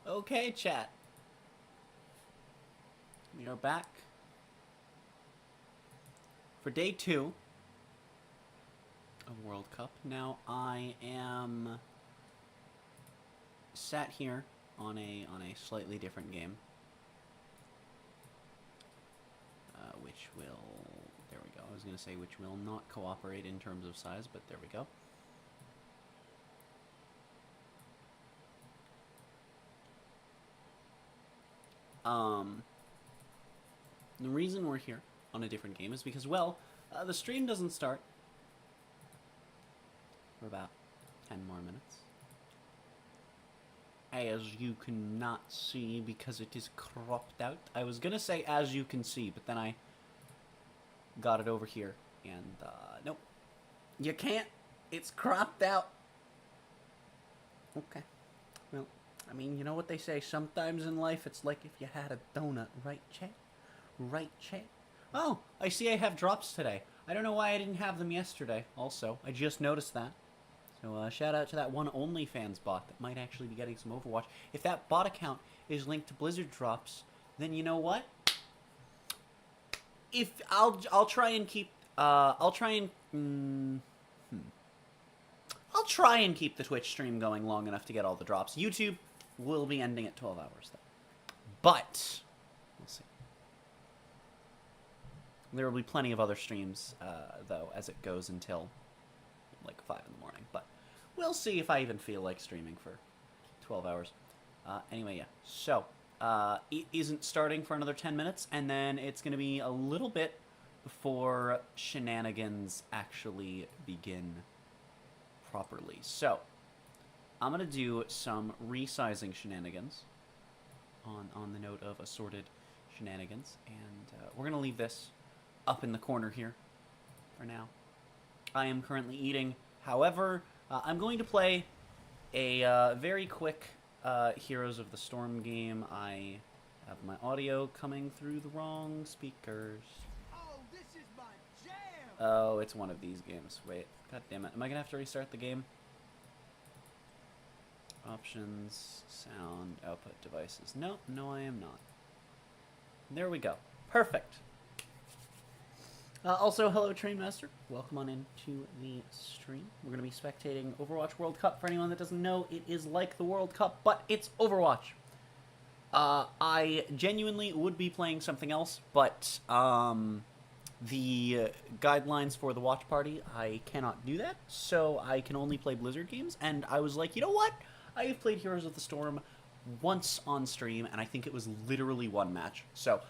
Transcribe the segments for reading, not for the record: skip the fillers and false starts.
Okay, chat. We are back for day 2 of World Cup. Now I am sat here on a slightly different game, which will, there we go. I was gonna say which will not cooperate in terms of size, but there we go. The reason we're here on a different game is because, well, the stream doesn't start for about 10 more minutes. As you cannot see because it is cropped out. I was gonna say as you can see, but then I got it over here, and nope. You can't. It's cropped out. Okay. Well, I mean, you know what they say, sometimes in life it's like if you had a donut, right, Che? Right, Che? Oh, I see I have drops today. I don't know why I didn't have them yesterday, also. I just noticed that. So shout out to that one OnlyFans bot that might actually be getting some Overwatch. If that bot account is linked to Blizzard drops, then you know what? If I'll try and keep I'll try and keep the Twitch stream going long enough to get all the drops. YouTube will be ending at 12 hours though. But we'll see. There will be plenty of other streams though as it goes until like 5 in the morning, but we'll see if I even feel like streaming for 12 hours. Anyway, yeah. So, it isn't starting for another 10 minutes, and then it's going to be a little bit before shenanigans actually begin properly. So, I'm going to do some resizing shenanigans on the note of assorted shenanigans, and we're going to leave this up in the corner here for now. I am currently eating. However, I'm going to play a very quick Heroes of the Storm game. I have my audio coming through the wrong speakers. Oh, this is my jam! Oh, it's one of these games. Wait, god damn it. Am I going to have to restart the game? Options, sound, output devices. No, I am not. There we go. Perfect. Also, hello, Trainmaster. Welcome on into the stream. We're going to be spectating Overwatch World Cup. For anyone that doesn't know, it is like the World Cup, but it's Overwatch. I genuinely would be playing something else, but the guidelines for the watch party, I cannot do that, so I can only play Blizzard games, and I was like, you know what? I have played Heroes of the Storm once on stream, and I think it was literally one match, so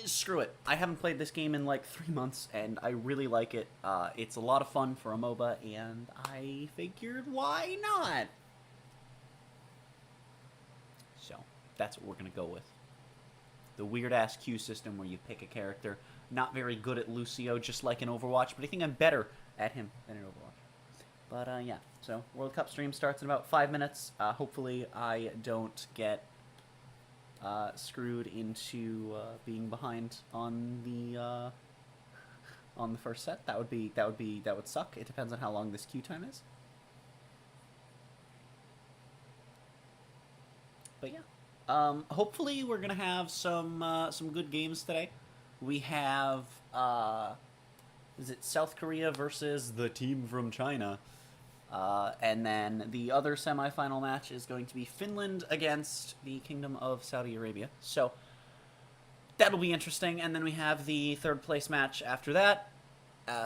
screw it. I haven't played this game in like 3 months, and I really like it. It's a lot of fun for a MOBA, and I figured, why not? So, that's what we're going to go with. The weird-ass queue system where you pick a character. Not very good at Lucio, just like in Overwatch, but I think I'm better at him than in Overwatch. But, yeah. So, World Cup stream starts in about 5 minutes. Hopefully I don't get screwed into being behind on the first set. That would suck. It depends on how long this queue time is. But yeah, hopefully we're gonna have some good games today. We have is it South Korea versus the team from China? And then the other semifinal match is going to be Finland against the Kingdom of Saudi Arabia. So that'll be interesting. And then we have the third place match after that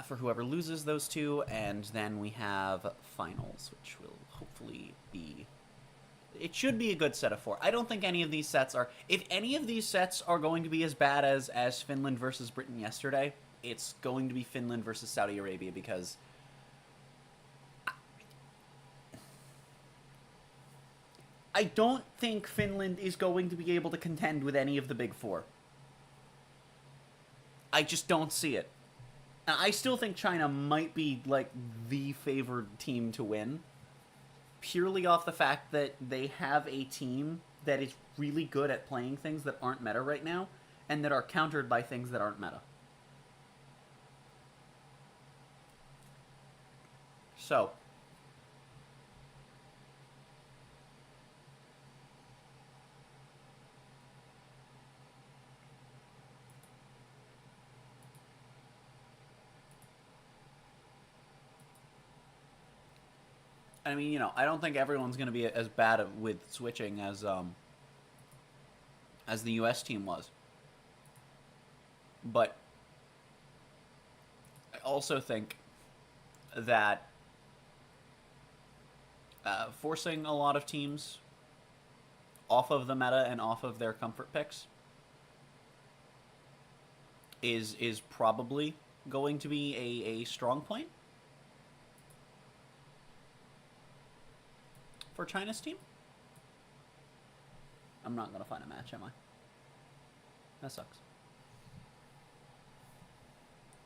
for whoever loses those two. And then we have finals, which will hopefully be... It should be a good set of 4. I don't think any of these sets are... If any of these sets are going to be as bad as Finland versus Britain yesterday, it's going to be Finland versus Saudi Arabia because... I don't think Finland is going to be able to contend with any of the big 4. I just don't see it. I still think China might be, like, the favored team to win. Purely off the fact that they have a team that is really good at playing things that aren't meta right now, and that are countered by things that aren't meta. So... I mean, you know, I don't think everyone's going to be as bad with switching as the U.S. team was. But I also think that forcing a lot of teams off of the meta and off of their comfort picks is probably going to be a strong point for China's team. I'm not going to find a match, am I? That sucks.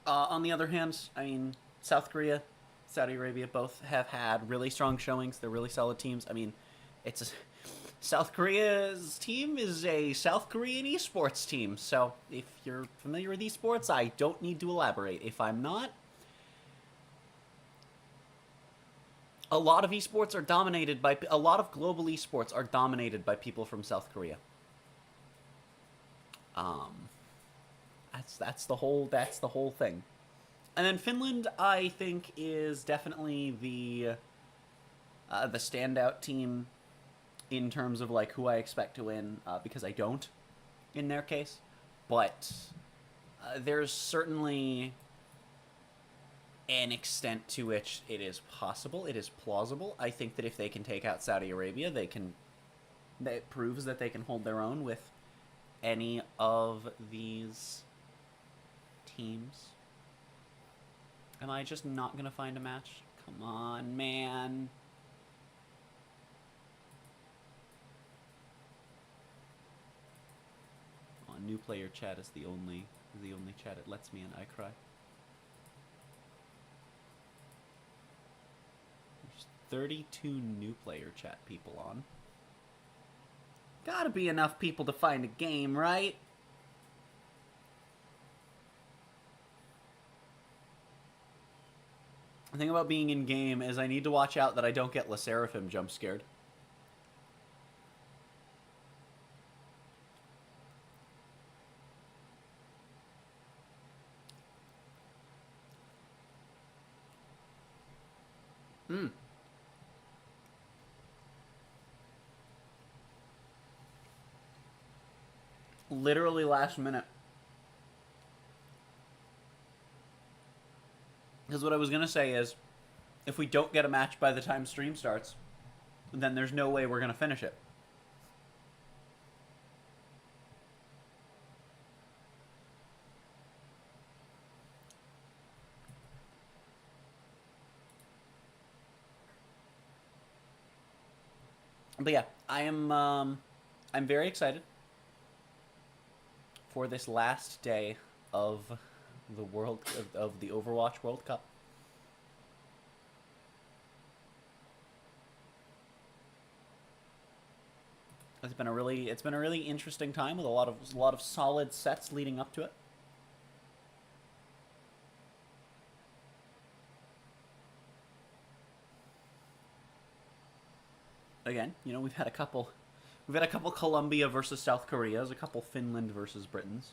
On the other hand, I mean, South Korea, Saudi Arabia both have had really strong showings. They're really solid teams. I mean, South Korea's team is a South Korean esports team. So if you're familiar with esports, I don't need to elaborate. If I'm not, a lot of esports are dominated by, a lot of global esports are dominated by people from South Korea. That's the whole thing. And then Finland, I think, is definitely the standout team in terms of like who I expect to win, because I don't in their case. But there's certainly an extent to which it is possible, it is plausible. I think that if they can take out Saudi Arabia, that proves that they can hold their own with any of these teams. Am I just not gonna find a match? Come on, man. Oh, new player chat is the only chat it lets me in. I cry. There's 32 new player chat people on. Gotta be enough people to find a game, right? The thing about being in game is I need to watch out that I don't get La Seraphim jump scared. Literally last minute. Because what I was going to say is, if we don't get a match by the time stream starts, then there's no way we're going to finish it. But yeah, I'm very excited for this last day of the the Overwatch World Cup. It's been a really interesting time with a lot of solid sets leading up to it. Again, you know, we've had a couple Colombia versus South Koreas, a couple Finland versus Britons.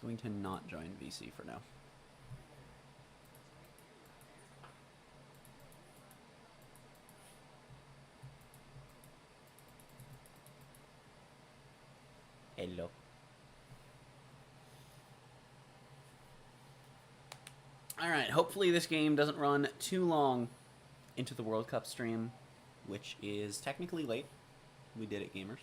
Going to not join VC for now. Hello. Alright, hopefully this game doesn't run too long into the World Cup stream, which is technically late. We did it, gamers.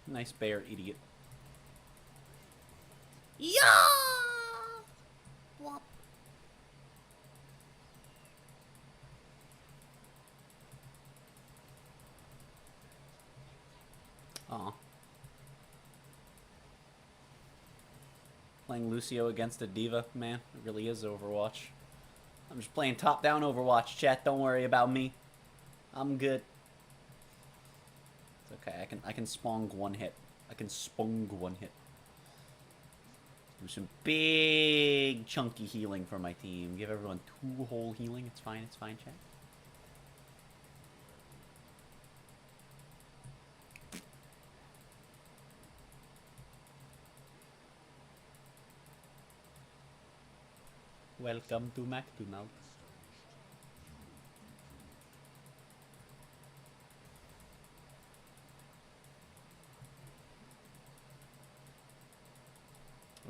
Nice bear, idiot. Yeah! Whop. Aw. Playing Lucio against a diva, man, it really is Overwatch. I'm just playing top-down Overwatch, chat, don't worry about me. I'm good. It's okay. I can spong one hit. I can spong one hit. Do some big chunky healing for my team. Give everyone 2 whole healing. It's fine, chat. Welcome to McDonald's.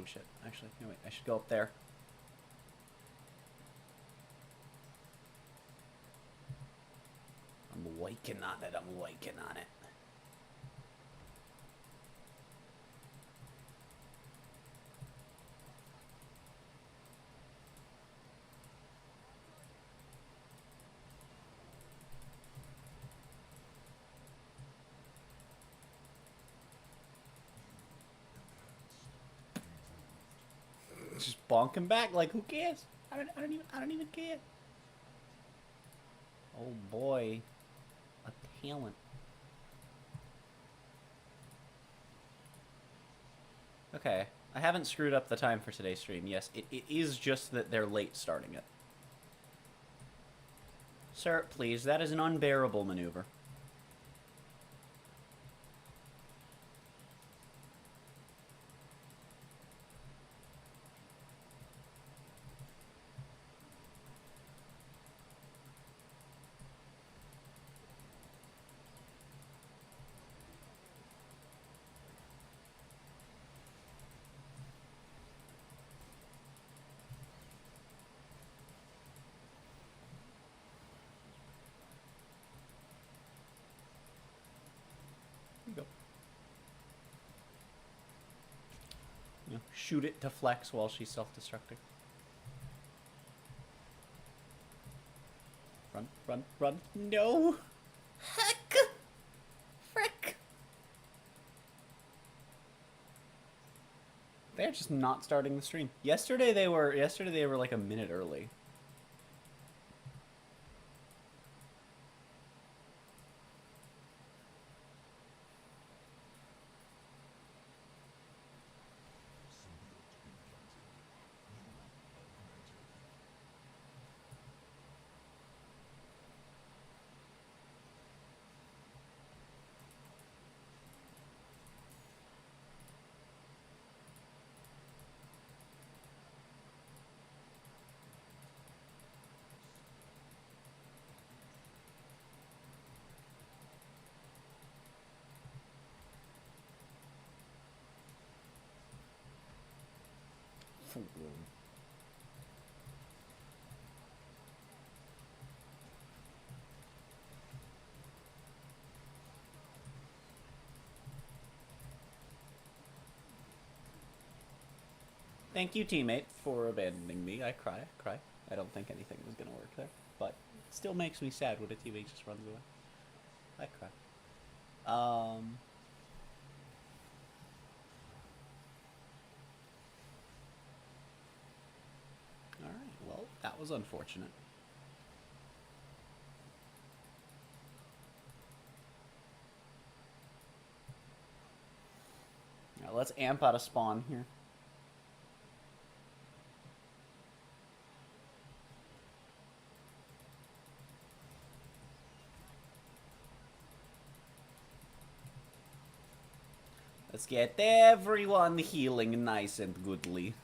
Oh shit, actually, no wait, I should go up there. I'm waking on it, I'm waking on it. Just bonking back, like who cares? I don't even care. Oh boy, a talent. Okay, I haven't screwed up the time for today's stream. Yes, it is just that they're late starting it. Sir, please, that is an unbearable maneuver. Go. You know, shoot it to flex while she's self-destructing. Run, run, run. No! Heck! Frick! They're just not starting the stream. Yesterday they were like a minute early. Thank you, teammate, for abandoning me. I cry. I don't think anything was gonna work there, but it still makes me sad when a teammate just runs away. I cry. Alright, well, that was unfortunate. Now let's amp out a spawn here. Let's get everyone healing nice and goodly.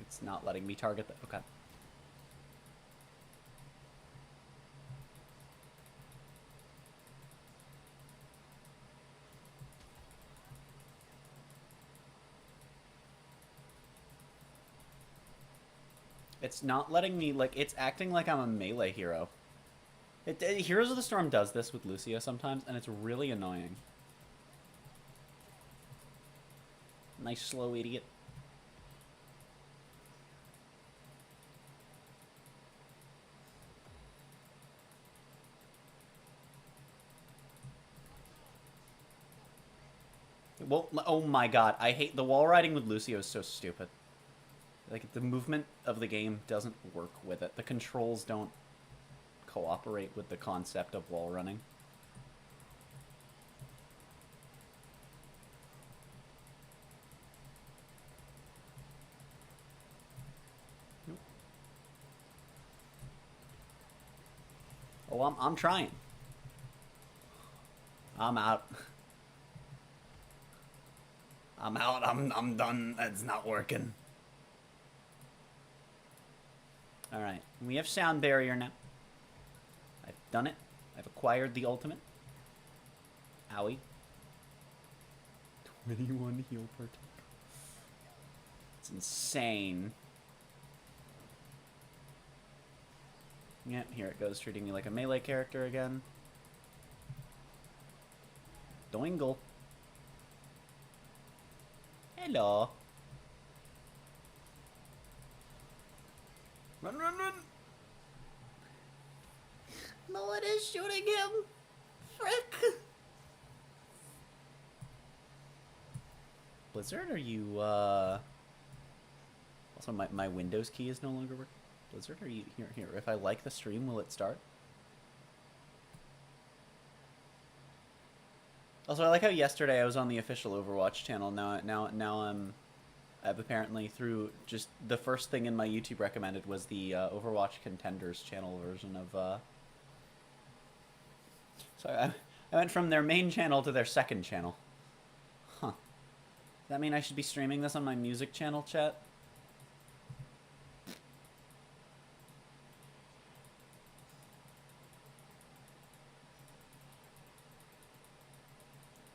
It's not letting me target that. Okay. It's not letting me, like, it's acting like I'm a melee hero. Heroes of the Storm does this with Lucio sometimes, and it's really annoying. Nice slow idiot. Well, oh my god, I hate the wall riding with Lucio is so stupid. Like, the movement of the game doesn't work with it. The controls don't cooperate with the concept of wall running. Nope. Oh, I'm trying. I'm out. I'm out. I'm done. It's not working. Alright. We have sound barrier now. I've done it. I've acquired the ultimate. Owie. 21 heal per tick. It's insane. Yeah, here it goes, treating me like a melee character again. Doingle. Hello. Run, run, run! No, it is shooting him! Frick! Blizzard, are you, Also, my Windows key is no longer working. Blizzard, are you... Here, if I like the stream, will it start? Also, I like how yesterday I was on the official Overwatch channel. Now I've apparently, through just the first thing in my YouTube recommended was the Overwatch Contenders channel version of, So I went from their main channel to their second channel. Huh. Does that mean I should be streaming this on my music channel, chat?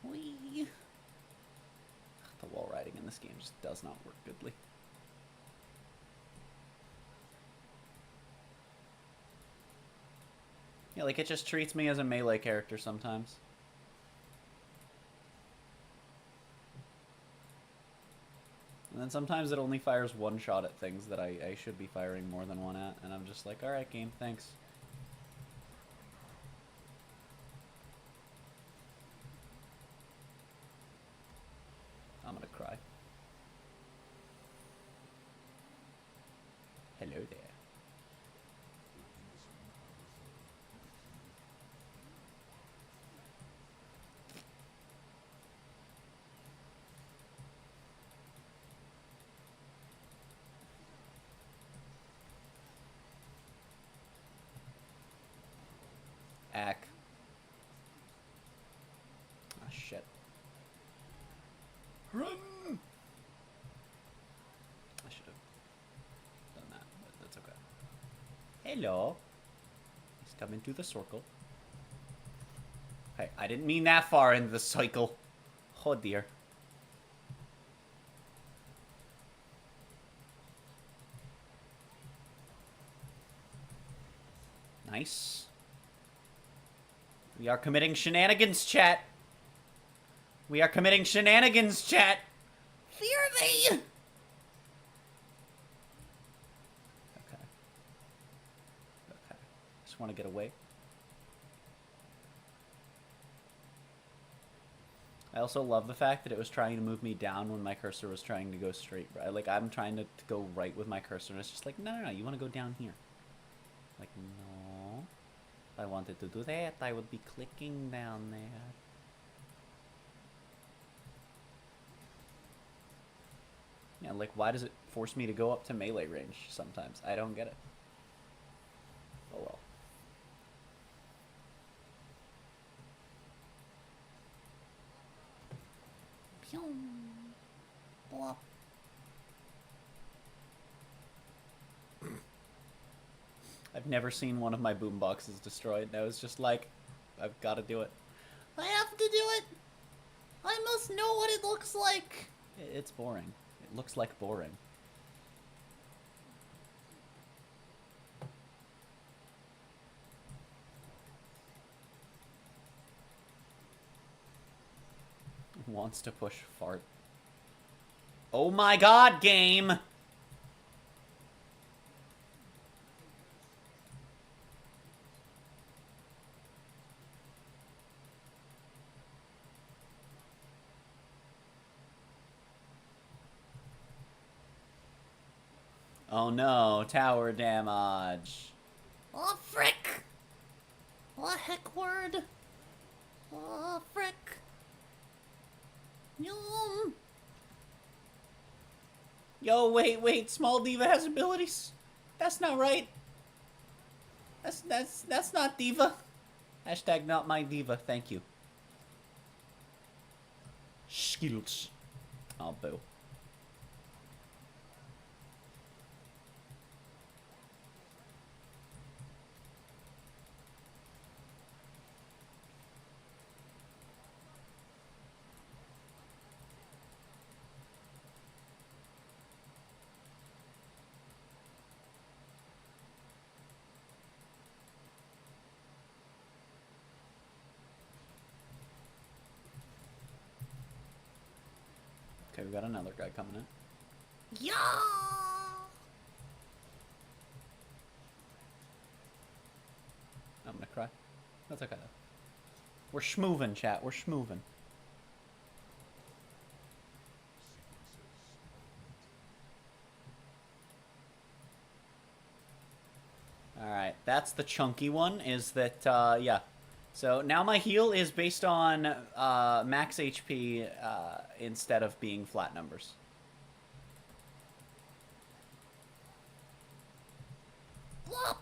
Whee! The wall riding in this game just does not work goodly. Yeah, like, it just treats me as a melee character sometimes. And then sometimes it only fires one shot at things that I should be firing more than one at, and I'm just like, alright game, thanks. I'm gonna cry. Hello there. Ack. Ah, shit. Run! I should have done that, but that's okay. Hello. He's coming to the circle. Hey, I didn't mean that far into the cycle. Oh dear. Nice. We are committing shenanigans, chat. We are committing shenanigans, chat. Fear me. Okay. Okay. Just want to get away. I also love the fact that it was trying to move me down when my cursor was trying to go straight. Right? Like, I'm trying to go right with my cursor, and it's just like, no, you want to go down here. Like, no. If I wanted to do that, I would be clicking down there. Yeah, like, why does it force me to go up to melee range sometimes? I don't get it. Oh well. Pew. Blop. I've never seen one of my boomboxes destroyed, and I was just like, I've got to do it. I have to do it! I must know what it looks like! It's boring. It looks like boring. Wants to push fart. Oh my god, game! Oh no, tower damage. Oh, frick! Oh, heck word! Oh, frick! Yum! Yo, wait, Small Diva has abilities? That's not right. That's not Diva. Hashtag not my Diva, thank you. Skills. Oh, boo. Okay, we got another guy coming in. Yeah! I'm gonna cry. That's okay though. We're schmoovin', chat. We're schmoovin'. Alright, that's the chunky one, is that, yeah. So now my heal is based on max HP instead of being flat numbers. Whoop!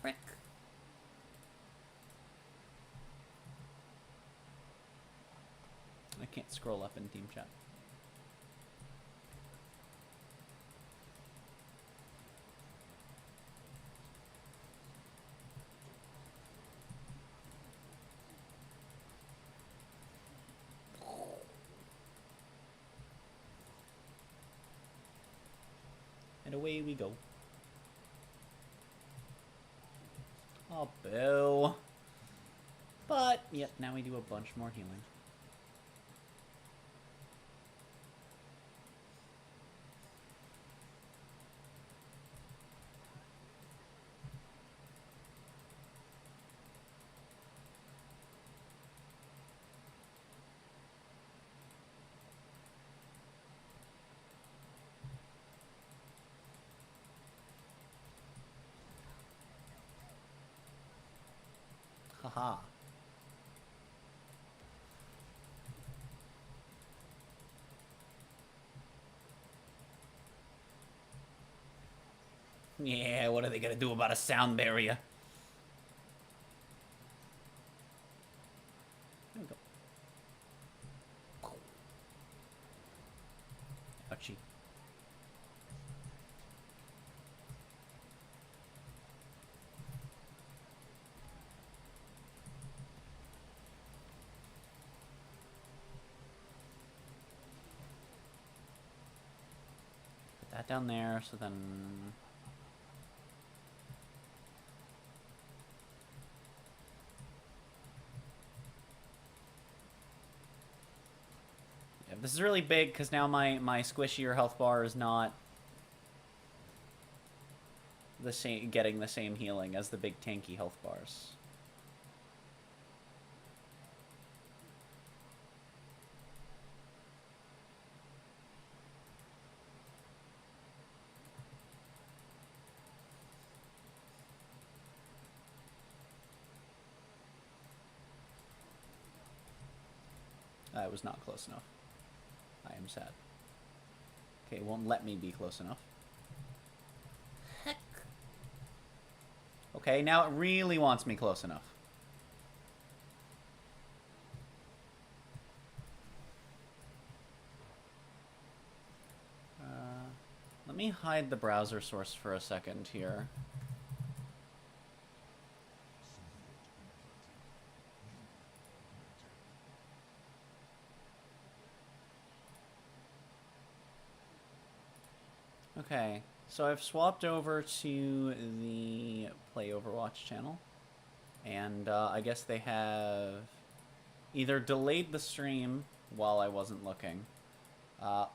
Frick. I can't scroll up in team chat. And away we go. Oh, boo. But, yep, now we do a bunch more healing. Haha. Yeah, what are they gonna do about a sound barrier? There we go. Ouchie. Put that down there, so then... Yeah, this is really big, because now my squishier health bar is not the same, getting the same healing as the big tanky health bars. I was not close enough. I am sad. Okay, it won't let me be close enough. Heck. Okay, now it really wants me close enough. Let me hide the browser source for a second here. Okay, so I've swapped over to the Play Overwatch channel, and I guess they have either delayed the stream while I wasn't looking,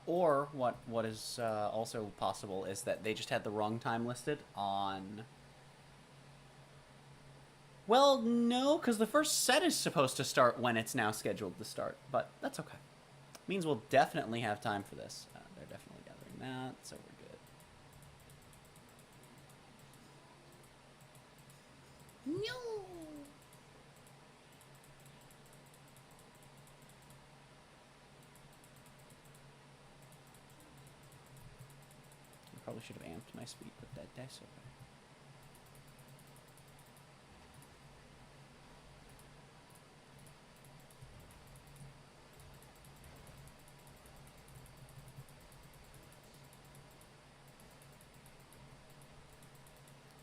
or what is also possible is that they just had the wrong time listed on... Well, no, because the first set is supposed to start when it's now scheduled to start, but that's okay. Means we'll definitely have time for this. They're definitely gathering that, so we're good. No. I probably should have amped my speed, but that's okay.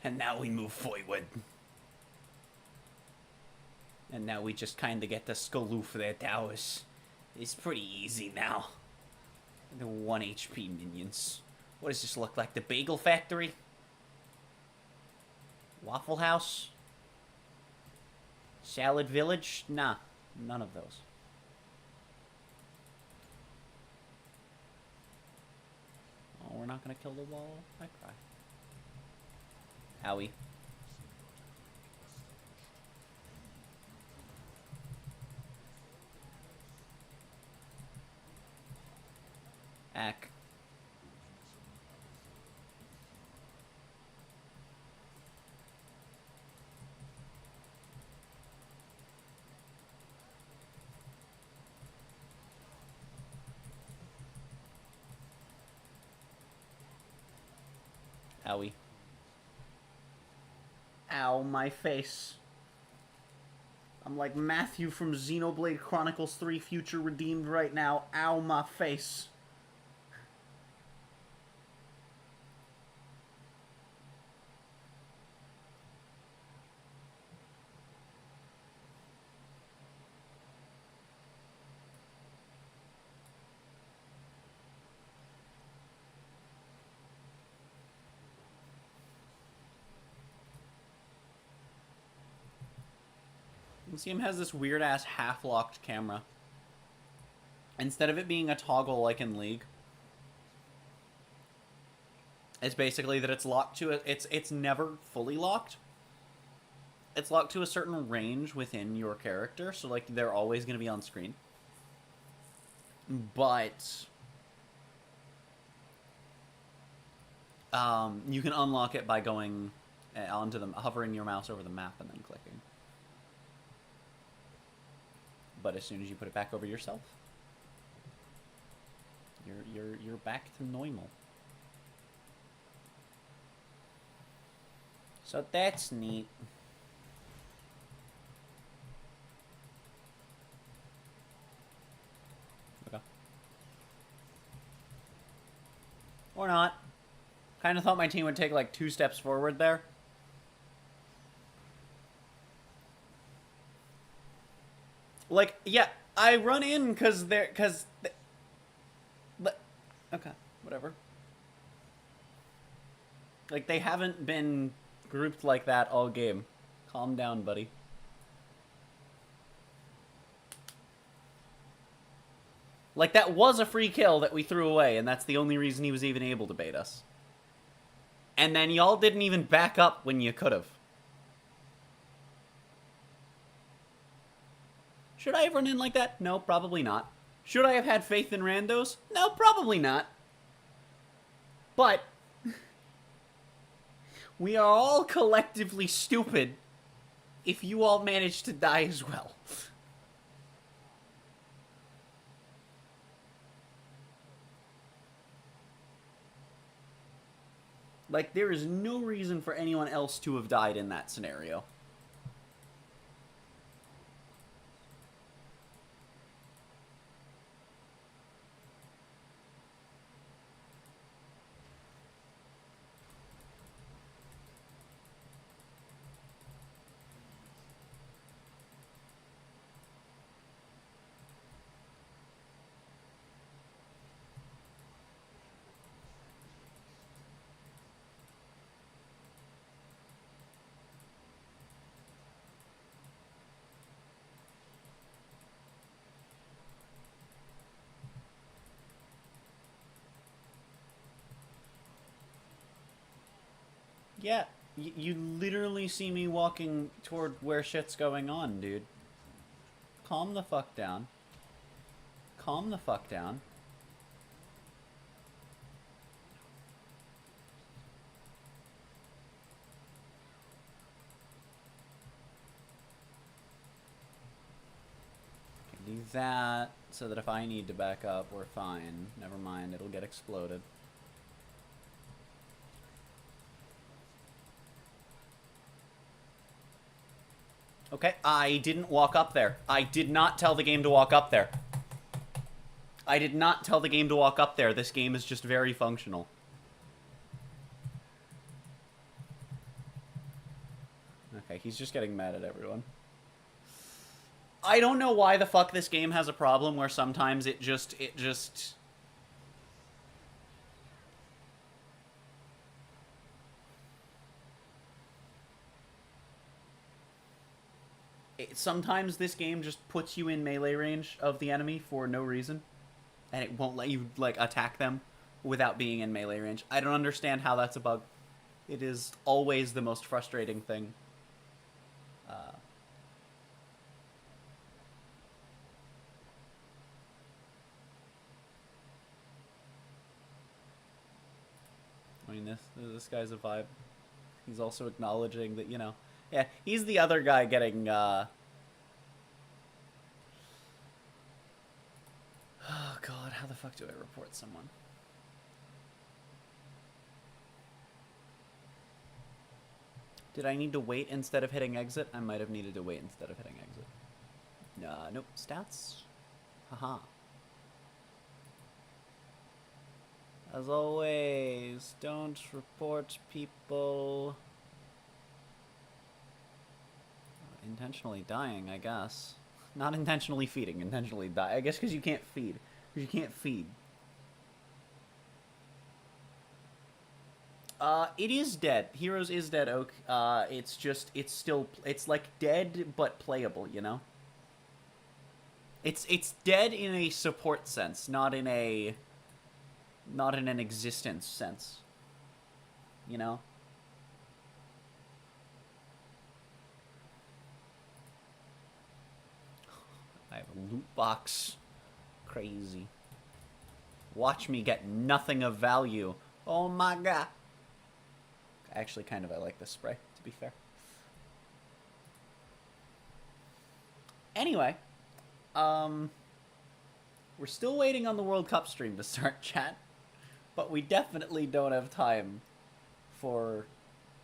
And now we move forward. And now we just kind of get to skaloof their towers. It's pretty easy now. The 1 HP minions. What does this look like? The Bagel Factory? Waffle House? Salad Village? Nah, none of those. Oh, we're not gonna kill the wall? I cry. Owie. Ack. Owie. Ow, my face. I'm like Matthew from Xenoblade Chronicles 3 Future Redeemed right now. Ow, my face. Museum has this weird-ass half-locked camera. Instead of it being a toggle like in League, it's basically that it's locked to it's never fully locked. It's locked to a certain range within your character, so like they're always going to be on screen. But you can unlock it by going onto them, hovering your mouse over the map and then clicking. But as soon as you put it back over yourself, you're back to normal. So that's neat. Okay. Or not. Kind of thought my team would take like 2 steps forward there. Like, yeah, I run in because okay, whatever. Like, they haven't been grouped like that all game. Calm down, buddy. Like, that was a free kill that we threw away, and that's the only reason he was even able to bait us. And then y'all didn't even back up when you could've. Should I have run in like that? No, probably not. Should I have had faith in randos? No, probably not. But we are all collectively stupid if you all manage to die as well. Like, there is no reason for anyone else to have died in that scenario. Yeah, you literally see me walking toward where shit's going on, dude. Calm the fuck down. Calm the fuck down. that so that if I need to back up, we're fine. Never mind, it'll get exploded. Okay, I didn't walk up there. I did not tell the game to walk up there. I did not tell the game to walk up there. This game is just very functional. Okay, he's just getting mad at everyone. I don't know why the fuck this game has a problem where sometimes it just... sometimes this game just puts you in melee range of the enemy for no reason. And it won't let you, like, attack them without being in melee range. I don't understand how that's a bug. It is always the most frustrating thing. I mean, this guy's a vibe. He's also acknowledging that, you know... Yeah, he's the other guy getting, Oh, God, how the fuck do I report someone? Did I need to wait instead of hitting exit? I might have needed to wait instead of hitting exit. Nope. Stats? Haha. As always, don't report people... Intentionally dying, I guess. Not intentionally feeding, intentionally die. I guess because you can't feed. Because you can't feed. It is dead. Heroes is dead, Oak. It's just, it's like dead, but playable, you know? It's dead in a support sense, not in an existence sense. You know? I have a loot box. Crazy. Watch me get nothing of value. Oh my god. Actually, kind of, I like this spray, to be fair. Anyway. We're still waiting on the World Cup stream to start, chat. But we definitely don't have time for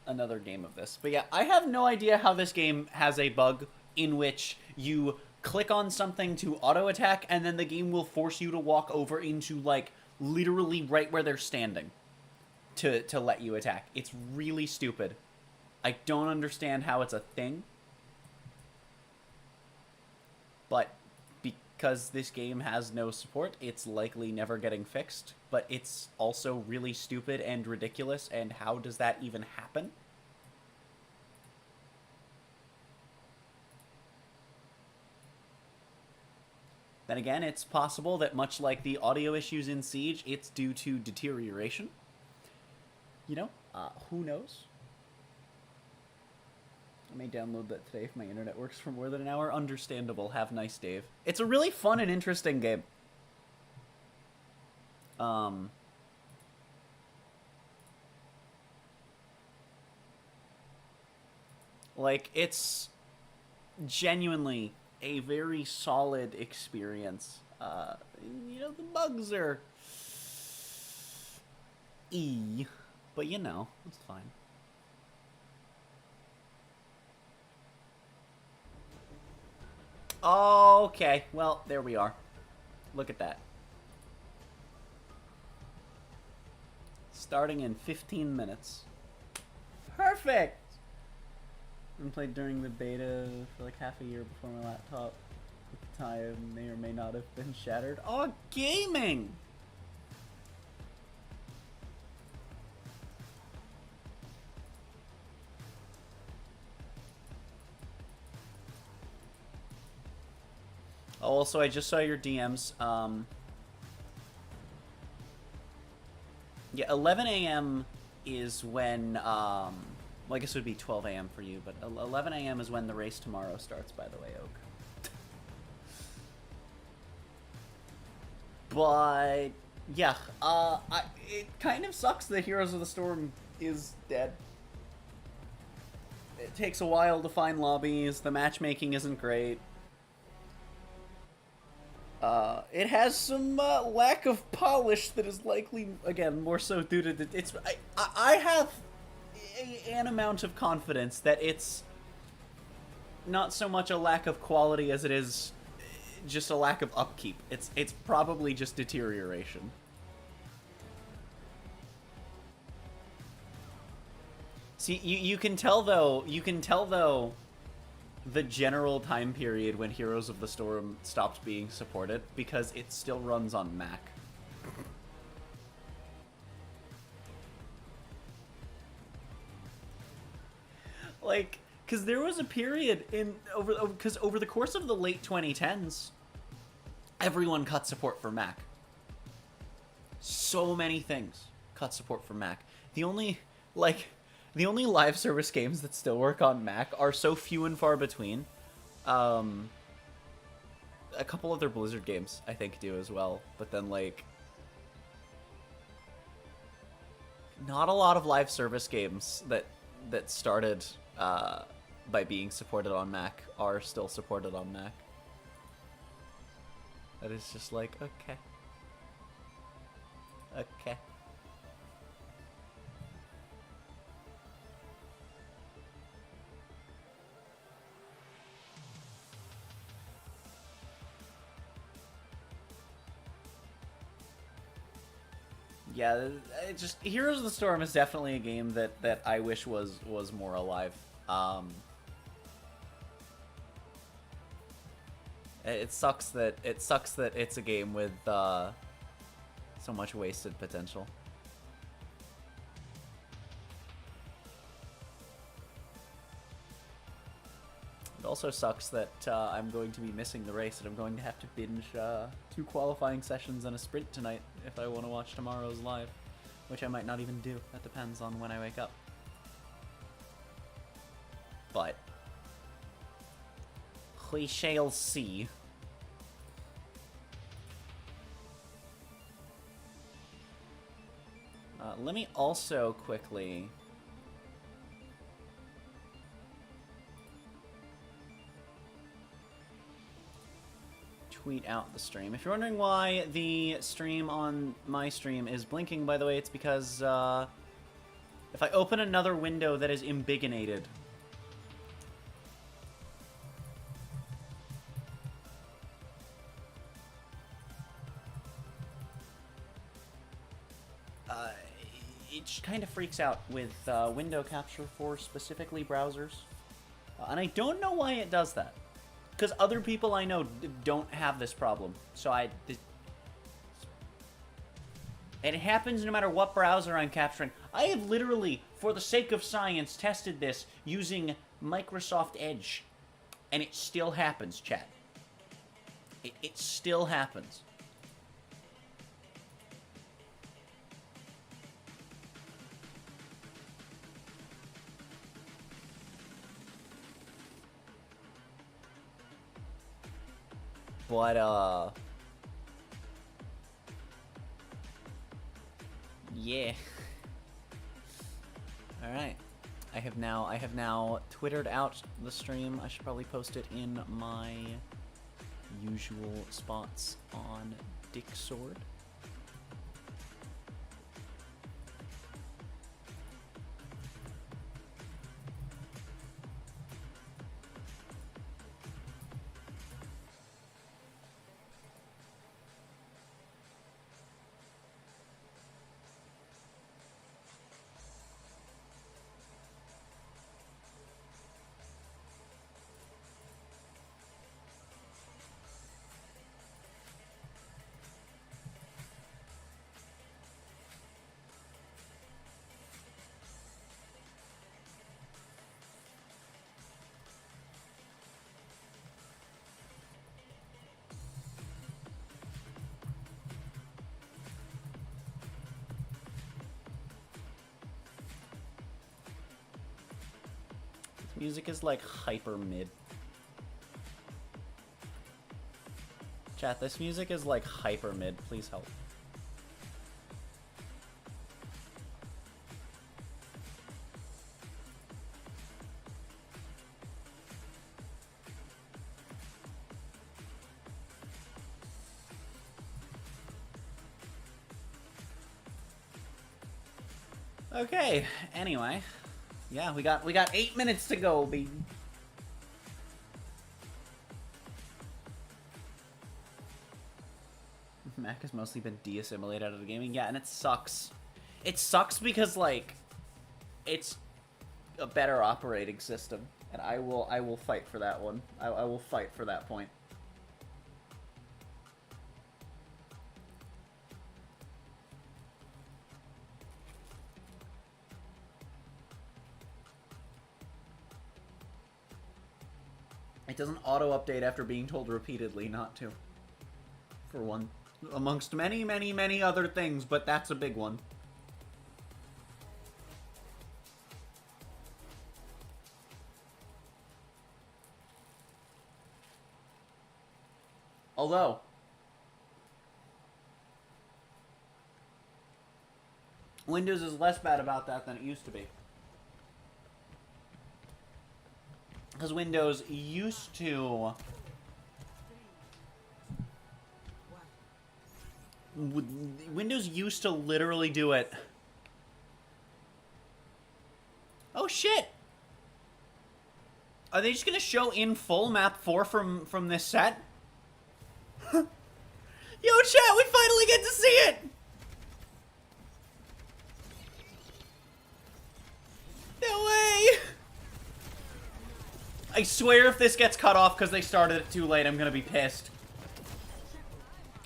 another game of this. But yeah, I have no idea how this game has a bug in which you... click on something to auto-attack, and then the game will force you to walk over into, like, literally right where they're standing to let you attack. It's really stupid. I don't understand how it's a thing. But because this game has no support, it's likely never getting fixed. But it's also really stupid and ridiculous, and how does that even happen? Then again, it's possible that much like the audio issues in Siege, it's due to deterioration. You know, who knows? I may download that today if my internet works for more than an hour. Understandable. Have nice, Dave. It's a really fun and interesting game. Like, it's genuinely a very solid experience. You know, the bugs are... but you know, it's fine. Okay, well, there we are. Look at that. Starting in 15 minutes. Perfect! I played during the beta for like half a year before my laptop at the time may or may not have been shattered. Oh, gaming! Oh, also, I just saw your DMs. Yeah, 11 a.m. is when, well, I guess it would be 12 a.m. for you, but 11 a.m. is when the race tomorrow starts, by the way, Oak. But, yeah, it kind of sucks that Heroes of the Storm is dead. It takes a while to find lobbies, the matchmaking isn't great. It has some lack of polish that is likely, again, more so due to it's. I have an amount of confidence that it's not so much a lack of quality as it is just a lack of upkeep. It's probably just deterioration. See, you can tell though. You can tell though. The general time period when Heroes of the Storm stopped being supported because it still runs on Mac. Like, because there was a period over the course of the late 2010s, everyone cut support for Mac. So many things cut support for Mac. The only live service games that still work on Mac are so few and far between. A couple other Blizzard games, I think, do as well. But then, like, not a lot of live service games that started by being supported on Mac are still supported on Mac. That is just like, okay. Okay. Yeah, it just Heroes of the Storm is definitely a game that I wish was more alive. It sucks that it's a game with so much wasted potential. It also sucks that I'm going to be missing the race and I'm going to have to binge 2 qualifying sessions and a sprint tonight if I want to watch tomorrow's live, which I might not even do. That depends on when I wake up. But we shall see. Let me also quickly tweet out the stream. If you're wondering why the stream on my stream is blinking, by the way, it's because if I open another window that is embiggenated, it kind of freaks out with window capture for specifically browsers. And I don't know why it does that. Because other people I know don't have this problem. So and it happens no matter what browser I'm capturing. I have literally, for the sake of science, tested this using Microsoft Edge. And it still happens, chat. It still happens. But, yeah. Alright. I have now Twittered out the stream. I should probably post it in my usual spots on Dicksword. Music is like hyper mid. Chat, this music is like hyper mid. Please help. Okay, anyway. Yeah, we got 8 minutes to go, baby. Mac has mostly been de-assimilated out of the gaming. Yeah, and it sucks. It sucks because, like, it's a better operating system. And I will fight for that one. I will fight for that point. It doesn't auto-update after being told repeatedly not to. For one. Amongst many, many, many other things, but that's a big one. Although, Windows is less bad about that than it used to be. Because Windows used to... Windows used to literally do it. Oh shit! Are they just gonna show in full map 4 from this set? Yo chat, we finally get to see it! No way! I swear if this gets cut off because they started it too late, I'm gonna be pissed.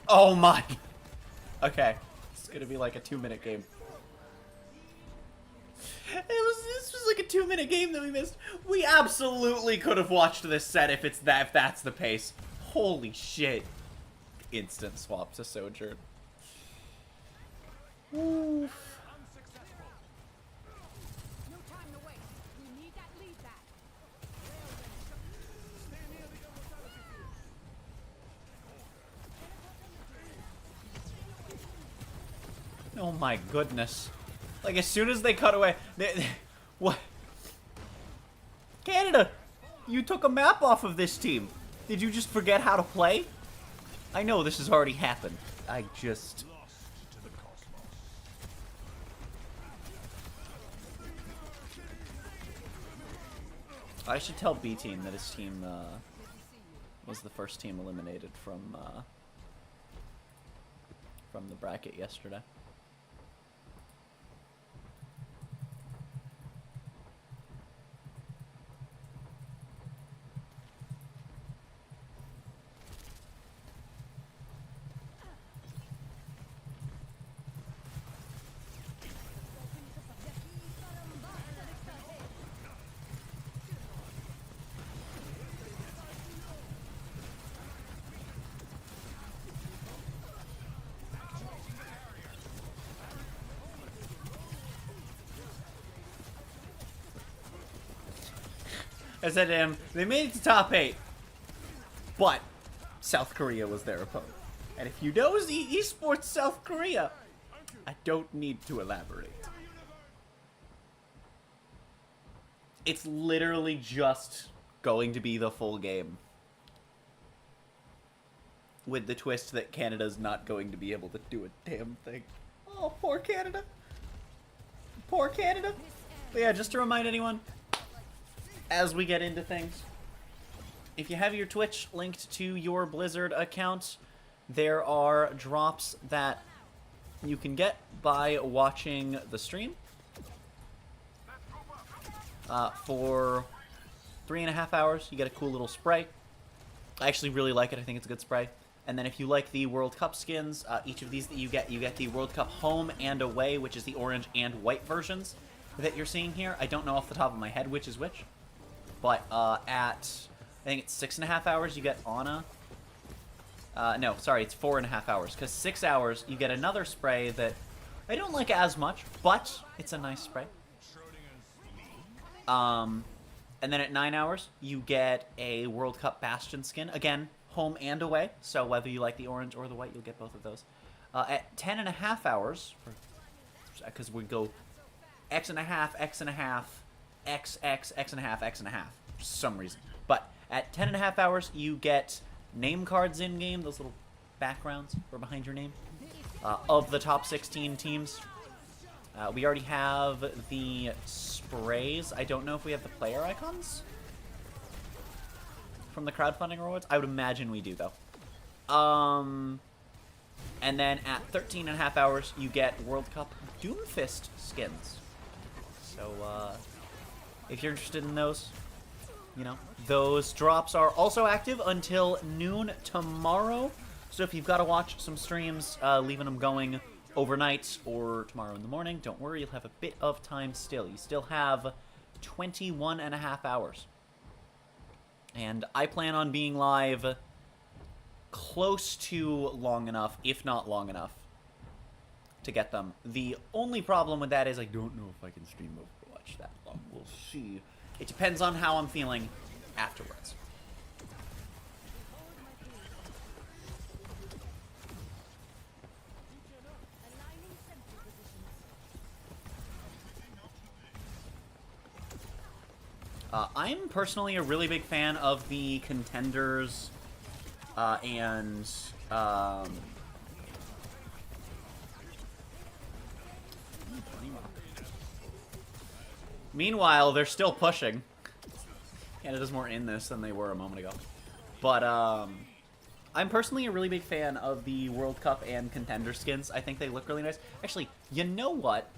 Oh my... Okay, it's gonna be like a 2-minute game. This was like a 2-minute game that we missed. We absolutely could have watched this set if that's the pace. Holy shit! Instant swap to Sojourn. Oof. Oh my goodness. Like, as soon as they cut away... what? Canada! You took a map off of this team. Did you just forget how to play? I know this has already happened. I just... I should tell B Team that his team, was the first team eliminated from the bracket yesterday. I said to him, they made it to top 8, but South Korea was their opponent. And if you know esports South Korea, I don't need to elaborate. It's literally just going to be the full game. With the twist that Canada's not going to be able to do a damn thing. Oh, poor Canada. Poor Canada. But yeah, just to remind anyone, as we get into things, if you have your Twitch linked to your Blizzard account, there are drops that you can get by watching the stream. For 3.5 hours, you get a cool little spray. I actually really like it. I think it's a good spray. And then if you like the World Cup skins, each of these that you get the World Cup home and away, which is the orange and white versions that you're seeing here. I don't know off the top of my head which is which. But at, I think it's 6.5 hours, you get Ana. No, sorry, it's 4.5 hours. Because 6 hours, you get another spray that I don't like as much, but it's a nice spray. And then at 9 hours, you get a World Cup Bastion skin. Again, home and away. So whether you like the orange or the white, you'll get both of those. At 10.5 hours, because we go X and a half, X and a half, X, X, X and a half, X and a half, for some reason. But at 10.5 hours, you get name cards in-game, those little backgrounds or behind your name, of the top 16 teams. We already have the sprays. I don't know if we have the player icons from the crowdfunding rewards. I would imagine we do, though. And then at 13.5 hours, you get World Cup Doomfist skins. So, if you're interested in those, you know, those drops are also active until noon tomorrow. So if you've got to watch some streams, leaving them going overnight or tomorrow in the morning, don't worry, you'll have a bit of time still. You still have 21.5 hours. And I plan on being live close to long enough, if not long enough, to get them. The only problem with that is I don't know if I can stream Overwatch that long. We'll see. It depends on how I'm feeling afterwards. I'm personally a really big fan of the contenders and meanwhile, they're still pushing. Canada's more in this than they were a moment ago. But I'm personally a really big fan of the World Cup and contender skins. I think they look really nice. Actually, you know what?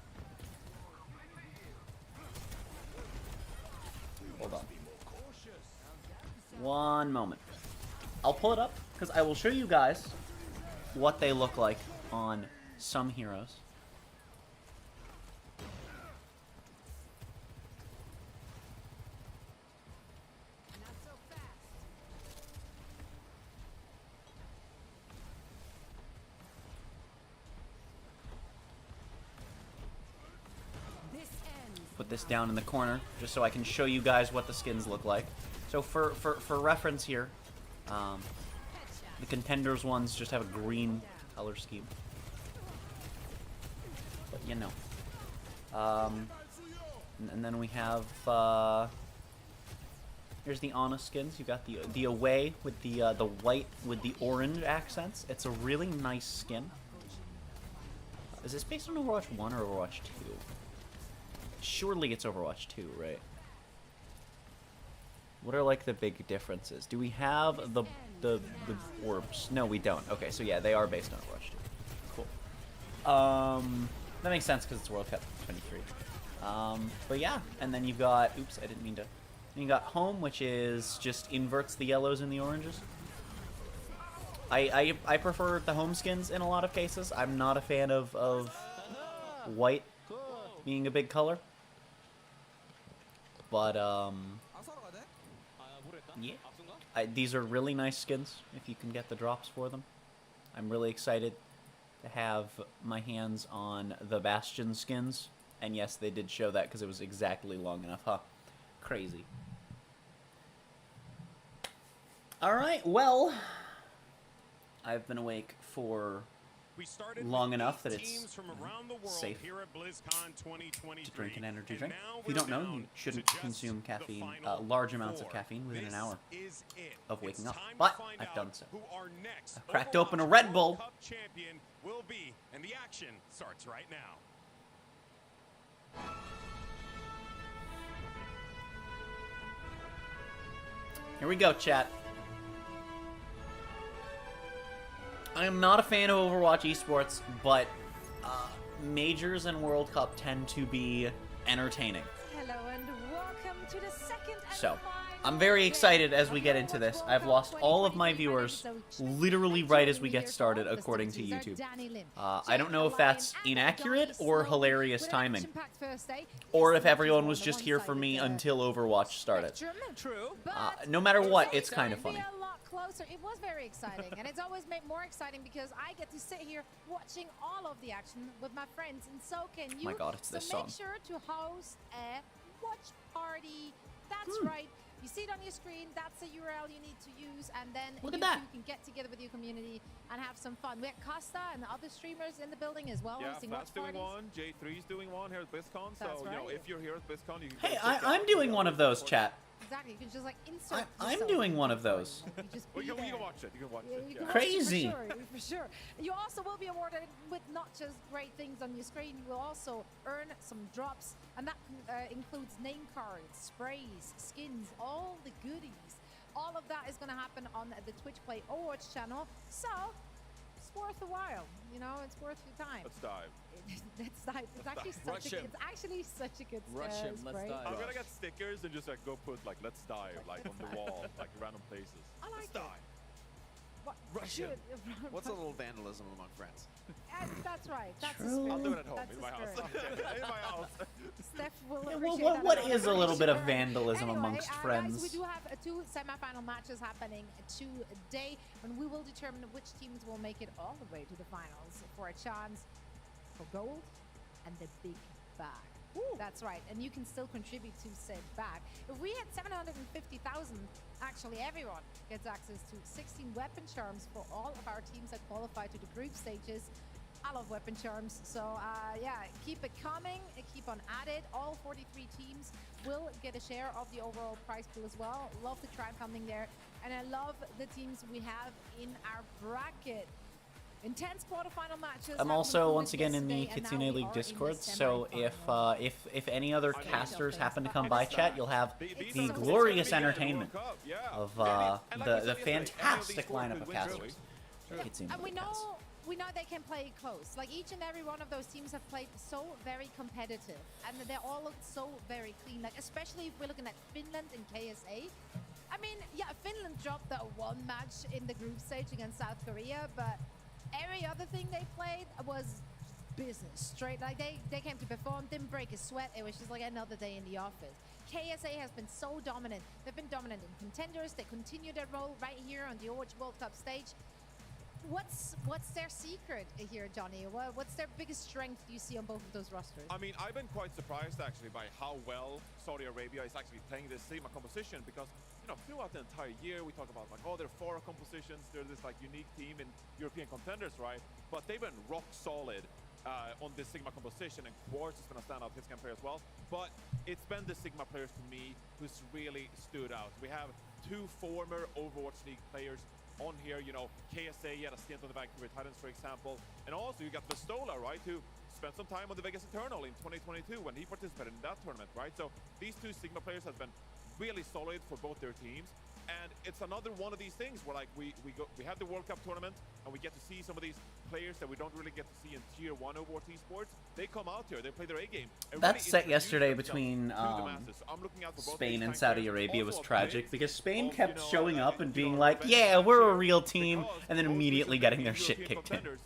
Hold on. One moment. I'll pull it up, because I will show you guys what they look like on some heroes. Put this down in the corner, just so I can show you guys what the skins look like. So for reference here, the contenders ones just have a green color scheme. But you know. And then we have here's the Ana skins. You got the away with the white with the orange accents. It's a really nice skin. Is this based on Overwatch 1 or Overwatch 2? Surely it's Overwatch 2, right? What are, like, the big differences? Do we have the orbs? No, we don't. Okay, so yeah, they are based on Overwatch 2. Cool. That makes sense because it's World Cup 23. But yeah, and then you've got... Oops, I didn't mean to... Then you got Home, which is just inverts the yellows and the oranges. I prefer the Home skins in a lot of cases. I'm not a fan of white being a big color. But, yeah. These are really nice skins, if you can get the drops for them. I'm really excited to have my hands on the Bastion skins. And yes, they did show that because it was exactly long enough, huh? Crazy. Alright, well... I've been awake for long enough that it's safe to drink an energy drink. If you don't know, you shouldn't consume caffeine, large amounts of caffeine within an hour of waking up. But I've done so. I've cracked open a Red Bull. And the action starts right now. Here we go, chat. I am not a fan of Overwatch esports, but Majors and World Cup tend to be entertaining. Hello and welcome to the second and So, final I'm very excited as we get into this. I've lost all of my viewers literally right as we get started, according to YouTube. I don't know if that's inaccurate or hilarious timing, or if everyone was just here for me until Overwatch started. True. No matter what, it's kind of funny. Closer. It was very exciting, and it's always made more exciting because I get to sit here watching all of the action with my friends, and so can you. Oh my God, it's this song. Make sure to host a watch party. That's right. You see it on your screen. That's the URL you need to use, and then Look you at that. can get together with your community and have some fun. We have Costa and other streamers in the building as well. Yeah, hosting Fast's watch doing parties. one, J3's doing one here at BlizzCon. That's So, you know, right. if you're here at BlizzCon, you can Hey, go check I'm out doing the one of those, party. chat. Exactly. You can just like insert. I'm yourself doing into one the of those. frame, like, you just Well, be you can there. watch it. You can watch Yeah, it. you Yeah. can watch it Crazy. for sure. You also will be awarded with not just great things on your screen. You will also earn some drops, and that includes name cards, sprays, skins, all the goodies. All of that is going to happen on the Twitch Play Overwatch channel. So it's worth a while. You know, it's worth your time. Let's dive. Let's dive. It's actually Rush such a, him. it's actually such a good Rush him, let's spray. dive. I'm gonna Rush. get stickers and just like go put like "Let's dive" like on the wall, like random places. I like Let's it. dive. What- Rush him. should- What's a little vandalism among friends? That's right. That's the True. spirit. I'll do it at home That's in the my house. spirit. In my house. Steph will Yeah, appreciate well, that what a lot. is a little bit of Sure. vandalism Anyway, amongst Guys, friends? we do have two semi-final matches happening today, and we will determine which teams will make it all the way to the finals for a chance for gold and the big bag. That's right, and you can still contribute to said bag. If we had 750,000, actually everyone gets access to 16 weapon charms for all of our teams that qualify to the group stages. I love weapon charms, so yeah, keep it coming, keep on at it. All 43 teams will get a share of the overall prize pool as well. Love the crowdfunding there, and I love the teams we have in our bracket. Intense quarterfinal matches. I'm have also concluded once again in the yesterday, and now Kitsune we League are in the Discord, so semi-finals. if any other I mean, casters happen to come I by missed chat, that. you'll have These It's the are so glorious exciting. entertainment World Cup, yeah. of And like we the said yesterday, any of these fantastic four lineup could of win casters. early. Yeah, Kitsune and League has. we know they can play close. Like each and every one of those teams have played so very competitive, and they all look so very clean. Like especially if we're looking at Finland and KSA. I mean, yeah, Finland dropped that one match in the group stage against South Korea, but every other thing they played was business straight. Like they came to perform, didn't break a sweat. It was just like another day in the office. KSA has been so dominant. They've been dominant in contenders. They continue their role right here on the Overwatch World Cup stage. What's their secret here, Johnny? What's their biggest strength do you see on both of those rosters? I mean, I've been quite surprised actually by how well Saudi Arabia is actually playing this Sigma composition because, you know, throughout the entire year we talk about like, oh, they're Fora compositions, they're this like unique team in European contenders, right? But they've been rock solid on this Sigma composition, and Quartz has been a standout hit scan player as well. But it's been the Sigma players to me who's really stood out. We have two former Overwatch League players on here, you know, KSA, he had a stint on the Vancouver Titans, for example. And also you got Vistola, right, who spent some time on the Vegas Eternal in 2022 when he participated in that tournament, right? So these two Sigma players have been really solid for both their teams. And it's another one of these things where like we have the World Cup tournament and we get to see some of these players that we don't really get to see in Tier 1 Overwatch esports. They come out here, they play their A game. And That really set introduce yesterday themselves between to the masses. So I'm looking out for both Spain these and tank Saudi players. Arabia was Also a tragic bit because Spain of, kept you know, showing up and you being know, like, revenge yeah, we're a here real team, because and then most immediately recently getting in their shit European kicked in. contenders,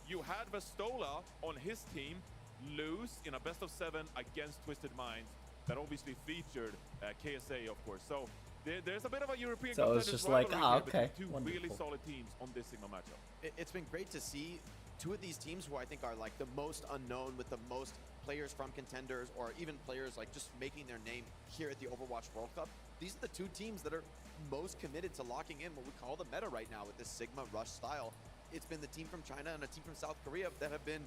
you had Vistola on his team lose in a best of 7 against Twisted Minds that obviously featured KSA, of course. So there's a bit of a European So it's contenders just like, rivalry ah, here between okay, two wonderful. really solid teams on this Sigma matchup. It's been great to see two of these teams who I think are like the most unknown with the most players from contenders or even players like just making their name here at the Overwatch World Cup. These are the two teams that are most committed to locking in what we call the meta right now with this Sigma Rush style. It's been the team from China and a team from South Korea that have been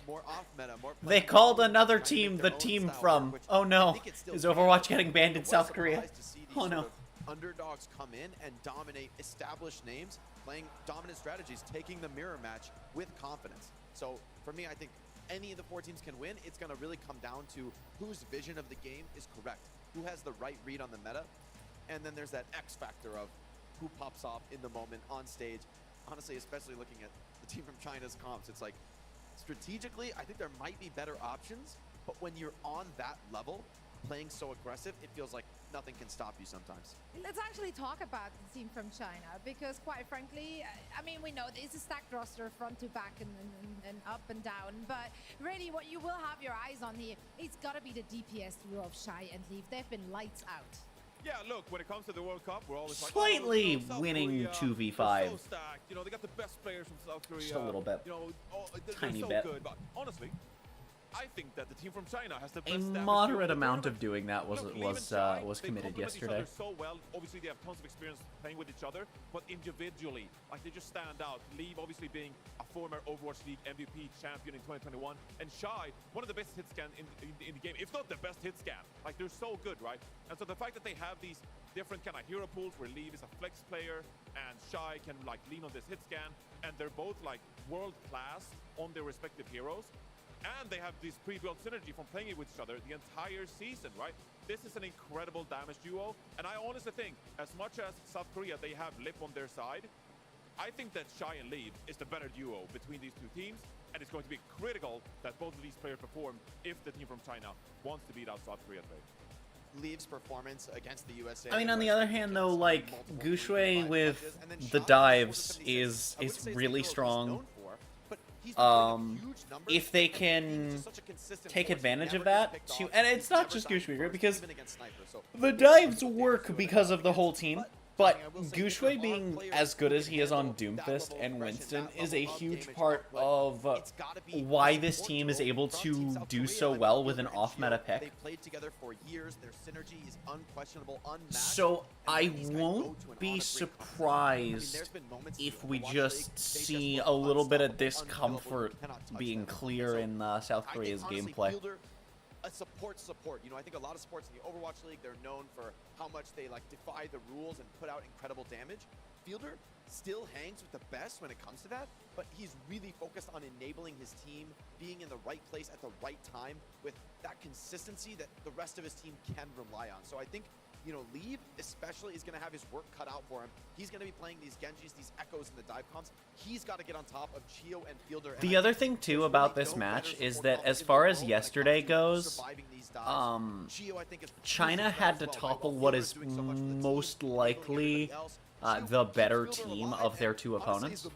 more off meta, more They playing called trying to another make team their the own team style from. work, which Oh I no, think it still is can. Overwatch getting banned in But South what a Korea? surprise to see these Oh sort no. of underdogs come in and dominate established names, playing dominant strategies, taking the mirror match with confidence. So for me, I think any of the four teams can win. It's going to really come down to whose vision of the game is correct, who has the right read on the meta, and then there's that X factor of who pops off in the moment on stage. Honestly, especially looking at the team from China's comps, it's like strategically, I think there might be better options, but when you're on that level, playing so aggressive, it feels like nothing can stop you sometimes. Let's actually talk about the team from China because, quite frankly, I mean, we know it's a stacked roster front to back and up and down, but really what you will have your eyes on here, it's got to be the DPS duo of Shy and Leaf. They've been lights out. Yeah, look, when it comes to the World Cup, we're always like, Slightly oh, you know, South winning Korea, 2v5. they're so stacked. You know, they got the best players from South Korea. Just a little bit. You know, Tiny they're so bit. good. But honestly, I think that the team from China has the A best damage moderate duo in the amount of tournament. doing that was Look, Liv and Shai, was they committed complement each yesterday. other so well. Obviously, they have tons of experience playing with each other, but individually, like they just stand out. Liv obviously being a former Overwatch League MVP champion in 2021, and Shai, one of the best hit scan in the game, if not the best hit scan. Like they're so good, right? And so the fact that they have these different kind of hero pools where Liv is a flex player and Shai can like lean on this hit scan, and they're both like world class on their respective heroes. And they have this pre-built synergy from playing it with each other the entire season, right? This is an incredible damage duo. And I honestly think, as much as South Korea, they have Lip on their side, I think that Shai and Liv is the better duo between these two teams. And it's going to be critical that both of these players perform if the team from China wants to beat out South Korea today. Leaves performance against the USA. I mean, on the other hand, though, like Gushui with the dives is really strong. If they can take advantage of that, and it's not just Gushui, right? Because the dives work because of the whole team. But Gushui being as good as he is on Doomfist and Winston is a huge part of why this team is able to do so well with an off-meta pick. So I won't be surprised if we just see a little bit of discomfort being clear in South Korea's gameplay. A support. You know, I think a lot of sports in the Overwatch League, they're known for how much they like defy the rules and put out incredible damage. Fielder still hangs with the best when it comes to that, but he's really focused on enabling his team, being in the right place at the right time with that consistency that the rest of his team can rely on. So I think, you know, Liv especially is going to have his work cut out for him. He's going to be playing these Genjis, these Echoes in the dive comps. He's got to get on top of Chio and Fielder. The other thing, too, about this match is that as far as yesterday goes, China had to topple what is most likely the better team of their two opponents.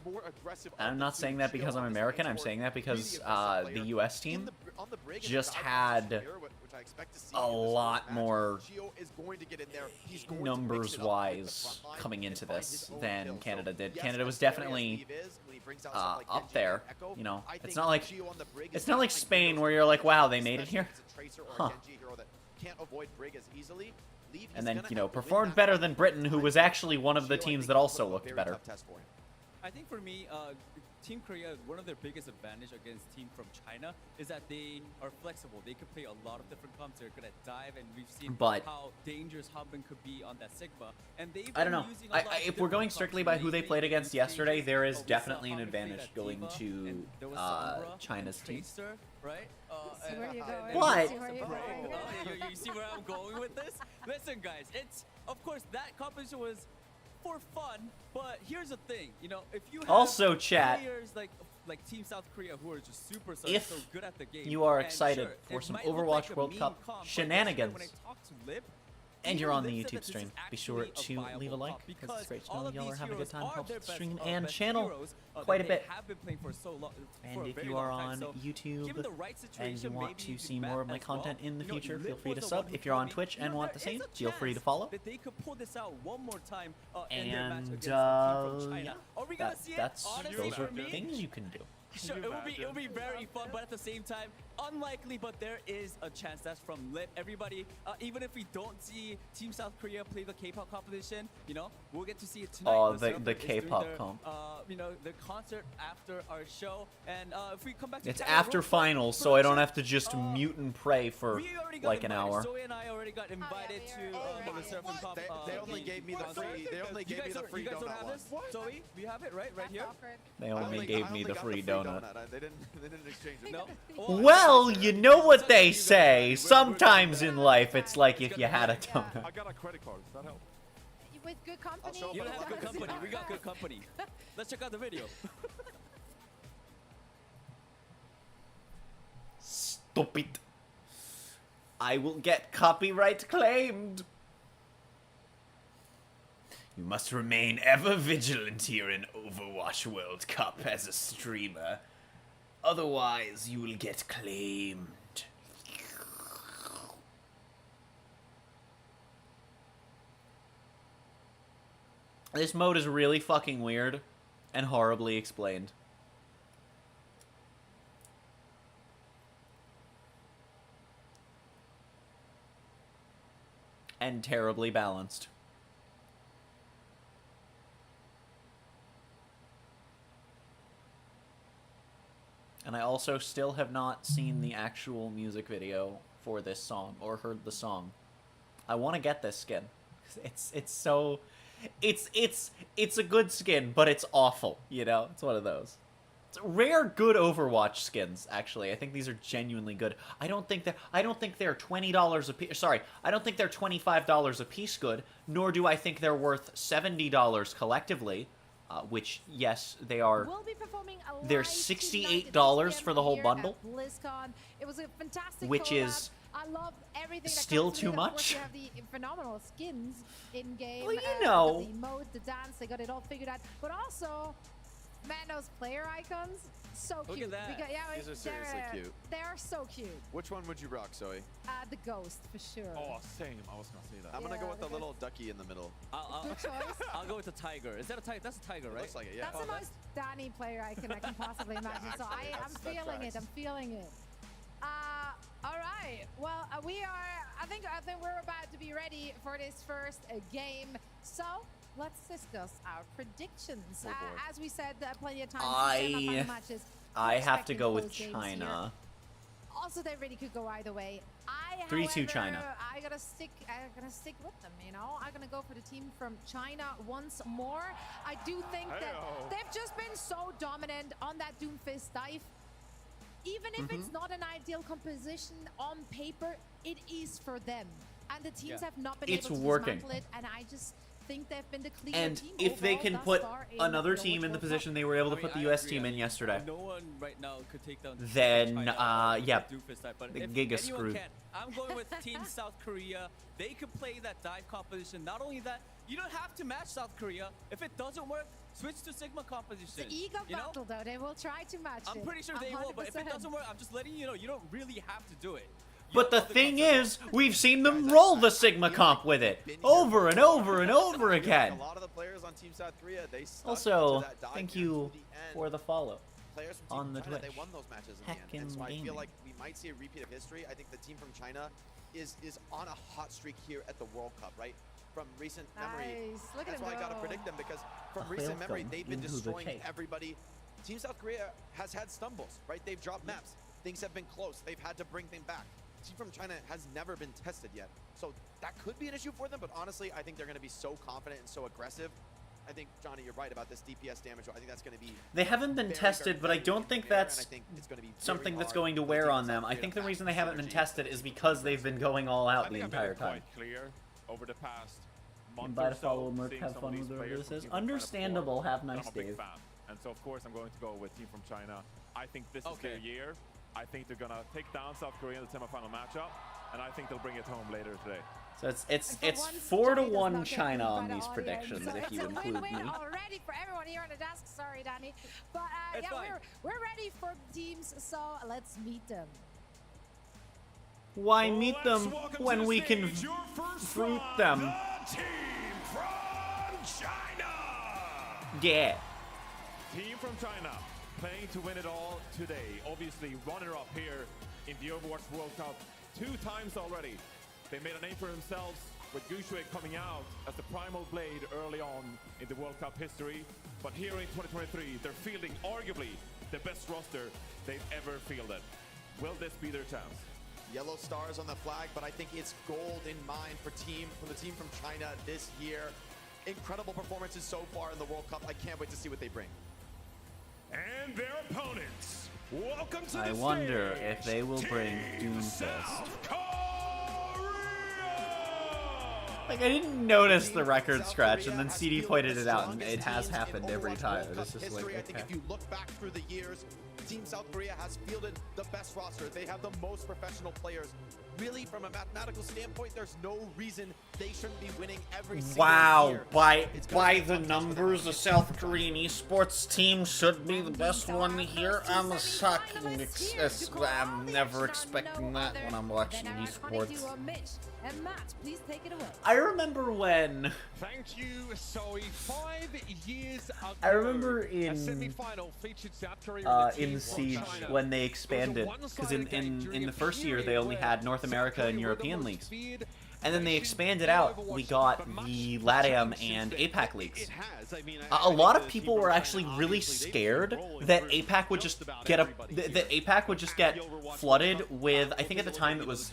I'm not saying that because I'm American. I'm saying that because the US team just had a lot more numbers-wise coming into this than Canada did. Canada was definitely up there. You know, it's not like Spain where you're like, wow, they made it here, huh? And then, you know, performed better than Britain, who was actually one of the teams that also looked better. I think for me, Team Korea, one of their biggest advantage against team from China is that they are flexible. They could play a lot of different comps. They're good at dive, and we've seen how dangerous Hubin could be on that Sigma. And they've I don't know. If we're going strictly by who they played against yesterday, there is definitely an advantage going to China's team. Right? Where you going? But You see where I'm going with this? Listen, guys, it's of course that competition was for fun, but here's the thing, you know, if you have also, chat, players like Team South Korea who are just superstars, if so good at the game, you are and excited sure, for it some might look Overwatch like a World meme Cup comp, but shenanigans, when I talk to Lip, and you're on the Lip said YouTube that this stream, is be sure actually to a viable leave a like, comp because it's great to all know of y'all are these having a good heroes time. are Helps their the best- stream best and channel heroes, quite a that bit. they have been playing for so long, for And a if very you are long time. on So YouTube given the right and you situation, want maybe to you see could more of bet my as well. content in the You know, future, feel Lip free to was the sub. one who If you're on told me, Twitch you and know, want the there same, is a feel free to chance follow. that they could pull this out one more time in their match against And the team from China. Are we gonna see it? Honestly, those are for me, things you can do. sure, it'll be very fun, but at the same time, unlikely. But there is a chance. That's from Lip. Everybody, even if we don't see Team South Korea play the K-pop competition, you know, we'll get to see it tonight. Oh, the Surfer is doing K-pop their, comp. You know, the concert after our show, and if we come back to It's China after real quick, finals, so I don't production, have to just mute and pray for we already got like an invited. hour. Zoe and I already got invited to the surfing comp. They only gave me the free. They only gave me the free You guys don't donut have one. this? Zoe, we have it right That's here. awkward. They only gave me the free donut. They didn't exchange it. No. Well, you know what they say. Sometimes in life, it's like if you had a donut. I got a credit card. Does that help? With good company. show up You at don't have the good company. We got good company. Let's check out the video. Stupid. I will get copyright claimed. You must remain ever vigilant here in Overwatch World Cup as a streamer. Otherwise, you will get claimed. This mode is really fucking weird and horribly explained. and terribly balanced. And I also still have not seen the actual music video for this song or heard the song. I want to get this skin. It's so it's a good skin, but it's awful, you know? It's one of those. It's rare good Overwatch skins, actually. I think these are genuinely good. I don't think they're $20 a piece. Sorry, I don't think they're $25 a piece good, nor do I think they're worth $70 collectively. Which, yes, they are. We'll be performing a They're live $68 for the whole here bundle, at BlizzCon. It was a fantastic which collab. is I love everything that still comes too with it. Of course, much. you have the phenomenal skins in game. Well, you know. The emote, the dance, they got it all figured out. But also, man, those player icons, so Look cute. at that. These are seriously cute. They are so cute. Which one would you rock, Zoe? The ghost for sure. Oh, same. I was gonna say that. I'm gonna go with the the little ducky in the middle. Good choice. I'll go with the tiger. Is that a tiger? That's a tiger, It right? looks like it, yeah. That's the most Danny player icon I can possibly imagine. So actually, I'm that feeling it. tracks. I'm feeling it. All right. Well, we are. I think we're about to be ready for this first game. So let's discuss our predictions. Oh, boy. As we said, plenty of time. Semi-final matches. I have to Expecting go with close games China. here. Also, they really could go either way. 3-2 however, China. I'm gonna stick with them. You know, I'm gonna go for the team from China once more. I do think that Hey-o. they've just been so dominant on that Doomfist dive. Even if it's not an ideal composition on paper, it is for them. And the teams Yeah. have not been It's able to working. dismantle it. And I just think they've been the clear And team if they overall can thus put far in another the team in the World Cup. position they were able to I put mean, the I US agree. team in yesterday, No one right now could take down Then, China yeah, with Doofus type, but the if Giga anyone screwed. can, I'm going with Team South Korea. They could play that dive composition. Not only that, you don't have to match South Korea. If it doesn't work, switch to Sigma composition. The ego you know? battle, though, they will try to match it. I'm pretty sure they will, but if it 100%. doesn't work, I'm just letting you know, you don't really have to do it. But the thing is, we've seen them roll the Sigma comp with it over and over and over I feel like again. a lot of the players on Team South Korea, they stuck Also, to that dive thank match you to the end. for the follow. Players from on Team the China, Twitch. they won those matches in the end. And Heckin' so I gaming. feel like we might see a repeat of history. I think the team from China is on a hot streak here at the World Cup, right? From recent memory. Nice. Look at That's him why I gotta go. predict them, because from A recent memory, welcome they've been into the destroying cave. everybody. Team South Korea has had stumbles, right? They've dropped maps. Things have been close. They've had to bring things back. Team from China has never been tested yet. So that could be an issue for them, but honestly, I think they're gonna be so confident and so aggressive. I think, Johnny, you're right about this DPS damage. I think that's gonna be They haven't been very, tested, but I very don't think fair, and that's I think it's gonna be very something that's hard going to for the wear team on from them. South I Korea think to the reason match they haven't been synergy. tested is because they've been going all out I the think entire I've been time. quite clear over the past month Invite or a so, follow, Merc, seeing have some fun of with these whatever players this from is. Team from China Understandable, perform, have and nice I'm a big days. fan. And so, of course, I'm going to go with Team from China. I think this is their Okay. year. I think they're going to take down South Korea in the semifinal matchup, and I think they'll bring it home later today. So it's And for once, 4 to Johnny does 1 not get China booed on by the these audience. predictions So if you it's a include me. win-win already for everyone here on the desk. Sorry, Danny. But It's yeah, fine. we're ready for the teams, so let's meet them. Why meet Let's them welcome to when the we can stage your first fruit from them? The team from China. Yeah. Team from China playing to win it all today. Obviously, runner-up here in the Overwatch World Cup 2 times already. They made a name for themselves with Gushui coming out as the primal blade early on in the World Cup history. But here in 2023, they're fielding arguably the best roster they've ever fielded. Will this be their chance? Yellow stars on the flag, but I think it's gold in mind for the team from China this year. Incredible performances so far in the World Cup. I can't wait to see what they bring. And their opponents. Welcome to I the wonder stage, if they will bring Team Doomfist. South Korea. Like, I didn't notice Team the from record South scratch, Korea and then has CD fielded pointed the it out, and strongest it has teams in happened every Overwatch time. World It's Cup just like, history. I think okay. if you look back through the years, Team South Korea has fielded the best roster. They have the most professional players. Really, from a mathematical standpoint, there's no reason they shouldn't be winning every single Wow, year. by It's gonna be the a tough numbers, the test. South Korean esports team should be the best one here. I'm I'm never expecting that when I'm watching esports. And Matt, please take it away. I remember when Thank you, Zoe. 5 years ago, I remember a in semi-final featured South Korea and the team in from Siege China. when they expanded, because in the first year they only had North America and European leagues, and then they expanded out. We got the LATAM and APAC leagues. A lot of people were actually really scared that APAC would just get that APAC would just get flooded with. I think at the time it was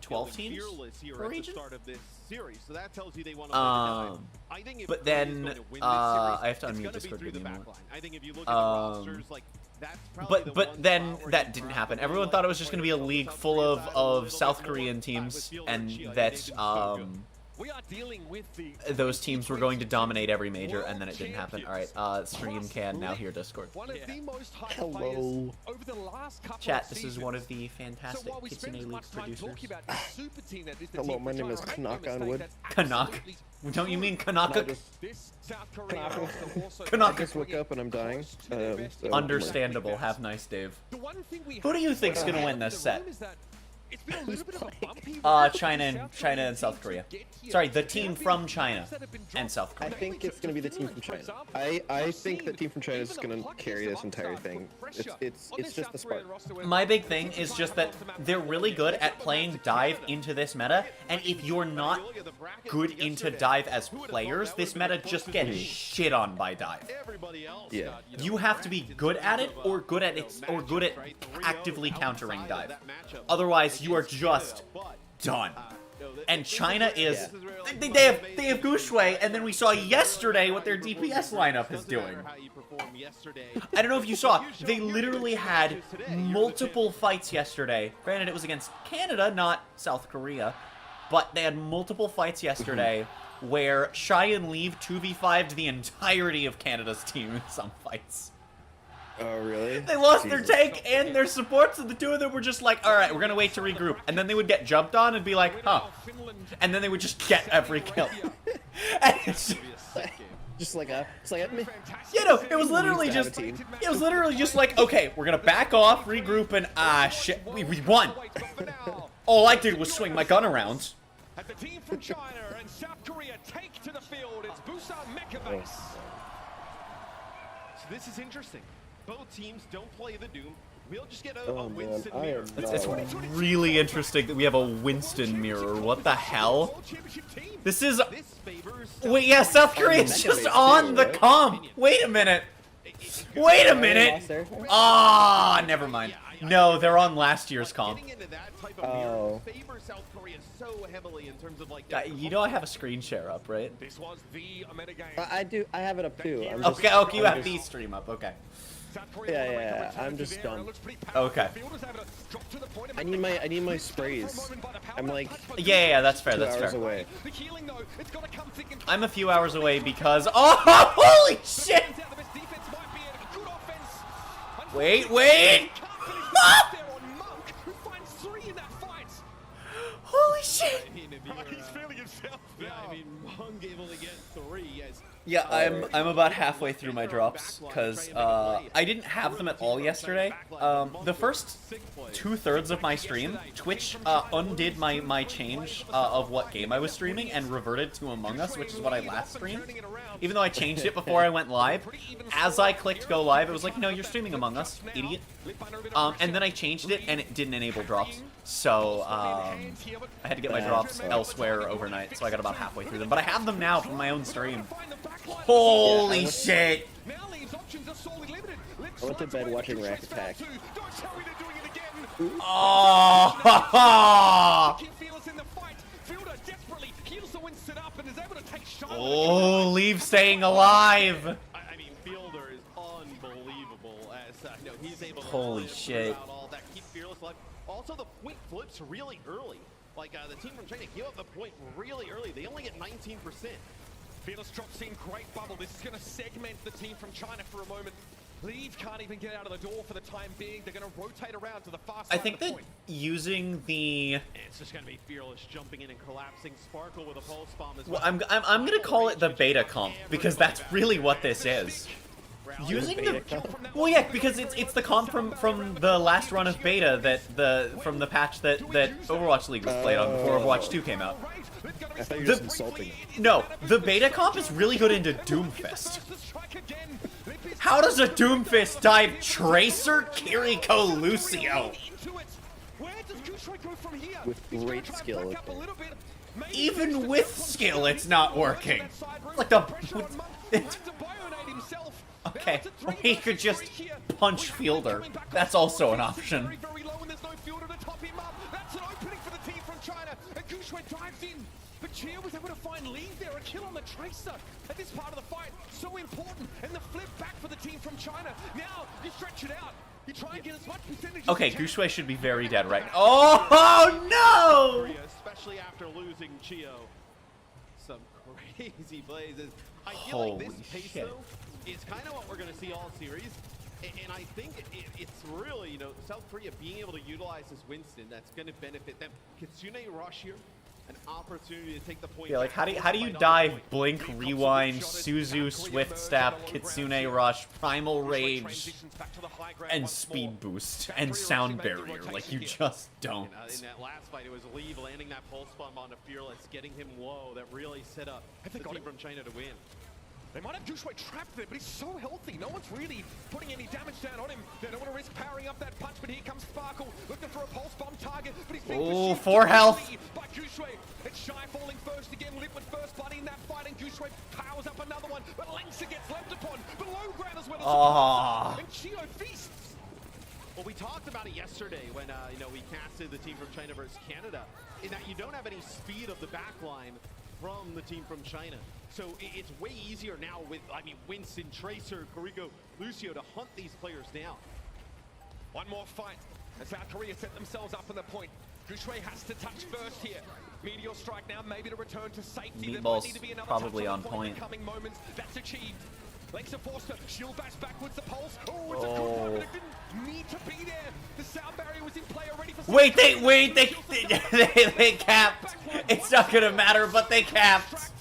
12 teams per region. But then I have to unmute Discord. Give me a moment. But then that didn't happen. Everyone thought it was just going to be a league full of South Korean teams, and that those teams were going to dominate every major, and then it didn't happen. All right, stream can now hear Discord. Hello. Chat, this is one of the fantastic Kitsune League producers. Hello, my name is Kanaka on Wood. Kanak? Don't you mean Kanaka? I just woke up and I'm dying. So Understandable. Have nice, Dave. Who do you think's gonna win this set? China and South Korea. Sorry, the team from China and South Korea. I think it's going to be the team from China. I think the team from China is going to carry this entire thing. It's just the spark. My big thing is just that they're really good at playing dive into this meta, and if you're not good into dive as players, this meta just gets shit on by dive. Yeah. You have to be good at it, or good at actively countering dive. Otherwise, you are just done. And China is they have Gu Shui, and then we saw yesterday what their DPS lineup is doing. I don't know if you saw, they literally had multiple fights yesterday. Granted, it was against Canada, not South Korea, but they had multiple fights yesterday where Shy and Leave 2v5'd the entirety of Canada's team in some fights. Oh, really? They lost their tank and their support, so the two of them were just like, alright, we're gonna wait to regroup. And then they would get jumped on and be like, huh. And then they would just get every kill. And it's just like a... You know, it was literally just like, okay, we're gonna back off, regroup, and shit, we won. All I did was swing my gun around. As the team from China and South Korea take to the field, it's Busan Mecha Base. So this is interesting. Both teams don't play the Doom. We'll just get a Winston mirror. It's really interesting that we have a Winston mirror. What the hell? This is... Wait, yeah, South Korea's just on the comp. Wait a minute. Wait a minute. Ah, never mind. No, they're on last year's comp. Oh. You know I have a screen share up, right? I do. I have it up too. Okay, you have the stream up. Okay. Yeah. I'm just done. Okay. I need my sprays. I'm like. Yeah, that's fair. 2 That's hours fair. away. I'm a few hours away because. Oh, holy shit! Wait! Ah! Holy shit! He's feeling himself. Yeah, I mean, Mung able to get 3. Yes. Yeah, I'm about halfway through my drops because I didn't have them at all yesterday. The first 2/3 of my stream, Twitch undid my change of what game I was streaming and reverted to Among Us, which is what I last streamed. Even though I changed it before I went live, as I clicked go live, it was like, no, you're streaming Among Us, idiot. And then I changed it and it didn't enable drops. So I had to get my drops elsewhere overnight, so I got about halfway through them. But I have them now from my own stream. Holy shit! I went to bed watching Rack Attack. Oh! Oh, Leave staying alive! I mean, Fielder is unbelievable as he's able to holy shit. out all that. Keep Fearless alive. Also, the point flips really early. Like, the team from China give up the point really early. They only get 19%. Fearless drops in, great bubble. This is going to segment the team from China for a moment. Leave can't even get out of the door for the time being. They're going to rotate around to the far side I think of the that point. using the... It's just going to be Fearless jumping in and collapsing. Sparkle with a pulse bomb as Well, well. I'm gonna call it the beta comp because that's really what this is. Using the... Well, yeah, because it's the comp from the last run of beta from the patch that Overwatch League was played on before Overwatch 2 came out. I thought you were just insulting. No, the beta comp is really good into Doomfist. How does a Doomfist dive Tracer Kiriko Lucio? Where does Gushui go from here? With He's gonna great try and skill, back up a okay. little bit. Maybe Even fix the with jump on skill, Skill. it's not He's working. that side room. Like the- Pressure on Muh. it- Tries to bionate himself. Okay, Now it's a or 3 he could versus just 3 here. punch We have Fielder. coming back That's on also an board. option. Very, very low, and there's no Fielder to top him up. That's an opening for the team from China. And Gushui dives in. But Chia was able to find lead there, a kill on the Tracer at this part of the fight. So important. And the flip back for the team from China. Now, you stretch it out. You try and get as much percentage as Okay, you can. Gushui should be very dead right now. Oh no! Korea, especially after losing Chio. Some crazy plays. I feel like this Holy pace, shit. though, is kind of what we're going to see all series. And I think it's really, South Korea being able to utilize this Winston that's going to benefit them. Kitsune rush here, an opportunity to take the point. Yeah, like back. how do you dive, blink, rewind, Suzu, swift step, Kitsune rush, primal rage, and speed boost and sound barrier? Like you just don't. In that last fight, it was Lee landing that pulse bomb onto Fearless, getting him low. That really set up the team from China to win. They might have Gushui trapped there, but he's so healthy. No one's really putting any damage down on him. They don't want to risk powering up that punch, but here comes Sparkle, looking for a pulse bomb target, but he's being Oh, pursued 4 health. by Gushui. It's Shy falling first again, lit with first blood in that fight, and Gushui powers up another one, but Lengsa gets left upon. Below ground as well as Ah. and Chio feasts. Well, we talked about it yesterday when we casted the team from China versus Canada, in that you don't have any speed of the backline from the team from China. So it's way easier now with, Winston, Tracer, Karigo, Lucio to hunt these players down. One more fight. And South Korea set themselves up on the point. Gushui has to touch first here. Meteor strike now, maybe to return to safety. There might Meatball's need to be another probably touch on the point. In the coming moments. That's achieved. Lengsa forced to shield bash backwards the pulse. Oh, it's a good one, but it didn't need to be there. The sound barrier was in play already for Wait, they capped. It's not gonna matter, but they capped.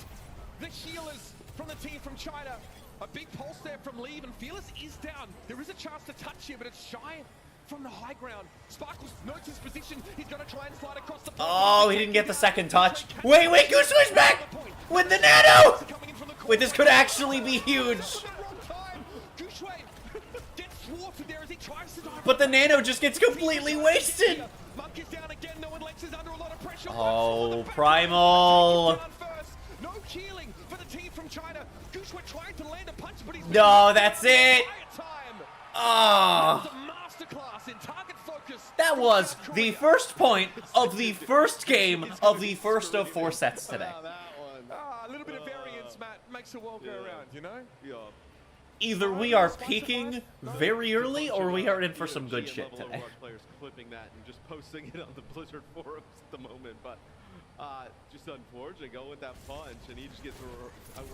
The healers from the team from China. A big pulse there from Lee, and Fearless is down. There is a chance to touch here, but it's Shy from the high ground. Sparkles notes his position. He's gonna try and slide across the point. Oh, he didn't get the second touch. Wait, Gushui's back with the nano. Wait, this could actually be huge. But the nano just gets completely wasted. Oh, Primal. No healing for the team from China. Gushui tried to land a punch, but he's No, that's it. Oh. That was the first point of the first game of the first of 4 sets today. A little bit of variance, Matt, makes the world go around, you know? Yeah. Either we are peaking very early or we are in for some good shit today. Overwatch players clipping that and just posting it on the Blizzard forums at the moment, but just unfortunate, go with that punch and he just gets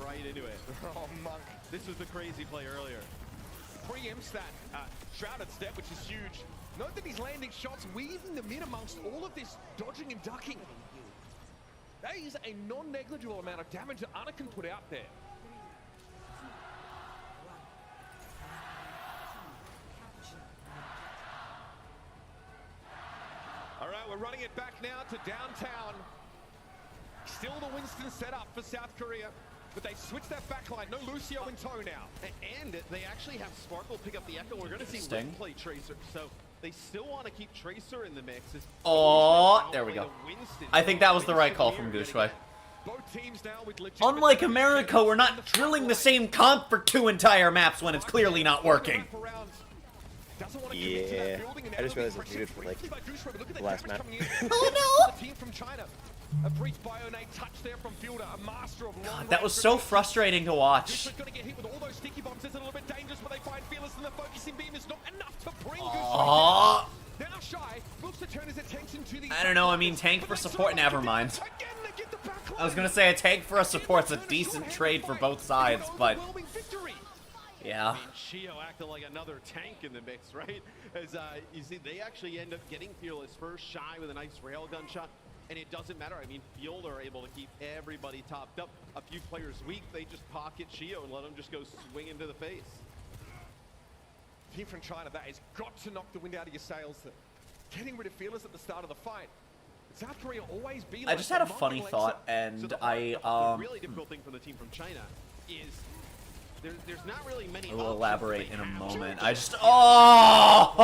right into it. Oh, Monk. This was the crazy play earlier. Preempts that shrouded step, which is huge. Note that he's landing shots, weaving them in amongst all of this dodging and ducking. That is a non-negligible amount of damage that Anna can put out there. All right, we're running it back now to downtown. Still the Winston setup for South Korea, but they switched that backline. No Lucio in tow now. And they actually have Sparkle pick up the Echo. We're going to see Sting. Ring play Tracer, so they still want to keep Tracer in the mix. Oh, there we go. I think that was the right call from Gushui. Both teams now with Unlike America, we're not drilling the same comp for 2 entire maps when it's clearly not working. Yeah, I just realized it's muted for like the last map. Oh no! The team from China. A breach bionate touch there from Fielder, a master of long That was so frustrating to watch. Gushui's gonna get hit with all those sticky bombs. It's a little bit dangerous, but they find Fearless, and the focusing beam is not enough to bring Aww. Gushui. Now Shy looks to turn his attention to the. I don't know, I mean tank for support, never mind. I was gonna say a tank for a support's a decent trade for both sides, but yeah. Chio acting like another tank in the mix, right? As you see, they actually end up getting Fearless first, Shy with a nice railgun shot, and it doesn't matter. I mean, Field are able to keep everybody topped up. A few players weak, they just pocket Chio and let him just go swing into the face. Team from China, that has got to knock the wind out of your sails. Getting rid of Fearless at the start of the fight. South Korea always be like I just had a funny thought, and So the really difficult thing for the team from China is there's not really many. I will options elaborate they in a have. moment. I just oh!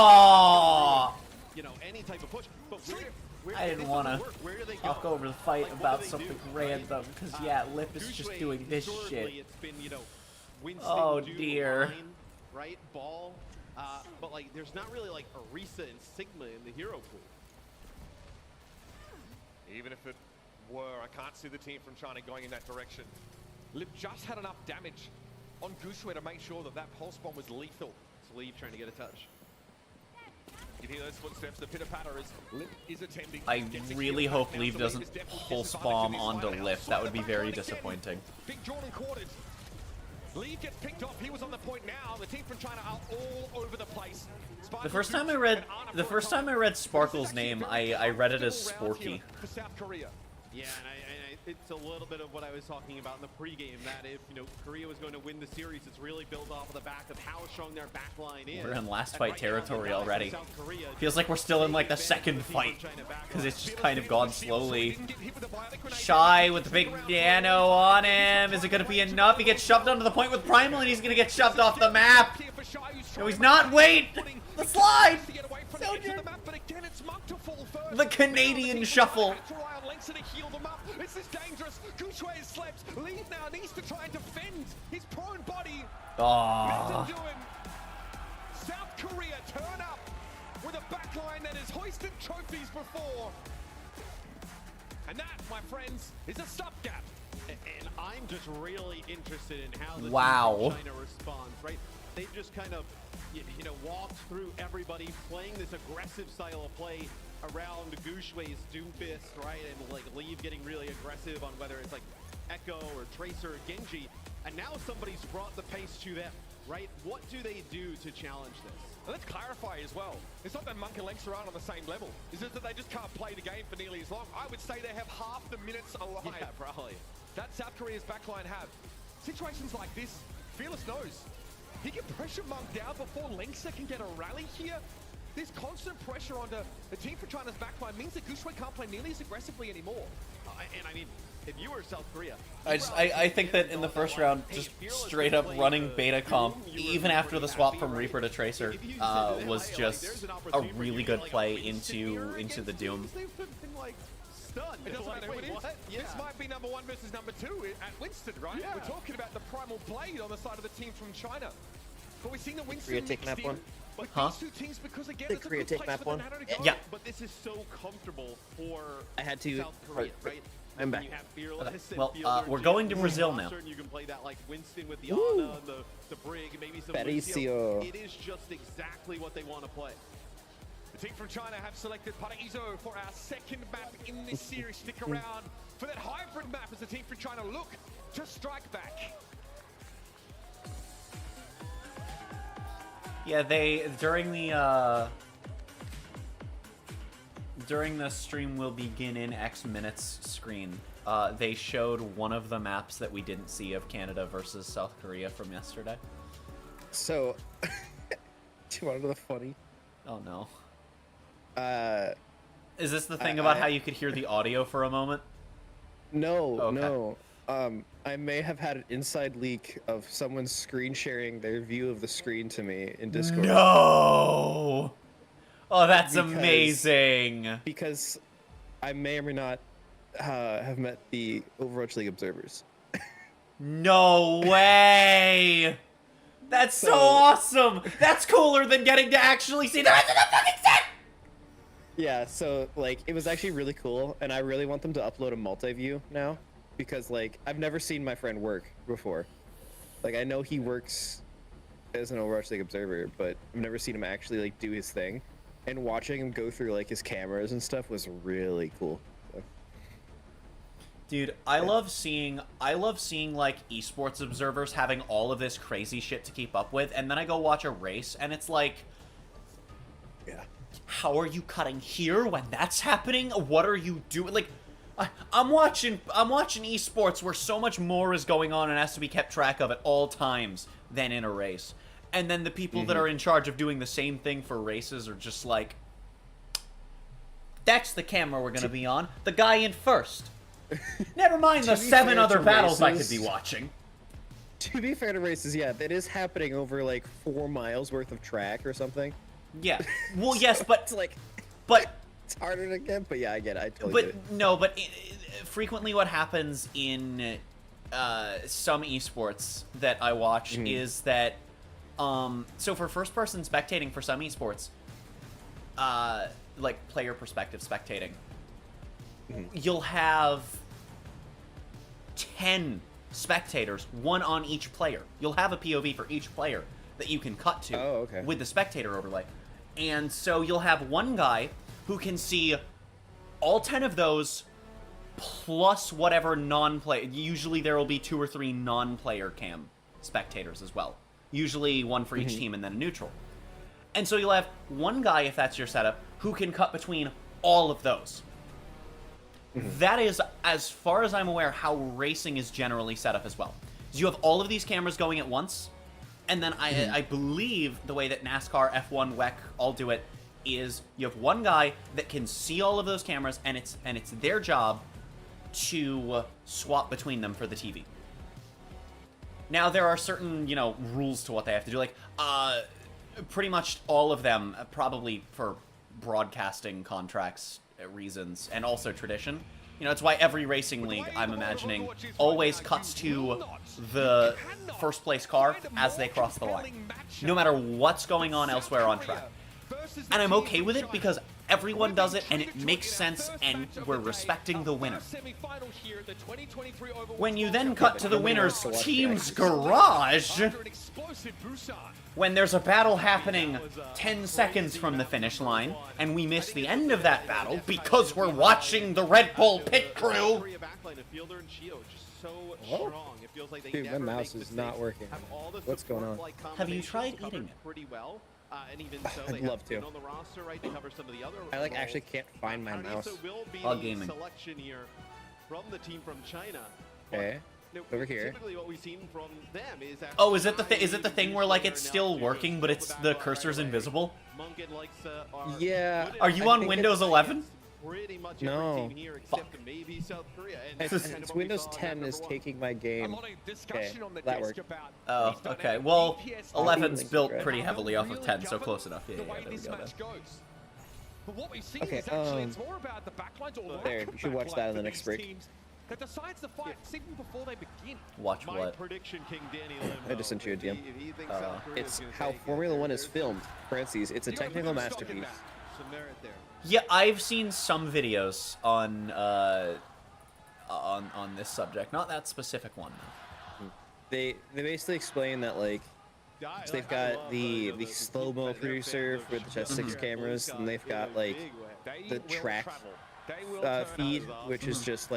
you know, any type of push. But where I didn't want to talk over the fight about something random, because, yeah, Lip is just doing this shit. It's been, you know, Winston, oh, Dew, dear. Line, right? Ball. But, like, there's not really, like, Orisa and Sigma in the hero pool. Even if it were, I can't see the team from China going in that direction. Lip just had enough damage on Gushue to make sure that that pulse bomb was lethal. It's Lee trying to get a touch. You hear those footsteps, the pitter-patter is Lip is attending. I really hope Leave doesn't pulse bomb onto Lip. That would be very disappointing. Big drawn and quartered. Lee gets picked off. He was on the point now. The team from China are all over the place. The first time I read Sparkle's name, I read it as Sporky. For South Korea. Yeah, and it's a little bit of what I was talking about in the pregame, that if, you know, Korea was going to win the series, it's really built off of the back of how strong their backline is. We're in last fight territory already. Feels like we're still in, like, the second fight, because it's just kind of gone slowly. Shy with the big nano on him. Is it going to be enough? He gets shoved onto the point with Primal, and he's going to get shoved off the map. No, he's not. Wait! The slide! Soldier. The Canadian shuffle. This is dangerous. Gushue has slept. Leave now needs to try and defend his prone body. Oh. South Korea turn up with a backline that has hoisted trophies before. And that, my friends, is a stopgap. And I'm just really interested in how the team Wow. from China responds, right? They've just kind of, you know, walked through everybody, playing this aggressive style of play around Gushue's Doomfist, right? And like Leave getting really aggressive on whether it's like Echo or Tracer or Genji. And now somebody's brought the pace to them, right? What do they do to challenge this? Well, let's clarify as well. It's not that Monk and Lynx aren't on the same level. It's just that they just can't play the game for nearly as long. I would say they have half the minutes alive. Yeah, probably. That South Korea's backline have. Situations like this, Fearless knows. He can pressure Monk down before Lynxa can get a rally here. This constant pressure onto the team for China's backline means that Gushue can't play nearly as aggressively anymore. And I mean, if you were South Korea, I think that in the first round, just straight up running beta comp, even after the swap from Reaper to Tracer, was just a really good play into the Doom. Stunned. It doesn't matter who it is. Yeah. This might be number 1 versus number 2 at Winston, right? Yeah. We're talking about the Primal Blade on the side of the team from China. But we've seen the Winston Korea take map mixed in one? with Huh? these two teams because, again, Did it's a Korea good take place map for the one? Nano to go. Yeah. But this is so comfortable for I had to. South Korea, right? I'm back. You have Fearless and Well, Fielder, we're going to Jim Brazil Foster, now. and you can play that like Winston with the Woo. Ana, the Brig, maybe some Patricio. Lucio. It is just exactly what they want to play. The team from China have selected Paraíso for our second map in this series. Stick around for that hybrid map as the team from China look to strike back. Yeah, they during the stream will begin in X minutes screen. They showed one of the maps that we didn't see of Canada versus South Korea from yesterday. So, do you want to know the funny? Oh no. Is this the thing about how you could hear the audio for a moment? No, Okay. no. I may have had an inside leak of someone screen sharing their view of the screen to me in Discord. No! Oh, that's Because- amazing! Because I may or may not have met the Overwatch League observers. No way! That's so awesome! That's cooler than getting to actually see the rest of the fucking set! Yeah, so, like, it was actually really cool, and I really want them to upload a multi-view now, because, like, I've never seen my friend work before. Like, I know he works as an Overwatch League observer, but I've never seen him actually, like, do his thing. And watching him go through, like, his cameras and stuff was really cool. So. Dude, I love seeing like esports observers having all of this crazy shit to keep up with, and then I go watch a race and it's like, Yeah. how are you cutting here when that's happening? What are you doing? Like, I'm watching esports where so much more is going on and has to be kept track of at all times than in a race. And then the people that are in charge of doing the same thing for races are just like, that's the camera we're gonna be on. The guy in first. Never mind the 7 other battles I could be watching. To be fair to races, yeah, that is happening over, like, 4 miles worth of track or something. Yeah. Well, yes, but It's like... But It's harder to get, but yeah, I get it. I totally but get it. no, but frequently what happens in some esports that I watch is that so for first person spectating for some esports, like player perspective spectating, you'll have 10 spectators, one on each player. You'll have a POV for each player that you can cut to with the spectator overlay. And so you'll have one guy who can see all 10 of those plus whatever non-player. Usually there will be 2 or 3 non-player cam spectators as well. Usually one for each team and then a neutral. And so you'll have one guy, if that's your setup, who can cut between all of those. That is, as far as I'm aware, how racing is generally set up as well. You have all of these cameras going at once, and then I believe the way that NASCAR, F1, WEC all do it is you have one guy that can see all of those cameras, and it's their job to swap between them for the TV. Now there are certain, rules to what they have to do. Like, pretty much all of them, probably for broadcasting contracts reasons and also tradition. It's why every racing league, I'm imagining, always cuts to the first place car as they cross the line, no matter what's going on elsewhere on track. And I'm okay with it because everyone does it and it makes sense and we're respecting the winner. When you then cut to the winner's team's garage, when there's a battle happening 10 seconds from the finish line, and we miss the end of that battle because we're watching the Red Bull pit crew. Dude, my mouse is not working. What's going on? Have you tried eating it? I'd love to. I actually can't find my mouse. All gaming. Okay. Over here. Oh, is it the thing where it's still working but it's the cursor's invisible? Yeah. Are you on Windows 11? No. Fuck. It's Windows 10 is taking my game. Okay, that worked. Oh, okay. Well, 11's built pretty heavily off of 10, so close enough. Yeah, there we go. Okay, there, you should watch that in the next break. That decides the fight even before they begin. Watch what? I just sent you a DM. It's how Formula 1 is filmed. Parentheses, it's a technical masterpiece. Yeah, I've seen some videos on this subject. Not that specific one. They basically explain that so they've got the slow-mo producer with just 6 cameras, and they've got the track feed, which is just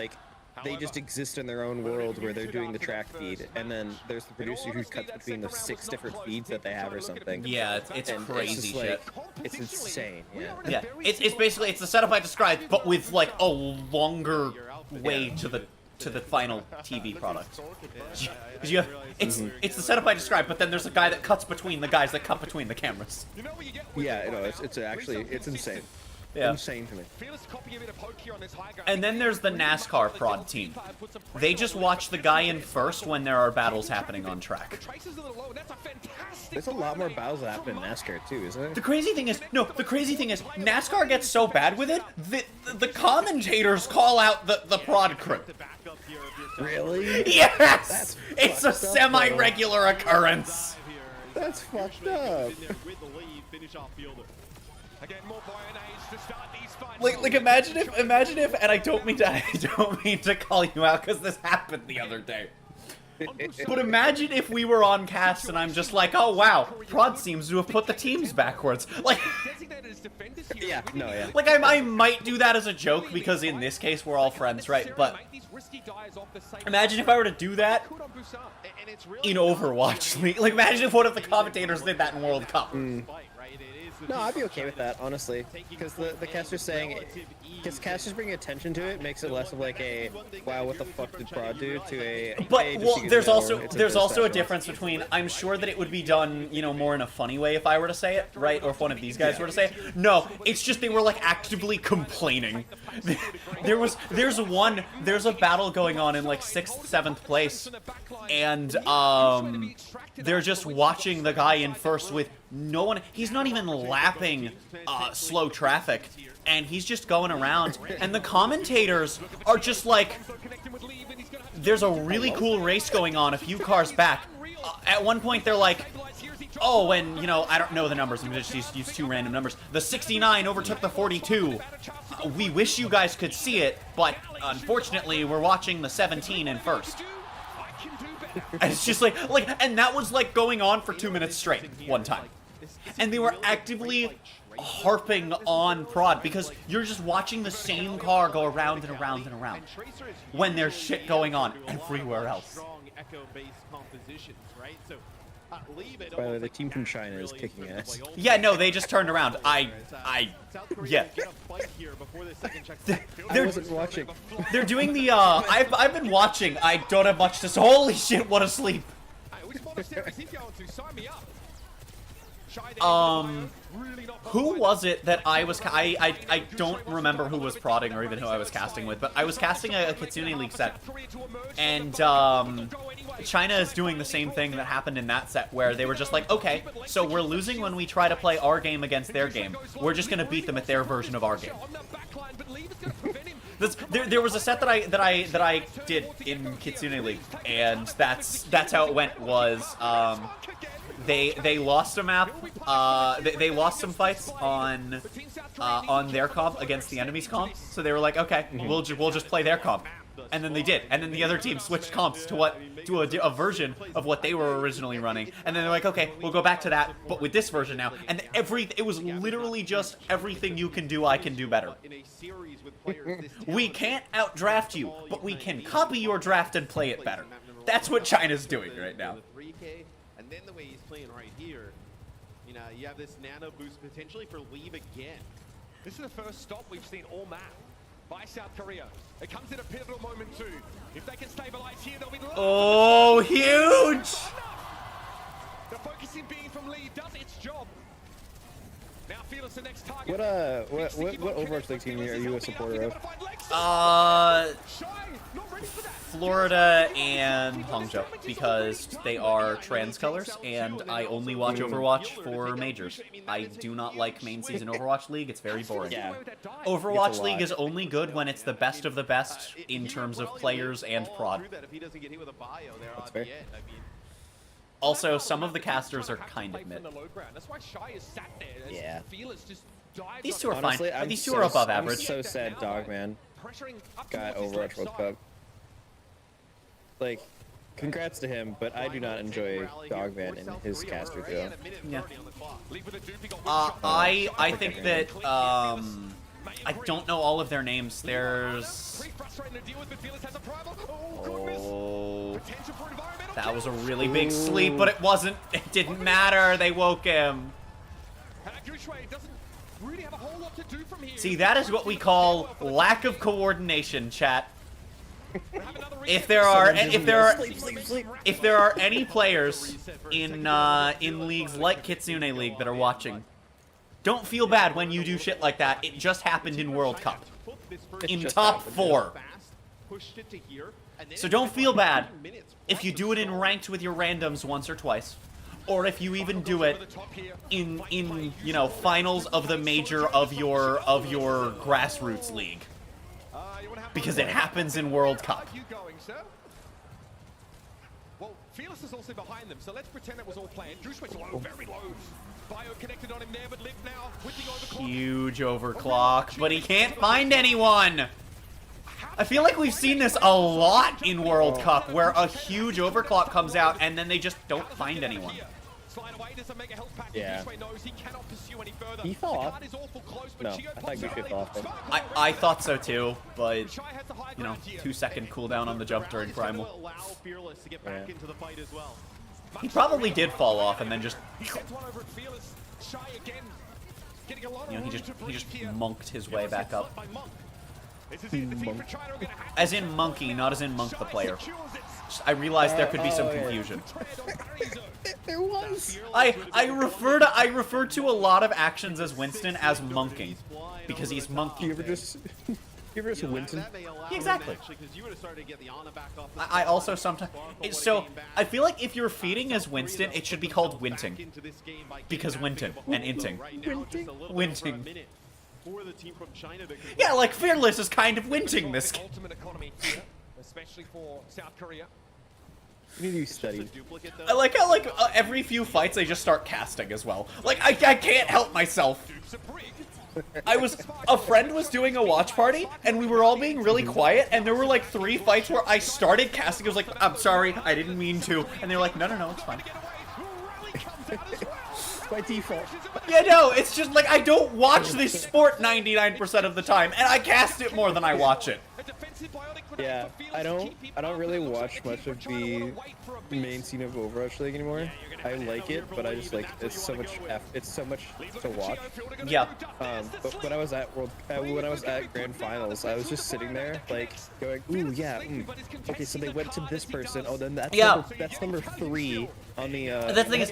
they just exist in their own world where they're doing the track feed, and then there's the producer who cuts between the 6 different feeds that they have or something. Yeah, it's crazy shit. It's insane. Yeah, it's basically the setup I described, but with a longer way to the final TV product. It's the setup I described, but then there's a guy that cuts between the guys that cut between the cameras. Yeah, it's actually insane. Yeah. Insane to me. And then there's the NASCAR prod team. They just watch the guy in first when there are battles happening on track. There's a lot more battles that happen in NASCAR too, isn't it? The crazy thing is, NASCAR gets so bad with it, the commentators call out the prod crew. Really? Yes! It's a semi-regular occurrence. That's fucked up. Imagine if, and I don't mean to call you out because this happened the other day. But imagine if we were on cast and I'm just oh wow, Prod seems to have put the teams backwards. Yeah, no, yeah. I might do that as a joke because in this case we're all friends, right? But imagine if I were to do that in Overwatch League. Imagine if one of the commentators did that in World Cup. No, I'd be okay with that, honestly, because the caster's saying, because caster's bringing attention to it makes it less of a wow, what the fuck did Prod do to a. But hey, well, there's also a difference between I'm sure that it would be done more in a funny way if I were to say it, right, or if one of these guys were to say it. No, it's just they were actively complaining. There's a battle going on in 6th, 7th place, and they're just watching the guy in first with no one. He's not even lapping slow traffic, and he's just going around, and the commentators are just like, there's a really cool race going on a few cars back. At one point, they're like, oh, and, you know, I don't know the numbers. I'm just use two random numbers. The 69 overtook the 42. We wish you guys could see it, but unfortunately, we're watching the 17 in first. And it's just like, and that was like going on for 2 minutes straight one time. And they were actively harping on prod because you're just watching the same car go around and around and around when there's shit going on everywhere else. By the way, the team from China is kicking ass. Yeah, no, they just turned around. Yeah. I wasn't watching. They're doing the, I've been watching. I don't have much to say. Holy shit, what a sleep. Who was it that I was, I don't remember who was prodding or even who I was casting with, but I was casting a Kitsune League set, and, China is doing the same thing that happened in that set, where they were just like, okay, so we're losing when we try to play our game against their game. We're just gonna beat them at their version of our game. There was a set that I did in Kitsune League, and that's how it went. Was they lost a map. They lost some fights on their comp against the enemy's comp. So they were like, okay, we'll just play their comp, and then they did. And then the other team switched comps to a version of what they were originally running. And then they're like, okay, we'll go back to that, but with this version now. And it was literally just everything you can do, I can do better. We can't outdraft you, but we can copy your draft and play it better. That's what China's doing right now. And then the way he's playing right here, you know, you have this nano boost potentially for leave again. This is the first stop we've seen all map by South Korea. It comes in a pivotal moment too. If they can stabilize here, they'll be oh, huge! The focusing being from Lee does its job. Now Fearless the next target. What Overwatch League team are you a supporter of? Florida and Hangzhou, because they are trans colors, and I only watch Overwatch for majors. I do not like main season Overwatch League. It's very boring. Yeah. Overwatch League is only good when it's the best of the best in terms of players and prod. That's fair. Also, some of the casters are kind of mid. Yeah. These two are Honestly, fine. These two are above average. I'm so sad Dogman got Overwatch World Cup. Like, congrats to him, but I do not enjoy Dogman and his caster duo. Yeah. I think that I don't know all of their names. There's that was a really big sleep, but it wasn't. It didn't matter. They woke him. See, that is what we call lack of coordination, chat. If there are any players in leagues like Kitsune League that are watching, don't feel bad when you do shit like that. It just happened in World Cup. In top 4. So don't feel bad if you do it in ranked with your randoms once or twice. Or if you even do it in you know, finals of the major of your grassroots league. Because it happens in World Cup. Well, Fearless is also behind them, so let's pretend it was all planned. Jushwit's low, very low. Bio connected on him there, but Liv now with the overclock. Huge overclock, but he can't find anyone. I feel like we've seen this a lot in World Cup, where a huge overclock comes out and then they just don't find anyone. Yeah. He fell off. No, I thought Gucci fell off. I thought so too, but you know, 2-second cooldown on the jump during Primal. Yeah. He probably did fall off and then just, you know, he just monked his way back up. As in monkey, not as in monk the player. I realized there could be some confusion. There was. I refer to a lot of actions as Winston as monking, because he's monkey. You ever just Winston? Exactly. I also sometimes so I feel like if you're feeding as Winston, it should be called winting, because winton and inting. Winting. for the team from China to Yeah, like Fearless is kind of winching this. Ultimate economy here, especially for South Korea. You need to study. I like how like every few fights they just start casting as well. Like I can't help myself. A friend was doing a watch party and we were all being really quiet and there were like 3 fights where I started casting. I was like, I'm sorry, I didn't mean to. And they're like, no, it's fine. By default. Yeah, no, it's just like I don't watch this sport 99% of the time and I cast it more than I watch it. Yeah, I don't really watch much of the main scene of Overwatch League anymore. I like it, but I just like it's so much to watch. Yeah. But when I was at Grand Finals, I was just sitting there like going, ooh yeah, okay, so they went to this person. Oh, then that's number 3 on the. The thing is,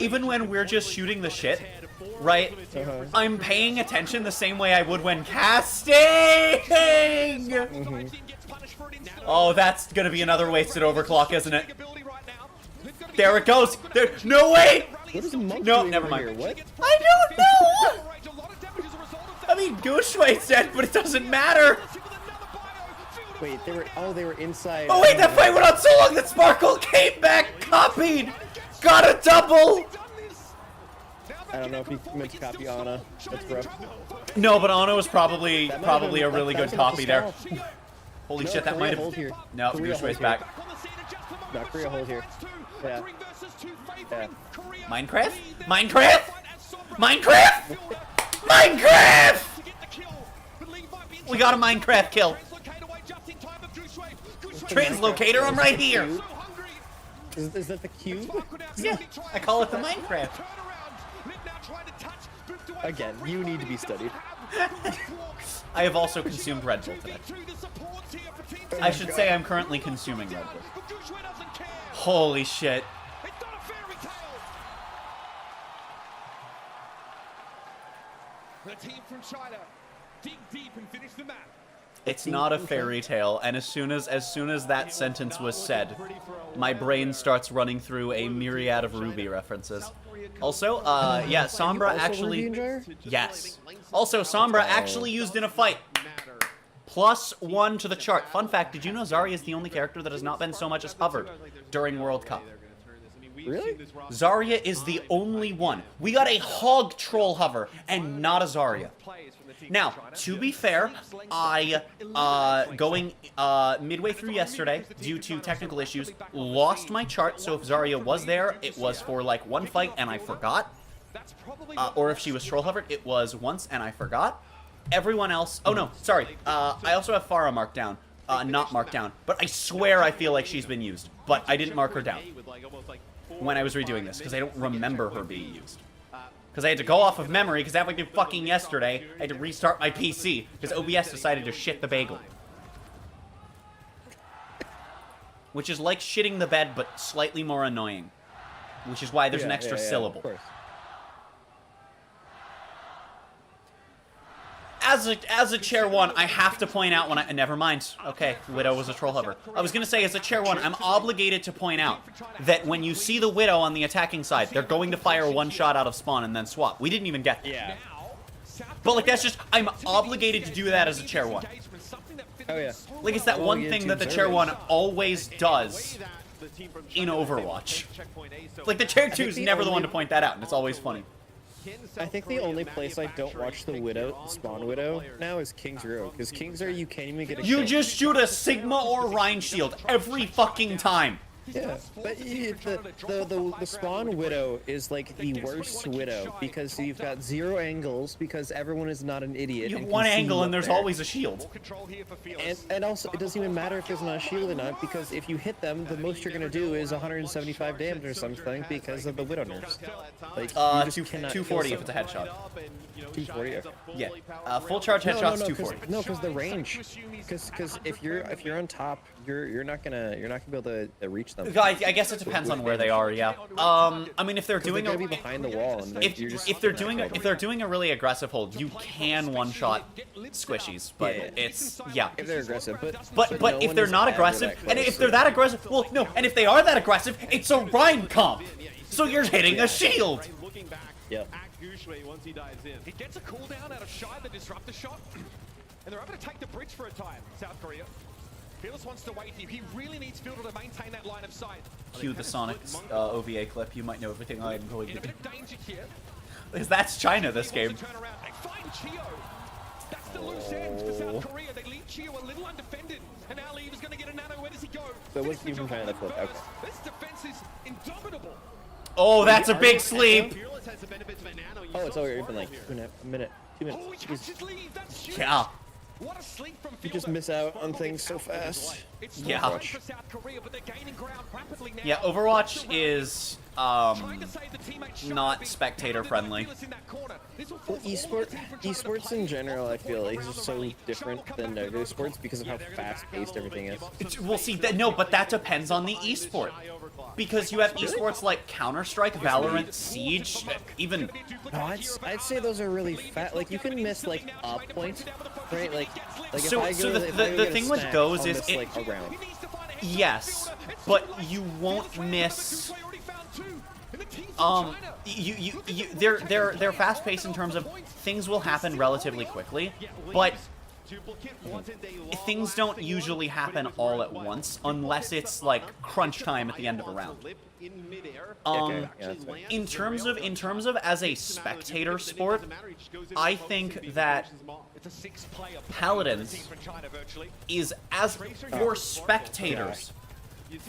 even when we're just shooting the shit, right? I'm paying attention the same way I would when casting. Oh, that's gonna be another wasted overclock, isn't it? There it goes. There. No way. No, never mind. Here? What? I don't know. I mean, Gooshway's dead, but it doesn't matter. Wait, they were inside. Oh wait, that fight went on so long that Sparkle came back, copied, got a double. I don't know if he meant to copy Ana. That's rough. No, but Ana was probably a really good copy there. Holy shit, that might have. No, Gooshway's back. No, Korea hold here. Yeah. Minecraft? We got a Minecraft kill. Translocator, I'm right here. Is that the cube? Yeah, I call it the Minecraft. Again, you need to be studied. I have also consumed Red Bull today. I should say I'm currently consuming Red Bull. Holy shit. The team from China dig deep and finish the map. It's not a fairy tale, and as soon as that sentence was said, my brain starts running through a myriad of Ruby references. Also, yeah, Sombra actually... Yes. Also, Sombra actually used in a fight. +1 to the chart. Fun fact, did you know Zarya is the only character that has not been so much as hovered during World Cup? Really? Zarya is the only one. We got a hog troll hover, and not a Zarya. Now, to be fair, I, going midway through yesterday, due to technical issues, lost my chart, so if Zarya was there, it was for, like, 1 fight, and I forgot. Or if she was troll hovered, it was once, and I forgot. Everyone else... Oh, no, sorry. I also have Pharah marked down. Not marked down. But I swear I feel like she's been used. But I didn't mark her down when I was redoing this, because I don't remember her being used. Because I had to go off of memory, because after fucking yesterday, I had to restart my PC, because OBS decided to shit the bagel. Which is like shitting the bed, but slightly more annoying. Which is why there's an extra syllable. Of course. As a chair 1, I have to point out when I... Never mind. Okay, Widow was a troll hover. I was going to say, as a chair 1, I'm obligated to point out that when you see the Widow on the attacking side, they're going to fire 1 shot out of spawn and then swap. We didn't even get there. Yeah. But, like, that's just... I'm obligated to do that as a chair 1. Oh, yeah. Like, it's that one thing that the chair 1 always does in Overwatch. Like, the chair 2 is never the one to point that out, and it's always funny. I think the only place I don't watch the spawn Widow now is King's Row, because King's Row you can't even get a You kill. just shoot a Sigma or Rhine Shield every fucking time. Yeah, but the spawn Widow is like the worst Widow, because you've got 0 angles, because everyone is not an idiot. You have and one can see angle you and up there's there. always a shield. And also, it doesn't even matter if there's not a shield or not, because if you hit them, the most you're gonna do is 175 damage or something because of the Widow nerfs. Like, you just cannot 240 kill if it's a headshot. 240. Okay. Yeah. Full charge headshots 240. No, because the range. Because if you're on top, you're not gonna be able to reach them. I guess it depends on where they are. Yeah. I mean, if they're doing they're gonna be behind the wall, and if they're doing a really aggressive hold, you can one-shot squishies, but it's if they're aggressive, but no if one they're is not ever aggressive, that and close, if they're that aggressive, well, no, and if they are that aggressive, it's a Rhine comp, so you're hitting a shield. Yep. Gushue once he dives in. He gets a cooldown out of Shy, the disruptor shot, and they're able to take the bridge for a time, South Korea. Fearless wants to wait here. He really needs Fielder to maintain that line of sight. Cue the Sonic OVA clip. You might know everything I'm going In to a do. bit of danger here. Because that's China this game. Turn around. They find Chio. That's the loose end for South Korea. They leave Chio a little undefended. And now Leave is going to get a nano. Where does he go? So what's even trying to flip? Okay. This defense is indomitable. Oh, that's a big sleep. Fearless has the benefits of a nano. You Oh, it's saw over. Sparkle Even like here. 2 minutes. Oh, he catches Leave. That's huge. Yeah. What a sleep from You just Fielder. miss out on Sparkle things gets so out for the fast. delay. It's Yeah. still tight for South Korea, but they're gaining ground rapidly now. Yeah, Overwatch is Trying to save the teammate shot, not being spectator pounded by friendly. Fearless in that corner. This will Well, force all the team from China to esports play in general, I feel like around is the so rally. different Shot will than come back other to sports because of how fast-paced everything is. Well, see, no, but that depends on the esport. Because you have esports like Counter-Strike, Valorant, Siege, even... No, I'd say those are really fat. Like you can miss like a point, right? Like So- if I so go, the- if I go the get a thing with snack, those I'll is miss, it- like a round. Yes, but you won't miss... They're fast-paced in terms of things will happen relatively quickly, but things don't usually happen all at once unless it's like crunch time at the end of a round. In terms of as a spectator sport, I think that Paladins is as for spectators.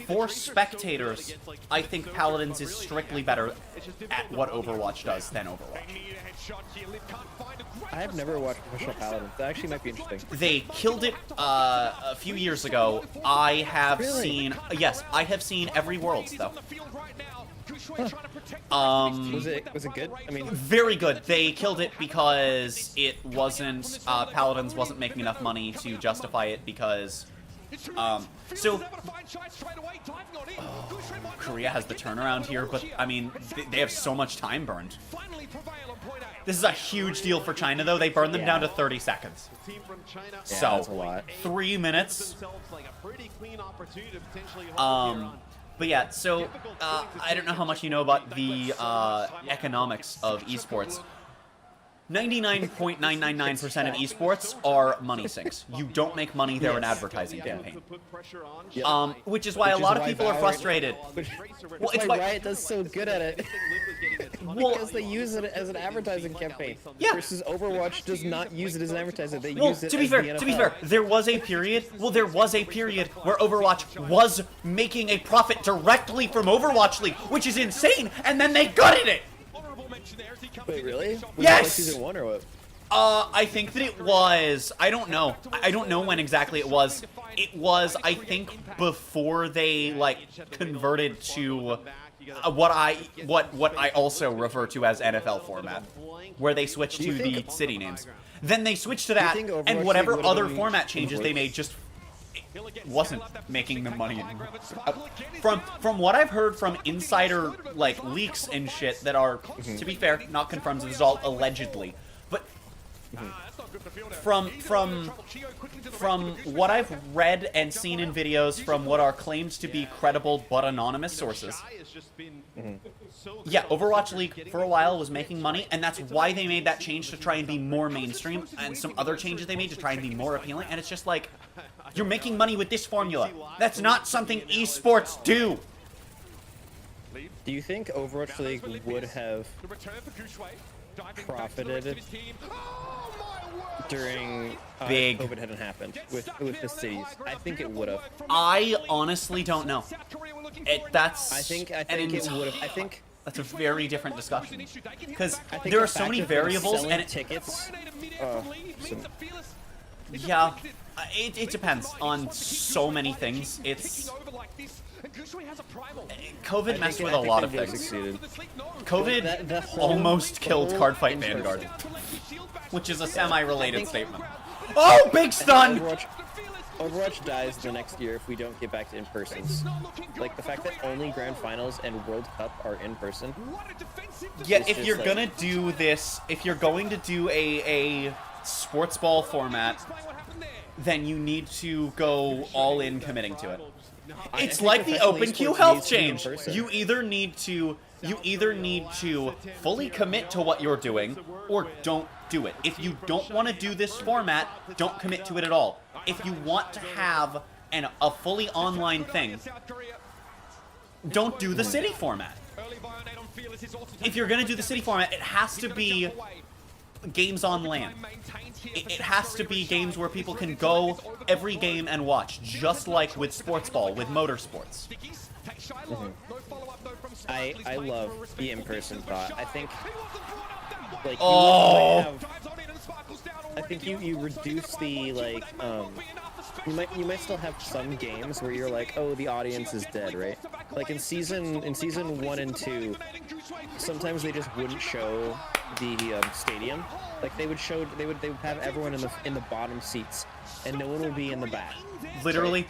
For spectators, I think Paladins is strictly better at what Overwatch does than Overwatch. I have never watched Professional Paladins. That actually might be interesting. They killed it a few years ago. I have Really? seen, yes, I have seen every Worlds though. Was it good? I mean, Very good. They killed it because it wasn't, Paladins wasn't making enough money to justify it because, so, Korea has the turnaround here, but, I mean, they have so much time burned. This is a huge deal for China, though. They burned them down to 30 seconds. yeah, that's a lot. 3 minutes. But yeah, so, I don't know how much you know about the economics of esports. 99.999% of esports are money sinks. You don't make money, they're an advertising campaign. Which is why a lot of people are frustrated. Well, That's why Riot does so good at it. Well, Because they use it as an advertising campaign. Yeah. Versus Overwatch does not use it as an advertising. They well, use it to be as fair, the NFL. to be fair, there was a period where Overwatch was making a profit directly from Overwatch League, which is insane, and then they gutted it. Wait, really? Was Yes! That like season 1 or what? I think that it was, I don't know. I don't know when exactly it was. It was, I think, before they, like, converted to what I also refer to as NFL format, where they switched Do you to the think- city names. Then they switched to Do you that, think Overwatch and League whatever would've other been format changes they made just wasn't making them money anymore. From what I've heard from insider like leaks and shit that are, to be fair, not confirmed. This is all allegedly, but from what I've read and seen in videos from what are claimed to be credible but anonymous sources. Yeah, Overwatch League for a while was making money, and that's why they made that change to try and be more mainstream, and some other changes they made to try and be more appealing, and it's just like, you're making money with this formula. That's not something esports do. Do you think Overwatch League would have profited during Big. COVID hadn't happened with the cities? I think it would have. I honestly don't know. That's I think an it would have. I think that's a very different discussion because I think there the are so fact many of them variables, selling and tickets. yeah, it depends on so many things. It's COVID messed with a lot of things. Succeeded. COVID That whole- almost killed whole Cardfight in-person- Vanguard, which is a semi-related statement. Oh, big stun! Overwatch dies the next year if we don't get back to in-persons. Like the fact that only Grand Finals and World Cup are in person. Yeah, It's if just you're like- gonna do this, if you're going to do a sports ball format, then you need to go all in committing to it. I It's think like the professional open queue esports health needs to be in change. person. You either need to You either need to fully commit to what you're doing or don't do it. If you don't want to do this format, don't commit to it at all. If you want to have a fully online thing, don't do the city format. If you're going to do the city format, it has to be games on LAN. It has to be games where people can go every game and watch, just like with sports ball, with motorsports. I love the in-person thought. I think, like, I think you reduce the, like, you might still have some games where you're like, oh, the audience is dead, right? Like in season 1 and 2, sometimes they just wouldn't show the stadium. Like they would have everyone in the bottom seats, and no one would be in the back. Literally,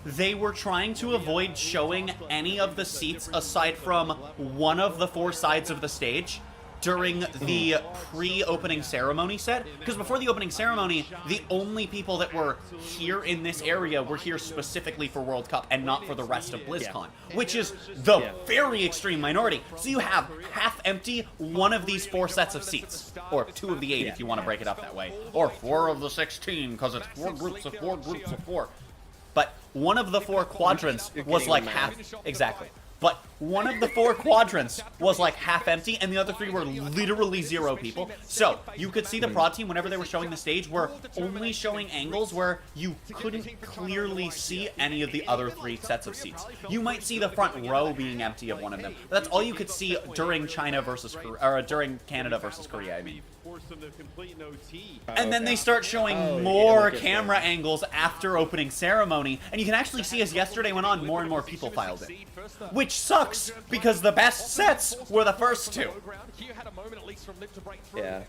they were trying to avoid showing any of the seats aside from one of the 4 sides of the stage during the pre-opening ceremony set, because before the opening ceremony, the only people that were here in this area were here specifically for World Cup and not for the rest of BlizzCon, which is the very extreme minority. So you have half empty one of these 4 sets of seats, or 2 of the 8 if you want to break it up that way, or 4 of the 16 because it's 4 groups of 4 groups of 4. But one of the 4 quadrants was like half, exactly. But one of the 4 quadrants was like half empty, and the other 3 were literally 0 people. So you could see the prod team whenever they were showing the stage were only showing angles where you couldn't clearly see any of the other 3 sets of seats. You might see the front row being empty of one of them. But that's all you could see during China versus Korea, or during Canada versus Korea, I mean. And then they start showing more camera angles after opening ceremony, and you can actually see as yesterday went on, more and more people filed in. Which sucks, because the best sets were the first 2. Yeah,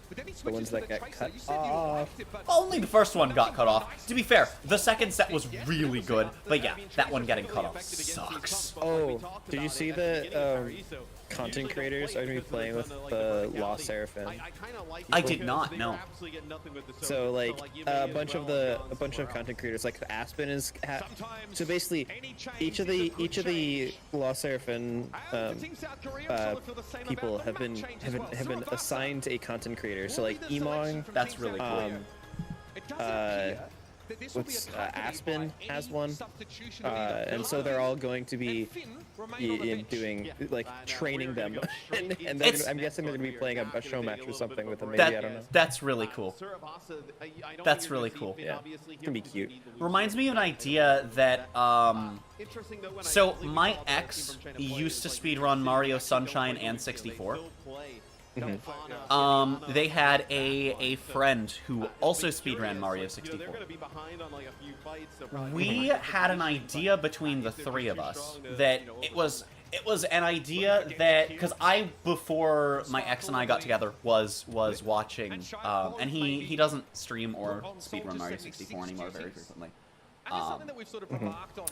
the ones that got cut off. Only the first one got cut off. To be fair, the second set was really good, but yeah, that one getting cut off sucks. Oh, did you see the content creators are going to be playing with the Lost Seraphim? I did not, no. So like a bunch of content creators, like Aspen is so basically each of the Lost Seraphim people have been assigned a content creator. So like Emong, that's really cool. Aspen has one, and so they're all going to be doing, like, training them, and I'm guessing they're going to be playing a show match or something with them, maybe, I don't know. That's really cool. That's really cool. Yeah, it's gonna be cute. Reminds me of an idea that, so my ex used to speedrun Mario Sunshine and 64. They had a friend who also speedran Mario 64. We had an idea between the 3 of us that it was an idea that, because before my ex and I got together, was watching, and he doesn't stream or speedrun Mario 64 anymore very frequently.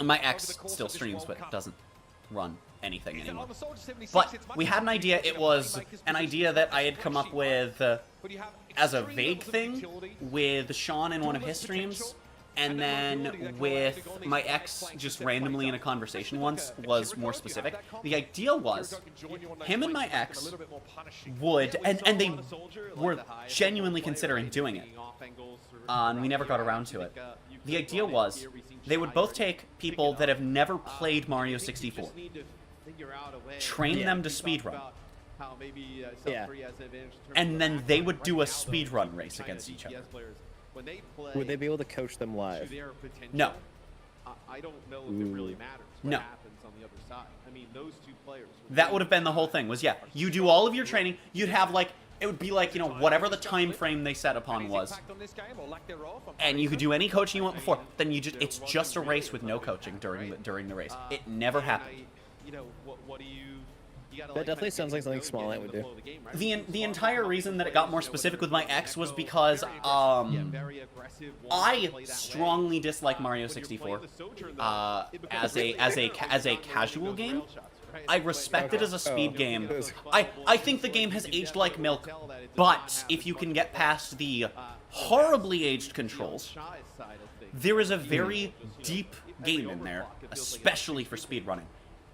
My ex still streams, but doesn't run anything anymore. But we had an idea. It was an idea that I had come up with as a vague thing with Sean in one of his streams, and then with my ex just randomly in a conversation once was more specific. The idea was him and my ex would, and they were genuinely considering doing it, and we never got around to it. The idea was they would both take people that have never played Mario 64, train them to speedrun, and then they would do a speedrun race against each other. Would they be able to coach them live? No. I don't know if it really matters what No. happens on the other side. I mean, those 2 players. That would have been the whole thing, was, yeah, you do all of your training, you'd have, like, it would be like, you know, whatever the time frame they set upon was, and you could do any coaching you want before, then it's just a race with no coaching during the race. It never happened. That definitely sounds like something Smalllight would do. The entire reason that it got more specific with my ex was because I strongly dislike Mario 64 as a casual game. I respect it as a speed game. I think the game has aged like milk, but if you can get past the horribly aged controls, there is a very deep game in there, especially for speedrunning.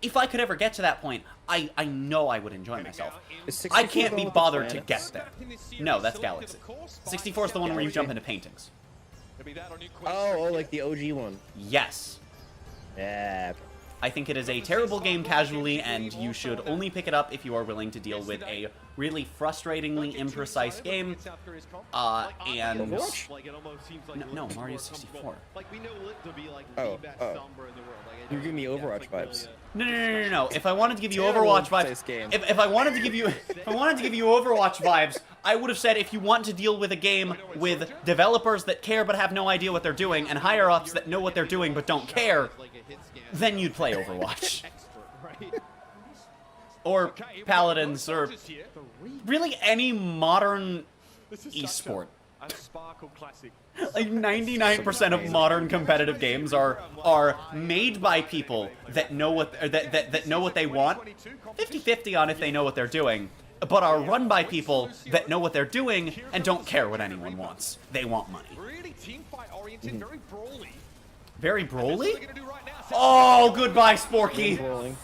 if I could ever get to that point, I know I would enjoy myself. Is I 64 can't the be one with the bothered to planets? get there. No, that's Galaxy. 64 is the one where you jump into paintings. Oh, like the OG one. Yes. Yeah. I think it is a terrible game casually, and you should only pick it up if you are willing to deal with a really frustratingly imprecise game. And Overwatch? no, Mario 64. Like we know Lit to be like Oh, the best oh. Sombra in the world. Like, You're giving me Overwatch really vibes. No. If I wanted to give you Terrible Overwatch this vibes, game. if I wanted to give you Overwatch vibes, I would have said if you want to deal with a game with developers that care but have no idea what they're doing, and higher ups that know what they're doing but don't care, then you'd play Overwatch. Or Paladins, or really any modern esport. A Sparkle classic. Like 99% of modern competitive games are made by people that know what that know what they want. 50-50 on if they know what they're doing, but are run by people that know what they're doing and don't care what anyone wants. They want money. Really team fight oriented, very brawly. Very That's what Broly? they're gonna do right now. Oh, goodbye, Sporky. Rolling.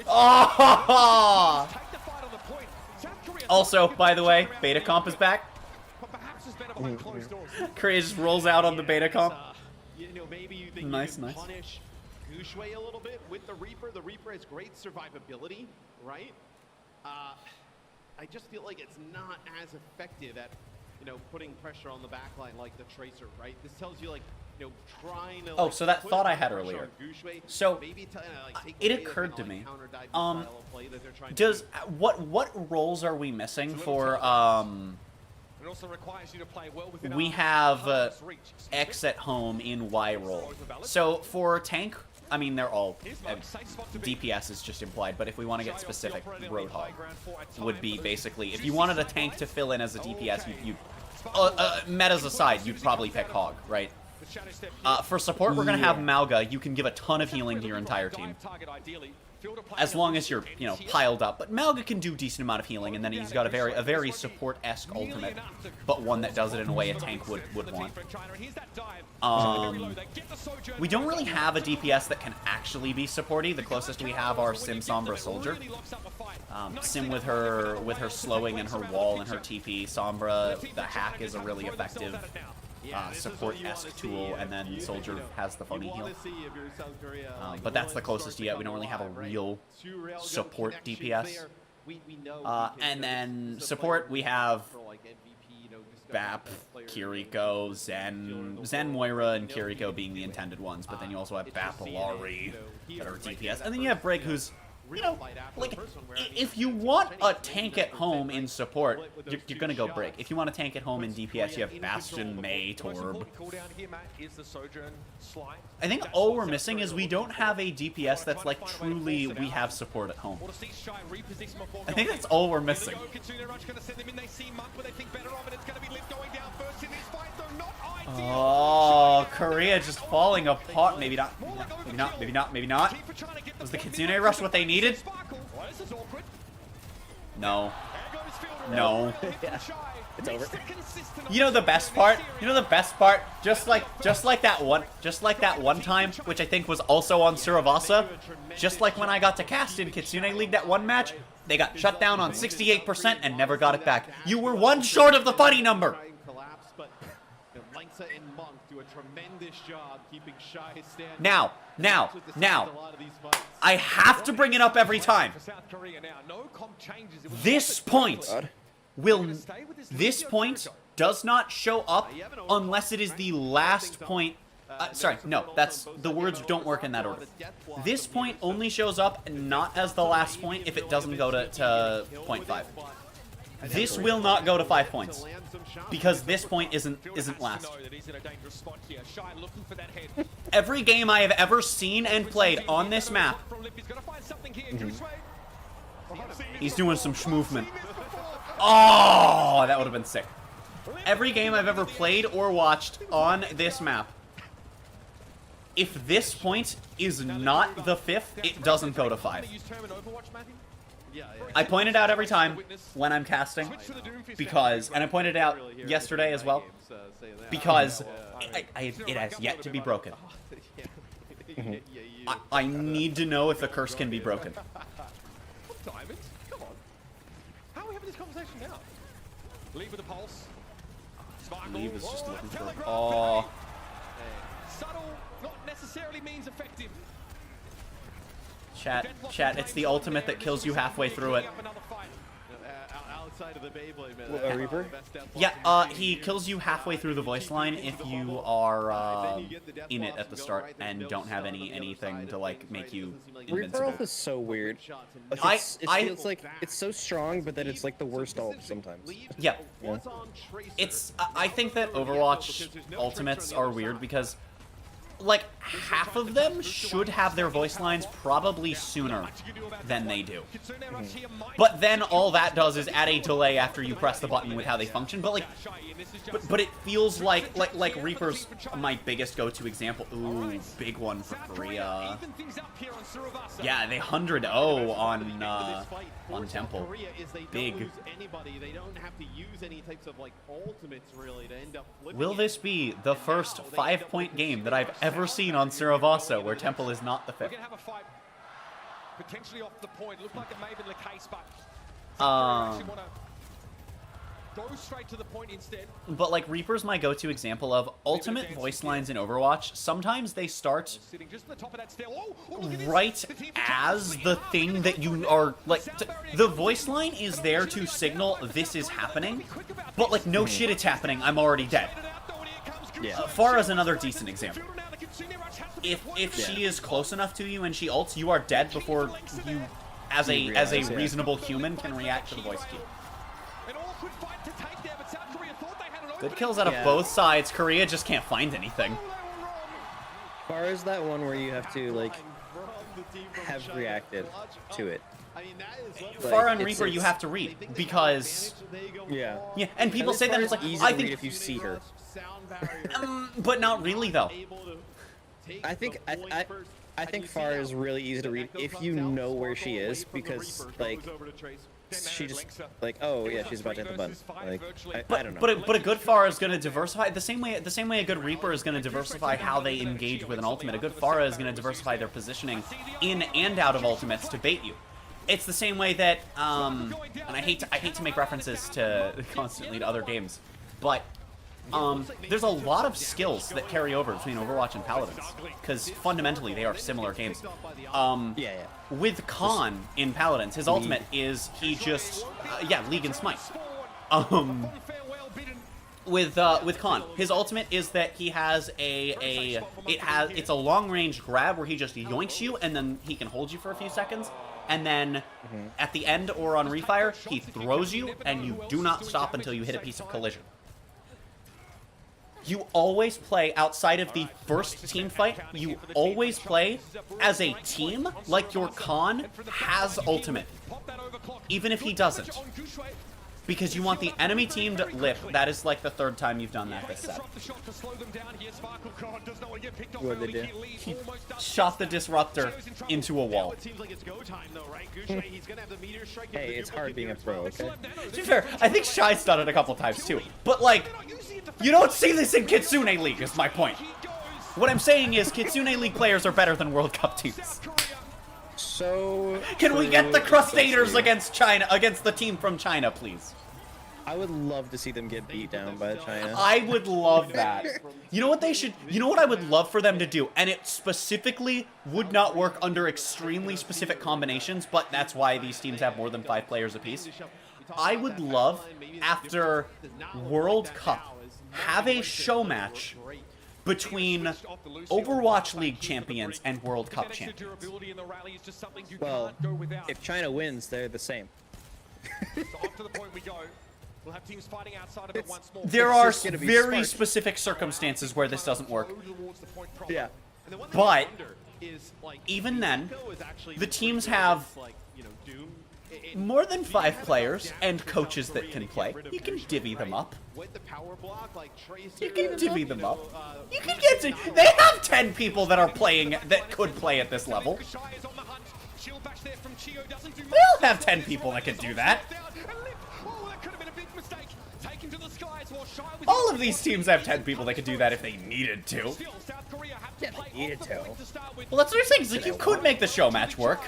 Oh! Take the fight on the point. South Korea Also, by the way, beta comp is back. but perhaps it's better behind closed doors. Korea just rolls out on the beta comp. You know, maybe you think Nice, you can nice. punish Gushue a little bit with the Reaper. The Reaper has great survivability, right? I just feel like it's not as effective at, you know, putting pressure on the backline like the Tracer, right? This tells you, like, you know, trying to. Oh, like, so that put thought a I had pressure earlier. on Gushue, So, maybe take it away the occurred kind to of, like, me, counter-diving style of play that they're trying to Does do. what roles are we missing for It also requires you to play well within we our have opponent's reach. X at home in Y role. So for tank, I mean they're all Safe spot to be. DPS is just implied, but if we want to get specific, Operating Roadhog high ground for a time would be for basically if juicy you wanted a side tank line. to fill in as a DPS, you Sparkle. metas aside, you'd probably pick Hog, right? The shadow step here. For support, we're gonna have Malga. You can give a ton of healing to your entire team. Dive target ideally. Field of play As long number as you're, two, you know, and here. piled up. But Malga can do decent amount of healing, and then he's got a very support-esque ultimate, but one that does it in a way a tank would want. We don't really have a DPS that can actually be supporty. The closest we have are Sim Sombra Soldier. Sim with her slowing and her wall and her TP. Sombra, the hack is a really effective support-esque tool, and then Soldier has the funny heal. But that's the closest yet. We don't really have a real support DPS. And then support, we have Bap, Kiriko, Zen, Moira, and Kiriko being the intended ones. But then you also have Bap, Alari, that are DPS. And then you have Brig, who's, you know, like, if you want a tank at home in support, you're gonna go Brig. If you want a tank at home in DPS, you have Bastion, Mei, Torb. I think all we're missing is we don't have a DPS that's like truly we have support at home. I think that's all we're missing. Oh, Korea just falling apart. Maybe not. Maybe not. Maybe not. Maybe not. Was the Kitsune Rush what they needed? No. No. It's over. You know the best part? You know the best part? Just like that one time, which I think was also on Suravasa. Just like when I got to cast in Kitsune League that one match, they got shut down on 68% and never got it back. You were one short of the funny number. Now, I have to bring it up every time. This point does not show up unless it is the last point. Sorry, no, that's the words don't work in that order. This point only shows up not as the last point if it doesn't go to 0.5. This will not go to 5 points because this point isn't last. Every game I have ever seen and played on this map, he's doing some schmovement. Oh, that would have been sick. Every game I've ever played or watched on this map, if this point is not the 5th, it doesn't go to 5. I point it out every time when I'm casting, because, and I pointed out yesterday as well, because it has yet to be broken. I need to know if the curse can be broken. Diamond, come on. How are we having this conversation now? Leave with the pulse. Sparkle. Leave is just looking for. telegraph. Oh, Subtle, not necessarily means effective. chat. It's the ultimate that kills you halfway through it. Outside of the Beyblade, man. A Reaper? Yeah, he kills you halfway through the voice line if you are in it at the start and don't have anything to like make you Reaper invincible. ult is so weird. Like, I- it feels like it's so strong, but then it's like the worst ult sometimes. Yeah. I think that Overwatch ultimates are weird because, like, half of them should have their voice lines probably sooner than they do. But then all that does is add a delay after you press the button with how they function. But like, but it feels like Reaper's my biggest go-to example. Ooh, big one for Korea. Yeah, they 100-0 on Temple. Big. They don't have to use any types of like ultimates really to end up flipping Will it. this be the first 5-point game that I've ever seen on Siravossa where Temple is not the We're fifth? gonna have a fight potentially off the point. Looked like it may have been the case, but actually wanna go straight to the point instead. But like Reaper's my go-to example of ultimate voice lines in Overwatch. Sometimes they start Sitting just at the top of that stair. Oh, look at this. right The team from as China the squeeze thing that you are like. The voice line is there to signal this is happening, but like no shit, it's happening. I'm already dead. Yeah. Pharah's another decent example. If she is close enough to you and she ults, you are dead before you, as a realize, yeah. reasonable human, can react to the voice key. An awkward fight to take there, but South Korea thought they had an Good opening. kills out of Yeah. both sides. Korea just can't find anything. Far as that one where you have to like have reacted to it. Farah and it's- Reaper, you it's- have to read because Yeah. yeah, and people say that it's like easy I to read think, if you see her. but not really though. I think Far is really easy to read if you know where she is because like she just like oh yeah she's about to hit the button like I don't know. But a good Farah is going to diversify the same way a good Reaper is going to diversify how they engage with an ultimate. A good Farah is going to diversify their positioning in and out of ultimates to bait you. It's the same way that and I hate to make references to constantly to other games, but there's a lot of skills that carry over between Overwatch and Paladins because fundamentally they are similar games. yeah. With Khan in Paladins, his ultimate is he just League and Smite. With Khan, his ultimate is that he has it's a long range grab where he just yoinks you and then he can hold you for a few seconds, and then at the end or on refire he throws you and you do not stop until you hit a piece of collision. You always play outside of the first team fight. You always play as a team like your Khan has ultimate, even if he doesn't. Because you want the enemy team to lip. That is like the third time you've done that this set. What did they do? He shot the disruptor into a wall. Hey, it's hard being a pro, okay? To be fair, I think Shy's done it a couple times too. But like, you don't see this in Kitsune League is my point. What I'm saying is Kitsune League players are better than World Cup teams. So Can we get the Crusaders against China, against the team from China, please? I would love to see them get beat down by China. I would love that. You know what they should, you know what I would love for them to do, and it specifically would not work under extremely specific combinations, but that's why these teams have more than 5 players apiece. I would love, after World Cup, have a show match between Overwatch League champions and World Cup champions. Well, if China wins, they're the same. There are just gonna be very spark. specific circumstances where this doesn't work, Yeah. but even then, the teams have more than 5 players and coaches that can play. You can divvy them up. You can divvy them up. You can get to, they have 10 people that are playing, that could play at this level. They all have 10 people that can do that. All of these teams have 10 people that could do that if they needed to. Yeah, they needed to. Well, that's what I'm saying. Is like you could make the show match work.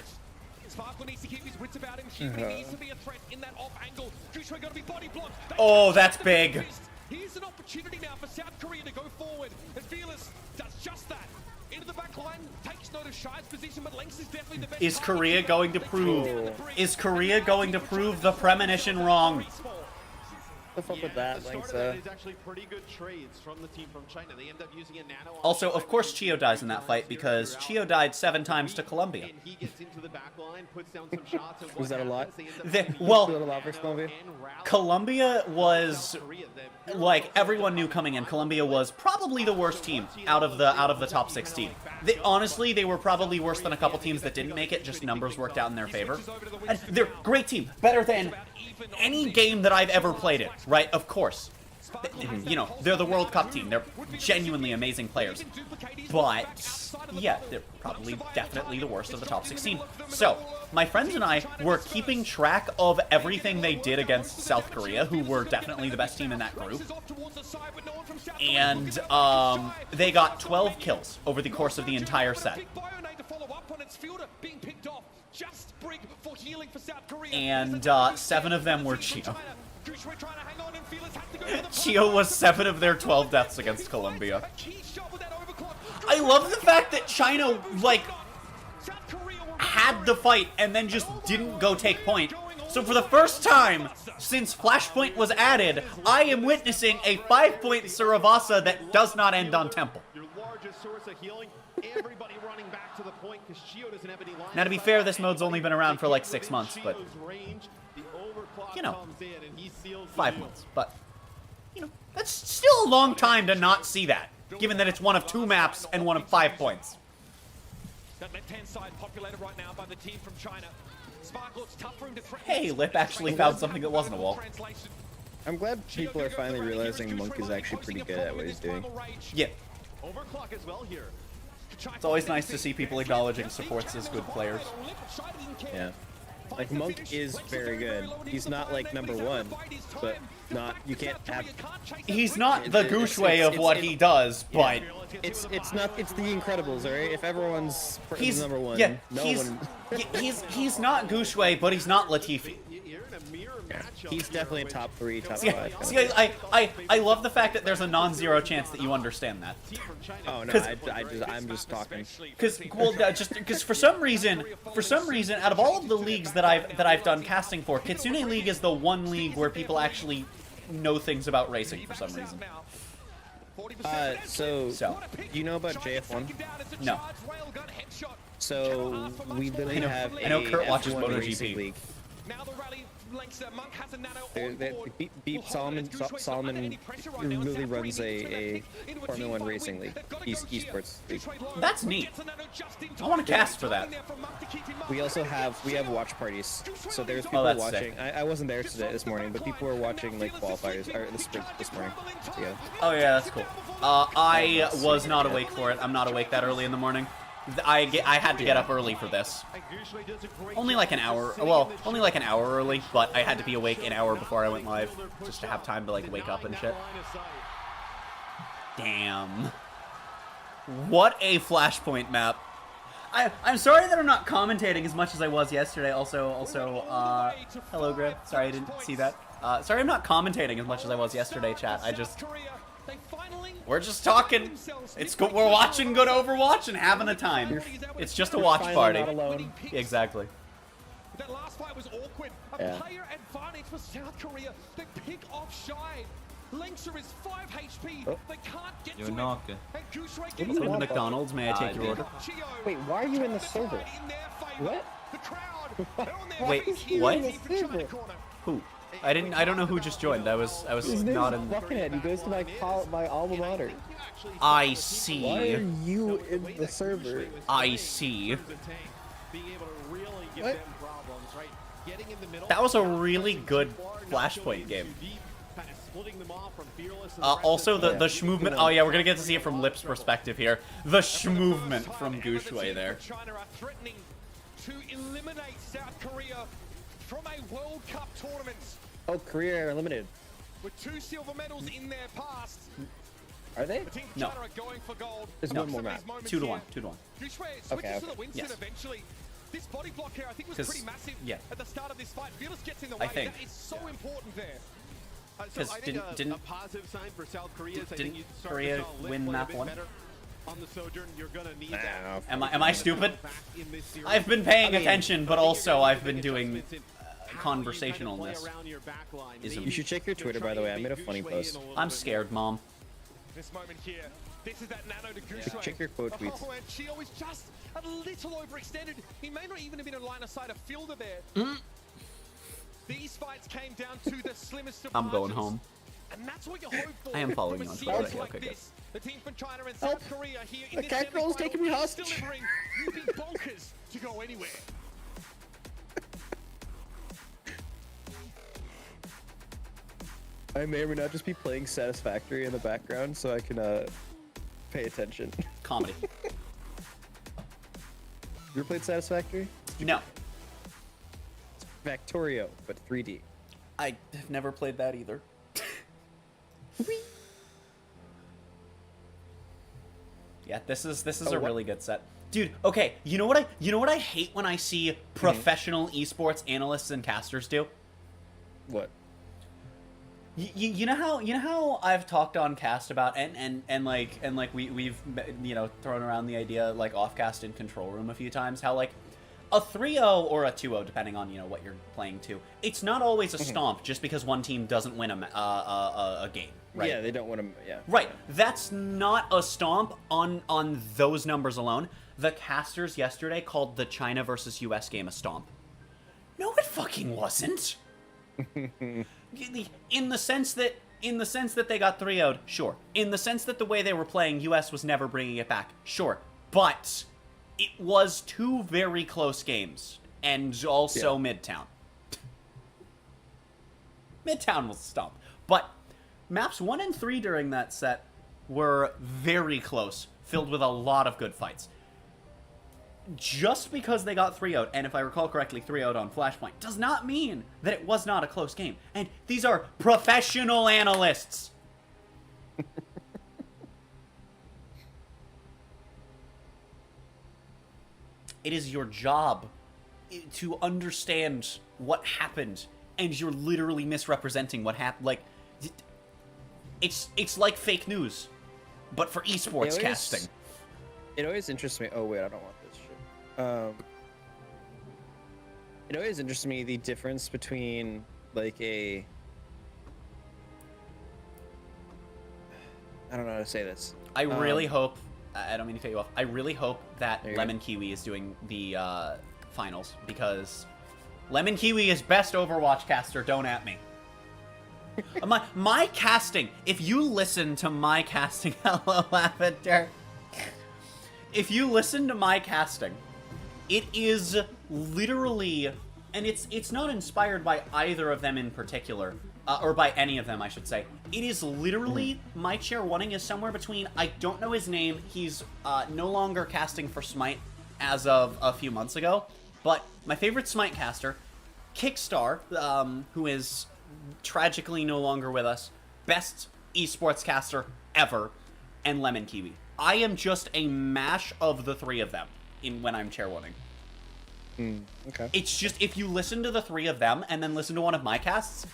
Oh, that's big. Here's an opportunity now for South Korea to go forward, and Fearless does just that. Into the back line, takes note of Shy's position, but Lynx is definitely the best. Is Korea going to prove? Is Korea going to prove the premonition wrong? The fuck with that, the Lynx? start of that is actually pretty good trades from the team from China. They end up using a nano. on Also, Shy. of course, Chio dies in that fight because Chio died 7 times to Colombia. And he gets into the back line, puts down some shots. And Was that a lot? Well, A little lot for Colombia? Colombia was like everyone knew coming in. Colombia was probably the worst team out of the top 16. Honestly, they were probably worse than a couple teams that didn't make it. Just numbers worked out in their favor. And they're a great team, better than any game that I've ever played in. Right? Of course. You know, they're the World Cup team. They're genuinely amazing players. But, yeah, they're probably definitely the worst of the top 16. So, my friends and I were keeping track of everything they did against South Korea, who were definitely the best team in that group. And, they got 12 kills over the course of the entire set. And, 7 of them were Chio. Chio was 7 of their 12 deaths against Colombia. I love the fact that China, like, had the fight and then just didn't go take point. So for the first time since Flashpoint was added, I am witnessing a 5-point Suravasa that does not end on Temple. Your largest source of healing. Everybody running back to the point because Chio doesn't have any line. Now, to be fair, this mode's only been around for like 6 months, but, you know, 5 months. But, you know, that's still a long time to not see that, given that it's one of 2 maps and one of 5 points. That left-hand side populated right now by the team from China. Sparkle, it's tough for him to threaten. Hey, Lip actually found something that wasn't a wall. I'm glad people are finally realizing Monk is actually pretty good at what he's doing. Yeah. Overclock as well here. It's always nice to see people acknowledging supports as good players. Yeah. Like, Monk is very good. He's not, like, #1, but not, you can't have... He's not the Gushue of what he does, but... It's not, it's the Incredibles, alright? If everyone's He's #1, yeah, no he's, one... he's not Gushue, but he's not Latifi. He's definitely a top 3, top 5. See, I love the fact that there's a non-zero chance that you understand that. Oh no, I'm just talking. Because for some reason, out of all of the leagues that I've done casting for, Kitsune League is the one league where people actually know things about racing for some reason. So you know about JF1? No. So we literally have I know Kurt watches F1 MotoGP. racing league. Beep Solomon really runs a Formula 1 racing league, esports league. That's neat. I want to cast for that. We have watch parties. So there's people that's watching. sick. I wasn't there this morning, but people were watching like qualifiers or the sprint this morning together. Oh yeah, that's cool. I was not awake for it. I'm not awake that early in the morning. I had to get up early for this. Only like an hour. Well, only like an hour early, but I had to be awake an hour before I went live, just to have time to like wake up and shit. Damn. What a Flashpoint map. I'm sorry that I'm not commentating as much as I was yesterday. Also, hello, Griff. Sorry I didn't see that. Sorry I'm not commentating as much as I was yesterday, chat. We're just talking. We're watching good Overwatch and having a time. It's just a watch party. Not alone. Exactly. That last fight was awkward. A player advantage for South Korea. They pick off Shy. Linkser is 5 HP. They can't get You're to knocking. it. And Goose Ray Welcome to McDonald's. May I take your order? Wait, why are you in the server? What? The crowd. Wait, what? Who? I don't know who just joined. I was His name's not in. Buckethead. He goes to my alma mater. I Why see. are you in the server? I see. What? That was a really good Flashpoint game. Also, the movement. Oh yeah, we're gonna get to see it from Lip's perspective here. The movement from Gushue there. China are threatening to eliminate South Korea from a World Cup tournament. Oh, Korea are eliminated. with 2 silver medals in their past. Are they? The team from No. China are going for gold. There's No. one more map. 2 to 1. 2 to 1. Gushue switches Okay, to the Winston Yes. eventually. This body block here, I think, was 'Cause- pretty massive yeah. at the start of this fight. Fearless gets in the I way. think. That is so important there. So 'Cause I think didn't- a positive sign for South Korea is I didn't think you start Korea to saw Lit win play a map bit 1? better on the Sojourn. You're gonna need Nah, that. Am I stupid? Back in this series. I've been paying I mean, attention, but I think you're also gonna I've need been to make doing adjustments in how you kind of conversationalness. play around your back line. Ism. Maybe You should check your Twitter, by the way. I made a funny Gushue post. in a little I'm bit scared, Mom. This moment here, this is that nano to Gushue. Check your quote tweets. Oh, and Chio is just a little overextended. He may not even have been in line of sight of Fielder there. These fights came down to the slimmest of I'm going margins. home. And that's what you hope for. I am following from you a on series Twitter. like Okay, good. this. The team from China and Help. South Korea here in The this Catgirl is semifinal taking me is hostage. delivering. You'd be bonkers to go anywhere. I may or may not just be playing Satisfactory in the background so I can pay attention. Comedy. You ever played Satisfactory? No, Factorio, but 3D. I have never played that either. Yeah, this is Oh, a what? really good set. Dude, okay, you know what I hate when I see professional esports analysts and casters do? What? You know how I've talked on cast about and like we've thrown around the idea like off cast in control room a few times, how like a 3-0 or a 2-0 depending on what you're playing to, it's not always a stomp just because one team doesn't win a game, right? Yeah, they don't want to. Yeah. Right. That's not a stomp on those numbers alone. The casters yesterday called the China versus US game a stomp. No, it fucking wasn't. In the sense that they got 3-0'd, sure. In the sense that the way they were playing, US was never bringing it back, sure. But it was 2 very close games, and also Midtown. Midtown was a stomp. But maps 1 and 3 during that set were very close, filled with a lot of good fights. Just because they got 3-0'd, and if I recall correctly, 3-0'd on Flashpoint, does not mean that it was not a close game. And these are professional analysts. It is your job to understand what happened, and you're literally misrepresenting what happened. Like, it's like fake news, but for esports casting. It always interests me. Oh wait, I don't want this shit. It always interests me the difference between like I don't know how to say this. I really hope. I don't mean to cut you off. I really hope that There you Lemon Kiwi is doing the finals, because Lemon Kiwi is best Overwatch caster. Don't at me. my casting. If you listen to my casting, hello Lavender. If you listen to my casting, it is literally, and it's not inspired by either of them in particular, or by any of them, I should say. It is literally, my chair wanting is somewhere between, I don't know his name, he's no longer casting for Smite as of a few months ago, but my favorite Smite caster, Kickstar, who is tragically no longer with us, best esports caster ever, and Lemon Kiwi. I am just a mash of the 3 of them when I'm chair wanting. Okay. It's just, if you listen to the 3 of them and then listen to one of my casts,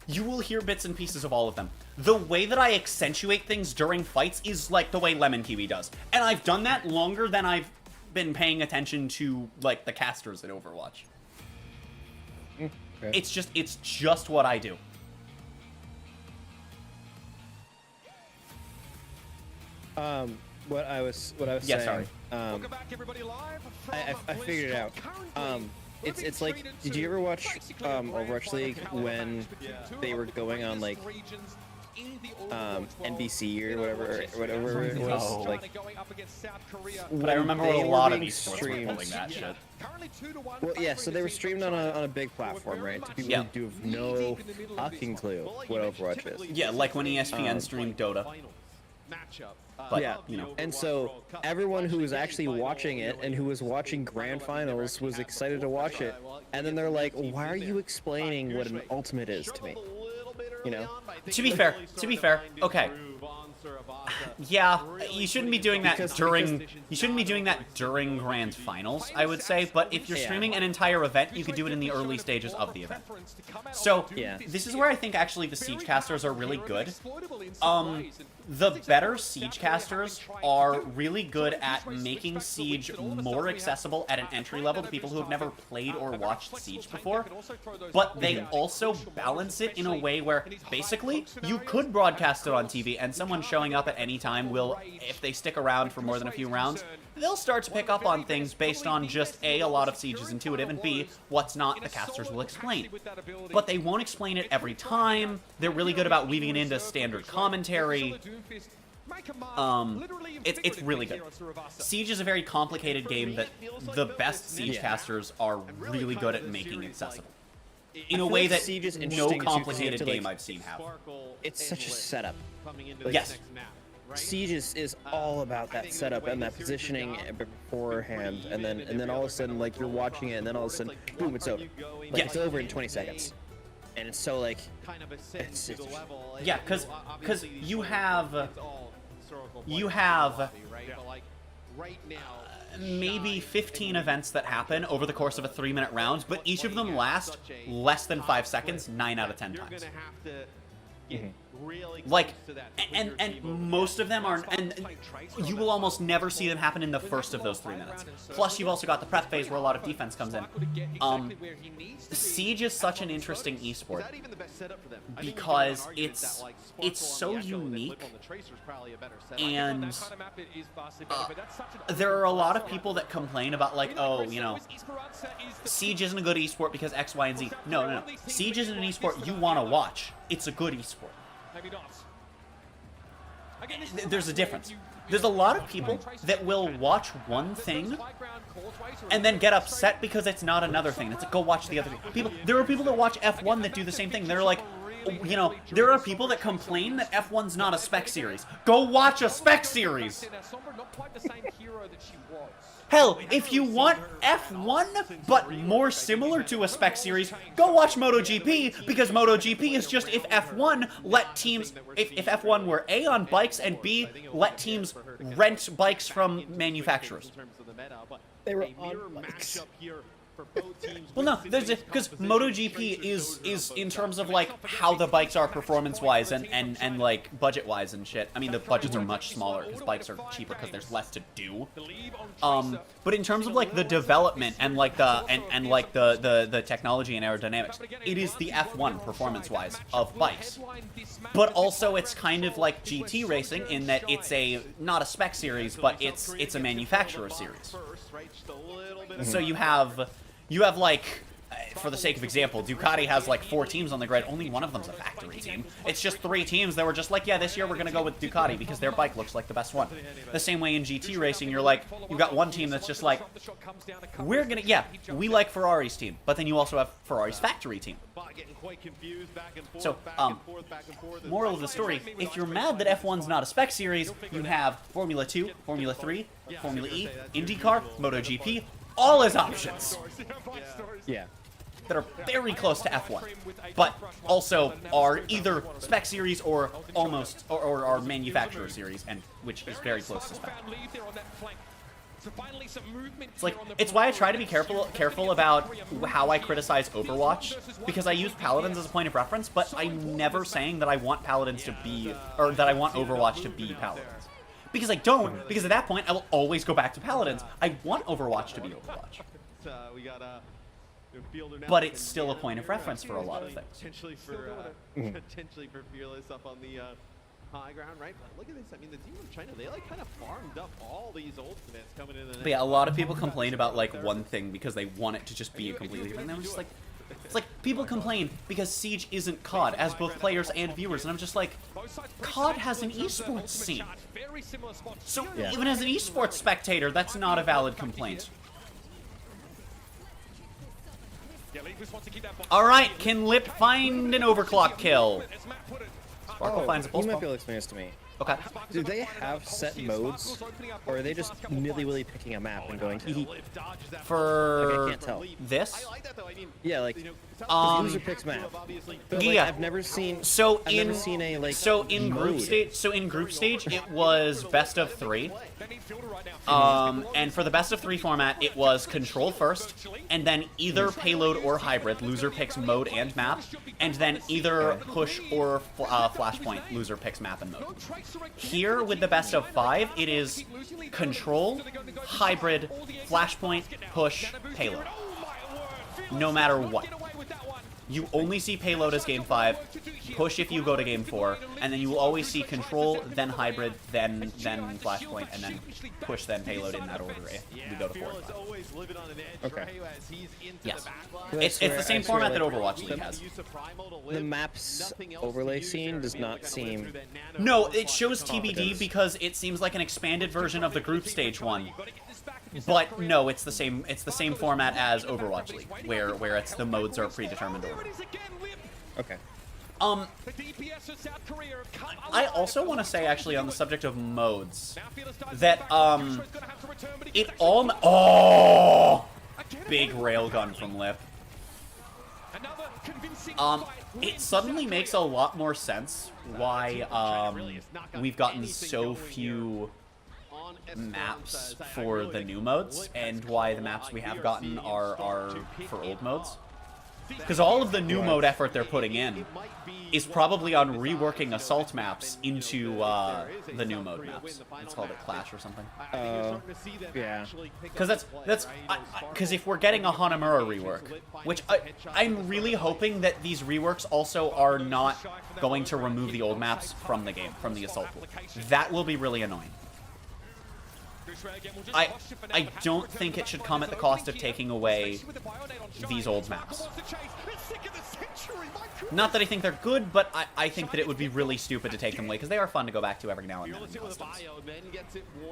you will hear bits and pieces of all of them. The way that I accentuate things during fights is like the way Lemon Kiwi does. And I've done that longer than I've been paying attention to, like, the casters in Overwatch. Okay. It's just what I do. What I was Yeah, saying. sorry. Welcome back, everybody, live from I figured it out. BlizzCon. Currently, It's like, did you ever watch Overwatch League when they were going on like NBC or whatever it was? No. Like, But I remember they a were lot of being esports were streamed. pulling that shit. Well, yeah, so they were streamed on a big platform, right? To people Yeah. who do have no fucking clue what Overwatch is. Yeah, like when ESPN streamed Dota. But, Yeah, you know. and so everyone who was actually watching it and who was watching grand finals was excited to watch it. And then they're like, why are you explaining what an ultimate is to me? you know. To be fair, okay. Yeah, you shouldn't be doing that during. You shouldn't be doing that during grand finals, I would say. But if you're streaming an entire event, you could do it in the early stages of the event. So this is where I think actually the Siege casters are really good. The better Siege casters are really good at making Siege more accessible at an entry level to people who have never played or watched Siege before. But they also balance it in a way where basically you could broadcast it on TV, and someone showing up at any time will, if they stick around for more than a few rounds, they'll start to pick up on things based on just A, a lot of Siege is intuitive, and B, what's not, the casters will explain. But they won't explain it every time. They're really good about weaving it into standard commentary. It's really good. Siege is a very complicated game that the best Siege casters are really good at making accessible. In a way that Siege is no interesting complicated to, game like, I've seen have. It's such a setup. Yes. Siege is all about that setup and that positioning beforehand, and then all of a sudden, like, you're watching it, and then all of a sudden, boom, it's over. Like, it's over in 20 seconds. And it's so, like, it's yeah, because you have maybe 15 events that happen over the course of a 3-minute round, but each of them last less than 5 seconds 9 out of 10 times. Like, and most of them are, and you will almost never see them happen in the first of those 3 minutes. Plus, you've also got the prep phase where a lot of defense comes in. Siege is such an interesting esport because it's so unique, and there are a lot of people that complain about, like, oh, you know, Siege isn't a good esport because X, Y, and Z. No. Siege isn't an esport you want to watch. It's a good esport. Maybe not. There's a difference. There's a lot of people that will watch one thing and then get upset because it's not another thing. It's like, go watch the other thing. There are people that watch F1 that do the same thing. They're like, you know, there are people that complain that F1's not a spec series. Go watch a spec series! Hell, if you want F1, but more similar to a spec series, go watch MotoGP, because MotoGP is just if F1 let teams, if F1 were A, on bikes, and B, let teams rent bikes from manufacturers. They were on bikes. Well, no, there's because MotoGP is in terms of, like, how the bikes are performance-wise and like budget-wise and shit. I mean, the budgets are much smaller because bikes are cheaper because there's less to do. But in terms of, like, the development and like the technology and aerodynamics, it is the F1 performance-wise of bikes. But also, it's kind of like GT racing in that it's not a spec series, but it's a manufacturer series. So you have like, for the sake of example, Ducati has like 4 teams on the grid. Only one of them's a factory team. It's just 3 teams that were just like, yeah, this year we're gonna go with Ducati because their bike looks like the best one. The same way in GT racing, you're like, you've got one team that's just like, we like Ferrari's team, but then you also have Ferrari's factory team. So, moral of the story, if you're mad that F1's not a spec series, you have Formula 2, Formula 3, Formula E, IndyCar, MotoGP, all as options. Yeah. That are very close to F1, but also are either spec series or almost, or are manufacturer series, and which is very close to spec. It's like, it's why I try to be careful about how I criticize Overwatch, because I use Paladins as a point of reference, but I'm never saying that I want Paladins to be, or that I want Overwatch to be Paladins. Because I don't, because at that point I will always go back to Paladins. I want Overwatch to be Overwatch. But it's still a point of reference for a lot of things. Potentially for Fearless up on the high ground, right? But look at this. I mean, the team from China, they like kind of farmed up all these ultimates coming in. But yeah, a lot of people complain about like one thing because they want it to just be a completely different. And I'm just like, it's like people complain because Siege isn't COD as both players and viewers, and I'm just like, COD has an esports scene. So even as an esports spectator, that's not a valid complaint. Alright, can Lip find an overclock kill? Sparkle finds a pulse you might bomb. be able to explain this to me. Okay. Do they have set modes, or are they just nilly-willy picking a map and going? Hee hee? For I can't tell. this, Yeah, like user picks map. But, like, yeah. I've never seen. so I've in never seen a like. so in group mode. stage, it was best of 3. And for the best of 3 format, it was control first, and then either payload or hybrid. Loser picks mode and map, and then either push or flashpoint. Loser picks map and mode. Here with the best of 5, it is control, hybrid, flashpoint, push, payload. No matter what. You only see payload as game 5, push if you go to game 4, and then you will always see control, then hybrid, then flashpoint, and then push, then payload in that order if we go to 4 and 5. Okay. Yes. It's the same format that Overwatch League has. The map's overlay scene does not seem. No, it shows TBD because it seems like an expanded version of the group stage one. But no, it's the same format as Overwatch League, where it's the modes are predetermined order. Okay. I also want to say, actually, on the subject of modes, that it all big railgun from Lip. It suddenly makes a lot more sense why we've gotten so few maps for the new modes, and why the maps we have gotten are for old modes. Because all of the new mode effort they're putting in is probably on reworking assault maps into the new mode maps. Let's call it Clash or something. Yeah. Because because if we're getting a Hanamura rework, which I'm really hoping that these reworks also are not going to remove the old maps from the game, from the assault pool. That will be really annoying. I don't think it should come at the cost of taking away these old maps. Not that I think they're good, but I think that it would be really stupid to take them away, because they are fun to go back to every now and then.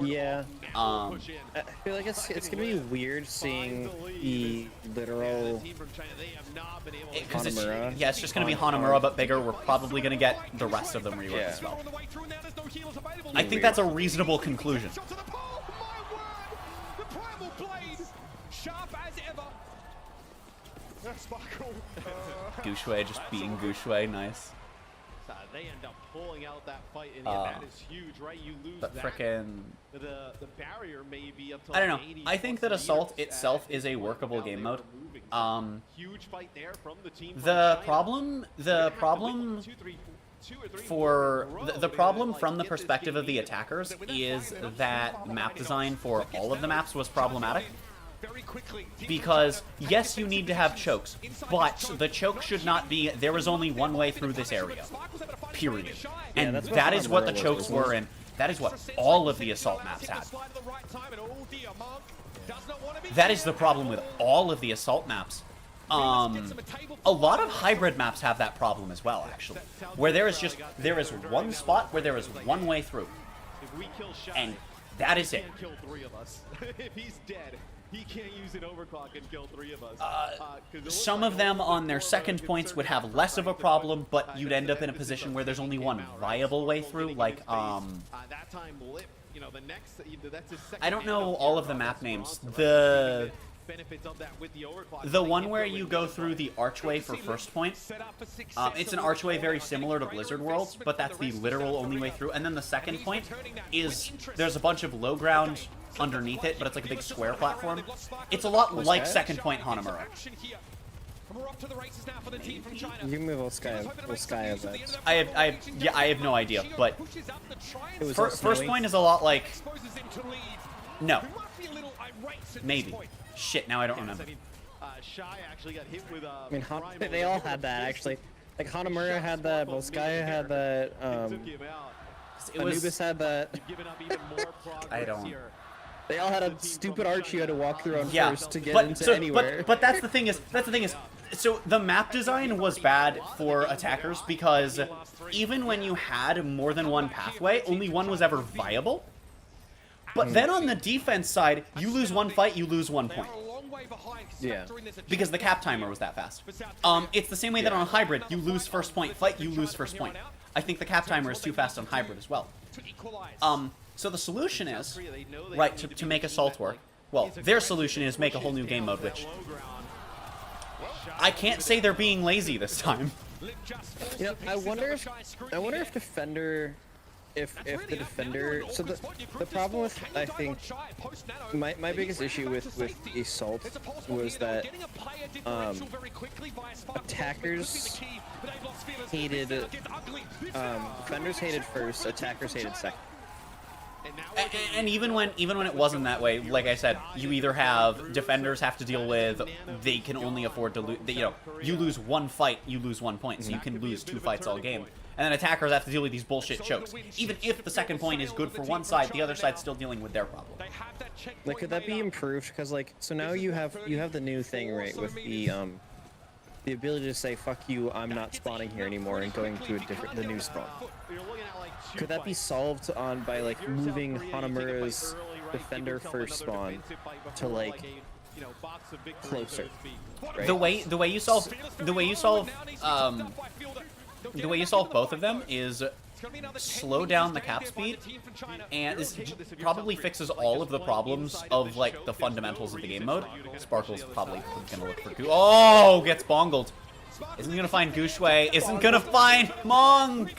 Yeah. I feel like it's gonna be weird seeing the literal Hanamura. Yeah, it's just gonna be Hanamura, but bigger. We're probably gonna get the rest of them reworked as well. I think that's a reasonable conclusion. Gushui just being Gushui, nice. They end up pulling out that fight, and that is huge, right? You lose but that. frickin' The barrier may be up to I don't know. I think that Assault itself is a workable game mode. Huge fight there from the team. The problem from the perspective of the attackers is that map design for all of the maps was problematic. Because, yes, you need to have chokes, but the choke should not be, there is only one way through this area. Period. And that is what the chokes were in. That is what all of the assault maps had. That is the problem with all of the assault maps. A lot of hybrid maps have that problem as well, actually. Where there is one spot where there is one way through. And that is it. If he's dead, he can't use an overclock and kill 3 of us. Some of them on their second points would have less of a problem, but you'd end up in a position where there's only one viable way through, like, I don't know all of the map names. The one where you go through the archway for first point, it's an archway very similar to Blizzard Worlds, but that's the literal only way through. And then the second point is there's a bunch of low ground underneath it, but it's like a big square platform. It's a lot like second point Hanamura. You move Sky of that. I have no idea, but first point is a lot like, no, maybe. Shit, now I don't remember. I mean, they all had that, actually. Like, Hanamura had that, Volskaya had that, Anubis had that. I don't. They all had a stupid arch you had to walk through on first to get into anywhere. But that's the thing is, so the map design was bad for attackers because even when you had more than one pathway, only one was ever viable. But then on the defense side, you lose one fight, you lose 1 point. Yeah. Because the cap timer was that fast. It's the same way that on hybrid, you lose first point fight, you lose first point. I think the cap timer is too fast on hybrid as well. So the solution is, right, to make Assault work, well, their solution is make a whole new game mode, which I can't say they're being lazy this time. You know, I wonder if Defender, if the Defender, so the problem with, I think, my biggest issue with the Assault was that attackers hated, defenders hated first, attackers hated second. And even when it wasn't that way, like I said, you either have defenders have to deal with they can only afford to lose. You know, you lose one fight, you lose 1 point, so you can lose 2 fights all game. And then attackers have to deal with these bullshit chokes. Even if the second point is good for one side, the other side's still dealing with their problem. Like, could that be improved? Because like, so now you have the new thing, right, with the ability to say "fuck you, I'm not spawning here anymore" and going to the new spawn. Could that be solved by like moving Hanamura's Defender first spawn to like closer? Right? The way you solve both of them is slow down the cap speed, and this probably fixes all of the problems of like the fundamentals of the game mode. Sparkle's probably gonna look for oh, gets bongled. Isn't gonna find Gushue. Isn't gonna find Monk.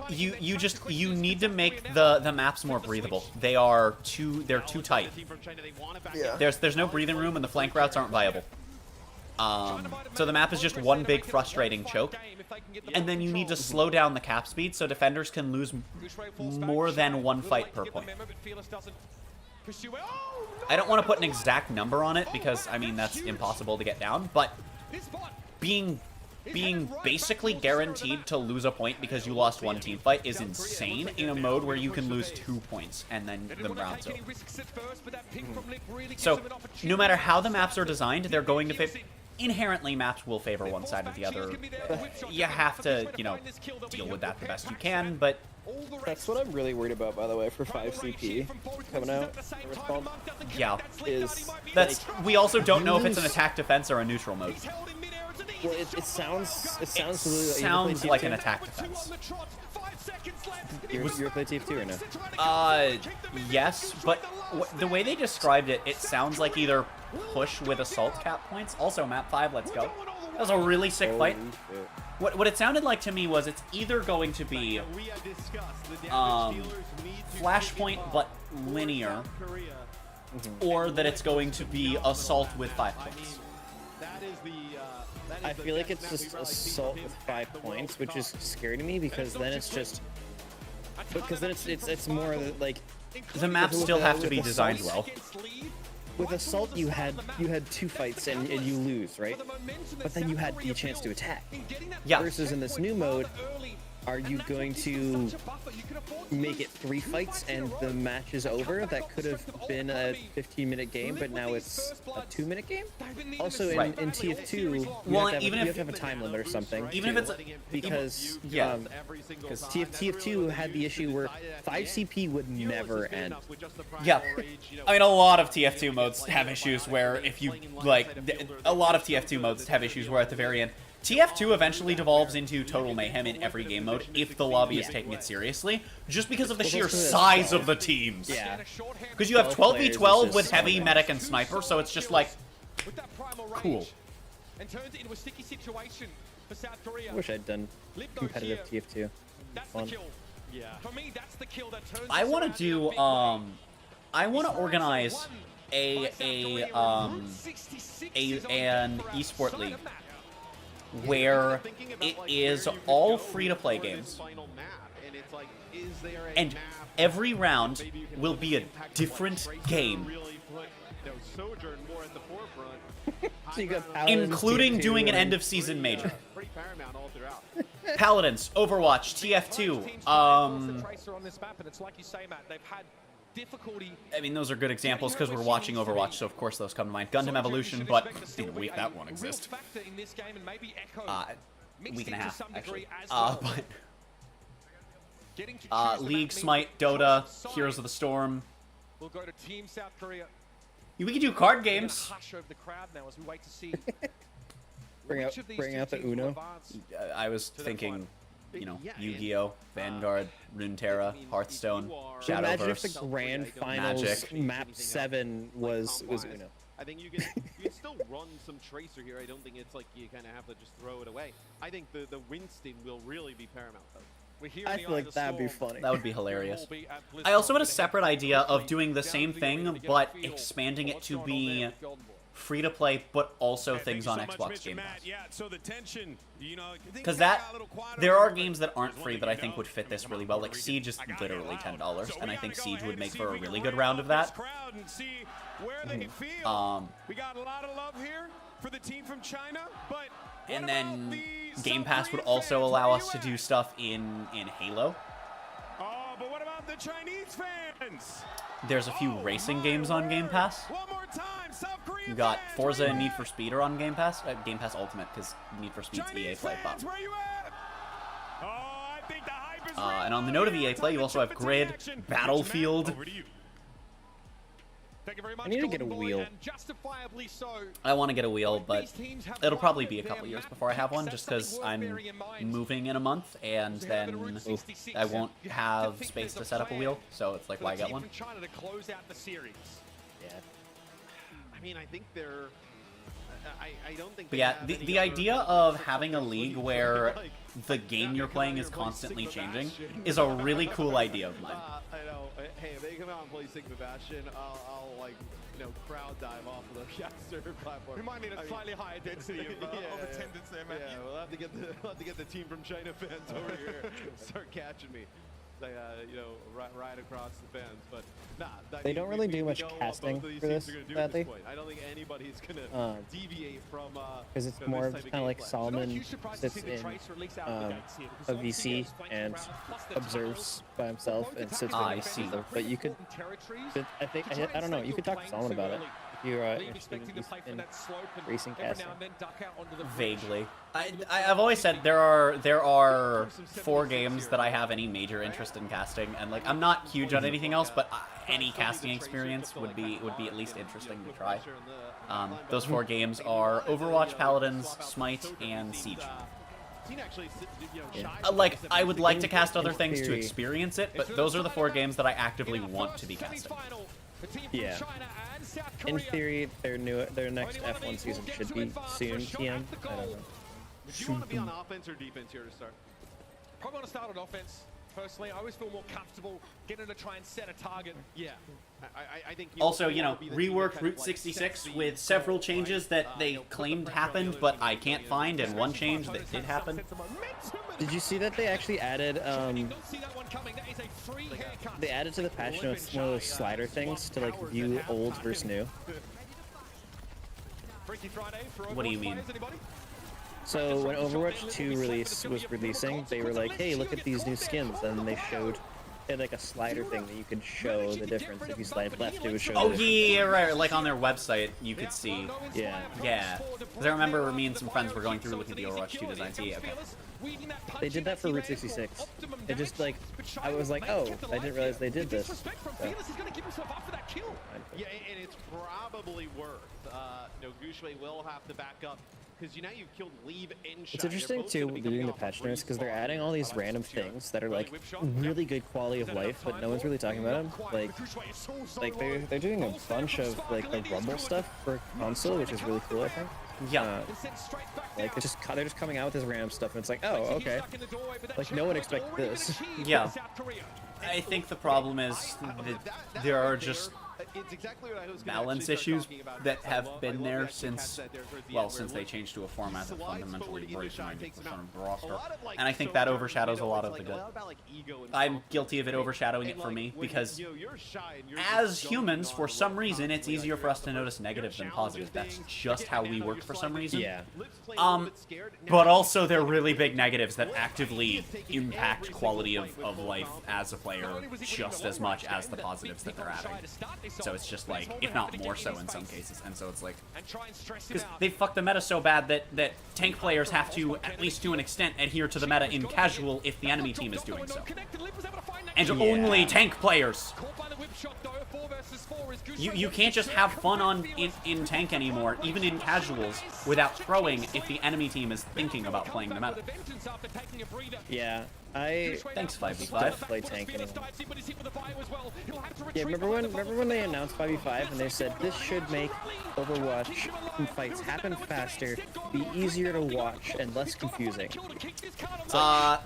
You need to make the maps more breathable. They're too tight. Yeah. There's no breathing room, and the flank routes aren't viable. So the map is just one big frustrating choke, and then you need to slow down the cap speed so defenders can lose more than 1 fight per point. I don't want to put an exact number on it because, I mean, that's impossible to get down, but being basically guaranteed to lose a point because you lost 1 team fight is insane in a mode where you can lose 2 points and then the round's over. So, no matter how the maps are designed, they're going to inherently maps will favor one side or the other. You have to, you know, deal with that the best you can, but That's what I'm really worried about, by the way, for 5CP coming out. yeah, that's we also don't know if it's an attack defense or a neutral mode. Well, it sounds Sounds like an attack defense. You ever played TF2 or no? Yes, but the way they described it, it sounds like either push with assault cap points. Also, map 5, let's go. That was a really sick fight. What it sounded like to me was it's either going to be flashpoint but linear, or that it's going to be assault with 5 points. I feel like it's just assault with 5 points, which is scary to me because then it's just it's more like the maps still have to be designed well. With assault, you had 2 fights and you lose, right? But then you had the chance to attack. Yeah. Versus in this new mode, are you going to make it 3 fights and the match is over? That could have been a 15-minute game, but now it's a 2-minute game. Also, in TF2, you have to have a time limit or something. Even if it's because because TF2 had the issue where 5CP would never end. Yeah, I mean, a lot of TF2 modes have issues where if you a lot of TF2 modes have issues where at the very end. TF2 eventually devolves into total mayhem in every game mode if the lobby is taking it seriously, just because of the sheer size of the teams. Yeah. Because you have 12v12 with heavy, medic, and sniper, so it's just like, cool. I wish I'd done competitive TF2. Fun. I want to do, I want to organize an esport league where it is all free-to-play games, and every round will be a different game, including doing an end-of-season major. Paladins, Overwatch, TF2, I mean, those are good examples because we're watching Overwatch, so of course those come to mind. Gundam Evolution, but in a week that won't exist. Week and a half, actually. But League, Smite, Dota, Heroes of the Storm. We'll go to Team South Korea. We can do card games. Bring out the Uno. I was thinking you know, Yeah, Yu-Gi-Oh, Vanguard, Runeterra, I mean, Hearthstone, if you are- So imagine if the Shadowverse. grand Magic. finals map 7 was comp-wise. Uno. I think you can still run some Tracer here. I don't think it's like you kind of have to just throw it away. I think the Winston will really be paramount, though. We're here I in the feel eye like of the that'd be storm. funny. That would be hilarious. Will be at BlizzCon I also had a with the separate head idea of closely doing the down same to the arena thing, to get a but feel expanding for it what's to going on be there with Golden Boy. free to play, but also Hey, things thank on you so much, Xbox Mr. Game Matt. Pass. Yeah, so the tension, you know, Because there are games that aren't free that I think would fit this really well. Like Siege is literally $10, and I think Siege would make for a really good round of that. Crowd and see where they feel. We got a lot of love here for the team from China, but And what then about the Game South Pass would Korean also fans? allow Where us to you do at? stuff in Halo. Oh, but what about the Chinese fans? There's a few racing games on Game Pass. One more time, South Korean You got fans, Forza where and you Need for at? Speed are on Game Pass. Game Pass Ultimate, because Need for Speed's EA Chinese Play fans, pop. where you at? Oh, I think the hype is real. And on the note of Here, EA Play, time you to also jump have into the Grid, action. Battlefield. Over to you. Thank you very much, I need to get a Golden Boy, wheel. and justifiably so. I want to get a wheel, but These teams have it'll probably won be a their couple years map before I have picks. one, That's just because something worth I'm bearing in mind. moving in a month, and So you have a then Route 66, I won't you have to think space there's to a set up a plan wheel, so it's like, for why the get team one? from China to close out the series. Yeah. I mean, I think they're. I don't think. But they yeah, have the any other idea kind of support having a that's league leading where like, the game you're playing is Sigma constantly changing Bastion. is a really cool idea of mine. I know. Hey, if they come out and play Sigma Bastion, I'll like, crowd dive off of the caster platform. We might need a slightly higher density of attendance there, Matthew. Yeah, we'll have to get the team from China fans over here start catching me. They, right across the fence, but nah. They don't really do much know what casting both of these for teams this, are gonna do at sadly. this point. I don't think anybody's gonna deviate from. Because it's this more of type kind of like gameplay. Solomon sits in a VC and observes by himself and sits I with see. people. But you could, I think, I don't know, you could talk to Solomon about it if you're interested in racing casting. Vaguely. I've always said there are 4 games that I have any major interest in casting, and like I'm not huge on anything else, but any casting experience would be at least interesting to try. Those 4 games are Overwatch, Paladins, Smite, and Siege. Like I would like to cast other things to experience it, but those are the 4 games that I actively want to be casting. Yeah. In theory, their next F1 season should be soon. TM. I don't know. Would you want to be on offense or defense here to start? Probably want to start on offense. Personally, I always feel more comfortable getting to try and set a target. Yeah, I think. Also, reworked Route 66 with several changes that they claimed happened, but I can't find, and one change that did happen. Did you see that they actually added they added to the patch notes one of those slider things to like view old versus new? What do you mean? So when Overwatch 2 was releasing, they were like, hey, look at these new skins, and they showed it like a slider thing that you could show the difference. If you slide left, it would show. Oh the yeah, right. Like on their website, you could see. Yeah. Yeah. Because I remember me and some friends were going through looking at the Overwatch 2 designs. Yeah, okay. They did that for Route 66. It just like, I was like, oh, I didn't realize they did this. So. Yeah, and it's probably worth. Gushue will have to back up because now you've killed Leave and Shy. It's interesting too doing the patch notes because they're adding all these random things that are like really good quality of life, but no one's really talking about them. Like they're doing a bunch of like the Rumble stuff for console, which is really cool, I think. Yeah. Like they're just coming out with this random stuff, and it's like, oh, okay. Like no one expected this. Yeah. I think the problem is that there are just balance issues that have been there since they changed to a format that fundamentally breaks 90% of the roster. And I think that overshadows a lot of the good. I'm guilty of it overshadowing it for me because as humans, for some reason, it's easier for us to notice negative than positive. That's just how we work for some reason. Yeah. But also they're really big negatives that actively impact quality of life as a player just as much as the positives that they're adding. So it's just like, if not more so in some cases. And so it's like, And try and stress him because out. they fucked the meta so bad that tank players have to, at least to an extent, adhere to the meta in casual if the enemy team is doing so. And only tank players. You can't just have fun in tank anymore, even in casuals, without throwing if the enemy team is thinking about playing the meta. Yeah, I Thanks, 5v5. don't play tank anymore. Yeah, remember when they announced 5v5 and they said this should make Overwatch fights happen faster, be easier to watch, and less confusing?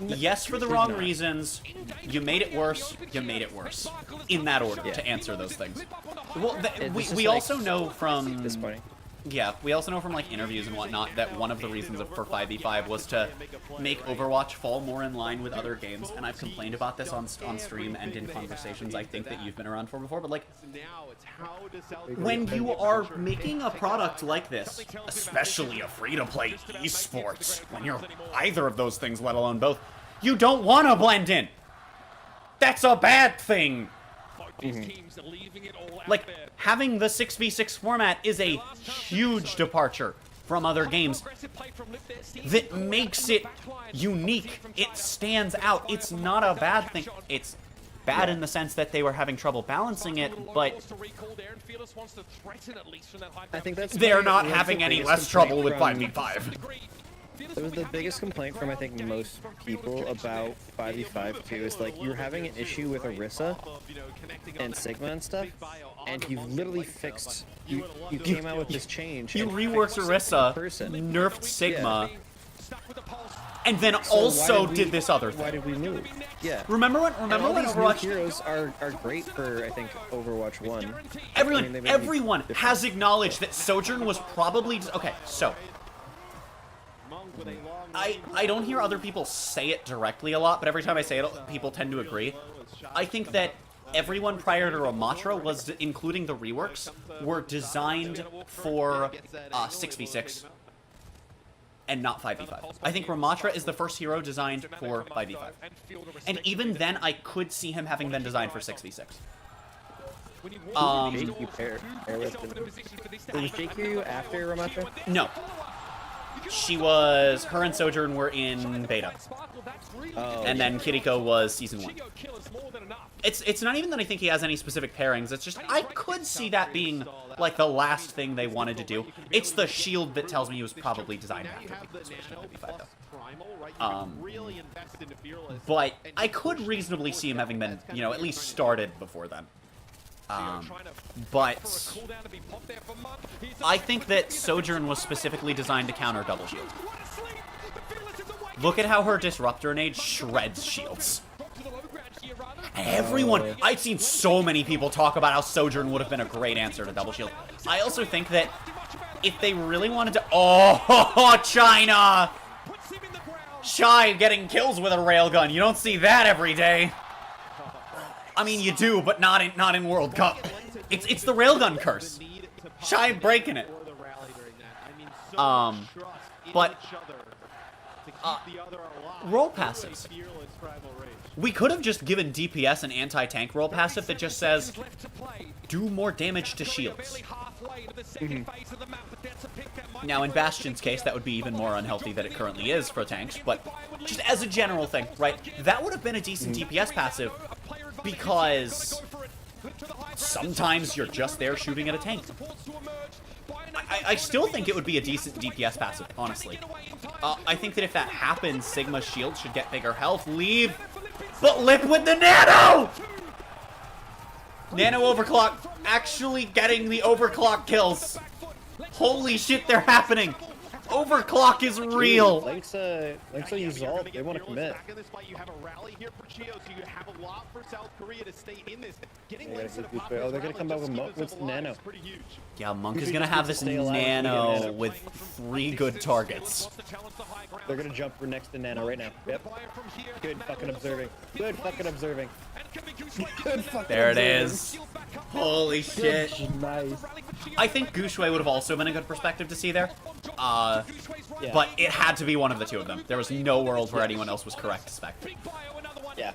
Yes, for the wrong reasons. You made it worse. You made it worse. In that order, to answer those things. Well, we also know from disappointing. Yeah, we also know from like interviews and whatnot that one of the reasons for 5v5 was to make Overwatch fall more in line with other games, and I've complained about this on stream and in conversations I think that you've been around for before, but like, when you are making a product like this, especially a free-to-play esports, when you're either of those things, let alone both, you don't want to blend in! That's a bad thing! Like, having the 6v6 format is a huge departure from other games that makes it unique. It stands out. It's not a bad thing. It's bad in the sense that they were having trouble balancing it, but I think that's they're not having any less trouble with 5v5. That was the biggest complaint from, I think, most people about 5v5 too, is like, you're having an issue with Orisa and Sigma and stuff, and you've literally fixed, you came out with this change. You and reworked fixed Orisa, person. nerfed Sigma, Yeah. and then So also why did this other Why thing. did we move? Yeah. Remember when And all these new Overwatch... heroes are great for, I think, Overwatch 1. Everyone has acknowledged that Sojourn was probably... Okay, so... I don't hear other people say it directly a lot, but every time I say it, people tend to agree. I think that everyone prior to Ramatra was, including the reworks, were designed for 6v6 and not 5v5. I think Ramatra is the first hero designed for 5v5. And even then, I could see him having been designed for 6v6. Jake, you pair with them. So was Jake you after Ramatra? No. Her and Sojourn were in beta. Oh, And then Kiriko was season 1. It's not even that I think he has any specific pairings, it's just I could see that being like the last thing they wanted to do. It's the shield that tells me he was probably designed after the Switch to 5 though. But I could reasonably see him having been, you know, at least started before then. But I think that Sojourn was specifically designed to counter double shield. Look at how her Disruptor nade shreds shields. Everyone, I've seen so many people talk about how Sojourn would have been a great answer to double shield. I also think that if they really wanted to... Oh, China! Shy getting kills with a railgun. You don't see that every day. I mean, you do, but not in World Cup. It's the railgun curse. Shy breaking it. But role passives. We could have just given DPS an anti-tank role passive that just says, do more damage to shields. Now, in Bastion's case, that would be even more unhealthy than it currently is for tanks, but just as a general thing, right? That would have been a decent DPS passive, because sometimes you're just there shooting at a tank. I still think it would be a decent DPS passive, honestly. I think that if that happens, Sigma's shield should get bigger health. Leave, but Lip with the Nano! Nano overclock, actually getting the overclock kills. Holy shit, they're happening. Overclock is real. Linksa use Zalt. They want to commit. Oh, they're gonna come back with Nano. Yeah, Monk is gonna have this Nano with 3 good targets. They're gonna jump for next to Nano right now. Yep. Good fucking observing. Good fucking observing. Good fucking There it observing. is. Holy shit. Nice. I think Gushui would have also been a good perspective to see there. Yeah. But it had to be one of the two of them. There was no world where anyone else was correct to spec. Yeah.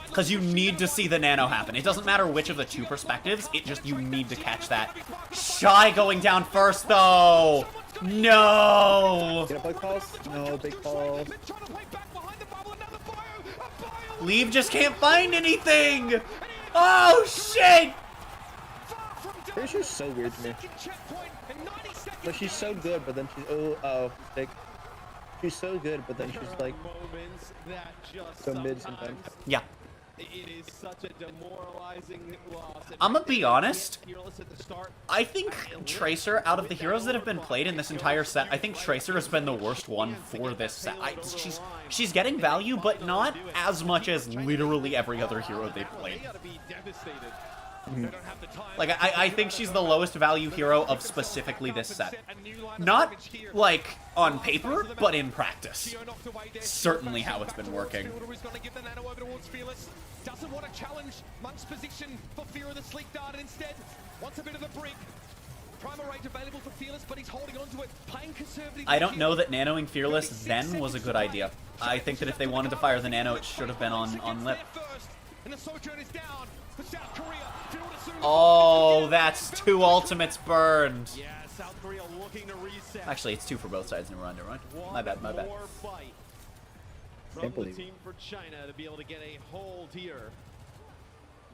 Because you need to see the nano happen. It doesn't matter which of the two perspectives, it just, you need to catch that. Shy going down first, though! No! Get a big pulse? No, big pulse. Leave just can't find anything! Oh, shit! Her she's so weird to me. But she's so good, but then she's like, she's so good, but then she's like so mid sometimes. Yeah. It is such a demoralizing loss. I'm gonna be honest. I think Tracer, out of the heroes that have been played in this entire set, I think Tracer has been the worst one for this set. She's getting value, but not as much as literally every other hero they've played. Like, I think she's the lowest value hero of specifically this set. Not, like, on paper, but in practice. Certainly how it's been working. Doesn't want to challenge Monk's position for fear of the sleek dart, and instead wants a bit of the brick. Primal rate available for Fearless, but he's holding on to it, playing conservative. I don't know that nanoing Fearless then was a good idea. I think that if they wanted to fire the nano, it should have been on Lip. And the Sojourn is down for South Korea. Oh, that's 2 ultimates burned. Yeah, South Korea looking to reset. Actually, it's 2 for both sides. Never mind. My bad. From the team for China to be able to get a hold here.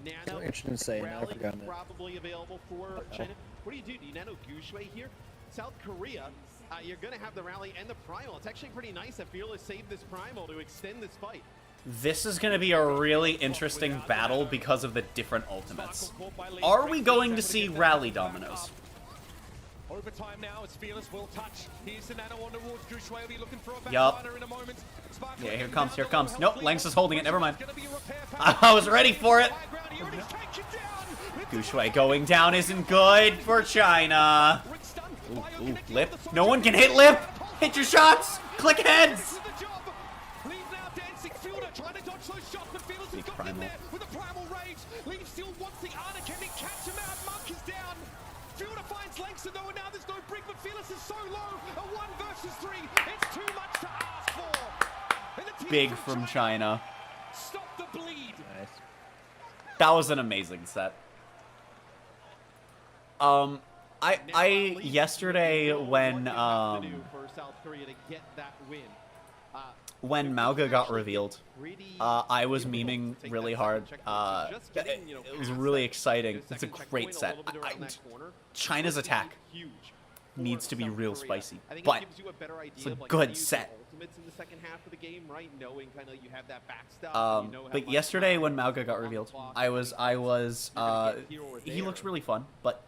Nano Interesting to say. Now I've forgotten it. probably available for China. What do? Do you nano Gushue here? South Korea, you're going to have the rally and the primal. It's actually pretty nice that Fearless saved this primal to extend this fight. This is going to be a really interesting battle because of the different ultimates. Are we going to see rally dominoes? Overtime now, it's Fearless will touch. Here's the nano on towards Gushue. Will be looking for a Yup. in a moment. Yeah, here comes. Nope, Lynx is holding it. Never mind. I was ready for it. Gushue going down isn't good for China. Ooh, Lip. No one can hit Lip. Hit your shots. Click heads. Big primal. With a primal rage, Leave still wants the honor. Can he catch him out? Monk is down. Fielder finds Langston though, and now there's no brick, but Fearless is so low. A 1 versus 3. It's too much to ask for. Big from China. Stop the bleed. Nice. That was an amazing set. I yesterday when Mauga got revealed, I was memeing really hard. It was really exciting. It's a great set. China's attack needs to be real spicy, but it's a good set. But yesterday when Mauga got revealed, he looks really fun, but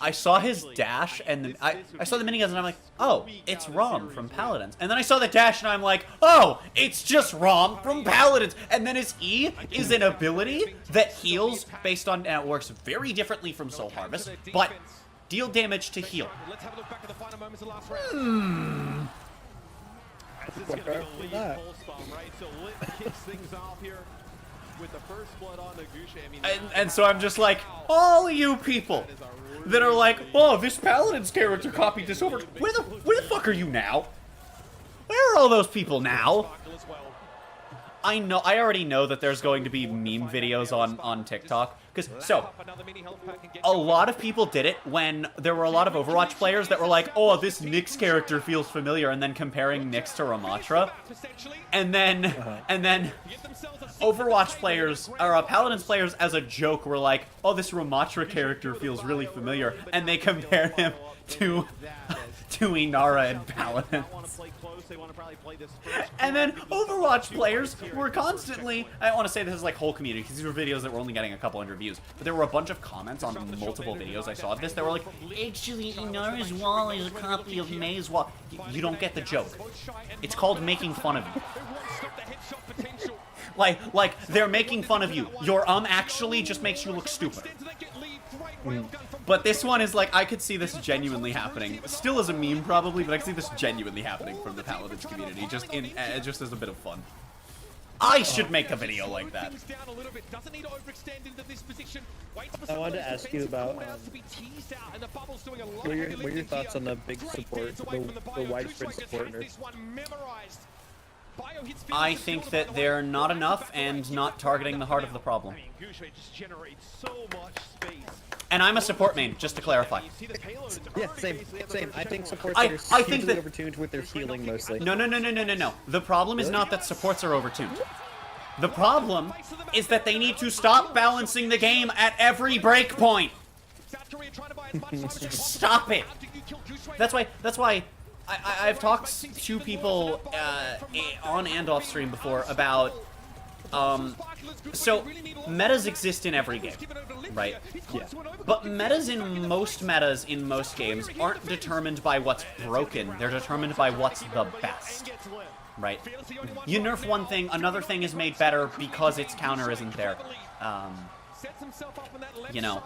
I saw his dash, and I saw the miniguns, and I'm like, oh, it's Rom from Paladins. And then I saw the dash, and I'm like, oh, it's just Rom from Paladins. And then his E is an ability that heals based on, and it works very differently from Soul Harvest, but deal damage to heal. Let's have a look back at the final moments of the last round. This is going to be a lead pulse bomb, right? So Lit kicks things off here with the first blood on the Gushue. I mean, and so I'm just like, all you people that are like, oh, this Paladin's character copied this over. Where the fuck are you now? Where are all those people now? I already know that there's going to be meme videos on TikTok. So, a lot of people did it when there were a lot of Overwatch players that were like, oh, this Nyx character feels familiar, and then comparing Nyx to Ramatra. And then Overwatch players, or Paladins players as a joke were like, oh, this Ramatra character feels really familiar, and they compared him to Inara and Paladins. And then Overwatch players were constantly, I don't want to say this is like whole community, because these were videos that were only getting a couple hundred views, but there were a bunch of comments on multiple videos I saw of this that were like, actually, Inara's wall is a copy of May's wall. You don't get the joke. It's called making fun of you. Like, they're making fun of you. Your actually just makes you look stupid. But this one is like, I could see this genuinely happening. Still as a meme probably, but I could see this genuinely happening from the Paladins community, just as a bit of fun. I should make a video like that. I wanted to ask you about what are your thoughts on the big support, the widespread support nerf? I think that they're not enough and not targeting the heart of the problem. And I'm a support main, just to clarify. Yeah, same. I think supports I are think hugely that overtuned with their healing mostly. No. The problem is not that supports are overtuned. The problem is that they need to stop balancing the game at every breakpoint. Stop it. That's why I've talked to people on and off stream before about so metas exist in every game, right? Yeah. But metas in most games aren't determined by what's broken. They're determined by what's the best. Right? You nerf one thing, another thing is made better because its counter isn't there. You know.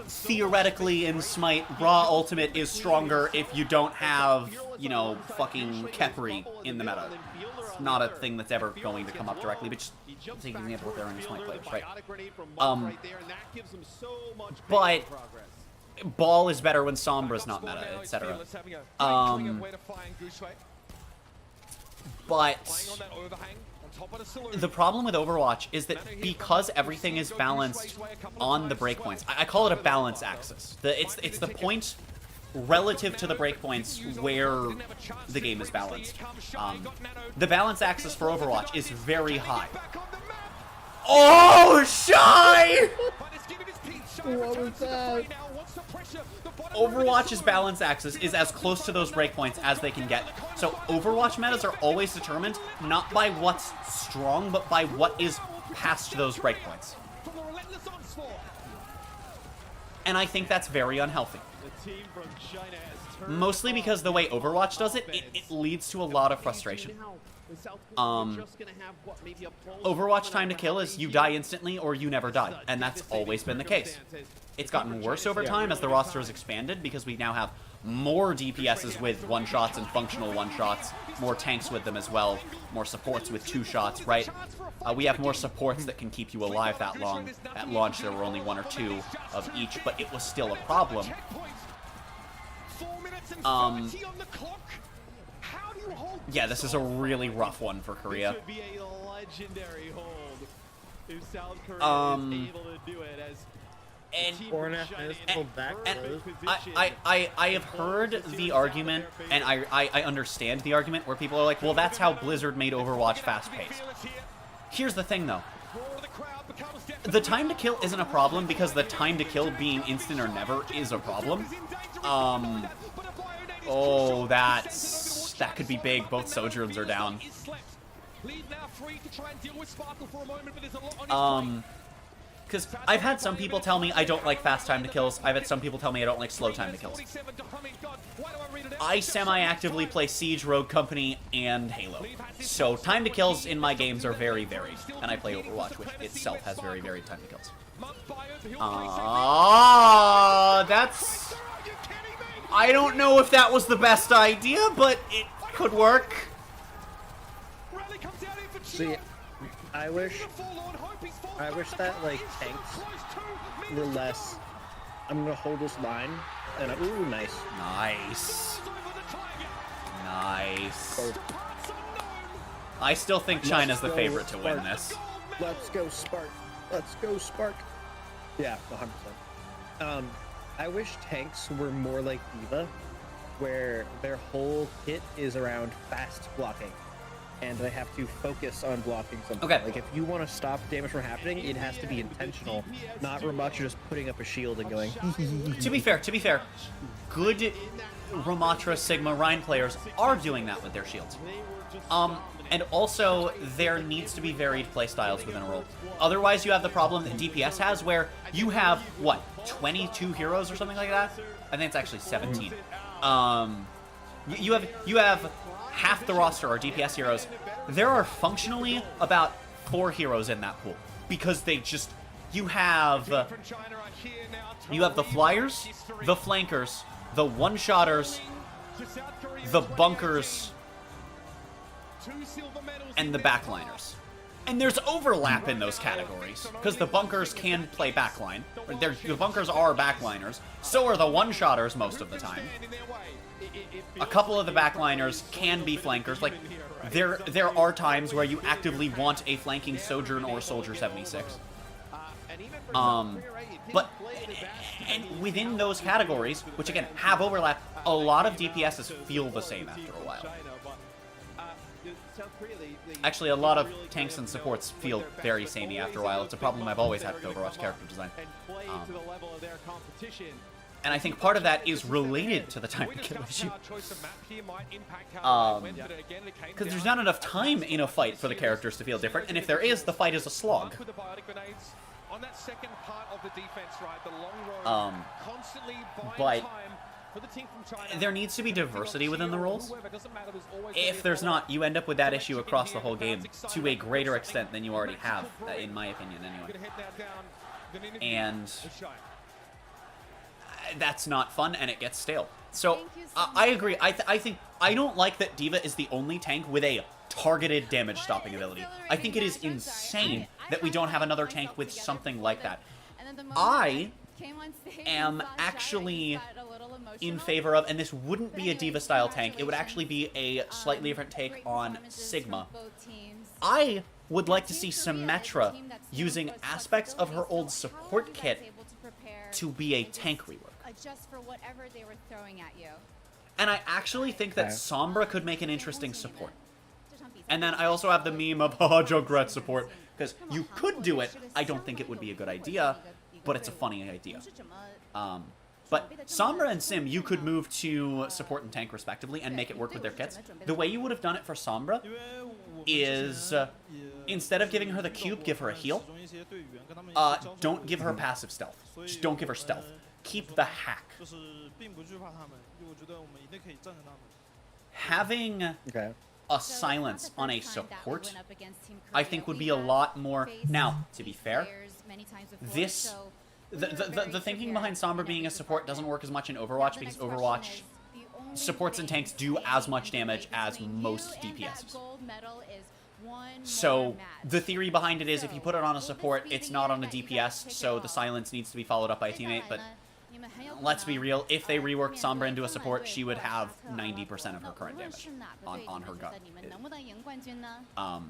Theoretically in Smite, Raw Ultimate is stronger if you don't have, you know, fucking Kepri in the meta. It's not a thing that's ever going to come up directly, but just take an example with their own Smite players, right? But Ball is better when Sombra's not meta, etc. But the problem with Overwatch is that because everything is balanced on the breakpoints, I call it a balance axis. It's the point relative to the breakpoints where the game is balanced. The balance axis for Overwatch is very high. Oh, Shy! What was that? Overwatch's balance axis is as close to those breakpoints as they can get. So Overwatch metas are always determined not by what's strong, but by what is past those breakpoints. And I think that's very unhealthy. Mostly because the way Overwatch does it, it leads to a lot of frustration. Overwatch time to kill is you die instantly or you never die, and that's always been the case. It's gotten worse over time as the roster has expanded because we now have more DPSs with one-shots and functional one-shots, more tanks with them as well, more supports with 2 shots, right? We have more supports that can keep you alive that long. At launch there were only 1 or 2 of each, but it was still a problem. Yeah, this is a really rough one for Korea. I have heard the argument, and I understand the argument, where people are like, well, that's how Blizzard made Overwatch fast-paced. Here's the thing, though. The time to kill isn't a problem, because the time to kill being instant or never is a problem. Oh, that could be big. Both Sojourns are down. Because I've had some people tell me I don't like fast time to kills. I've had some people tell me I don't like slow time to kills. I semi-actively play Siege, Rogue Company, and Halo. So time to kills in my games are very varied. And I play Overwatch, which itself has very varied time to kills. That's... I don't know if that was the best idea, but it could work. See, I wish that, like, tanks were less, I'm gonna hold this line, and ooh, nice. Nice. I still think China's the favorite to win this. Let's go, Spark. Let's go, Spark. Yeah, 100%. I wish tanks were more like D.Va, where their whole kit is around fast blocking, and they have to focus on blocking something. Okay. Like, if you want to stop damage from happening, it has to be intentional, not Ramatra just putting up a shield and going... To be fair, good Ramatra, Sigma, Rhine players are doing that with their shields. And also, there needs to be varied playstyles within a role. Otherwise, you have the problem that DPS has, where you have, what, 22 heroes or something like that? I think it's actually 17. You have half the roster are DPS heroes. There are functionally about 4 heroes in that pool, because they just... You have the flyers, the flankers, the one-shotters, the bunkers, and the backliners. And there's overlap in those categories, because the bunkers can play backline. The bunkers are backliners. So are the one-shotters most of the time. A couple of the backliners can be flankers. Like, there are times where you actively want a flanking Sojourn or Soldier 76. But and within those categories, which again have overlap, a lot of DPSs feel the same after a while. Actually, a lot of tanks and supports feel very samey after a while. It's a problem I've always had with Overwatch character design. And I think part of that is related to the time to kill issue. Because there's not enough time in a fight for the characters to feel different, and if there is, the fight is a slog. On that second part of the defense, right, the long road, constantly buying time for the team from China. There needs to be diversity within the roles. If there's not, you end up with that issue across the whole game to a greater extent than you already have, in my opinion, anyway. And that's not fun, and it gets stale. So I agree. I don't like that D.Va is the only tank with a targeted damage stopping ability. I think it is insane that we don't have another tank with something like that. I am actually in favor of, and this wouldn't be a D.Va style tank, it would actually be a slightly different take on Sigma. I would like to see Symmetra using aspects of her old support kit to be a tank rework. And I actually think that Sombra could make an interesting support. And then I also have the meme of, haha, Junkrat support, because you could do it. I don't think it would be a good idea, but it's a funny idea. But Sombra and Sim, you could move to support and tank respectively and make it work with their kits. The way you would have done it for Sombra is, instead of giving her the cube, give her a heal. Don't give her passive stealth. Just don't give her stealth. Keep the hack. Having a silence on a support, I think would be a lot more. Now, to be fair, this the thinking behind Sombra being a support doesn't work as much in Overwatch because Overwatch supports and tanks do as much damage as most DPSs. So the theory behind it is if you put it on a support, it's not on a DPS, so the silence needs to be followed up by a teammate, but let's be real, if they reworked Sombra into a support, she would have 90% of her current damage on her gun.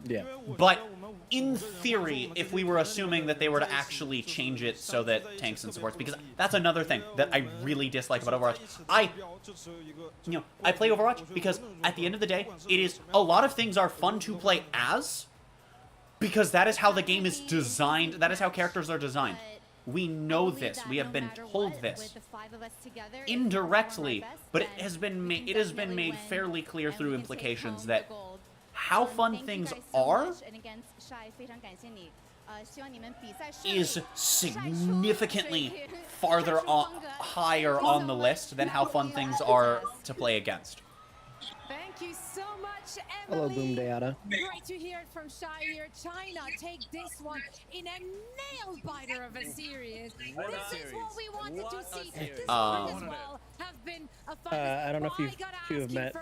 Yeah. But in theory, if we were assuming that they were to actually change it so that tanks and supports, because that's another thing that I really dislike about Overwatch. I play Overwatch because at the end of the day, it is a lot of things are fun to play as, because that is how the game is designed. That is how characters are designed. We know this. We have been told this indirectly, but it has been made fairly clear through implications that how fun things are is significantly higher on the list than how fun things are to play against. Thank you so much, Hello, Emily. Boom Dayada. Great to hear it from Shy here. China take this one in a nail-biter of a series. This is what we wanted to see. This one as well have been a fun. I don't know if you have met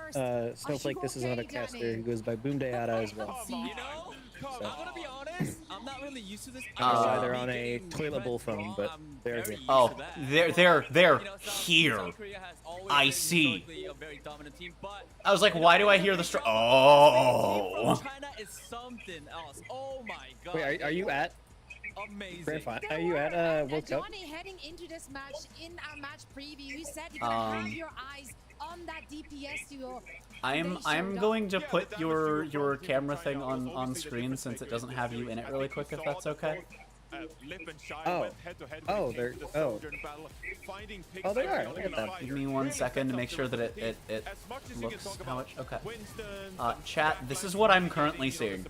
Snowflake. This is another caster who goes by Boom Dayada as well. You know, I'm gonna be honest, I'm not really used to this. They're on a toilet bowl phone, but they're here. Oh, they're here. I see. I was like, why do I hear the oh. China is something else. Oh my god. Wait, are you at? Amazing. Are you at World Cup? Johnny, heading into this match, in our match preview, you said you're gonna have your eyes on that DPS duo. I'm going to put your camera thing on screen since it doesn't have you in it really quick, if that's okay. Oh, they are. Look at that. Give me 1 second to make sure that it looks how much. Okay. Chat. This is what I'm currently seeing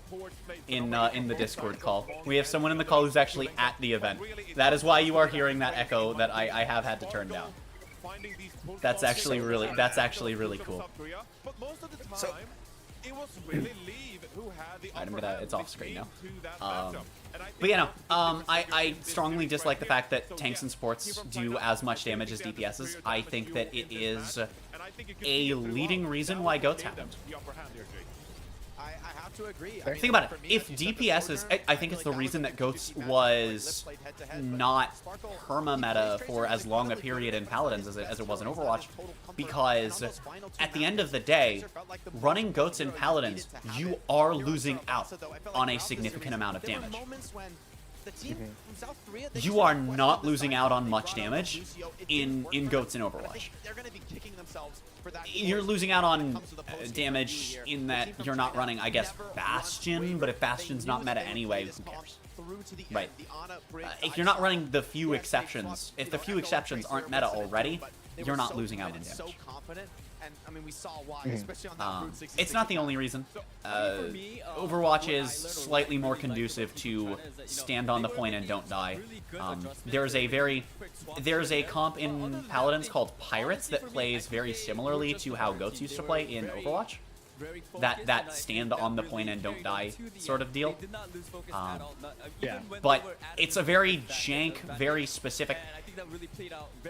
in the Discord call. We have someone in the call who's actually at the event. That is why you are hearing that echo that I have had to turn down. That's actually really cool. So, it's off screen now. But yeah, no. I strongly dislike the fact that tanks and supports do as much damage as DPSs. I think that it is a leading reason why GOATs happened. I have have to agree. Think about it. If DPS is, I think it's the reason that Goats was not perma-meta for as long a period in Paladins as it was in Overwatch, because at the end of the day, running Goats in Paladins, you are losing out on a significant amount of damage. You are not losing out on much damage in Goats in Overwatch. You're losing out on damage in that you're not running, I guess, Bastion, but if Bastion's not meta anyway, who cares? Right. If you're not running the few exceptions, if the few exceptions aren't meta already, you're not losing out on damage. And I mean, we saw why, especially on that Route 66. It's not the only reason. Overwatch is slightly more conducive to stand on the point and don't die. There's a comp in Paladins called Pirates that plays very similarly to how Goats used to play in Overwatch. That stand on the point and don't die sort of deal. Yeah. But it's a very jank, very specific.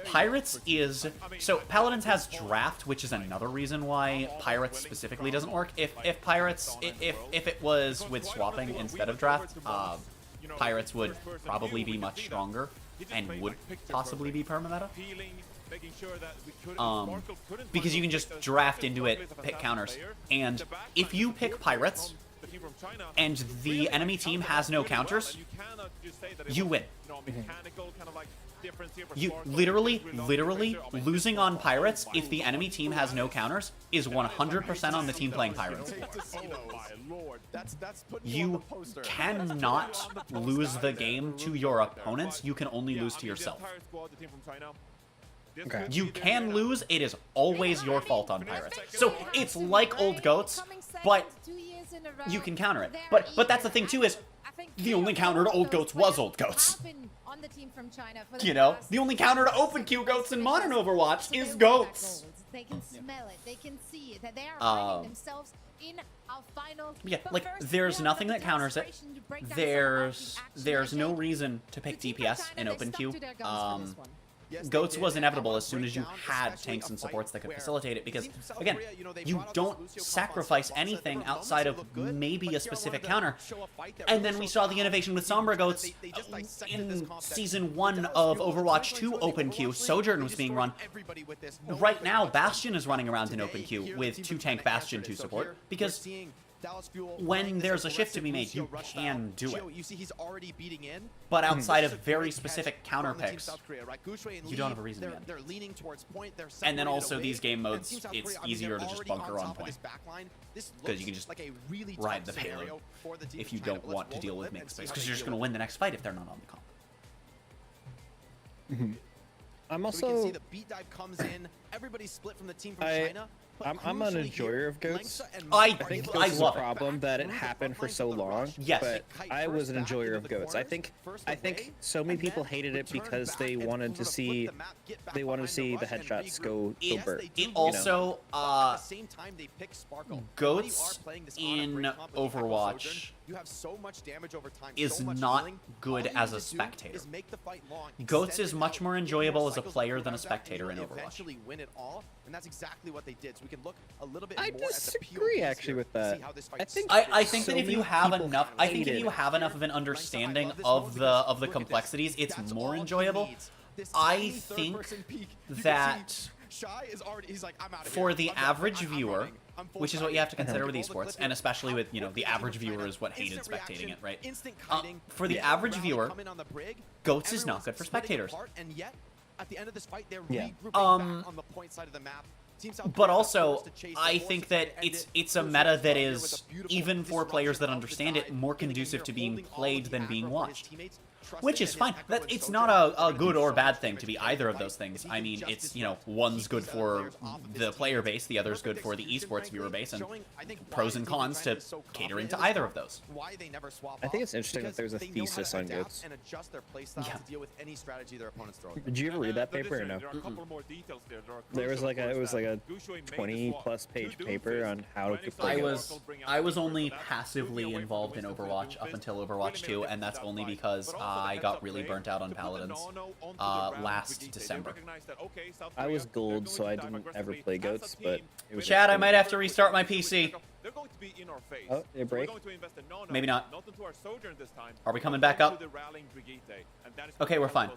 Pirates is so Paladins has draft, which is another reason why Pirates specifically doesn't work. If Pirates if it was with swapping instead of draft, Pirates would probably be much stronger and would possibly be perma-meta. Because you can just draft into it, pick counters, and if you pick Pirates and the enemy team has no counters, you win. You literally losing on Pirates if the enemy team has no counters is 100% on the team playing Pirates. You cannot lose the game to your opponents. You can only lose to yourself. Okay. You can lose. It is always your fault on Pirates. So it's like old Goats, but you can counter it. But that's the thing too, is the only counter to old Goats was old Goats. You know, the only counter to open queue Goats in modern Overwatch is Goats. They can smell it. They can see it. They are finding themselves in our final. Yeah, like there's nothing that counters it. There's no reason to pick DPS in open queue. Goats was inevitable as soon as you had tanks and supports that could facilitate it, because, again, you don't sacrifice anything outside of maybe a specific counter. And then we saw the innovation with Sombra Goats in Season 1 of Overwatch 2 open queue. Sojourn was being run. Right now, Bastion is running around in open queue with 2-tank Bastion to support, because when there's a shift to be made, you can do it. But outside of very specific counter picks, you don't have a reason to win. And then also these game modes, it's easier to just bunker on point, because you can just ride the payload if you don't want to deal with make space, because you're just going to win the next fight if they're not on the comp. I'm also. So we can see the beat dive comes in. Everybody's split from the team from China. I'm an enjoyer of Goats. I think I this is love a problem that it happened for so long. Yes. But I was an enjoyer of Goats. I think so many people hated it because they wanted to see the headshots go burst. It also Goats in Overwatch is not good as a spectator. Goats is much more enjoyable as a player than a spectator in Overwatch. And that's exactly what they did. So we can look a little bit I more disagree at the actually with that. I think that if you have enough, if you have enough of an understanding of the complexities, it's more enjoyable. I think that for the average viewer, which is what you have to consider with esports, and especially with, you know, the average viewer is what hated spectating it, right? For the average viewer, Goats is not good for spectators. At the end of this fight, they're regrouping back on the point side of the map. But also, I think that it's a meta that is, even for players that understand it, more conducive to being played than being watched. Which is fine. It's not a good or bad thing to be either of those things. I mean, it's, you know, one's good for the player base, the other's good for the esports viewer base, and pros and cons to catering to either of those. I think it's interesting that there's a thesis on Goats. Did you ever read that paper or no? There was like it was like a 20+ page paper on how to play Goats. I was only passively involved in Overwatch up until Overwatch 2, and that's only because I got really burnt out on Paladins last December. I was gold, so I didn't ever play goats, but it was Chad, I might have to restart my PC. They're going to be in our face. Oh, they break? Maybe not. Not into our sojourn this time. Are we coming back up? Okay, we're fine.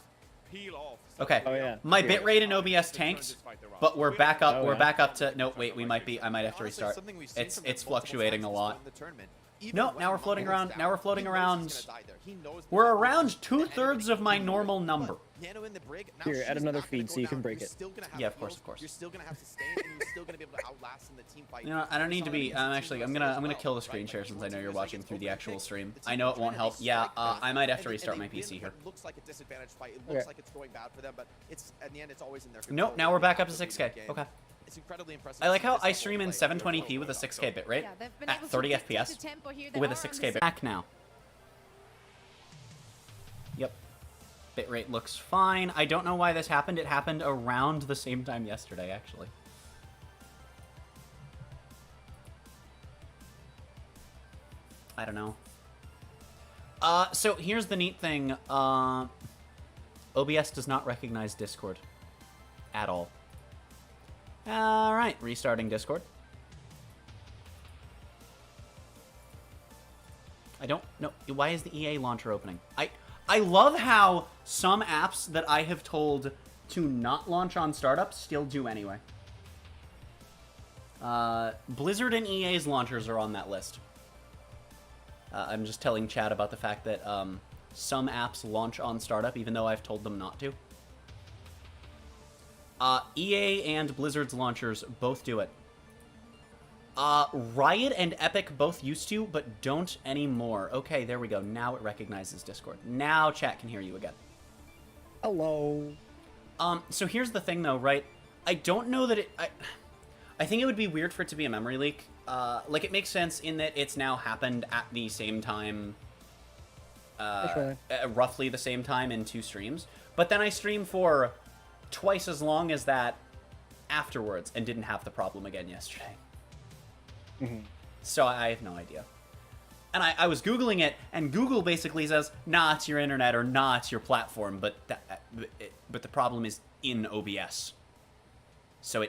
Okay. Oh, yeah. My Here. bitrate in OBS tanked, but we're back up. Oh, We're yeah. back up to. No, wait. We might be. I might have to Honestly, restart. something we've seen It's from him multiple fluctuating times a is lot. in the tournament. Even No, when now we're the floating opponent's around. Now we're down, floating he knows around. he's gonna die there. He knows the We're opponent's around down, and 2/3 of my anything normal can number. But Nano in the brig, now Here, she's add another not gonna feed go so you can down. break You're it. still gonna have Yeah, of course, heals, of course. You're still gonna have sustain, and you're still gonna be able to outlast in the team fight. You know, I don't need to be. Actually, I'm gonna kill the screen share since I know you're watching through the actual stream. I know it won't help. Yeah, I might have to restart my PC here. It looks like a disadvantaged fight. It looks like it's going bad for them, but it's in the end, it's always in their control. Nope. Now we're back up to 6K. Okay. It's incredibly impressive. I like how I stream in 720p with a 6K bitrate Yeah, they've been at able to 30 dictate the FPS tempo here. They with a are on 6K the bit. Back now. Yep. Bitrate looks fine. I don't know why this happened. It happened around the same time yesterday, actually. I don't know. So here's the neat thing. OBS does not recognize Discord at all. Alright, restarting Discord. I don't know. Why is the EA launcher opening? I love how some apps that I have told to not launch on startup still do anyway. Blizzard and EA's launchers are on that list. I'm just telling Chad about the fact that some apps launch on startup even though I've told them not to. EA and Blizzard's launchers both do it. Riot and Epic both used to, but don't anymore. Okay, there we go. Now it recognizes Discord. Now chat can hear you again. Hello. So here's the thing, though, right? I don't know that it... I think it would be weird for it to be a memory leak. Like, it makes sense in that it's now happened at the same time... roughly the same time in 2 streams. But then I streamed for twice as long as that afterwards and didn't have the problem again yesterday. So I have no idea. And I was Googling it, and Google basically says, nah, it's your internet, or nah, it's your platform, but but the problem is in OBS. So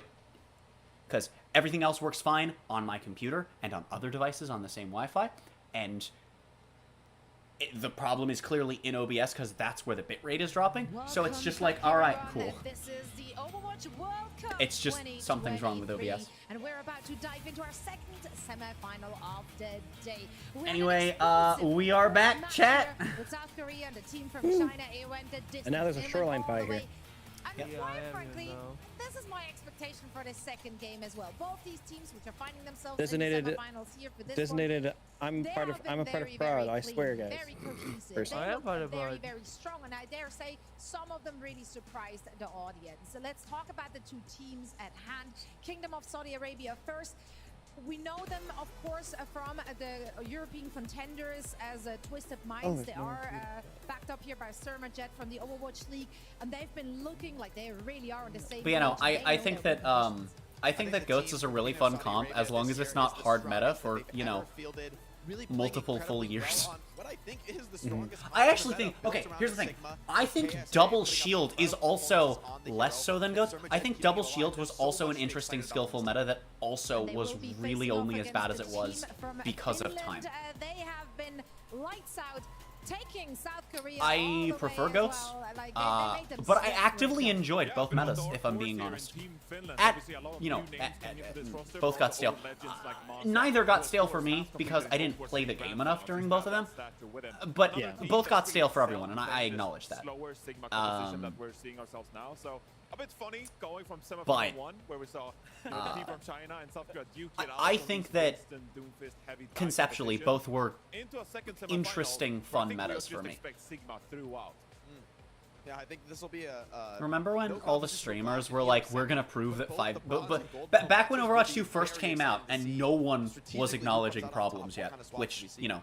because everything else works fine on my computer and on other devices on the same Wi-Fi, and the problem is clearly in OBS because that's where the bitrate is dropping. So it's just like, all right, cool. This is the Overwatch World Cup. It's just something's wrong with OBS. And we're about to dive into our second semi-final of the day. Anyway, we are back, chat. With South Korea and the team from China, it went the distance. And now there's a It went shoreline all pie the here. way. And quite frankly, this is my expectation for this second game as well. Both these teams, which are finding themselves Designated- in the semifinals here for this Designated. one, I'm they part of. have been I'm a part very, of proud. very I swear, clean, guys. Very cohesive. Personally. They I am part look of very, proud. very strong, and I dare say some of them really surprised the audience. So let's talk about the 2 teams at hand. Kingdom of Saudi Arabia first. We know them, of course, from the European contenders as Twisted Minds. They are backed up here by Surmajet from the Overwatch League, and they've been looking like they really are on the same. But you know, page. They I know think their that positions. I think that Goats is a really fun comp as long as it's not hard meta for, you know, multiple full years. I actually think, okay, here's the thing. I think Double Shield is also less so than Goats. I think Double Shield was also an interesting skillful meta that also They was will be really facing off only as against bad as the it was team from because of time. Finland. They have been lights out, taking South Korea. I all the prefer way as Goats, well. Like, they made them but I sweat actively themselves. enjoyed both metas, if I'm being honest. Both got stale. Neither got stale for me because I didn't play the game enough during both of them, but both got stale for everyone, and I acknowledge that. Slower Sigma composition that we're seeing ourselves now. So a bit funny going from semifinal But, 1, where we saw the team from China and South Korea duke it out I on think these that instant Doomfist heavy time conceptually competition both were into a second semifinal, interesting, where I fun think we'll metas just for me. expect Sigma throughout. Yeah, I think this will be a. Remember when no all the competition streamers for were bronze like, and we're gonna silver, prove that both 5... the bronze and gold Back when matches Overwatch will 2 be first very came out exciting to and see no one was strategically acknowledging what problems yet, kind of swaps which, we see. you know,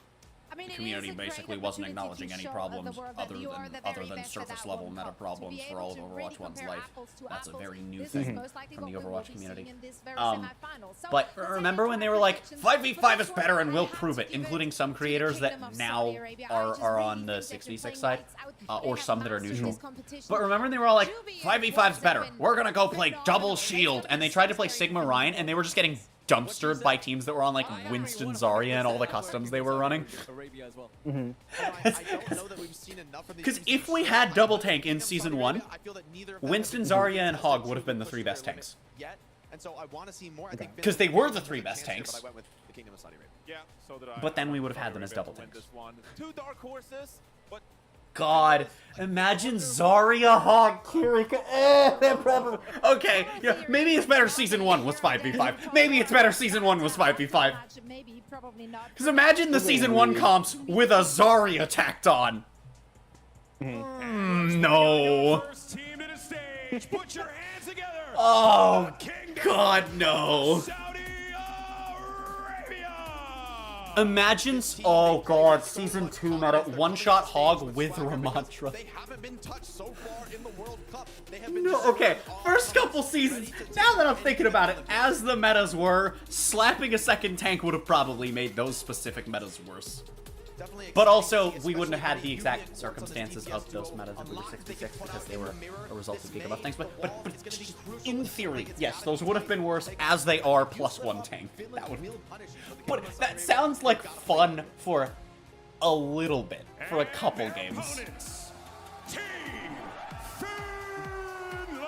I mean, the it community is a great basically wasn't opportunity acknowledging to any show problems the world that you are the other very than best at surface that level one meta cup. To problems be for all of able to really Overwatch 1's compare life. apples to That's a apples, very new this thing is most likely from the what we will Overwatch be community. seeing in this very Um, semifinal. So, But let's remember take when it they to were our like, predictions. 5v5 For is this better one, and I we'll have prove to it, give including it some to the creators that Kingdom of now Saudi Arabia. I are just on really the think they've been 6v6 playing side, lights out. or They some have that are mastered neutral. this competition. But remember they were all like, Juby 5v5's has better. been We're gonna go play phenomenal. double It's shield. gonna And be they tried to so play scary Sigma for Ryan, them. and they were just getting dumpstered by teams that were on like Winston Zarya and all the customs they were running. Arabia as well. I don't know that we've seen enough from these Because teams if to we show had I double feel tank in Kingdom season Saudi 1, Arabia, I feel that neither of them Winston, have Zarya, and tested Hog to would have been the push 3 their best limit tanks. Yet, and so I want to see more. I think 'Cause they were the Finland 3 has a best chance here, tanks. But I went with the Kingdom of Saudi Arabia. Yeah, so did I. But then we I would have had Saudi them as Arabia double to win tanks. this one. 2 dark horses, but God, imagine Zarya, Hog, Kirika. That probably. Okay, yeah, maybe it's better season 1 was 5v5. Maybe it's better season 1 was 5v5. Maybe, probably not. Because imagine the season 1 comps with a Zarya tacked on. No. First team to the stage. Put your hands together. Oh, Kingdom God, no. Saudi Arabia. Imagine, oh God, season 2 meta, one-shot Hog with Ramantra. They haven't been touched so far in the World Cup. They have been No, okay, first couple seasons, now that I'm thinking about it, as the metas were, slapping a second tank would have probably made those specific metas worse. But also, we wouldn't have had the exact circumstances of those metas in the 66 because they were a result of Gigabuff things. But in theory, yes, those would have been worse as they are +1 tank. That would. But that sounds like fun for a little bit, for a couple games. Opponents, Team Finland.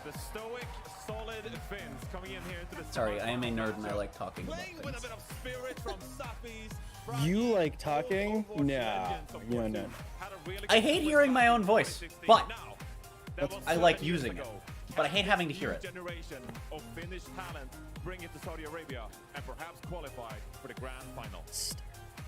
the stoic, solid Finns coming in here to the Sorry, I am a nerd and I like talking about playing with a things. bit of spirit from Safi's. You like talking? No. No. I hate hearing my own voice, but I like using it. But I hate having to hear it. Generation of Finnish talent bring it to Saudi Arabia and perhaps qualify for the grand final.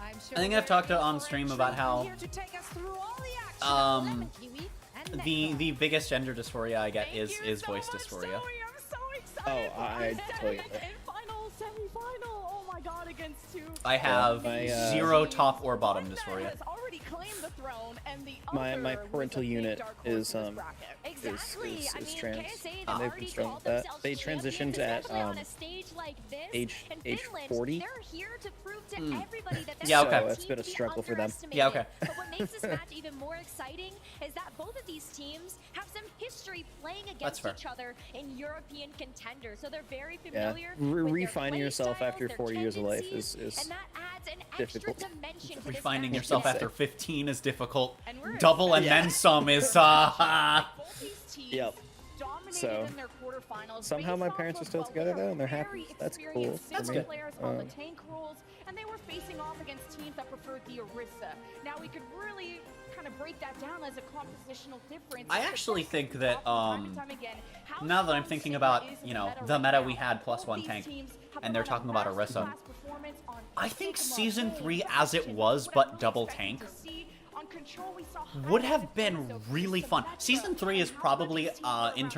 I'm sure I think I've talked on stream about how here to take us through all the action of Lemon Kiwi and the biggest gender dysphoria I get is voice dysphoria. I'm so excited. Oh, I totally get that. In final, semi-final. Oh my god, against 2. I have my, 0 top or bottom One that dysphoria. has already claimed the throne, and the My other parental was a big unit dark horse is in this bracket. Exactly. I mean, trans, KSA, and they've they've already been struggling called with that. themselves They champions, transitioned at especially on a stage like this. age in age Finland, 40. They're here to prove to everybody that they're Yeah, not okay. a So it's team been a to be struggle for them. underestimated. Yeah, okay. But what makes this match even more exciting is that both of these teams have some history playing That's against fair. each other in European contenders, so they're very Yeah, familiar with their refining play yourself styles, after their 40 years of life tendencies, is and that adds an difficult. extra dimension to this Refining match. yourself Yes. after 15 is difficult. And we're Double and Yeah. then some is Both these teams Yep. dominated So, in their quarterfinals. somehow my based parents off are still of together, what though, and they're very happy. That's cool experienced for Finland me. players on the tank roles, and they were facing off against teams that preferred the Orisa. Now we could really kind of break that down as a compositional difference. I It's actually just think so that, often, time and time again, how now that I'm strong thinking Sigma about, is in you know, meta the right meta now. we had Both +1 these tank, teams have and they're put on talking about masterclass Orisa. performance on I think Sigma season Bowl 3 and as it production. was, What but I'm double really expecting tank, to see on Control, we saw would high have defense, been so really Symmetra fun. Season 3 is and how probably, much these teams in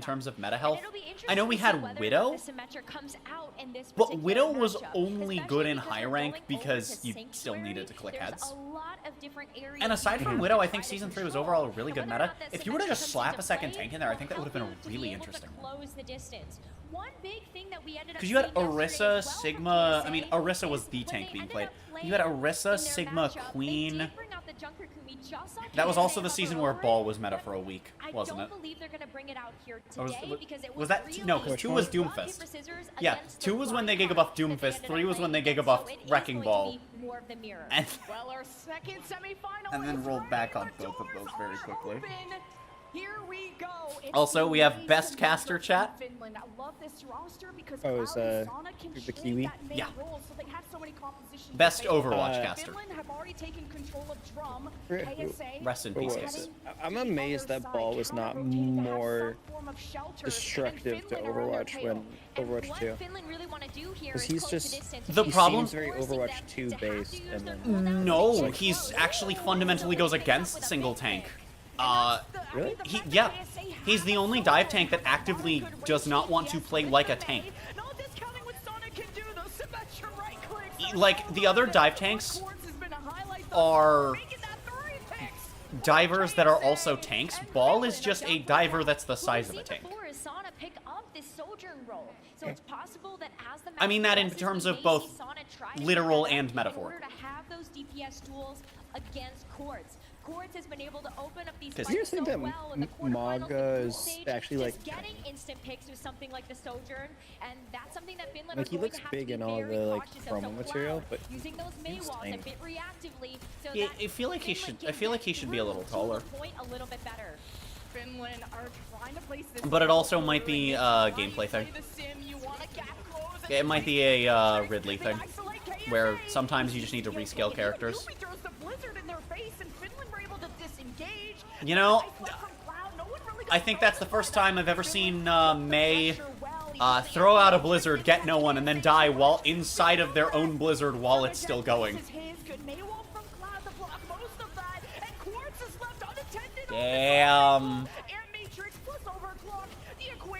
terms of meta And health. it'll be interesting I know we to see had whether Widow, the Symmetra comes out in this but particular Widow was matchup, only especially good in because high we're rank going because over to you still Sanctuary. needed to click There's heads. a lot of different areas And aside you from have Widow, to I think try to season 3 was control. overall a really good And whether or meta. not that If you were to Symmetra just comes slap into a second play tank in there, I think that will would have been help them to really be able to interesting. close the distance. One big thing that we ended up Because you had seeing yesterday Orisa, as well from Sigma. I mean, KSA Orisa was is the when tank they being ended played. up playing You had in Orisa, their Sigma, matchup, they Queen. did bring out the Junker Kumi just on That was KSA also the hover season where over Ball it, was meta but for a week, I wasn't don't it? believe they're gonna bring it out here Or today was- because it was that really no? Because 2 was rock, paper, Doomfist. scissors Yeah, against 2 the was when they Reinhardt gigabuffed that they Doomfist. ended 3 up was when they playing, and gigabuffed so it is Wrecking going to Ball. be more of the mirror. And Well, our second semifinal And then is rolled back on ready. both of The those doors very are quickly. open. Here we go. It's Also, the we have race best to caster Memphis chat. and Finland. I love this roster because Oh, is, Cloud and Sana can the shape Kiwi? that main Yeah. role, so they have so many compositions Best available. Overwatch caster. Finland have already taken control of drum. Re- KSA Rest in Or peace, was KSA. it? I'm amazed that Ball was not more destructive to Overwatch when Overwatch 2. Finland really want to do here Because is he's close just distance. The he problem- seems very Forcing Overwatch them 2 to have to based, use and their then cooldowns. No, It's he's like, actually oh, fundamentally goes they come against with a single big tank. pick. Yeah, he's the only dive tank that actively does not want to play like a tank. like, the other dive tanks are divers that are also tanks. Ball is just a diver that's the size of a tank. I mean that in terms of both literal and metaphor. Quartz has been able to open up these Because fights so that well in the quarterfinals, Maga the group is stage, actually just like getting instant picks with something like the Sojourn, and that's something that Finland like are he going looks to have big to in be all very the like cautious of. promo So material, Cloud but using those May he's walls tiny. a bit reactively, so Yeah, that I feel like he Finland should. I can feel like he get should be a little through to taller. the point a little bit better. Finland are trying to place this. But it also might be a gameplay thing. Yeah, it might be a Ridley thing, where sometimes you just need to rescale characters. You know, I think that's the first time I've ever seen May throw out a blizzard, get no one, and then die while inside of their own blizzard while it's still going. Damn.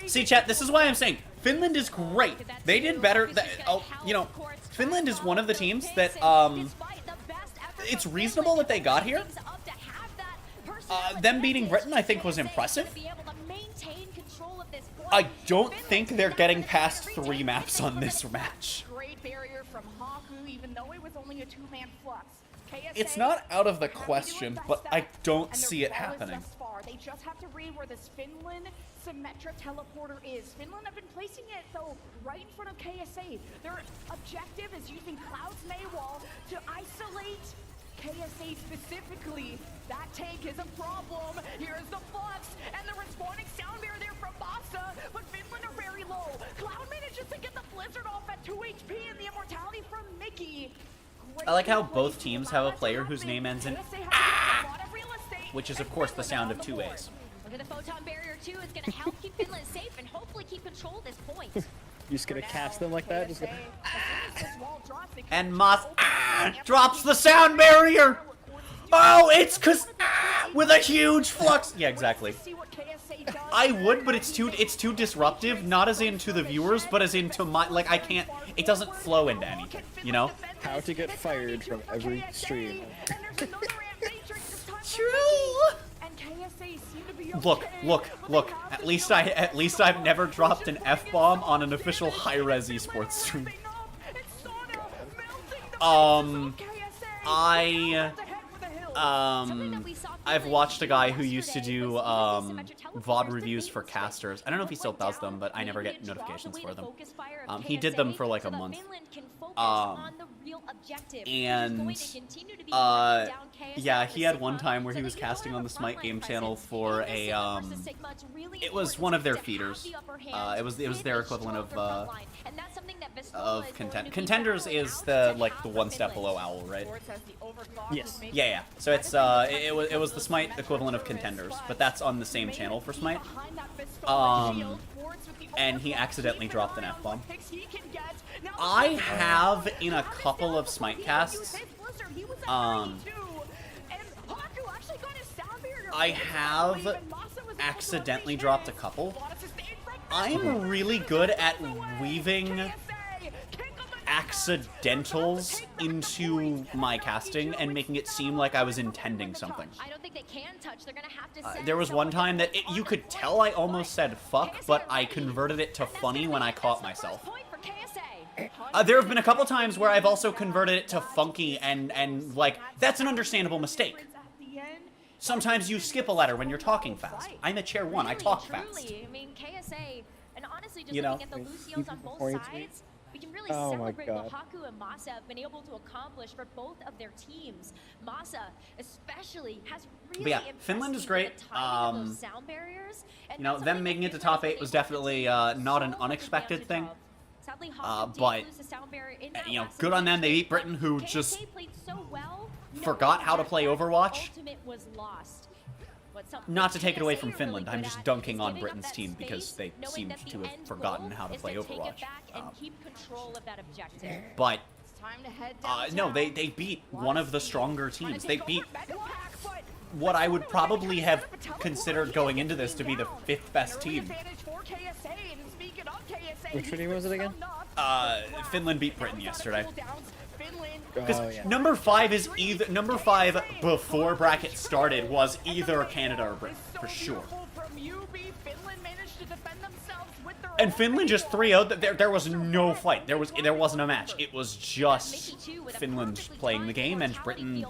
See, chat, this is why I'm saying Finland is great. They did better. You know, Finland is one of the teams that, it's reasonable that they got here. Them beating Britain, I think, was impressive. I don't think they're getting past 3 maps on this match. Great barrier from Haku, even though it was only a 2-man flux. It's not out of the question, but I don't see it happening. They just have to read where this Finland Symmetra teleporter is. Finland have been placing it, though, right in front of KSA. Their objective is using Cloud's Maywall to isolate KSA specifically. That tank is a problem. Here's the flux, and the respawning sound barrier there from Masa, but Finland are very low. Cloud manages to get the blizzard off at 2 HP, and the immortality from Mickey. I like how both teams have a player whose name ends in ah, which is of course the sound of 2 A's. Look at the photon barrier too. It's going to help keep Finland safe and hopefully keep control of this point. you're just gonna cast them like that. Just like, And Moth drops the sound barrier. Oh, it's with a huge flux. Yeah, exactly. I would, but it's too disruptive. Not as into the viewers, but as into my I can't. It doesn't flow into anything. You know. how to get fired from every stream. True. Look. At least I've never dropped an F-bomb on an official hi-rez esports stream. I've watched a guy who used to do VOD reviews for casters. I don't know if he still does them, but I never get notifications for them. He did them for like a month. Yeah, he had one time where he was casting on the Smite game channel for a it was one of their feeders. It was their equivalent of Contenders is the the one step below Owl, right? Yes. Yeah. So it's it was the Smite equivalent of Contenders, but that's on the same channel for Smite. And he accidentally dropped an F-bomb. I have in a couple of Smite casts. I have accidentally dropped a couple. I'm really good at weaving accidentals into my casting and making it seem like I was intending something. I don't think they can touch. They're gonna have to There was one time that you could tell I almost said fuck, but I converted it to funny when I caught myself. There have been a couple times where I've also converted it to funky and like, that's an understandable mistake. Sometimes you skip a letter when you're talking fast. I'm a chair 1, I talk fast. I mean, KSA, and honestly, just You know, looking at the Lucios on both sides, we can really Oh my celebrate God. what Haku and Masa have been able to accomplish for both of their teams. Masa, especially, has really But yeah, impressed Finland me is with great. the timing of those sound barriers, and You know, that's them something making that it to Finland top has 8 was been able to definitely take not an so much unexpected advantage thing. of. Sadly, Haku did But lose the sound barrier in that you know, last good on them. They beat elimination, Britain, who but just KSA played so well, forgot how to knowing play that Overwatch. ultimate was lost. But Not to take it away KSA from are Finland, really I'm good just at dunking is on giving up Britain's that team because space, they knowing seemed that the to have end forgotten goal how to is play to take Overwatch. it back and keep control of that objective. But It's time to head no, downtown. they beat one of the stronger teams. They beat what I would probably have considered going into this to be the 5th best team. Which team was it again? Finland beat Britain yesterday. Because Oh, yeah. number 5 is either number 5 before bracket started was either Canada or Britain for sure. And Finland just 3-0'd. There was no fight. There wasn't a match. It was just Finland playing the game and Britain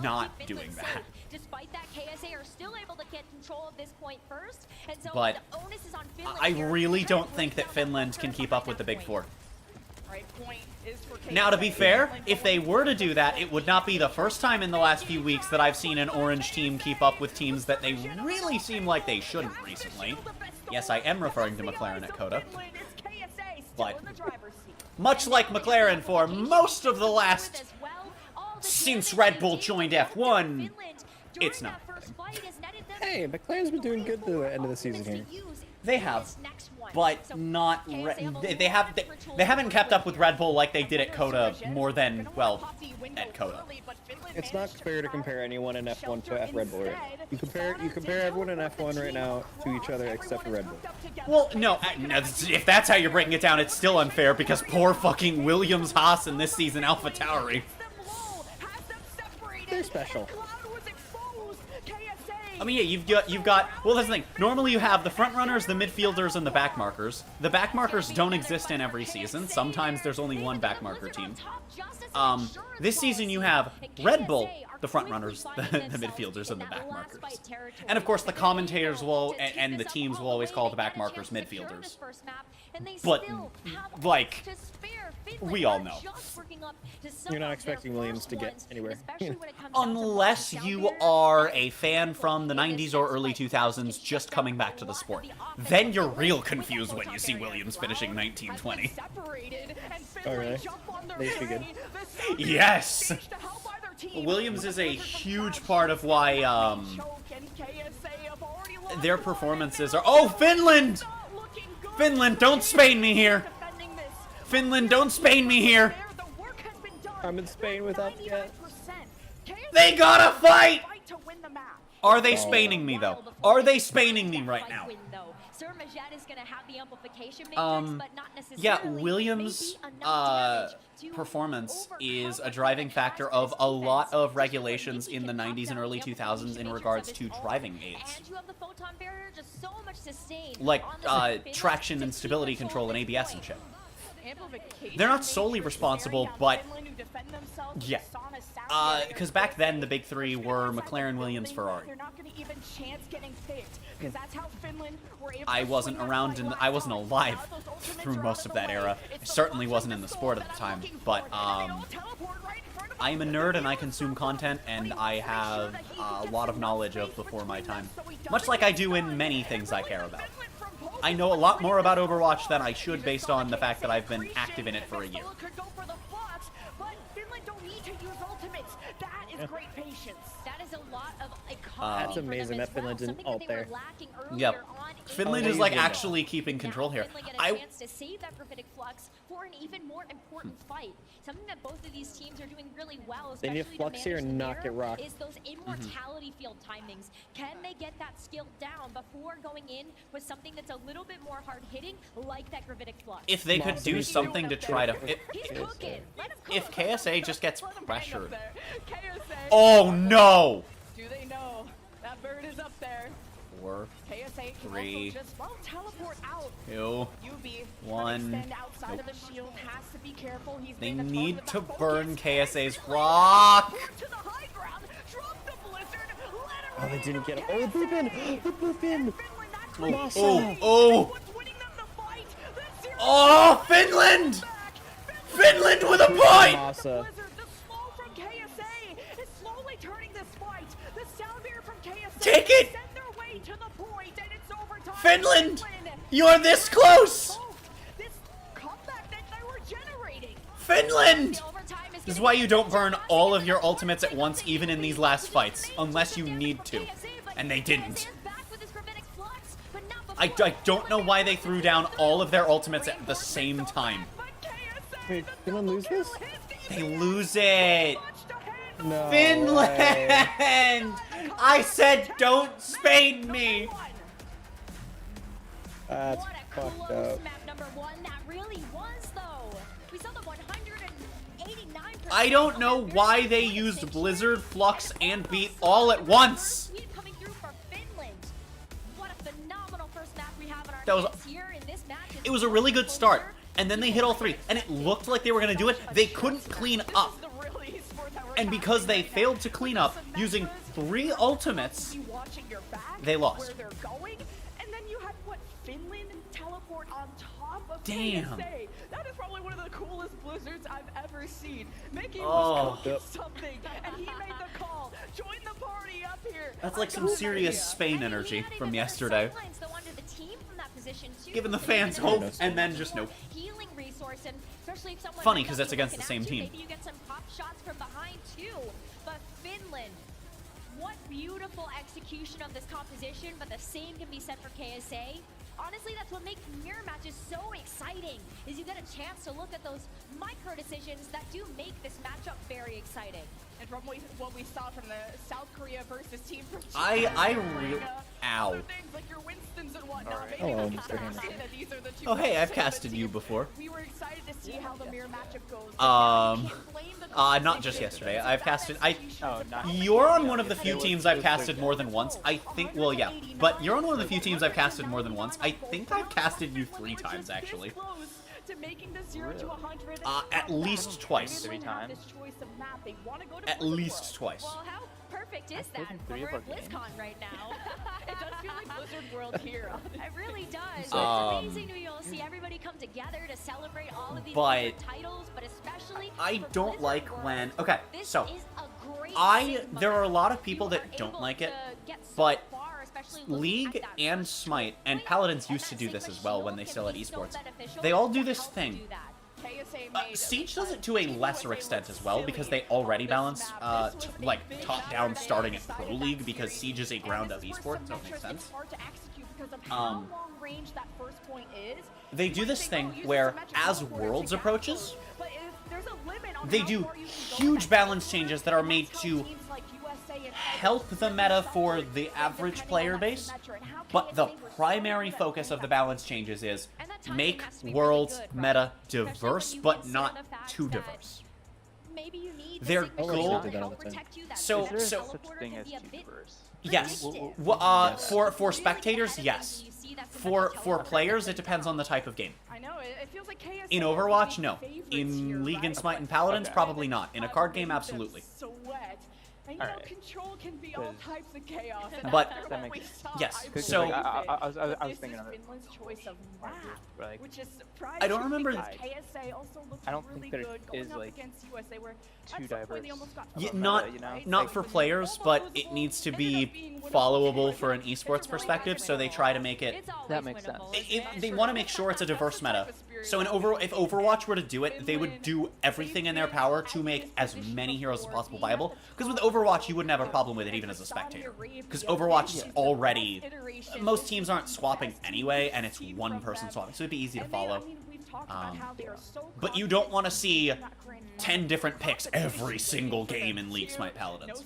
not doing that. Despite that, KSA are still able to get control of this point first, and so But the onus is on Finland I here. really don't think that Finland can keep up with the Big Four. Right, point is for Now, to be KSA. fair, if they were to do that, it would not be the first time in the last few weeks that I've seen an orange team keep up with teams that they really seem like they shouldn't recently. Yes, I am referring to McLaren at Coda. But much like McLaren for most of the last... Since Red Bull joined F1, it's not. Hey, McLaren's been doing good to the end of the season here. They have, but not. They haven't kept up with Red Bull like they did at Coda more than, well, at Coda. It's not fair to compare anyone in F1 to Red Bull. Right? You compare everyone in F1 right now to each other except for Red Bull. Well, no, if that's how you're breaking it down, it's still unfair because poor fucking Williams, Haas, and this season AlphaTauri. They're special. I mean, yeah, you've got. Well, that's the thing. Normally, you have the front runners, the midfielders, and the back markers. The back markers don't exist in every season. Sometimes there's only one back marker team. This season you have Red Bull, the front runners, the midfielders, and the back markers. And of course, the commentators will and the teams will always call the back markers midfielders. But like, we all know. You're not expecting Williams to get anywhere. Unless you are a fan from the 90s or early 2000s just coming back to the sport. Then you're real confused when you see Williams finishing 1920. Oh, really? They used to be good. Yes! Williams is a huge part of why, their performances are... Oh, Finland! Finland, don't Spain me here! Finland, don't Spain me here! I'm in Spain without yet. They gotta fight! Are they Spaining me, though? Are they Spaining me right now? Yeah, Williams' performance is a driving factor of a lot of regulations in the 90s and early 2000s in regards to driving aids. Like, traction and stability control and ABS and shit. They're not solely responsible, but... Yeah. Because back then, the big three were McLaren, Williams, Ferrari. I wasn't around, and I wasn't alive through most of that era. I certainly wasn't in the sport at the time, but, I am a nerd and I consume content, and I have a lot of knowledge of before my time. Much like I do in many things I care about. I know a lot more about Overwatch than I should based on the fact that I've been active in it for a year. That's amazing that Finland didn't ult there. Yep. Finland is like actually keeping control here. To save that gravitic flux for an even more important fight. Something that both of these teams are doing really well, They need a flux here and not get rocked. is those immortality field timings. Can they get that skill down before going in with something that's a little bit more hard hitting, like that gravitic flux? If they could do something to try to... If KSA just gets pressured... Oh no! Do they know that bird is up there? 4, KSA 3, teleport out. 2, 1. Outside of the shield, has to be careful. He's They been the need target to of that burn focus. KSA's rock! To the high ground, drop the blizzard, let Oh, they didn't get it. Oh, the boop in! The boop in! Oh! Oh, Finland! Finland with a point! Masa. Take it! Finland! You're this close! Finland! This is why you don't burn all of your ultimates at once, even in these last fights, unless you need to. And they didn't. I don't know why they threw down all of their ultimates at the same time. Wait, Finland lose this? They lose it! No Finland! way. I said don't Spain me! That's What a fucked close up. map number 1 that really was, though. We saw the 100 I don't know why they used Blizzard, Flux, and Beat all at once. Coming through for Finland. What a phenomenal first map we have in our That was- hands here in this match. It was a really good start, and then they hit all three, and it looked like they were going to do it. They couldn't clean up. And because they failed to clean up using 3 ultimates, they lost. Where they're going, and then you had what, Finland teleport on top of Damn. KSA. That is probably one of the coolest blizzards I've ever seen. Mickey Oh. was cooking something, and he made the call. Join the party up here. That's like some serious Spain energy from yesterday. Giving the fans hope, and then just nope. Healing resource, and especially if someone Funny, like 'cause you that's against can the same action, team. Maybe you get some pop shots from behind too. But Finland, what beautiful execution of this composition, but the same can be said for KSA. Honestly, that's what makes mirror matches so exciting, is you get a chance to look at those micro decisions that do make this matchup very exciting. And from what we saw from the South Korea versus team from I China, really... Ow. other things like your Winstons and whatnot. Right. Maybe Hello, we Mr. can Hamilton. say that these are the two Oh, hey, I've most casted favorite you teams. before. We were excited to see how the mirror matchup goes. Not just yesterday. I've casted... Oh, not You're on one of the few teams I've casted more than once. I think... Well, yeah. But you're on one of the few teams I've casted more than once. I think I've casted you 3 times, actually. To making the 0 to 100. At least twice. 3 times. At least twice. Well, how perfect is I've played that? in Well, 3 we're of at our games. BlizzCon right now. It does feel like Blizzard World here. It really does. It's amazing to you'll see everybody come together to celebrate all of these But Blizzard titles, but especially I for don't Blizzard like World, when... Okay, this so... is a great There are a lot of You people are that don't able like it, to get so but far, especially looking League at that and first Smite, and point, Paladins and used to that do this Sigma as well when shield they can still had be so esports. beneficial They all do to this help thing. do that. Siege does it to a lesser extent as well, because they already balance, top-down starting at Pro League, because Siege is a ground-up esport, so it makes sense. It's hard to execute because of how long range that first point is. They do this thing where, as Worlds approaches, But there's a limit on they how do far you can go huge with that balance changes that are made That's how to teams like USA and help the meta for the average player base, but the primary focus of the balance changes is make Worlds meta diverse, but not too diverse. Maybe you need Their the Sigma goal- shield to help protect you. That So- Sigma Is there so- such teleporter thing can as be a too bit diverse? Yes. predictive. For spectators, yes. For players, it depends on the type of game. I know it feels like KSA In are the Overwatch, big no. favorites In here, League and right? Smite and Paladins, Okay. probably not. In a card game, absolutely. Sweat. And Alright. Control can be all Because- types of chaos. And But- after That what makes we saw, yes, I Because, so- like, I was but thinking this of is it. Finland's choice of map, Like, which is surprising. I don't remember- because KSA also looked I don't really think there good going is, up like, against USA, where too at some point they diverse almost got of a meta, Not you know? not for players, but it needs to be followable for an esports perspective, so they try to make it... It's always That makes winnable, sense. isn't it? They want to make sure it's a diverse meta. So if Overwatch were to do it, they would do everything in their power to make as many heroes as possible viable. Because with Overwatch, you wouldn't have a problem with it even as a spectator. Because Overwatch is already... Most teams aren't swapping anyway, and it's one person swapping, so it'd be easy to follow. But you don't want to see 10 different picks every single game in League Smite Paladins.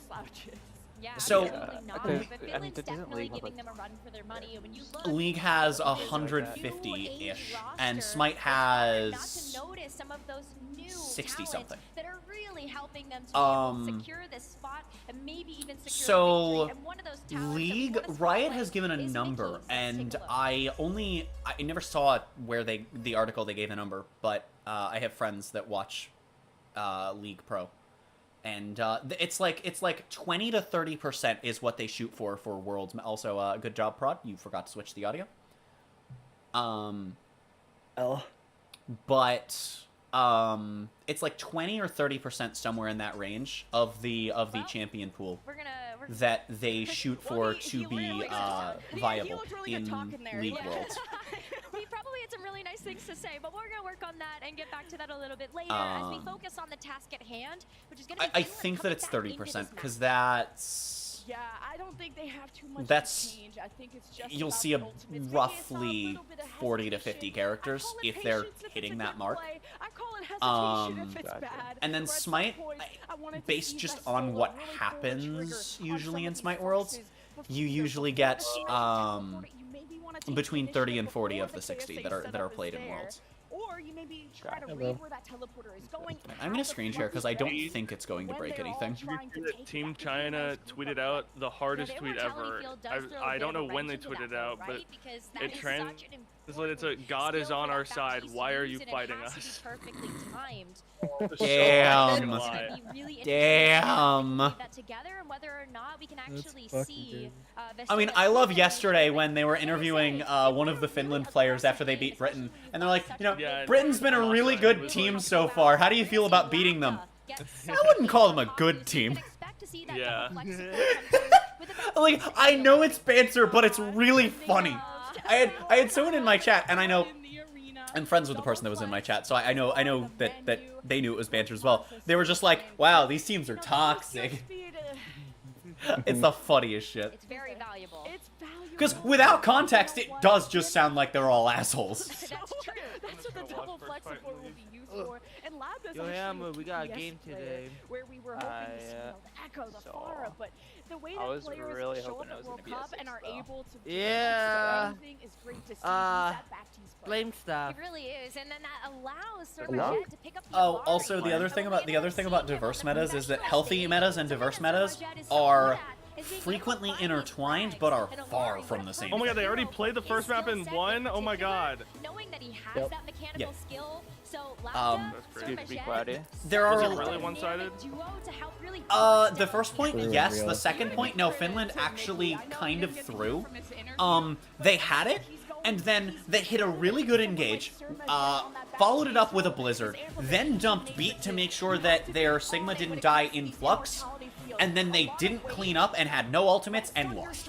Yeah, So- absolutely not. because, But I mean, Finland's doesn't definitely League have, giving like, them a run for their money. When you look League has at this 150-ish, new age and roster, Smite it's hard not has... to notice some of those new 60 talents something. that are really helping them to be able to secure this spot and maybe even secure So, a victory. And one of those talents League, that we wanna Riot spotlight has given a is number, Mickey. Let's take and a look. I never saw where the article they gave a number, but I have friends that watch League Pro, and it's like 20 to 30% is what they shoot for Worlds. Also, good job, Prod. You forgot to switch the audio. But it's like 20 or 30% somewhere in that range of the champion pool We're that they shoot for to be viable in League Worlds. He probably had some really nice things to say, but we're going to work on that and get back to that a little bit later as we focus on the task at hand, which is going to be I Finland think that coming it's back into 30% this because match. that's... Yeah, I don't think they have too much That's- to change. I think it's just You'll about see the a ultimates. Maybe it's a roughly little bit of 40 to hesitation. 50 characters I call it if they're patience if it's hitting a that good mark. play. I call it hesitation if it's Gotcha. bad. And then Where at some Smite, point, I wanted to based see just if I on stole a what really cool happens trigger on usually some in of Smite these Worlds, forces you before usually they're get teleport, you maybe wanna take between the 30 initiative and 40 before of the the 60 KSA that are setup is played in there. Worlds. Or Or you maybe try to read where that teleporter is going. I'm gonna screen share because I don't think it's going to break anything. Team China tweeted out the hardest tweet ever. I don't know when they tweeted it out, but it translated to "God is on our side. Why are you fighting us?" Damn. Damn. I mean, I love yesterday when they were interviewing one of the Finland players after they beat Britain, and they're like, you know, Britain's been a really good team so far. How do you feel about beating them? I wouldn't call them a good team. Yeah. Like, I know it's banter, but it's really funny. I had someone in my chat, and I know I'm friends with the person that was in my chat, so I know that they knew it was banter as well. They were just like, wow, these teams are toxic. It's the funniest shit. It's very valuable. Because without context, it does just sound like they're all assholes. That's true. That's what the double flex support will be used for. And Lab does Hammer, we got a game today. Where we were hoping to see the echo, the Pharah, but the way that players really show up at World Cup and are able to do anything is great to see. That back team's blame stuff. It really is, and then that allows Serverjet to pick up the also the other thing about diverse metas is that healthy metas and diverse metas are frequently intertwined, but are far from the same. Oh my god, they already played the first map and won? Oh my god. Knowing that he has that mechanical skill, so there are really one-sided. The first point, yes. The second point, no. Finland actually kind of threw. They had it, and then they hit a really good engage, followed it up with a blizzard, then dumped beat to make sure that their Sigma didn't die in flux, and then they didn't clean up and had no ultimates and lost.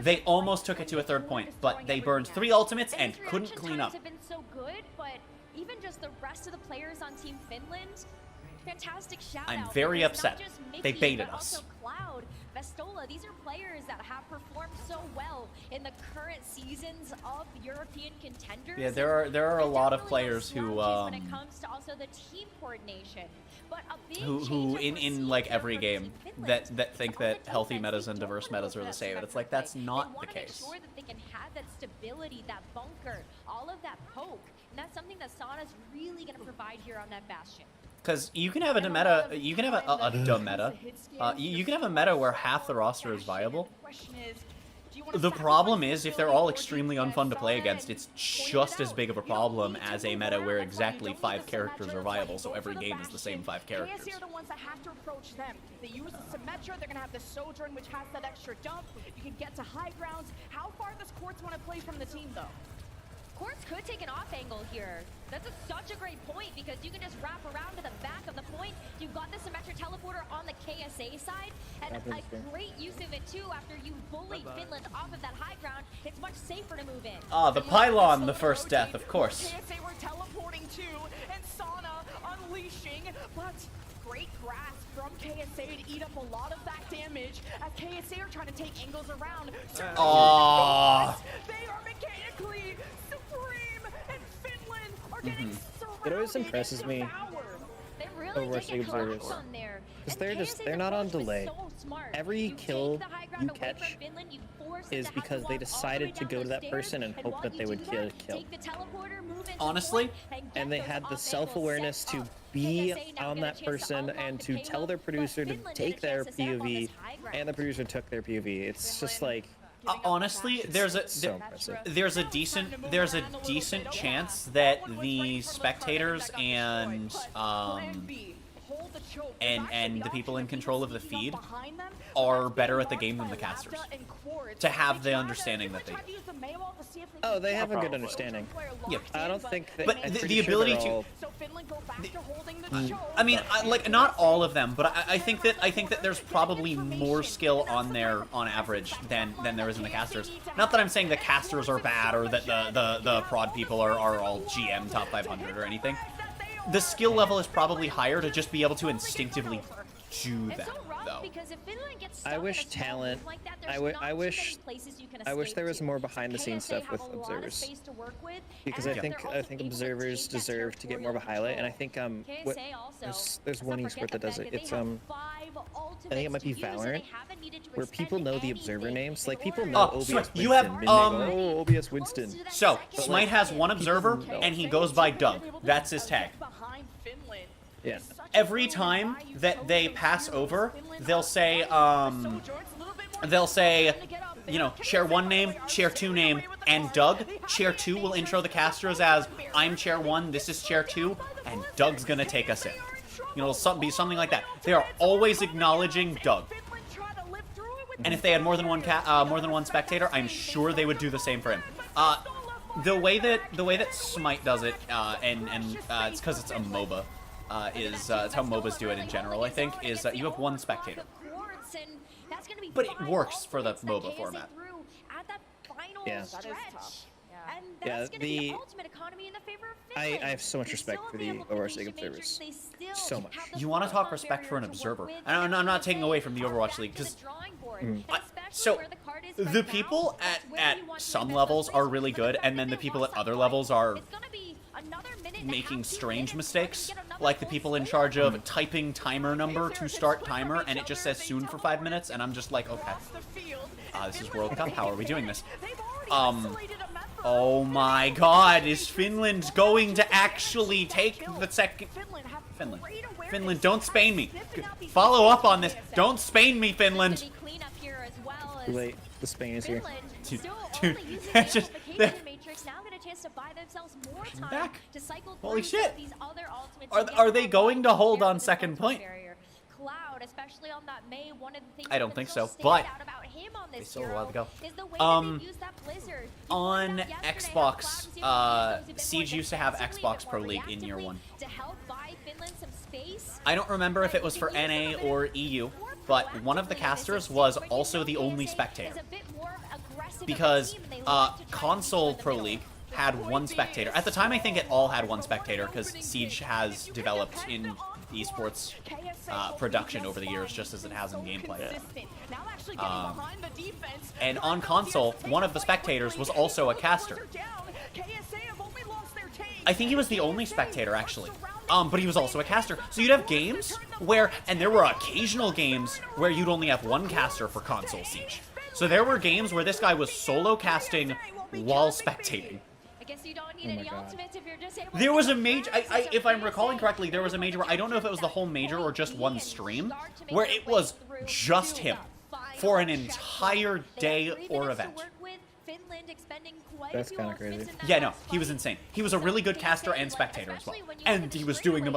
They almost took it to a third point, but they burned 3 ultimates and couldn't clean up. Have been so good, but even just the rest of the players on Team Finland, fantastic shout out. I'm very upset. They baited us. Cloud, Vestola, these are players that have performed so well in the current seasons of European contenders. Yeah, there are a lot of players who when it comes to also the team coordination. But a big who in like every game that think that healthy metas and diverse metas are the same, and it's like that's not the case. Make sure that they can have that stability, that bunker, all of that poke, and that's something that Sauna's really going to provide here on that Bastion. Because you can have a meta, you can have you can have a meta where half the roster is viable. The problem is, if they're all extremely unfun to play against, it's just as big of a problem as a meta where exactly 5 characters are viable, so every game is the same 5 characters. KSA are the ones that have to approach them. They use the Symmetra, they're going to have the Sojourn, which has that extra jump. You can get to high grounds. How far does Quartz want to play from the team, though? Quartz could take an off angle here. That's such a great point because you can just wrap around to the back of the point. You've got the Symmetra teleporter on the KSA side, and a great use of it too after you bullied Finland off of that high ground. It's much safer to move in. The pylon, the first death, of course. KSA were teleporting too, and Sauna unleashing, but great grasp from KSA to eat up a lot of that damage as KSA are trying to take angles around. They are mechanically supreme, and Finland are getting surrounded. It always impresses me. Overwatch League observers. Because they're not on delay. Every kill you catch is because they decided to go to that person and hope that they would kill. Honestly, and they had the self-awareness to be on that person and to tell their producer to take their POV, and the producer took their POV. It's just like honestly, there's a decent chance that the spectators and the people in control of the feed are better at the game than the casters. To have the understanding that they do. Oh, they have a good understanding. Yeah, I don't think that. But the ability to. I mean, like not all of them, but I think that there's probably more skill on there on average than there is in the casters. Not that I'm saying the casters are bad or that the prod people are all GM top 500 or anything. The skill level is probably higher to just be able to instinctively do that. though. Because if Finland gets I wish talent. I wish there was more behind the scenes stuff with observers. Because I think observers deserve to get more of a highlight, and I think there's one esport that does it. It's I think it might be Valorant, where people know the observer names. Like people know OBS Winston. You have oh, OBS Winston. So Smite has one observer, and he goes by Doug. That's his tag. Yeah. Every time that they pass over, they'll say, you know, chair 1 name, chair 2 name, and Doug. Chair 2 will intro the casters as, I'm chair 1, this is chair 2, and Doug's gonna take us in. You know, be something like that. They are always acknowledging Doug. And if they had more than one spectator, I'm sure they would do the same for him. The way that Smite does it, and it's because it's a MOBA. It's how MOBAs do it in general, I think, is that you have one spectator. But it works for the MOBA format. Yeah. Yeah, I have so much respect for the Overwatch League observers. So much. You want to talk respect for an observer. And I'm not taking away from the Overwatch League, because... So, the people at some levels are really good, and then the people at other levels are making strange mistakes. Like the people in charge of typing timer number to start timer, and it just says soon for 5 minutes, and I'm just like, okay. This is World Cup, how are we doing this? Oh my god, is Finland going to actually take the second... Finland, don't Spain me. Follow up on this. Don't Spain me, Finland. Wait, the Spain is here. Dude, it's just... Back. Holy shit. Are they going to hold on second point? I don't think so, but they still have a while to go. On Xbox, Siege used to have Xbox Pro League in year 1. I don't remember if it was for NA or EU, but one of the casters was also the only spectator. Because console Pro League had one spectator. At the time, I think it all had one spectator, because Siege has developed in esports production over the years, just as it has in gameplay. And on console, one of the spectators was also a caster. I think he was the only spectator, actually. But he was also a caster. So you'd have games where, and there were occasional games where you'd only have one caster for console Siege. So there were games where this guy was solo casting while spectating. There was a major, if I'm recalling correctly, there was a major, I don't know if it was the whole major or just one stream, where it was just him for an entire day or event. That's kind of crazy. Yeah, no, he was insane. He was a really good caster and spectator as well. And he was doing them,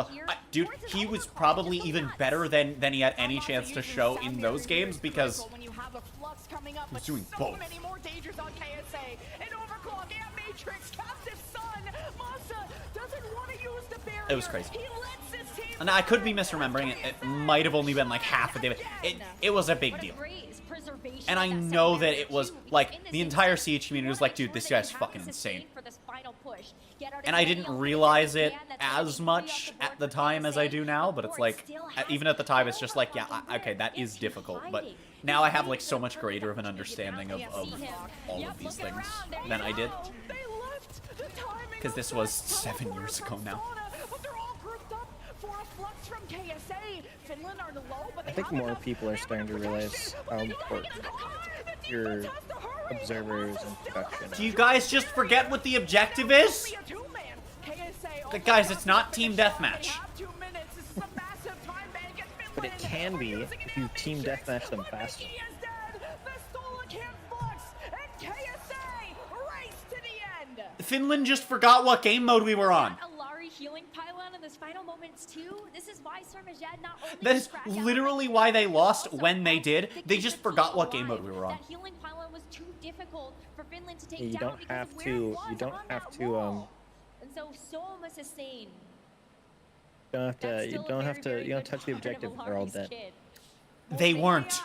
dude, he was probably even better than he had any chance to show in those games, because he was doing both. It was crazy. And I could be misremembering it. It might have only been like half a day. It was a big deal. And I know that it was, like, the entire Siege community was like, dude, this guy's fucking insane. And I didn't realize it as much at the time as I do now, but it's like, even at the time, it's just like, yeah, okay, that is difficult. But now I have, like, so much greater of an understanding of all of these things than I did. Because this was 7 years ago now. I think more people are starting to realize how important your observers and production are. Do you guys just forget what the objective is? Guys, it's not team deathmatch. But it can be if you team deathmatch them faster. Finland just forgot what game mode we were on. That is literally why they lost when they did. They just forgot what game mode we were on. Yeah, you don't have to. You don't have to. You don't have to touch the objective. They're all dead. They weren't.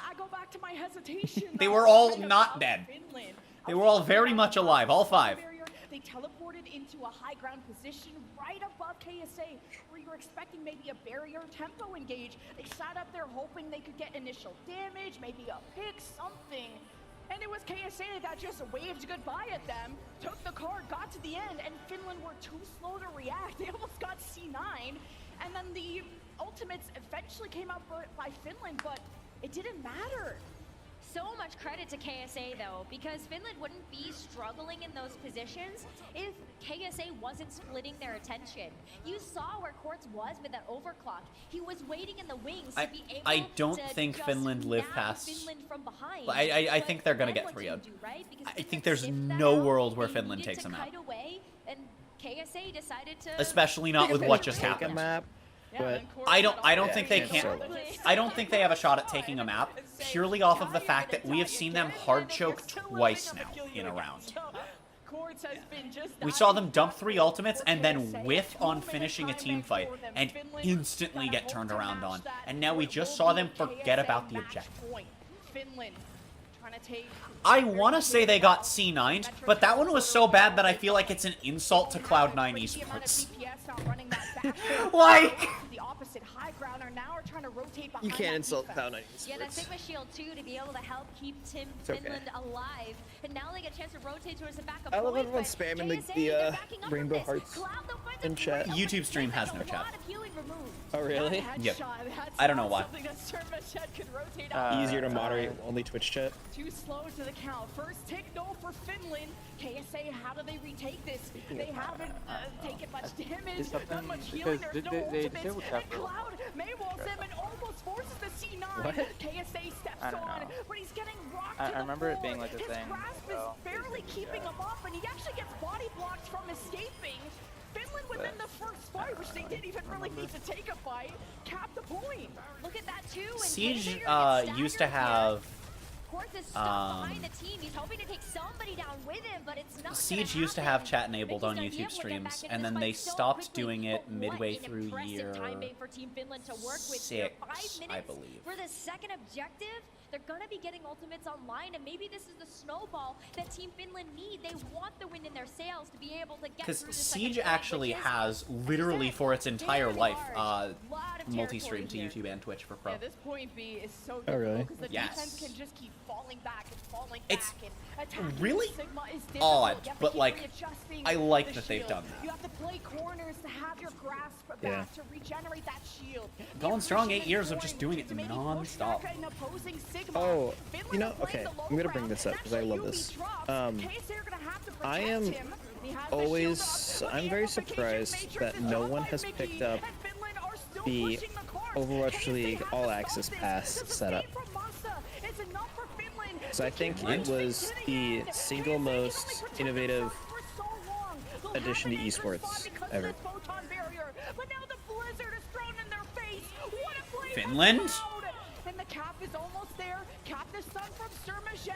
They were all not dead. They were all very much alive. All 5. They teleported into a high ground position right above KSA, where you were expecting maybe a barrier tempo engage. They sat up there hoping they could get initial damage, maybe a pick, something. And it was KSA that just waved goodbye at them, took the card, got to the end, and Finland were too slow to react. They almost got C9, and then the ultimates eventually came out by Finland, but it didn't matter. So much credit to KSA though, because Finland wouldn't be struggling in those positions if KSA wasn't splitting their attention. You saw where Quartz was with that overclock. He was waiting in the wings to be able I don't to think just Finland live nab past. Finland from behind. I think they're gonna then get what 3-0'd. do you do, right? Because I think Finland there's sniffed that no out. world where They Finland needed takes to them out. kite away, and KSA decided to. Especially not with what just take happened. a map, but I don't think they can't can. solo. I don't think they have a shot at taking a map purely off of the fact that we have seen them hard choke twice now in a round. We saw them dump 3 ultimates and then whiff on finishing a team fight and instantly get turned around on. And now we just saw them forget about the objective. I want to say they got C9'd, but that one was so bad that I feel like it's an insult to Cloud9 esports. Like... You can't insult Cloud9 Yeah, that esports. Sigma Shield too to be able to help keep Team okay. Finland alive. And now they get a chance to rotate towards the backup I love point, everyone but spamming KSA, the they're backing up rainbow with this. hearts Cloud, though, finds in a chat. great YouTube stream has no a chat. lot of healing removed. Oh really? Yep. I don't know why. Easier to moderate only Twitch chat. Too slow to the count. First take no for Finland. KSA, how do they retake this? They haven't taken much damage, not much healing. There's no ultimates. And Cloud Maywalls them and almost forces the C9. What? KSA steps on, but he's getting rocked I to the remember it floor. being like a His thing, grasp so- is barely keeping him up, and he actually gets body blocked from escaping. Finland within the first fight, which they didn't even really need to take a fight, capped the point. Look at that too. And Siege KSA used to gets staggered have... here. Quartz is stuck behind the team. He's hoping to take somebody down with him, but it's not Siege gonna used to have happen. chat enabled But on he's gonna be YouTube able to get streams, back into and this then they fight so stopped quickly. doing it But what midway an through impressive year timing for Team Finland to work with here. 5 6, minutes I believe. for the second objective. They're gonna be getting ultimates online, and maybe this is the snowball that Team Finland need. They want the wind in their sails to be able to get Because through the Siege second fight, actually which is, has, literally for its entire very life, large. multi-stream to territory YouTube and Twitch for pro. Yeah, this point B is so Oh, really? difficult because the Yes. defense can just keep falling back and falling It's back and attacking really Sigma is difficult. odd, You have to but, keep like, readjusting I like the that they've shield. done that. You have to play corners to have your grasp back Yeah. to regenerate that shield. Going strong, 8 The years of just doing it to maybe push non-stop. back an opposing Sigma. Oh, Finland you know, are playing okay, the low I'm gonna bring ground. this up because I That's love why this. UB drops. KSA are gonna have to I protect am him. He has the always, shield up. I'm very surprised that no one has picked up the Overwatch League All Access Pass setup. So I think it was the single most innovative addition to esports ever. Finland? And the cap is almost there. Cap the sun from Surmajed.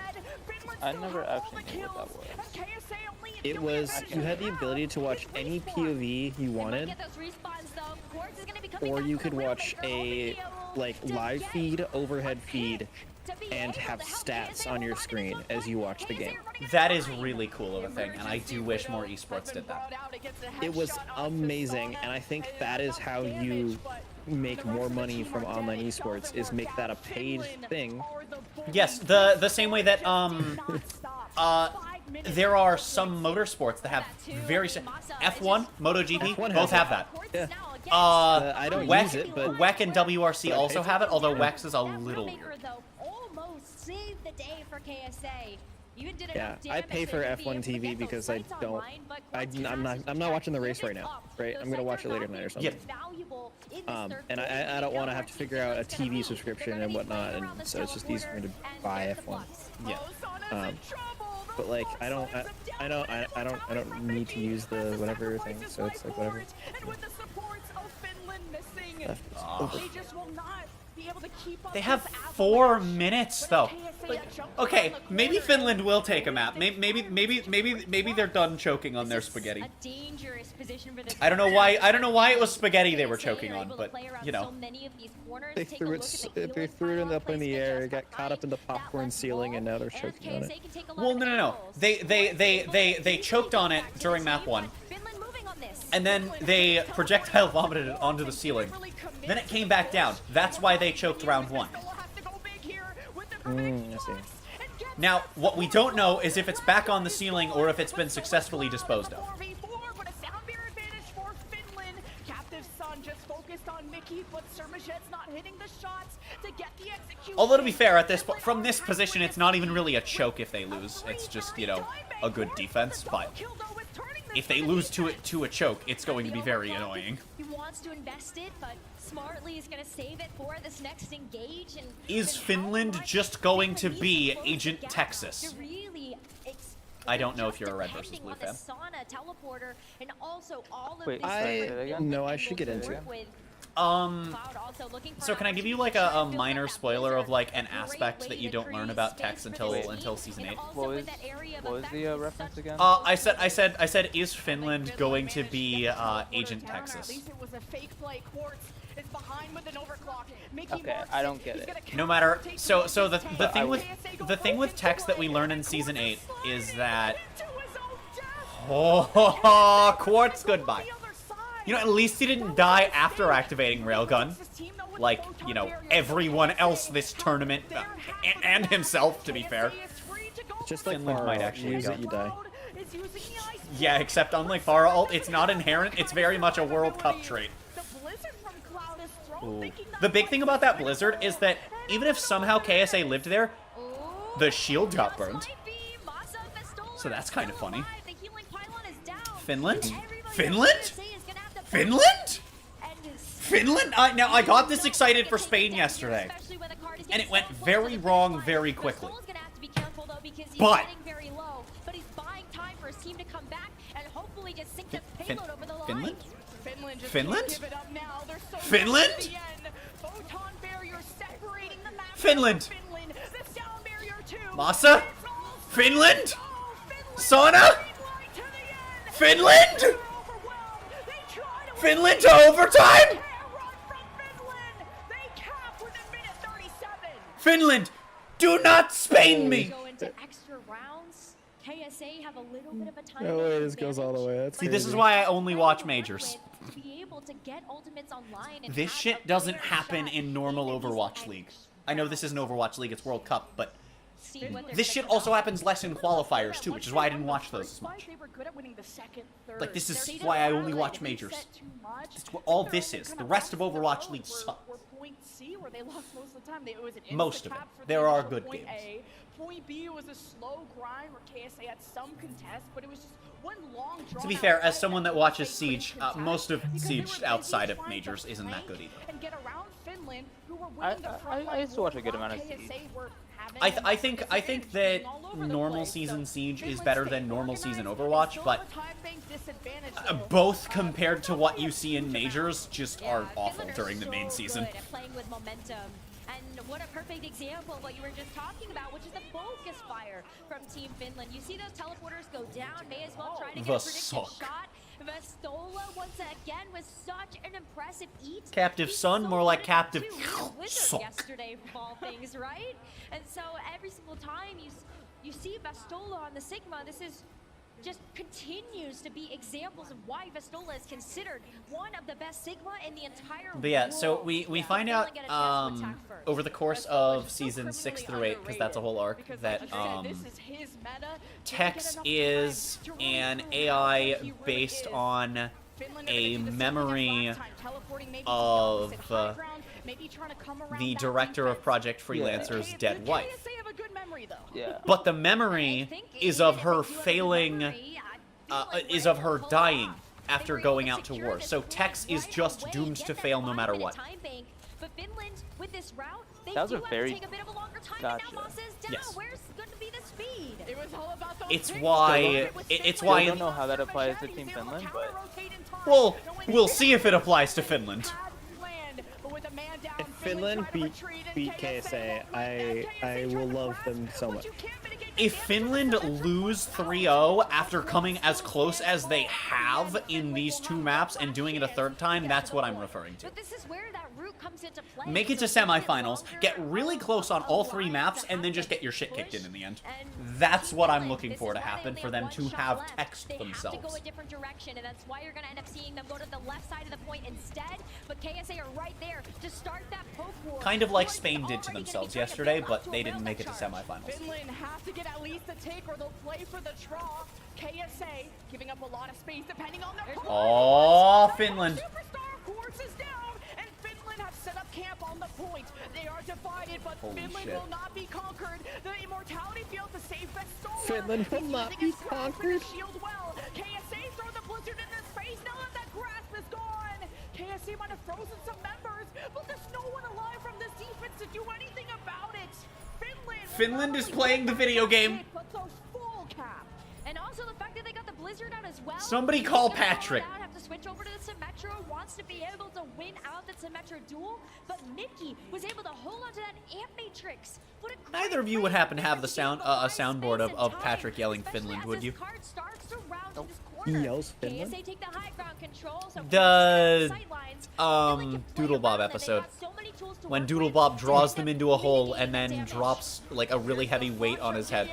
Finland I still never have all actually the knew what kills. that was. And KSA only It was, you had the ability to watch any POV you wanted, Get those respawns though. Quartz is gonna be coming or down you from could the watch Widowmaker, hoping a to be able like to live get feed, overhead feed, to be and able have to help stats KSA on your hold screen to this as you one watch the point. game. KSA running That out is of time. really cool of a thing, and I do wish more esports did that. It was amazing, and I think that is how you make more money from online esports, is make that a paid thing. Yes, the same way that there are some motorsports that have very F1, MotoGP, F1 both has have that. Yeah. I don't WEC, use it, but WEC and WRC but I also pay have it, although Yeah. WEX is a little Widowmaker, weird. though, almost saved the day for KSA. Even did yeah, enough I damage pay to for be F1 able to TV get those because I sites don't. online, but Quartz I'm has not. I'm not watching the race distracted. right now. Up. Right, Those I'm gonna watch sites it are later not tonight or being something. valuable in this third And quarter. I don't We want to know have where to Team figure out a Finland's gonna TV be. subscription They're and gonna be whatnot, playing and around the so it's just easier for me to teleporter buy and get the F1. blocks. Yeah. But like I don't need to use the whatever thing, so it's like whatever. And with the supports of Finland missing, Left is Oh. over. they just will not be able to keep up They this have avalanche. 4 minutes, But though. KSA Okay, maybe Finland will take a map. Maybe they're done choking on their spaghetti. I don't know why. I don't know why it was spaghetti they were choking on, but you know. They threw it up in the air, it got caught up in the popcorn ceiling, and now they're choking on it. Well, no. They choked on it during map 1. And then they projectile vomited it onto the ceiling. Then it came back down. That's why they choked round 1. I see. Now, what we don't know is if it's back on the ceiling or if it's been successfully disposed of. Although, to be fair, at this from this position, it's not even really a choke if they lose. It's just, you know, a good defense. But if they lose to a choke, it's going to be very annoying. He wants to invest it, but smartly is going to save it for this next engage. And is Finland just going to be Agent Texas? I don't know if you're a red versus blue fan. Wait, no, I should get into it. So can I give you like a minor spoiler of like an aspect that you don't learn about Tex until season 8? What was the reference again? I said, is Finland going to be Agent Texas? Okay, I don't get it. No matter. So the thing with Tex that we learn in season 8 is that Quartz goodbye. You know, at least he didn't die after activating Railgun, like, you know, everyone else this tournament, and himself, to be fair. Just like Finland might actually use go. it, you die. Yeah, except unlike Pharah ult, it's not inherent, it's very much a World Cup trait. Ooh. The big thing about that Blizzard is that even if somehow KSA lived there, the shield got burned. So that's kind of funny. Finland? Finland? Finland? Finland? Now, I got this excited for Spain yesterday, and it went very wrong very quickly. But Finland? Finland? Finland? Finland? Masa? Finland? Sauna? Finland? Finland to overtime? Finland, do not Spain me! No way, this goes all the way. That's See, crazy. this is why I only watch majors. This shit doesn't happen in normal Overwatch League. I know this isn't Overwatch League, it's World Cup, but this shit also happens less in qualifiers too, which is why I didn't watch those as much. Like, this is why I only watch majors. That's what all this is. The rest of Overwatch League sucks. Most of it. There are good games. Point B was a slow grind where KSA had some contest, but it was just one long draw. To be fair, as someone that watches Siege, most of Siege outside of majors isn't that good either. And get around Finland, who were winning the front I used to watch a good amount of Siege. I think that normal season Siege is better than normal season Overwatch, but both compared to what you see in majors just are awful during the main season. Playing with momentum. And what a perfect example of what you were just talking about, which is the focus fire from Team Finland. You see those teleporters go down, may as well try to get a predictive shot. Vastola, once again, with such an impressive eat. Captive Sun, more like Captive Wizard yesterday, of all things, right? And so every single time you see Vastola on the Sigma, this is just continues to be examples of why Vastola is considered one of the best Sigma in the entire world. But yeah, so we find out over the course of seasons 6 through 8, because that's a whole arc, that Tex is an AI based on a memory of the director of Project Freelancer's dead wife. Yeah. But the memory is of her failing, is of her dying after going out to war. So Tex is just doomed to fail no matter what. That was a very gotcha. Yes. It's why I don't know how that applies to Team Finland, but well, we'll see if it applies to Finland. If Finland beat KSA, I will love them so much. If Finland lose 3-0 after coming as close as they have in these two maps and doing it a third time, that's what I'm referring to. But this is where that route comes into play. Make it to semifinals, get really close on all 3 maps, and then just get your shit kicked in the end. That's what I'm looking for to happen, for them to have text themselves. They have to go a different direction, and that's why you're going to end up seeing them go to the left side of the point instead. But KSA are right there to start that poke war. Kind of like Spain did to themselves yesterday, but they didn't make it to semifinals. Finland have to get at least a take or they'll play for the draw. KSA giving up a lot of space depending on their Oh, Finland. Superstar Quartz is down, and Finland have set up camp on the point. They are divided, but Finland will not be conquered. The immortality field to save Vestola. Finland will not be conquered. Shield well. KSA throw the blizzard in his face. Now that grasp is gone. KSA might have frozen some members, but there's no one alive from this defense to do anything about it. Finland is playing the video game. And also the fact that they got the blizzard out as well. Somebody call Patrick. Have to switch over to the Symmetra. Wants to be able to win out the Symmetra duel, but Nikki was able to hold on to that amp matrix. Neither of you would happen to have the sound a soundboard of Patrick yelling Finland, would you? He yells Finland. KSA take the high ground control, so The Doodle Bob episode, when Doodle Bob draws them into a hole and then drops like a really heavy weight on his head.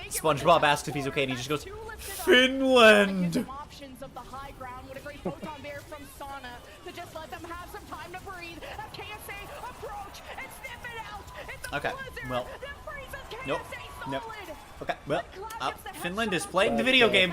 SpongeBob asks if he's okay and he just goes, Finland! Options of the high ground with a great photon bear from Sana to just let them have some time to breathe. A KSA approach and snip it out. It's Okay, well, nope, nope. Okay, well, Finland is playing the video game.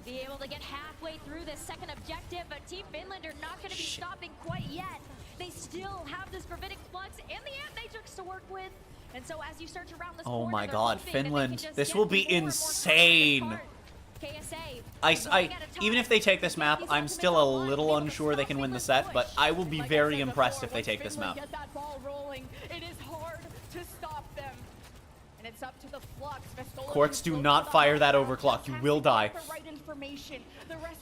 Be able to get halfway through this second objective, but Team Finland are not going to be stopping quite yet. They still have this gravitic flux and the amp matrix to work with. And so as you search around this Oh my god, Finland. This will be insane. Even if they take this map, I'm still a little unsure they can win the set, but I will be very impressed if they take this map. Get that ball rolling. It is hard to stop them. And it's up to the flux. Quartz, do not fire that overclock. You will die.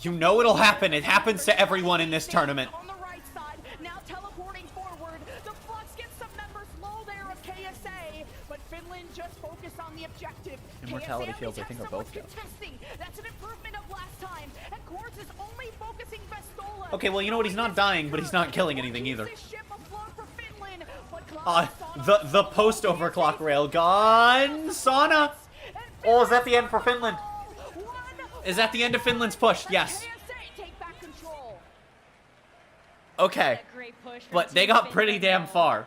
You know it'll happen. It happens to everyone in this tournament. On the right side, now teleporting forward. The flux gets some members low there of KSA, but Finland just focused on the objective. Immortality fields, I think, are both good. That's an improvement of last time. And Quartz is only focusing Vestola. Okay, well, you know what? He's not dying, but he's not killing anything either. The post overclock railgun, Sana. Oh, is that the end for Finland? Is that the end of Finland's push? Yes. Okay, but they got pretty damn far.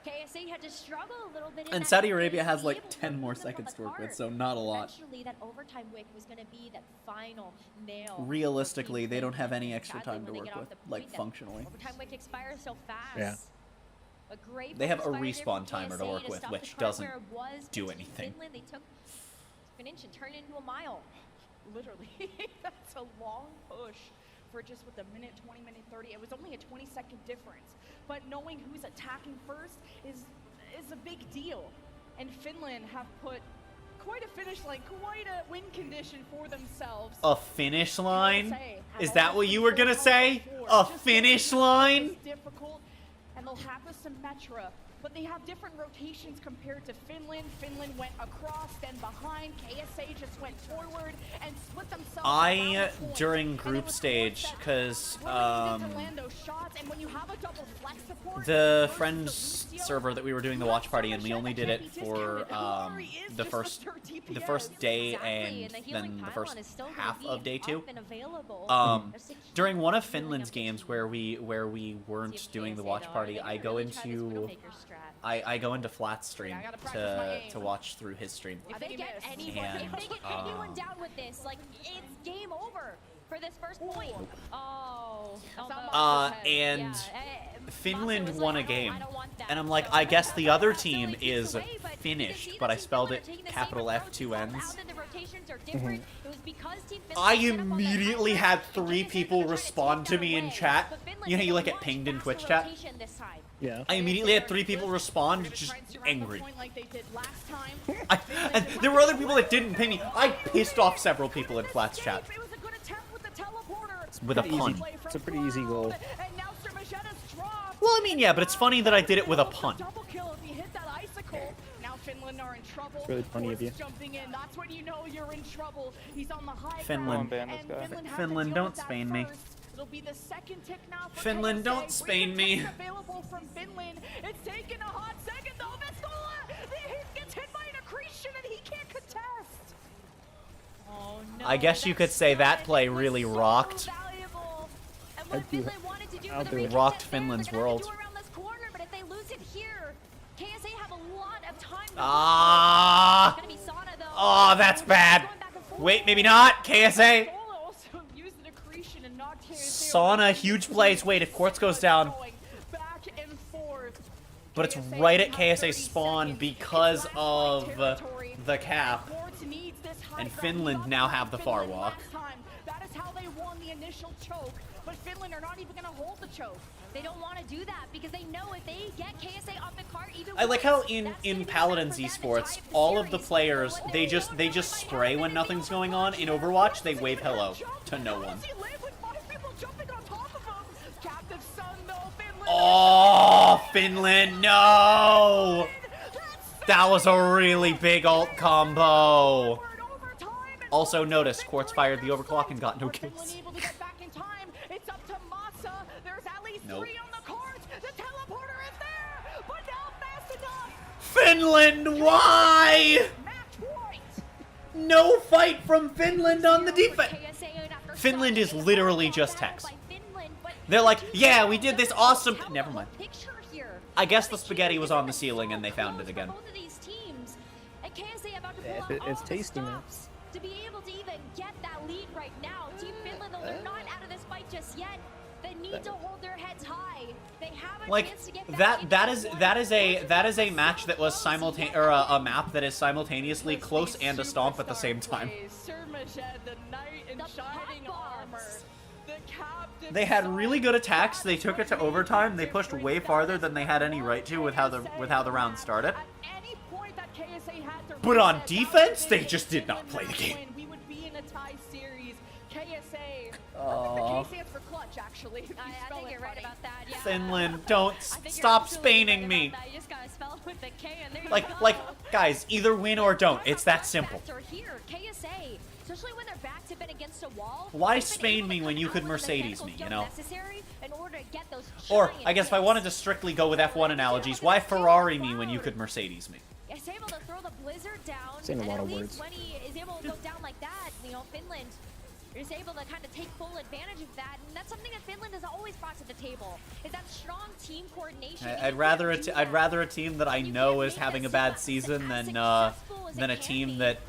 KSA had to struggle a little bit. And Saudi Arabia has like 10 more seconds to work with, so not a lot. Eventually, that overtime wick was going to be that final nail. Realistically, they don't have any extra time to work with, like functionally. Overtime wick expires so fast. Yeah. They have a respawn timer to work with, which doesn't do anything. Finland, they took an inch and turned it into a mile. Literally, that's a long push for just with a minute, 20, minute 30. It was only a 20-second difference. But knowing who's attacking first is a big deal. And Finland have put quite a finish line, quite a win condition for themselves. A finish line? Is that what you were gonna say? A finish line? It's difficult, and they'll have the Symmetra, but they have different rotations compared to Finland. Finland went across, then behind. KSA just went forward and split themselves. During group stage, because the friends server that we were doing the watch party in, we only did it for the first day and then the first half of day 2. During one of Finland's games where we weren't doing the watch party, I go into Flat stream to watch through his stream. If they get anyone down with this, like, it's game over for this first point. And Finland won a game, and I'm like, I guess the other team is finished, but I spelled it capital F 2 N's. I immediately had 3 people respond to me in chat. You know, you like get pinged in Twitch chat? Yeah. I immediately had 3 people respond, just angry. And there were other people that didn't ping me. I pissed off several people in Flat's chat. With a pun. It's a pretty easy goal. Well, I mean, yeah, but it's funny that I did it with a pun. Double kill if he hit that icicle. Now Finland are in trouble. It's really funny of you. Jumping in. That's when you know you're in trouble. He's on the high Finland. ground, and Finland has to Finland, deal don't with that Spain me. first. It'll be the second tick now for Finland, KSA. don't Spain me. Available from Finland. It's taken a hot second though. Vestola, he gets hit by an accretion and he can't contest. Oh no. I guess you could say that play really rocked. And what Finland wanted to do for the Rocked Finland's world. around this corner, but if they lose it here, KSA have a lot of time to Ah! Oh, that's bad. Wait, maybe not. KSA. Sauna, huge plays. Wait, if Quartz goes down. But it's right at KSA spawn because of the cap. And Finland now have the far walk. That is how they won the initial choke, but Finland are not even going to hold the choke. They don't want to do that because they know if they get KSA off the cart, even I like how in Paladins esports, all of the players they just spray when nothing's going on. In Overwatch, they wave hello to no one. Oh, Finland, no! That was a really big ult combo. Also notice, Quartz fired the overclock and got no kills. Nope. Finland, why? No fight from Finland on the defense. Finland is literally just text. They're like, yeah, we did this awesome. Never mind. I guess the spaghetti was on the ceiling and they found it again. Yeah, it's tasty, man. To be able to even get that lead right now, Team Finland, though they're not out of this fight just yet, they need to hold their heads high. They have a chance to get that is a match that was a map that is simultaneously close and a stomp at the same time. They had really good attacks. They took it to overtime. They pushed way farther than they had any right to with how the round started. But on defense, they just did not play the game. We would be in a tie series. KSA. Oh. The K stands for clutch, actually. I think you're right about that. Yeah. Finland, don't stop Spaining me. You just gotta spell it with the K and there you Like, go. guys, either win or don't. It's that simple. Here, KSA, especially when their backs have been against a wall. Why Spain me when you could Mercedes me, you know? In order to get those Or, I guess if I wanted to strictly go with F1 analogies, why Ferrari me when you could Mercedes me? Is able to throw the blizzard down, Saying a lot of at least words. when he is able to go down like that, you know, Finland is able to kind of take full advantage of that, and that's something that Finland has always brought to the table. Is that strong team coordination? I'd rather a team that I know is having a bad season than a team that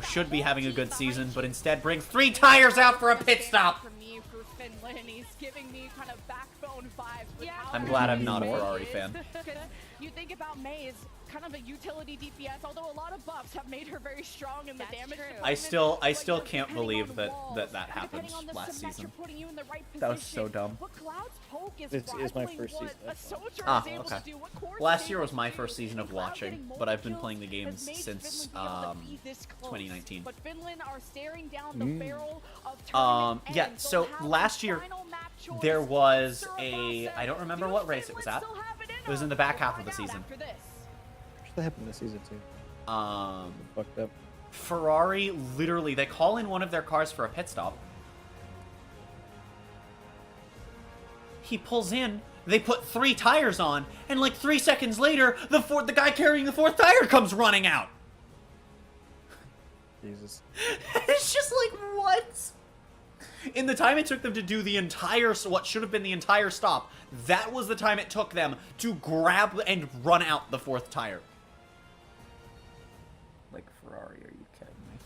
should be having a good season, but instead brings 3 tires out for a pit stop. For Finland, he's giving me kind of backbone vibes. I'm glad I'm not a Ferrari fan. You think about May as kind of a utility DPS, although a lot of buffs have made her very strong in the damage. I still can't believe that happened last season. That was so dumb. This is my first season. Ah, okay. Last year was my first season of watching, but I've been playing the games since 2019. But Finland are staring down the barrel of yeah, so last year there was I don't remember what race it was at. It was in the back half of the season. That happened this season too. Fucked up. Ferrari, literally, they call in one of their cars for a pit stop. He pulls in, they put 3 tires on, and like 3 seconds later, the guy carrying the 4th tire comes running out. Jesus. It's just like, what? In the time it took them to do the entire, what should have been the entire stop, that was the time it took them to grab and run out the 4th tire. Like, Ferrari, are you kidding me?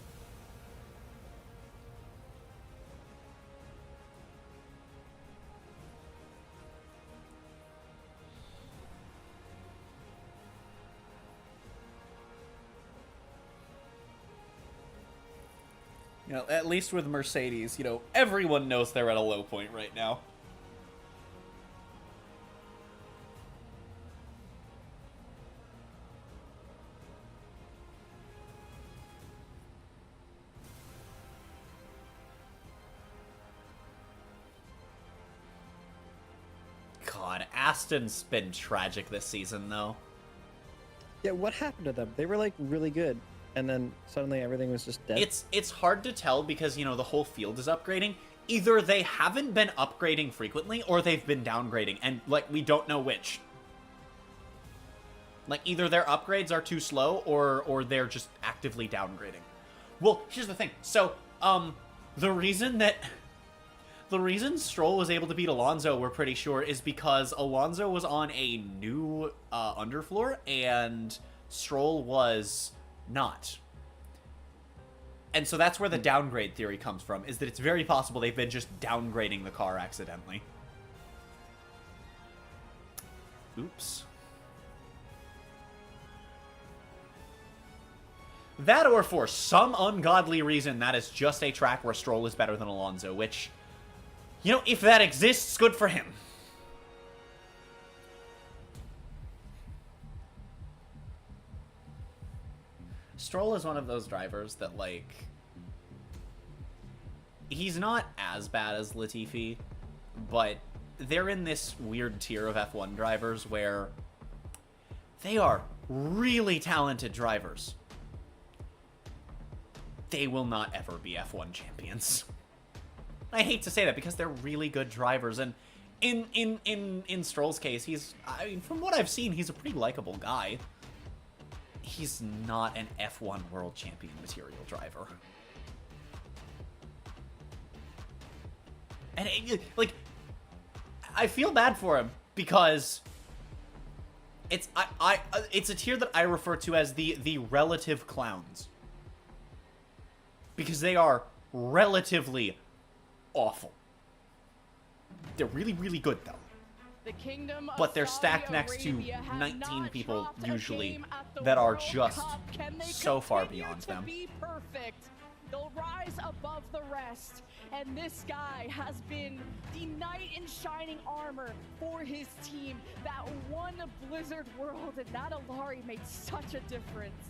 At least with Mercedes, everyone knows they're at a low point right now. God, God, Aston's been tragic this season, though. Yeah, what happened to them? They were like really good, and then suddenly everything was just dead. It's hard to tell because, you know, the whole field is upgrading. Either they haven't been upgrading frequently, or they've been downgrading, and, like, we don't know which. Like, either their upgrades are too slow, or they're just actively downgrading. Well, here's the thing. So, the reason Stroll was able to beat Alonso, we're pretty sure, is because Alonso was on a new underfloor, and Stroll was not. And so that's where the downgrade theory comes from, is that it's very possible they've been just downgrading the car accidentally. Oops. That, or for some ungodly reason, that is just a track where Stroll is better than Alonso, which, you know, if that exists, good for him. Stroll is one of those drivers that, like, he's not as bad as Latifi, but they're in this weird tier of F1 drivers where they are really talented drivers. They will not ever be F1 champions. I hate to say that because they're really good drivers, and in Stroll's case, I mean, from what I've seen, he's a pretty likable guy. He's not an F1 world champion material driver. And, like, I feel bad for him because it's a tier that I refer to as the relative clowns. Because they are relatively awful. They're really, really good, though. But they're stacked next to 19 people, usually, that are just so far beyond them. They'll rise above the rest, and this guy has been the knight in shining armor for his team. That one Blizzard World and that Alari made such a difference.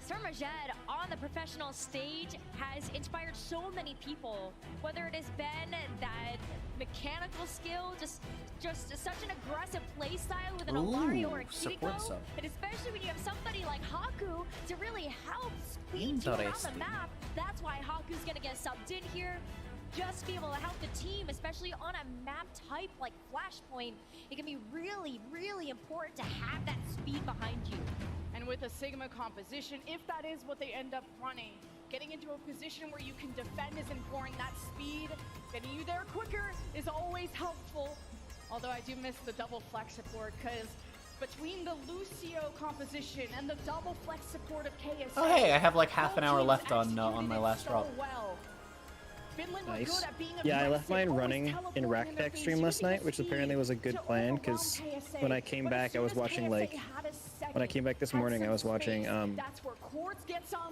Stormajed on the professional stage has inspired so many people, whether it has been that mechanical skill, just such an aggressive play style with an Alari or a Kiriko, and especially when you have somebody like Haku to really help speed you around the map. That's why Haku's gonna get subbed in here. Just be able to help the team, especially on a map type like Flashpoint. It can be really, really important to have that speed behind you. And with a Sigma composition, if that is what they end up running, getting into a position where you can defend is important. That speed, getting you there quicker is always helpful. Although I do miss the double flex support, because between the Lucio composition and the double flex support of KSA... Oh hey, I have like half an hour left on my last drop. Nice. Yeah, I left mine running in Rackpack stream last night, which apparently was a good plan, because when I came back, I was watching, like, when I came back this morning, I was watching,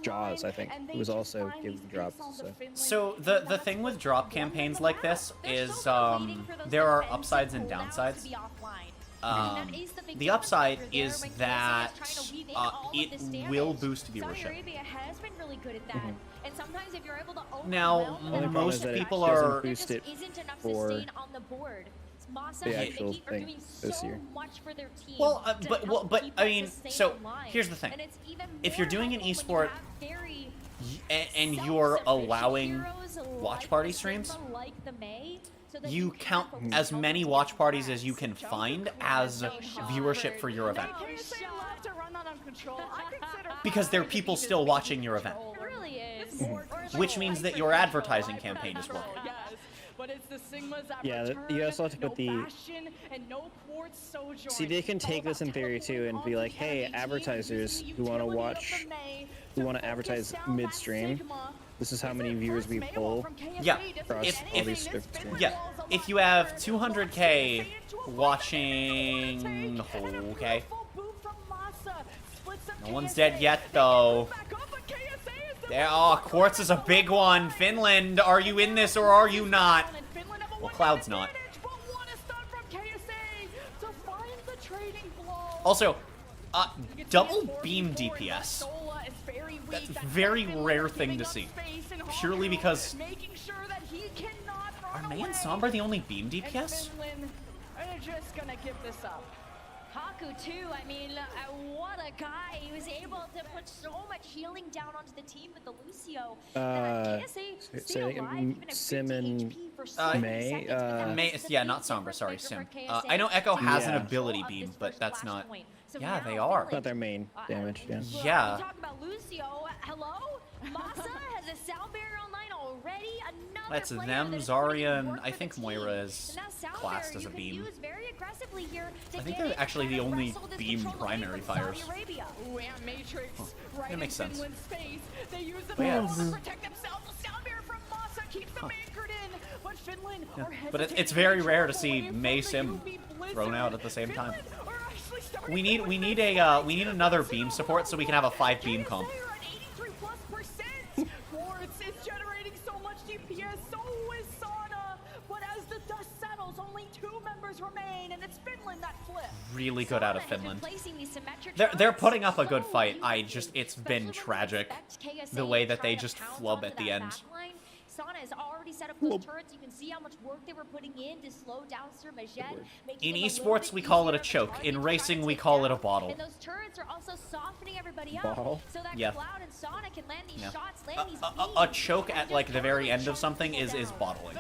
Jaws, I think, who was also giving drops, So the thing with drop campaigns like this is, there are upsides and downsides. The upside is that it will boost viewership. And sometimes if you're able to open now, most people are boost it for the actual thing this year. Well, but I mean, so here's the thing: if you're doing an esport and you're allowing watch party streams, you count as many watch parties as you can find as viewership for your event. Because there are people still watching your event. Which means that your advertising campaign is working. Yeah, you also have to put the... See, they can take this in theory too and be like, hey, advertisers who want to watch, who want to advertise mid-stream, this is how many viewers we pull across all these streams. Yeah, if you have 200k watching... Okay. No one's dead yet, though. Oh, Quartz is a big one. Finland, are you in this or are you not? Well, Cloud's not. Also, double beam DPS. That's a very rare thing to see. Purely because... Are May and Sombra the only beam DPS? are just gonna give this up. Haku too, I mean, what a guy. He was able to put so much healing down onto the team with the Lucio. Sim and May. May, yeah, not Sombra, sorry, Sim. I know Echo has an ability beam, but that's not... Yeah, they are. Not their main damage, yeah. Yeah. Talk about Lucio. Hello? Masa has a sound barrier online already. Another That's them, Zarya, and I think Moira is classed as a beam. I think they're actually the only beam primary fires. That makes sense. They use the Yeah, to protect themselves. The sound barrier from Masa keeps them anchored in. But Finland are But it's very rare to see Mei Sim thrown out at the same time. We need another beam support so we can have a 5 beam comp. It's generating so much DPS, so is Sana. But as the dust settles, only 2 members remain, and it's Finland that flips. Really good out of Finland. They're putting up a good fight. It's been tragic the way that they just flub at the end. Sana has already set up those turrets. You can see how much work they were putting in to slow down Sir Majet. In esports, we call it a choke. In racing, we call it a bottle. And those turrets are also softening everybody up. Bottle? So that Yeah. Cloud and Sonic can land these Yeah. shots, land these A choke at like the very end of something is bottling.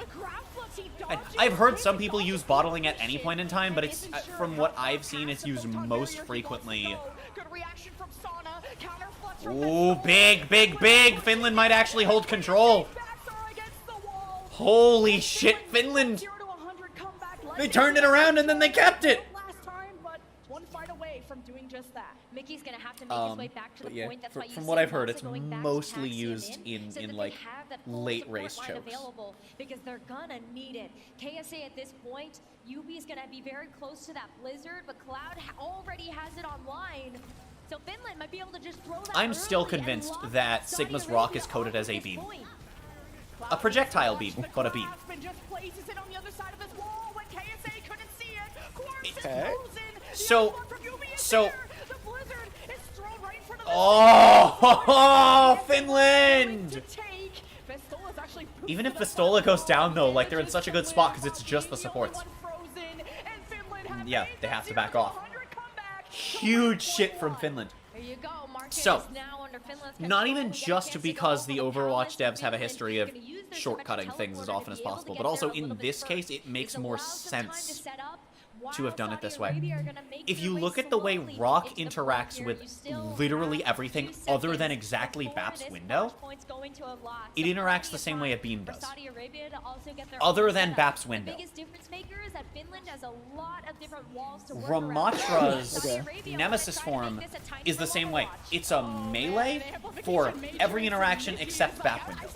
And I've heard some people use bottling at any point in time, but it's from what I've seen, it's used most frequently. Ooh, big. Finland might actually hold control. Holy shit, Finland! They turned it around and then they kept it! Last time, but one fight away from doing just that. Mickey's gonna have to make his way back to the point. That's why you from see what I've heard, Masa it's going back to mostly taxi used so in that like they have that full late support race line chokes. available, because they're gonna need it. KSA at this point, UB is gonna be very close to that Blizzard, but Cloud already has it online. So Finland might be able to just throw that I'm still early and convinced lock that Saudi Sigma's Arabia Rock is up coded at as a this beam. point. A projectile beam, but a beam. Just places it on the other side of his wall when KSA couldn't see it. Quartz is Okay. frozen. So, The Blizzard is thrown right in front of oh, Finland! Vestola's actually Even if Vistola goes down though, like they're in such a good spot because it's just the supports. Yeah, they have to back off. Huge shit from Finland. There you go. Market So, is now under Finland's not control. even Yet just against because the the goal from Overwatch Palace, devs have a Finland history is of gonna use their shortcutting Symmetric things as teleporter often to as be able to possible, get but there also a little in bit this further. case, it makes This more allows some time to sense set up to have done it while this Saudi way. Arabia are gonna make If their you way look at the way slowly Rock into the interacts point with here, you still literally have everything 2 other than seconds exactly before BAP's this window, clutch point's going to unlock. it So interacts plenty the of same way a time beam for does. Saudi Arabia to also get their Other own than setup. BAP's The window. biggest difference maker is that Finland has a lot of different walls to work Ramatra's Saudi Arabia Nemesis wanna try to form make this a tiny is the little same way. Overwatch. It's a melee for every interaction except BAP window.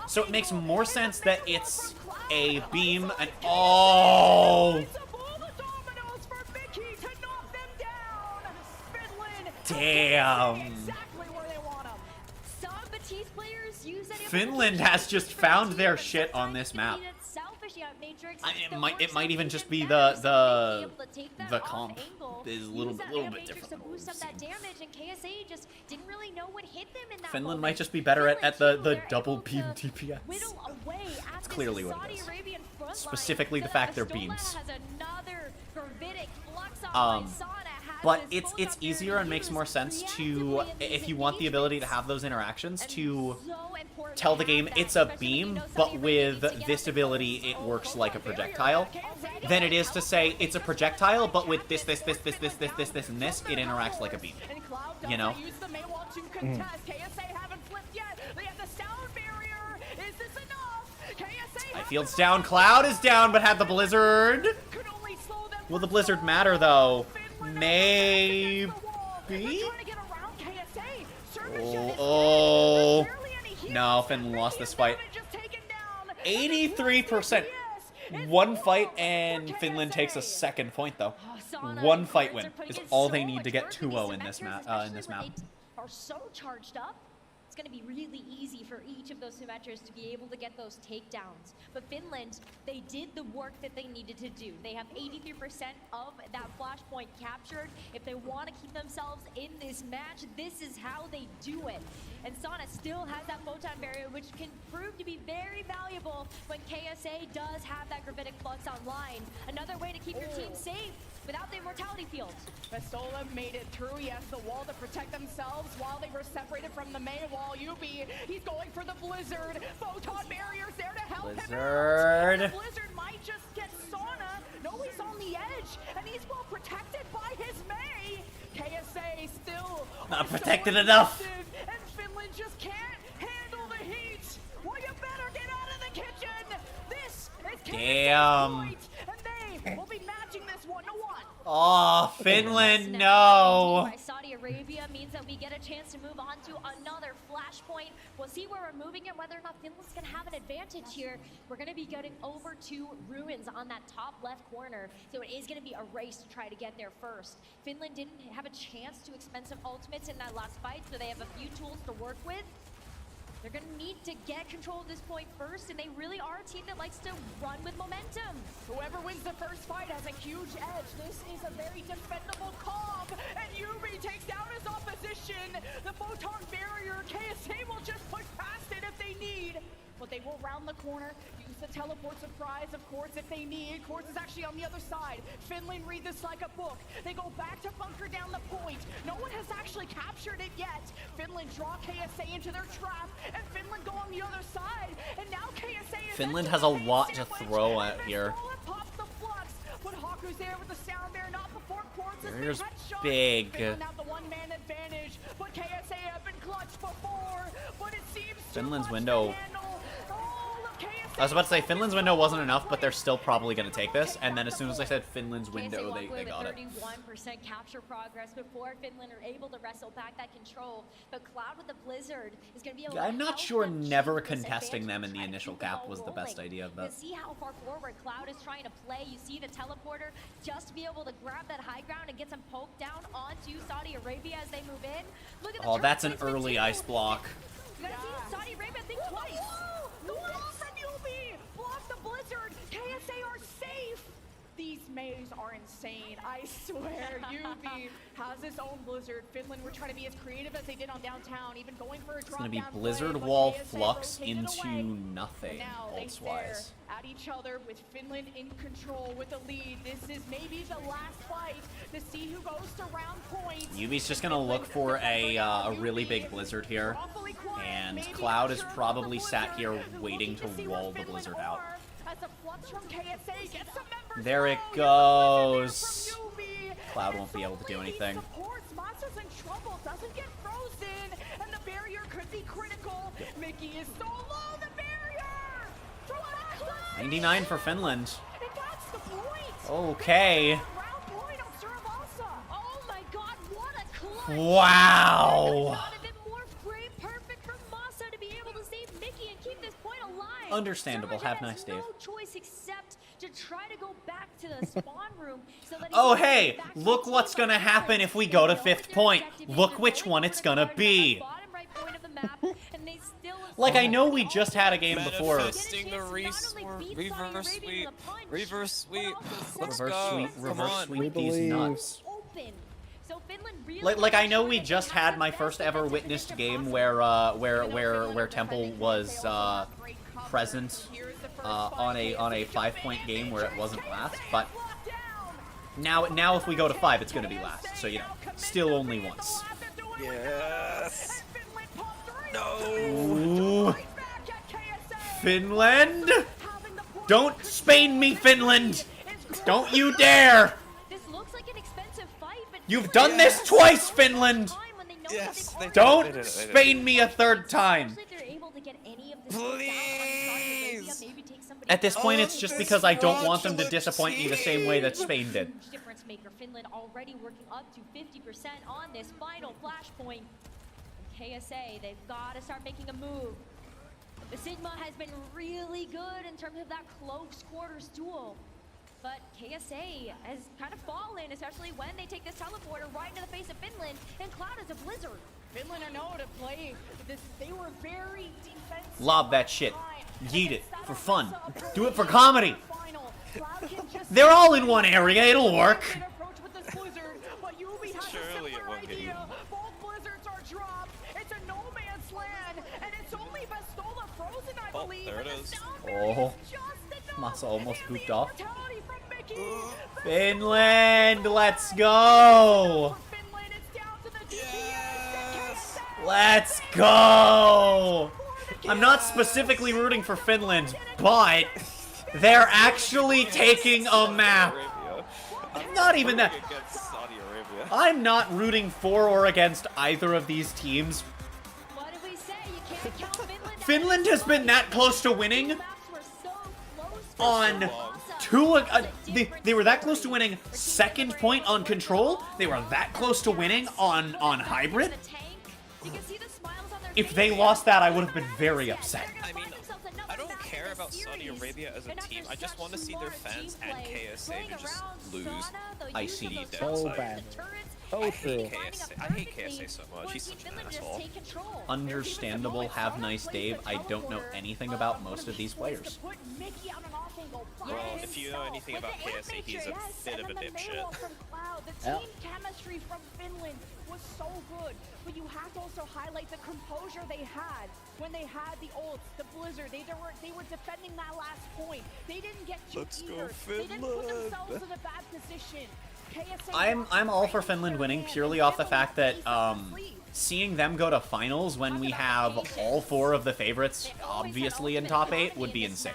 So it makes more sense that it's a beam and oh, damn. Finland has just found their shit on this map. It might even just be the comp is a little bit different than what we've seen. Finland might just be better at the double beam DPS. That's clearly what it is. Specifically the fact they're beams. But it's easier and makes more sense to, if you want the ability to have those interactions, to tell the game it's a beam, but with this ability it works like a projectile, than it is to say it's a projectile, but with this, and this, it interacts like a beam. You know? Highfield's down, Cloud is down, but had the Blizzard. Will the Blizzard matter, though? Maybe? Oh. No, Finland lost this fight. 83%. One fight and Finland takes a second point, though. One fight win is all they need to get 2-0 in this map. Are so charged up. it's going to be really easy for each of those Symmetras to be able to get those takedowns. But Finland, they did the work that they needed to do. They have 83% of that flashpoint captured. If they want to keep themselves in this match, this is how they do it. And Sana still has that photon barrier, which can prove to be very valuable when KSA does have that gravitic flux online. Another way to keep your team safe without the immortality field. Vasola made it through, yes, the wall to protect themselves while they were separated from the main wall. Yubi, he's going for the Blizzard. Photon barriers there to help him out. The Blizzard might just get Sana. No, he's on the edge, and he's well protected by his Mei. KSA still not protected enough. And Finland just can't handle the heat. Well, you better get out of the kitchen. This is KSA's point, and they will be matching this 1-1. Oh, Finland, no. By Saudi Arabia means that we get a chance to move on to another flashpoint. We'll see where we're moving and whether or not Finland's going to have an advantage here. We're going to be getting over to Ruins on that top left corner, so it is going to be a race to try to get there first. Finland didn't have a chance to expend some ultimates in that last fight, so they have a few tools to work with. They're going to need to get control of this point first, and they really are a team that likes to run with momentum. Whoever wins the first fight has a huge edge. This is a very defendable comp, and Yubi takes down his opposition. The photon barrier, KSA will just push past it if they need. But they will round the corner, use the teleport surprise, of course, if they need. Course is actually on the other side. Finland read this like a book. They go back to bunker down the point. No one has actually captured it yet. Finland draw KSA into their trap, and Finland go on the other side. And now KSA is Finland has a lot to throw at here. Pops the flux, but Haku's there with the sound bear, not before Quartz has been There's headshot. big. Finland have the one-man advantage, but KSA have been clutched before. But it seems Finland's window. I was about to say Finland's window wasn't enough, but they're still probably going to take this. And then as soon as I said Finland's window, they got it. 31% capture progress before Finland are able to wrestle back that control. But Cloud with the Blizzard is going to be able to I'm not sure never contesting them in the initial cap was the best idea, but see how far forward Cloud is trying to play. You see the teleporter just to be able to grab that high ground and get some poke down onto Saudi Arabia as they move in. Look at the that's an early ice block. You gotta see Saudi Arabia think twice. The wall from Yubi! Block the Blizzard! KSA are safe! These Mays are insane, I swear. Yubi has his own Blizzard. Finland were trying to be as creative as they did on downtown, even going for a drop down. It's gonna be Blizzard wall flux into nothing, ults-wise. At each other with Finland in control with the lead. This is maybe the last fight to see who goes to round point. Yubi's just gonna look for a really big Blizzard here, and Cloud is probably sat here waiting to wall the Blizzard out. There it goes. Cloud won't be able to do anything. Monster's in trouble, doesn't get frozen, and the barrier could be critical. Mickey is so low, the barrier! 99 for Finland. And that's the point. Okay. Round point on Surabasa. Oh my god, what a clutch! Wow. Perfect for Masa to be able to save Mickey and keep this point alive. Understandable. Have a nice day. No choice except to try to go back to the spawn room so that oh hey, look what's gonna happen if we go to 5th point. Look which one it's gonna be. Like, I know we just had a game before. Manifesting the reverse sweep. Reverse sweep. Let's go. Reverse sweep these nuts. Like I know we just had my first ever witnessed game where Temple was present on a 5-point game where it wasn't last, but now if we go to 5, it's gonna be last. So you know, still only once. Yes. No. Finland! Don't Spain me, Finland! Don't you dare! You've done this twice, Finland! Yes. Don't Spain me a 3rd time! Please! At this point, it's just because I don't want them to disappoint me the same way that Spain did. Difference maker Finland already working up to 50% on this final flashpoint. KSA, they've got to start making a move. The Sigma has been really good in terms of that close quarters duel. But KSA has kind of fallen, especially when they take this teleporter right into the face of Finland, and Cloud is a Blizzard. Finland are known to play this. They were very defensive. Lob that shit. Yeet it for fun. Do it for comedy. They're all in one area. It'll work. Surely it won't get eaten. Both blizzards are dropped. It's a no man's land, and it's only Bastola frozen, I believe. There it is. Oh, Masa almost pooped off. Finland, let's go. Yes. Let's go. I'm not specifically rooting for Finland, but they're actually taking a map. Not even that. Against Saudi Arabia. I'm not rooting for or against either of these teams. What did we say? You can't count Finland. Finland has been that close to winning on two. They were that close to winning second point on control. They were that close to winning on hybrid. If they lost that, I would have been very upset. I mean, I don't care about Saudi Arabia as a team. I just want to see their fans and KSA to just lose. I see. So bad. Oh, true. I hate KSA so much. He's such an asshole. Understandable. Have nice, Dave. I don't know anything about most of these players. Well, if you know anything about KSA, he's a bit of a dipshit. The team chemistry from Finland was so good, but you have to also highlight the composure they had when they had the ults, the blizzard. They were defending that last point. They didn't get too eager. They didn't put themselves in a bad position. I'm all for Finland winning purely off the fact that seeing them go to finals when we have all four of the favorites obviously in top 8 would be insane.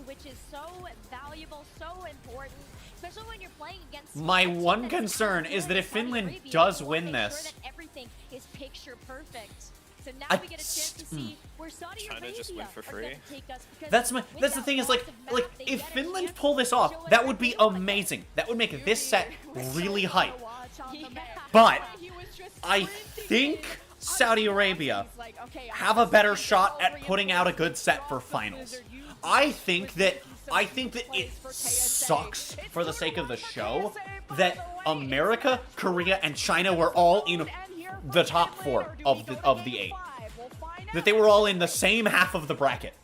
Which is so valuable, so important, especially when you're playing against. My one concern is that if Finland does win this, everything is picture perfect. So now we get a chance to see where Saudi Arabia just win for free. That's the thing is like if Finland pull this off, that would be amazing. That would make this set really hype. But I think Saudi Arabia have a better shot at putting out a good set for finals. I think that it sucks for the sake of the show that America, Korea, and China were all in the top 4 of the 8. That they were all in the same half of the bracket.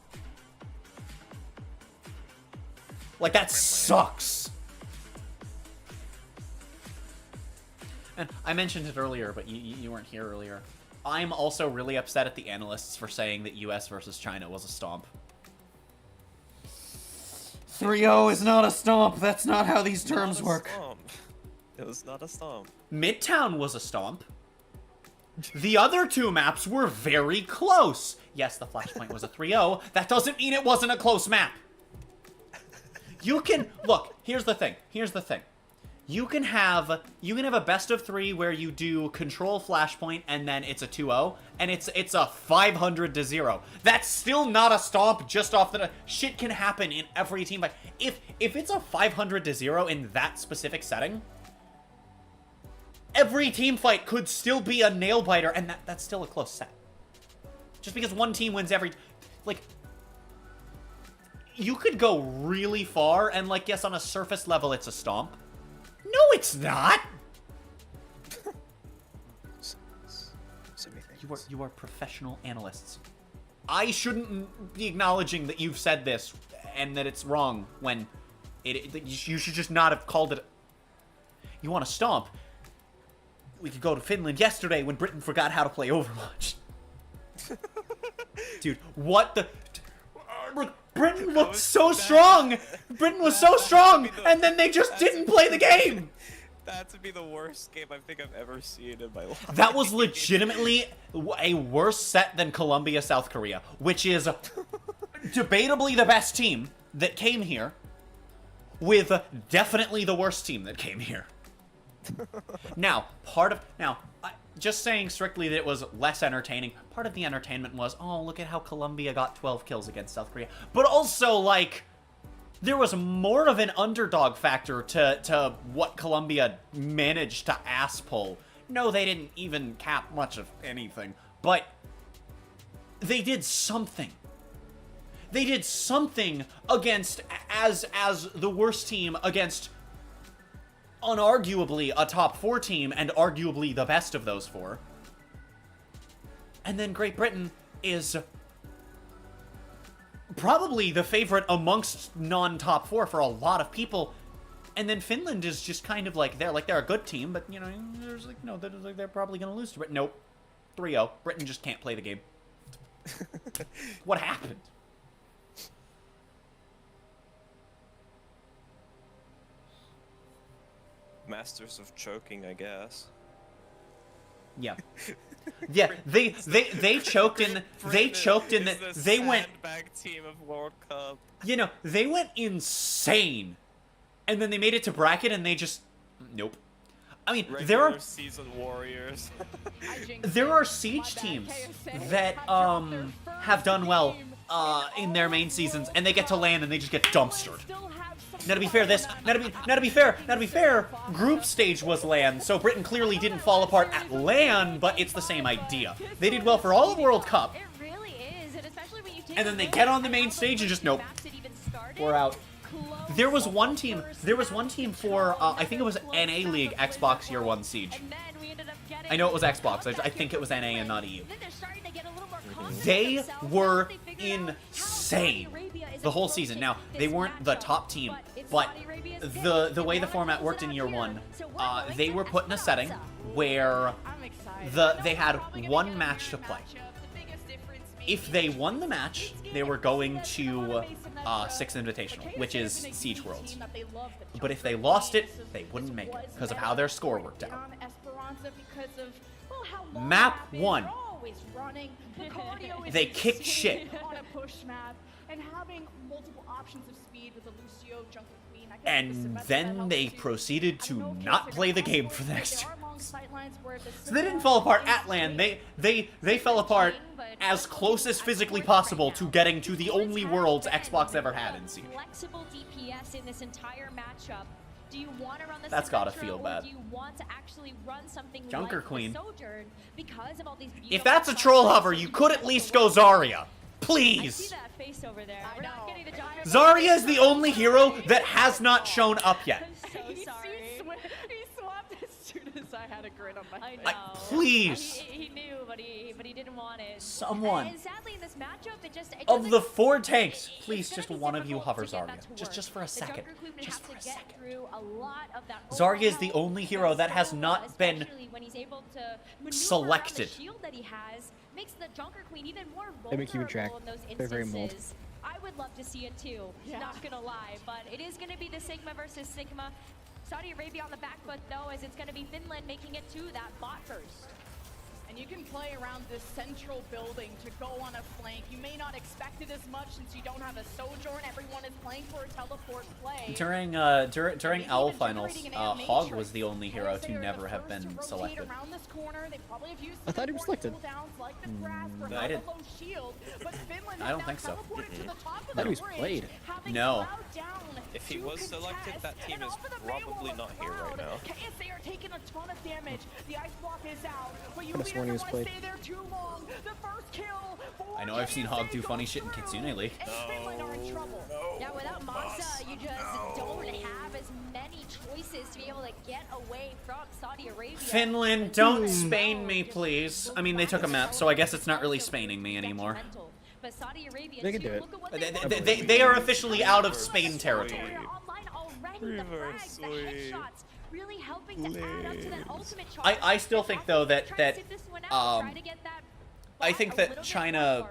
Like, that sucks. And I mentioned it earlier, but you weren't here earlier. I'm also really upset at the analysts for saying that US versus China was a stomp. 3-0 is not a stomp. That's not how these terms work. It was not a stomp. Midtown was a stomp. The other 2 maps were very close. Yes, the Flashpoint was a 3-0. That doesn't mean it wasn't a close map. You can look. Here's the thing. You can have a best of 3 where you do control Flashpoint and then it's a 2-0 and it's a 500-0. That's still not a stomp just off the shit can happen in every team. But if it's a 500-0 in that specific setting, every team fight could still be a nail biter and that's still a close set. Just because one team wins every you could go really far and yes, on a surface level it's a stomp. No, it's not! You are professional analysts. I shouldn't be acknowledging that you've said this and that it's wrong when you should just not have called it. You want to stomp? We could go to Finland yesterday when Britain forgot how to play Overwatch. Dude, what the... Britain looked so strong! Britain was so strong! And then they just didn't play the game! That would be the worst game I think I've ever seen in my life. That was legitimately a worse set than Colombia, South Korea, which is debatably the best team that came here, with definitely the worst team that came here. Now, just saying strictly that it was less entertaining, part of the entertainment was, oh, look at how Colombia got 12 kills against South Korea. But also, there was more of an underdog factor to what Colombia managed to ass pull. No, they didn't even cap much of anything, but they did something. They did something against, as the worst team against unarguably a top 4 team and arguably the best of those 4. And then Great Britain is probably the favorite amongst non-top 4 for a lot of people. And then Finland is just kind of like they're a good team, but you know, there's like no, they're probably gonna lose to Britain. Nope, 3-0. Britain just can't play the game. What happened? Masters of choking, I guess. Yeah. Yeah, they choked in they went sandbag team of World Cup. You know, they went insane. And then they made it to bracket and they just nope. I mean, there are season warriors. there are siege teams that have done well in their main seasons and they get to LAN and they just get dumpstered. Now to be fair, group stage was LAN, so Britain clearly didn't fall apart at LAN, but it's the same idea. They did well for all of World Cup. It really is, and especially when you take And then they get on the main stage and just nope. We're out. There was one team for I think it was NA League Xbox Year 1 Siege. I know it was Xbox. I think it was NA and not EU. They were insane the whole season. Now, they weren't the top team, but the way the format worked in Year 1, they were put in a setting where they had one match to play. If they won the match, they were going to 6 Invitational, which is Siege Worlds. But if they lost it, they wouldn't make it because of how their score worked out. Map 1. They kicked shit. And then they proceeded to not play the game for the next 2 months. So they didn't fall apart at LAN. They fell apart as close as physically possible to getting to the only worlds Xbox ever had in Siege. Flexible DPS in this entire matchup. Do you want to run the That's gotta feel bad. Do you want to actually run something Junker like Queen. the Sojourn because of all these If that's a troll hover, you could at least go Zarya. I Please. see that face over there. We're not getting the Junker Zarya is the only hero that has not shown up yet. I'm so sorry. He swapped as soon as I had a grin on my face. Please. He knew, but he didn't want it. Someone. And sadly, in this matchup, it Of the 4 tanks, please just one of you hover Zarya. Just for a second. Just for a second. Zarya is the only hero that has not been selected. Makes the Junker Queen even more They make you track. vulnerable in those They're very mold. instances. I would love to see it too, not gonna lie, but it is gonna be the Sigma versus Sigma. Saudi Arabia on the back foot though, as it's gonna be Finland making it to that bot first. And you can play around this central building to go on a flank. You may not expect it as much since you don't have a Sojourn. Everyone is playing for a teleport play. During Owl Finals, Hog was the only hero to never have been selected. I thought he was selected. I didn't. I don't think so. I thought he was played. No. If he was selected, that team is probably not here right now. KSA are taking a ton of damage. The ice block is out, but you Could've sworn he was don't want to played. stay there too long. The first kill for I know I've seen Hog do funny shit in Kitsune League. Finland are in trouble. Yeah, without Moxa, you just don't have as many choices to be able to get away from Saudi Arabia. Finland, don't Spain me, please. I mean, they took a map, so I guess it's not really Spaining me anymore. But Saudi Arabia They can do it. They are officially out of Spain territory. Really helping to add up to that ultimate I still think though that I think that China,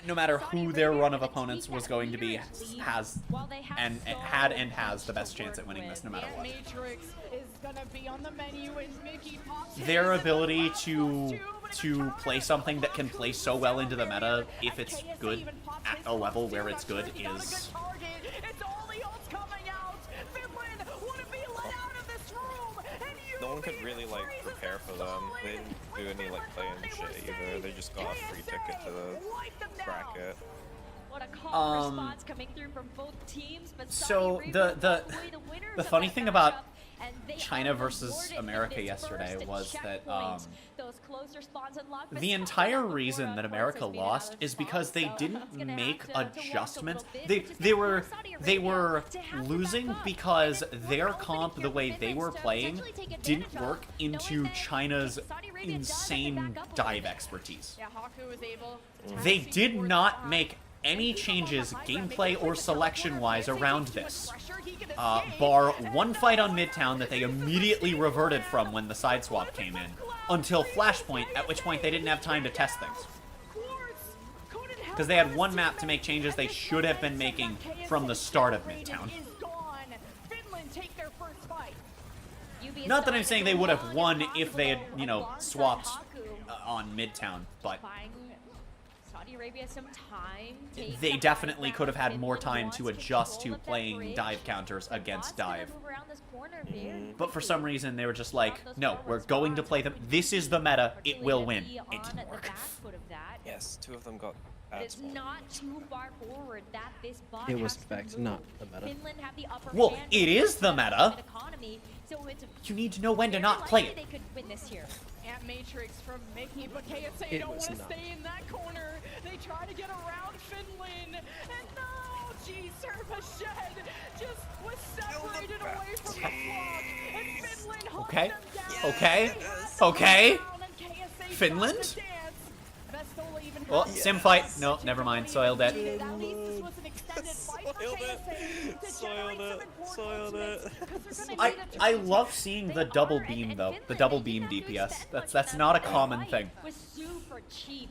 no matter who their run of opponents was going to be, has the best chance at winning this, no matter what. Their ability to play something that can play so well into the meta, if it's good at a level where it's good, is. No one could really like prepare for them. They didn't do any like playing shit either. They just got a free ticket to the bracket. What a calm response coming through from both teams, but So Saudi the Arabia the winners the of funny that thing about matchup, and China versus America yesterday was that the entire reason that America lost is because they didn't make adjustments. They were losing because their comp, the way they were playing, didn't work into China's insane dive expertise. They did not make any changes gameplay or selection-wise around this, bar one fight on Midtown that they immediately reverted from when the side swap came in, until Flashpoint, at which point they didn't have time to test things. Because they had one map to make changes they should have been making from the start of Midtown. Not that I'm saying they would have won if they had, you know, swapped on Midtown, but they definitely could have had more time to adjust to playing dive counters against dive. But for some reason, they were just like, no, we're going to play them. This is the meta. It will win. It didn't work. Yes, 2 of them got bad It's not too far forward that this bot It was, in fact, not the meta. Finland have the upper Well, hand it is the meta. Economy, so it's You need to know when to not play it. They could win this here. Ant Matrix from Mickey, but KSA It don't was want to not. stay in that corner. They try to get around Finland, and no, G-Serve Shed just was separated away from the clock, and Finland hunts Okay. them down. Okay. They Okay. down, and KSA Finland? tries to dance. Vestola even Well, has sim fight. No, never mind. Soiled it. At least this was an extended fight for KSA to generate some important ultimates, 'cause they're gonna need a I love seeing the double beam though. The double beam DPS. That's not a common thing. was super cheap,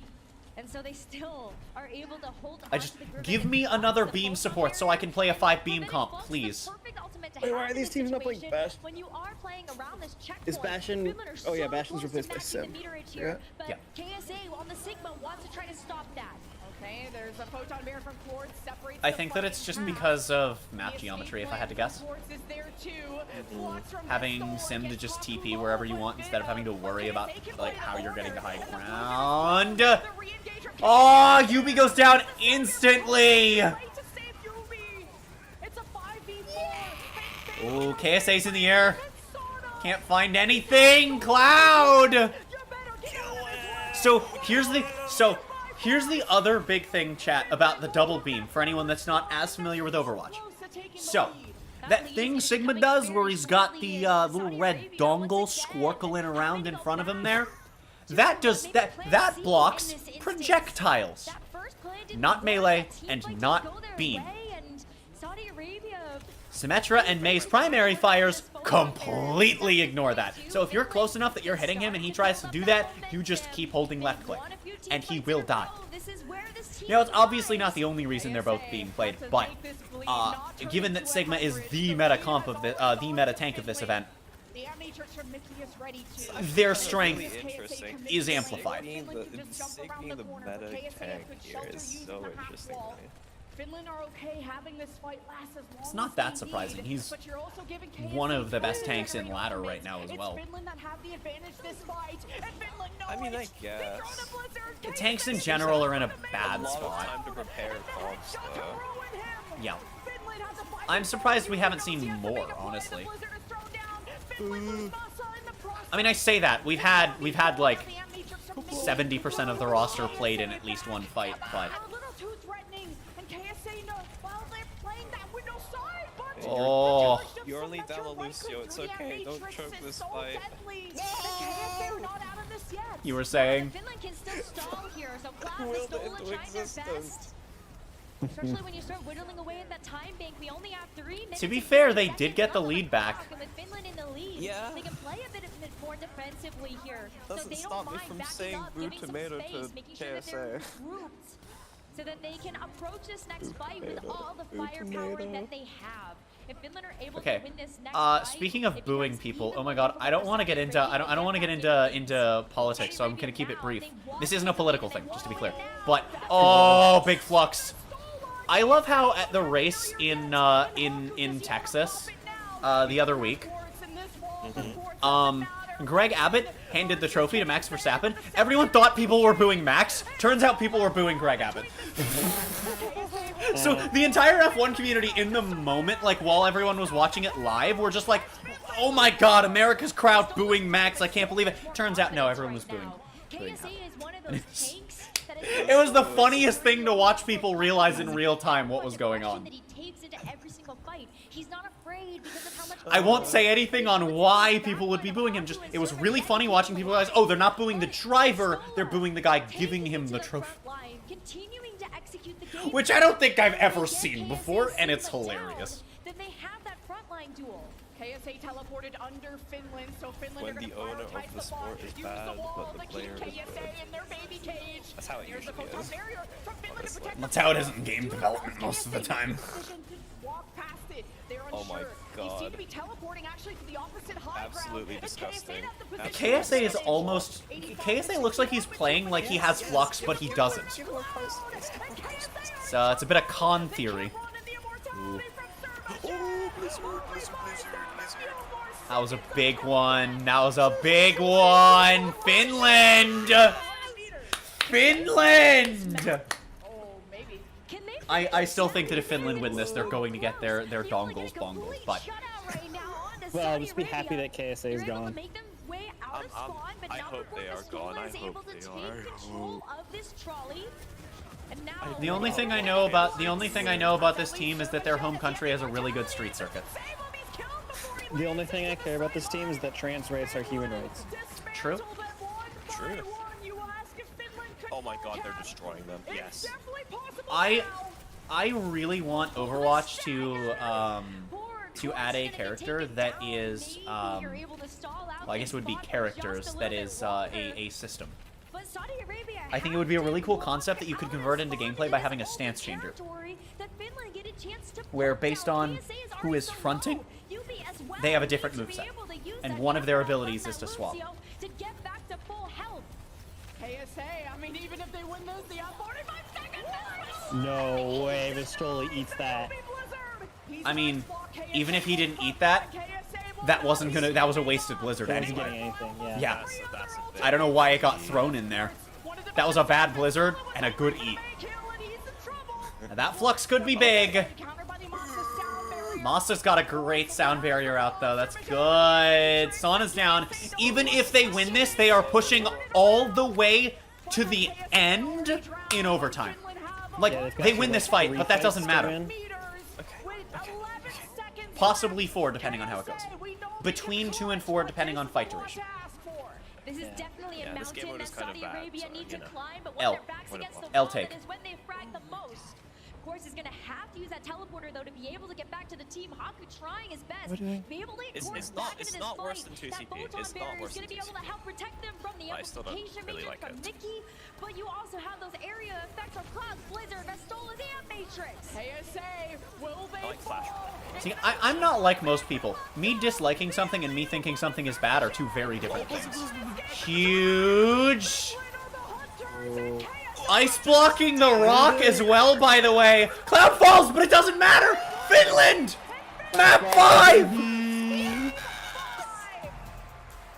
and so they still are able to hold I on just to the grip give and me hold another on to the beam both support so I can play a 5 beam comp, please. perfect ultimate to Wait, why have are in these this teams not playing situation Bastion? when you are playing around this checkpoint. Is Bastion? Finland are Oh yeah, so Bastion's close replaced to by matching the Sim. meter age here, Yeah. but KSA on the Sigma wants to try to stop that. Okay, there's a photon bear from Quartz, separates I the think that it's fight just in half. because of map The geometry, escape if I had to plan guess. from Quartz is there too. Blocks from Having Vestola Sim to gets just Haku TP low wherever you for want instead of having to Venom. worry Okay, about they can like play how the you're getting to corner. high Venom ground. the re-engage from Oh, Yubi goes down instantly. Right to save Yubi. It's a 5v4. Oh, KSA's in the air. Can't find anything. Cloud. So here's the other big thing, chat, about the double beam for anyone that's not as familiar with Overwatch. So that thing Sigma does where he's got the little red dongle squircling around in front of him there, that blocks projectiles, not melee and not beam. Symmetra and May's primary fires completely ignore that. So if you're close enough that you're hitting him and he tries to do that, you just keep holding left click, and he will die. You know, it's obviously not the only reason they're both being played, but given that Sigma is the meta comp of the meta tank of this event, their strength is amplified. Being the meta tank here is so interesting to me. Finland are okay having this fight last as long It's not as that they surprising. need, He's but you're also giving one KSA of the best very, tanks in very ladder ultimates. right now as It's well. Finland that have the advantage this fight, and Finland know I mean, I it. guess. They throw the blizzard. The tanks in general are in a A bad lot of spot. time to prepare comps, though. Yeah. Finland has a fight I'm with surprised Yubi. we haven't Now seen he has to more, make a play. honestly. The blizzard is thrown down. Finland loses Masa in the process. I mean, I say that we've had like 70% of the roster played in at least one fight, but A little too threatening, and KSA knows while they're playing that window side, but oh, You're only down a Lucio, it's okay, don't choke this fight. KSA are not out of this yet. you were saying. Finland can still stall here, so Cloud and Willed it Stola into trying their existence. best. Especially when you start whittling away at that time bank, we only have 3 minutes. To be and fair, 30 they seconds did get the left on lead back. clock, and with Finland in the lead, Yeah. they can play a bit more defensively here. Doesn't so they stop don't me mind from backing saying up, Blue giving some Tomato space, to making sure that they're KSA. grouped, so that they can approach this next fight with all the firepower that they have. If Finland are able Okay. to win this next fight, Speaking of it booing becomes people, even oh my more god, I don't difficult want to for get into Saudi I don't want to get into politics, so I'm gonna keep it brief. This isn't a political thing, just to be clear. But oh, big flux. I love how at the race in Texas the other week, Greg Abbott handed the trophy to Max Verstappen. Everyone thought people were booing Max. Turns out people were booing Greg Abbott. So the entire F1 community in the moment, like while everyone was watching it live, were just like, oh my god, America's crowd booing Max, I can't believe it. Turns out, no, everyone was booing. It was the funniest thing to watch people realize in real time what was going on. I won't say anything on why people would be booing him, just it was really funny watching people realize, oh, they're not booing the driver, they're booing the guy giving him the trophy. Which I don't think I've ever seen before, and it's hilarious. Then they have that frontline duel. KSA teleported under Finland, so Finland When the owner of the sport is bad, but the player is good. in their baby cage. That's how it usually is. That's how it is in game development most of the time. Oh my god. Seem to be teleporting actually to the opposite high Absolutely disgusting. KSA is almost... KSA looks like he's playing like he has flux, but he doesn't. So it's a bit of con theory. Ooh. That was a big one. That was a big one. Finland! Finland! I still think that if Finland win this, they're going to get their dongles bongled, but... Well, just be happy that KSA is gone. I hope they are gone. I hope they are. The only thing I know about this team is that their home country has a really good street circuit. The only thing I care about this team is that trans rights are human rights. True. True. Oh my god, they're destroying them. Yes. I really want Overwatch to add a character that is well, I guess it would be characters that is a system. I think it would be a really cool concept that you could convert into gameplay by having a stance changer, where based on who is fronting, they have a different moveset, and one of their abilities is to swap. KSA, I mean, even if they win this, they have 45 seconds. No way, Vistoli eats that. I mean, even if he didn't eat that, that was a wasted blizzard anyway. Anything, yeah. Yeah. I don't know why it got thrown in there. That was a bad blizzard and a good eat. Now that flux could be big. Masa's got a great sound barrier out, though. That's good. Sauna's down. Even if they win this, they are pushing all the way to the end in overtime. Like, they win this fight, but that doesn't matter. Possibly 4, depending on how it goes. Between 2 and 4, depending on fight duration. This is definitely a mountain that Saudi Arabia need to climb, but when L. their backs against the L wall, take. that is when they frag the most. Of course, is going to have to use that teleporter, though, to be able to get back to the team. Haku trying his best. Be able to It's not worse than 2CP. It's not worse than 2CP. Be able to help protect them from the amplification region from Nikki, but you also have those area effects from Cloud, Blizzard, Vestola, and Matrix. KSA, will they fall? See, I'm not like most people. Me disliking something and me thinking something is bad are two very different things. Huge! Ice blocking the rock as well, by the way. Cloud falls, but it doesn't matter! Finland! Map 5!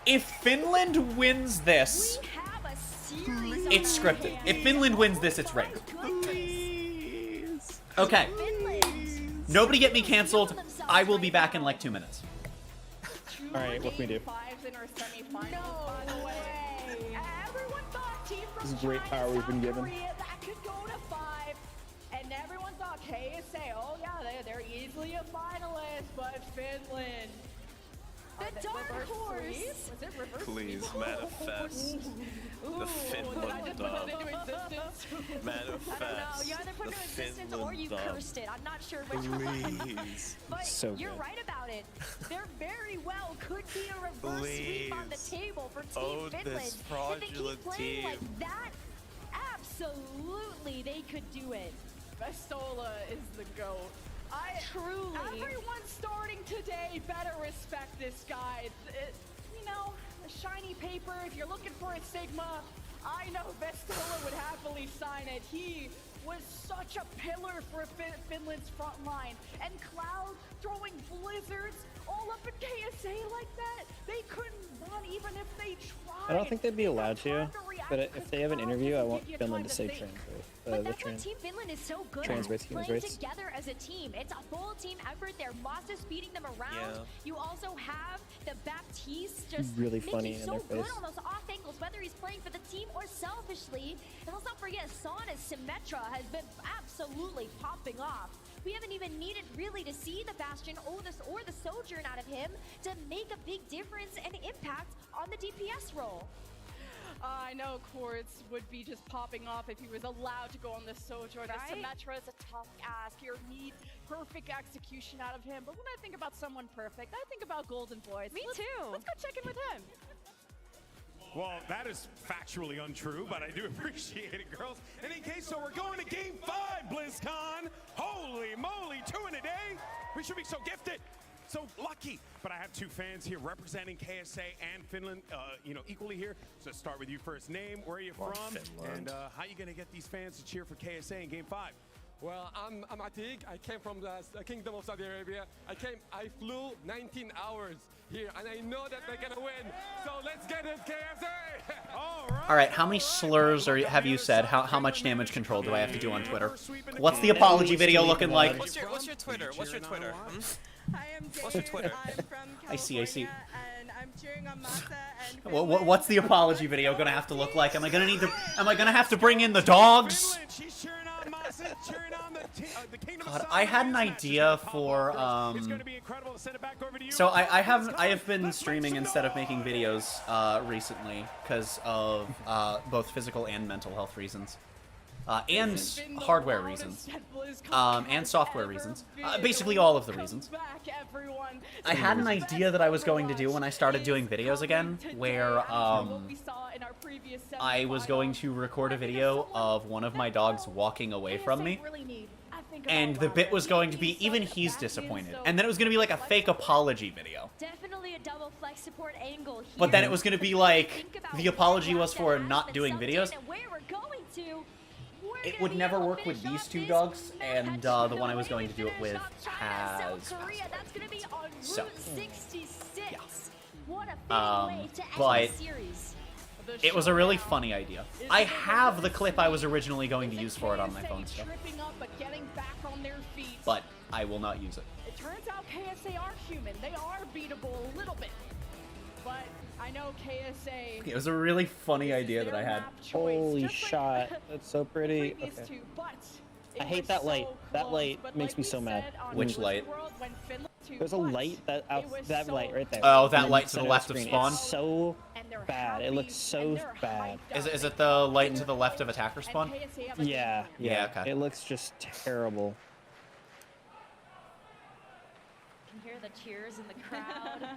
If Finland wins this, it's scripted. If Finland wins this, it's rigged. Okay. Nobody get me canceled. I will be back in like 2 minutes. Alright, what can we do? This is great power we've been given. That could go to 5, and everyone thought KSA, oh yeah, they're easily a finalist, but Finland. The dark horse. Please manifest the Finland dub. Manifest you either put the it into existence or Finland you dub. cursed it. I'm not sure which one. Please. But So you're good. right about it. There very well could be a reverse sweep on the table for Team Oh, Finland. this If fraudulent they keep playing team. like that, absolutely they could do it. Vestola is the GOAT. Truly. Everyone starting today better respect this guy. You know, the shiny paper, if you're looking for a Sigma, I know Vestola would happily sign it. He was such a pillar for Finland's front line. And Cloud throwing blizzards all up in KSA like that. They couldn't run even if they tried. I don't think they'd be allowed to, but if they have an interview, I want Finland to say trans rights. But that's what Team Finland is so good at, playing together as a team. It's a full team effort there. Moss is beating them around. Yeah. You also have the Baptiste just really funny making in so their good face. on those off angles, whether he's playing for the team or selfishly. And let's not forget, Sauna's Symmetra has been absolutely popping off. We haven't even needed really to see the Bastion or the Sojourn out of him to make a big difference and impact on the DPS role. I know Quartz would be just popping off if he was allowed to go on the Sojourn. Right? The Symmetra is a tough ask. You need perfect execution out of him. But when I think about someone perfect, I think about Golden Boys. Me too. Let's go check in with him. Well, that is factually untrue, but I do appreciate it, girls. In any case, so we're going to Game 5, BlizzCon. Holy moly, 2 in a day. We should be so gifted, so lucky. But I have two fans here representing KSA and Finland, equally here. So start with you first. Name, where are you from, and how are you going to get these fans to cheer for KSA in Game 5? Well, I'm Atik. I came from the Kingdom of Saudi Arabia. I flew 19 hours here, and I know that they're gonna win. So let's get it, KSA! All right, how many slurs have you said? How much damage control do I have to do on Twitter? What's the apology video looking like? What's your Twitter? What's your Twitter? Hi, I'm Jade. What's your Twitter? I'm from California, I see. And I'm cheering on Masa and What's the apology video gonna have to look like? Am I gonna have to bring in the dogs? God, I had an idea for so I have been streaming instead of making videos recently because of both physical and mental health reasons. And hardware reasons, and software reasons, basically all of the reasons. I had an idea that I was going to do when I started doing videos again, where I was going to record a video of one of my dogs walking away from me, and the bit was going to be even he's disappointed, and then it was going to be like a fake apology video. Definitely a double flex support angle here. But then it was going to be like the apology was for not doing videos. It would never work with these two dogs, and the one I was going to do it with has so, yeah. But it was a really funny idea. I have the clip I was originally going to use for it on my phone still, but I will not use it. It turns out KSA are human. They are beatable a little bit. But I know KSA... It was a really funny idea that I had. Holy shot. That's so pretty. Okay. I hate that light. That light makes me so mad. Which light? There's a light that light right there. Oh, that light to the left of spawn? It's so bad. It looks so bad. Is it the light to the left of attacker spawn? Yeah. Okay. It looks just terrible. You can hear the cheers in the crowd.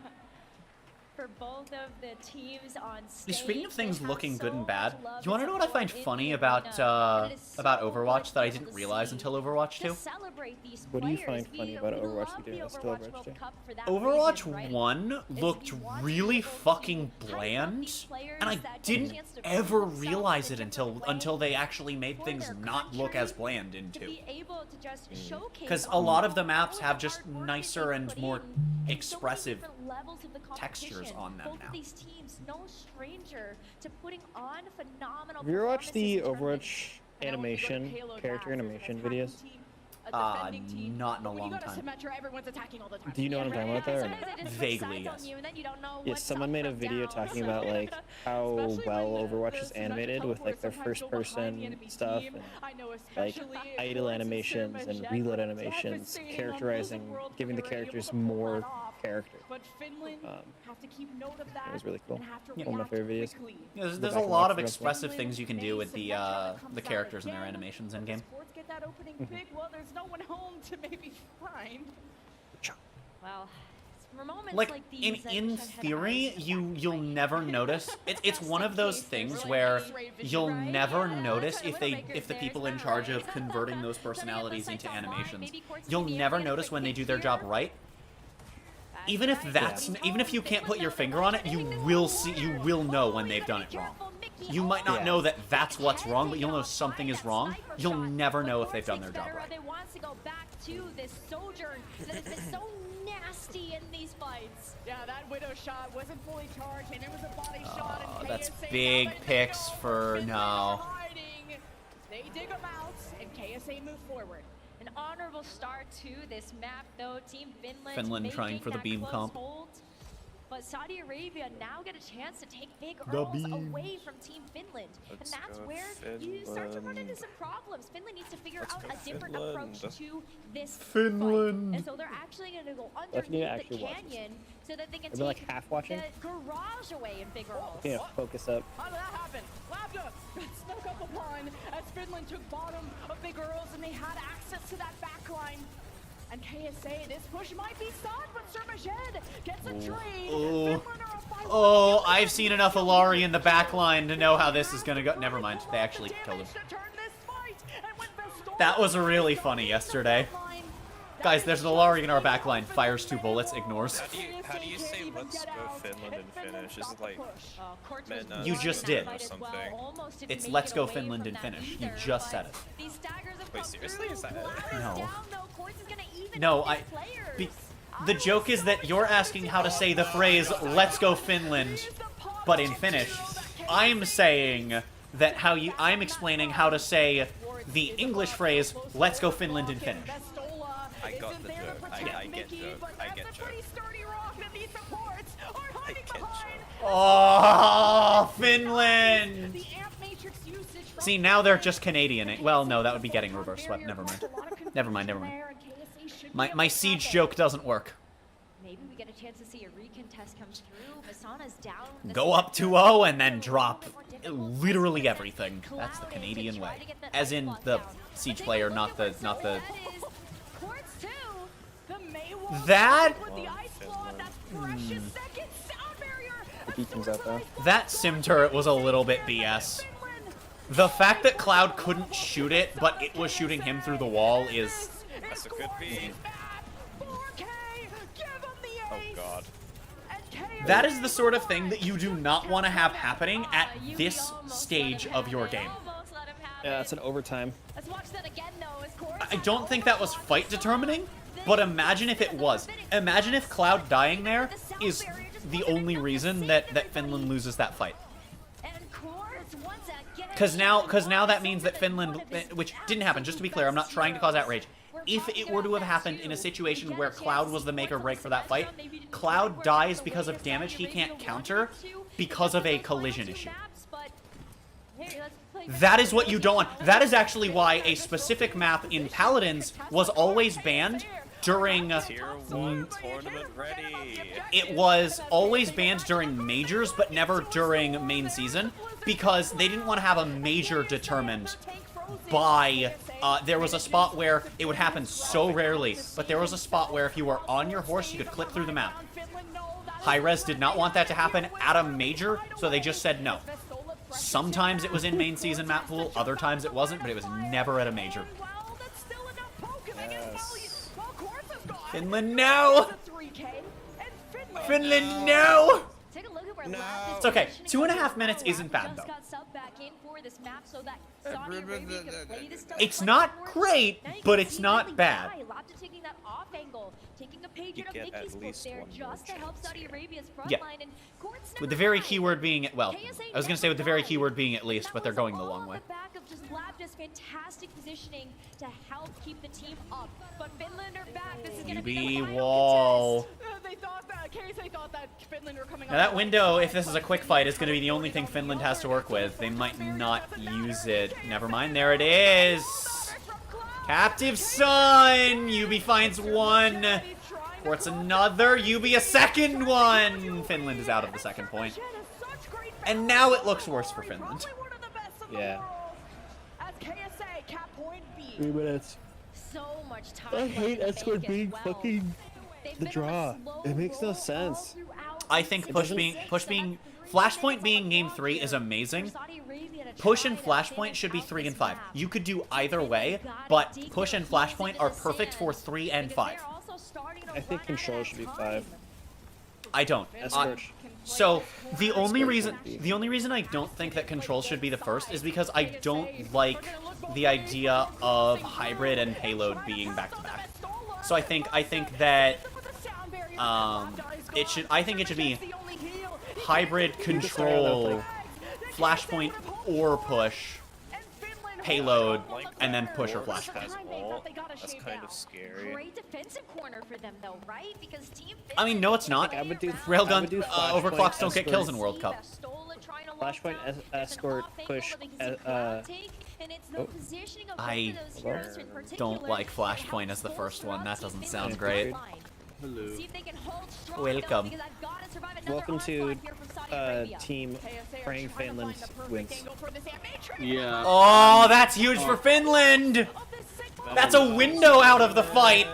For both of the teams on stage. Speaking of things looking good and bad, you want to know what I find funny about Overwatch that I didn't realize until Overwatch 2? What do you find funny about Overwatch 2? Overwatch 2? Overwatch 1 looked really fucking bland, and I didn't ever realize it until they actually made things not look as bland in 2. Because a lot of the maps have just nicer and more expressive textures on them now. These teams, no stranger to putting on phenomenal. Have you ever watched the Overwatch animation, character animation videos? Not in a long time. Do you know what I'm talking about there? Or no? Vaguely, yes. Yes, someone made a video talking about like how well Overwatch is animated with like their first-person stuff, and like idle animations and reload animations, giving the characters more character. It was really cool. One of my favorite videos. Yeah, there's a lot of expressive things you can do with the characters and their animations in game. Get that opening pick. Well, there's no one home to maybe find. Well, for moments like these, in theory, you'll never notice. It's one of those things where you'll never notice if the people in charge of converting those personalities into animations. You'll never notice when they do their job right. Even if you can't put your finger on it, you will know when they've done it wrong. You might not know that that's what's wrong, but you'll know something is wrong. You'll never know if they've done their job right. They want to go back to this Sojourn that has been so nasty in these fights. Yeah, that Widow shot wasn't fully charged, and it was a body shot. That's big picks for no. They dig them out, and KSA move forward. An honorable start to this map, though. Team Finland, Finland trying for the that beam close comp. hold. But Saudi Arabia now get a chance to take big The Earls beam. away from Team Finland. Let's and that's go where you start to run into Finland. some problems. Finland needs to figure Let's out go a different Finland. approach to this Finland. fight. And so they're actually going to go Let's need to underneath the actually watch this. canyon so that they can Are we, like, take half watching? the garage away in big Earls. Yeah, focus up. How did that happen? Lambda got snuck up upon as Finland took bottom of Big Earls and they had access to that backline. And KSA, this push might be stalled, but Sermajed gets a trade. Finland are up by Oh, I've seen enough Alari in the back line to know how this is gonna go. Never mind, they actually killed him. That was really funny yesterday. Guys, there's an Alari in our back line. Fires 2 bullets, ignores. How do you say let's go Finland and finish? Is it like You just did. or something? It's let's go Finland and finish. You just said it. Wait, seriously? Is that it? No. No, the joke is that you're asking how to say the phrase let's go Finland, but in Finnish. I'm saying that I'm explaining how to say the English phrase let's go Finland in Finnish. I got the joke. I get joke. I get joke. I get joke. Oh, Finland! See, now they're just Canadian. Well, no, that would be getting reverse swept. Never mind. Never mind, never mind. My siege joke doesn't work. Maybe we get a chance to see a recontest come through. Vasana's down. Go up 2-0 and then drop literally everything. That's the Canadian way. As in the siege player, not the That The beacon's out though. That sim turret was a little bit BS. The fact that Cloud couldn't shoot it, but it was shooting him through the wall is... That's a good beat. Oh god. That is the sort of thing that you do not want to have happening at this stage of your game. Yeah, it's an overtime. Let's watch that again, though. I don't think that was fight determining, but imagine if it was. Imagine if Cloud dying there is the only reason that Finland loses that fight. Because now that means that Finland, which didn't happen, just to be clear, I'm not trying to cause outrage. If it were to have happened in a situation where Cloud was the make or break for that fight, Cloud dies because of damage he can't counter because of a collision issue. That is what you don't want. That is actually why a specific map in Paladins was always banned during... Tier 1 tournament ready. It was always banned during majors, but never during main season, because they didn't want to have a major determined by... there was a spot where it would happen so rarely, but there was a spot where if you were on your horse, you could clip through the map. Hi-rez did not want that to happen at a major, so they just said no. Sometimes it was in main season map pool, other times it wasn't, but it was never at a major. Yes. Finland, no! Finland, no! No. It's okay. 2.5 minutes isn't bad, though. It's not great, but it's not bad. You get at least one more chance here. Yeah. With the very keyword being, well, I was going to say with the very keyword being at least, but they're going the long way. Just fantastic positioning to help keep the team up. But Finland are back. This is going to be UB the final wall. They thought that KSA thought that Finland were coming Now that window, if this is a quick fight, is going to be the only thing Finland has to work with. They might not use it. Never mind, there it is. Captive Sun. UB finds one. Quartz another. UB a second one. Finland is out of the second point. And now it looks worse for Finland. Yeah. As KSA cap point B. 3 minutes. So much time. I hate Escort being well. fucking the draw. It makes no sense. I think Flashpoint being game 3 is amazing. Push and Flashpoint should be 3 and 5. You could do either way, but Push and Flashpoint are perfect for 3 and 5. I think Control should be 5. I don't. Escort. So the only reason I don't think that Control should be the first is because I don't like the idea of Hybrid and Payload being back to back. So I think that it should be Hybrid, Control, Flashpoint, or Push. payload, and then push her flashpoint. Has ult. That's kind of scary. Great defensive corner for them though, right? Because Team I mean, no, it's not. Railgun overclocks don't get kills in World Cup. Flashpoint escort push. I don't like Flashpoint as the first one. That doesn't sound great. Hello. Welcome. Welcome to Team Praying Finland wins. Yeah. Oh, that's huge for Finland! That's a window out of the fight!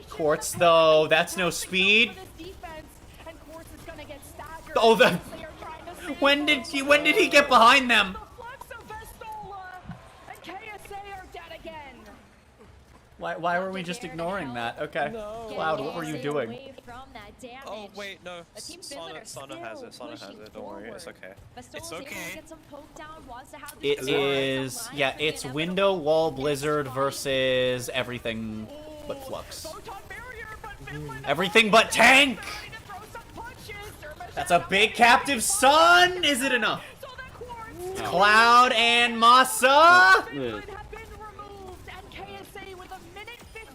Quartz, though, that's no speed. Oh, the... When did he get behind them? Why were we just ignoring that? Okay. Cloud, what were you doing? Oh, wait, no. Sana has it. Sana has it. Don't worry. It's okay. It's okay. It is... Yeah, it's window, wall, blizzard versus everything but flux. Everything but tank! That's a big captive sun! Is it enough? It's Cloud and Masa!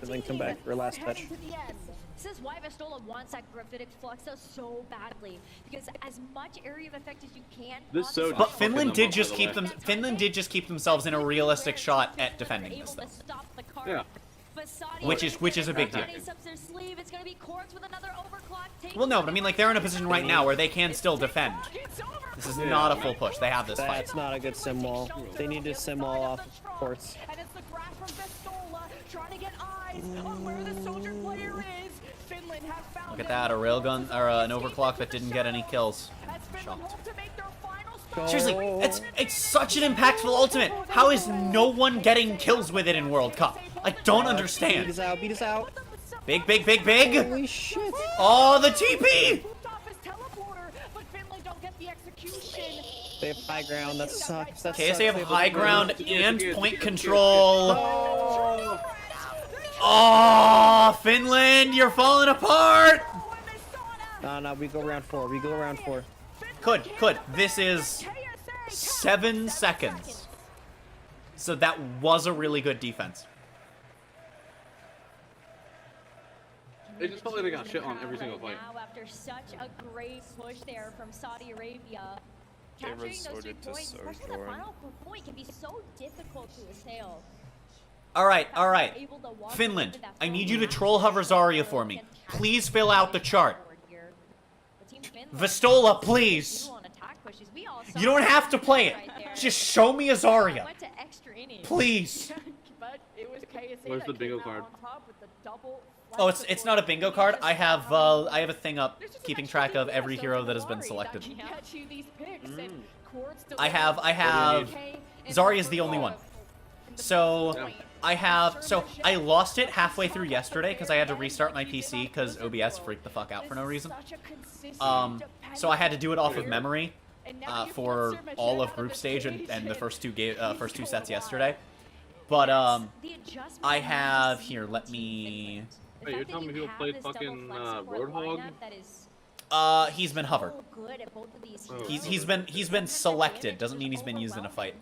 And then come back for a last touch. This is why Vestola wants that gravitic flux so badly, because as much area of effect as you can. But Finland did just keep them. Finland did just keep themselves in a realistic shot at defending this, though. Yeah. Which is a big deal. Well, no, but I mean, like, they're in a position right now where they can still defend. This is not a full push. They have this fight. That's not a good sim wall. They need to sim wall off courts. Look at that, a railgun or an overclock that didn't get any kills. Shocked. Seriously, it's such an impactful ultimate. How is no one getting kills with it in World Cup? I don't understand. Beat us out, beat us out. Big, big, big, big. Holy shit. Oh, the TP. They have high ground, that sucks. That KSA have sucks. high ground and point control. Oh, Finland, you're falling apart. No, we go round 4. We go round 4. Could. This is 7 seconds. So that was a really good defense. They just felt like they got shit on every single fight. Now, after such a great push there from Saudi Arabia, They capturing those 3 resorted to points, especially the Sojourn. final point, can be so difficult to assail. All right. Finland, I need you to troll hover Zarya for me. Please fill out the chart. Vestola, please. You don't have to play it. Just show me a Zarya. Please. Where's the bingo card? Oh, it's not a bingo card. I have a thing up keeping track of every hero that has been selected. I have Zarya's the only one. So I lost it halfway through yesterday because I had to restart my PC because OBS freaked the fuck out for no reason. So I had to do it off of memory for all of group stage and the first two sets yesterday. But I have here. Let me. Wait, you're telling me people played fucking Roadhog? He's been hovered. He's been selected. Doesn't mean he's been used in a fight.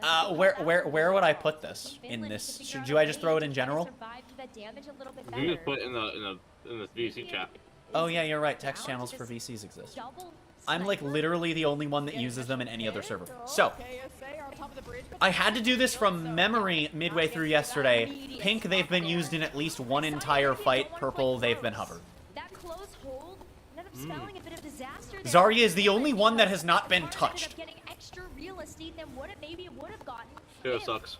Where would I put this in this? Do I just throw it in general? You just put it in the VC chat. Oh yeah, you're right. Text channels for VCs exist. I'm like literally the only one that uses them in any other server. So I had to do this from memory midway through yesterday. Pink, they've been used in at least one entire fight. Purple, they've been hovered. Zarya is the only one that has not been touched. Yeah, it sucks.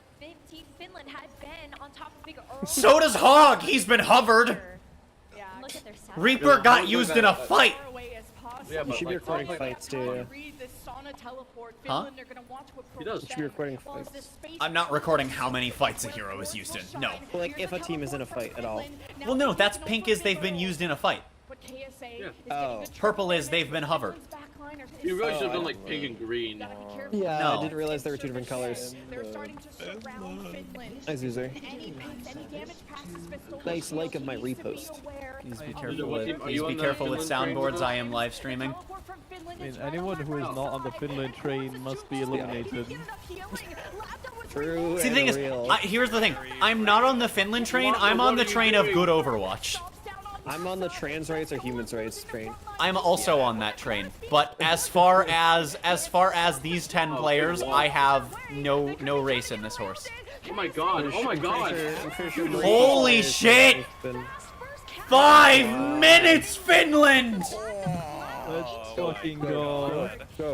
So does Hog. He's been hovered. Reaper got used in a fight. Yeah, you should be recording fights too. Huh? He does. You should be recording fights. I'm not recording how many fights a hero is used in. No. Well, like if a team is in a fight at all. Well, no. That's Pink is they've been used in a fight. Yeah. Oh. Purple is they've been hovered. You really should have done like pink and green. Yeah, no. I didn't realize there were 2 different colors. Nice user. Nice like of my repost. Please be careful with soundboards. I am live streaming. I mean, anyone who is not on the Finland train must be eliminated. True. See, the thing is, here's the thing. I'm not on the Finland train. I'm on the train of good Overwatch. I'm on the trans rights or humans rights train. I'm also on that train. But as far as these 10 players, I have no race in this horse. Oh my god! Oh my god! Holy shit! 5 minutes, Finland! Let's fucking go.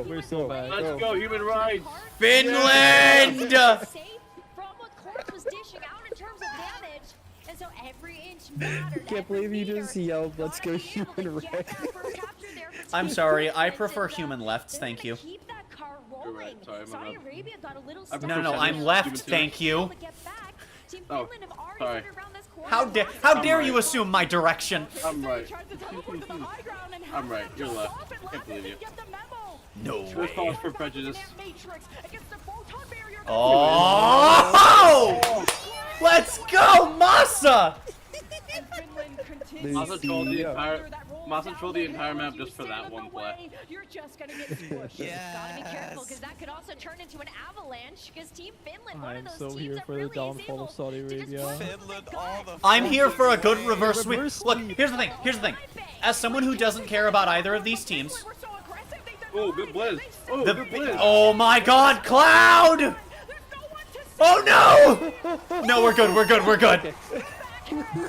We're so bad. Let's go, human rights! Finland! Can't believe you just yelled, let's go human rights. I'm sorry, I prefer human lefts, thank you. Right. Sorry, No, I'm left, thank you. Oh, sorry. How dare you assume my direction? I'm right. I'm right. You're left. Can't believe you. No First way. cause for prejudice. Oh! Let's go, Masa! Masa trolled the entire map just for that one play. You're just gonna get squished. Gotta be careful because that could also turn into an avalanche because Team Finland, one of I'm those so teams here that for the really is downfall able of Saudi Arabia. I'm here for a good reverse sweep. Look, here's the thing. As someone who doesn't care about either of these teams... Oh, good blizz. Oh, good blizz. Oh my god, Cloud! Oh no! No, we're good.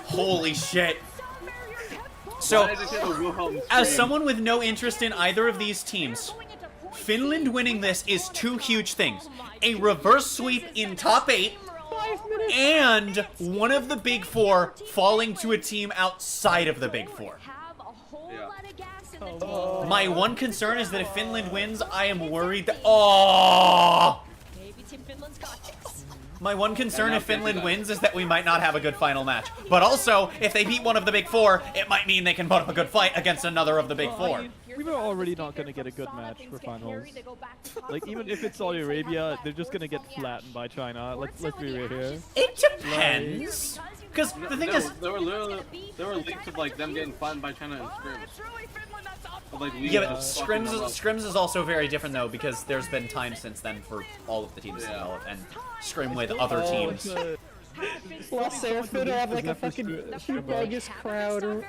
Holy shit. So, as someone with no interest in either of these teams, Finland winning this is 2 huge things. A reverse sweep in top 8, and one of the big 4 falling to a team outside of the big 4. My one concern is that if Finland wins, I am worried that... Oh! My one concern if Finland wins is that we might not have a good final match. But also, if they beat one of the big 4, it might mean they can put up a good fight against another of the big 4. We were already not going to get a good match for finals. Like, even if it's Saudi Arabia, they're just going to get flattened by China. Let's be real here. It depends. Because the thing is... There were leaks of, like, them getting flattened by China in scrims. Like, yeah, but scrims is also very different, though, because there's been time since then for all of the teams to develop and scrim with other teams. Plus, they're going to have, like, a fucking humongous crowd.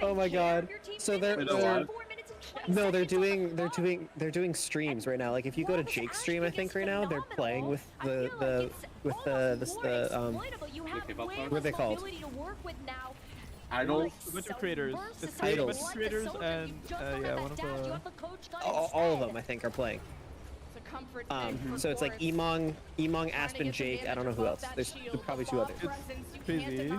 Oh my god. So they're doing streams right now. Like, if you go to Jake's stream, I think right now they're playing with what are they called? Idols? A bunch of creators. It's Idols. a bunch of creators and, yeah, one of the... All of them, I think, are playing. So it's like Emong, Aspen, Jake, I don't know who else. There's probably 2 others. It's crazy.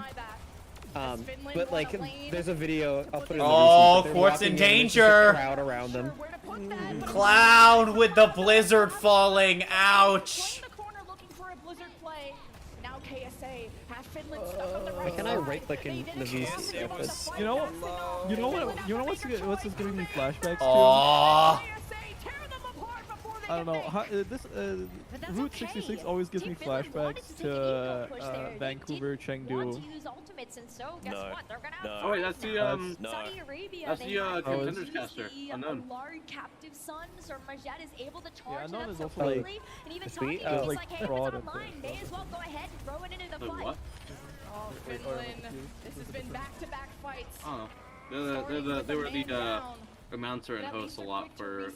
But like, there's a video, I'll put it in the Oh, VC, Quartz in walking danger! crowd around them. Cloud with the blizzard falling, ouch! Why can I right click in the VC? You know what's giving me flashbacks to? Aww. I don't know. Route 66 always gives me flashbacks to Vancouver, Chengdu. No. Oh wait, that's the contenders caster. Unknown. Yeah, Unknown is also like sweet. Like fraud and What? Oh, Finland. This has been back-to-back fights. Oh, they were the announcer and host a lot for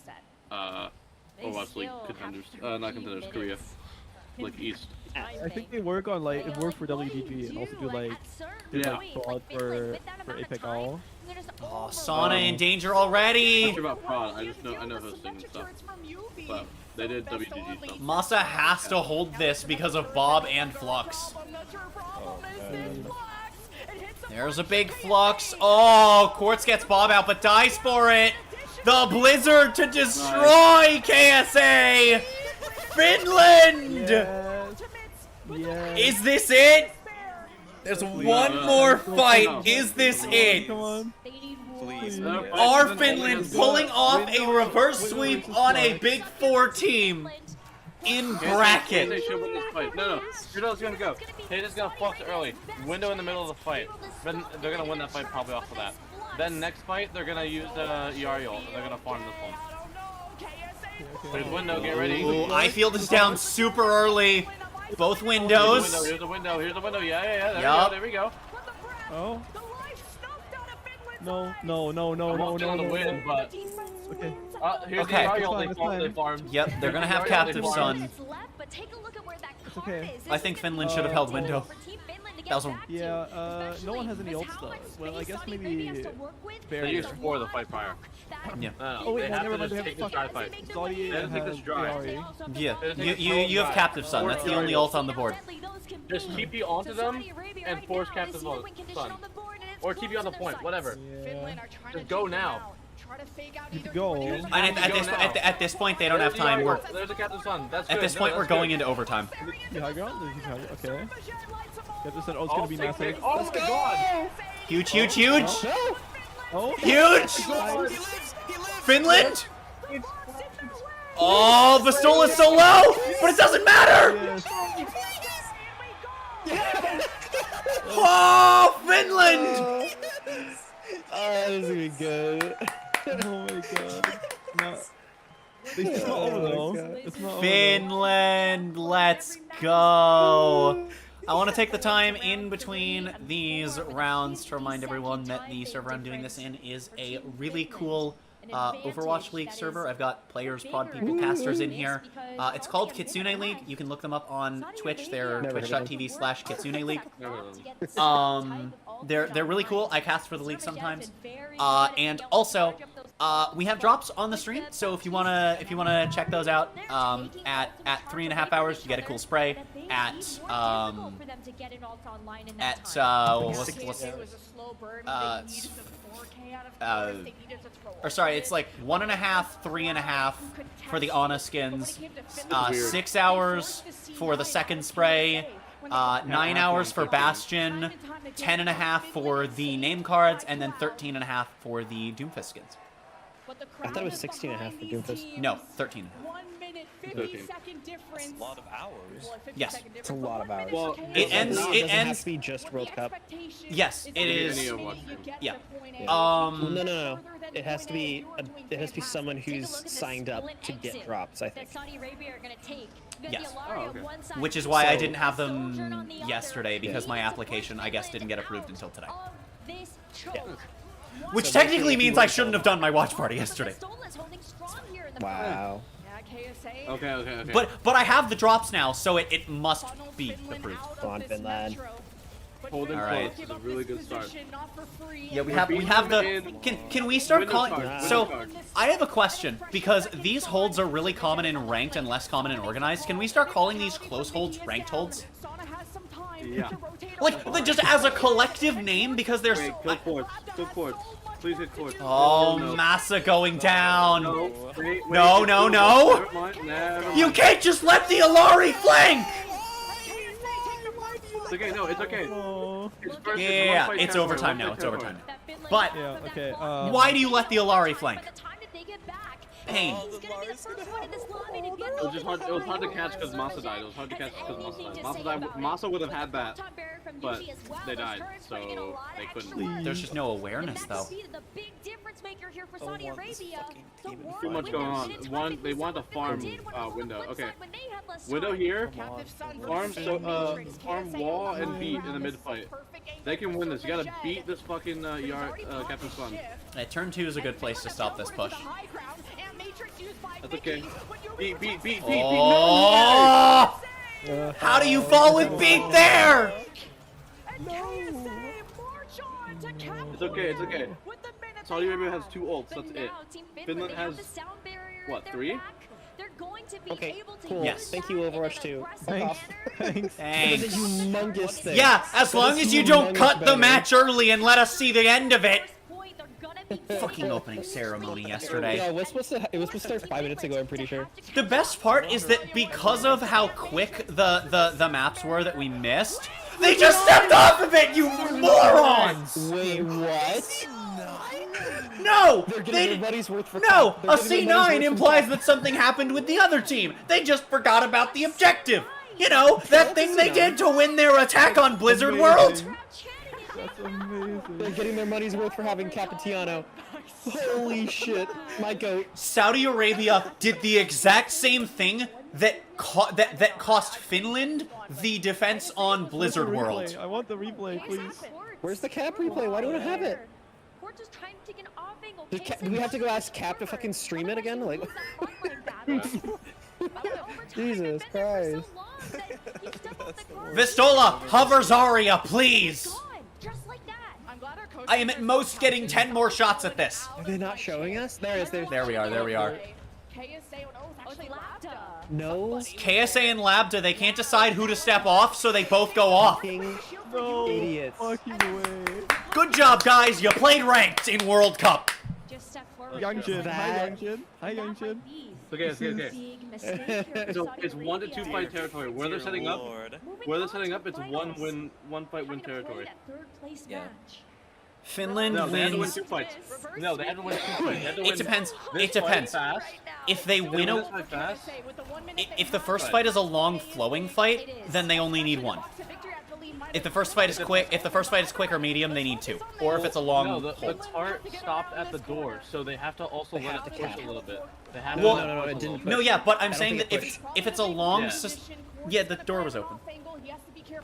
Overwatch League contenders. Not contenders, Korea. Like East. I think they work on like work for WDG and also do like fraud for Apex All. Oh, Sauna in danger already. I'm not sure about prod. I know hosting and stuff. But they did WDG stuff. Masa has to hold this because of Bob and Flux. There's a big Flux. Oh, Quartz gets Bob out but dies for it. The blizzard to destroy KSA. Finland. Yes. Is this it? There's one more fight. Is this it? Come on. Please. Are Finland pulling off a reverse sweep on a Big 4 team in bracket? They should win this fight. No. Trudeau's gonna go. Hayden's gonna flux early. Window in the middle of the fight. Then they're gonna win that fight probably off of that. Then next fight, they're gonna use the Yari ult. They're gonna farm this one. There's window, get ready. Ooh, I feel this down super early. Both windows. Here's the window, here's the window. Yeah, there we go. Oh. No. I'm not feeling the win, but... Okay. Here's Okay. the Yari ult they farmed. Yep, they're gonna have Captive Sun. It's okay. I think Finland should have held window. That was a... Yeah, no one has any ults though. Well, I guess maybe... They used 4 of the fight prior. Yeah. Oh wait, they no, have never to mind. just take this dry fight. Saudi They have to take this dry. Yeah, you have Captive Sun. That's the only ult on the board. Just TP onto them and force Captive Sun. Or TP on the point, whatever. Just go now. Go. And at this point, they don't have time. There's a Captive Sun. That's at this point, we're going into overtime. Okay. Captive Sun. Oh, it's gonna be massive. Oh my god! Huge. Oh. Huge! Finland? Oh, Vistol is so low, but it doesn't matter! Oh, Finland! Oh, this is gonna be good. Oh my god. No. It's not over though. It's not over. Finland, let's go! I want to take the time in between these rounds to remind everyone that the server I'm doing this in is a really cool Overwatch League server. I've got players, prod people, casters in here. It's called Kitsune League. You can look them up on Twitch. They're twitch.tv/Kitsune League. They're really cool. I cast for the league sometimes. And also, we have drops on the stream. So if you wanna check those out, at 3.5 hours you get a cool spray. Or sorry, it's like 1.5, 3.5 for the Ana skins, 6 hours for the second spray, 9 hours for Bastion, 10.5 for the name cards, and then 13.5 for the Doomfist skins. I thought it was 16.5 for Doomfist. No, 13. 50-second difference. That's a lot of hours. Yes. It's a lot of hours. Well, it ends. It has to be just World Cup. Yes, it is. Yeah. No. It has to be. It has to be someone who's signed up to get drops. I think. Yes. Which is why I didn't have them yesterday, because my application, I guess, didn't get approved until today. Yeah. Which technically means I shouldn't have done my watch party yesterday. Wow. Okay. But I have the drops now, so it must be approved. Come on, Finland. Holding Alright. close is a really good start. Yeah, we have the. Can we start calling? So I have a question, because these holds are really common in ranked and less common in organized. Can we start calling these close holds ranked holds? Yeah. Like just as a collective name, because there's. Wait, kill quartz. Kill quartz. Please hit quartz. Oh, no. Massa going down. No. Wait, No. Never mind. You can't just let the Alari flank! It's okay, no, it's okay. Yeah, it's overtime now, it's overtime. But, yeah, okay, why do you let the Alari flank? Pain. It was hard to catch because Massa died. It was hard to catch because Massa died. Massa would have had that, but they died, so they couldn't. There's just no awareness, though. Too much going on. They want to farm window. Okay. Window here. Farm wall and beat in the mid fight. They can win this. You gotta beat this fucking Captain Sun. Turn 2 is a good place to stop this push. That's okay. Beat. Oh! How do you fall with beat there? It's okay. Saudi Arabia has 2 ults, that's it. Finland has, what, 3? Okay, cool. Yes. Thank you, Overwatch 2. Thanks. Thanks. That's a humongous thing. Yeah, as long as you don't cut the match early and let us see the end of it. Fucking opening ceremony yesterday. Yeah, it was supposed to start 5 minutes ago, I'm pretty sure. The best part is that because of how quick the maps were that we missed, they just stepped off of it, you morons! Wait, what? No! They're getting their money's worth for No! A C9 implies that something happened with the other team. They just forgot about the objective. You know, that thing they did to win their attack on Blizzard World. That's amazing. They're getting their money's worth for having Capitiano. Holy shit, my goat. Saudi Arabia did the exact same thing that cost Finland the defense on Blizzard World. I want the replay, please. Where's the Cap replay? Why don't I have it? We're just trying to take an off angle. Do we have to go ask Cap to fucking stream it again? Like, Jesus Christ. Vistola, hover Zarya, please! Just like that. I'm glad our coach I am at most getting 10 more shots at this. Are they not showing us? There it is. There we are, there we are. No. KSA and Labda, they can't decide who to step off, so they both go off. No. Idiots. Fucking way. Good job, guys. You played ranked in World Cup. Just step forward. Youngjin. Hi, Youngjin. Hi, Youngjin. Okay. So it's 1 to 2 fight territory. Where they're setting up, it's one fight win territory. Yeah. Finland No, they had to win wins. 2 fights. No, they had to win 2 fights. It depends. It depends. If they win if the first fight is a long flowing fight, then they only need 1. If the first fight is quick or medium, they need 2. Or if it's a long. No, the cart stopped at the door, so they have to also let it push a little bit. They have Well, no, it didn't push. No, yeah, but I'm I don't saying think that it if it's a long, Yeah. yeah, the door was open.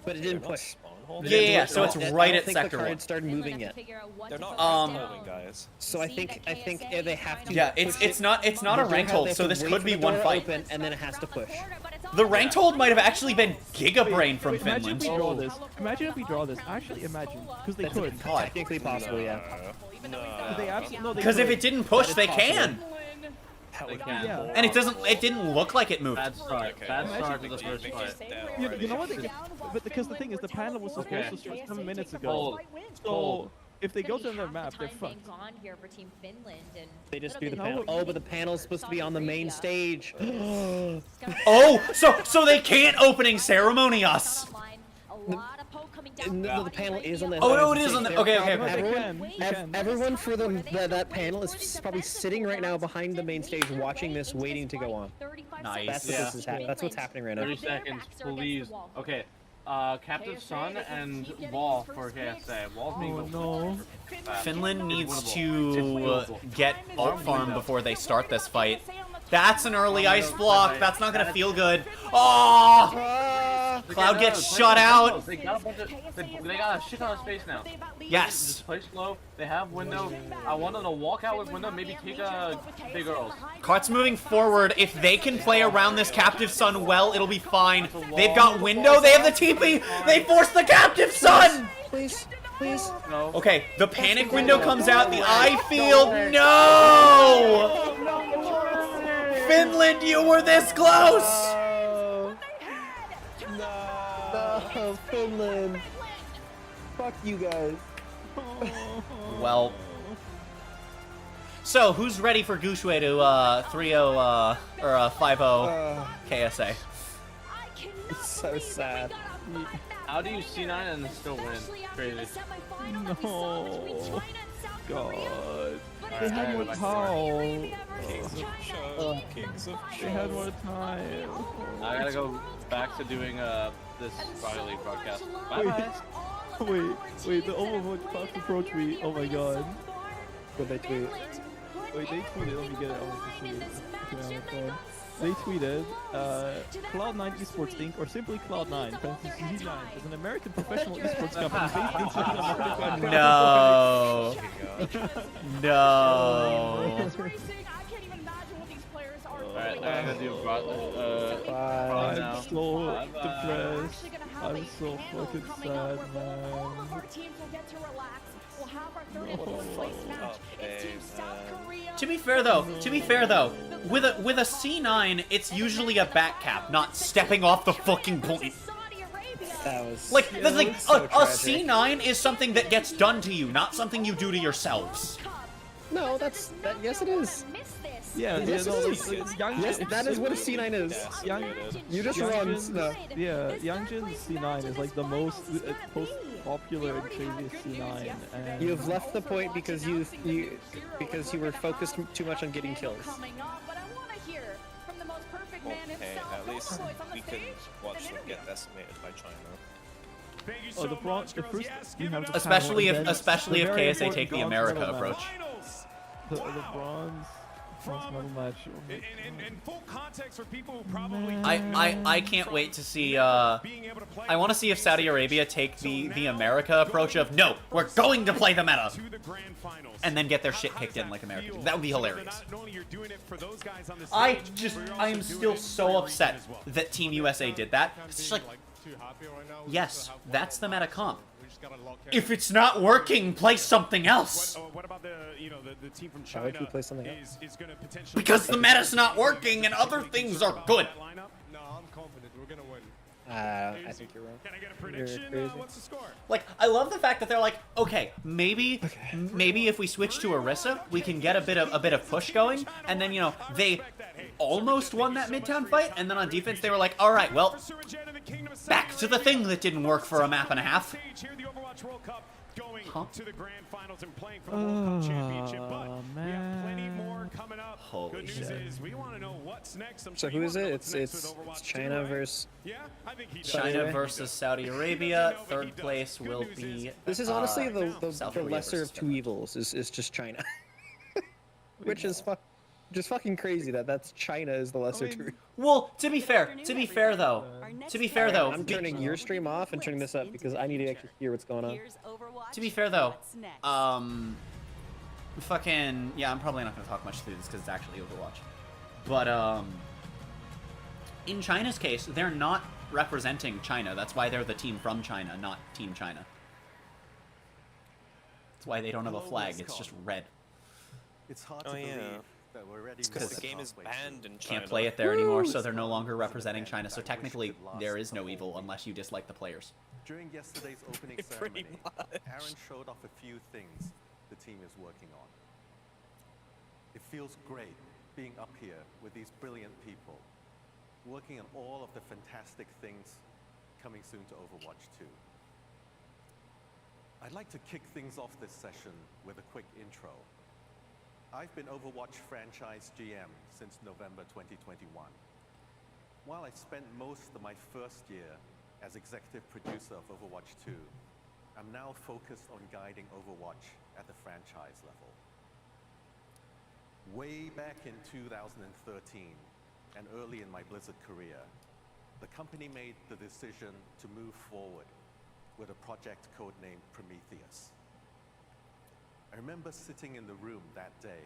But it didn't push. Yeah, so it's right at I don't think sector the 1. card started moving yet. They're not moving, guys. So I think they have to. Yeah, it's not a ranked hold, so this could be one fight. Open, and then it has to push. The ranked hold might have actually been Giga Brain from Imagine Finland. if we draw this. Imagine if we draw this. Actually, imagine. Because they could. Technically possible, yeah. They absolutely, no, they Because if could. it didn't push, they can. They can. Yeah. And it didn't look like it moved. Bad start. Bad start to the first fight. You know what? But because the thing is, the panel was supposed to start 7 minutes ago. Hold. So if they go to another map, they're fucked. Gone here for Team Finland, and They just do the panel. Oh, but the panel's supposed to be on the main stage. Oh, so they can't opening ceremony us. No, the panel is on the. Oh, no, it is on the. Okay. Everyone for that panel is probably sitting right now behind the main stage, watching this, waiting to go on. Nice. That's what's happening right now. 30 seconds, please. Okay. Captive Sun and Wall for KSA. Wall's being Finland needs to get ult farm before they start this fight. That's an early ice block. That's not gonna feel good. Oh! Cloud gets shut out. They got a shit ton of space now. Yes. Just play slow. They have window. I want them to walk out with window. Maybe take a big girls. Cart's moving forward. If they can play around this Captive Sun well, it'll be fine. They've got window. They have the TP. They forced the Captive Sun. Please. No. Okay, the panic window comes out. The eye field. No! Finland, you were this close! No, Finland. Fuck you guys. Well. So, who's ready for Gushue to 3-0 or 5-0 KSA? It's so sad. How do you C9 and still win? Crazy. No. God. They had more time. They had more time. I gotta go back to doing this Friday League broadcast. Bye. Wait, the Overwatch class approached me. Oh my god. What they tweet? Wait, they tweeted. Let me get it. I want to see it. Okay, on my phone. They tweeted, Cloud9 Esports Inc. or simply Cloud9, parentheses Z9, is an American professional esports company based in South America. No. No. Alright, I'm gonna do I'm so depressed. I'm so fucking sad, man. To be fair though, with a C9, it's usually a back cap, not stepping off the fucking point. That was like the thing. so A tragic. C9 is something that gets done to you, not something you do to yourselves. No, yes it is. Yeah, yes, no, it is. Yes, that is what a C9 is. You just run. No. Yeah, Youngjin's C9 is like the most popular and craziest C9. And You have left the point because you were focused too much on getting kills. Okay, at least we could watch them get decimated by China. Thank you Oh, so the much, the girls. first Yes, we give have it the up. Especially panel, if and then the very KSA take the important America bronze medal approach. Finals. The Wow. bronze medal match. Oh my In full context for people who probably I can't wait to see. I want to see if Saudi Arabia take the America approach of no, we're going to play the meta, and then get their shit kicked in like America. That would be hilarious. I am still so upset that Team USA did that. It's just like, yes, that's the meta comp. If it's not working, play something else. What about the team from Why would China you play something else? is going to potentially Because the meta's not working and other things are good. No, I'm confident we're gonna win. I think you're wrong. Can I get a You're prediction? crazy. What's the score? Like, I love the fact that they're like, okay, maybe if we switch to Orisa, we can get a bit of push going, and then they almost won that Midtown fight, and then on defense they were like, all right, well, back to the thing that didn't work for a map and a half. Huh? To the grand finals and playing for the World Cup Championship, but we have plenty more coming up. Holy Good news shit. is we want to know what's next. I'm So sure who you is wanna it? know what's next with It's Overwatch China 2, right? versus. Yeah, I think he does. China versus Saudi Arabia. Third place will be. This is honestly the South Korea lesser versus of two evils. Is just China, which is just fucking crazy that's China is the lesser two. Well, to be fair though, I'm turning your stream off and turning this up because I need to actually hear what's going on. To be fair though, fucking yeah, I'm probably not gonna talk much through this because it's actually Overwatch, but in China's case, they're not representing China. That's why they're the team from China, not Team China. That's why they don't have a flag. It's just red. It's hard to believe that we're ready because to the game is banned in Can't play it there anymore, so they're no longer representing China. So technically, there is no evil unless you dislike the players. During yesterday's opening ceremony, Aaron showed off a few things the team is working on. It feels great being up here with these brilliant people, working on all of the fantastic things coming soon to Overwatch 2. I'd like to kick things off this session with a quick intro. I've been Overwatch franchise GM since November 2021. While I spent most of my first year as executive producer of Overwatch 2, I'm now focused on guiding Overwatch at the franchise level. Way back in 2013, and early in my Blizzard career, the company made the decision to move forward with a project codenamed Prometheus. I remember sitting in the room that day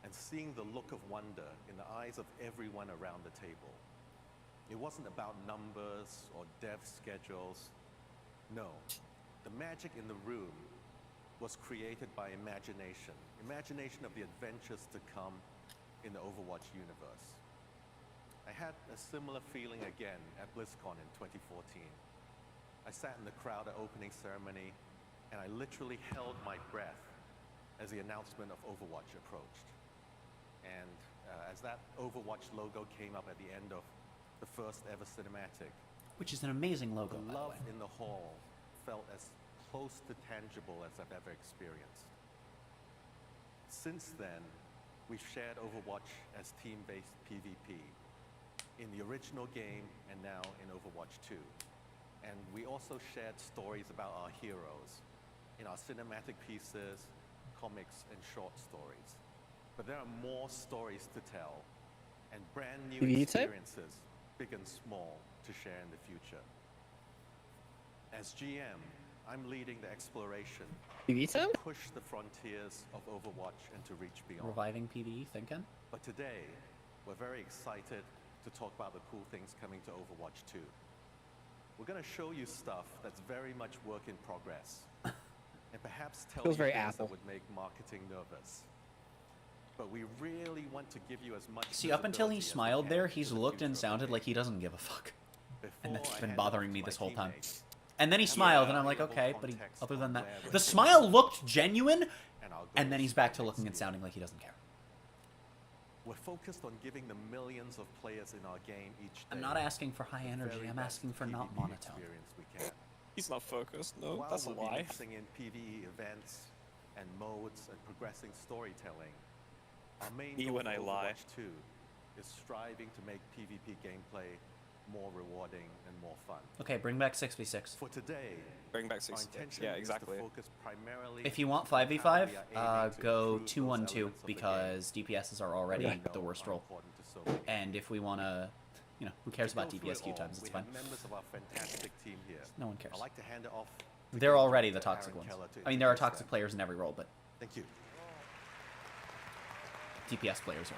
and seeing the look of wonder in the eyes of everyone around the table. It wasn't about numbers or dev schedules. No, the magic in the room was created by imagination of the adventures to come in the Overwatch universe. I had a similar feeling again at BlizzCon in 2014. I sat in the crowd at opening ceremony and I literally held my breath as the announcement of Overwatch approached. And as that Overwatch logo came up at the end of the first ever cinematic, Which is an amazing logo, the by the love way. in the hall felt as close to tangible as I've ever experienced. Since then, we've shared Overwatch as team-based PvP in the original game and now in Overwatch 2. And we also shared stories about our heroes in our cinematic pieces, comics, and short stories. But there are more stories to tell and brand new PvE type? experiences, big and small, to share in the future. As GM, I'm leading the exploration PvE to type? push the frontiers of Overwatch and to reach beyond. Reviving PvE thinking? But today, we're very excited to talk about the cool things coming to Overwatch 2. We're going to show you stuff that's very much work in progress, and perhaps tell Feels you very things Apple. that would make marketing nervous. But we really want to give you as much. See, up until he visibility as we smiled can there, into he's the looked future and of the sounded game. like he doesn't give a fuck. And that's Before I been hand bothering off me to this my whole time. teammates, And then he I will smiled, add and I'm like, valuable okay, but context other than on that, where we're the going smile looked genuine, and our and then goals he's back for to looking next and year. sounding like he doesn't care. We're focused on giving the millions of players in our game each day. I'm not asking for high the energy, very I'm best asking for not PvP monotone. experience we can. He's not focused. No, While that's a we'll be lie. mixing in PvE events and modes and progressing storytelling, our main Me goal when for I lie. Overwatch 2 is striving to make PvP gameplay more rewarding and more fun. Okay, bring back 6v6. For today, Bring back our 6. intention Yeah, is to exactly. focus primarily If you want on how 5v5, we are aiming to go improve those 2-1-2 elements of the game because DPSs are already that we the know worst are role. important to so many. And if we want to, you know, who cares To go about through DPS it queue all, times? It's we fine. have members of our fantastic team here. No one cares. I'd like to hand it off. They're already the to toxic Aaron ones. Keller to I mean, there are introduce toxic them. players in every role, but Thank you. DPS players are,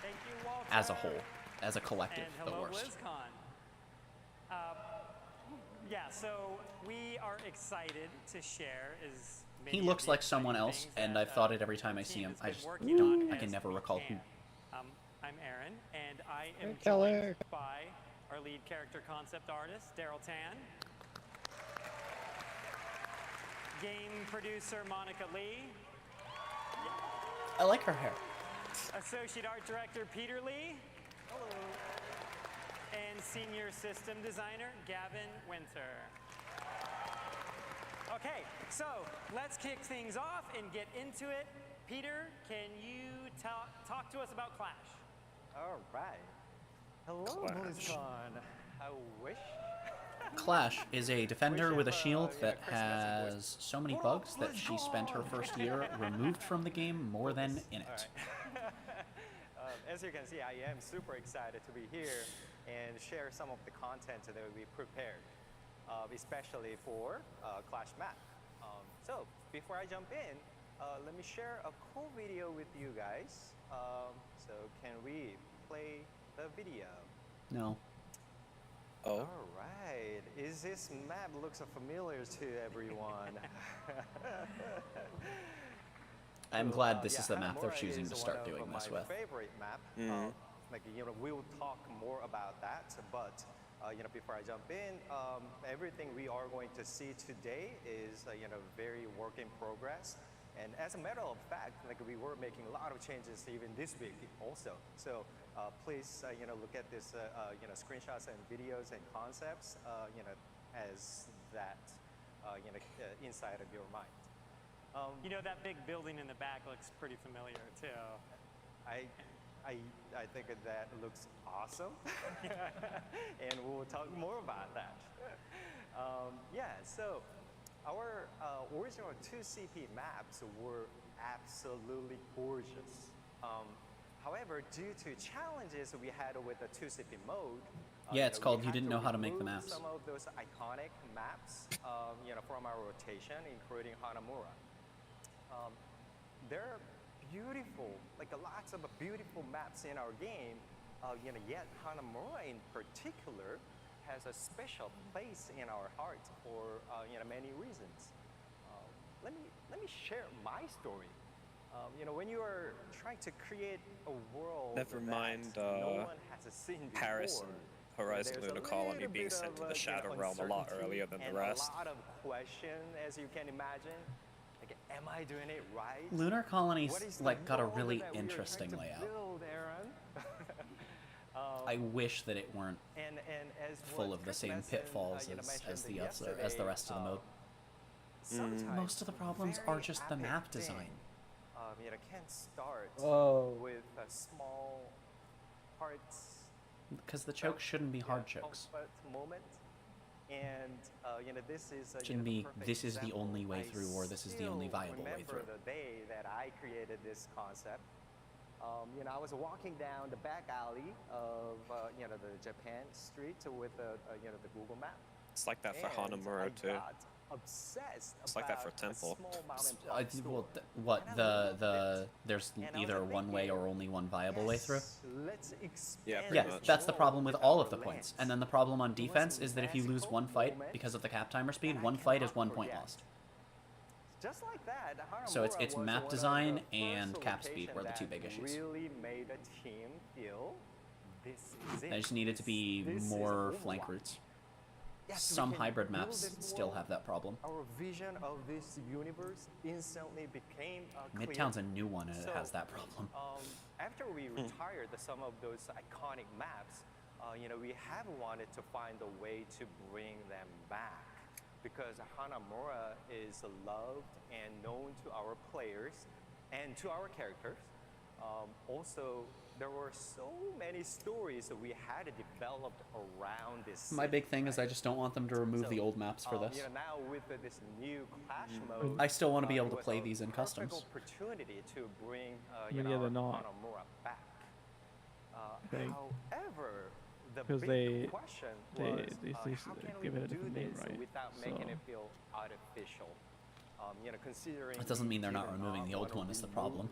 Thank you, Walter. as a whole, as a collective, And the hello, worst. BlizzCon. Yeah, so we are excited to share as many He of looks the like someone exciting else, things and that, I've thought it every the time I see team him. has I been just working on don't. I can as never we recall who. can. I'm Aaron, and I am Hey, joined Keller. by our lead character concept artist, Daryl Tan, game producer Monica Lee, I like her hair. associate art director Peter Lee, and senior system designer Gavin Winter. Okay, so let's kick things off and get into it. Peter, can you talk to us about Clash? All right. Hello, BlizzCon. I wish. Clash is a defender with a shield that has so many bugs that she spent her first year removed from the game more than in it. As you can see, I am super excited to be here and share some of the content that we prepared, especially for Clash map. So before I jump in, let me share a cool video with you guys. So can we play the video? No. Oh. All right. Is this map looks familiar to everyone? I'm glad this yeah, is the map they're Hanamura choosing is to start one of doing this my with. favorite map. Like, you know, we'll talk more about that, but you know, before I jump in, everything we are going to see today is you know, very work in progress. And as a matter of fact, like, we were making a lot of changes even this week also. So please, you know, look at this, you know, screenshots and videos and concepts, you know, as that, you know, inside of your mind. You know, that big building in the back looks pretty familiar too. I think that looks awesome, and we'll talk more about that. Yeah, so our original 2CP maps were absolutely gorgeous. However, due to challenges we had with the 2CP mode, Yeah, it's you know, called we You had Didn't Know How to Make the remove Maps. Some of those iconic maps, you know, from our rotation, including Hanamura. There are beautiful, like lots of beautiful maps in our game. You know, yet Hanamura in particular has a special place in our hearts for you know, many reasons. Let me share my story. You know, when you are trying to create a world Never mind that no one has seen before, Paris and Horizon there's a Lunar Colony little being bit sent of, to the you Shadow know, Realm a lot uncertainty earlier than and the rest. a lot of question, as you can imagine. Like, am I doing it right? Lunar Colony's What is the like got a world really that we are trying interesting to layout. build, Aaron? I wish that it weren't and as full what of the Chris same mentioned, pitfalls you know, as mentioned the rest of the mode. sometimes Most of the problems are just the epic map thing, design. you know, can start Whoa. with a small parts Because the chokes shouldn't be hard chokes. comfort moment, and you know, this is you Shouldn't know, the be perfect this is the example. only way I through or this is the only still viable way remember through. the day that I created this concept. You know, I was walking down the back alley of you know, the Japan street with you know, the Google map. It's like that for And Hanamura I too. got obsessed It's like that for about a Temple. small mom and pop store. Well, what there's And I was either one way or only one viable way through. Let's expand Yeah, Yeah, pretty much. that's the problem with with all our of the points. lands. And then the problem on It was defense a is that if you lose one magical fight moment because of the cap timer speed, that I one fight is cannot 1 point forget. lost. Just like that, So it's Hanamura was map one of design the and first cap speed location were the two that big issues. Really made a team feel this is it. They just needed to be This is more Overwatch. flank routes. Yes, we Some can hybrid build maps it still more. have that problem. Our vision of this universe instantly became clear. Midtown's a new one and it So, has that problem. After we retired some of those iconic maps, you know, we have wanted to find a way to bring them back, because Hanamura is loved and known to our players and to our characters. Also, there were so many stories that we had developed around this. My big thing is I just don't want them to remove the old maps for this. Now with this new clash mode, I still want to be able to play these in customs. Opportunity to bring they're not. Hanamura back. However, the because big question was they give it a different name, right? Without making it feel artificial. Considering it doesn't mean they're not removing the old one is the problem.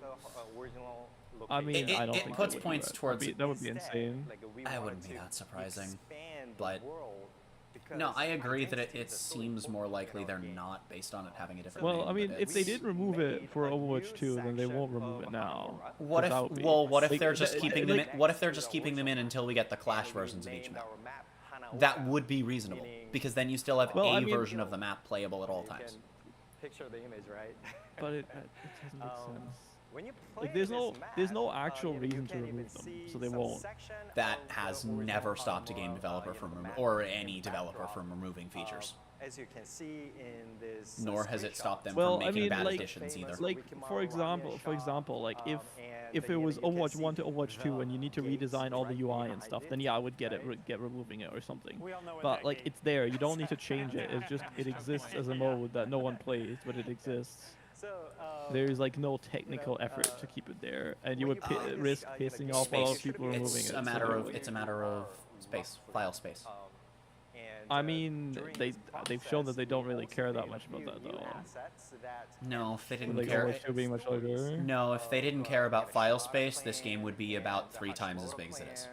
I mean, I don't think it puts points towards that would be insane. I wouldn't be that surprising, but no, I agree that it seems more likely they're not based on it having a different name. Well, I mean, if they did remove it for Overwatch 2, then they won't remove it now. What if they're just keeping them in? What if they're just keeping them in until we get the Clash versions of each map? That would be reasonable because then you still have a version of the map playable at all times. Picture the image, right? But it doesn't make sense. When you play there's no actual reason to remove them, so they won't. That has never stopped a game developer from or any developer from removing features. As you can see in this. Nor has it stopped them from making bad like, additions either. Like for example, like if it was Overwatch 1 to Overwatch 2 and you need to redesign all the UI and stuff, then yeah, I would get removing it or something. But like it's there, you don't need to change it. It's just it exists as a mode that no one plays, but it exists. There's like no technical effort to keep it there, and you would risk pissing off a lot of people removing it. It's a matter of space, file space. I mean, they've shown that they don't really care that much about that though. No, if they didn't care. Much later. No, if they didn't care about file space, this game would be about 3 times as big as it is.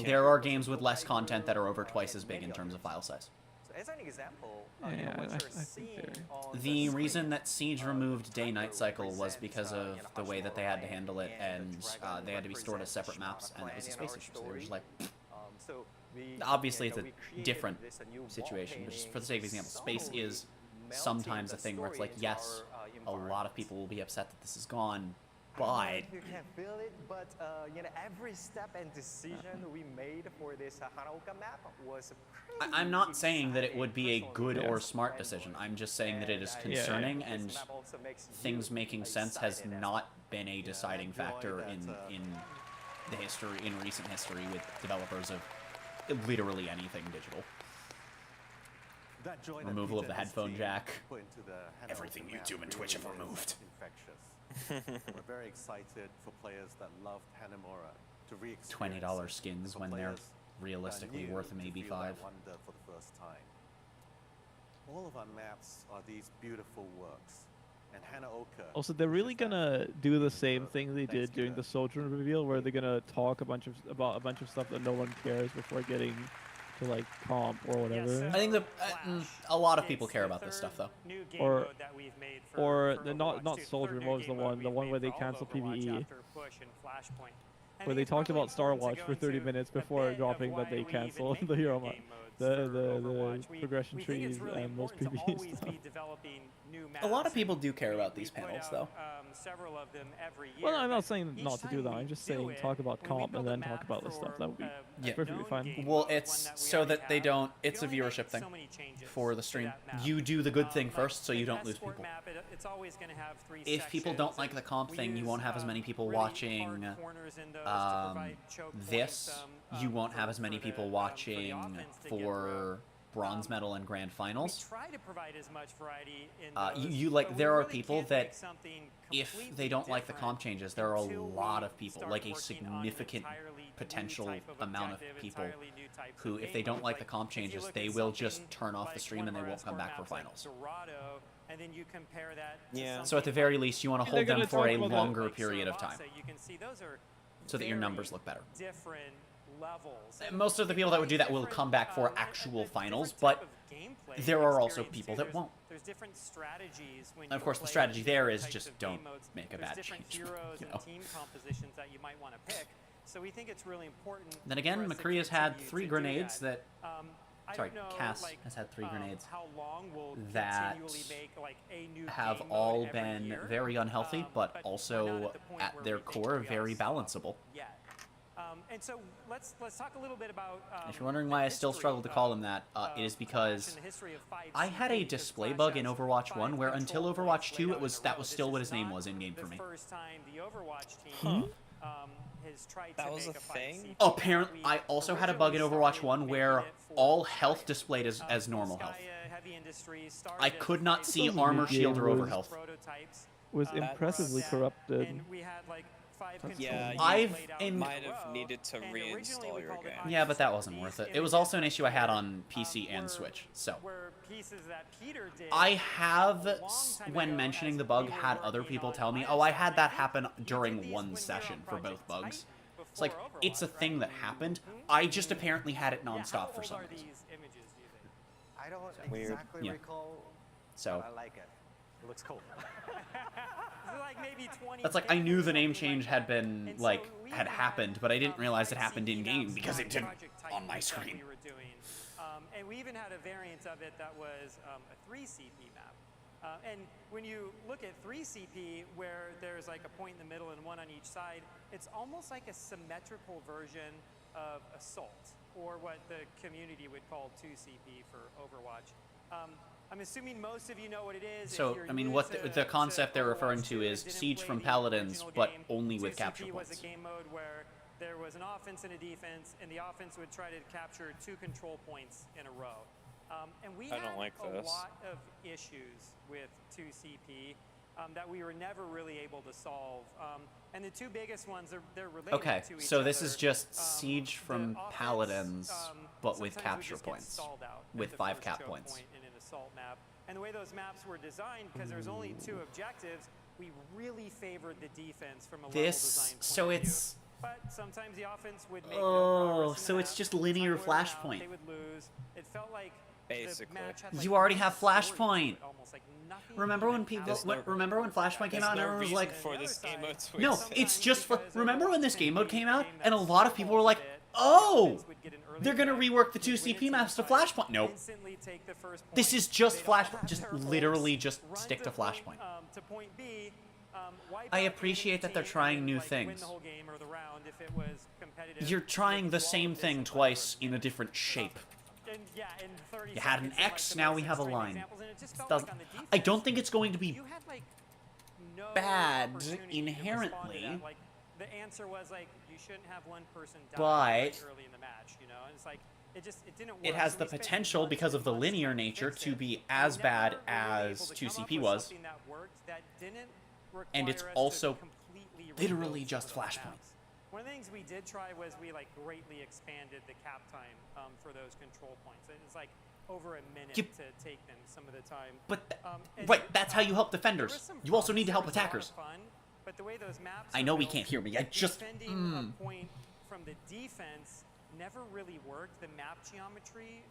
There are games with less content that are over twice as big in terms of file size. As an example, the reason that Siege removed day-night cycle was because of the way that they had to handle it, and they had to be stored as separate maps, and it was a space issue. So they were just like, obviously it's a different situation, but just for the sake of example, space is sometimes a thing where it's like, yes, a lot of people will be upset that this is gone, but you can feel it, but every step and decision we made for this Hanaoka map was I'm not saying that it would be a good or smart decision. I'm just saying that it is concerning, and things making sense has not been a deciding factor in the history, in recent history, with developers of literally anything digital. Removal of the headphone jack. Everything YouTube and Twitch have removed. We're very excited for players that loved Hanamura to re-experience $20 skins when they're realistically worth maybe $5. Wonder for the first time. All of our maps are these beautiful works, and Hanaoka. Also, they're really gonna do the same thing they did during the Sojourn reveal, where they're gonna talk about a bunch of stuff that no one cares before getting to like comp or whatever. I think that a lot of people care about this stuff though. Or not Soldier. What was the one where they canceled PvE? Where they talked about Star Watch for 30 minutes before dropping that they canceled the hero mod, the progression trees and most PvE stuff. A lot of people do care about these panels though. Well, I'm not saying not to do that. I'm just saying talk about comp and then talk about this stuff. That would be perfectly fine. Well, it's so that they don't. It's a viewership thing for the stream. You do the good thing first, so you don't lose people. If people don't like the comp thing, you won't have as many people watching this. You won't have as many people watching for bronze medal and grand finals. There are people that, if they don't like the comp changes, there are a lot of people, like a significant potential amount of people who, if they don't like the comp changes, they will just turn off the stream and they won't come back for finals. Yeah. So at the very least, you want to hold them for a longer period of time, so that your numbers look better. Most of the people that would do that will come back for actual finals, but there are also people that won't. And of course, the strategy there is just don't make a bad change. You know. Then again, McCrea's had 3 grenades that... Sorry, Cass has had 3 grenades that have all been very unhealthy, but also, at their core, very balanceable. And so let's talk a little bit about. If you're wondering why I still struggle to call him that, it is because I had a display bug in Overwatch 1 where until Overwatch 2, that was still what his name was in game for me. First time the Overwatch team has tried That to was make a a thing? Apparently, I also had a bug in Overwatch 1 where all health displayed as normal health. I could not see armor, shield, or overhealth. Was impressively corrupted. Yeah, you might have needed to reinstall your game. Yeah, but that wasn't worth it. It was also an issue I had on PC and Switch, so. I have, when mentioning the bug, had other people tell me, oh, I had that happen during one session for both bugs. It's like, it's a thing that happened. I just apparently had it nonstop for some reason. I don't Weird. exactly Yeah. recall, So. but I like it. It looks cool. That's like, I knew the name change had been, like, had happened, but I didn't realize it happened in-game because it didn't on my screen. And we even had a variant of it that was a 3CP map. And when you look at 3CP, where there's like a point in the middle and one on each side, it's almost like a symmetrical version of Assault, or what the community would call 2CP for Overwatch. I'm assuming most of you know what it is. So, I mean, what the concept they're referring to is Siege from Paladins, but only with capture points. Was a game mode where there was an offense and a defense, and the offense would try to capture 2 control points in a row. And we had a lot of issues with 2CP that we were never really able to solve. And the 2 biggest ones, they're related to each other. So this is just Siege from Paladins, but with capture points, with 5 cap points. Assault map. And the way those maps were designed, because there's only 2 objectives, we really favored the defense from a level design point of view. But sometimes the offense would make so it's just linear Flashpoint. They would lose. It felt like basically. the match had like you already have Flashpoint. Like Remember when remember when Flashpoint came out and everyone was like, for this game mode to no, exist. it's just for. Remember when this game mode came out and a lot of people were like, oh, they're gonna rework the 2CP maps to Flashpoint. Nope. This is just Flashpoint. Just literally just stick to Flashpoint. I appreciate that they're trying new things. You're trying the same thing twice in a different shape. You had an X, now we have a line. I don't think it's going to be bad inherently. The answer was like, you shouldn't have one person die but early in the match, you know? And it's like, it didn't work. It has the potential, because of the linear nature, to be as bad as 2CP was. And it's also literally just Flashpoint. One of the things we did try was we like greatly expanded the cap time for those control points. And it's like over a minute to take them some of the time. But right, that's how you help defenders. You also need to help attackers. But the way those maps I know we can't hear me. I just defending a point from the defense never really worked. The map geometry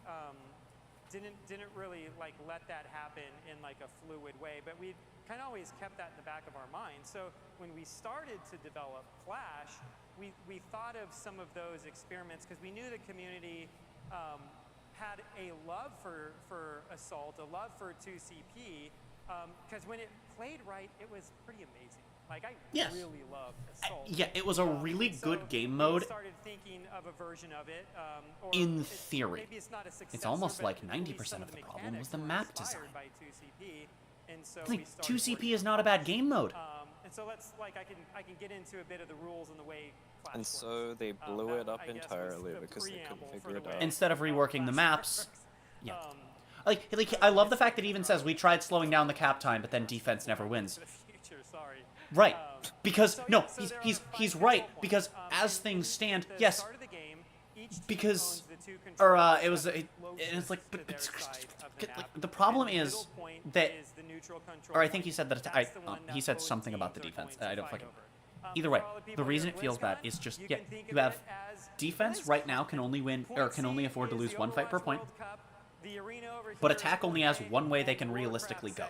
didn't really like let that happen in like a fluid way. But we kind of always kept that in the back of our mind. So when we started to develop Flash, we thought of some of those experiments because we knew the community had a love for Assault, a love for 2CP, because when it played right, it was pretty amazing. Like, I really love Assault. Yeah, it was a really good game mode. Started thinking of a version of it, or in theory. Maybe it's not a successor, it's almost like but 90% of the problem was the map design. By 2CP, and so like, 2CP is not a bad game mode. And so let's, like, I can get into a bit of the rules and the way Flash and so they blew it up entirely because they couldn't figure it out. Instead of reworking the maps, yeah. Like I love the fact that it even says we tried slowing down the cap time, but then defense never wins. Right, because no, he's right, because as things stand, yes, because it's like, but the problem is that, or I think he said that he said something about the defense. I don't fucking. Either way, the reason it feels bad is just you have defense right now can only win or can only afford to lose 1 fight per point, but attack only has one way they can realistically go.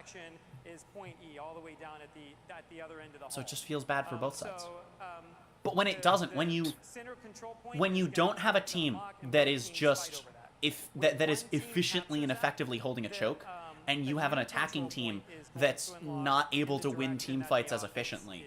So it just feels bad for both sides. But when it doesn't, when you don't have a team that is just that is efficiently and effectively holding a choke, and you have an attacking team that's not able to win team fights as efficiently,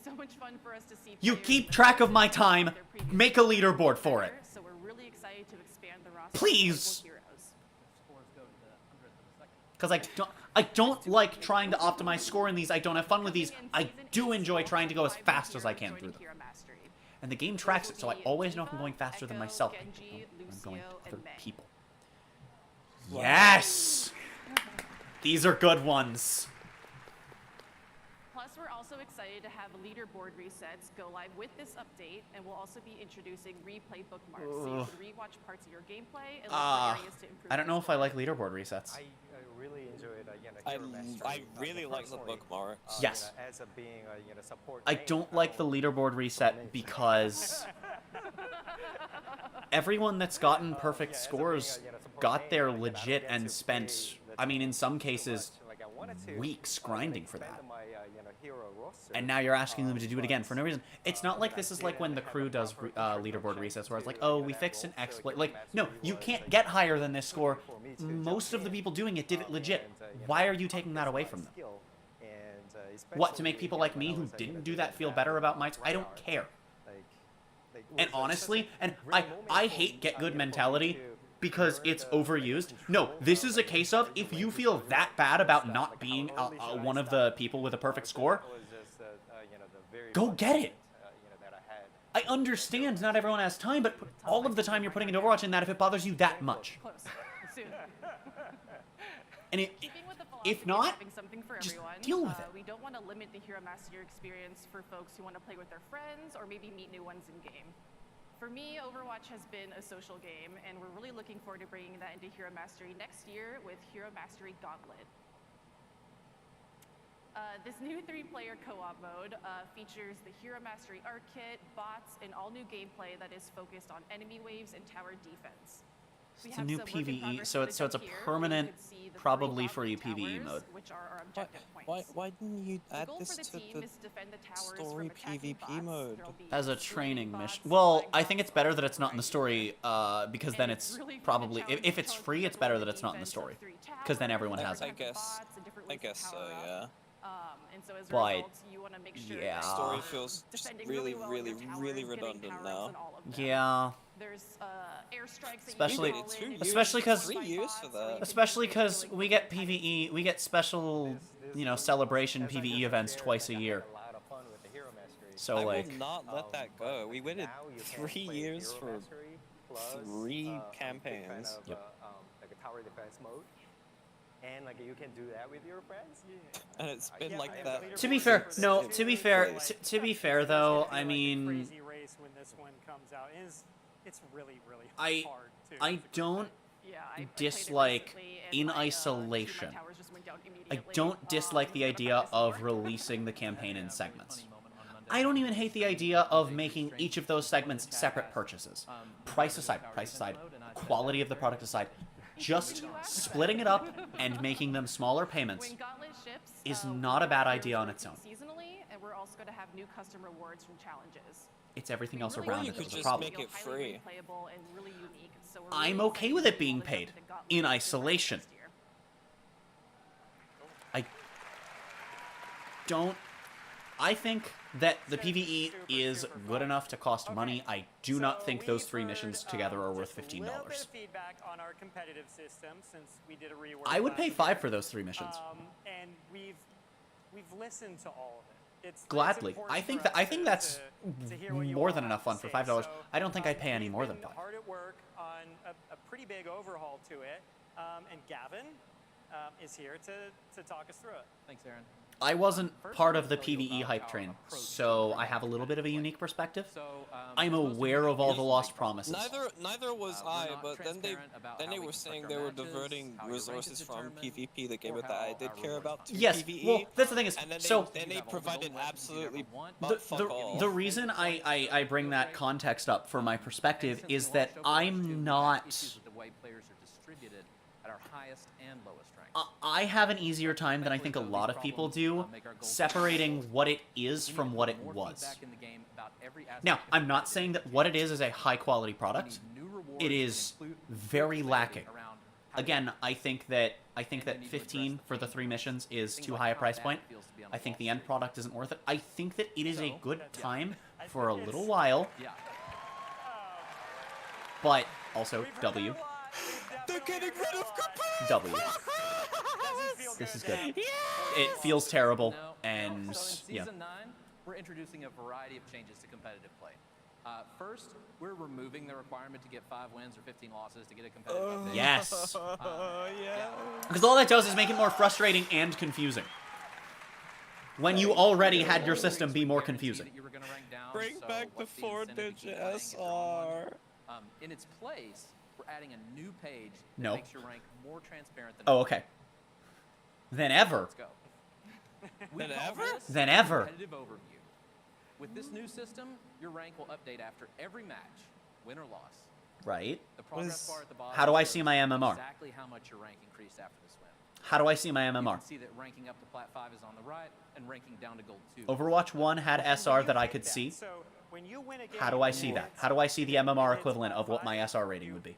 so much fun for us to see. You keep track of my time. Make a leaderboard for it. So we're really excited to expand the roster. Please. Because I don't like trying to optimize score in these. I don't have fun with these. I do enjoy trying to go as fast as I can through them. And the game tracks it, so I always know if I'm going faster than myself. I don't know when I'm going to other people. Yes! These are good ones. Plus, we're also excited to have leaderboard resets go live with this update, and we'll also be introducing replay bookmarks, so you can rewatch parts of your gameplay and look for areas to improve. I don't know if I like leaderboard resets. I really enjoyed I really like the bookmarks. Yes. As a being a support I don't like the leaderboard reset because everyone that's gotten perfect scores got there legit and spent, I mean, in some cases, weeks grinding for that. And now you're asking them to do it again for no reason. It's not like this is like when the crew does leaderboard resets where it's like, oh, we fixed an exploit. Like, no, you can't get higher than this score. Most of the people doing it did it legit. Why are you taking that away from them? What, to make people like me who didn't do that feel better about my... I don't care. And honestly, and I hate get good mentality because it's overused. No, this is a case of if you feel that bad about not being one of the people with a perfect score, go get it. I understand not everyone has time, but put all of the time you're putting into Overwatch in that if it bothers you that much. And if not, just deal with it. We don't want to limit the Hero Master experience for folks who want to play with their friends or maybe meet new ones in game. For me, Overwatch has been a social game, and we're really looking forward to bringing that into Hero Mastery next year with Hero Mastery Gauntlet. This new 3-player co-op mode features the Hero Mastery Art Kit, bots, and all new gameplay that is focused on enemy waves and tower defense. It's a new PvE, so it's a permanent, probably free PvE mode. Why didn't you add this to the story PvP mode? As a training mission. Well, I think it's better that it's not in the story, because then it's probably... If it's free, it's better that it's not in the story. Because then everyone has it. I guess so, yeah. And so as a But, result, you want to make sure yeah. The story feels just really redundant now. Yeah. There's airstrikes especially because we get PvE, we get special, you know, celebration PvE events twice a year. So I like, will not let that go. We waited 3 years for 3 campaigns. Yep. Like a tower defense mode. And like you can do that with your friends. And it's been like that. To be fair, no. To be fair, though, I mean, Crazy race when this one comes out it's really hard too. I don't dislike in isolation. I don't dislike the idea of releasing the campaign in segments. I don't even hate the idea of making each of those segments separate purchases. Price aside, quality of the product aside. Just splitting it up and making them smaller payments is not a bad idea on its own. Seasonally, and we're also going to have new custom rewards from challenges. It's everything else around it that's a just problem. make it free. I'm okay with it being paid in isolation. I think that the PvE is good enough to cost money. I do not think those 3 missions together are worth $15. A little bit of feedback on our competitive system since we did a rework. I would pay $5 for those 3 missions. And we've listened to all of it. It's Gladly. important I think that's to hear what you more all than have enough fun to for say. $5. So, I don't think I'd pay any more than we've been $5. hard at work on a pretty big overhaul to it, and Gavin is here to talk us through it. Thanks, Aaron. I wasn't part of the PvE hype train, so I have a little bit of a unique perspective. I'm aware of all the lost promises. Neither was I, but then they were saying they were diverting resources from PvP, the game that I did care about, to Yes, PvE. well, that's the thing is, and then so they provided absolutely the reason I bring that context up for my perspective is that I'm not... The way players are distributed at our highest and lowest ranks. I have an easier time than I think a lot of people do separating what it is from what it was. Now, I'm not saying that what it is a high-quality product. It is very lacking. Again, I think that 15 for the 3 missions is too high a price point. I think the end product isn't worth it. I think that it is a good time for a little while. But also W. They're getting rid of W. This is good. It feels terrible, and So in yeah. Season 9, we're introducing a variety of changes to competitive play. First, we're removing the requirement to get 5 wins or 15 losses to get a competitive update. Yes. Yeah. Because all that does is make it more frustrating and confusing. when you already had your system be more confusing. Bring back the 4-digit SR. In its place, we're adding a new page that No. makes your rank more transparent than Oh, okay. Than ever. Let's go. Than ever? Than ever. Competitive overview. With this new system, your rank will update after every match, win or loss. Right. The progress bar at the bottom How do I shows see my MMR? Exactly how much your rank increased after this win. How do I see my You MMR? can see that ranking up to Plat 5 is on the right and ranking down to Gold 2. Overwatch 1 had SR that I could see. How do I see that? How do I see the MMR equivalent of what my SR rating would be?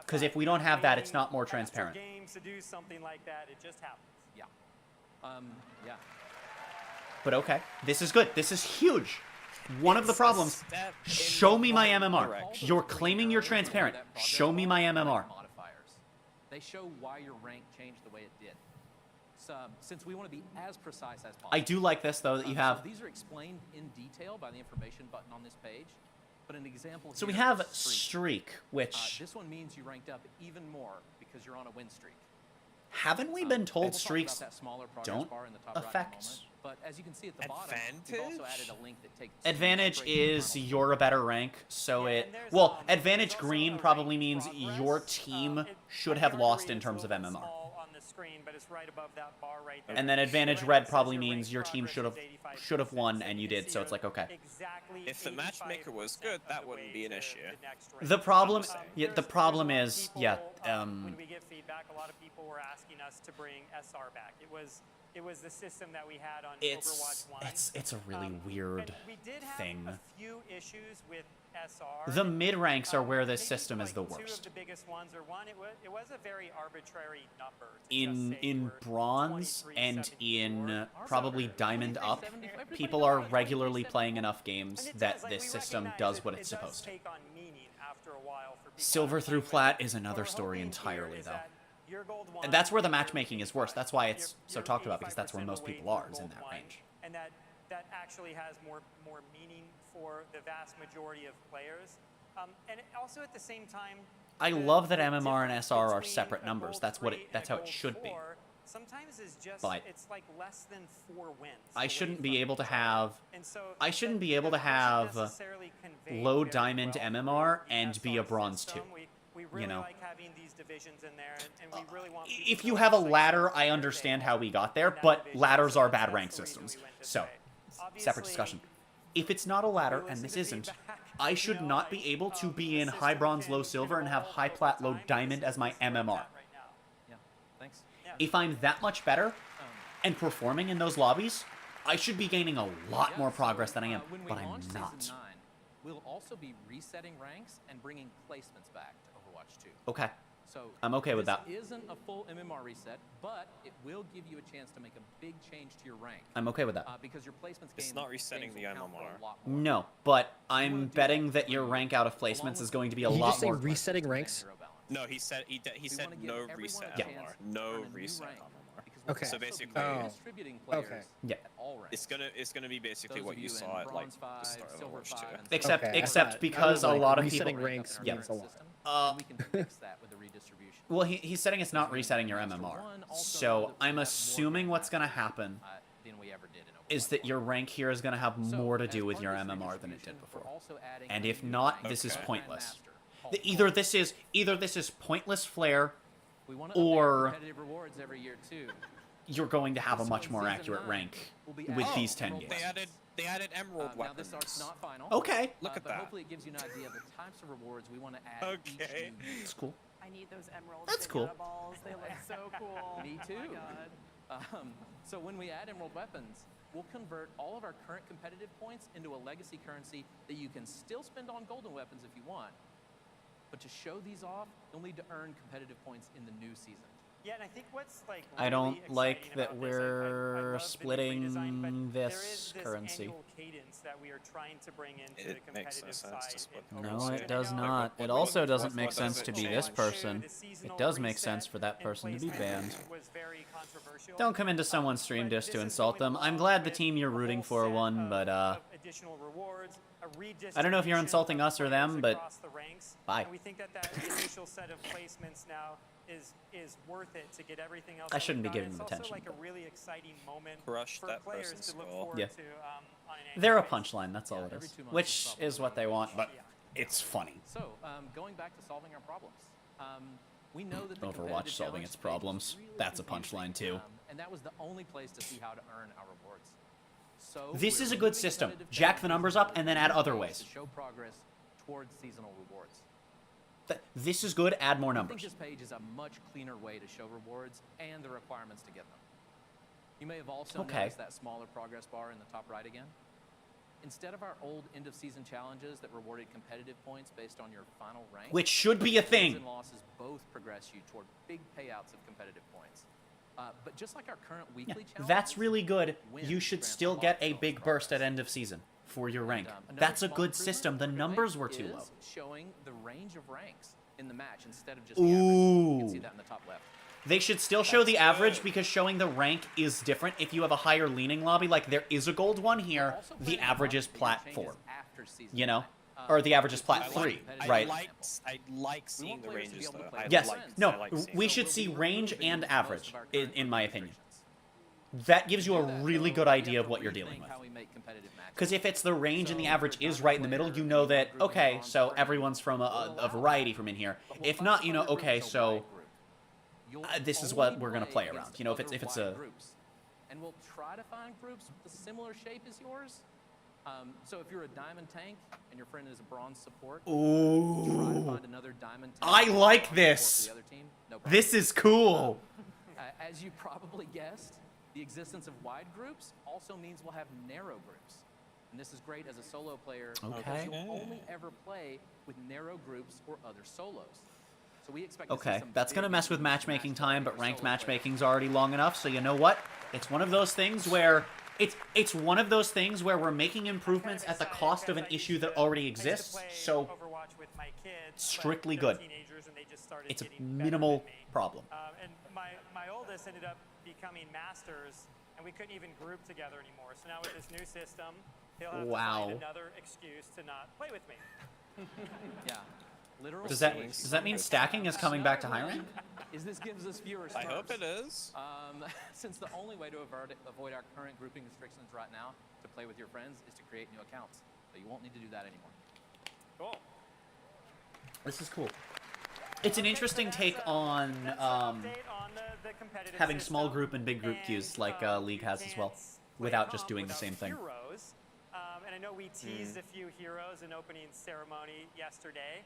Because if we don't have that, it's not more transparent. Games to do something like that, it just happens. Yeah. Yeah. But okay, this is good. This is huge. One of the problems, show me my MMR. You're claiming you're transparent. Show me my MMR. Modifiers. They show why your rank changed the way it did. So, since we want to be as precise as possible. I do like this, though, that you have... So these are explained in detail by the information button on this page. But an example So we here have is streak, which... this one means you ranked up even more because you're on a win streak. Haven't we been told We'll talk streaks about that smaller progress don't bar in the top right in a affect... moment. But as you can see at the bottom, we've also added a link that takes Advantage is you're a better rank, so it... Well, advantage green probably means your team should have lost in terms of MMR. On the screen, but it's right above that bar right there. And then advantage red probably means your team should have won and you did, so it's like, okay. If the matchmaker was good, that wouldn't be an issue. The problem is, yeah, When we get feedback, a lot of people were asking us to bring SR back. It was the system that we had on Overwatch 1. It's a really weird we did have thing. a few issues with SR. The mid ranks are where this system is the Two of worst. the biggest ones, or one, it was a very arbitrary number. In bronze and in probably diamond up, people are regularly playing enough games that this system does what it's supposed to. Silver through plat is another story entirely, though. And that's where the matchmaking is worse. That's why it's so talked about, because that's where most people are, is in that range. And that actually has more meaning for the vast majority of players. And also at the same time, I love that MMR and SR are separate numbers. That's how it should be. Sometimes it's just But it's like less than 4 wins. I shouldn't be able to have low diamond MMR and be a bronze 2. We really like having these divisions in there, and we really want. If you have a ladder, I understand how we got there, but ladders are bad rank systems. So, separate discussion. If it's not a ladder, and this isn't, I should not be able to be in high bronze, low silver, and have high plat, low diamond as my MMR. Yeah, thanks. If I'm that much better and performing in those lobbies, I should be gaining a lot more progress than I am, but I'm not. Season 9, we'll also be resetting ranks and bringing placements back to Overwatch 2. Okay. So I'm okay with that. This isn't a full MMR reset, but it will give you a chance to make a big change to your rank. I'm okay with that. Because your placements It's not resetting the MMR. No, but I'm betting that your rank out of placements is going to be a Did you lot just say more. resetting ranks? No, he said no reset Yeah. MMR. No reset MMR. Okay. So basically, okay. Yeah. It's gonna be basically what you saw at like the start of Overwatch 2. Except because a lot of people resetting ranks means a lot. We can fix that with the redistribution. Well, he's saying it's not resetting your MMR. So I'm assuming what's going to happen is that your rank here is going to have more to do with your MMR than it did before. And if not, this is pointless. Either this is pointless flair, or competitive rewards every year too. you're going to have a much more accurate rank with these 10 games. They added emerald Now weapons. this art's not final. Okay. Look at but that. Hopefully it gives you an idea of the types of rewards we want to add. Okay. It's cool. I need those emeralds. That's cool. Balls. They look so cool. Me too. Oh my God. So when we add emerald weapons, we'll convert all of our current competitive points into a legacy currency that you can still spend on golden weapons if you want. But to show these off, you'll need to earn competitive points in the new season. Yeah, and I think what's like I don't really like exciting that about this, I we're love the splitting redesign, but this there is this currency. annual cadence that we are trying to bring into the It makes no competitive sense side. to split in No, Overwatch. it does You know, not. It what- also what- doesn't what make does sense it to be change? this person. The seasonal It does make reset sense for that in person to be placement banned. was very controversial. Don't come into someone's stream just to insult them. I'm glad the team you're rooting for won, but Additional rewards, a I don't know if you're redistribution insulting of us or players them, but across the ranks. bye. And we think that initial set of placements now is worth it to get everything else. I shouldn't be done. giving them It's attention. also like a really exciting moment Crush for that players person's to look skull. forward Yeah. to on an They're a annual basis. punchline, that's all it every is. 2 months Which probably is what they want, but it's funny. So, going back to solving our problems. We know that the Overwatch competitive solving challenge its space problems. is really That's a confusing, punchline too. and that was the only place to see how to earn our rewards. So This we're is a good removing system. competitive Jack the challenges numbers and up and then add other ways ways. to show progress towards seasonal rewards. This is good. Add more I think numbers. this page is a much cleaner way to show rewards and the requirements to get them. You may have also noticed that smaller progress bar in the top right again. Instead of our old end-of-season challenges that rewarded competitive points based on your final rank, Which should be a thing. wins and losses both progress you toward big payouts of competitive points. But just like our current weekly challenge, That's really good. You should still get a big burst at end of season for your rank. That's a good system. The numbers were too low. showing the range of ranks in the match instead of just the average. You can see that in the top left. They should still show the average because showing the rank is different. If you have a higher leaning lobby, like there is a gold one here, the average is plat 4. You know? Or the average is plat 3, right? I like seeing the ranges, though. Yes. No, we should see range and average, in my opinion. That gives you a really good idea of what you're dealing with. Because if it's the range and the average is right in the middle, you know that, okay, so everyone's from a variety from in here. If not, you know, okay, so this is what we're going to play around. You know, if it's a... And we'll try to find groups with a similar shape as yours. So if you're a diamond tank and your friend is a bronze support, try to find another diamond tank. I like this. For the other team. No problem. This is cool. As you probably guessed, the existence of wide groups also means we'll have narrow groups. And this is great as a solo player because you'll only ever play with narrow groups or other solos. So we expect to see some that's going to mess with matchmaking time, but ranked matchmaking's already long enough, so you know what? It's one of those things where it's one of those things where we're making improvements at the cost of an issue that already exists, so strictly good. It's a minimal problem. And my oldest ended up becoming masters, and we couldn't even group together anymore. So now with this new system, he'll have to find another excuse to not play with me. Yeah. Literal Does that mean stacking is coming back to high rank? This gives us fewer I hope it is. Since the only way to avoid our current grouping restrictions right now to play with your friends is to create new accounts. So you won't need to do that anymore. Cool. This is cool. It's an interesting take on having small group and big group queues like League has as well, without just doing the same thing. And I know we teased a few heroes in opening ceremony yesterday.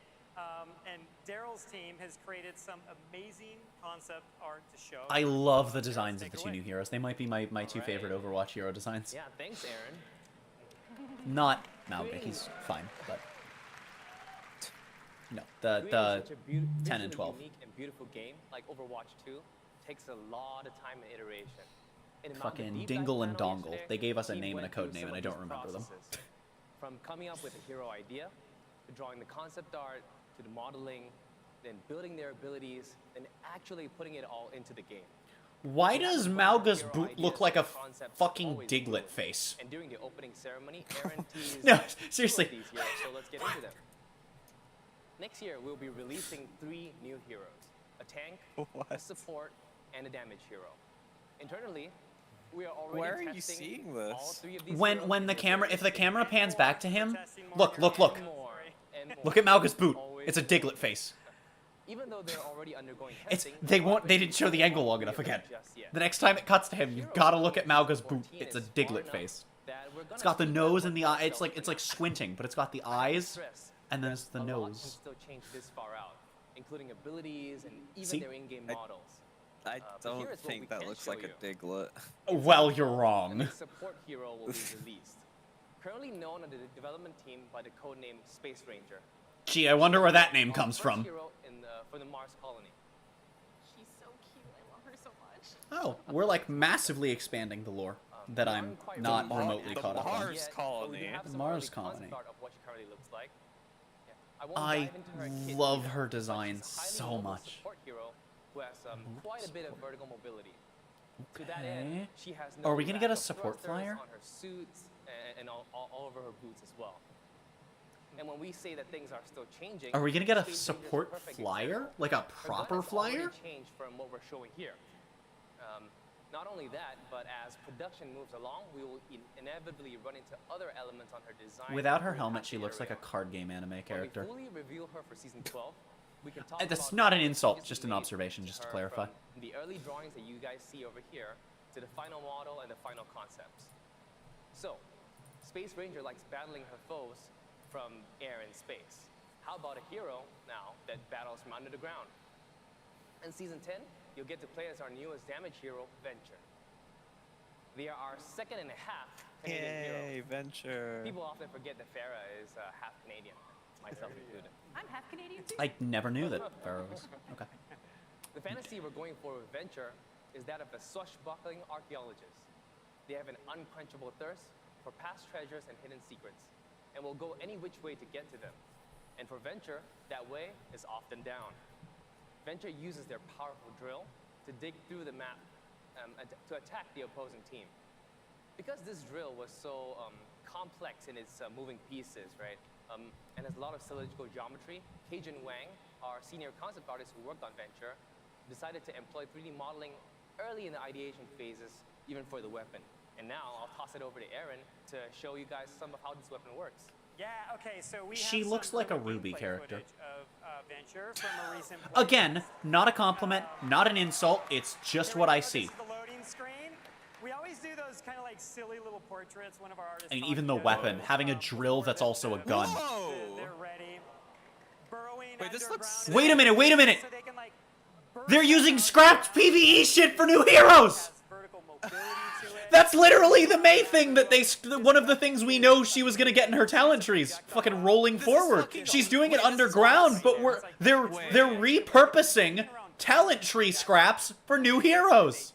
And Daryl's team has created some amazing concept art to show. I love the designs of the two new heroes. They might be my two favorite Overwatch hero designs. Yeah, thanks, Aaron. Not Mauga, he's fine, but no, the 10 and 12. Unique and beautiful game like Overwatch 2 takes a lot of time and iteration. Fucking Dingle and Dongle. They gave us a name and a code name, and I don't remember them. From coming up with a hero idea, to drawing the concept art, to the modeling, then building their abilities, and actually putting it all into the game. Why does Mauga's boot look like a fucking Diglett face? And during the opening ceremony, Aaron teased No, seriously. these heroes, so let's get into them. Next year, we'll be releasing 3 new heroes: a tank, a support, and a damage hero. Internally, we are already Where are you testing seeing this? all 3 of these When heroes the camera, if the camera pans back to him, look. more Look at Mauga's boot. It's a Diglett face. Even though they're already undergoing It's testing, they didn't show the angle long enough again. The next time it cuts to him, you gotta look at Mauga's boot. It's a Diglett face. It's got the nose and the eye. It's like squinting, but it's got the eyes, and then it's the a lot can nose. still change this far out, including abilities and even See? their in-game models. I But don't here is what we think that can looks show like you. a Diglett. Well, you're wrong. The support hero will be released. Currently known on the development team by the codename Space Ranger. Gee, I wonder where that name comes First from. hero for the Mars colony. She's so cute. I love her so much. Oh, we're like massively expanding the lore that I'm not remotely caught up on. Mars colony. The Mars colony. Of what she currently looks like. Yeah. won't I dive into her kit love either, her but she's design a highly so mobile much. support hero who has quite a bit of vertical mobility. To that Okay. end, she has no Are we gonna get a lack of support thrusters flyer? on her suits and all over her boots as well. And when we say that things are still changing, Are we gonna get a Space Range is support perfect flyer? example. Like a But proper has already flyer? changed from what we're showing here. Not only that, but as production moves along, we will inevitably run into other elements on her design. Without her helmet, she looks like a card game anime character. When we fully reveal her for season 12, we can talk That's about not an how insult, changes just we an made observation, just to her clarify. From the early drawings that you guys see over here to the final model and the final concepts. So, Space Ranger likes battling her foes from air and space. How about a hero now that battles from under the ground? In season 10, you'll get to play as our newest damage hero, Venture. They are our second and a half Canadian hero. Yay, Venture. People often forget that Farah is half Canadian, myself included. I'm half Canadian too. I never knew that Pharaoh was. Okay. The fantasy we're going for with Venture is that of a swashbuckling archaeologist. They have an unquenchable thirst for past treasures and hidden secrets, and will go any which way to get to them. And for Venture, that way is often down. Venture uses their powerful drill to dig through the map to attack the opposing team. Because this drill was so complex in its moving pieces, right, and has a lot of cylindrical geometry, Cajun Wang, our senior concept artist who worked on Venture, decided to employ 3D modeling early in the ideation phases, even for the weapon. And now I'll toss it over to Aaron to show you guys some of how this weapon works. Yeah, okay, so we She have looks some like a early Ruby gameplay character. footage of Venture from a recent play. Again, not a compliment, not an insult. It's just what I see. This is the loading screen. We always do those kind of like silly little portraits. One of our artists. I mean, even the weapon, having a drill that's also a gun. They're ready. Burrowing. Wait, this looks. Wait a minute, wait a minute! They're using scrapped PvE shit for new heroes! That's literally the main thing that one of the things we know she was gonna get in her talent trees. Fucking rolling forward. She's doing it underground, but they're repurposing talent tree scraps for new heroes.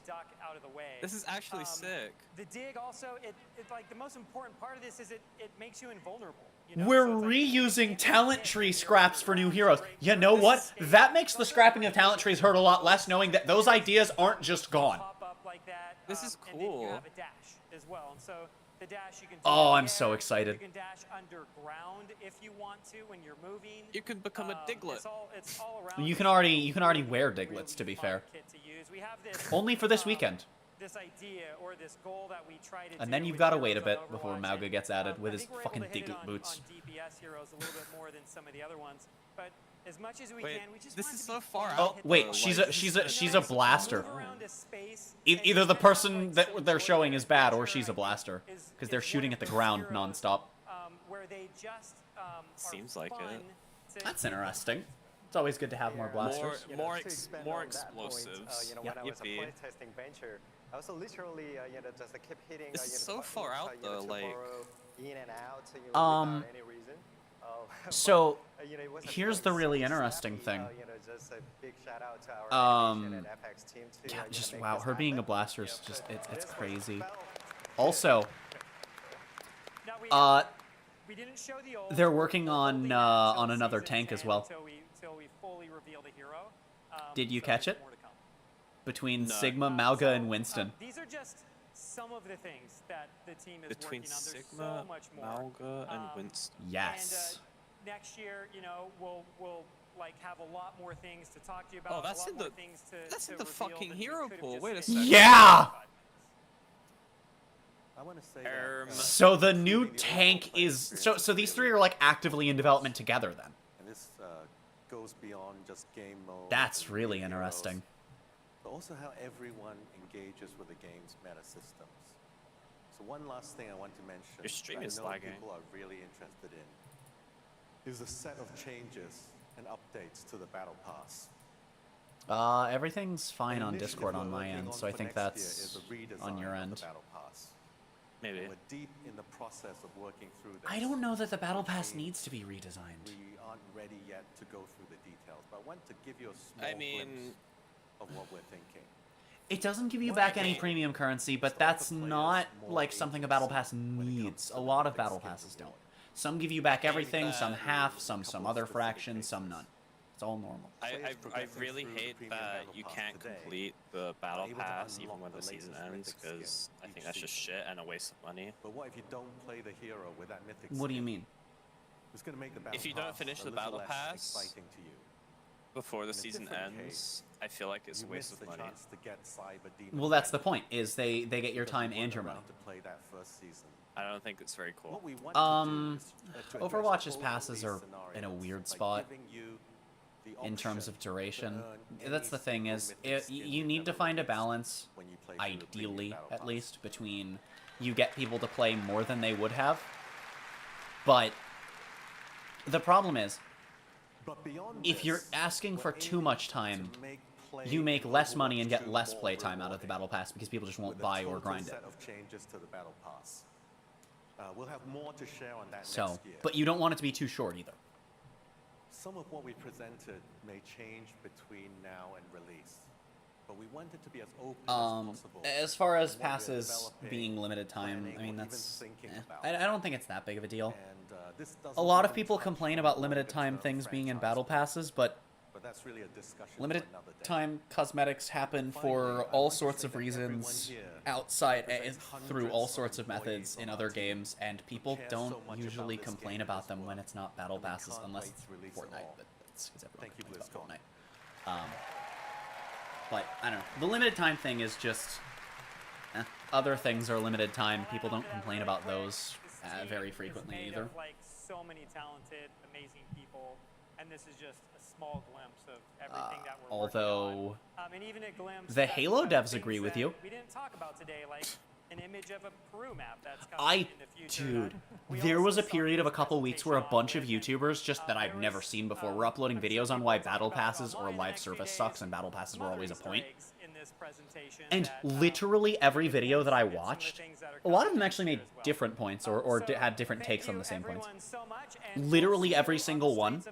This is actually sick. The dig also, it like the most important part of this is it makes you invulnerable. You know? We're So it's like, reusing talent tree scraps for new heroes. You know what? That makes the scrapping of talent trees hurt a lot less, knowing that those ideas aren't just gone. pop up like that, This is and then you cool. have a dash as well. And so the dash you can do Oh, in I'm the so air, excited. You can dash underground if you want to when you're moving. You can become a Diglett. It's all around. You can already wear Diglets, to be fair. Kit to use. We have this, Only for this weekend. This idea or this goal that we try to And do then you've with got to wait a heroes bit on before Overwatch, Mauga and, gets added with I his think we're fucking able to hit it Diglett boots. on DPS heroes a little bit more than some of the other ones, but as much as we Wait, can, we just this want is to so be far fun, Oh hit wait, the she's ball. a blaster. Move around a space Either the person that they're showing is bad or she's a blaster, because they're shooting at the ground nonstop. Where they just Seems like it. That's interesting. It's always good to have more blasters. More To expand more on that point, explosives. when I was Yippee. playtesting Venture, I also literally, just kept hitting. This is so far out though, like. In and out, Um, without any reason. So, But, it was a here's the really interesting thing. just a big shout out to our animation and Apex team to Yeah, just make wow, this her being a happen. blaster is just it's This was crazy. felt. Also, Now we didn't show the old. they're working on until another season tank as 10, well. Until we fully reveal the hero. Did you So catch there's it? more to come. Between No. Sigma, Mauga, and Winston. These are just some of the things that the team is Between working on. There's Sigma, so much more. Mauga, and Winston. Yes. And next year, we'll like have a lot more things to talk to you about. Oh, that's a lot in more the- things to that's in to the reveal fucking that we hero could've pool. just Wait a hit. second. Yeah! I want to say that, So the new tank is so these three are like actively in development together then. and this goes beyond just game mode. That's and really heroes, interesting. But also how everyone engages with the game's meta systems. So one last thing I want to mention Your stream that is I know lagging. people are really interested in is a set of changes and updates to the Battle Pass. Everything's fine An on initiative Discord on we're my working end, on so I for think next year that's is a redesign on your of end. the Battle Pass. Maybe. We're deep in the process of working through this. I don't know that the Battle which Pass means needs to be redesigned. We aren't ready yet to go through the details, but I want to give you a small I mean- glimpse of what we're thinking. It doesn't give you back any premium currency, but that's not like something a Battle Pass needs. A lot of Battle Passes don't. Some give you back everything, some half, some other fraction, some none. It's all normal. I really hate that you can't complete the battle pass even when the season ends, because I think that's just shit and a waste of money. But what if you don't play the hero with that mythic What do you skin? mean? It's going to make the battle If you don't pass finish a the little battle less pass exciting to you. before the In a season different ends, case, I feel like it's a you waste miss of the money. chance to get Cyber Demon Well, that's back the point, is they get your because time you and your weren't money. around to play that first season. I don't think it's very cool. What we want to do is to address Overwatch's both passes of are these in a scenarios weird by spot giving you the in terms option of duration. to earn That's the any thing, single is mythic skin you you've need to ever find a released balance, when you play through the premium ideally battle at pass. least, between you get people to play more than they would have, but the problem is, But beyond if you're this, asking we're for too aiming much to time, make play you make in less money Overwatch and get 2 less more play time out of the rewarding Battle Pass because people just won't with a buy or total grind it. set of changes to the battle pass. We'll have more to share on that So, next year. but you don't want it to be too short either. Some of what we presented may change between now and release, but we want it to be as open as possible. As far as in what we're passes developing, being limited time, planning, I mean, or even that's... thinking eh. about. I don't think it's that big of a deal. And, this A doesn't lot of even people touch complain on about limited longer-term time things being in franchise battle plans, passes, but but that's really a discussion for limited another day. time cosmetics happen for Finally, I'd all like to sorts say of that everyone reasons here outside represents through all hundreds sorts of of methods employees in on other our team games, and people care don't so much usually about this complain game about as them when well, it's not battle and we passes, can't unless wait it's to release it Fortnite, all. but that's because everyone Thank you, complains about BlizzCon. Fortnite. But, I don't know. The limited time thing is just... other things are limited time. People don't complain about those very frequently made either. Of, like, so many talented, amazing people, and this is just a small glimpse of everything that we're Although... working on. And even a glimpse the of Halo devs things agree with that you. we didn't talk about today, like an image of a Peru map that's coming in the future. Dude, We there also was a saw period of a this couple weeks where a presentation bunch of on Wiki. YouTubers, just that I've never seen before, were uploading videos on why battle passes or live service sucks and battle passes were always a point. And literally every video that I watched, a lot of them actually made different points or had different takes on the same points. Literally every single one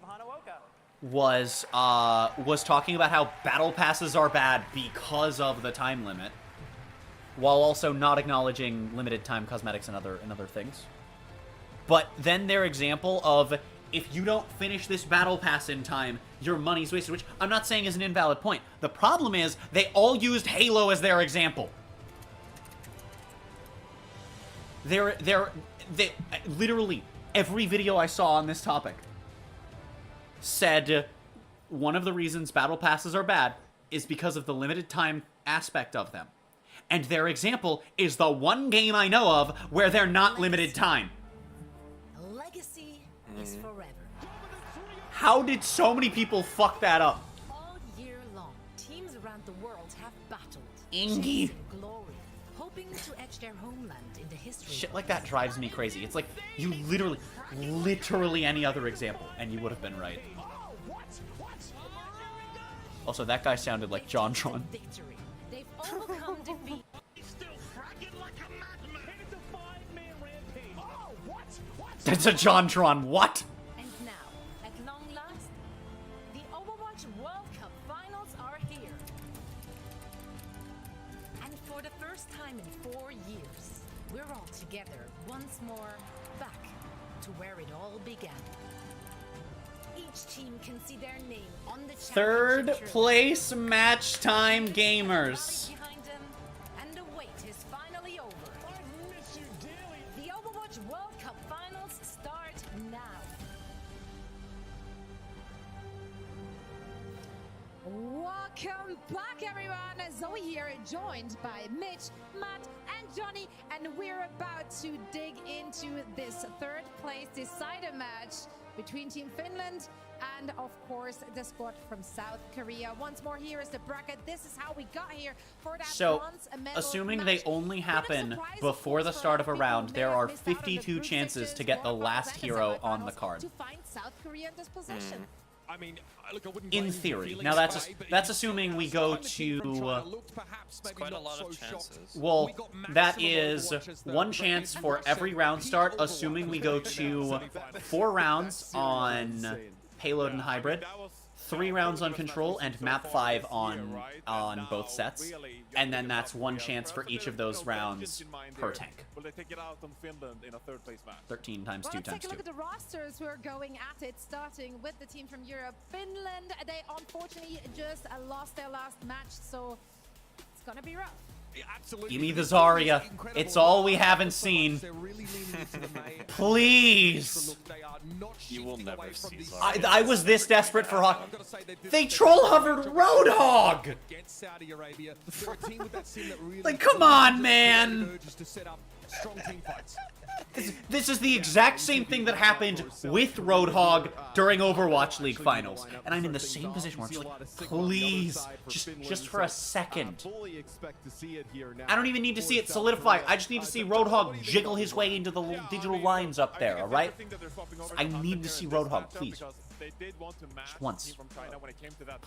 was talking about how battle passes are bad because of the time limit, while also not acknowledging limited time cosmetics and other things. But then their example of, if you don't finish this battle pass in time, your money's wasted, which I'm not saying is an invalid point. The problem is, they all used Halo as their example. They literally, every video I saw on this topic said one of the reasons battle passes are bad is because of the limited time aspect of them. And their example is the one game I know of where they're not limited time. Legacy is forever. How did so many people fuck that up? All year long, teams around the world have battled, Ingy. chasing glory, hoping to etch their homeland in the history. Shit like that drives me crazy. It's like, you literally any other example, and you would have been right. Also, that guy sounded like JonTron. Victory. They've overcome defeat. That's a JonTron, what? And now, at long last, the Overwatch World Cup finals are here. And for the first time in 4 years, we're all together once more, back to where it all began. Each team can see their name on the Third championship place match time gamers. behind them, and the wait is finally over. The Overwatch World Cup finals start now. Welcome back, everyone. Zoe here, joined by Mitch, Matt, and Johnny, and we're about to dig into this third place decider match between Team Finland and, of course, the squad from South Korea. Once more, here is the bracket. This is how we got here for that So, bronze medal assuming match. they only happen before the start of a round, there are 52 chances to get the last hero on the card. To find South Korea in this position. I mean, look, I wouldn't In blame you for theory. feeling Now spy, but that's if assuming you we look go at the team from to China looked perhaps maybe quite a not lot of so shocked. chances. well, We got that maximum is Overwatches though, one but chance if for you every said round peak start, Overwatch, assuming we go to 4 rounds on payload and hybrid, 3 rounds on control, and map 5 on both sets, and then that's one chance for each of those rounds per tank. Will they take it out on Finland in a third place match? 13 times 2 Well, let's times take a 2. look at the rosters who are going at it, starting with the team from Europe. Finland, they unfortunately just lost their last match, so it's gonna be rough. Absolutely. Give me the Zarya. It's all we haven't seen. Please. They are not You will never see I was this desperate for Hog. They troll hovered Roadhog! Like, come on, man! This is the exact same thing that happened with Roadhog during Overwatch League finals. And I'm in the same position where I'm just like, please, just for a second. I don't even need to see it solidify. I just need to see Roadhog jiggle his way into the digital lines up there, alright? I need to see Roadhog, please. Just once.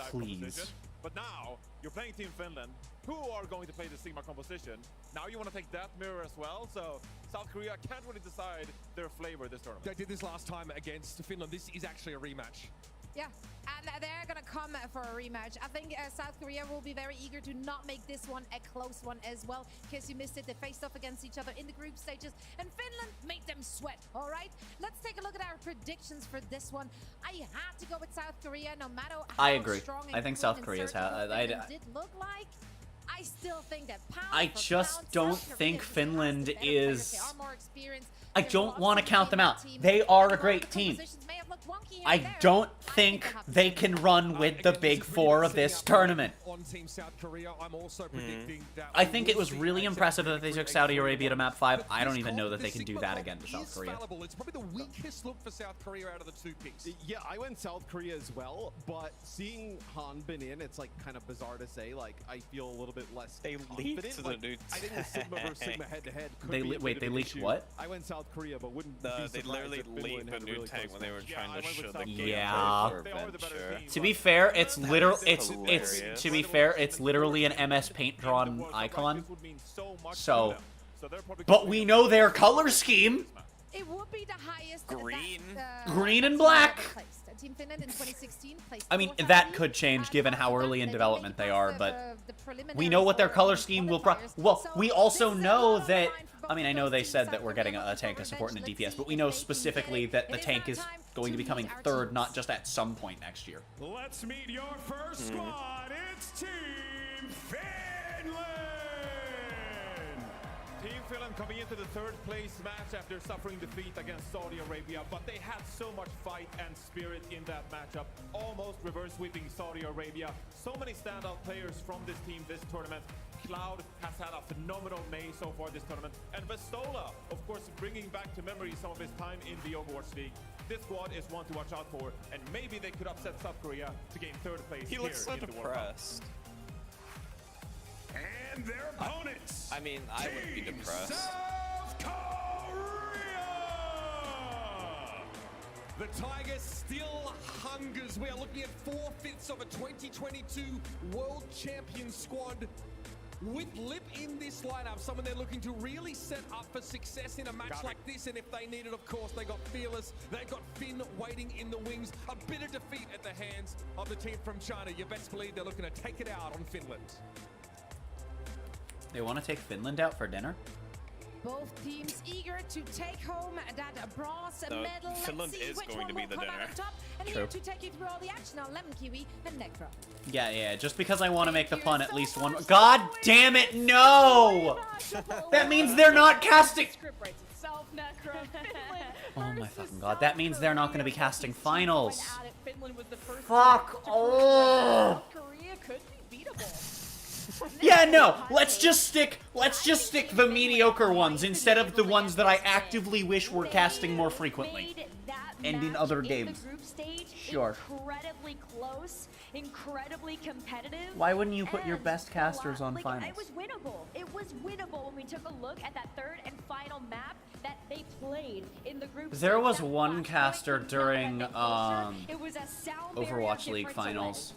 Please. But now, you're playing Team Finland, who are going to play the Sigma composition. Now you want to take that mirror as well, so South Korea can't really decide their flavor this tournament. They did this last time against Finland. This is actually a rematch. Yeah, and they're gonna come for a rematch. I think South Korea will be very eager to not make this one a close one as well. In case you missed it, they faced off against each other in the group stages, and Finland made them sweat, all right? Let's take a look at our predictions for this one. I had to go with South Korea, no matter how I agree. strong and I think cool South and Korea's Finland did look like. I still think that I just don't think Finland is... I don't want to count them out. They are a great team. I don't think they can run with the big four of this tournament. I think it was really impressive that they took Saudi Arabia to map 5. I don't even know that they can do that again to South Korea. It's probably the weakest look for South Korea out of the two picks. Yeah, I went South Korea as well, but seeing Han in, it's like kind of bizarre to say. Like, I feel a little bit less confident. To the new I think the Sigma versus Sigma head-to-head could They be a wait, bit they of an leaked issue. what? I went South Korea, but wouldn't be they surprised literally if Finland leaked had the a new really tank close when they were match. trying to show the game Yeah. for Venture. To be fair, it's to be fair, it's literally an MS Paint drawn icon. So, but we know their color scheme. It would be the highest green, green and black. Team Finland in 2016 placed I mean, that could change given how early in development they are, but we know what their color scheme will well, we also know that, I mean, I know they said that we're getting a tank, a support, and a DPS, but we know specifically that the tank is going to be coming third, not just at some point next year. Let's meet your first squad. It's Team Finland! Team Finland coming into the third place match after suffering defeat against Saudi Arabia, but they had so much fight and spirit in that matchup, almost reverse sweeping Saudi Arabia. So many standout players from this team this tournament. Cloud has had a phenomenal May so far this tournament, and Vestola, of course, bringing back to memory some of his time in the Overwatch League. This squad is one to watch out for, and maybe they could upset South Korea to gain third place. He looks so depressed. And their opponents. I mean, I would be depressed. South Korea! The Tiger still hungers. We are looking at 4/5 of a 2022 World Champion squad. With Lip in this lineup, someone they're looking to really set up for success in a match like this. And if they need it, of course, they got Fearless. They got Finn waiting in the wings. A bitter defeat at the hands of the team from China. You best believe they're looking to take it out on Finland. They want to take Finland out for dinner? Both teams eager to take home that bronze medal. Finland is going to be the dinner. And True. here to take you through all the action on Lemon Kiwi and Necro. Yeah, just because I want to make the pun at least one. God damn it, no! That means they're not casting. Oh my fucking god, that means they're not going to be casting finals. Fuck! Oh! Korea could be beatable. Yeah, no. Let's just stick the mediocre ones instead of the ones that I actively wish were casting more frequently. And in other games. The group stage, sure. Incredibly close, incredibly competitive. Why wouldn't you put your best casters on finals? It was winnable. It was winnable when we took a look at that third and final map that they played in the group. There was one caster during it was a sound Overwatch League finals.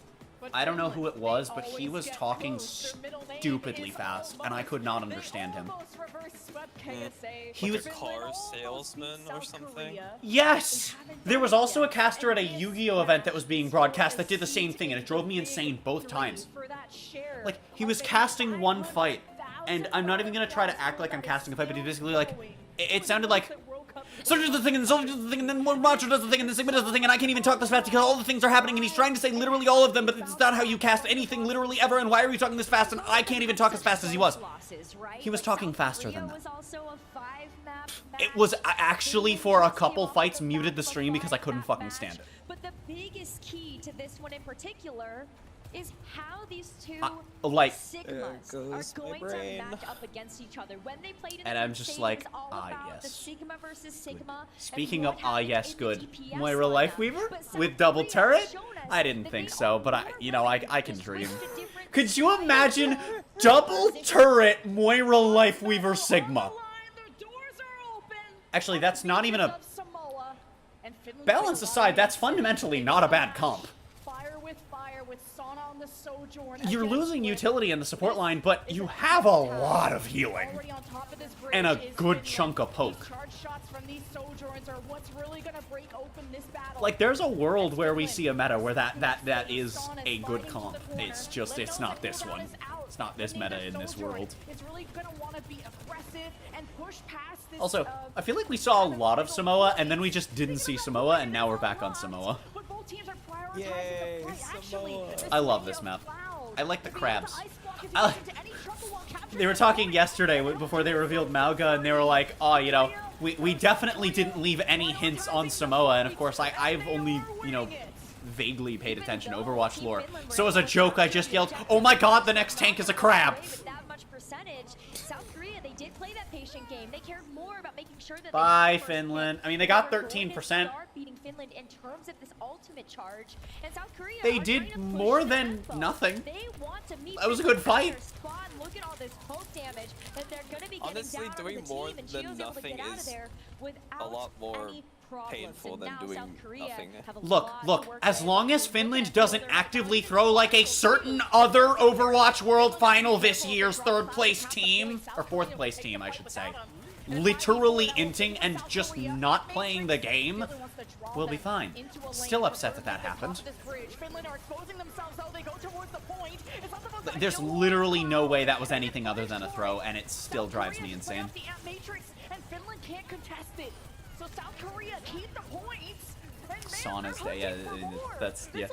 I don't know who it was, but he was talking stupidly fast, and I could not understand him. He was a car salesman or something? Yes! There was also a caster at a Yu-Gi-Oh event that was being broadcast that did the same thing, and it drove me insane both times. Like, he was casting one fight, and I'm not even gonna try to act like I'm casting a fight, but he basically, like, it sounded like, Soldier does the thing, and Soldier does the thing, and then Macho does the thing, and then Sigma does the thing, and I can't even talk this fast because all the things are happening, and he's trying to say literally all of them, but it's not how you cast anything literally ever, and why are you talking this fast, and I can't even talk as fast as he was. He was talking faster than that. It was actually, for a couple fights, muted the stream because I couldn't fucking stand it. But the biggest key to this one in particular is how these two Sigmas are going to match up against each other. When they played in And I'm just like, the yes. Sigma versus Sigma. Speaking of yes, good. Moira Lifeweaver with double turret? I didn't think so, but I can dream. Could you imagine double turret Moira Lifeweaver Sigma? Actually, that's not even a... Balance aside, that's fundamentally not a bad comp. You're losing utility in the support line, but you have a lot of healing. And a good chunk of poke. Like, there's a world where we see a meta where that is a good comp. It's just, it's not this one. It's not this meta in this world. Also, I feel like we saw a lot of Samoa, and then we just didn't see Samoa, and now we're back on Samoa. Yay, Samoa. I love this map. I like the crabs. They were talking yesterday before they revealed Mauga, and they were like, oh, you know, we definitely didn't leave any hints on Samoa, and of course, I've only, you know, vaguely paid attention to Overwatch lore. So as a joke, I just yelled, oh my god, the next tank is a crab! Game. They cared more about making sure that Bye, Finland. I mean, they got 13%. Beating Finland in terms of this ultimate charge. And South Korea they did more than nothing. That was a good fight. Look at all this poke damage that they're going to be getting honestly, down doing more than nothing is a lot more painful than doing nothing. Look, as long as Finland doesn't actively throw like a certain other Overwatch World Final this year's third place team, or fourth place team, I should say, literally inting and just not playing the game, we'll be fine. Still upset that happened. There's literally no way that was anything other than a throw, and it still drives me insane. So South Korea keep the points. Sauna's day, yeah, that's, yeah.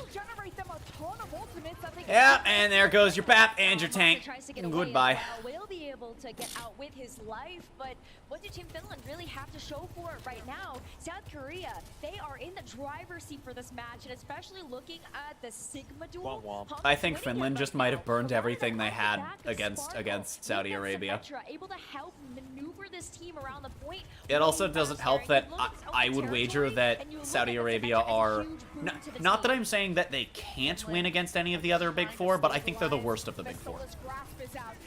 Yeah, and there goes your BAP and your tank. Goodbye. Will be able to get out with his life, but what do Team Finland really have to show for it right now? South Korea, they are in the driver's seat for this match, and especially looking at the Sigma duel. I think Finland just might have burned everything they had against Saudi Arabia. Able to help maneuver this team around the point. It also doesn't help that I would wager that Saudi Arabia are... Not that I'm saying that they can't win against any of the other Big Four, but I think they're the worst of the Big Four.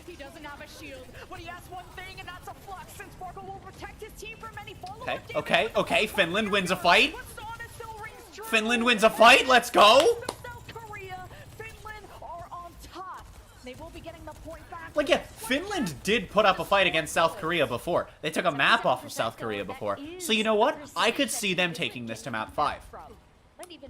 He doesn't have a shield, but he has one thing, and that's a flux, and Sparkle will protect his team from any follow-up. Okay, Finland wins a fight. Finland wins a fight, let's go! Like, yeah, Finland did put up a fight against South Korea before. They took a map off of South Korea before. So you know what? I could see them taking this to map 5.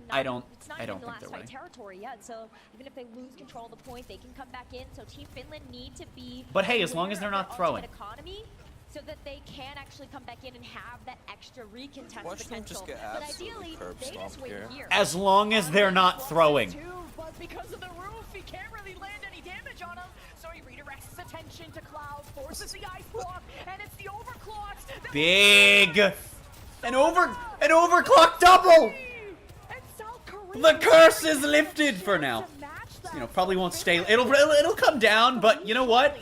I don't think they're winning. Territory yet, so even if they lose control of the point, they can come back in. So Team Finland need to be... But hey, as long as they're not throwing. Economy, so that they can actually come back in and have that extra recontest potential. Just get but ideally, they just wait here. As long as they're not throwing. But because of the roof, he can't really land any damage on him. So he redirects his attention to Cloud, forces the ice block, and it's the overclocks. Big! An overclock double! The curse is lifted for now. You know, probably won't stay. It'll come down, but you know what?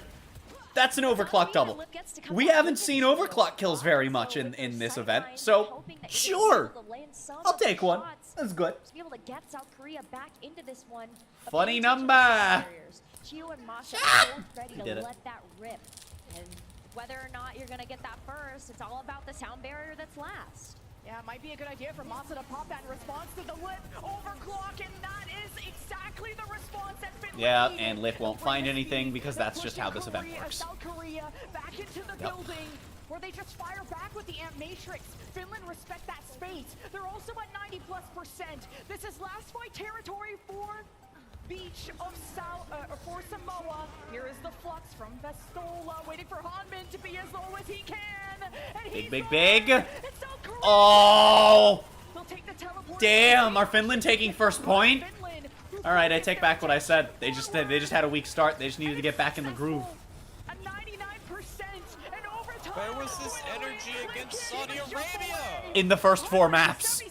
That's an overclock double. We haven't seen overclock kills very much in this event, so sure, I'll take one. That's good. To be able to get South Korea back into this one. Funny number. Chio and Masha are both ready to did it. let that rip, and whether or not you're gonna get that first, it's all about the sound barrier that's last. Yeah, it might be a good idea for Masa to pop that in response to the lip overclock, and that is exactly the response that Finland Yeah, needed. and Lip won't find anything because that's just how this event works. South Korea back into the building, where they just fire back with the Amp Matrix. Finland respect that space. They're also at 90+%. This is last fight territory for Beach of for Samoa. Here is the flux from Vestola, waiting for Hanman to be as low as he can. And Big. and South Oh! Damn, are Finland taking first point? All right, I take back what I said. They just had a weak start. They just needed to get back in the groove. Where was this energy against Saudi Arabia? In the first 4 maps.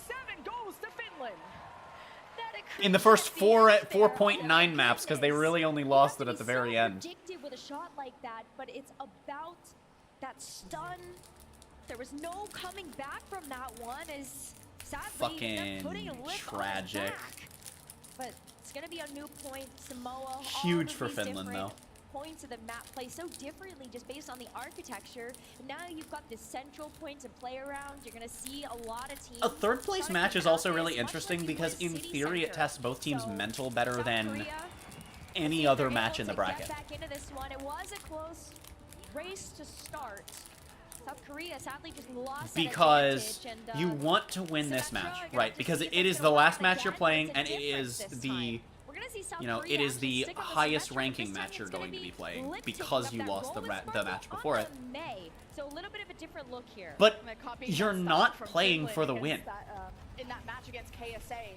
In the first 4.9 maps, because they really only lost it at the very end. With a shot like that, but it's about that stun. There was no coming back from that one. Is sadly Fucking putting a lip tragic. on his back. But it's gonna be a new point. Samoa. Huge for Finland, though. Points of the map play so differently just based on the architecture. And now you've got this central point to play around. You're gonna see a lot of teams. A third place match is also really interesting because in theory it tests both teams' mental better than any other match in the bracket. Back into this one. It was a close race to start. South Korea sadly just lost Because and, you want to win this match, right? Because it is the last match you're playing, and it is the, you know, it is the highest ranking match you're going to be playing because you lost the match before it. So a little bit of a different look here. But you're not playing for the win. In that match against KSA.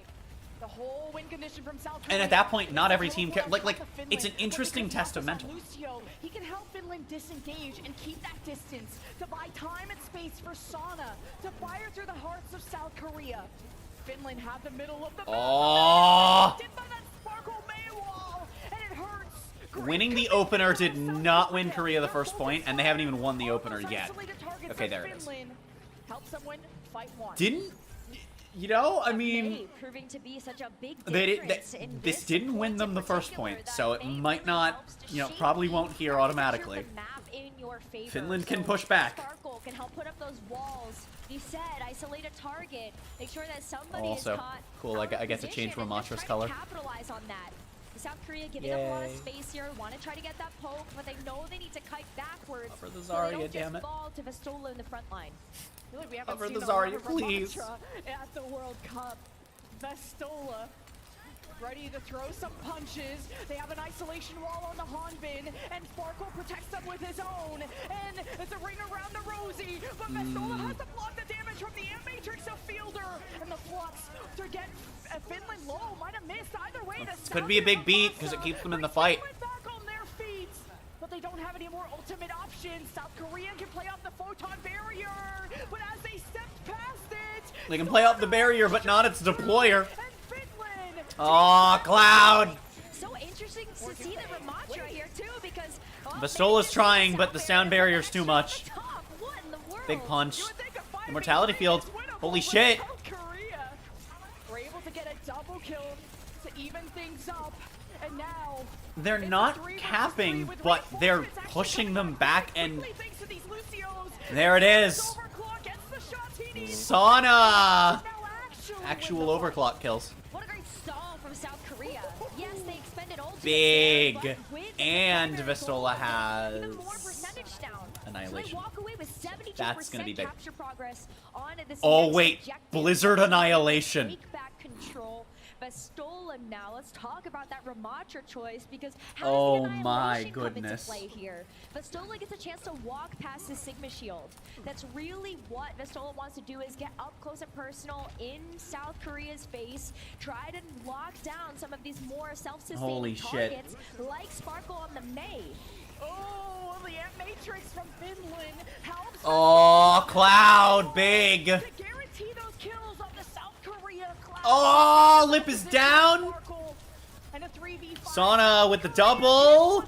The whole win condition from South Korea. And at that point, not every team can. Like, it's an interesting test of mental. Lucio, he can help Finland disengage and keep that distance to buy time and space for Sana to fire through the hearts of South Korea. Finland have the middle of the Oh! Sparkle Maywall, and it hurts. Winning the opener did not win Korea the first point, and they haven't even won the opener yet. Okay, there it is. Help someone fight one. Didn't, you know, I mean, proving to be such a big this didn't win them the first point, so it might not, you know, probably won't here automatically. Finland can push back. Sparkle can help put up those walls. You said isolate a target. Make sure that somebody Also, is caught. cool, I get to change Ramatra's color. Capitalize on that. South Korea giving up a lot of space here. Want to try to get that poke, but they know they need to kite backwards. Cover the so Zarya, they don't damn just it. fall to Vastola in the front line. I feel like we haven't Cover seen the a lot Zarya, of please. Ramatra at the World Cup. Vastola ready to throw some punches. They have an isolation wall on the Hanbin, and Sparkle protects them with his own. And it's a ring around the Rosie, but Vastola has to block the damage from the Ant Matrix of Fielder. And the flux to get Finland low might have missed either way. This could be a big beat because it keeps them in the fight. Back on their feet, but they don't have any more ultimate options. South Korea can play off the photon barrier, but as they stepped past it, They can play off the barrier, but not its deployer. Aw, Cloud! So interesting to see the Ramatra here too, because Vastola's trying, but the sound barrier's too much. Big punch. Immortality field. Holy shit! we're able to get a double kill to even things up, and now They're not capping, but they're pushing them back, and there it is. Sana! Actual overclock kills. What a great stall from South Korea. Yes, they expended ultimate. Big. And Vastola has Annihilation. That's gonna be big. Oh wait, Blizzard Annihilation. Take back control. Vastola now. Let's talk about that Ramatra choice, because Oh how does the my Annihilation come into goodness. play here? Vastola gets a chance to walk past the Sigma shield. That's really what Vastola wants to do, is get up close and personal in South Korea's face, try to lock down some of these more self-sustaining Holy shit. targets, like Sparkle on the May. oh, the Ant Matrix from Finland helps. Oh, Cloud, big. To guarantee those kills on the South Korea Cloud. Oh, Lip is down. And a 3v5. Sana with the double.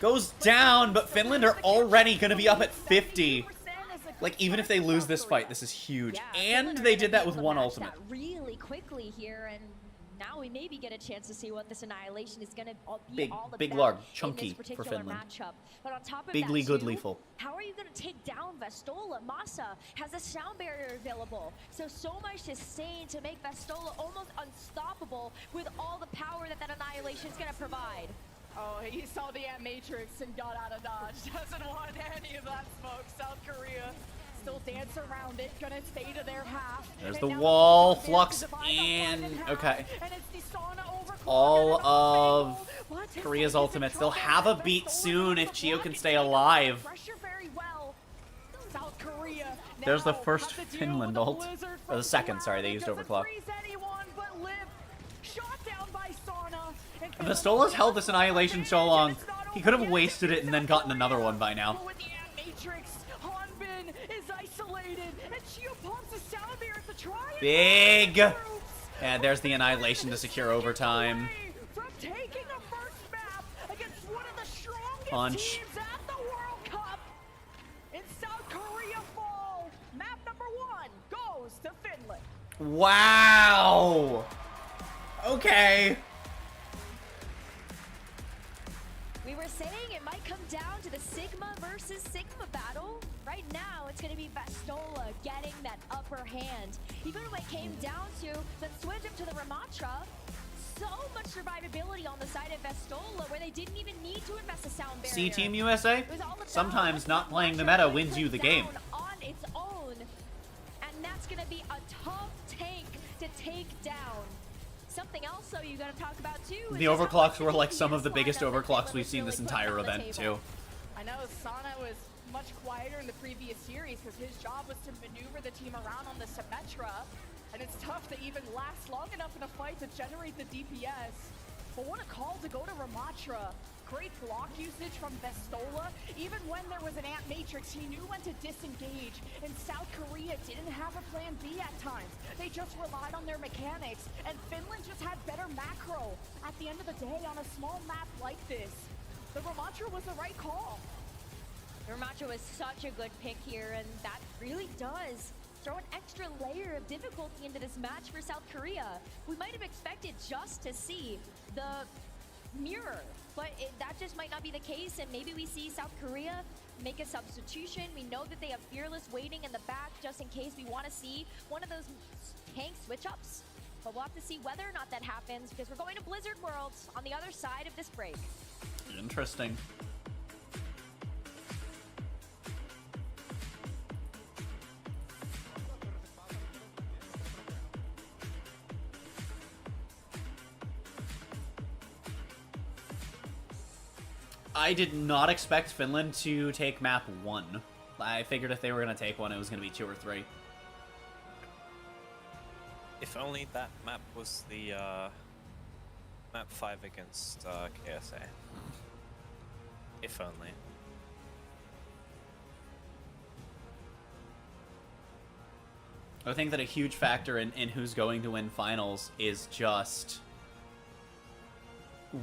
Goes down, but Finland are already going to be up at 50. Like, even if they lose this fight, this is huge. And they did that with one ultimate. Really quickly here, and now we maybe get a chance to see what this Annihilation is going to be Big, all about big large, in chunky this for particular Finland. matchup. But on top of Bigly that, good too, lethal. how are you going to take down Vastola? Masa has a sound barrier available, so much to sustain to make Vastola almost unstoppable with all the power that that Annihilation is going to provide. Oh, he saw the Ant Matrix and got out of dodge. Doesn't want any of that smoke. South Korea still dance around it, gonna stay to their half. There's And the now wall, the Flux, divide the and... one in half, Okay. and it's the Sauna overclock All and of What? His Korea's focus and ultimates. They'll trouble. have a beat soon if Chio can stay alive. Pressure very well. South Korea There's the first Finland ult. Or the second, sorry, they used overclock. If Vestola's held this Annihilation so long, he could have wasted it and then gotten another one by now. Big! And there's the Annihilation to secure overtime. Punch. Wow! Okay. We were saying it might come down to the Sigma versus Sigma battle. Right now, it's going to be Vestola getting that upper hand. Even when it came down to the switch up to the Ramatra, so much survivability on the side of Vestola where they didn't even need to invest a sound barrier. See Team USA? Sometimes not playing the meta wins you the game. On its own, and that's going to be a tough tank to take down. Something else, though, you got to talk about too. The overclocks were like some of the biggest overclocks we've seen this entire event too. I know Sana was much quieter in the previous series because his job was to maneuver the team around on the Symmetra, and it's tough to even last long enough in a fight to generate the DPS. But what a call to go to Ramatra. Great block usage from Vestola. Even when there was an Ant Matrix, he knew when to disengage. And South Korea didn't have a plan B at times. They just relied on their mechanics. And Finland just had better macro. At the end of the day, on a small map like this, the Ramatra was the right call. The Ramatra was such a good pick here, and that really does throw an extra layer of difficulty into this match for South Korea. We might have expected just to see the mirror, but that just might not be the case, and maybe we see South Korea make a substitution. We know that they have Fearless waiting in the back just in case we want to see one of those tank switch-ups, but we'll have to see whether or not that happens because we're going to Blizzard World on the other side of this break. Interesting. I did not expect Finland to take map 1. I figured if they were going to take one, it was going to be 2 or 3. If only that map was the map 5 against KSA. If only. I think that a huge factor in who's going to win finals is just...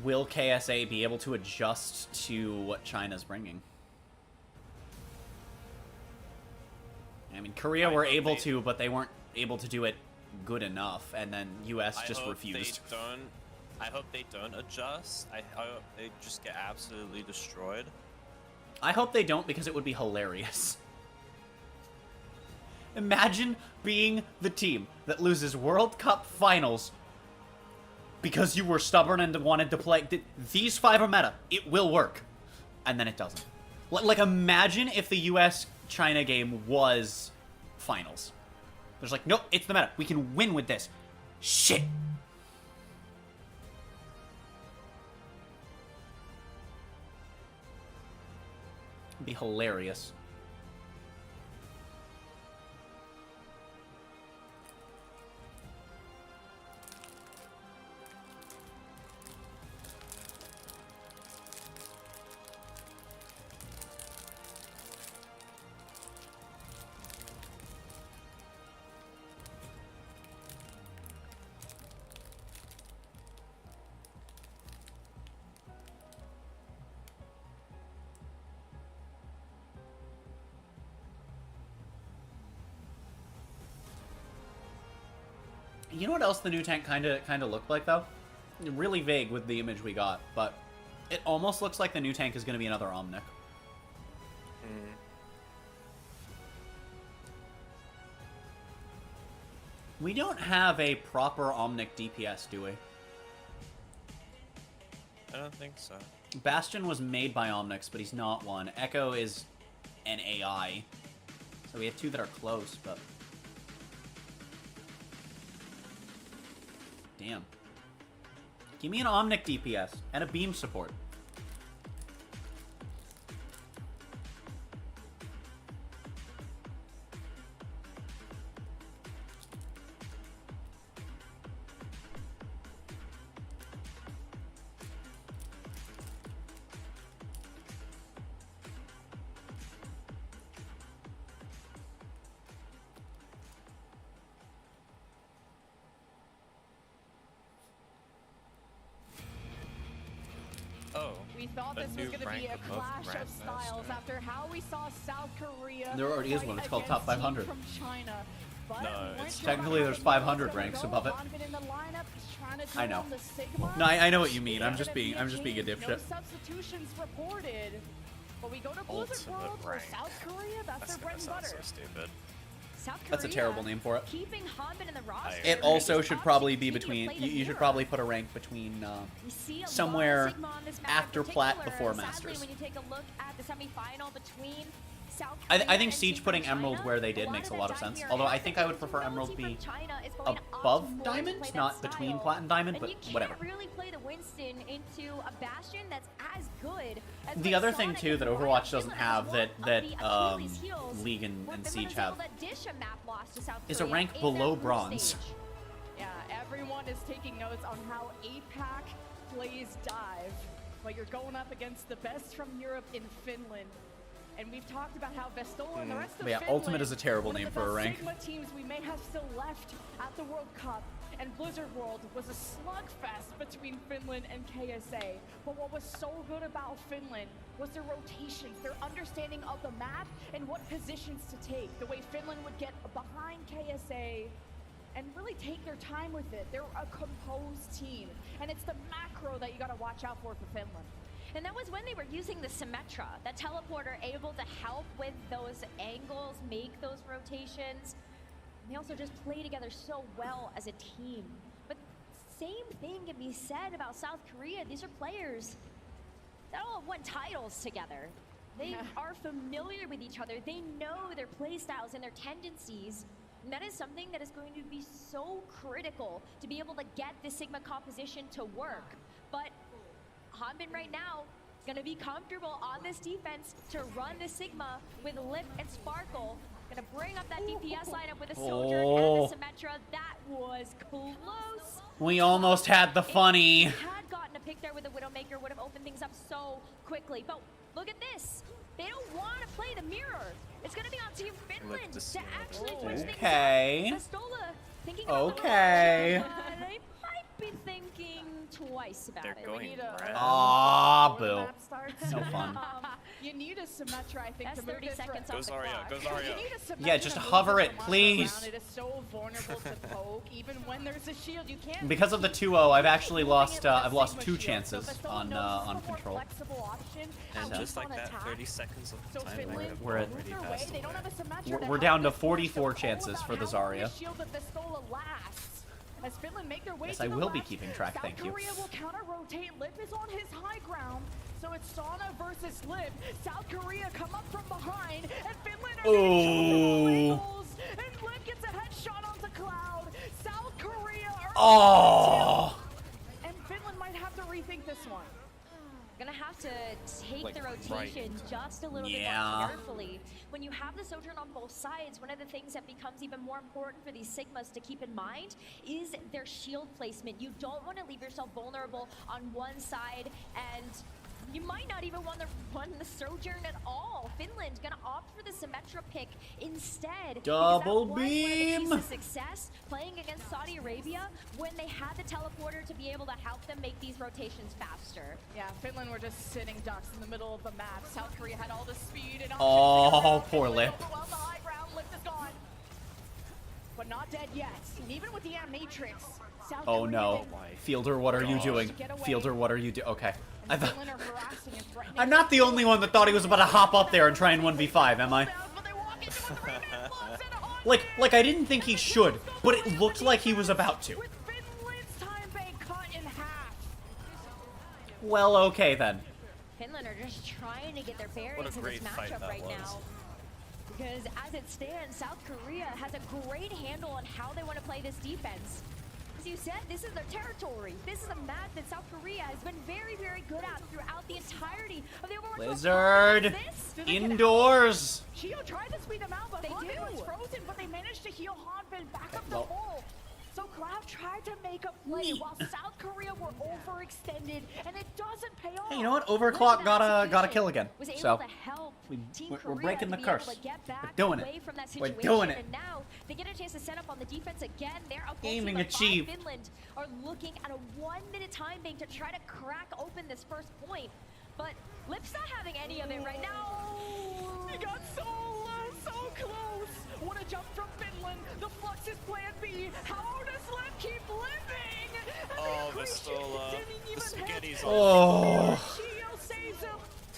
will KSA be able to adjust to what China's bringing? I mean, Korea were able to, but they weren't able to do it good enough, and then US just refused. I hope they don't adjust. I hope they just get absolutely destroyed. I hope they don't, because it would be hilarious. Imagine being the team that loses World Cup finals because you were stubborn and wanted to play. These 5 are meta. It will work. And then it doesn't. Like, imagine if the US-China game was finals. There's like, nope, it's the meta. We can win with this. Shit. It'd be hilarious. You know what else the new tank kind of looked like, though? Really vague with the image we got, but it almost looks like the new tank is going to be another Omnic. We don't have a proper Omnic DPS, do we? I don't think so. Bastion was made by Omnics, but he's not one. Echo is an AI. So we have 2 that are close, but... Damn. Give me an Omnic DPS and a beam support. We thought this was going to be a clash of styles after how we saw South Korea. There already is one. It's called Top 500. From China. But No, it's technically there's 500 ranks above it. I know. No, I know what you mean. I'm just being a dipshit. No substitutions reported. But we go to Blizzard World for South Korea. That's their bread and butter. So stupid. South Korea, That's a terrible name for it. Keeping Hanbin in the roster. It also should probably be between. You should probably put a rank between somewhere after Plat before Masters. When you take a look at the semifinal between South I think Siege putting Emerald where they did makes a lot of sense. Although I think I would prefer Emerald be above Diamond, not between Plat and Diamond, but whatever. You can't really play the Winston into a Bastion that's as good as The other thing too that Overwatch doesn't have that League and Siege have is a rank below Bronze. Yeah, everyone is taking notes on how APAC plays dive, but you're going up against the best from Europe in Finland. And we've talked about how Vestola and the rest of But yeah, Finland, Ultimate is a terrible name for a rank. Sigma teams we may have still left at the World Cup, and Blizzard World was a slugfest between Finland and KSA. But what was so good about Finland was their rotations, their understanding of the map, and what positions to take. The way Finland would get behind KSA and really take their time with it. They're a composed team, and it's the macro that you got to watch out for Finland. And that was when they were using the Symmetra, that teleporter able to help with those angles, make those rotations. And they also just play together so well as a team. But same thing can be said about South Korea. These are players that all have won titles together. They are familiar with each other. They know their play styles and their tendencies. And that is something that is going to be so critical to be able to get the Sigma composition to work. But Hanbin right now is going to be comfortable on this defense to run the Sigma with Lip and Sparkle. Going to bring up that DPS lineup with a Soldier and the Symmetra. That was close. We almost had the funny. If we had gotten a pick there with the Widowmaker, would have opened things up so quickly. But look at this. They don't want to play the mirror. It's going to be on Team Finland to actually push things up. Vestola thinking about the they might be thinking twice about it. Going boo. No fun. You need a Symmetra, I think, That's to move 30 this seconds round. off the clock. Go Zarya. You need a Symmetra Yeah, just to move hover this it, round please. around. It is so vulnerable to poke, even when there's a shield. You can't. Because of the 2-0, I've actually lost. I've lost 2 chances on control. And just like that, 30 seconds of time. We're at. They don't have a Symmetra We're down to 44 chances for the Zarya. As Finland make their way Yes, to I the will be left, keeping track, South thank you. Korea will counter-rotate. Lip is on his high ground, so it's Sauna versus Lip. South Korea come up from behind, and Finland are getting angles, and Lip gets a headshot onto Cloud. South Korea are and Finland might have to rethink this one. Gonna have to take Like, the rotation just a little bit more carefully. When you have the Sojourn on both sides, one of the things that becomes even more important for these Sigmas to keep in mind is their shield placement. You don't want to leave yourself vulnerable on one side, and you might not even want to run the Sojourn at all. Finland gonna opt for the Symmetra pick instead. Double because that was beam! one of the keys to success playing against Saudi Arabia when they had the teleporter to be able to help them make these rotations faster. Yeah, Finland were just sitting ducks in the middle of the map. South Korea had all the speed and Poor Lip. overwhelmed the high ground. Lip is gone. But not dead yet. And even with the Matrix, South Oh Korea no. Fielder, what are you doing? Fielder, what are you doing? Okay. Finland are harassing and threatening. I'm not the only one that thought he was about to hop up there and try and 1v5, am I? Like I didn't think he should, but it looked like he was about to. With Finland's time bank cut in half. Well, okay then. Finland are just trying to get their bearings in this great fight matchup that right was. now. Because as it stands, South Korea has a great handle on how they want to play this defense. As you said, this is their territory. This is a map that South Korea has been very, very good at throughout the entirety of the Overwatch. Blizzard! Indoors! Shio tried to speed them out, but They Hanbin do. was frozen, but they managed to heal Hanbin back up the Well- hole. So Cloud tried to make a play while South Korea were overextended, and it doesn't pay off. Hey, you know what? Overclock got a kill again. Was able So to help Team we're Korea breaking the to be able curse. to get back We're doing away it. from that We're situation, doing it. And now they get a chance to set up on the defense again. They're a full Aiming team of 5. achieved. Finland are looking at a 1-minute time bank to try to crack open this first point. But Lip's not having any of it right now. He got so close. What a jump from Finland. The Flux is plan B. How does Lip keep living? Oh, Vistola. The spaghetti's on. Oh. Chio saves him.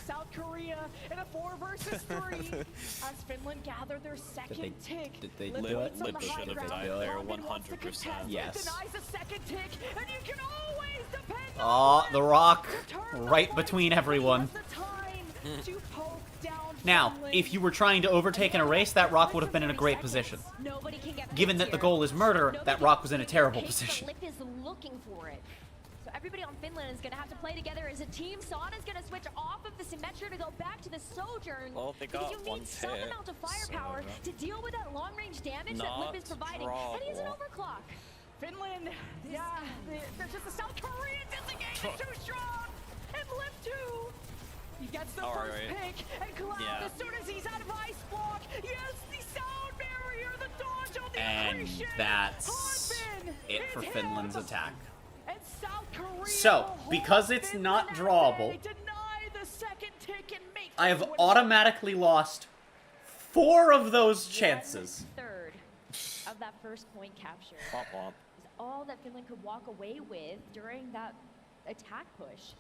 South Korea in a 4 versus 3 as Finland gather their second tick. Did they Lip do it? wins on Lip the high should have ground. died there, London wants to 100%. contest, Yes. denies a second tick, and you can always depend Oh, on the rock right between everyone. the time to poke down Now, Finland. if you were trying to overtake in a race, that rock would have been in a great position. Nobody can get Given that the goal is murder, that rock was in a terrible position. Lip is looking for it. So everybody on Finland is going to have to play together as a team. Son is going to switch off of the Symmetra to go back to the Sojourn. Well, they because got you one need some hit, amount of firepower so- to deal with that long-range damage that Not Lip is providing. And he has an overclock. Finland, yeah, they're just the South Korean disengage is too strong, and Lip too. He gets the first pick, and Cloud, as soon as he's out of ice block, yes, the sound barrier, the dodge on the And accretion. that's Hanbin it for is Finland's him. attack. And South Korea So, because it's not drawable, deny the second tick and make I have this win. automatically lost 4 of those chances. 1/3 of that first point capture Womp womp. is all that Finland could walk away with during that attack push.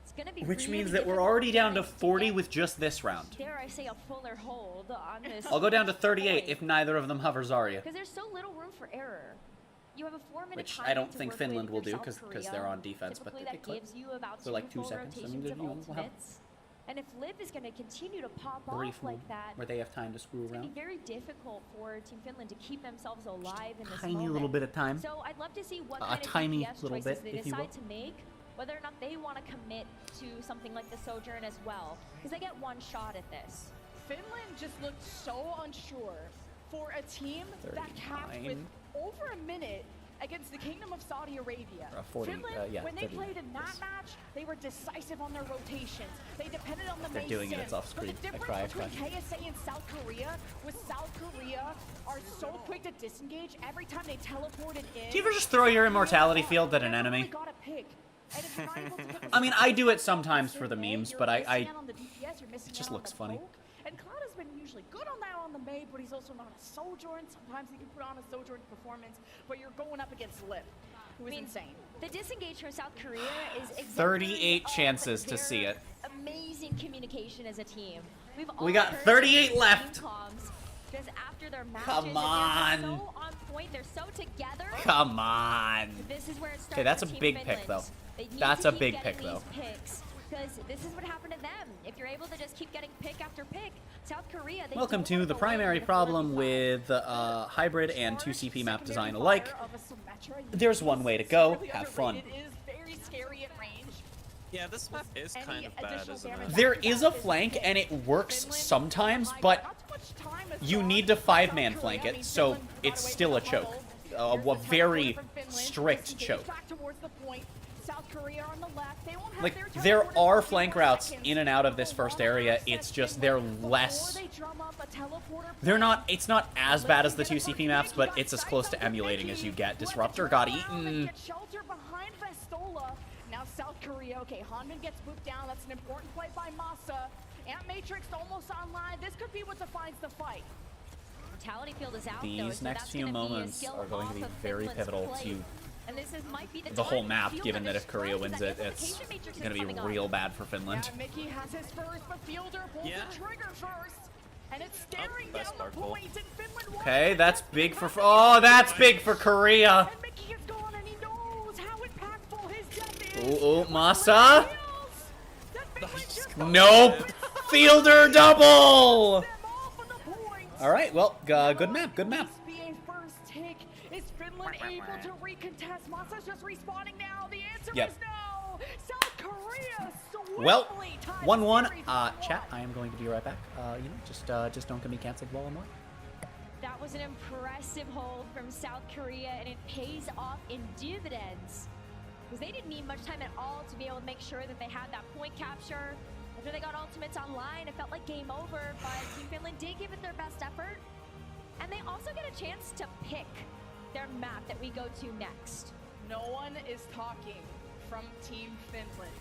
It's going to be Which really means that we're difficult already down to to 40 with just this round. dare I say, a fuller hold on this. I'll go down to 38 if neither of them hover Zarya. Because there's so little room for error. You have a 4-minute Which time I don't to think work Finland with will your do South because Korea. they're on defense, but Typically they that clip gives you about for like 2 full seconds. I mean, rotations of we'll have ultimates. And if Lip is going to continue to pop brief off like that, where they have time to screw it's going to around. be very difficult for Team Finland to keep themselves alive in this Tiny moment. little bit of time. So I'd love to see what A kind of tiny DPS little choices bit, they if you will. decide to make, whether or not they want to commit to something like the Sojourn as well, because they get one shot at this. Finland just looked so unsure for a team that capped with 39. over a minute against the Kingdom of Saudi Arabia. 40, Finland, yeah, when they 39, played in that match, they were decisive on their rotations. They depended on the They're main doing it, sims. it's off But screen. the I difference cry, I between cry. KSA and South Korea was South Korea are so quick to disengage every time they teleported in. Do you ever just throw your immortality field at an enemy? Got a pick. And if you're not able to get I mean, I do it sometimes for the memes, but you're I missing out on the DPS, you're missing it just out on looks the funny. poke. And Cloud has been usually good on that on the May, but he's also not a Sojourn. Sometimes he can put on a Sojourn performance, but you're going up against Lip, who is insane. The disengage from South Korea is exactly 38 chances to see it. amazing communication as a team. We've We all got heard 38 team left. comms just after their matches, Come and on. they're so on point, they're so together. Come on. This is where it starts. Okay, that's a for Team big Finland. pick though. They need That's to a keep big getting pick though. these picks, because this is what happened to them. If you're able to just keep getting pick after pick, South Korea. They Welcome don't to wanna the go primary in the problem with hybrid and 2 CP map design alike. There's one way to go. Have fun. It is very scary at range. Yeah, this one is kind of bad, isn't it? There is a flank and it works sometimes, but you need to 5-man flank it, so it's still a choke. A very strict choke. Back towards the point. South Korea on the left. They won't have Like, their there teleporter are for flank 4 routes seconds. in and out of this first area, it's just they're less... They drum up a teleporter. They're not, it's not as bad as the 2 CP maps, but it's as close to emulating as you get. Disruptor got eaten. Get shelter behind Vestola. Now South Korea. Okay, Hanbin gets booped down. That's an important play by Masa. Ant Matrix almost online. This could be what defines the fight. Mortality field is out. though, These so next that's few gonna be a moments skill are going to be off of very Finland's pivotal plate. to And this might be the whole time map, Fielder given that if Korea destroys wins that it, it's amplification matrix is going to be coming on. real bad for Finland. Yeah, Mickey has his first, but Fielder pulls the trigger first. And it's staring down best the article. point, and Finland wants Okay, it. that's big for... Oh, that's big for Korea! And Mickey is gone, and he knows how impactful his death is. Ooh, ooh, Masa! Nope! Fielder double! Alright, well, good map, good map. SBA first take. Is Finland able to recontest? Masa's just respawning now. The answer Yep. is no. South Korea Well, swiftly ties 1-1. the series at Chat, I am going to be right back. Just don't get me canceled while I'm on. That was an impressive hold from South Korea, and it pays off in dividends. Because they didn't need much time at all to be able to make sure that they had that point capture. After they got ultimates online, it felt like game over, but Team Finland did give it their best effort. And they also get a chance to pick their map that we go to next. No one is talking from Team Finland.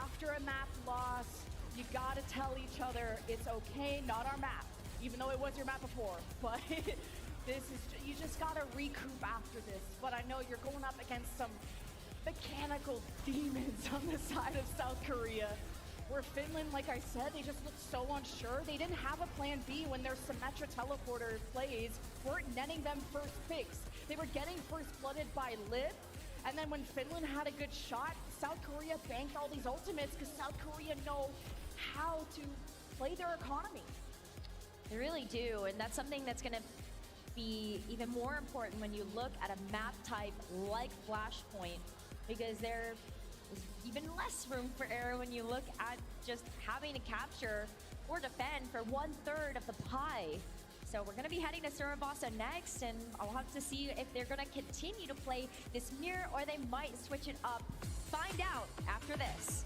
after a map loss, you gotta tell each other it's okay, not our map, even though it was your map before. But you just gotta recoup after this. But I know you're going up against some mechanical demons on the side of South Korea. Where Finland, like I said, they just looked so unsure. They didn't have a plan B when their Symmetra teleporter plays weren't netting them first picks. They were getting first blooded by Lip, and then when Finland had a good shot, South Korea banked all these ultimates because South Korea know how to play their economy. They really do, and that's something that's going to be even more important when you look at a map type like Flashpoint, because there is even less room for error when you look at just having to capture or defend for 1/3 of the pie. So we're going to be heading to Surabasa next, and I'll have to see if they're going to continue to play this mirror or they might switch it up. Find out after this.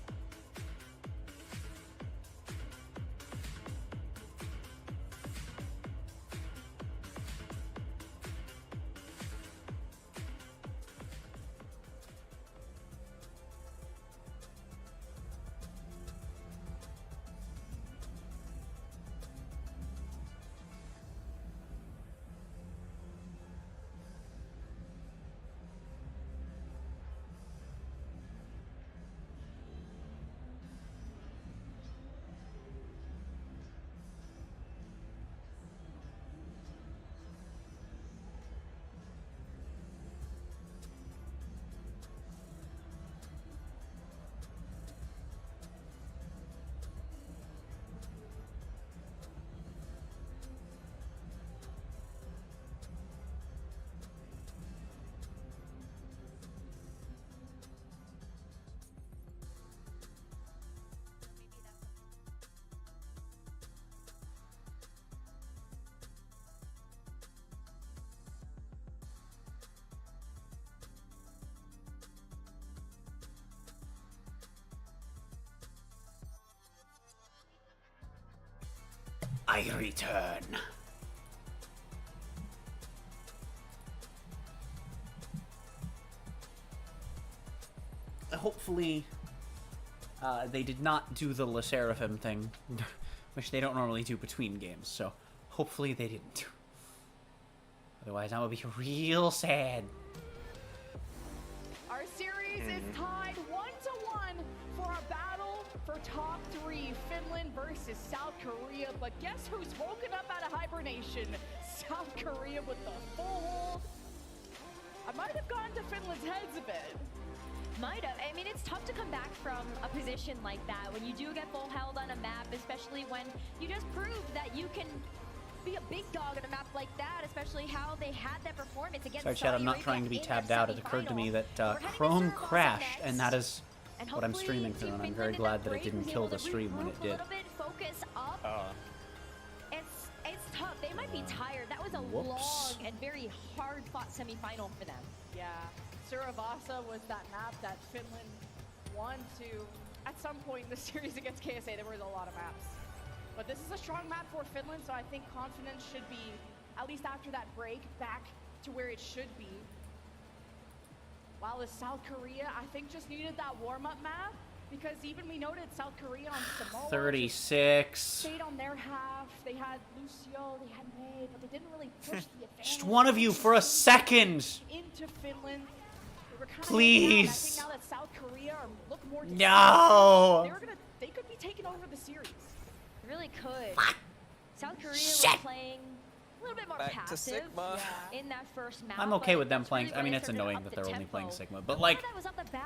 I return. Hopefully, they did not do the Le Seraphim thing, which they don't normally do between games, so hopefully they didn't. Otherwise, I would be real sad. Our series is tied 1-1 for a battle for top 3, Finland versus South Korea. But guess who's woken up out of hibernation? South Korea with the full hold. I might have gone to Finland's heads a bit. Might have. I mean, it's tough to come back from a position like that when you do get full held on a map, especially when you just proved that you can be a big dog on a map like that, especially how they had that performance against Sorry, Chad, I'm not trying to be tabbed out. It occurred to me that Chrome crashed, and that is what I'm streaming through, and I'm very glad that it didn't kill the stream when it did. Focus up. It's tough. They might be tired. That was a long and very hard-fought semifinal for them. Yeah. Surabasa was that map that Finland won to. At some point in the series against KSA, there was a lot of maps. But this is a strong map for Finland, so I think confidence should be, at least after that break, back to where it should be. While the South Korea, I think, just needed that warm-up map, because even we noted South Korea on Samoa 36. Stayed on their half. They had Lucio, they had May, but they didn't really push the advantage. Just one of you for a second. Into Finland. Please. I think now that South Korea look more No. They could be taking over the series. They really could. South Korea was playing a little bit more passive in that first map. I'm okay with them playing. I mean, it's annoying that they're only playing Sigma, but like,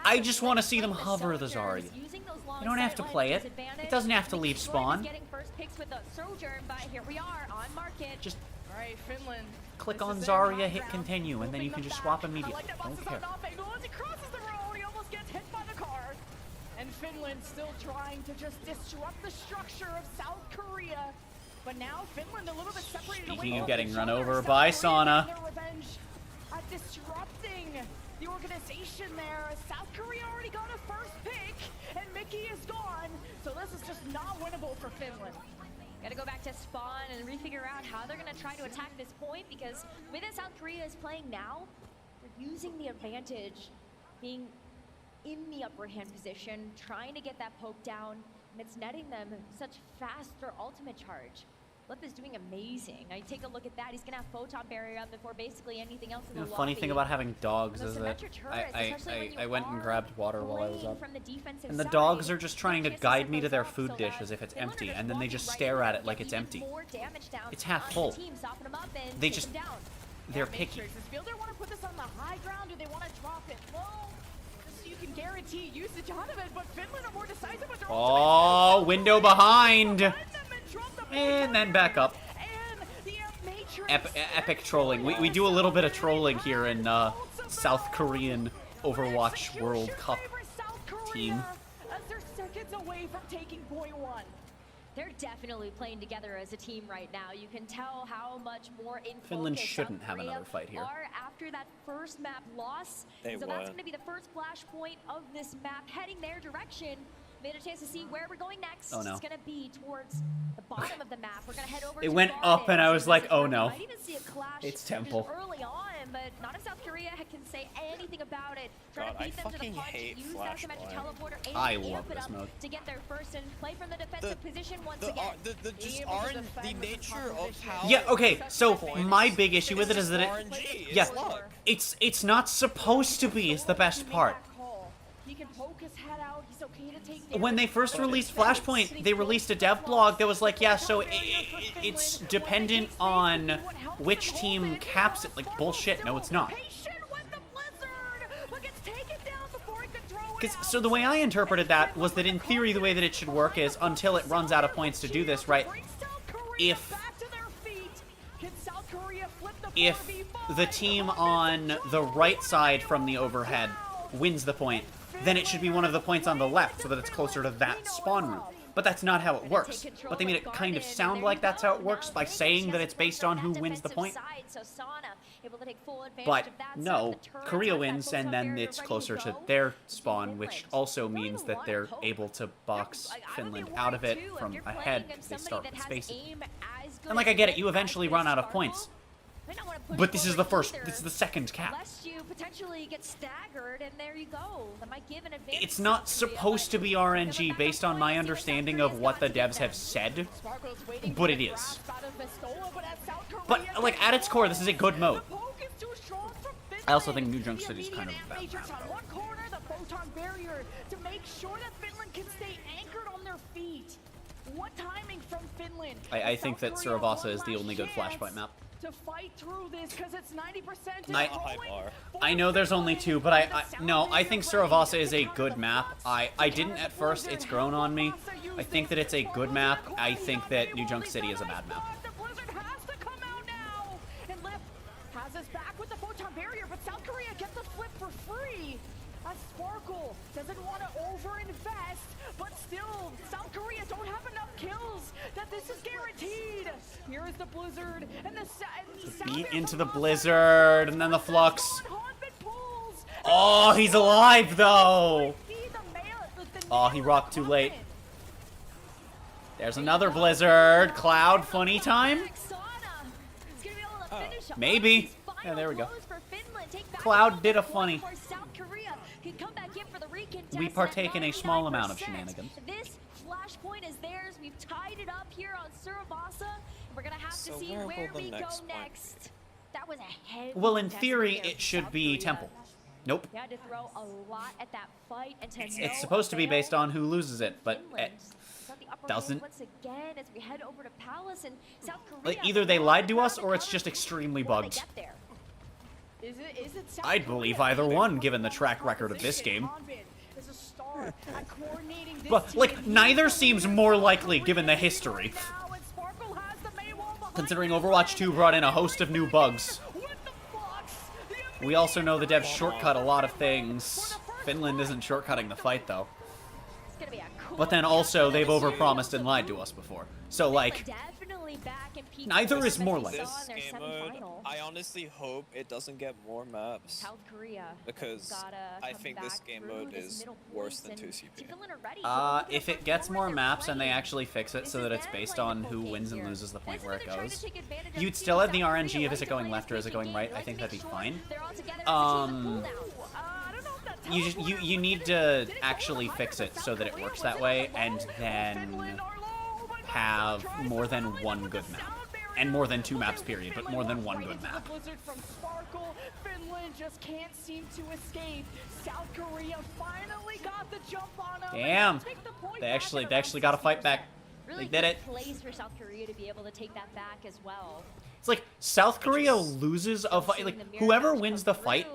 I just want to see them hover the Zarya. You don't have to play it. It doesn't have to leave spawn. Getting first picks with the Sojourn, but here we are on market. Just all right, Finland. Click on Zarya, hit continue, and then you can just swap immediately. Don't care. He crosses the road, he almost gets hit by the car. And Finland still trying to just disrupt the structure of South Korea. But now Finland a little bit separated away. Speaking of getting run over by Sauna. Their revenge at disrupting the organization there. South Korea already got a first pick, and Mickey is gone. So this is just not winnable for Finland. Gotta go back to spawn and refigure out how they're gonna try to attack this point, because with it South Korea is playing now, they're using the advantage, being in the upper hand position, trying to get that poke down, and it's netting them such faster ultimate charge. Lip is doing amazing. I take a look at that. He's gonna have photon barrier up before basically anything else in the The funny thing about having dogs is that I went and grabbed water while I was up. And the dogs are just trying to guide me to their food dish as if it's empty, and then they just stare at it like it's empty. It's half full. They just... They're picky. Does Fielder want to put this on the high ground? Do they want to drop it low? Just so you can guarantee usage out of it, but Finland are more decisive with their Oh, window behind! And then back up. Epic trolling. We do a little bit of trolling here in South Korean Overwatch World Cup team. As they're seconds away from taking point one. They're definitely playing together as a team right now. You can tell how much more in Finland focus shouldn't South have Korea another fight here. are after that first map loss. They so won. that's going to be the first flashpoint of this map heading their direction. We had a chance to see where we're going next. Oh, no. It's going to be towards the bottom of the map. We're going to head over It to went Garden. up and I was like, oh no. Might even see a clash It's just Temple. early on, but not if South Korea can say anything about it. God, Trying to I beat them to the fucking punch, hate use that Flash symmetric Blind. teleporter and I amp love it this up mode. to get their first and play from the defensive position once again. Nature of how... Yeah, okay, so my big issue with it is that it... RNG. Yeah, It's it's not supposed to be, is the best part. He can poke his head out. He's okay to take damage. When they first released Flashpoint, they released a dev blog that was like, yeah, so it's dependent on which team caps it. Like, bullshit, no it's not. So the way I interpreted that was that in theory the way that it should work is until it runs out of points to do this, right? If the team on the right side from the overhead wins the point, then it should be one of the points on the left so that it's closer to that spawn room. But that's not how it works. But they made it kind of sound like that's how it works by saying that it's based on who wins the point. But no, Korea wins and then it's closer to their spawn, which also means that they're able to box Finland out of it from ahead because they start with spacing. And like I get it, you eventually run out of points. But this is the second cap. Lest you potentially get staggered, and there you go. That might give an advantage. It's not supposed to be RNG based on my understanding of what the devs have said, but it is. But, like, at its core, this is a good mode. I also think New Junk City is kind of a bad map, though. One corner, the photon barrier to make sure that Finland can stay anchored on their feet. What timing from Finland? I think that Suravasa is the only good Flashpoint map. To fight through this because it's 90%. I know there's only two, but I think Suravasa is a good map. I didn't at first. It's grown on me. I think that it's a good map. I think that New Junk City is a bad map. The Blizzard has to come out now. And Lip has us back with the photon barrier, but South Korea gets the flip for free. A Sparkle doesn't want to over-invest, but still, South Korea don't have enough kills that this is guaranteed. Here is the Blizzard, and the Beat into the Blizzard, and then the Flux. Oh, he's alive, though! Oh, he rocked too late. There's another Blizzard. Cloud, funny time? Maybe. Yeah, there we go. Cloud did a funny. We partake in a small amount of shenanigans. This flashpoint is theirs. We've tied it up here on Suravasa. We're gonna have to see where we go next. That was a heavy. Well, in theory, it should be Temple. Nope. They had to throw a lot at that fight, and to It's supposed to be based on who loses it, but it doesn't. Once again, as we head over to Palace and South Korea. Like, either they lied to us or it's just extremely bugged. Is it South I'd believe either one, given the track record of this game. Is a star at coordinating this But, like, neither seems more likely given the history. Considering Overwatch 2 brought in a host of new bugs. We also know the devs shortcut a lot of things. Finland isn't shortcutting the fight, though. But then also, they've overpromised and lied to us before. So, like, neither is more likely. This game mode, I honestly hope it doesn't get more maps. South Korea Because I think this game mode is worse than 2CP. If it gets more maps and they actually fix it so that it's based on who wins and loses the point where it goes, you'd still have the RNG of is it going left or is it going right. I think that'd be fine. you need to actually fix it so that it works that way, and then have more than one good map. And more than 2 maps, period, but more than 1 good map. Finland just can't seem to escape. South Korea finally got the jump on them. Damn. They actually got to fight back. Really They did it. Place for South Korea to be able to take that back as well. It's like South Korea loses a fight. Like whoever wins the fight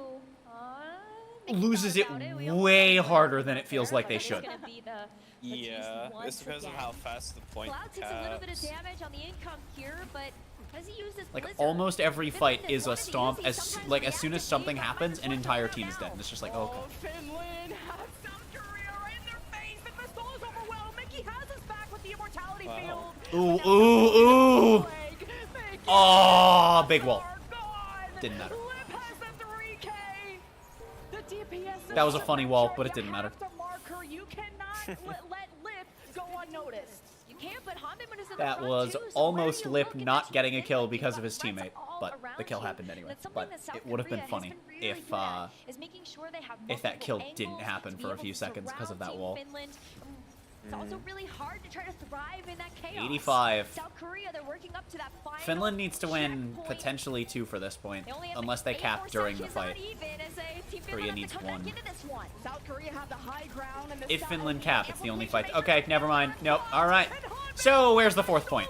loses it way harder than it feels like they should. Yeah, it's because of how fast the point Cloud takes a little bit of damage on the income here, but does he use this Like blizzard? almost every fight is a stomp. As soon as something happens, an entire team is dead, and it's just like, oh, okay. Finland has South Korea right in their face. The pistol is overwhelmed. Mickey has us back with the immortality field. Ooh. Oh, big wall. Didn't matter. That was a funny wall, but it didn't matter. You cannot let Lip go unnoticed. You can't, but Honda is in the That front was too, so almost where you Lip look at not that, getting you a get kill the because of his threats teammate, all but the kill around happened you. anyway. That's something But that South it would have been Korea has funny been really if good at, is making sure they have that kill multiple didn't angles happen to be for a able few to seconds because of that surround wall. Team Finland. It's also really hard to try to thrive in that chaos. 85. South Korea, they're working up to that final Finland needs to win checkpoint. potentially 2 for this point, They only have unless they 8 cap more during the seconds, fight. not even, as Team Finland Korea has to needs come 1. back into this one. South Korea have the high ground and the If south Finland is cap, it's the only fight. amplification Okay, never mind. Nope. All right. So where's the 4th point?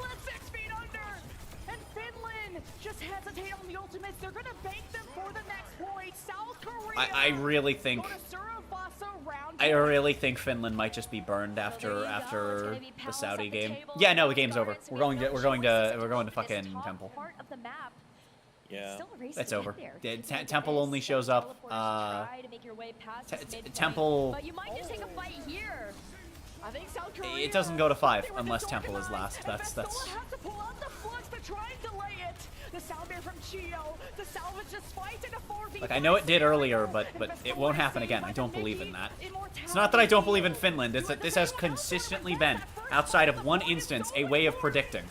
and Finland just hesitate on the ultimates. They're gonna bank them for the next point. South Korea. I really think. go to Surabasa round I one. really think Finland might just be burned after the Saudi game. Yeah, no, the game's over. We're going to fucking Temple. Part of the map. Yeah. Still a race It's to over. get there. Temple only shows up. Try to make your way past this midpoint, Temple. but you might just take a fight here. I think South Korea. It doesn't go to 5 unless Temple is last. That's. Has to pull out the flux to try and delay it. The sound bear from Chio to salvage this fight in a 4v5. Like I know it did earlier, but it won't happen again. I don't believe in that. It's not that I don't believe in Finland. It's that this has consistently been, outside of one instance, a way of predicting.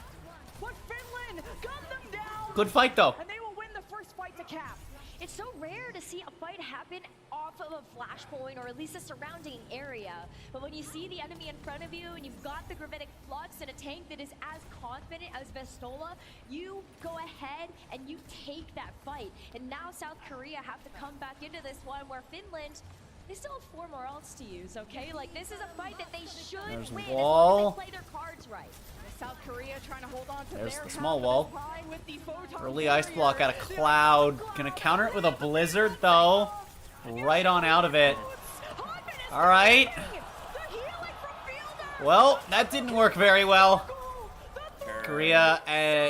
But Finland got them down. Good fight though. And they will win the first fight to cap. It's so rare to see a fight happen off of a flashpoint or at least a surrounding area. But when you see the enemy in front of you and you've got the gravitic flux and a tank that is as confident as Vestola, you go ahead and you take that fight. And now South Korea have to come back into this one where Finland, they still have 4 more ults to use, okay? Like this is a fight that they should There's win wall. as long as they play their cards right. South Korea trying to hold on to There's their the small half wall. of the pie with the photon Early ice barrier. block out of Cloud. Gonna counter it with a blizzard though. Right on out of it. All right. Well, that didn't work very well. Korea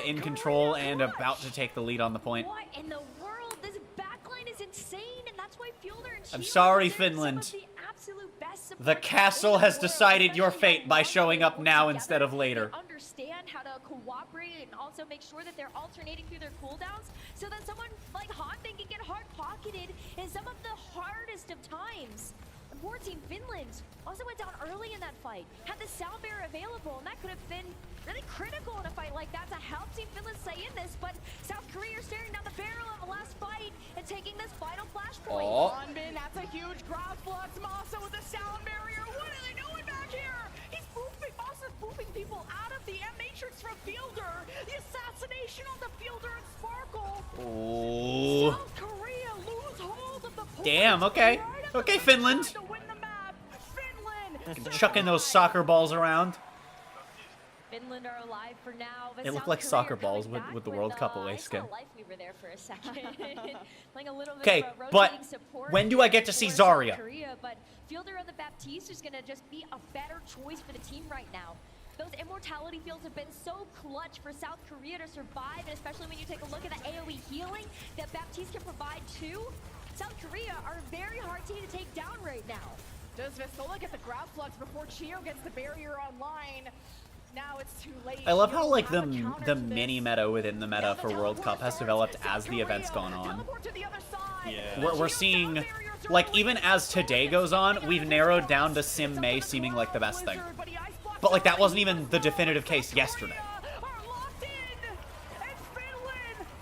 in control and about to take the lead on the point. What in the world? This backline is insane, and that's why Fielder and I'm Chio sorry, present some of Finland. the absolute best support The castle has decided your fate by showing up now instead of later. They understand how to cooperate and also make sure that they're alternating through their cooldowns so that someone like Hanbin can get hard-pocketed in some of the hardest of times. And poor Team Finland also went down early in that fight, had the sound barrier available, and that could have been really critical in a fight like that to help Team Finland stay in this, but South Korea are staring down the barrel of the last fight and taking this final flashpoint. Oh. Hanbin, that's a huge ground flux. Masa with the sound barrier. What are they doing back here? He's booping. Masa's booping people out of the M Matrix from Fielder. The assassination on the Fielder and Sparkle. Oh. South Korea lose hold of the point. Damn, okay. Okay, Finland. To win the map. Finland. Chucking those soccer balls around. Finland are alive for now. But They look South like Korea soccer are balls coming with the back World Cup away I skin. saw Life Weaver there for a second. Playing a little bit Okay, of a but rotating support when do I get to see for South Zarya? Korea, but Fielder on the Baptiste is going to just be a better choice for the team right now. Those immortality fields have been so clutch for South Korea to survive, and especially when you take a look at the AoE healing that Baptiste can provide too. South Korea are a very hard team to take down right now. Does Vestola get the ground flux before Chio gets the barrier online? Now it's too late. I love Chio how like will have a counter the to this. mini meta within the meta for World Cup has developed as the event's gone on. Yeah. We're seeing, like, even as today goes on, we've narrowed down to Sim May seeming like the best thing. But like that wasn't even the definitive case yesterday.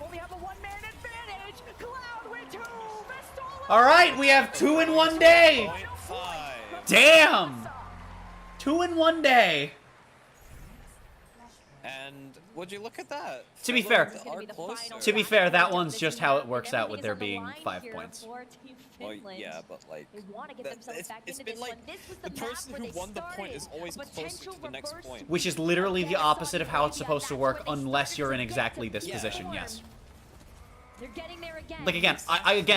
Only have a one-man advantage. Cloud with 2. Vestola All right, we have 2 in 1 day. Damn. 2 in 1 day. And would you look at that? To be fair, that one's just how it works out with there being 5 points. Well, yeah, but like, it's been like the person who won the point is always closer to the next point. Which is literally the opposite of how it's supposed to work, unless you're in exactly this position. Yes. They're getting there again. Like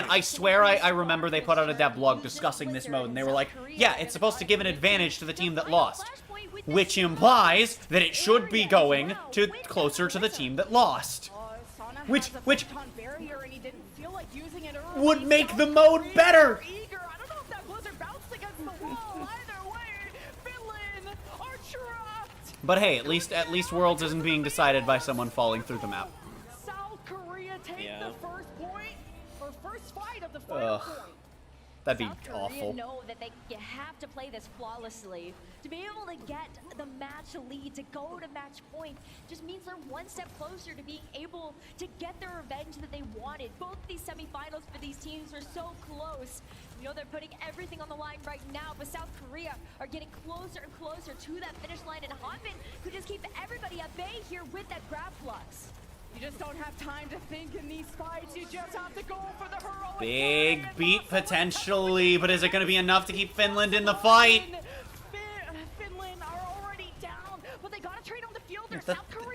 I swear I remember they put out a dev blog discussing this mode, and they were like, yeah, it's supposed to give an advantage to the team that lost. Which implies that it should be going to closer to the team that lost. Which would make the mode better. But hey, at least Worlds isn't being decided by someone falling through the map. South Korea take the first point, or first fight of the Ugh. That'd be South awful. Korea know that you have to play this flawlessly. To be able to get the match lead, to go to match point, just means they're one step closer to being able to get the revenge that they wanted. Both these semifinals for these teams are so close. You know, they're putting everything on the line right now, but South Korea are getting closer and closer to that finish line, and Hanbin could just keep everybody at bay here with that grab flux. You just don't have time to think in these fights. You just have to go for the heroic. Big beat potentially, but is it going to be enough to keep Finland in the fight? Finland are already down, but they gotta trade on the fielder.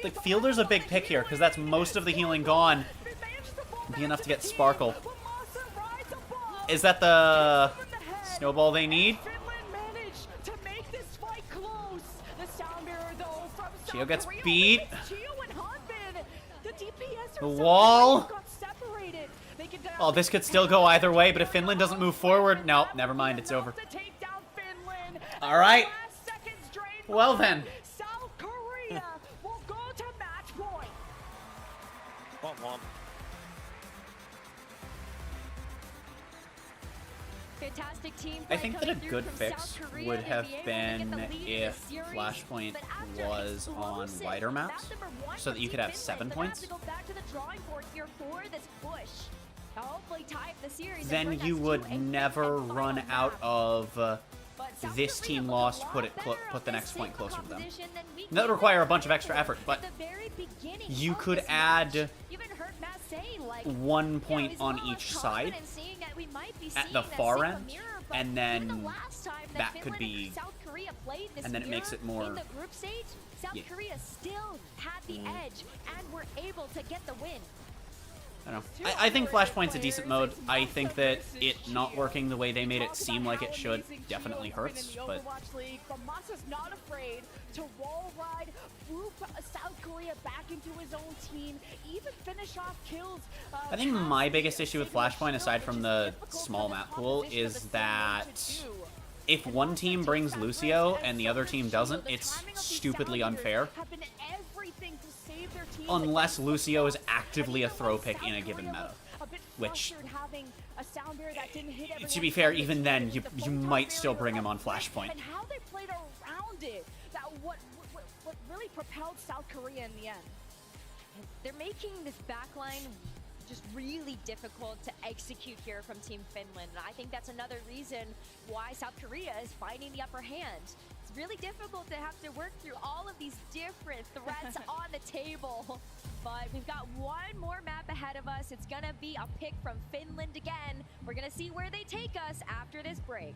The fielder's a big pick here, because that's most of the healing gone. Be enough to get Sparkle. Is that the snowball they need? Chio gets beat. The wall. Oh, this could still go either way, but if Finland doesn't move forward, no, never mind, it's over. All right. Well then. South Korea will go to match point. Fantastic team. I think that a good fix would have been if Flashpoint was on wider maps, so that you could have 7 points. Then you would never run out of this team lost, put the next point closer to them. That would require a bunch of extra effort, but you could add 1 point on each side at the far end, and then that could be, and then it makes it more. In the group stage, South Korea still had the edge and were able to get the win. I don't know. I think Flashpoint's a decent mode. I think that it not working the way they made it seem like it should definitely hurts, but Masa's not afraid to wall ride, move South Korea back into his own team, even finish off kills. I think my biggest issue with Flashpoint, aside from the small map pool, is that if one team brings Lucio and the other team doesn't, it's stupidly unfair. Unless Lucio is actively a throw pick in a given meta. Which, to be fair, even then, you might still bring him on Flashpoint. And how they played around it, that what really propelled South Korea in the end. They're making this backline just really difficult to execute here from Team Finland. And I think that's another reason why South Korea is finding the upper hand. It's really difficult to have to work through all of these different threats on the table. But we've got one more map ahead of us. It's gonna be a pick from Finland again. We're gonna see where they take us after this break.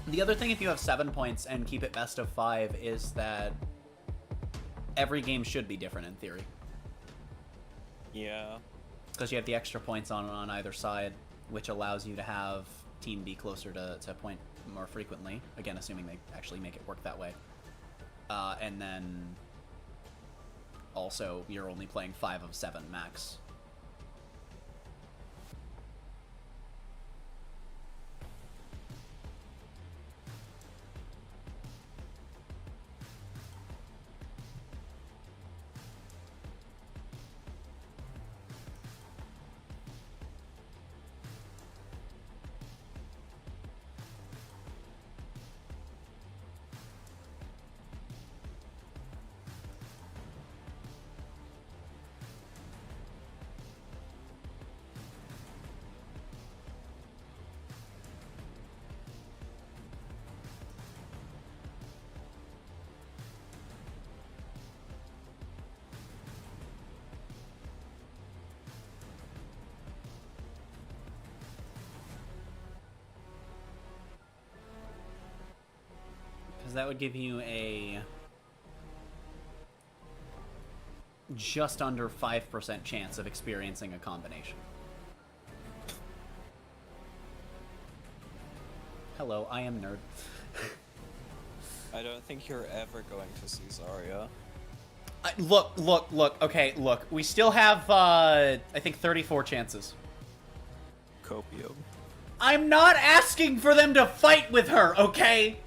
The other thing, if you have 7 points and keep it best of 5, is that every game should be different in theory. Yeah. Because you have the extra points on either side, which allows you to have Team B closer to point more frequently. Again, assuming they actually make it work that way. And then also, you're only playing 5 of 7 max. that would give you a just under 5% chance of experiencing a combination. Hello, I am nerd. I don't think you're ever going to see Zarya. Look, okay, look. We still have, I think 34 chances. Copium. I'm not asking for them to fight with her, okay?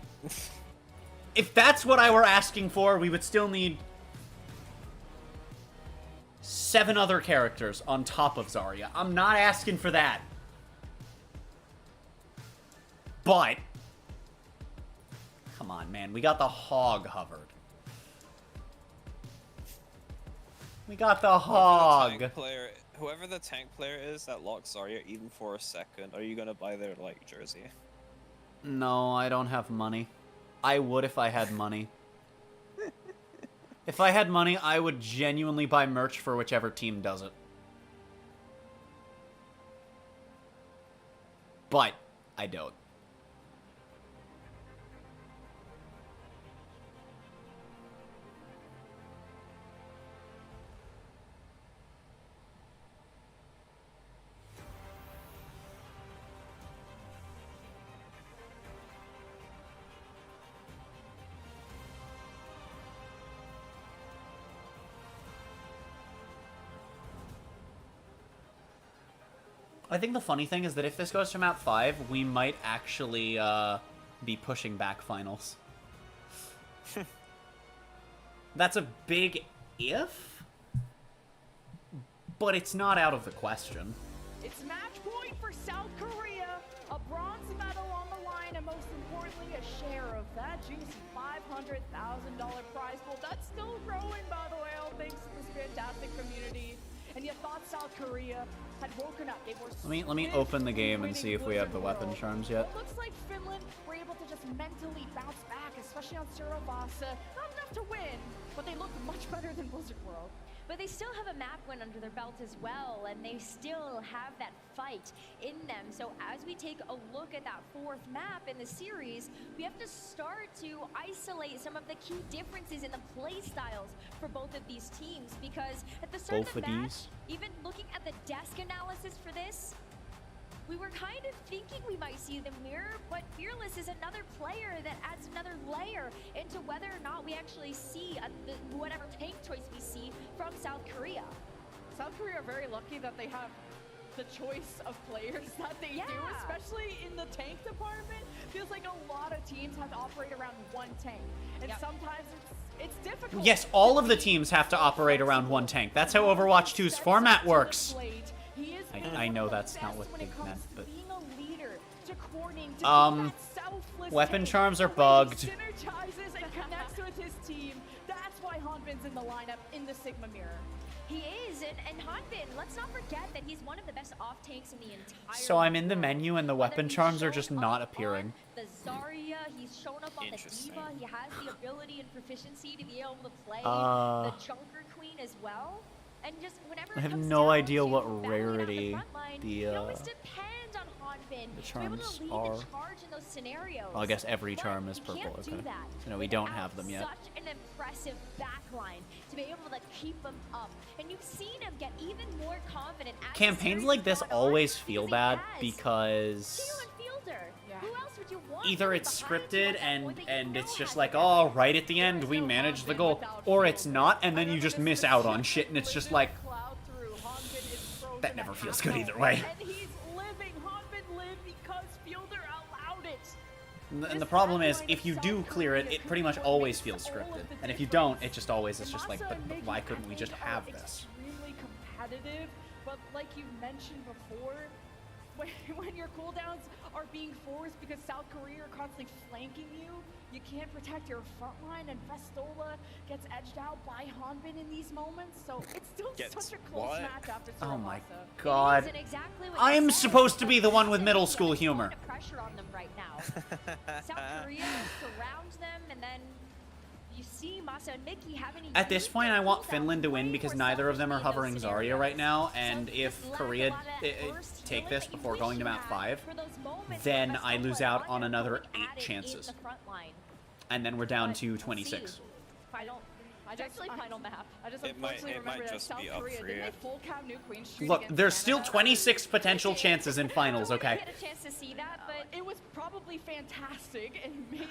If that's what I were asking for, we would still need 7 other characters on top of Zarya. I'm not asking for that. But, come on, man. We got the hog hovered. We got the hog. Whoever the tank player is that locks Zarya even for a second, are you gonna buy their, like, jersey? No, I don't have money. I would if I had money. If I had money, I would genuinely buy merch for whichever team does it. But, I don't. I think the funny thing is that if this goes to map 5, we might actually be pushing back finals. That's a big if, but it's not out of the question. It's match point for South Korea. A bronze medal on the line, and most importantly, a share of that juicy $500,000 prize pool. That's still growing, by the way, all thanks to this fantastic community. And you thought South Korea had woken up. They were Let me open the game and see if we have the weapon charms yet. It looks like Finland were able to just mentally bounce back, especially on Surabasa. Not enough to win, but they look much better than Blizzard World. But they still have a map win under their belt as well, and they still have that fight in them. So as we take a look at that 4th map in the series, we have to start to isolate some of the key differences in the play styles for both of these teams, because at the start of the match, even looking at the desk analysis for this, we were kind of thinking we might see the mirror, but Fearless is another player that adds another layer into whether or not we actually see whatever tank choice we see from South Korea. South Korea are very lucky that they have the choice of players that they do, especially in the tank department. Feels like a lot of teams have to operate around one tank, and sometimes it's difficult. Yes, all of the teams have to operate around one tank. That's how Overwatch 2's format works. I know that's not what they meant, but... weapon charms are bugged. Synergizes and connects with his team. That's why Hanbin's in the lineup in the Sigma Mirror. He is, and Hanbin, let's not forget that he's one of the best off tanks in the entire So I'm in the menu and the weapon charms are just not appearing. The Zarya, he's shown up on the Diva, he has the ability and proficiency to be able to play the Junker Queen as well. And just whenever I have no idea what rarity the charms are. Well, I guess every charm is purple. Okay. So no, we don't have them yet. Such an impressive backline to be able to keep them up, and you've seen him get even more confident. Campaigns like this always feel bad because either it's scripted and it's just like, oh, right at the end we managed the goal, or it's not, and then you just miss out on shit, and it's just like, that never feels good either way. And he's living. Hanbin lived because Fielder allowed it. And the problem is, if you do clear it, it pretty much always feels scripted, and if you don't, it just always is just like, but why couldn't we just have this? Extremely competitive, but like you mentioned before, when your cooldowns are being forced because South Korea are constantly flanking you, you can't protect your front line, and Festola gets edged out by Hanbin in these moments, so it's still such a close match after Surabasa. Oh my god. I'm supposed to be the one with middle school humor. Pressure on them right now. South Korea surrounds them, and then you see Masa and Mickey having At this point, I want Finland to win because neither of them are hovering Zarya right now, and if Korea take this before going to map 5, then I lose out on another 8 chances. and then we're down to 26. Final. Final map. I just It might unfortunately remember that just South be up Korea for did you. a full count new queen streak Look, against there's still Canada. 26 potential chances in finals, okay? Get a chance to see that, but it was probably fantastic, and maybe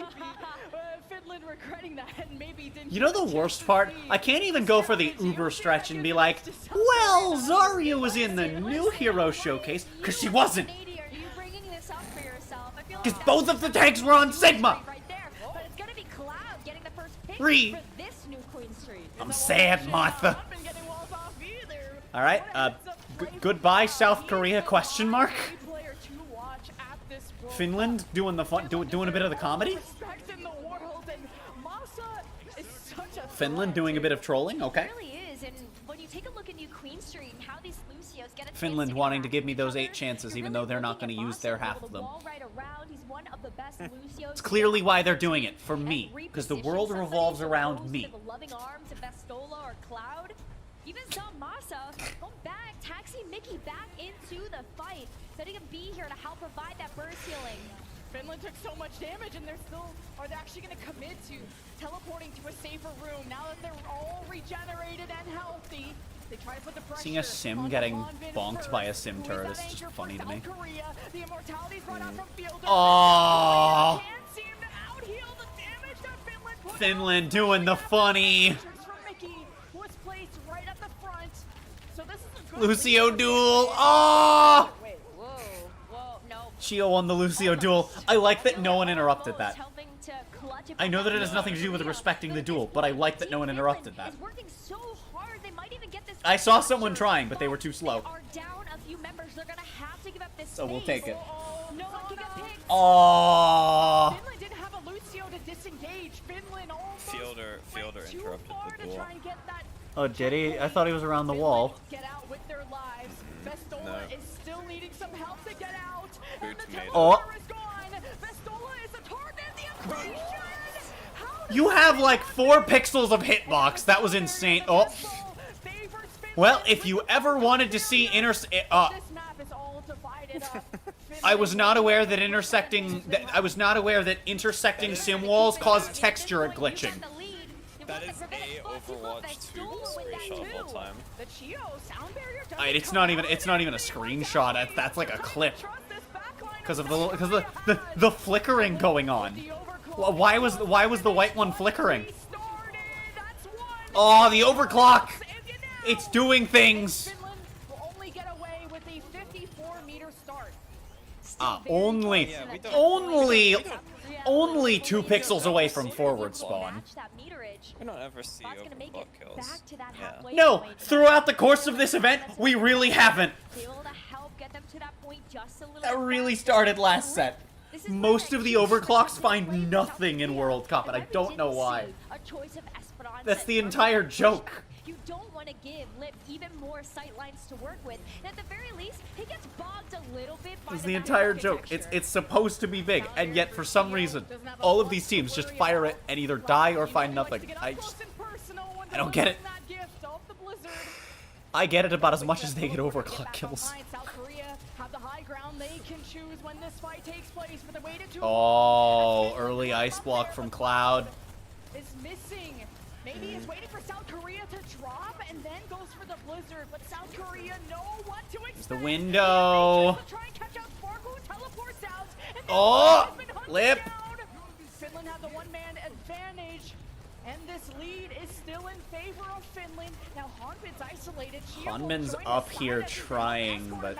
Finland regretting that, and maybe didn't. You know the worst part? I can't even go for the uber stretch and be like, well, Zarya was in the new hero showcase, because she wasn't. Are you bringing this up for yourself? I feel like Because both of the tanks were on Sigma. right there, but it's gonna be Cloud getting the first pick Three. for this new Queen Street. I'm sad, Martha. All right, goodbye, South Korea, question mark? Finland doing the fun, doing a bit of the comedy? Finland doing a bit of trolling, okay. It really is, and when you take a look at new Queen Street and how these Lucios get a Finland chance wanting to give me those 8 chances, even though they're not going to use their half of them. right around, he's one of the best Lucios. It's clearly why they're doing it, for me, because the world revolves around me. The loving arms of Vestola or Cloud. Even saw Masa go back, taxi Mickey back into the fight, setting him B here to help provide that burst healing. Finland took so much damage, and they're actually going to commit to teleporting to a safer room now that they're all regenerated and healthy. They try to put the pressure. Seeing a sim on getting Honbin bonked first. by a sim Who is turret that is just anchor for funny to me. South Korea? The immortality's run out from Fielder. Aww. Can't seem to out-heal the damage that Finland put Finland doing the funny. out. From Mickey was placed right at the front. So this is a good Lucio duel. Oh! Wait, whoa, no. Chio won the Lucio duel. I like that no one interrupted that. Helping to clutch it I know that it back has nothing to do with respecting the duel, but I like that no one interrupted that. is working so hard, they might even get this. I saw someone trying, but they were too slow. Are down a few members. They're gonna have to give up this. So we'll space. take it. No one can get picked. Aww. Finland didn't have a Lucio to disengage. Finland almost Fielder interrupted the duel. try and get that Oh, did he? I thought he was around the wall. get out with their lives. Vestola No. is still needing some help to get out. And the tomato. Oh. teleporter is gone. Vestola is a target. The equation. You have like 4 pixels of hitbox. That was insane. Oh. Well, if you ever wanted to see I was not aware that intersecting sim walls cause texture glitching. That is a Overwatch 2 screenshot of all time. The Chio sound barrier does It's not even a screenshot. That's like a clip. Because of the flickering going on. Why was the white one flickering? Oh, the overclock! It's doing things. will only get away with a 54-meter start. Only 2 pixels away from forward spawn. We don't ever see overclock kills. Yeah. No, throughout the course of this event, we really haven't. That really started last set. Most of the overclocks find nothing in World Cup, and I don't know why. That's the entire joke. You don't want to give Lip even more sightlines to work with. And at the very least, he gets bogged a little bit by That's the entire joke. It's supposed to be big, and yet for some reason, all of these teams just fire it and either die or find nothing. I don't get it. I get it about as much as they get overclock kills. Oh, early ice block from Cloud. Is missing. Maybe he's waiting for South Korea to drop and then goes for the blizzard, but South Korea know what to expect. There's the window. Try and catch out Sparkle, teleports out, and Oh, Lip. Finland has a one-man advantage, and this lead is still in favor of Finland. Now Honbin's isolated. Hanman's up here trying, but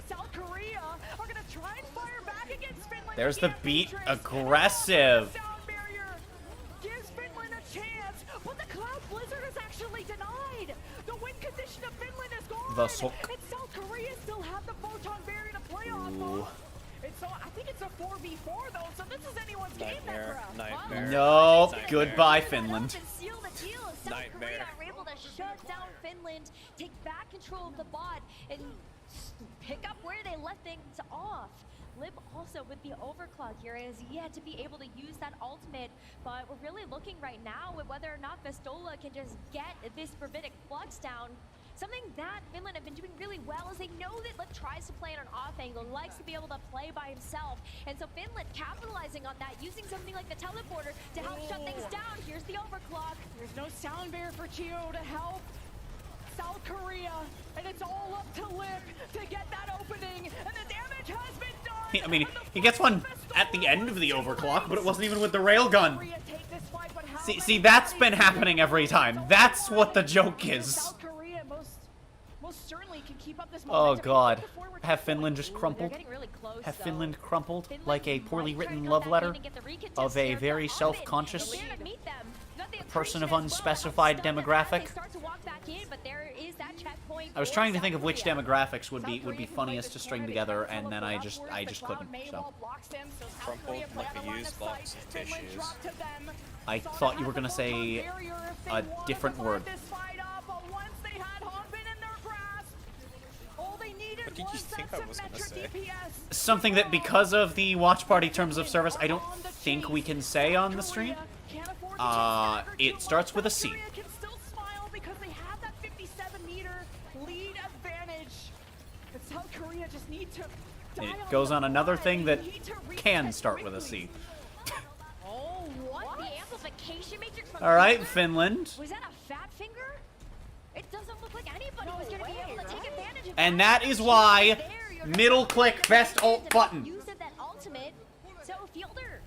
South Korea are gonna try and fire back against Finland. there's the beat. Aggressive. Gives Finland a chance, but the Cloud Blizzard is actually denied. The win condition of Finland is gone. The sock. And South Korea still have the photon barrier to play off of. I think it's a 4v4 though, so this is anyone's game, Nightmare. No, goodbye, Finland. Nightmare. Are able to shut down Finland, take back control of the bot, and pick up where they left things off. Lip also with the overclock here is yet to be able to use that ultimate, but we're really looking right now at whether or not Vestola can just get this Gravitic Flux down. Something that Finland have been doing really well is they know that Lip tries to play on an off angle, likes to be able to play by himself. And so Finland capitalizing on that, using something like the teleporter to help shut things down. Here's the overclock. There's no sound barrier for Chio to help South Korea, and it's all up to Lip to get that opening, and the damage has been done. I mean, he gets one at the end of the overclock, but it wasn't even with the railgun. See, that's been happening every time. That's what the joke is. South Korea most certainly can keep up this Oh momentum. god. Have Finland just crumpled? Getting really close, Have though. Finland crumpled Finland like a might poorly try written to go love back letter in and get the recontest of a here, very but self-conscious They're gonna meet them. You got the person of attrition as well. unspecified Stunned at that, demographic? they start to walk back in, but there is that checkpoint I was for trying to South think of which Korea. demographics would be funniest to string together, and then I just couldn't. So Crumpled like a used box of tissues. I thought you were gonna say a different word. What did you think I was gonna say? Something that, because of the watch party terms of service, I don't think we can say on the stream. It starts with a C. Can still smile because they have that 57-meter lead advantage. But South Korea just need to And it goes on another thing that can start with a C. Oh, what? The amplification matrix from All right, Finland? Finland. Was that a fat finger? It doesn't look like anybody was going to be able to take advantage of And that is why middle click best alt button. use of that ultimate. So Fielder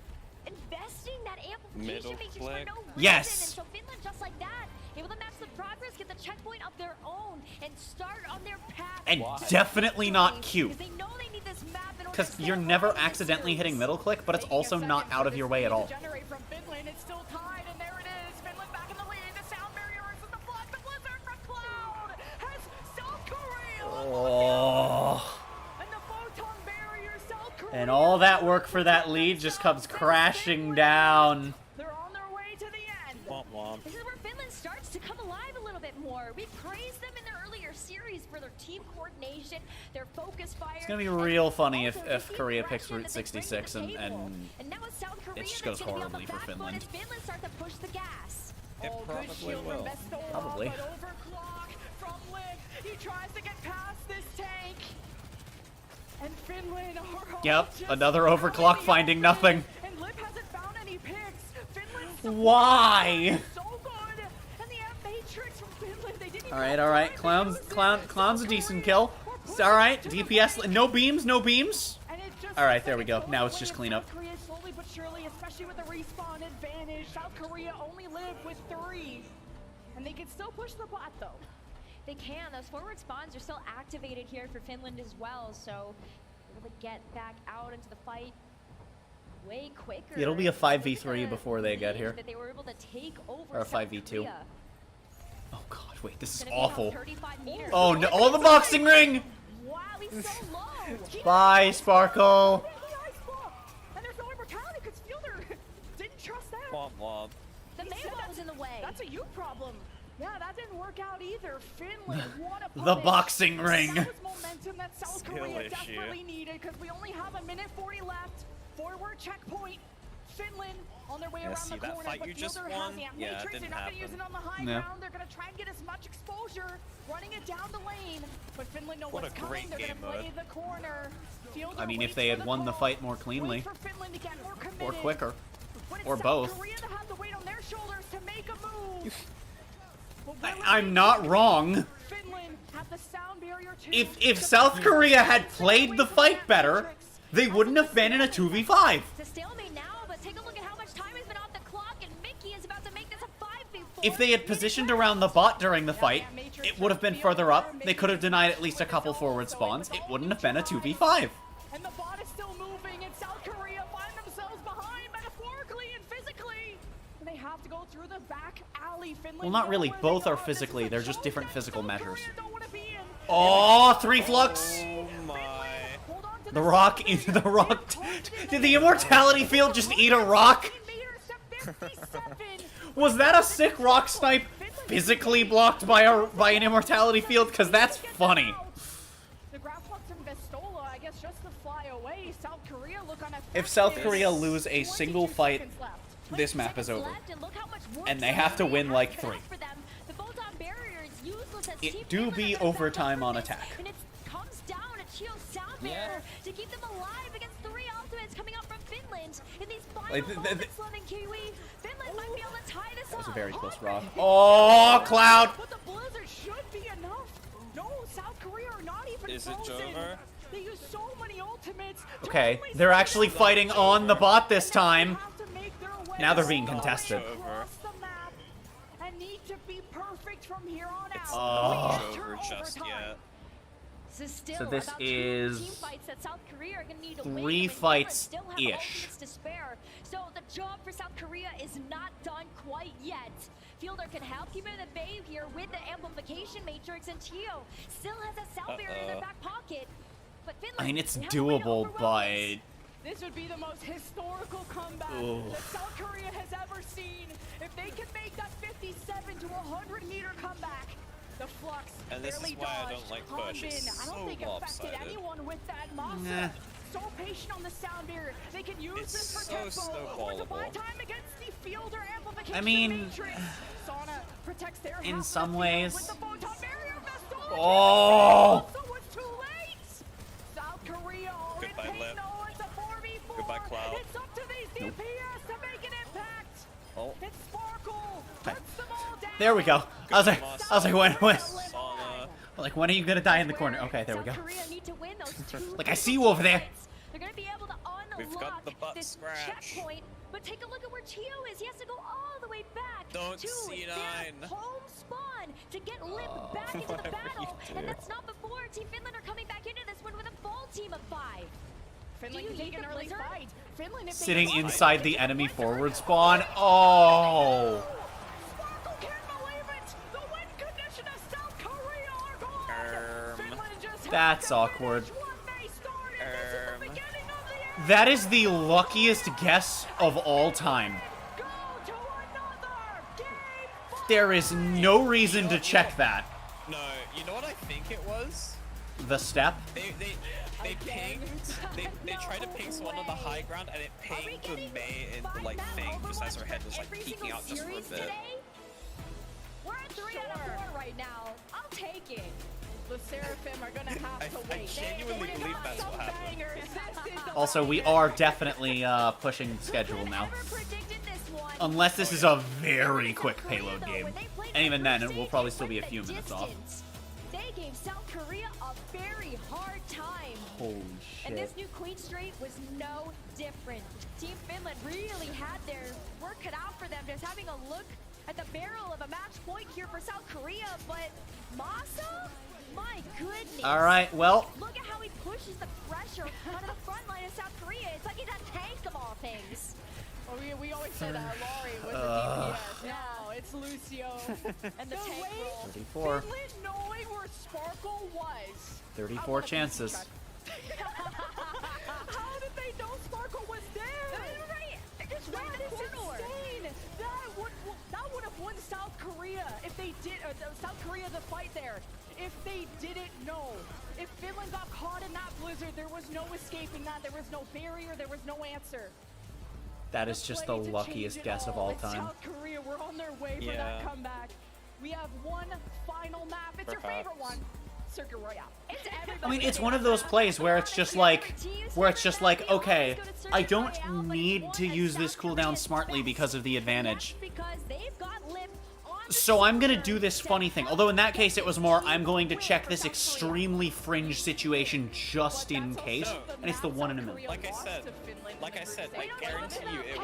investing that amplification Middle matrix click. for no reason. Yes. And so Finland just like that, able to match the progress, get the checkpoint of their own, and start on their path. And definitely not Q. Because they know they need this map in order Because to you're never accidentally hitting middle click, but it's also not out of your way at all. generate from Finland. It's still tied, and there it is. Finland back in the lead. The sound barrier is in the block. The blizzard from Cloud has South Korea. Oh. And the photon barrier, South Korea. And all that work for that lead just comes crashing down. They're on their way to the end. Womp womp. This is where Finland starts to come alive a little bit more. We praised them in their earlier series for their team coordination, their focus fire. It's gonna be real funny if Korea picks Route 66 and now it's South Korea it just that's goes gonna be on the horribly for back foot Finland. as Finland start to push the gas. It Good probably shield will. from Vestola, Probably. but overclock from Lip. He tries to get past this tank. And Finland are all Yep, just another overclock finding nothing. And Lip hasn't found any picks. Finland's Why? so good. And the amp matrix from Finland, they didn't even All right. Clown's a decent kill. All right, DPS. No beams. No beams. And it just All right, there we go. Now it's just cleanup. South Korea slowly but surely, especially with the respawn advantage. South Korea only live with 3. And they can still push the bot though. They can. Those forward spawns are still activated here for Finland as well, so able to get back out into the fight way quicker. It'll be a 5v3 before they get here. That they were able to take over Or a South 5v2. Korea. Oh god, wait, this is Gonna be about awful. 35 meters. Oh no, oh, the boxing ring! Wow, he's so low. Bye, Sparkle. And there's no immortality because Fielder didn't trust that. Womp womp. The Maywall was in the way. That's a you problem. Yeah, that didn't work out either. Finland won a The boxing ring. That was momentum that South Skill Korea issue. desperately needed because we only have a minute 40 left. Forward checkpoint. Finland on their way Yeah, around see the that corner, fight but you just Fielder won? has the amp Yeah, it matrix. didn't They're not going to use happen. it on the high No. ground. They're going to try and get as much exposure, running it down the lane. But Finland know What what's a coming. great They're going to game play the corner. Fielder I mean, if waits they for had the won the call. fight more cleanly, Wait for Finland to get more or committed. quicker, But it's or South both. Korea that have the weight on their shoulders to make a move. I'm not wrong. Finland have the sound barrier too. If South Korea had played the fight better, they wouldn't have been in a 2v5. It's a stalemate now, but take a look at how much time has been off the clock, and Mickey is about to make this a 5v4. If they had positioned around the bot during the fight, it would have been further up. They could have denied at least a couple forward spawns. It wouldn't have been a 2v5. And the bot is still moving, and South Korea find themselves behind metaphorically and physically. And they have to go through the back alley. Finland Well, not know really. where Both they are physically. They're just different South physical Korea measures. don't wanna be in. Oh, 3 flux. Oh my. The rock into the rock. Did the immortality field just eat a rock? Was that a sick rock snipe physically blocked by an immortality field? Because that's funny. The grab flux from Vestola, I guess, just to fly away. South Korea look on If South Korea lose a single fight, this map is over. And they have to win like 3. For them, the bolt-on barrier is useless it do be overtime on attack. And it comes down to Chio's sound barrier to keep them alive against 3 ultimates coming up from Finland. In these final moments, London Kiwi, Finland might be able to tie this up. That was a very close draw. Oh, Cloud! But the Blizzard should be enough. No, South Korea are not even Is it frozen. Jover? They use so many ultimates. Okay, they're actually fighting on the bot this time. Now they're being contested. And need to be perfect from here on out. Oh. Jover just yet. So this about is 2 team fights that South Korea are gonna need to win. 3 I mean, fights still have ish. ultimates to spare. So the job for South Korea is not done quite yet. Fielder can help keep it at bay here with the amplification matrix, and Chio still has a sound barrier in their back pocket. But Finland, I mean, it's they haven't really doable, overwhelmed but This would be the most historical comeback Ooh. that South Korea has ever seen. If they can make that 57 to 100 meter comeback, the Flux And this is barely why I dodged. don't like push. It's Hanbin, I don't so think affected lopsided. anyone with that Masa. Nah. So patient on the sound barrier. They can use It's this for so tempo or to buy snowballable. time against the fielder amplification I mean, matrix. Sauna protects their in half some of the field with ways. the photon barrier vest on. Oh! Also, it's too late. South Korea already Goodbye, Lip. know it's a 4v4. Goodbye, Cloud. It's up to these DPS to make an impact. Oh. It's Sparkle. Puts them all down. there we go. I was like, when? Sauna. Like, when are you gonna die in the corner? Okay, there we go. South Korea need to win those 2 Like, I see you over there. fights. They're gonna be able to We've got unlock the butt this scratch. checkpoint. But take a look at where Chio is. He has to go all the way back Don't to C9. their home spawn to get Lip back into the whatever you battle. do. And that's not before Team Finland are coming back into this one with a full team of 5. Finland Do you can take need an the early Blizzard? fight. Finland, if they Sitting can- inside the enemy forward spawn. Oh! Sparkle can't believe it. The win condition of South Korea are gone. Finland just has That's to awkward. finish what they started. This is the beginning of the end. That is the luckiest guess of all time. Go to another game. There is no reason to check that. No, you know what I think it was? The step? They pinged. They tried to ping someone on the high ground, and it pinged the May in the like thing just as her head was like peeking out just for a bit. Today? We're at 3 out of 4 right now. I'll take it. The Seraphim are gonna have to I wait. genuinely They believe got that's some what happened. bangers. This is the Also, we are definitely pushing schedule now. Unless this is a very quick payload game. And even then, it will probably still be a few minutes off. They gave South Korea a very hard time. Holy And this shit. new Queen Street was no different. Team Finland really had their work cut out for them. Just having a look at the barrel of a match point here for South Korea, but Masa? My goodness. All right, well. Look at how he pushes the pressure onto the front line of South Korea. It's like he's a tank of all things. Well, we always said Laurie was a DPS. Now it's Lucio. And the tank role. 34. Finland knowing where Sparkle was. 34 chances. How did they know Sparkle was there? Right. Just right That in the is corner. insane. That would have won South Korea if they did. South Korea the fight there. If they didn't know. If Finland got caught in that blizzard, there was no escaping that. There was no barrier. There was no answer. That is just the luckiest guess of all It's time. South Korea, we're on their way for that comeback. We have one final map. It's your favorite one. Circuit Royale. It's I mean, it's one of those plays where it's just like, okay, I don't need to use this cooldown smartly because of the advantage. So I'm gonna do this funny thing. Although in that case it was more, I'm going to check this extremely fringe situation just in case, and it's the 1 in a million. Like I said, I guarantee you, it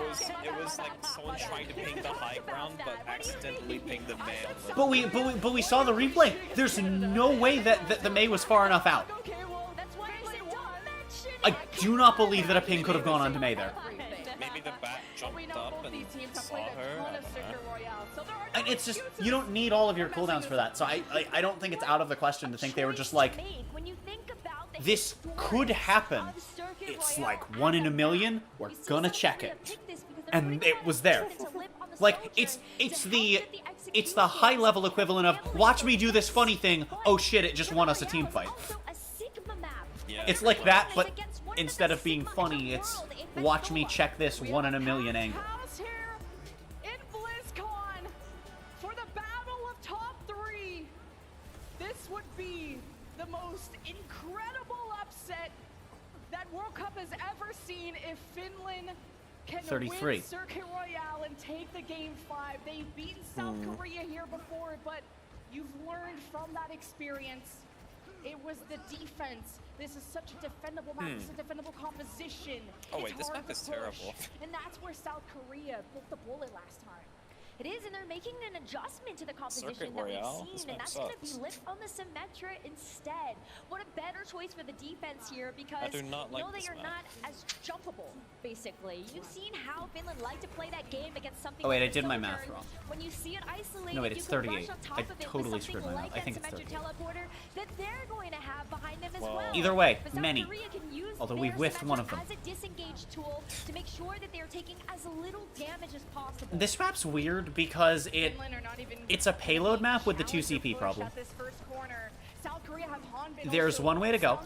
was like someone trying to ping the high ground, but accidentally pinged the May. But we saw the replay. There's no way that the May was far enough out. I do not believe that a ping could have gone onto May there. Maybe the bat jumped up and saw her. I don't know. And it's just, you don't need all of your cooldowns for that. So I don't think it's out of the question to think they were just like, this could happen. It's like 1 in a million. We're gonna check it. And it was there. Like, it's the high level equivalent of, watch me do this funny thing. Oh shit, it just won us a team fight. It's like that, but instead of being funny, it's watch me check this 1 in a million angle. this would be the most incredible upset that World Cup has ever seen if Finland can 33. win Circuit Royale and take the Game 5. They've beaten South Korea here before, but you've learned from that experience. It was the defense. This is such a defendable map. This is a defendable composition. Oh It's wait, this hard map to is push. terrible. And that's where South Korea bit the bullet last time. It is, and they're making an adjustment to the composition Circuit that Royale? we've This seen, and map that's going to be sucks. lit on the Symmetra instead. What a better choice for the defense here, because do not like know that this you're map. not as jumpable, basically. You've seen how Finland like to play that game against something Oh, wait, like I did the my math Sojourn. wrong. When you see it isolated, No, wait, you it's can rush 38. on top I of it totally with screwed something my like math. I think that it's Symmetra 38. teleporter that they're going to have behind them as Wow. well. Either way, But South many. Korea can use Although their we've whiffed Symmetra one of them. as a disengage tool to make sure that they're taking as little damage as possible. This map's weird because it's a payload map with the 2 CP problem. There's one way to go,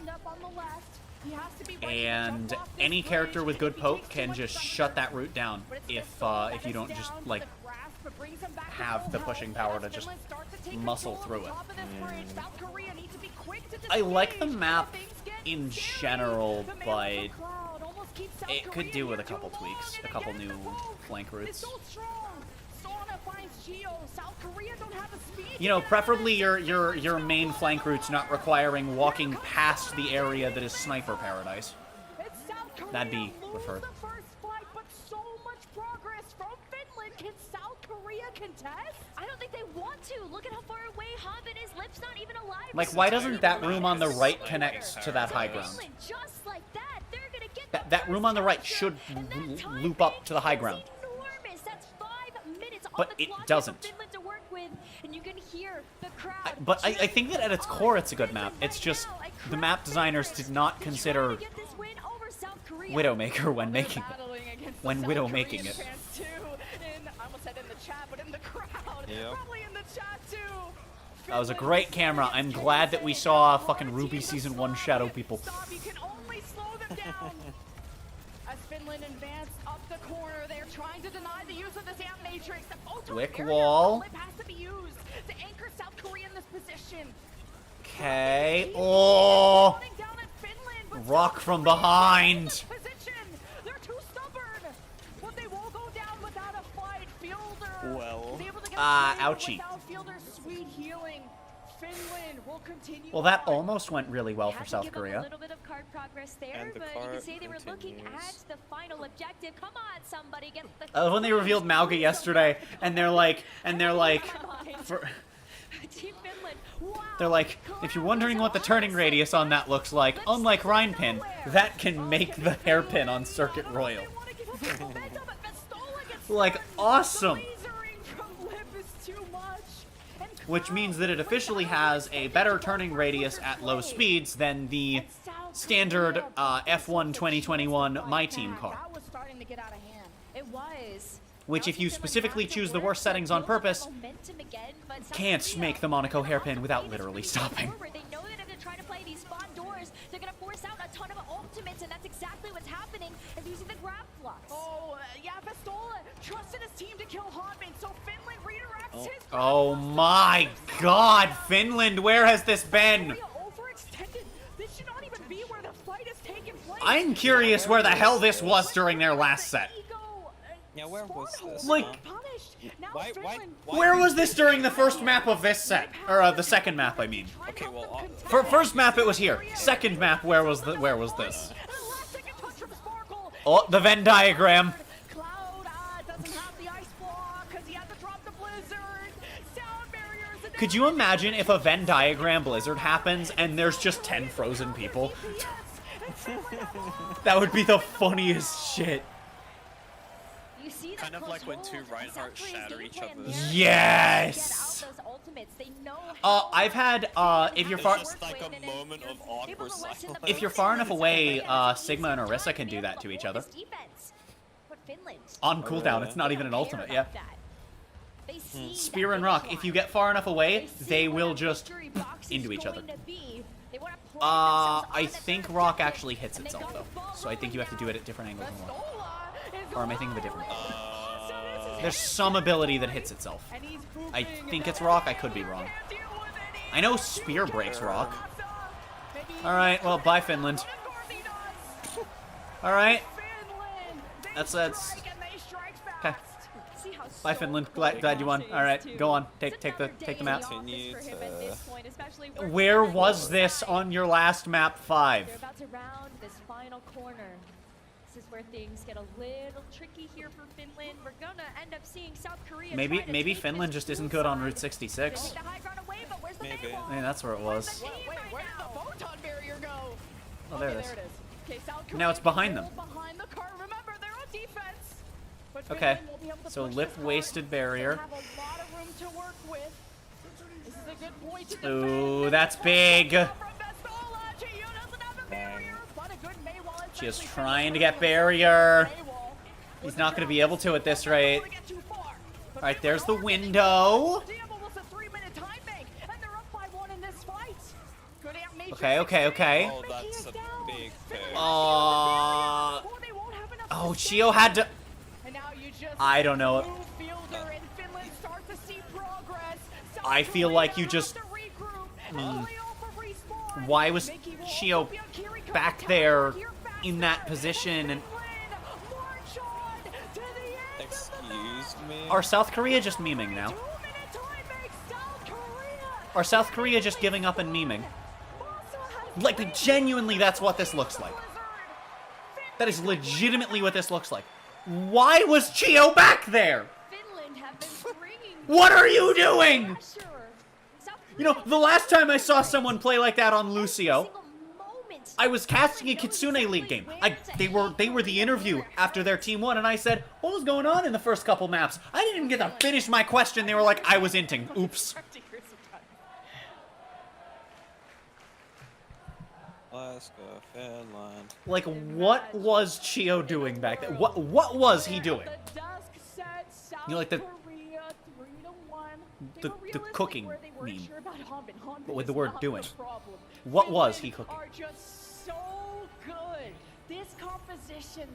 and any character with good poke can just shut that route down if you don't just like have the pushing power to just muscle through it. I like the map in general, but it could do with a couple tweaks, a couple new flank routes. You know, preferably your main flank routes not requiring walking past the area that is sniper paradise. That'd be preferred. Can South Korea contest? I don't think they want to. Look at how far away Hobbit is. Lip's not even alive. Like, why doesn't that room on the right connect to that high ground? Just like that, they're gonna get That room on the right should loop up to the high ground. enormous. That's 5 minutes on But the it clock doesn't. for Finland to work with, and you can hear the crowd. But I think that at its core, it's a good map. It's just the map designers did not consider Widowmaker when making it. When Widowmaking it. I almost said in the chat, but in the crowd. Yep. Probably in the chat too. That was a great camera. I'm glad that we saw fucking Ruby Season 1 shadow people. You can only slow them down. As Finland advance up the corner, they're trying to deny the use of this amp matrix. The ultimate Quick area wall. flip has to be used to anchor South Korea in this position. Okay. Oh! Rock from behind. Position. They're too stubborn. But they won't go down without a fight. Fielder. Well. Able to get Ouchie. without Fielder's sweet healing. Finland will continue. Well, that almost went really well for Had to South give up Korea. a little bit of card progress there, And the but you card can say they were looking continues. at the final objective. Come on, somebody, get the. When they revealed Mauga yesterday, and they're like, Team Finland. Wow. they're like, if you're wondering what the turning radius on that looks like, unlike Rhinepin, that can make the hairpin on Circuit Royal. Like, awesome! Which means that it officially has a better turning radius at low speeds than the standard F1 2021 My Team car. That was starting to get out of hand. It was. Which, if you specifically choose the worst settings on purpose, Momentum again, but South can't Korea make the Monaco hairpin without literally stopping. forward. They know that if they're trying to play these spawn doors, they're going to force out a ton of ultimates, and that's exactly what's happening if using the grab flux. Oh, yeah, Vestola trusted his team to kill Hotman, so Finland redirects his. Oh my god, Finland, where has this been? Overextended. This should not even be where the fight is taking place. I'm curious where the hell this was during their last set. Yeah, where was this? Like, why, where was this during the first map of this set? Or the second map, I mean. Okay, well, For first map, it was here. Second map, where was this? Oh, the Venn diagram. Could you imagine if a Venn diagram blizzard happens and there's just 10 frozen people? That would be the funniest shit. You see kind of like when two Reinhardt shatter each other. Yes! I've had, if you're far... It's just like a moment of awkward silence. If you're far enough away, Sigma and Orisa can do that to each other. On cooldown, it's not even an ultimate, yeah. Spear and Rock, if you get far enough away, they will just into each other. I think Rock actually hits itself, though. So I think you have to do it at different angles than Rock. Or am I thinking of a different There's some ability that hits itself. I think it's Rock, I could be wrong. I know spear breaks rock. Alright, well, bye, Finland. Alright. That's... Okay. Bye, Finland. Glad you won. Alright, go on. Take the map. Where was this on your last map 5? They're about to round this final corner. This is where things get a little tricky here for Finland. We're gonna end up seeing South Korea. Maybe Finland just isn't good on Route 66. Maybe. I mean, that's where it was. Wait, where did the photon barrier go? Oh, there it Okay, is. there it is. Okay, South Korea Now it's behind them. behind the car. Remember, they're on defense. But Okay. Finland will be able to So push Lip this car. wasted barrier. They have a lot of room to work with. This is a good point to defend. Ooh, that's big. She is trying to get barrier. He's not going to be able to at this rate. Alright, there's the window. Okay. Oh, that's a big pick. Oh, Chio had to... I don't know. I feel like you just... Why was Chio back there in that position? And Excuse me? are South Korea just memeing now? Are South Korea just giving up and memeing? Like, genuinely, that's what this looks like. That is legitimately what this looks like. Why was Chio back there? What are you doing? You know, the last time I saw someone play like that on Lucio, I was casting a Kitsune League game. They were the interview after their team won, and I said, what was going on in the first couple maps? I didn't even get to finish my question. They were like, I was inting. Oops. Alaska, Finland. Like, what was Chio doing back there? What was he doing? You know, like the cooking meme, but with the word doing. What was he cooking? Are just so good. This composition,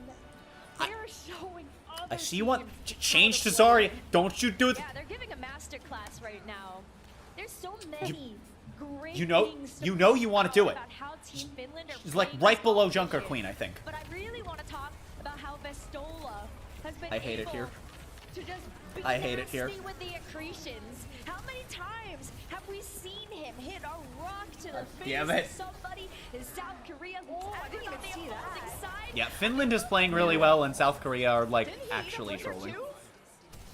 they're showing other I see you want change to Zarya. Don't you do it? Yeah, they're giving a masterclass right now. There's so many great You know you want to do it. about how Team Finland are It's like playing right this below competition. Junker Queen, I think. But I really want to talk about how Vestola has been I hate it able here. to just be I hate it here. nasty with the accretions. How many times have we seen him hit a rock to the face Damn it. of somebody in South Korea? I didn't even see that. Side? Yeah, Finland is playing really well, and South Korea are like actually trolling.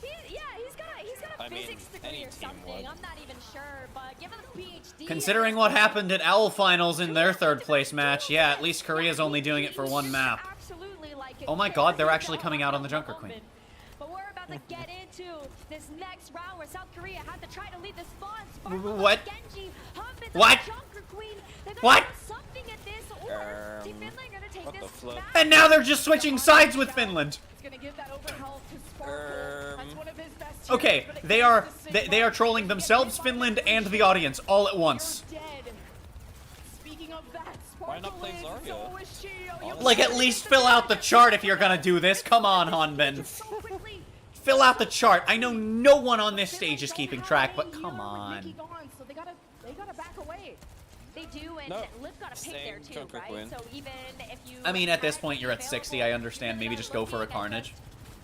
He's got a physics degree or something. I'm not even sure, but given the PhD. Considering what happened at Owl Finals in their third place match, yeah, at least Korea's only doing it for one map. Oh my god, they're actually coming out on the Junker Queen. But we're about to get into this next round where South Korea had to try to lead the spawn. What? Genji, Humpin, What? Junker Queen. They're gonna What? do something at this, or Team Finland are gonna take what the this flip? back. And now they're just switching sides with Finland. It's gonna give that overhealth to Sparkle. That's one of his best Okay, tiers, but they are trolling themselves, Finland, and the audience all at once. dead. Speaking of that, Why not play Sparkle is, Zarya? so is Chio. Like, at least fill out the chart if you're gonna do this. Come on, Hanbin. Fill out the chart. I know no one on this stage is keeping track, but come on. So they gotta back away. They do, and No, Liv got a pick there same too, Junker right? Queen. So even if you I mean, at this point, you're at 60. I understand. Maybe just go for a Carnage.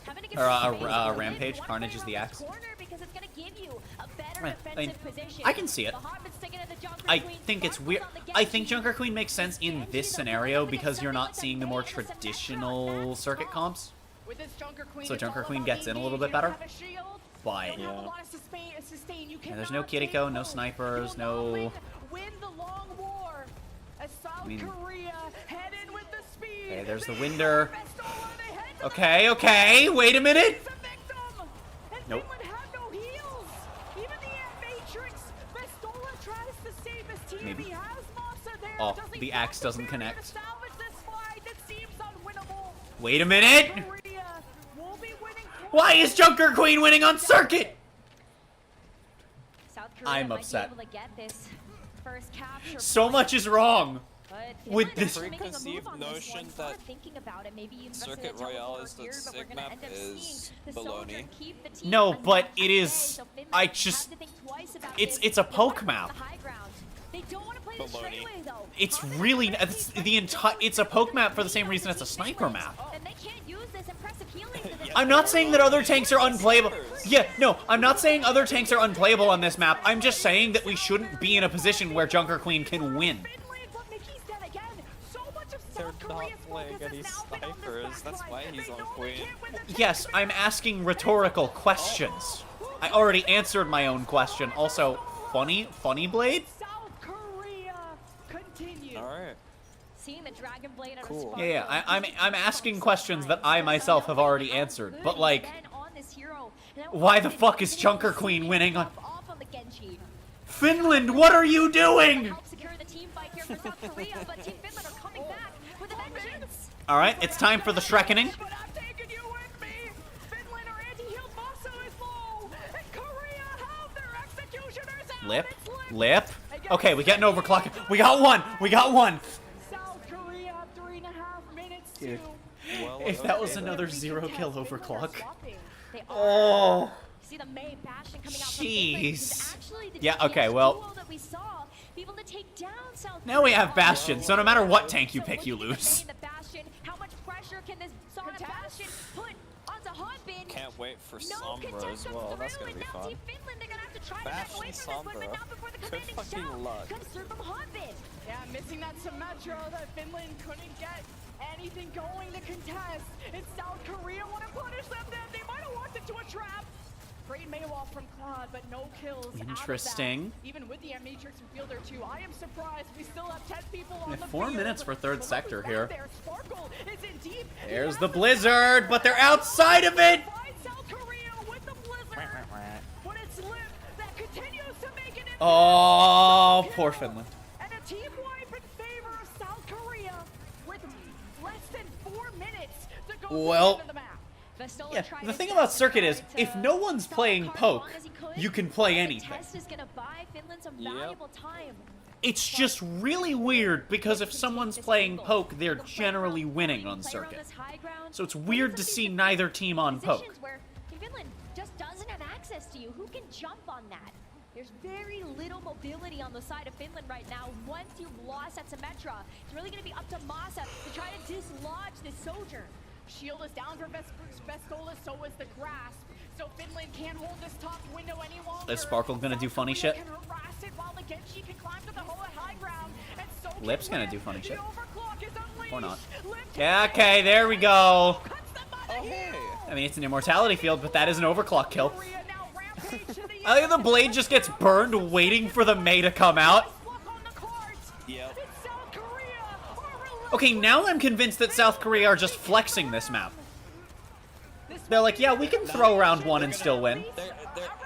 having to get Or some space a to Rampage. win one Carnage player is the on axe. corner because it's gonna give you a better Right, I mean, defensive position. I can see it. The Hartman's sticking to the Junker I Queen. think it's Sparkle's weird. on the I Genji. think Junker Queen makes sense in this scenario because you're not seeing the more traditional circuit comps. With this Junker Queen, So it's Junker all Queen about gets in a being little you bit don't better. have a shield, But you don't have a lot of sustain. You yeah, there's no cannot take Kiriko, no both. snipers, You will no. not win the long war. As South mean- Korea head in with the speed. Okay, there's the Winder. Okay, wait a minute. Nope. Finland had no heals. Even the Matrix, Vestola tries to save his team. Maybe. He has Masa there. Oh, Does he the get axe the doesn't barrier to connect. salvage this fight? It seems unwinnable. Wait a minute. Korea will be winning. Why is Junker Queen winning on circuit? South Korea I'm might upset. Be able to get this first capture So point. much is wrong. But With Finland this actually making a preconceived move on this notion one, that start thinking about it. Maybe you invested Circuit in a Royale teleporter is the here, but we're SIG gonna map end up is seeing the soldier baloney. keep the team No, a but notch it away, is. so Finland I have just. to think twice about It's this. it's a They poke wanna map. play the high ground. They don't want to play this Baloney. straightaway though. It's really it's the entire. It's a poke map for the same reason it's a sniper map. Then they can't use this impressive healing to this. I'm not saying that other tanks are unplayable. Yeah, no, I'm not saying other tanks are unplayable on this map. I'm just saying that we shouldn't be in a position where Junker Queen can win. They're not playing any snipers. That's why he's on Queen. Yes, I'm asking rhetorical questions. I already answered my own question. Also, funny Blade? South Korea continues. All right. Seeing the Dragon Blade on a Yeah, Sparkle yeah. I'm asking questions that I myself have already answered. But like, on this hero. Now, why the fuck is Junker Queen winning on off on the Genji. Finland? What are you doing? Help secure the team fight here for South Korea, but Team Finland are coming back with a vengeance. All right, it's time for the Shrekkening. Lip. Okay, we get an overclock. We got one. South Korea, 3.5 minutes Dude. to. Well, If that was another 0 kill overclock. They Oh. are. See the May Bastion coming out from Finland. This is Jeez. actually the Yeah, DPS okay, well. duo that we saw be able to take down South Now we Korea. have Bastion, so no matter what tank you pick, you lose. The Bastion, how much pressure can this Sonic Bastion put onto Hanbin? Can't wait for No Sombra contest as comes well. through, That's gonna and be now fun. Team Finland, they're gonna have to try to back away Bastion from this one, but Sombra. not before the Good commanding fucking shout luck. comes through from Hanbin. Yeah, missing that Symmetra that Finland couldn't get anything going to contest. And South Korea want to punish them then. They might have walked into a trap. Great Maywall from Claude, but no kills. out of that. Interesting. Even with the Matrix and Fielder too, I am surprised we still have 10 people on Yeah, the 4 field. minutes for third But look sector who's here. back there. Sparkle is in deep. There's the blizzard, but they're outside of it. South Korea with the blizzard. But it's Lip that continues to make it in. Oh, poor Finland. And a team wipe in favor of South Korea with less than 4 minutes to go to the Well, end of the map. yeah, the thing about Circuit is, if no one's playing poke, you can play anything. Test is gonna buy Finland some valuable time. It's just really weird because if someone's playing poke, they're generally winning on Circuit. So it's weird to see neither team on poke. Positions where Finland just doesn't have access to you. Who can jump on that? There's very little mobility on the side of Finland right now. Once you've lost at Symmetra, it's really going to be up to Masa to try to dislodge this Sojourn. Shield is down for Vestola, so is the grasp. So Finland can't hold this top window any longer. Is Sparkle gonna do funny shit? Can harass it while the Genji can climb to the hole at high ground, and so can Lip's gonna Lip. do funny The shit. overclock is unleashed. Or not. Lip Yeah, okay, there we go. Oh, hey. I mean, it's an immortality field, but that is an overclock kill. I think the blade just gets burned waiting for the May to come out. Yep. Okay, now I'm convinced that South Korea are just flexing this map. They're like, yeah, we can throw round 1 and still win.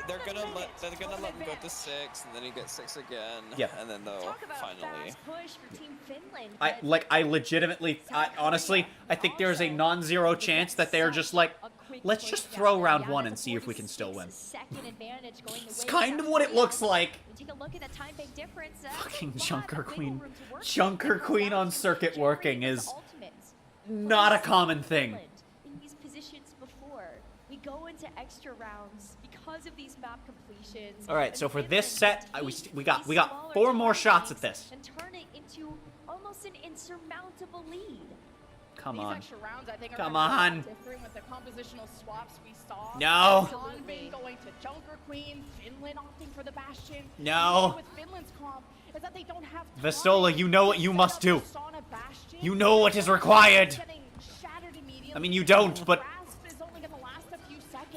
They're gonna let him go to 6, and then he gets 6 again. Yeah. And then they'll finally. Push for Team Finland. I legitimately, honestly, I think there's a non-zero chance that they're just like, let's just throw round 1 and see if we can still win. Second advantage going the It's way kind of what it looks like. Take a look at the time bank difference. Fucking Junker Queen. Junker Queen on circuit working is not a common thing. In these positions before, we go into extra rounds because of these map completions. All right, so for this set, we got 4 more shots at this. And turn it into almost an insurmountable lead. Come These on. extra rounds, I think, are Come gonna be a lot on. different with the compositional swaps we saw. No. Hanbin going to Junker Queen, Finland opting for the Bastion. No. With Finland's comp is that they don't have Vestola, you know what you must do. You know what is required. I mean, you don't, but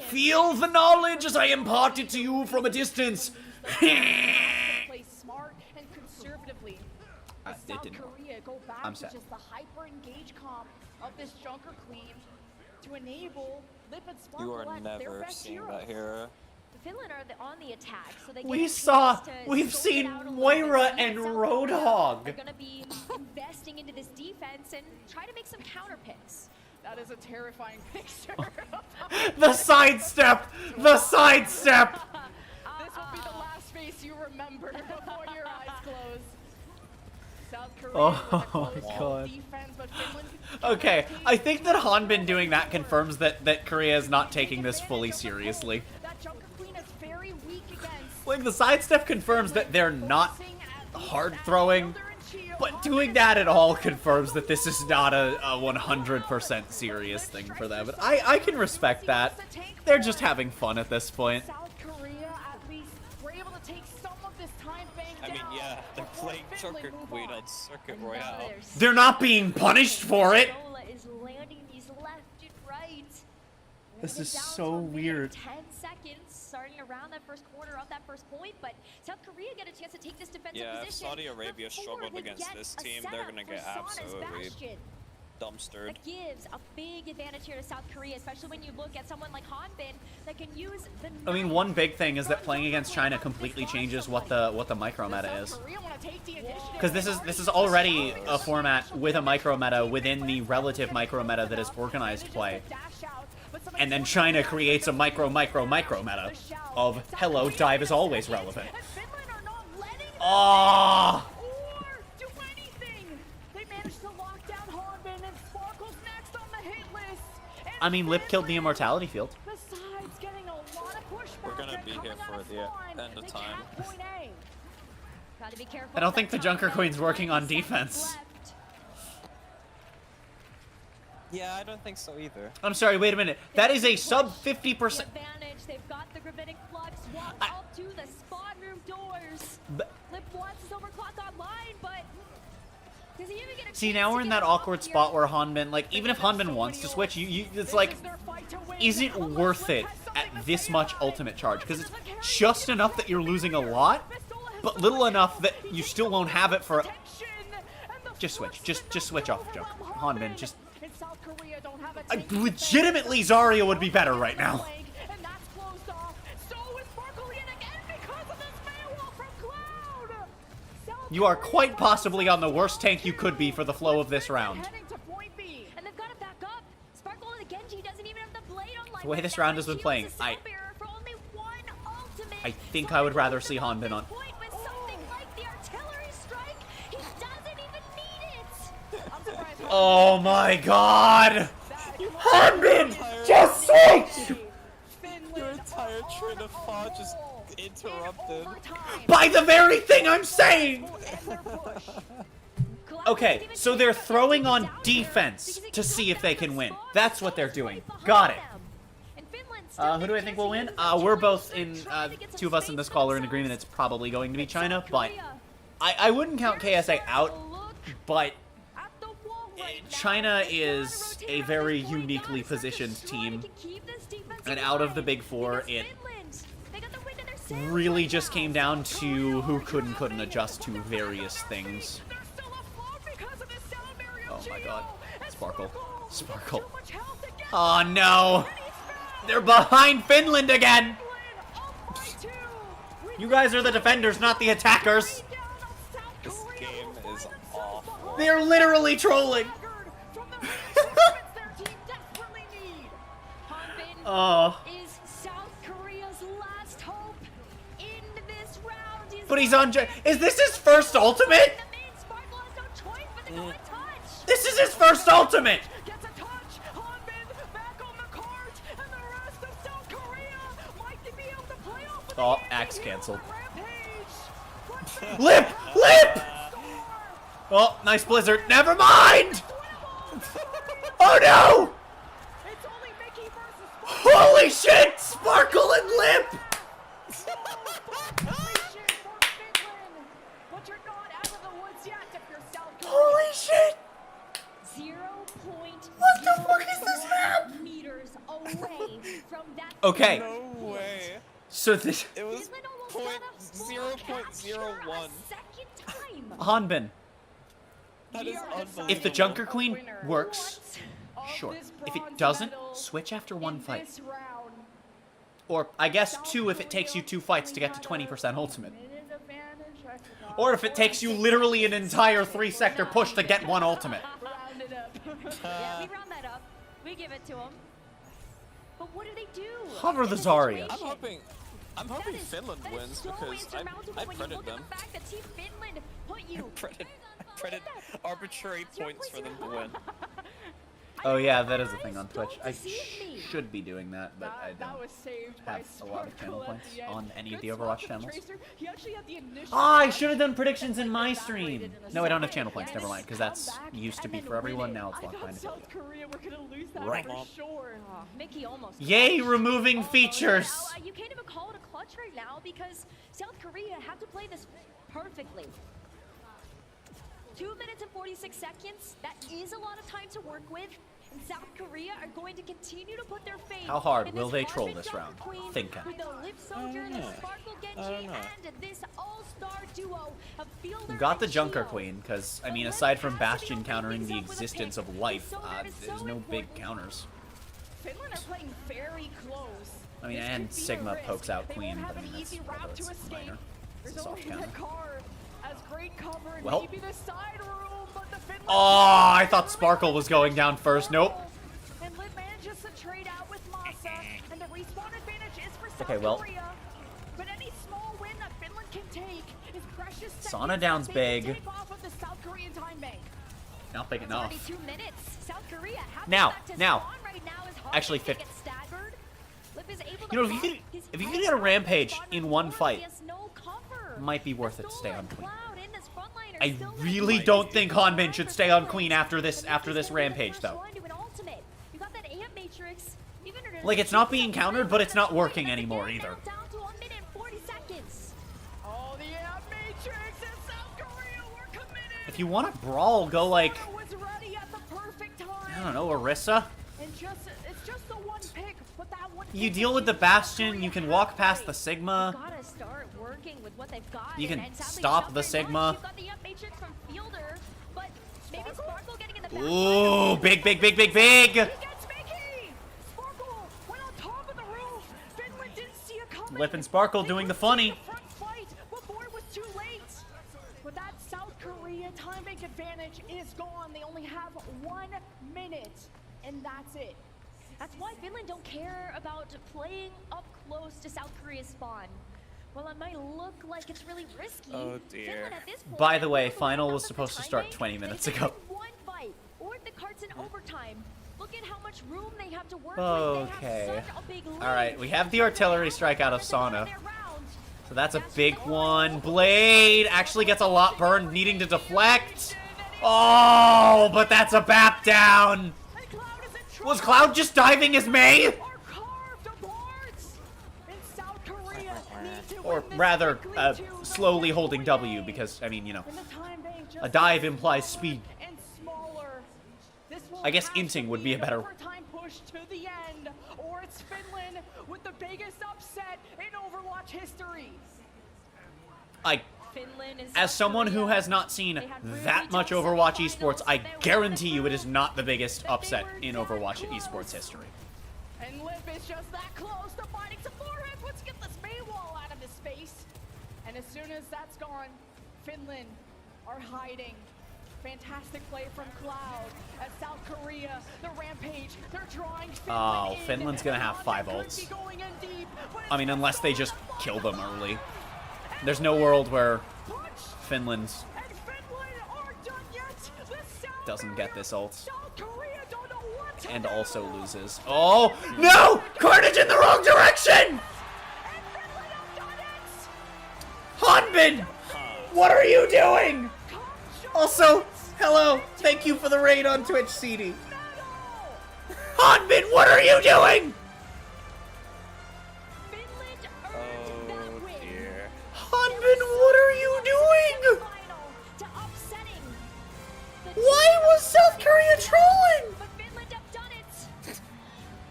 feel the knowledge as I impart it to you from a distance. Play smart and conservatively. It South didn't work. Korea go back I'm to sad. just the hyper engage comp of this Junker Queen to enable Lip and Sparkle You are at their never best seeing heroes. that hero. Finland are on the attack, so they We get a saw, chance to we've scope seen it out a little Moira bit. and South Korea Roadhog. are going to be investing into this defense and try to make some counter picks. That is a terrifying picture. The sidestep! The sidestep! This will be the last face you remember before your eyes close. South Korea Oh my god. Okay, I think that Hanbin doing that confirms that Korea is not taking this fully seriously. Like, the sidestep confirms that they're not hard throwing, but doing that at all confirms that this is not a 100% serious thing for them. But I can respect that. They're just having fun at this point. I mean, yeah, they're playing Junker Queen on Circuit Royale. They're not being punished for it! Is landing these left and right. This is so weird. 10 seconds starting around that first quarter of that first point, but South Korea get a chance to take this defensive Yeah, if position. Saudi Arabia struggled against this team, they're gonna get absolutely dumpstered. That gives a big advantage here to South Korea, especially when you look at someone like Hanbin that can use the. I mean, one big thing is that playing against China completely changes what the micro meta is. Because this is already a format with a micro meta within the relative micro meta that is organized play. And then China creates a micro meta of hello, dive is always relevant. Oh! I mean, Lip killed the Immortality Field. We're gonna be here for the end of time. I don't think the Junker Queen's working on defense. Yeah, I don't think so either. I'm sorry, wait a minute. That is a sub 50%. They've got the gravitic flux walk out to the spawn room doors. Lip wants his overclock online, but does he even get a See, now we're in that awkward spot where Hanbin, like, even if Hanbin wants to switch, it's like, is it worth it at this much ultimate charge? Because it's just enough that you're losing a lot, but little enough that you still won't have it for. Just switch. Just switch off the jump. Hanbin, just. Legitimately, Zarya would be better right now. You are quite possibly on the worst tank you could be for the flow of this round. The way this round has been playing, I think I would rather see Hanbin on. Oh my god! Hanbin! Just switch! Your entire train of thought just interrupted. By the very thing I'm saying! Okay, so they're throwing on defense to see if they can win. That's what they're doing. Got it. Who do I think will win? We're both in, two of us in this call are in agreement it's probably going to be China, but I wouldn't count KSA out, but China is a very uniquely positioned team, and out of the big four, it really just came down to who could and couldn't adjust to various things. Oh my god. Sparkle. Sparkle. Oh no! They're behind Finland again! You guys are the defenders, not the attackers! This game is awful. They're literally trolling! Oh. But he's on. Is this his first ultimate? This is his first ultimate! Oh, axe cancelled. Lip! Lip! Oh, nice blizzard. Never mind! Oh no! Holy shit! Sparkle and Lip! Holy shit! What the fuck is this map? Okay. No way. So this. It was 0.01. Hanbin. That is unbelievable. If the Junker Queen works, sure. If it doesn't, switch after one fight. Or, I guess, 2 if it takes you 2 fights to get to 20% ultimate. Or if it takes you literally an entire 3-sector push to get 1 ultimate. Yeah, we round that up. We give it to them. But what do they do? Hover the Zarya. I'm hoping Finland wins because I predated them. arbitrary points for them to win. Oh yeah, that is a thing on Twitch. I should be doing that, but I That don't was saved by have a lot of channel Sparkle at points the end. on any of Good the spot Overwatch from channels. Tracer. He actually had the initial Ah, I flash should have done predictions in my stream. evaporated in a No, I don't have second, channel points. and Never mind, because that's used to be for everyone. Now it's I locked thought behind South Korea were gonna lose that Right. for sure. Mickey almost. Yay, removing features. You can't even call it a clutch right now because South Korea had to play this perfectly. 2 minutes and 46 seconds. That is a lot of time to work with. And South Korea are going to continue to put their faith. How hard in will they troll garbage this round? queen Thinking. With the Lip Soldier, the Sparkle Genji, and this all-star duo of Fielder Who got the and Junker Shio. Queen? Because, I mean, aside from Bastion countering the existence of life, there's no big counters. Finland are playing very close. I mean, This and could be a Sigma risk. pokes out They Queen, won't but I have mean, an that's easy route although to it's escape. minor. It's a There's soft only counter. the car as great cover and Well. maybe the side room, but the Finland Oh, I thought Sparkle was going down first. Nope. and Lit manages to trade out with Masa, and the respawn advantage is for South Okay, well. Korea. But any small win that Finland can take is precious. Sauna down's big. Take off of the South Korean time bank. Not big It's enough. already 2 minutes. South Korea have Now, that to now. spawn right now is hard Actually, to fit. get staggered. Lip is able You know, to if you pop his if you head can get a out, rampage spawn in with one Warren, fight, he has no cover. might be worth it to stay on Queen. Cloud in this frontliner I still really don't think Hanbin should stay on Queen after this rampage, though. going to an ultimate. You got that amp matrix. Even if Like, it's not being countered, but it's not working anymore either. down to 1 minute and 40 seconds. Oh, the amp matrix and South Korea were committed. If you want to brawl, go like, Was ready at the perfect time. I don't know, Orisa. And it's just the one pick, but that one You pick deal with the is Bastion, you can walk past the Sigma. Gotta start working with what they've got. You can and sadly, stop South the Korea, Sigma. You've got the amp matrix from Fielder, but maybe Sparkle getting in the back. Ooh, big, big, big, big, big. Sparkle went on top of the roof. Finland didn't see it coming. Lip and Sparkle doing the funny. Front fight before it was too late. But that South Korea time bank advantage is gone. They only have 1 minute, and that's it. That's why Finland don't care about playing up close to South Korea's spawn. Well, it might look like it's really risky. Oh, dear. Finland at this point, By the way, although final they was have supposed to the start timing, 20 minutes if they ago. win one fight, or if the cart's in overtime, look at how much room they have to work with. They Okay. have such a big lead. Alright, we have the artillery strike out of Sauna. So that's a big one. Blade actually gets a lot burned, needing to deflect. Oh, but that's a bap down. Was Cloud just diving as May? Or rather, slowly holding W, because, I mean, you know, a dive implies speed. I guess inting would be a better... Time push to the end, or it's Finland with the biggest upset in Overwatch history. Finland is As someone who has not seen that much Overwatch esports, I guarantee you it is not the biggest upset in Overwatch esports history. And Lip is just that close to finding some more hits. Let's get this Maywall out of his face. And as soon as that's gone, Finland are hiding. Fantastic play from Cloud at South Korea. The rampage, they're drawing Finland in. Finland's gonna have 5 ults. I mean, unless they just kill them early. There's no world where Finland doesn't get this ult. And also loses. Oh, no! Carnage in the wrong direction! Hanbin! What are you doing? Also, hello, thank you for the raid on Twitch, CD. Hanbin, what are you doing? Oh dear. Hanbin, what are you doing? Why was South Korea trolling?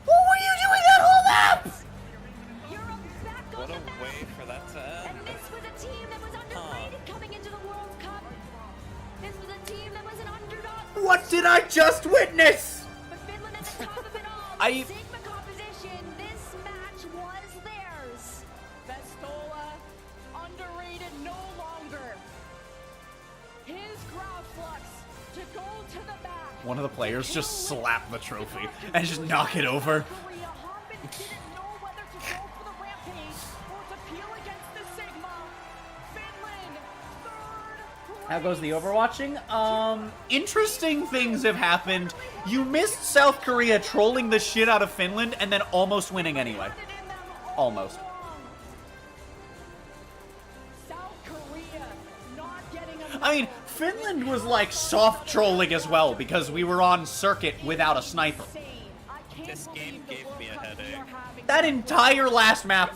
What were you doing that whole map? What a way for that to end. And this was a team that was underrated coming into the World Cup. This was a team that was an underdog. What did I just witness? But Finland at the top of it all. I- Sigma composition. This match was theirs. Vestola, underrated no longer. His ground flux to go to the back. One of the players just slapped the trophy and just knock it over. Korea, Hanbin didn't know whether to go for the rampage or to peel against the Sigma. Finland, third How goes the Overwatching? Interesting things have happened. You missed South Korea trolling the shit out of Finland and then almost winning anyway. Almost. I mean, Finland was like soft trolling as well because we were on circuit without a sniper. This game gave me a headache. That entire last map,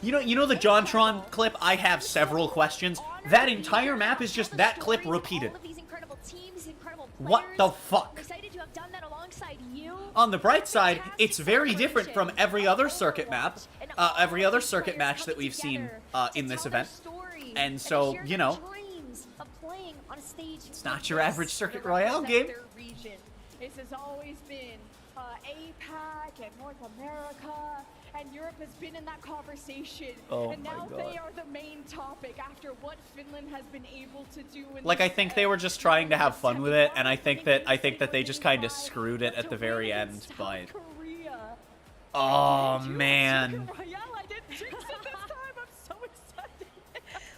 you know the JonTron clip? I have several questions. That entire map is just that clip repeated. What the fuck? On the bright side, it's very different from every other circuit map, every other circuit match that we've seen in this event. And so, you know, it's not your average Circuit Royale game. This has always been APAC and North America, and Europe has been in that conversation. Oh and now my God. they are the main topic after what Finland has been able to do. Like, I think they were just trying to have fun with it, and I think that they just kind of screwed it at the very end, but... Oh, man.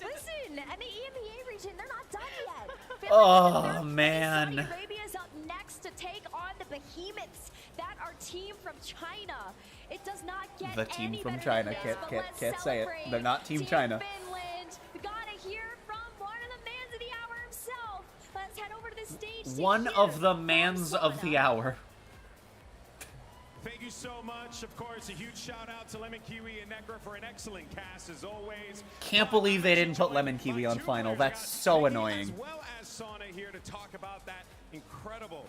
Listen, and the EMEA region, they're not done yet. Oh, man. Saudi Arabia is up next to take on the behemoths that are team from China. It does not get The team any from better China, than this, but let's can't say it. celebrate They're not Team China. Finland. We gotta hear from one of the mans of the hour himself. Let's head over to the stage. One of the mans of the hour. Thank you so much. Of course, a huge shout out to Lemon Kiwi and Negra for an excellent cast as always. Can't believe they didn't put Lemon Kiwi on final. That's so annoying. As well as Sauna here to talk about that incredible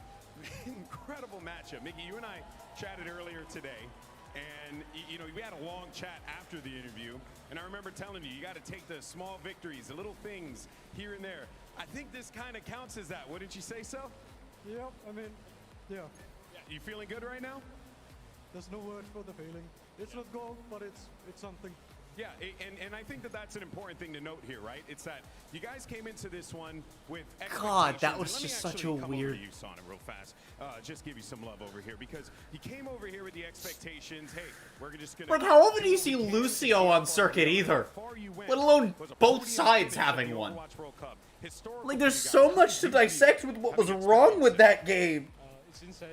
matchup. Mickey, you and I chatted earlier today, and you know we had a long chat after the interview, and I remember telling you got to take the small victories, the little things here and there. I think this kind of counts as that. Wouldn't you say so? Yep. I mean, yeah. You feeling good right now? There's no word for the feeling. It's not gold, but it's something. Yeah, and I think that that's an important thing to note here, right? It's that you guys came into this one with God, that expectations. was And let me just such actually a come weird- over to you, Sauna, real fast. Just give you some love over here because you came over here with the expectations. Hey, we're just gonna. Like, how often do you see Lucio on circuit either? Let alone both sides having one. Like, there's so much to dissect with what was wrong with that game. It's insane,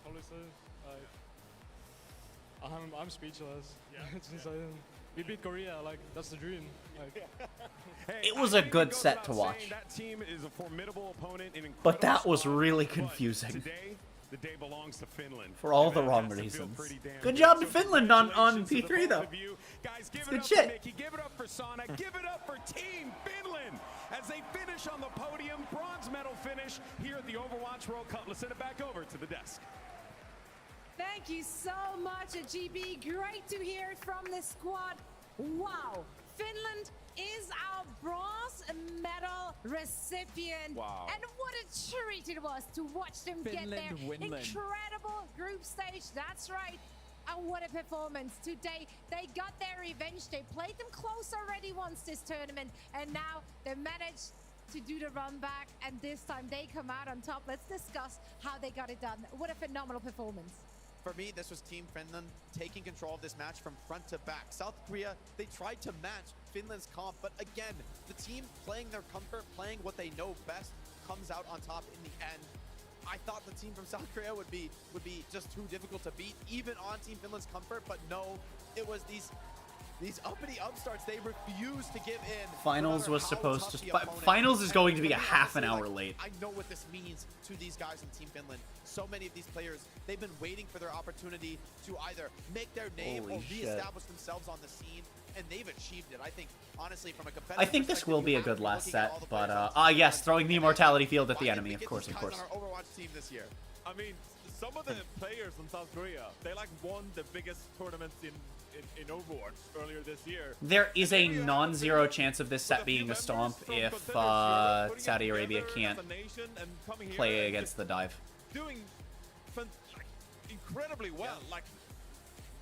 honestly. I'm speechless. Yeah, it's insane. We beat Korea, like that's the dream. Like, It was a good set to watch. That team is a formidable opponent. But that was really confusing. Today, the day belongs to Finland. For all the wrong reasons. Good job to Finland on P3, though. Guys, give It's it good up shit. for Mickey, give it up for Sauna, give it up for Team Finland as they finish on the podium. Bronze medal finish here at the Overwatch World Cup. Let's send it back over to the desk. Thank you so much, GB. Great to hear it from the squad. Wow. Finland is our bronze medal recipient. Wow. And what a treat it was to watch them get there. Finland. Incredible group stage. That's right. And what a performance today. They got their revenge. They played them close already once this tournament. And now they managed to do the run back. And this time they come out on top. Let's discuss how they got it done. What a phenomenal performance. For me, this was Team Finland taking control of this match from front to back. South Korea, they tried to match Finland's comp, but again, the team playing their comfort, playing what they know best, comes out on top in the end. I thought the team from South Korea would be just too difficult to beat, even on Team Finland's comfort, but no, it was these uppity upstarts. They refused to give in. Finals was supposed to... Finals is going to be a half an hour late. I know what this means to these guys in Team Finland. So many of these players, they've been waiting for their opportunity to either make their name Holy or shit. reestablish themselves on the scene, and they've achieved it. I think, honestly, from a competitive I think this will be a good perspective, last looking at set, all the but, players yes, throwing the Immortality Field at the why enemy, didn't of we course, get of these course. guys on our Overwatch team this year? I mean, some of the players from South Korea, they like won the biggest tournaments in Overwatch earlier this year. There is a non-zero chance of this set being a stomp if Saudi Arabia can't play against the dive. Doing incredibly well. Like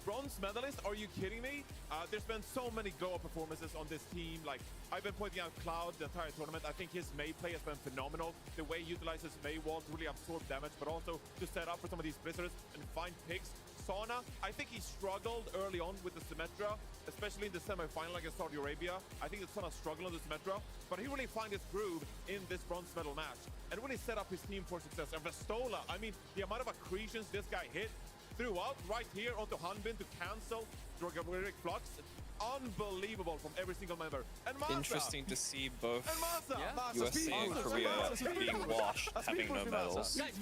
bronze medalist, are you kidding me? There's been so many go-up performances on this team. Like I've been pointing out Cloud the entire tournament. I think his Mei play has been phenomenal. The way he utilizes Mei wall to really absorb damage, but also to set up for some of these blizzards and find picks. Sana, I think he struggled early on with the Symmetra, especially in the semi-final against Saudi Arabia. I think that Sana struggled on the Symmetra, but he really found his groove in this bronze medal match. And really set up his team for success. And Vestola, I mean, the amount of accretions this guy hit, threw out right here onto Hanbin to cancel Drogaric Flux. Unbelievable from every single member. And Masa. Interesting to see both Masa. USA and Korea being washed, having no medals. Guys,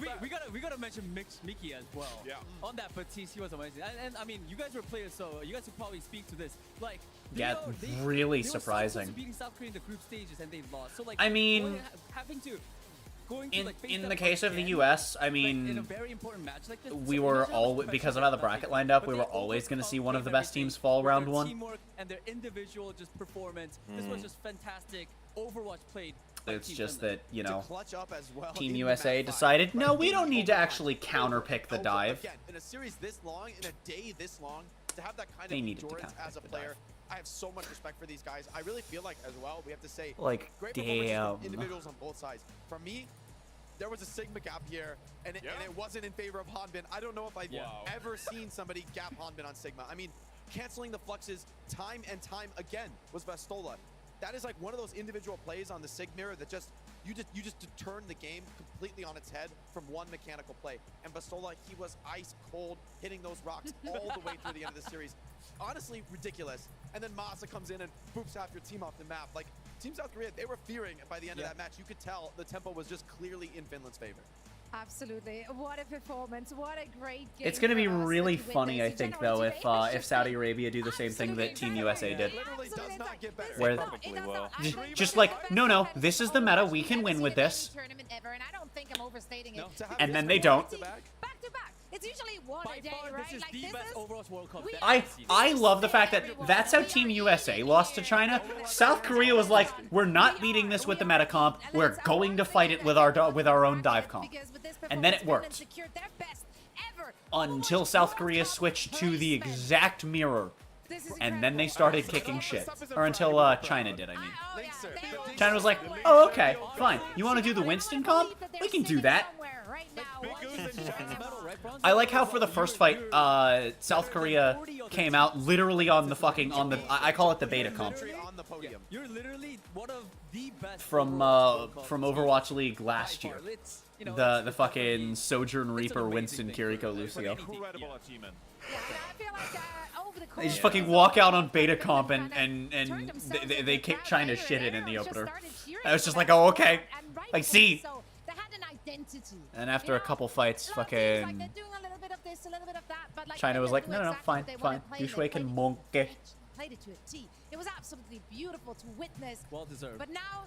we gotta mention Mickey as well. Yeah. On that Batiste, he was amazing. And I mean, you guys were players, so you guys could probably speak to this. Like, Yeah, they really were so surprising. close to beating South Korea in the group stages, and they lost. So like, I mean, in the case of the U.S., I mean, in a very important match like this, we were all, because of how the bracket lined up, we were always going to see one of the best teams fall round one. Teamwork and their individual just performance. This was just fantastic. Overwatch played. It's just that, you know, clutch up as well Team in USA map 5, decided, no, right? we don't Being need to Overwatch actually counterpick the dive. Again, in a series this long, in a day this long, to have that kind They of needed to endurance counterpick as a the player, dive. I have so much respect for these guys. I really feel like, as well, we have to say, Like, great performances from damn. individuals on both sides. For me, there was a Sigma gap here, and it wasn't in favor of Hanbin. I don't know if I've ever seen somebody gap Hanbin on Sigma. I mean, canceling the fluxes time and time again was Vestola. That is like one of those individual plays on the Sig mirror that just you just turn the game completely on its head from one mechanical play. And Vestola, he was ice cold, hitting those rocks all the way through the end of the series. Honestly, ridiculous. And then Masa comes in and boops half your team off the map. Like, Team South Korea, they were fearing by the end of that match. You could tell the tempo was just clearly in Finland's favor. Absolutely. What a performance. What a great game. It's going to be for us really to funny, I witness. think, Generally though, today, it was if just Saudi Arabia do the same thing that Team USA did. Literally does not get better. Where just like, no, this is the meta, we can win with this. Tournament ever, and I don't think I'm overstating it. And then they don't. Back to back. It's usually one a day, right? This is Like, the this best is Overwatch World Cup. I love the fact that that's how Team USA lost to China. South Korea was like, we're not beating this with the meta comp. We're going to fight it with our own dive comp. And then it worked. Until South Korea switched to the exact mirror. And then they started kicking shit. Or until China did, I mean. China was like, oh, okay, fine. You want to do the Winston comp? We can do that. I like how for the first fight, South Korea came out literally on the fucking, I call it the beta comp. You're literally one of the best From Overwatch League last year. The fucking Sojourn Reaper, Winston, Kiriko, Lucio. Incredible achievement. They just fucking walk out on beta comp and they kick China's shit in the opener. I was just like, oh, okay. I see. And after a couple fights, fucking China was like, no, fine. Yushui can monkey. Played it to a T. It was absolutely beautiful to witness. Well deserved. But now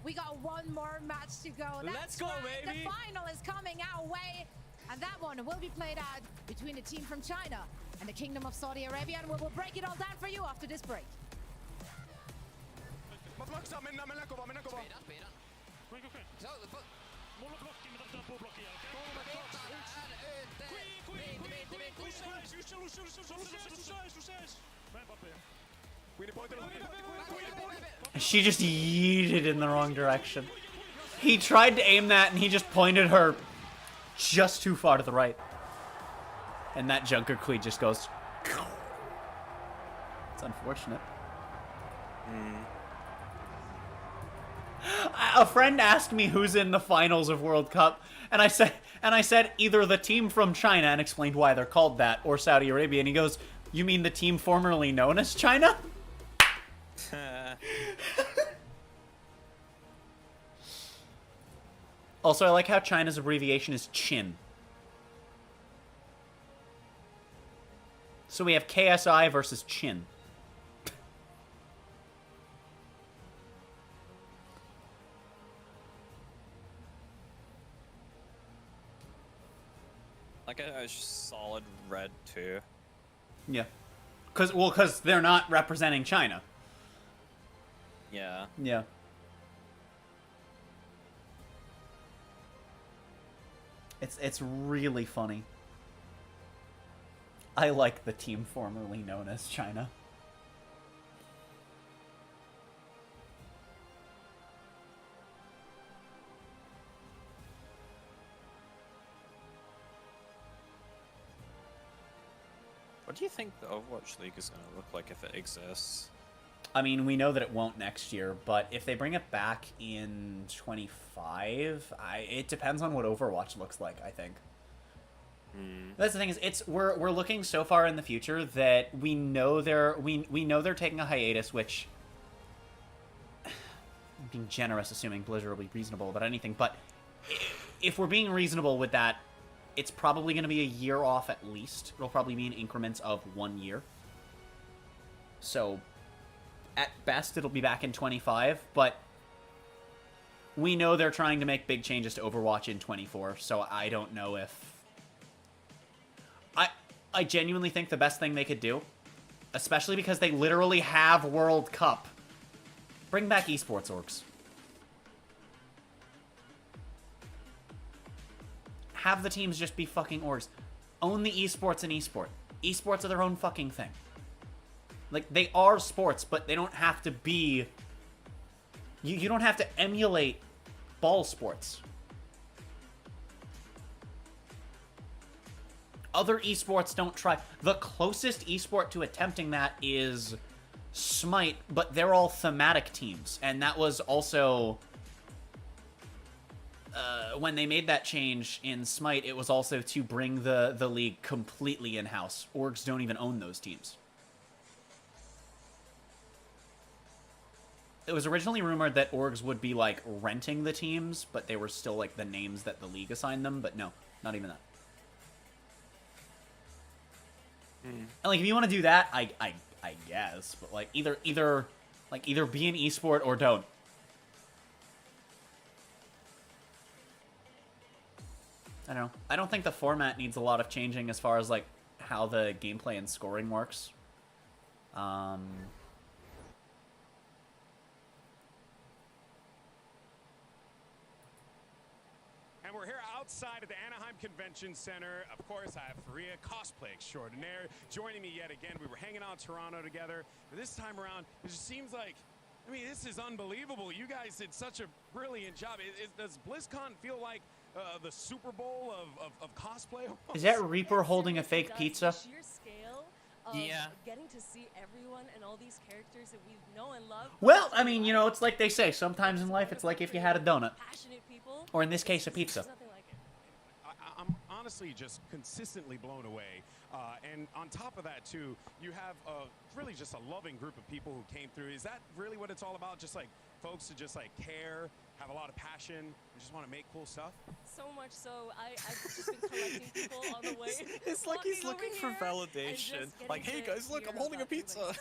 we got one more match to go. Let's go, baby. The final is coming our way. And that one will be played out between the team from China and the Kingdom of Saudi Arabia. And we will break it all down for you after this break. She just yeeted in the wrong direction. He tried to aim that and he just pointed her just too far to the right. And that Junker Queen just goes. It's unfortunate. A friend asked me who's in the finals of World Cup, and I said either the team from China, and explained why they're called that, or Saudi Arabia, and he goes, "You mean the team formerly known as China?" Also, I like how China's abbreviation is Chin. So we have KSI versus Chin. Like a solid red too. Yeah. Because they're not representing China. Yeah. Yeah. It's really funny. I like the team formerly known as China. What do you think the Overwatch League is going to look like if it exists? I mean, we know that it won't next year, but if they bring it back in 25, it depends on what Overwatch looks like, I think. That's the thing, is we're looking so far in the future that we know they're taking a hiatus, which, I'm being generous assuming Blizzard will be reasonable about anything, but if we're being reasonable with that, it's probably going to be a year off at least. It'll probably be in increments of 1 year. So at best, it'll be back in 25, but we know they're trying to make big changes to Overwatch in 24, so I don't know if... I genuinely think the best thing they could do, especially because they literally have World Cup, bring back esports orgs. Have the teams just be fucking orgs. Own the esports and esport. Esports are their own fucking thing. Like, they are sports, but they don't have to be... You don't have to emulate ball sports. Other esports don't try. The closest esport to attempting that is Smite, but they're all thematic teams. And that was also... when they made that change in Smite, it was also to bring the league completely in-house. Orgs don't even own those teams. It was originally rumored that orgs would be, like, renting the teams, but they were still, like, the names that the league assigned them. But no, not even that. And, like, if you want to do that, I guess. But, like, either be an esport or don't. I don't know. I don't think the format needs a lot of changing as far as, like, how the gameplay and scoring works. And we're here outside of the Anaheim Convention Center. Of course, I have Faria, cosplay extraordinaire, joining me yet again. We were hanging out in Toronto together. But this time around, it just seems like, I mean, this is unbelievable. You guys did such a brilliant job. Does BlizzCon feel like the Super Bowl of cosplay? Is that Reaper holding a fake pizza? Sheer scale of getting to see everyone and all these characters that we know and love. Well, I mean, you know, it's like they say, sometimes in life it's like if you had a donut. Passionate people. Or in this case, a pizza. I'm honestly just consistently blown away. And on top of that, too, you have really just a loving group of people who came through. Is that really what it's all about? Just like folks who just like care, have a lot of passion, and just want to make cool stuff? So much so, I've just been collecting people on the way. It's like he's looking for validation. Like, hey guys, look, I'm holding a pizza. With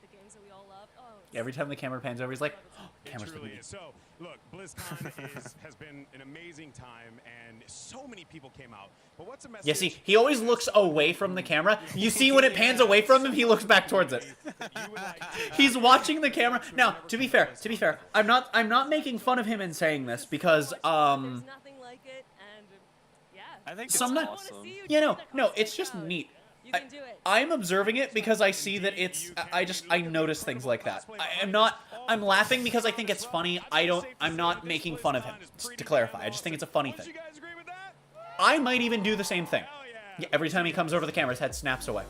the games that we all love. Oh, Every time the camera pans over, he's like, oh, camera's It looking truly at me. is. So, look, BlizzCon has been an amazing time, and so many people came out. But what's a message? Yeah, see, he always looks away from the camera. You see when it pans away from him, he looks back towards it. He's watching the camera. Now, to be fair, I'm not making fun of him in saying this because there's nothing like it, and yeah. I think it's sometimes, awesome. no, it's just neat. You can do it. I'm observing it because I see that it's. I notice things like that. I'm laughing because I think it's funny. I'm not making fun of him. To clarify, I just think it's a funny thing. I might even do the same thing. Yeah, every time he comes over the camera, his head snaps away.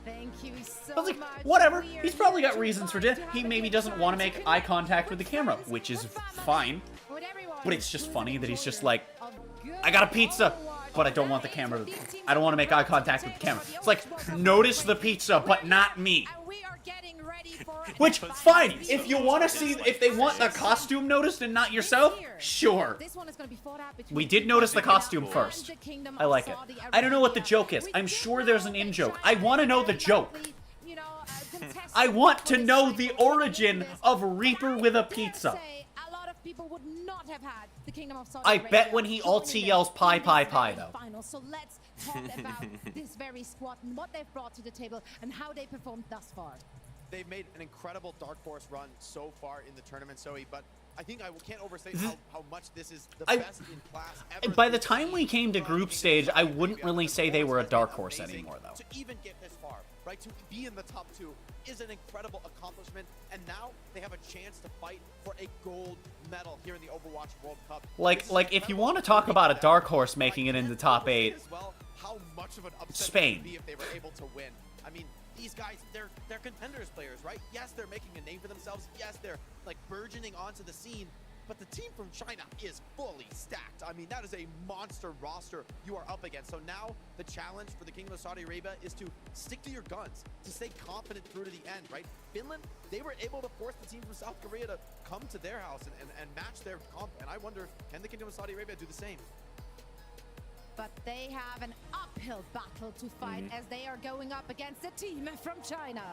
Thank you so I was like, much. whatever. We are He's probably here got to reasons for fight, it. to He have maybe a doesn't want to make chance eye to contact with the with camera, friends, which is with family, fine. with everyone But it's just who's funny an that he's just enjoyer like, of good I got a pizza, but I don't want the camera. I don't want to make eye contact with the camera. It's like, notice the pizza, but not me. And we are getting ready for Which, fine. If you want to see, if they want the costume noticed and not yourself, sure. This one is going to be fought out between We did notice the costume first. I like it. I don't know what the joke is. I'm sure there's an in-joke. I want to know the joke. I want to know the origin of Reaper with a pizza. A lot of people would not have had the Kingdom of Saudi I Arabia bet when he alt joining yells them pie, in this pie, pie, very though. final. So let's talk about this very squad and what they've brought to the table and how they performed thus far. They've made an incredible Dark Horse run so far in the tournament, Zoe, but I think I can't overstate how much this is the best in class ever. By the time we came to group stage, I wouldn't really say they were a dark horse anymore, though. To even get this far, right, to be in the top 2 is an incredible accomplishment, and now they have a chance to fight for a gold medal here in the Overwatch World Cup. Like if you want to talk about a dark horse making it into top 8, how much of an upset Spain. it would be if they were able to win. I mean, these guys, they're contenders players, right? Yes, they're making a name for themselves. Yes, they're like burgeoning onto the scene. But the team from China is fully stacked. I mean, that is a monster roster you are up against. So now the challenge for the Kingdom of Saudi Arabia is to stick to your guns, to stay confident through to the end, right? Finland, they were able to force the team from South Korea to come to their house and match their comp. And I wonder, can the Kingdom of Saudi Arabia do the same? But they have an uphill battle to fight as they are going up against the team from China.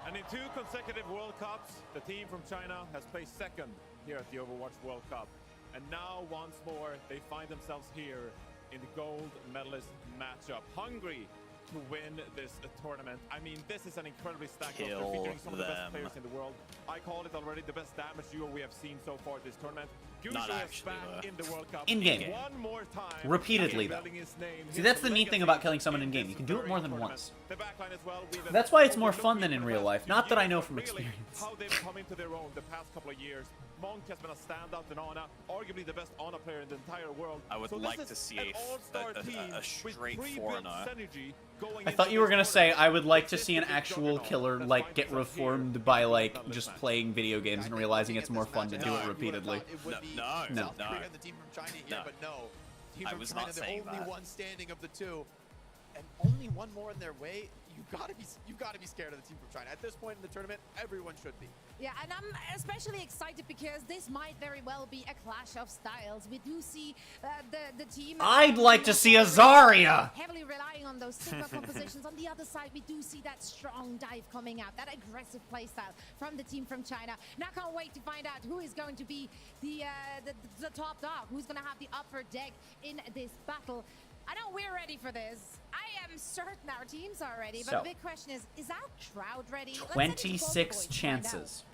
And in 2 consecutive World Cups, the team from China has placed second here at the Overwatch World Cup. And now, once more, they find themselves here in the gold medalist matchup. Hungry to win this tournament. I mean, this is an incredibly stacked roster featuring some of the best players in the world. I called it already the best damage duo we have seen so far this tournament. Not actually, back in the World Cup. In-game. One more time. Repeatedly, though. See, that's the neat thing about killing someone in-game. You can do it more than once. The backline as well. That's why it's more fun than in real life. Not that I know from experience. How they've come into their own the past couple of years. Monk has been a standout in Ana, arguably the best Ana player in the entire world. I would like to see a straight foreigner. I thought you were gonna say I would like to see an actual killer like get reformed by like just playing video games and realizing it's more fun to do it repeatedly. No. The team from China here, but no. Team from China, the only one standing of the two, and only one more in their way. You gotta be scared of the team from China. At this point in the tournament, everyone should be. Yeah, and I'm especially excited because this might very well be a clash of styles. We do see the team. I'd like to see a Zarya. Heavily relying on those Sigma compositions. On the other side, we do see that strong dive coming out, that aggressive playstyle from the team from China. Now, can't wait to find out who is going to be the top dog, who's going to have the upper deck in this battle. I know we're ready for this. I am certain our teams are ready, but the big question is our crowd ready? 26 chances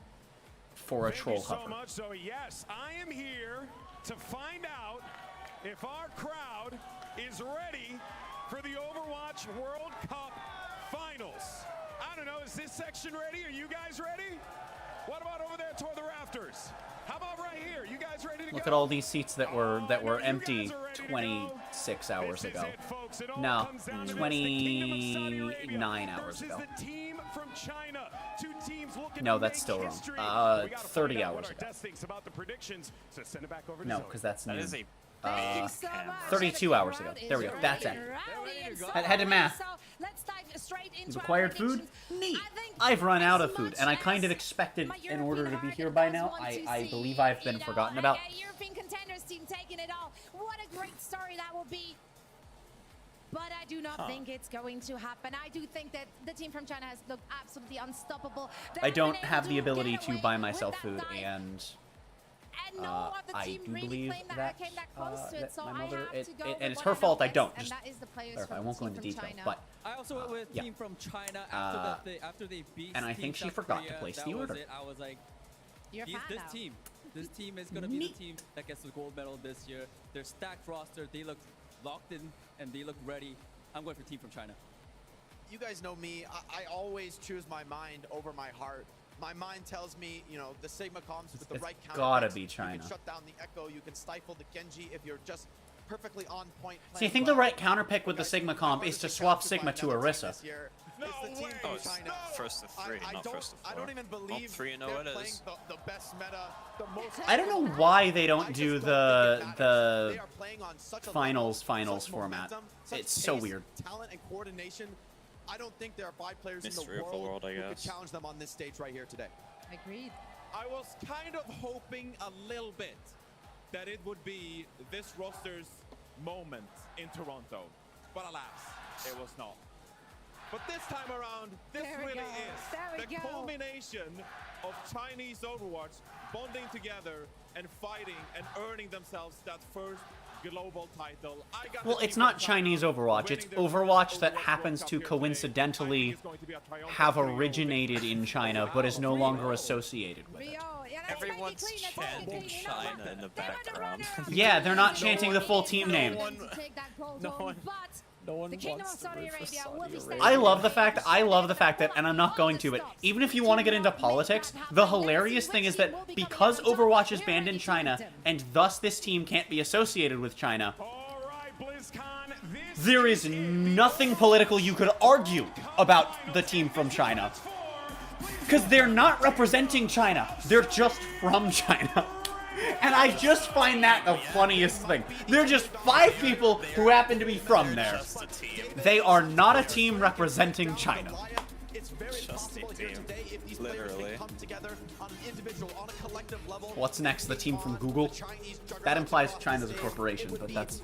for a troll hover. So much. So yes, I am here to find out if our crowd is ready for the Overwatch World Cup Finals. I don't know, is this section ready? Are you guys ready? What about over there toward the rafters? How about right here? You guys ready to go? Look at all these seats that were empty 26 hours ago. No, 29 hours ago. No, that's still wrong. 30 hours ago. No, because that's new. 32 hours ago. There we go. That's it. I had to math. You've acquired food? Neat. I've run out of food, and I kind of expected in order to be here by now. I believe I've been forgotten about. European contenders team taking it all. What a great story that will be. But I do not think it's going to happen. I do think that the team from China has looked absolutely unstoppable. I don't have the ability to buy myself food, and I do believe that my mother, and it's her fault I don't. Just I won't go into detail, but I also went with team from China after they beat. And I think she forgot to place the order. I was like, this team is gonna be the team that gets the gold medal this year. They're stacked roster. They look locked in and they look ready. I'm going for team from China. You guys know me. I always choose my mind over my heart. My mind tells me, you know, the Sigma comps with the right counter. Gotta be China. You can shut down the Echo. You can stifle the Genji if you're just perfectly on point. See, I think the right counter pick with the Sigma comp is to swap Sigma to Orisa. No way! First to 3, not first to 4. I don't even believe 3-0 they're it playing is. the best meta, the most. I don't know why they don't do the finals format. It's so weird. Talent and coordination. I don't think there are 5 players Mystery in of the the world world, I who could guess. challenge them on this stage right here today. Agreed. I was kind of hoping a little bit that it would be this roster's moment in Toronto, but alas, it was not. But this time around, this really is the culmination of Chinese Overwatch bonding together and fighting and earning themselves that first global title. Well, it's not Chinese Overwatch. It's Overwatch that happens to coincidentally have originated in China, but is no longer associated with it. Everyone's chanting China in the background. Yeah, they're not chanting the full team name. No one wants to root for Saudi Arabia. I love the fact that, and I'm not going to, but even if you want to get into politics, the hilarious thing is that because Overwatch is banned in China, and thus this team can't be associated with China, there is nothing political you could argue about the team from China. Because they're not representing China. They're just from China. And I just find that the funniest thing. They're just 5 people who happen to be from there. They are not a team representing China. Just a team. Literally. What's next? The team from Google? That implies China's a corporation, but that's...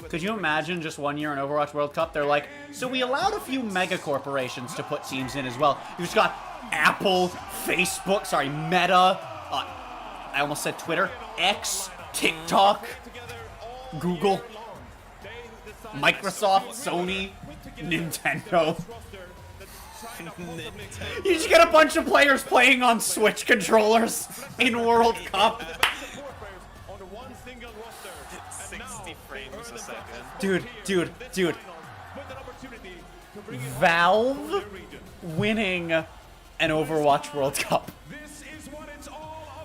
Could you imagine just one year in Overwatch World Cup, they're like, so we allowed a few mega corporations to put teams in as well. You just got Apple, Facebook, sorry, Meta, I almost said Twitter, X, TikTok, Google, Microsoft, Sony, Nintendo. You just get a bunch of players playing on Switch controllers in World Cup. 60 frames a second. Dude. Valve winning an Overwatch World Cup.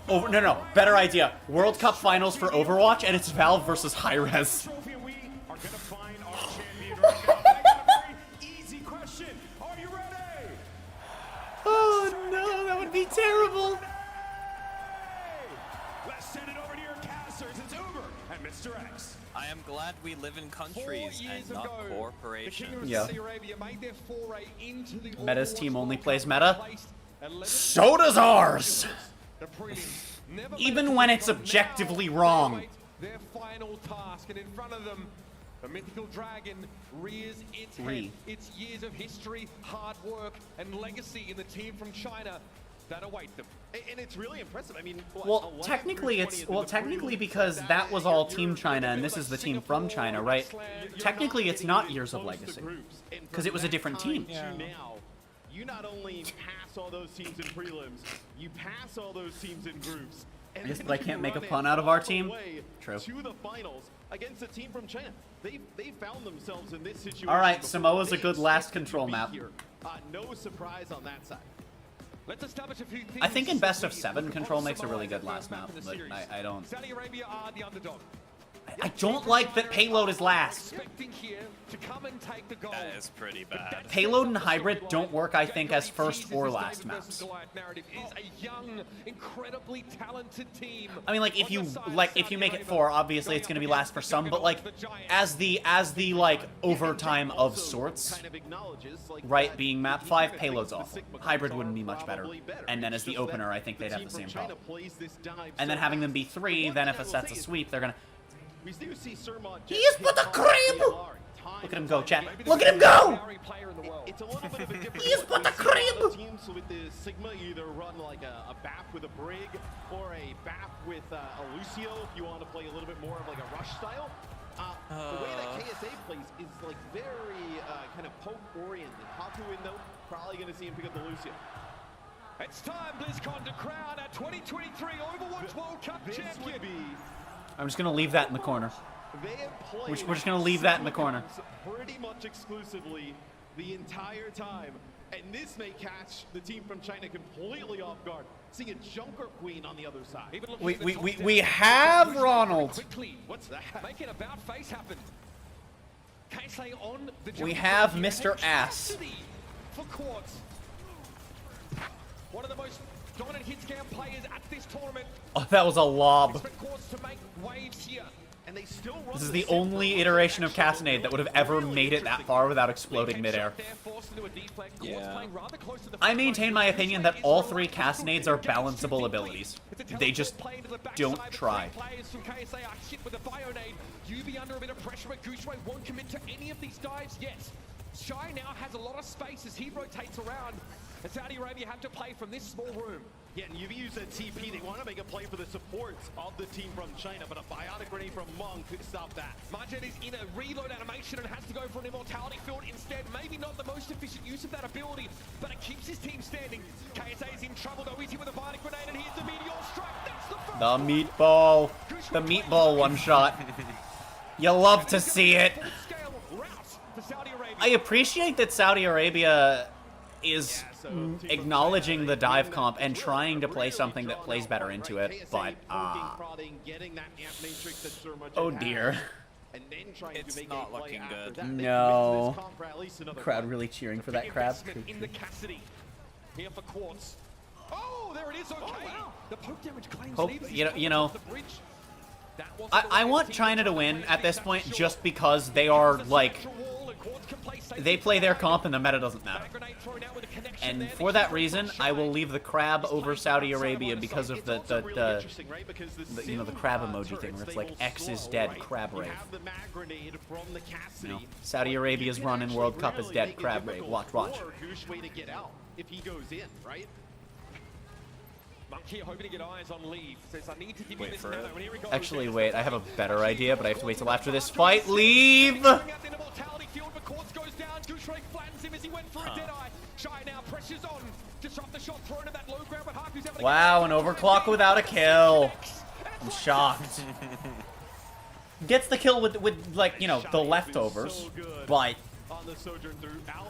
No, better idea. World Cup finals for Overwatch, and it's Valve versus hi-rez. Oh no, that would be terrible. Let's send it over to your casters. It's Uber and Mr. X. I am glad we live in countries and not corporations. Yeah. Meta's team only plays meta. So does ours. Even when it's objectively wrong. Their final task, and in front of them, the mythical dragon rears its head. Its years of history, hard work, and legacy in the team from China that await them. And it's really impressive. I mean, Well, technically because that was all Team China and this is the team from China, right? Technically it's not years of legacy. Because it was a different team. Now, you not only pass all those teams in prelims, you pass all those teams in groups. I guess that I can't make a pun out of our team. True. To the finals against a team from China. They found themselves in this situation. All right, before. Samoa's a They good last expected control to be map. here. No surprise on that side. Let's establish a few things. I think in best of 7 control makes a really good last map, but I don't. Saudi Arabia are the underdog. I don't like that Payload is last. Expecting here to come and take the gold. That is pretty bad. Payload and Hybrid don't work, I think, as first or last maps. Narrative is a young, incredibly talented team. I mean, like if you make it 4, obviously it's gonna be last for some, but like as the like overtime of sorts, right? Being map 5, Payload's awful. Hybrid wouldn't be much better, and then as the opener, I think they'd have the same problem. And then having them be 3, then if a set's a sweep, they're gonna. He's put the crib! Look at him go, chat. Look at him go! It's a little bit of a different. He's put the crib! Teams with the Sigma either run like a BAP with a Brig or a BAP with a Lucio if you want to play a little bit more of like a rush style. The way that KSA plays is like very kind of poke oriented. Haku in though, probably going to see him pick up the Lucio. It's time, BlizzCon, to crown our 2023 Overwatch World Cup champion. I'm just gonna leave that in the corner. We're just gonna leave that in the corner. Pretty much exclusively the entire time. And this may catch the team from China completely off guard. Seeing a Junker Queen on the other side. We have Ronald. Quickly, what's that? Making about face happen. KSA on the We have Mr. Ass. For Quartz. One of the most dominant hit scam players at this tournament. Oh, that was a lob. Expect Quartz to make waves here. And they still run This is the only iteration of Cassonade that would have ever made it that far without exploding midair. Yeah. I maintain my opinion that all 3 Cassonades are balanceable abilities. They just don't try. Players from KSA are hit with a Bionade. UB under a bit of pressure, but Gushway won't commit to any of these dives yet. Shy now has a lot of space as he rotates around. And Saudi Arabia have to play from this small room. Yeah, and you've used a TP. They want to make a play for the supports of the team from China, but a biotic grenade from Mung could stop that. Marjet is in a reload animation and has to go for an immortality field instead. Maybe not the most efficient use of that ability, but it keeps his team standing. KSA is in trouble though. He's here with a biotic grenade, and here's the meteor strike. That's the first. The meatball. The meatball one shot. You love to see it. I appreciate that Saudi Arabia is acknowledging the dive comp and trying to play something that plays better into it, but oh dear. and then trying It's to make not a play looking after good. that. No. For at least another Crowd fight. really cheering for that crab. True, In true. the Cassidy. Here for Quartz. Oh, there it is. Okay. The poke damage claims Hope, leaves you know, the bridge. That wasn't the I right want team China to try win and at this fix point that, just sure. because they are like Wall and Quartz can play safe. they play their comp and the meta doesn't matter. Grenade thrown out with a connection And there. for that reason, I will leave the crab over Saudi Arabia because of the you know, the crab emoji thing where it's like X is dead, crab rave. No, Saudi Arabia's run in World Cup is dead, crab rave. Watch, watch. If he goes in, right? Monk here hoping to get eyes on Leave. Says, I need to give you Wait this for nano. it. And here we go. Actually, wait, I have a better idea, but I have to wait till after this fight. Leave! Mortality field, but Quartz goes down. Goostrake flattens him as he went for a dead eye. Shy now pressure's on. Disrupt the shot thrown at that low ground, but Haku's able to Wow, an overclock without a kill. I'm shocked. Gets the kill with like, you know, the leftovers, but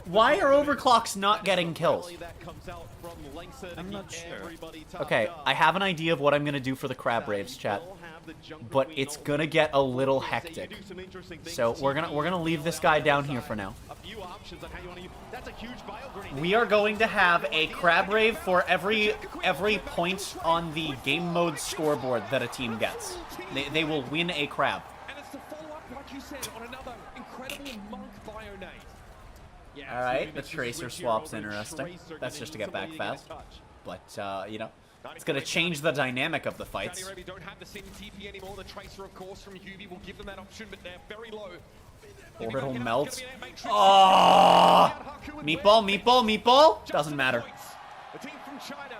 why are overclocks not getting kills? I'm not sure. Okay, I have an idea of what I'm gonna do for the crab raves, chat, but it's gonna get a little hectic. So we're gonna leave this guy down here for now. We are going to have a crab rave for every point on the game mode scoreboard that a team gets. They will win a crab. And it's to follow up, like you said, on another incredible Monk Bionate. Alright, the Tracer swap's interesting. That's just to get back fast. But, you know, it's going to change the dynamic of the fights. Saudi Arabia don't have the same TP anymore. The Tracer, of course, from Yubi will give them that option, but they're very low. Orbital melts. Oh! Meatball, meatball, meatball? Doesn't matter. The team from China.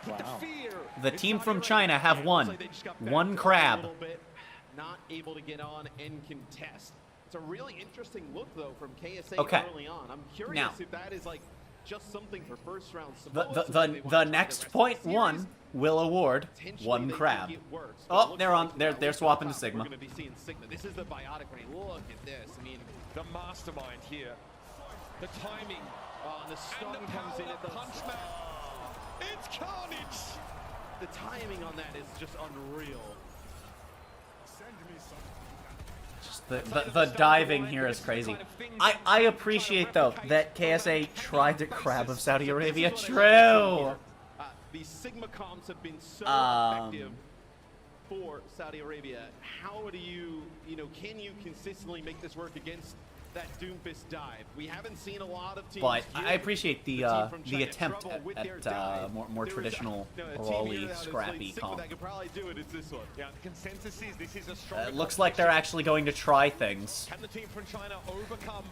Wow. The team from China have won. One crab. Not able to get on and contest. It's a really interesting look, though, from KSA Okay. early on. I'm curious Now, if that is like just something for first round. The next point one will award one crab. Oh, they're swapping to Sigma. We're going to be seeing Sigma. This is the biotic ring. Look at this. I mean, the mastermind here. The timing. And the stun comes in at the punch man. It's carnage. The timing on that is just unreal. The diving here is crazy. I appreciate, though, that KSA tried to crab of Saudi Arabia. True! The Sigma comps have been so effective for Saudi Arabia. How do you can you consistently make this work against that Doomfist dive? We haven't seen a lot of teams. But I appreciate the attempt at more traditional, brawly, scrappy comp. That could probably do it. It's this one. Yeah, the consensus is this is a strong. It looks like they're actually going to try things. Can the team from China overcome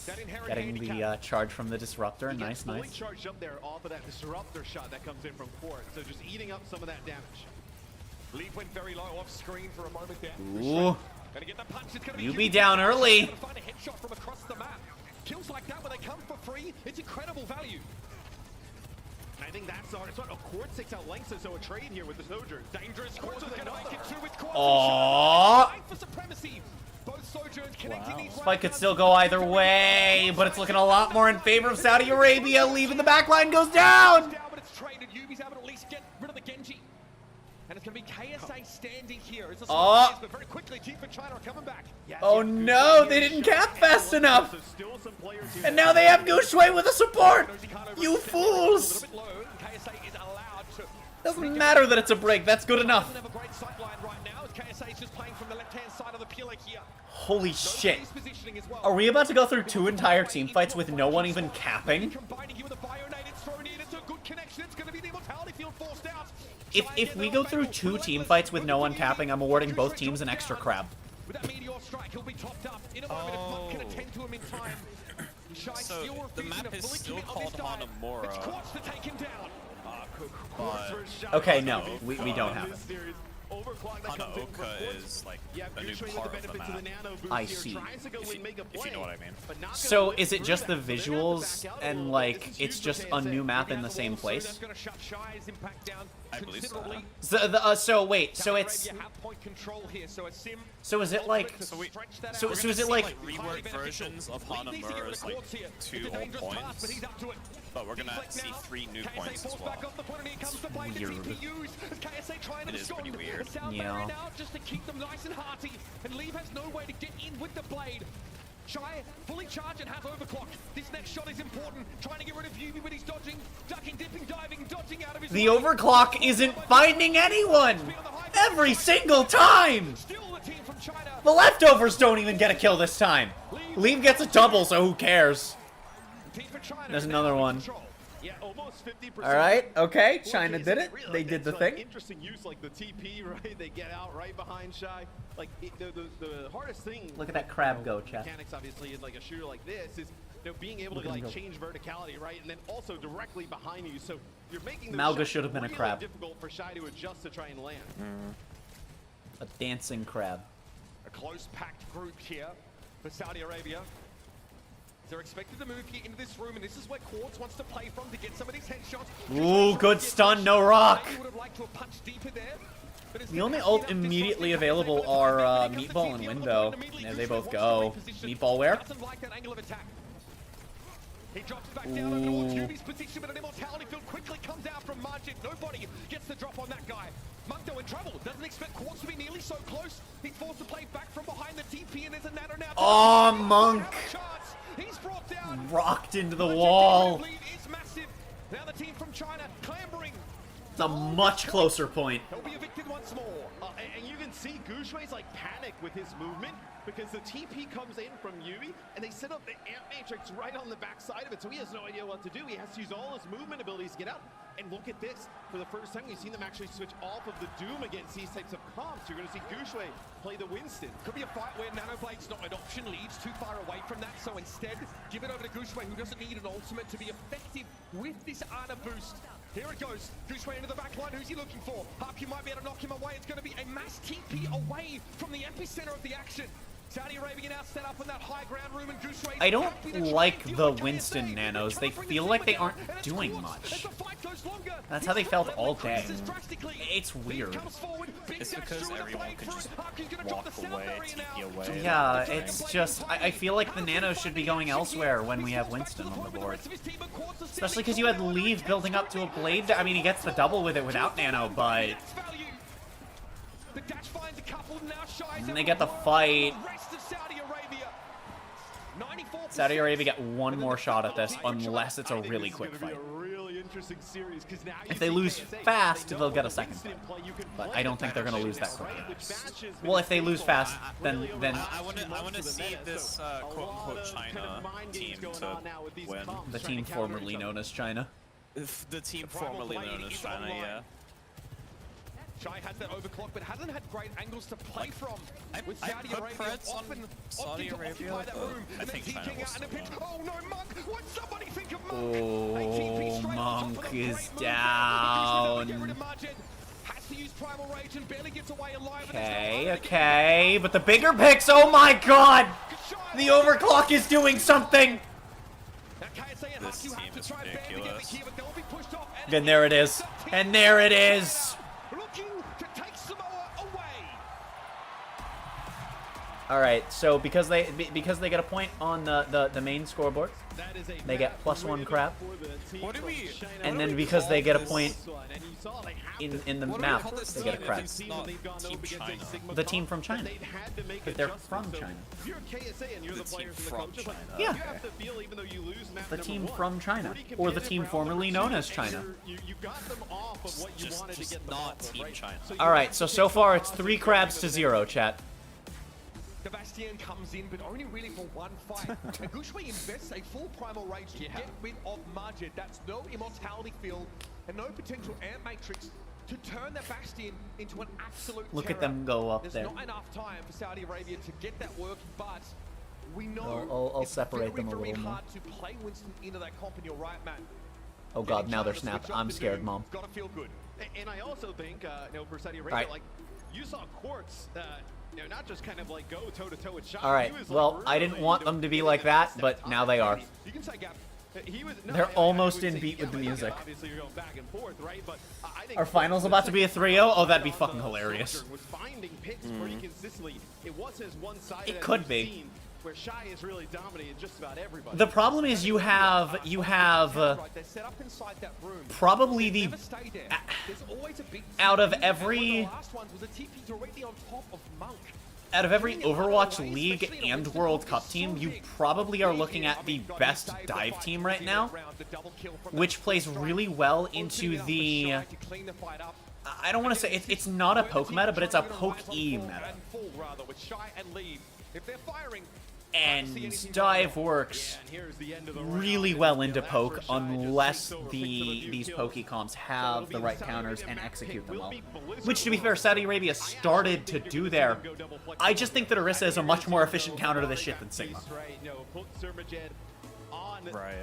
that inherent Getting the charge from the disruptor. Nice, fully nice. charged up there off of that disruptor shot that comes in from Quartz. So just eating up some of that damage. Leaf went very low off screen for a moment there. Ooh. Gonna get the punch. It's gonna be You be down early. Gonna find a headshot from across the map. Kills like that when they come for free, it's incredible value. I think that's our sort of Quartz 6 out lengths, so a trade here with the Sojourn. Dangerous Quartz is gonna make it two with Quartz. Aww. Fight for supremacy. Both Sojourns connecting these This fight could still go either way, but it's looking a lot more in favor of Saudi Arabia. Leaving the backline goes down. But it's traded. Yubi's able to at least get rid of the Genji. And it's going to be KSA standing here. It's a Oh. but very quickly, Team for China are coming back. Oh no, they didn't cap fast enough. And now they have Goose Shui with a support. You fools. Doesn't matter that it's a break. That's good enough. Holy shit. Are we about to go through 2 entire team fights with no one even capping? If we go through 2 team fights with no one capping, I'm awarding both teams an extra crab. So the map is still called Hanamura. Okay, no, we don't have it. Hanaoka is like a new part of the map. I see. If you know what I mean. So is it just the visuals and like it's just a new map in the same place? I believe so. So wait, so it's so is it like so is it like reworked versions of Hanamura's like 2 old points, but we're gonna see 3 new points as well. Weird. It is pretty weird. The sound Yeah. barrier now just to keep them nice and hearty. And Leave has no way to get in with the blade. Shy, fully charged and has overclock. This next shot is important. Trying to get rid of Yubi, but he's dodging, ducking, dipping, diving, dodging out of his The way. overclock isn't finding anyone! Every single time! The leftovers don't even get a kill this time. Leave gets a double, so who cares? There's another one. Yeah, almost 50%. Alright, okay, Well, China KSA did it. really, They like, did the it's, thing. like, interesting use, like the TP, right? They get out right behind Shy. Like, the hardest thing... Look at that crab go, chat. Mechanics, obviously, in like a shooter like this is, being able Look to at him like go. change verticality, right? And then also directly behind you. So you're making those Malga shots should have been a really crab. difficult for Shy to adjust to try and land. A dancing crab. A close packed group here for Saudi Arabia. They're expected to move here into this room, and this is where Quartz wants to play from to get some of these headshots. Ooh, good stun, no rock. Maybe would have liked to have punched deeper there, but it's The only ult immediately available are Meatball and Window. Yeah, they both go. Meatball where? doesn't like that angle of attack. He drops back down over towards Ooh. Yubi's position, but an immortality field quickly comes out from Margit. Nobody gets the drop on that guy. Munkdo in trouble. Doesn't expect Quartz to be nearly so close. He's forced to play back from behind the TP, and there's a Nano now. Oh, Monk! He's brought down. Rocked into the wall. Lead is massive. Now the team from China clambering. It's a much closer point. He'll be evicted once more. And you can see Gushui's like panic with his movement because the TP comes in from Yubi and they set up the amp matrix right on the back side of it, so he has no idea what to do. He has to use all his movement abilities to get out. And look at this. For the first time, we've seen them actually switch off of the Doom against these types of comps. You're going to see Gushui play the Winston. Could be a fight where Nanoblade's not an option. Leads too far away from that, so instead, give it over to Gushui, who doesn't need an ultimate to be effective with this Ana boost. Here it goes. Gushui into the back line. Who's he looking for? Harpy might be able to knock him away. It's going to be a mass TP away from the epicenter of the action. Saudi Arabia now set up in that high ground room, and Gushui. I don't like the Winston nanos. They feel like they aren't doing much. That's how they felt all day. It's weird. It's because everyone could just walk away, TP away. Yeah, it's just... I feel like the nanos should be going elsewhere when we have Winston on the board. Especially because you had Leave building up to a blade. I mean, he gets the double with it without nano, but... And they get the fight. Saudi Arabia get one more shot at this, unless it's a really quick fight. If they lose fast, they'll get a second fight. But I don't think they're going to lose that quickly. Well, if they lose fast, then I want to see this quote-unquote China team to win. The team formerly known as China. The team formerly known as China, yeah. Shy has that overclock, but hasn't had great angles to play from. With I Saudi put Arabia creds on often Saudi opting to Arabia, occupy that but room, I and then think China DKing will out and a still pinch. win. Oh no, Monk! What somebody think of Monk? Oh, Monk is down. Has to use Primal Rage and barely gets away alive. Okay, but the bigger picks, oh my god! The overclock is doing something! This team is ridiculous. And there it is. And there it is! Looking to take Samoa away. Alright, so because they get a point on the main scoreboard, they get +1 crab. What do we? And then because they get a point in the map, they get a crab. It's not Team China. The team from China. Because they're from China. You're KSA and you're the player from the coach. Like, Yeah. you have to feel, even though you lose map The number team one, from China. pretty Or the competitive team round formerly number known two, as China. and you got them off of what you wanted to get them not off of, Team right? China. So you Alright, have so to so take far them it's off 3 of crabs to the 0, chat. Sebastian comes in, but only really for one fight. And Gushui invests a full Primal Rage to get rid of Margit. That's no immortality field and no potential amp matrix to turn the Bastion into an absolute Look at terror. them go up There's there. not enough time for Saudi Arabia to get that working, but we know I'll it's separate them a very, little very more. hard to play Winston into that comp, and you're right, Matt. Oh god, now they're snapped. I'm scared, Mom. Gotta feel good. And I also think, for Saudi Arabia, Alright. like, you saw Quartz, not just kind of like go toe-to-toe with Shy. Alright, well, I didn't want them to be like that, but now they are. You can say Gap. They're almost in beat with the music. Obviously, you're going back and forth, right? But I think Our finals about to be a 3-0? Oh, that'd be fucking hilarious. was finding picks pretty consistently. It was his one-sided. It could be. where Shy is really dominating just about everybody. The problem is you have probably the out of every Overwatch League and World Cup team, you probably are looking at the best dive team right now, which plays really well into the, I don't want to say, it's not a poke meta, but it's a poke-e meta. And dive works really well into poke unless these pokey comps have the right counters and execute them well. Which, to be fair, Saudi Arabia started to do there. I just think that Orisa is a much more efficient counter to this shit than Sigma. Right.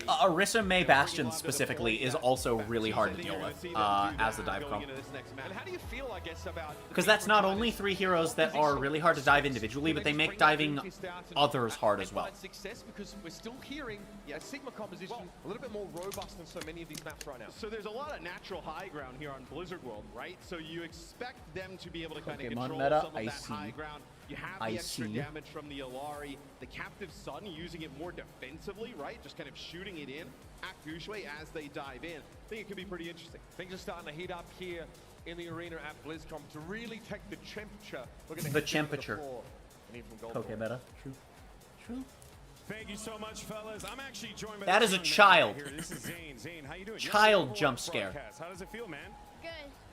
Orisa May Bastion specifically is also really hard to deal with as the dive comp. Because that's not only 3 heroes that are really hard to dive individually, but they make diving others hard as well. Because we're still hearing Sigma composition a little bit more robust than so many of these maps right now. So there's a lot of natural high ground here on Blizzard World, right? So you expect them to be able to kind of control meta, some of that high ground. You have the extra damage from the Illari, the Captive Sun using it more defensively, right? Just kind of shooting it in at Gushue as they dive in. I think it could be pretty interesting. Things are starting to heat up here in the arena at BlizzCon to really take the temperature. The temperature. Okay, meta. True. True. Thank you so much, fellas. I'm actually joined by that is a child. This is Zane. Zane, how you doing? Child jump scare. How does it feel, man? Good.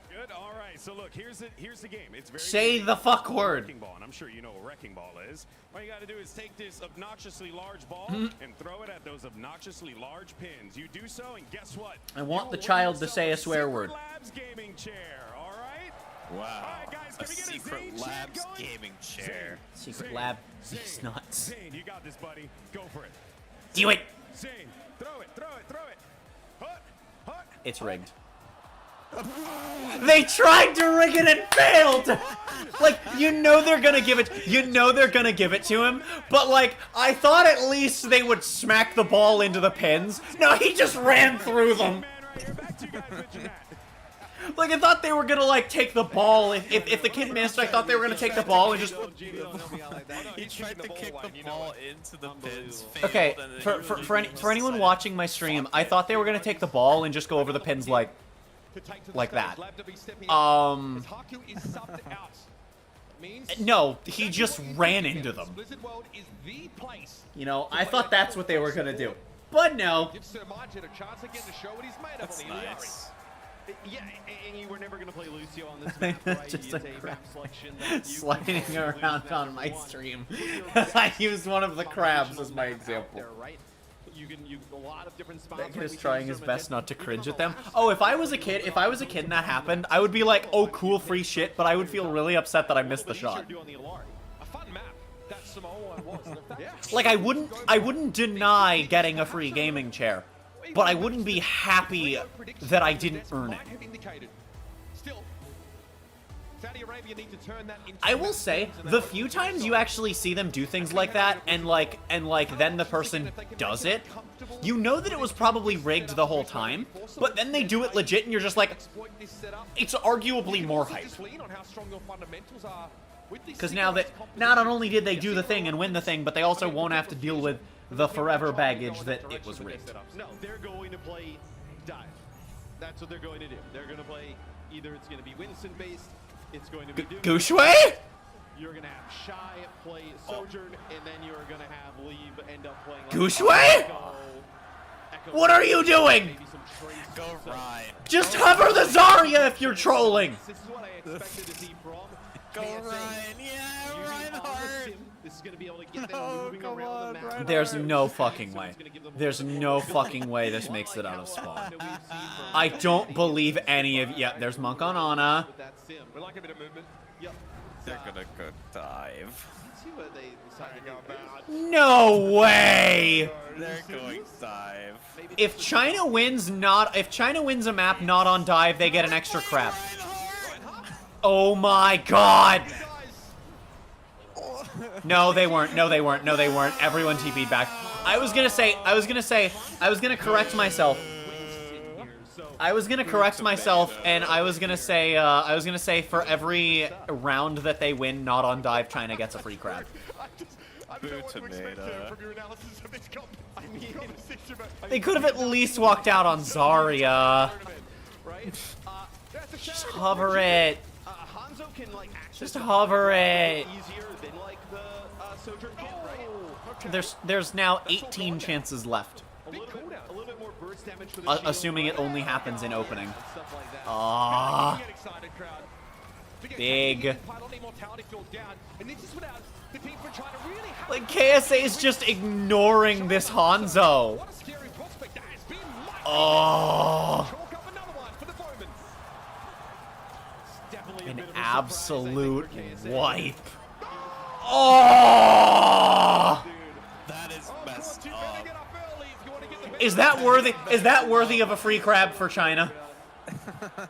Good. All right. So look, here's the game. It's very say the fuck word. Wrecking ball, and I'm sure you know what wrecking ball is. All you got to do is take this obnoxiously large ball and throw it at those obnoxiously large pins. You do so, and guess what? I want the child to say a swear word. Labs gaming chair. All right. Wow. All right, guys, can we get Secret Labs gaming chair. Secret Lab. It's nuts. Zane, you got this, buddy. Go for it. Do it. Zane, throw it, throw it, throw it. Hut, hut. It's rigged. They tried to rig it and failed! Like, you know they're gonna give it to him, but like, I thought at least they would smack the ball into the pins. No, he just ran through them. Like, I thought they were gonna like take the ball. If the kid missed, I thought they were gonna take the ball and just. He tried to kick the ball into the pins. Okay, for anyone watching my stream, I thought they were gonna take the ball and just go over the pins like that. No, he just ran into them. You know, I thought that's what they were gonna do, but no. That's nice. Yeah, and you were never going to play Lucio on this map, right? Just a crab selection sliding around on my stream. I used one of the crabs as my example. There, right? You can a lot of different spots. That kid is trying his best not to cringe at them. Oh, if I was a kid and that happened, I would be like, oh, cool, free shit, but I would feel really upset that I missed the shot. Like, I wouldn't deny getting a free gaming chair, but I wouldn't be happy that I didn't earn it. I will say, the few times you actually see them do things like that, and then the person does it, you know that it was probably rigged the whole time, but then they do it legit, and you're just like, it's arguably more hype. Because now that, not only did they do the thing and win the thing, but they also won't have to deal with the forever baggage that it was rigged. No, they're going to play dive. That's what they're going to do. They're going to play, either it's going to be Winston-based, it's going to be Gushue? You're going to have Shy play Sojourn, and then you're going to have Leeb end up playing... Gushue? What are you doing? Go Ryan. Just hover the Zarya if you're trolling. This is what I expected to see from Go Ryan. Yeah, Ryan hard. This is going to be able to get them moving around the map. There's no fucking way. There's no fucking way this makes it out of spawn. I don't believe any of... Yeah, there's Monk on Ana. We like a bit of movement. Yep. They're gonna go dive. See what they decide to go about. No way! They're going dive. If China wins a map not on dive, they get an extra crab. Oh my god! No, they weren't. No, they weren't. No, they weren't. Everyone TP'd back. I was gonna correct myself. And I was gonna say for every round that they win not on dive, China gets a free crab. tomato. They could have at least walked out on Zarya. Just hover it. Just hover it. There's now 18 chances left. Assuming it only happens in opening. Ah. Big. Like, KSA is just ignoring this Hanzo. Oh. An absolute wipe. Oh. That is messed up. Is that worthy of a free crab for China?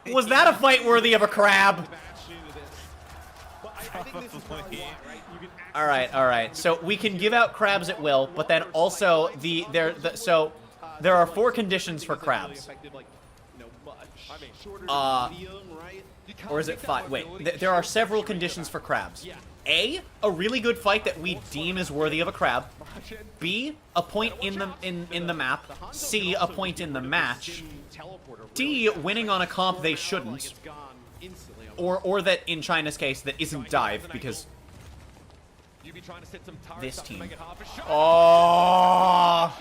Was that a fight worthy of a crab? All right. So we can give out crabs at will, but then also there are 4 conditions for crabs. Or is it 5? Wait, there are several conditions for crabs. A really good fight that we deem is worthy of a crab. B, a point in the map. C, a point in the match. D, winning on a comp they shouldn't. Or that, in China's case, that isn't dive, because this team. Oh!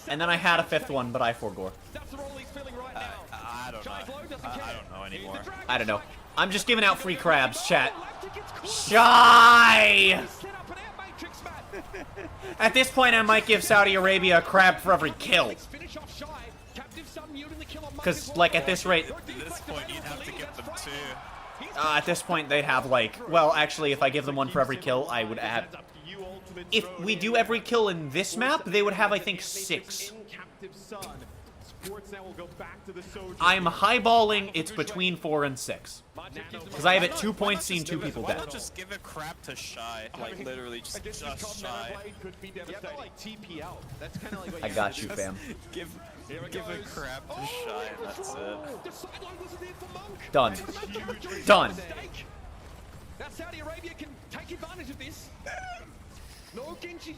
And then I had a 5th one, but I forgore. I don't know anymore. I don't know. I'm just giving out free crabs, chat. Shy! At this point, I might give Saudi Arabia a crab for every kill. Because, like, at this rate... At this point, you'd have to give them 2. At this point, they'd have, like... Well, actually, if I give them 1 for every kill, I would add... If we do every kill in this map, they would have, I think, 6. I'm highballing it's between 4 and 6. Because I have at 2 points seen 2 people Why dead. not just give a crab to Shy? Like, literally, just Shy. I got you, fam. Give a crab to Shy, and that's it. Done. Done. Now Saudi Arabia can take advantage of this. No Genji.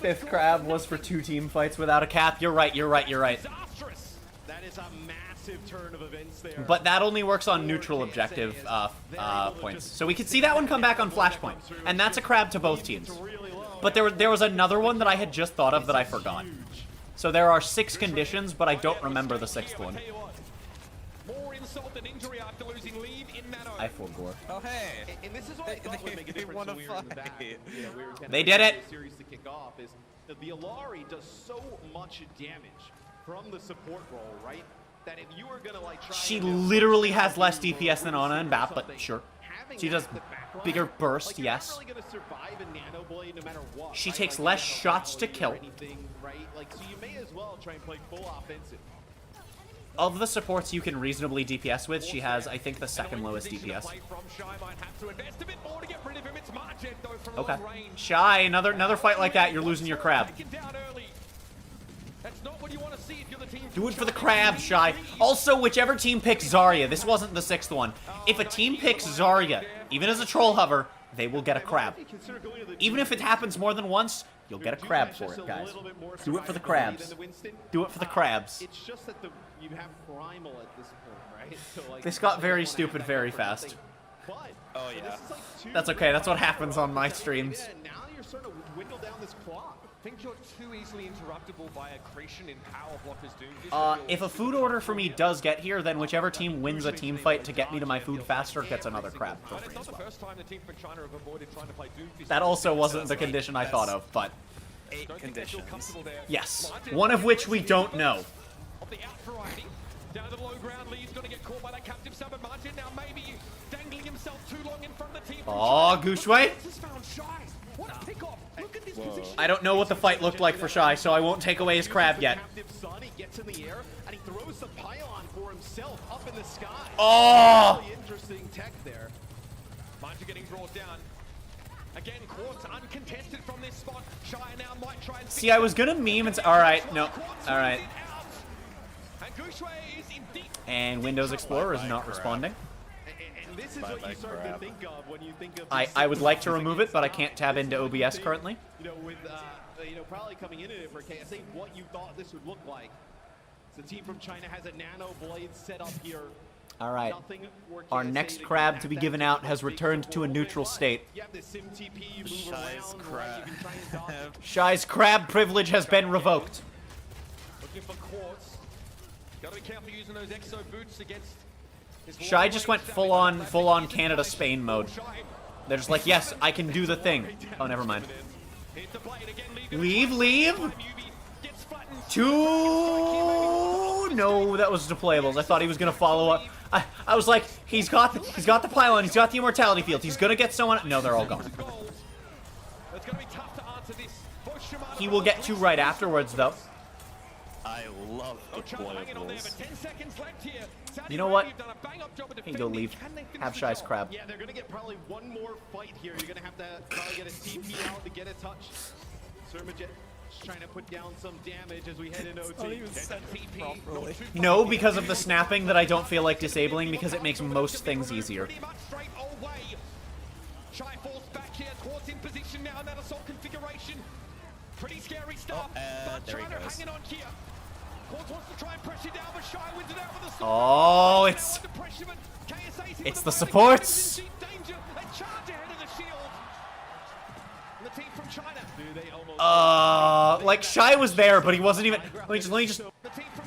5th crab was for 2 team fights without a cap. You're right. That is a massive turn of events there. But that only works on neutral objective points. So we could see that one come back on Flashpoint. And that's a crab to both teams. But there was another one that I had just thought of that I forgot. So there are 6 conditions, but I don't remember the 6th one. More insult than injury after losing lead in Mano. I forgore. Oh, hey. And this is what I thought would make a difference when we were in the back. They did it. Series to kick off is that the Alari does so much damage from the support role, right? That if you were gonna like try She literally has less DPS than Ana and Bap, but sure. She does bigger burst, yes. She takes less shots to kill. Like, so you may as well try and play full offensive. Of the supports you can reasonably DPS with, she has, I think, the 2nd lowest DPS. Okay. Shy, another fight like that, you're losing your crab. Do it for the crab, Shy. Also, whichever team picks Zarya, this wasn't the 6th one. If a team picks Zarya, even as a troll hover, they will get a crab. Even if it happens more than once, you'll get a crab for it, guys. Do it for the crabs. Do it for the crabs. It's just that you have primal at this point, right? So, like, This got very stupid very fast. Oh, yeah. That's okay, that's what happens on my streams. Now you're starting to dwindle down this clock. I think you're too easily interruptible by aggression in power blockers doing this. If a food order for me does get here, then whichever team wins a team fight to get me to my food faster gets another crab for free as well. That also wasn't the condition I thought of, but... 8 conditions. Yes. One of which we don't know. Down to the low ground, Lee's going to get caught by that captive sub and Martin. Now maybe dangling himself too long in front of the team. Oh, Gushway. What a pick-off. Look at this position. I don't know what the fight looked like for Shy, so I won't take away his crab yet. He gets in the air and he throws the pylon for himself up in the sky. Oh! Really interesting tech there. Martin getting brought down. Again, Quartz uncontested from this spot. Shy now might try and See, I was gonna meme and... Alright, no. Alright. And Gushway is in deep. And Windows Explorer is not responding. And this is what you start to think of when you think of. I would like to remove it, but I can't tab into OBS currently. You know, with probably coming into it for KSA, what you thought this would look like. The team from China has a nano blade set up here. All right. Our next crab to be given out has returned to a neutral state. Shy's crab. Shy's crab privilege has been revoked. Looking for quartz. Gotta be careful using those exo boots against. Shy just went full on Canada Spain mode. They're just like, yes, I can do the thing. Oh, never mind. Leave. No, that was deployables. I thought he was gonna follow up. I was like, he's got the pylon, he's got the immortality field, he's gonna get someone. No, they're all gone. He will get 2 right afterwards, though. I love deployables. You know what? Here you go, leave. Have Shy's crab. Yeah, they're gonna get probably one more fight here. You're gonna have to probably get a TP out to get a touch. Surmajet trying to put down some damage as we head into OT. No, because of the snapping that I don't feel like disabling because it makes most things easier. Shy falls back here, Quartz in position now in that assault configuration. Pretty scary stuff. But there he China goes. hanging on here. Quartz wants to try and pressure down, but Shy wins it out with a sword. Oh, it's the supports. Like Shy was there, but he wasn't even. Let me just.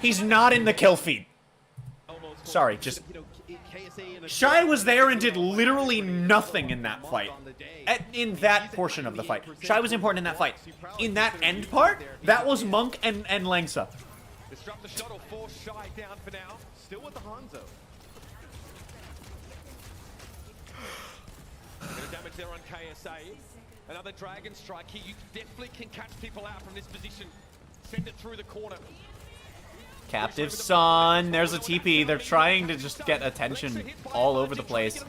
He's not in the kill feed. Sorry, just. Shy was there and did literally nothing in that fight. In that portion of the fight. Shy was important in that fight. In that end part, that was Monk and Langsa. Disrupt the shuttle, force Shy down for now. Still with the Hanzo. Bit of damage there on KSA. Another Dragon Strike here. You definitely can catch people out from this position. Send it through the corner. Captive Son. There's a TP. They're trying to just get attention all over the place.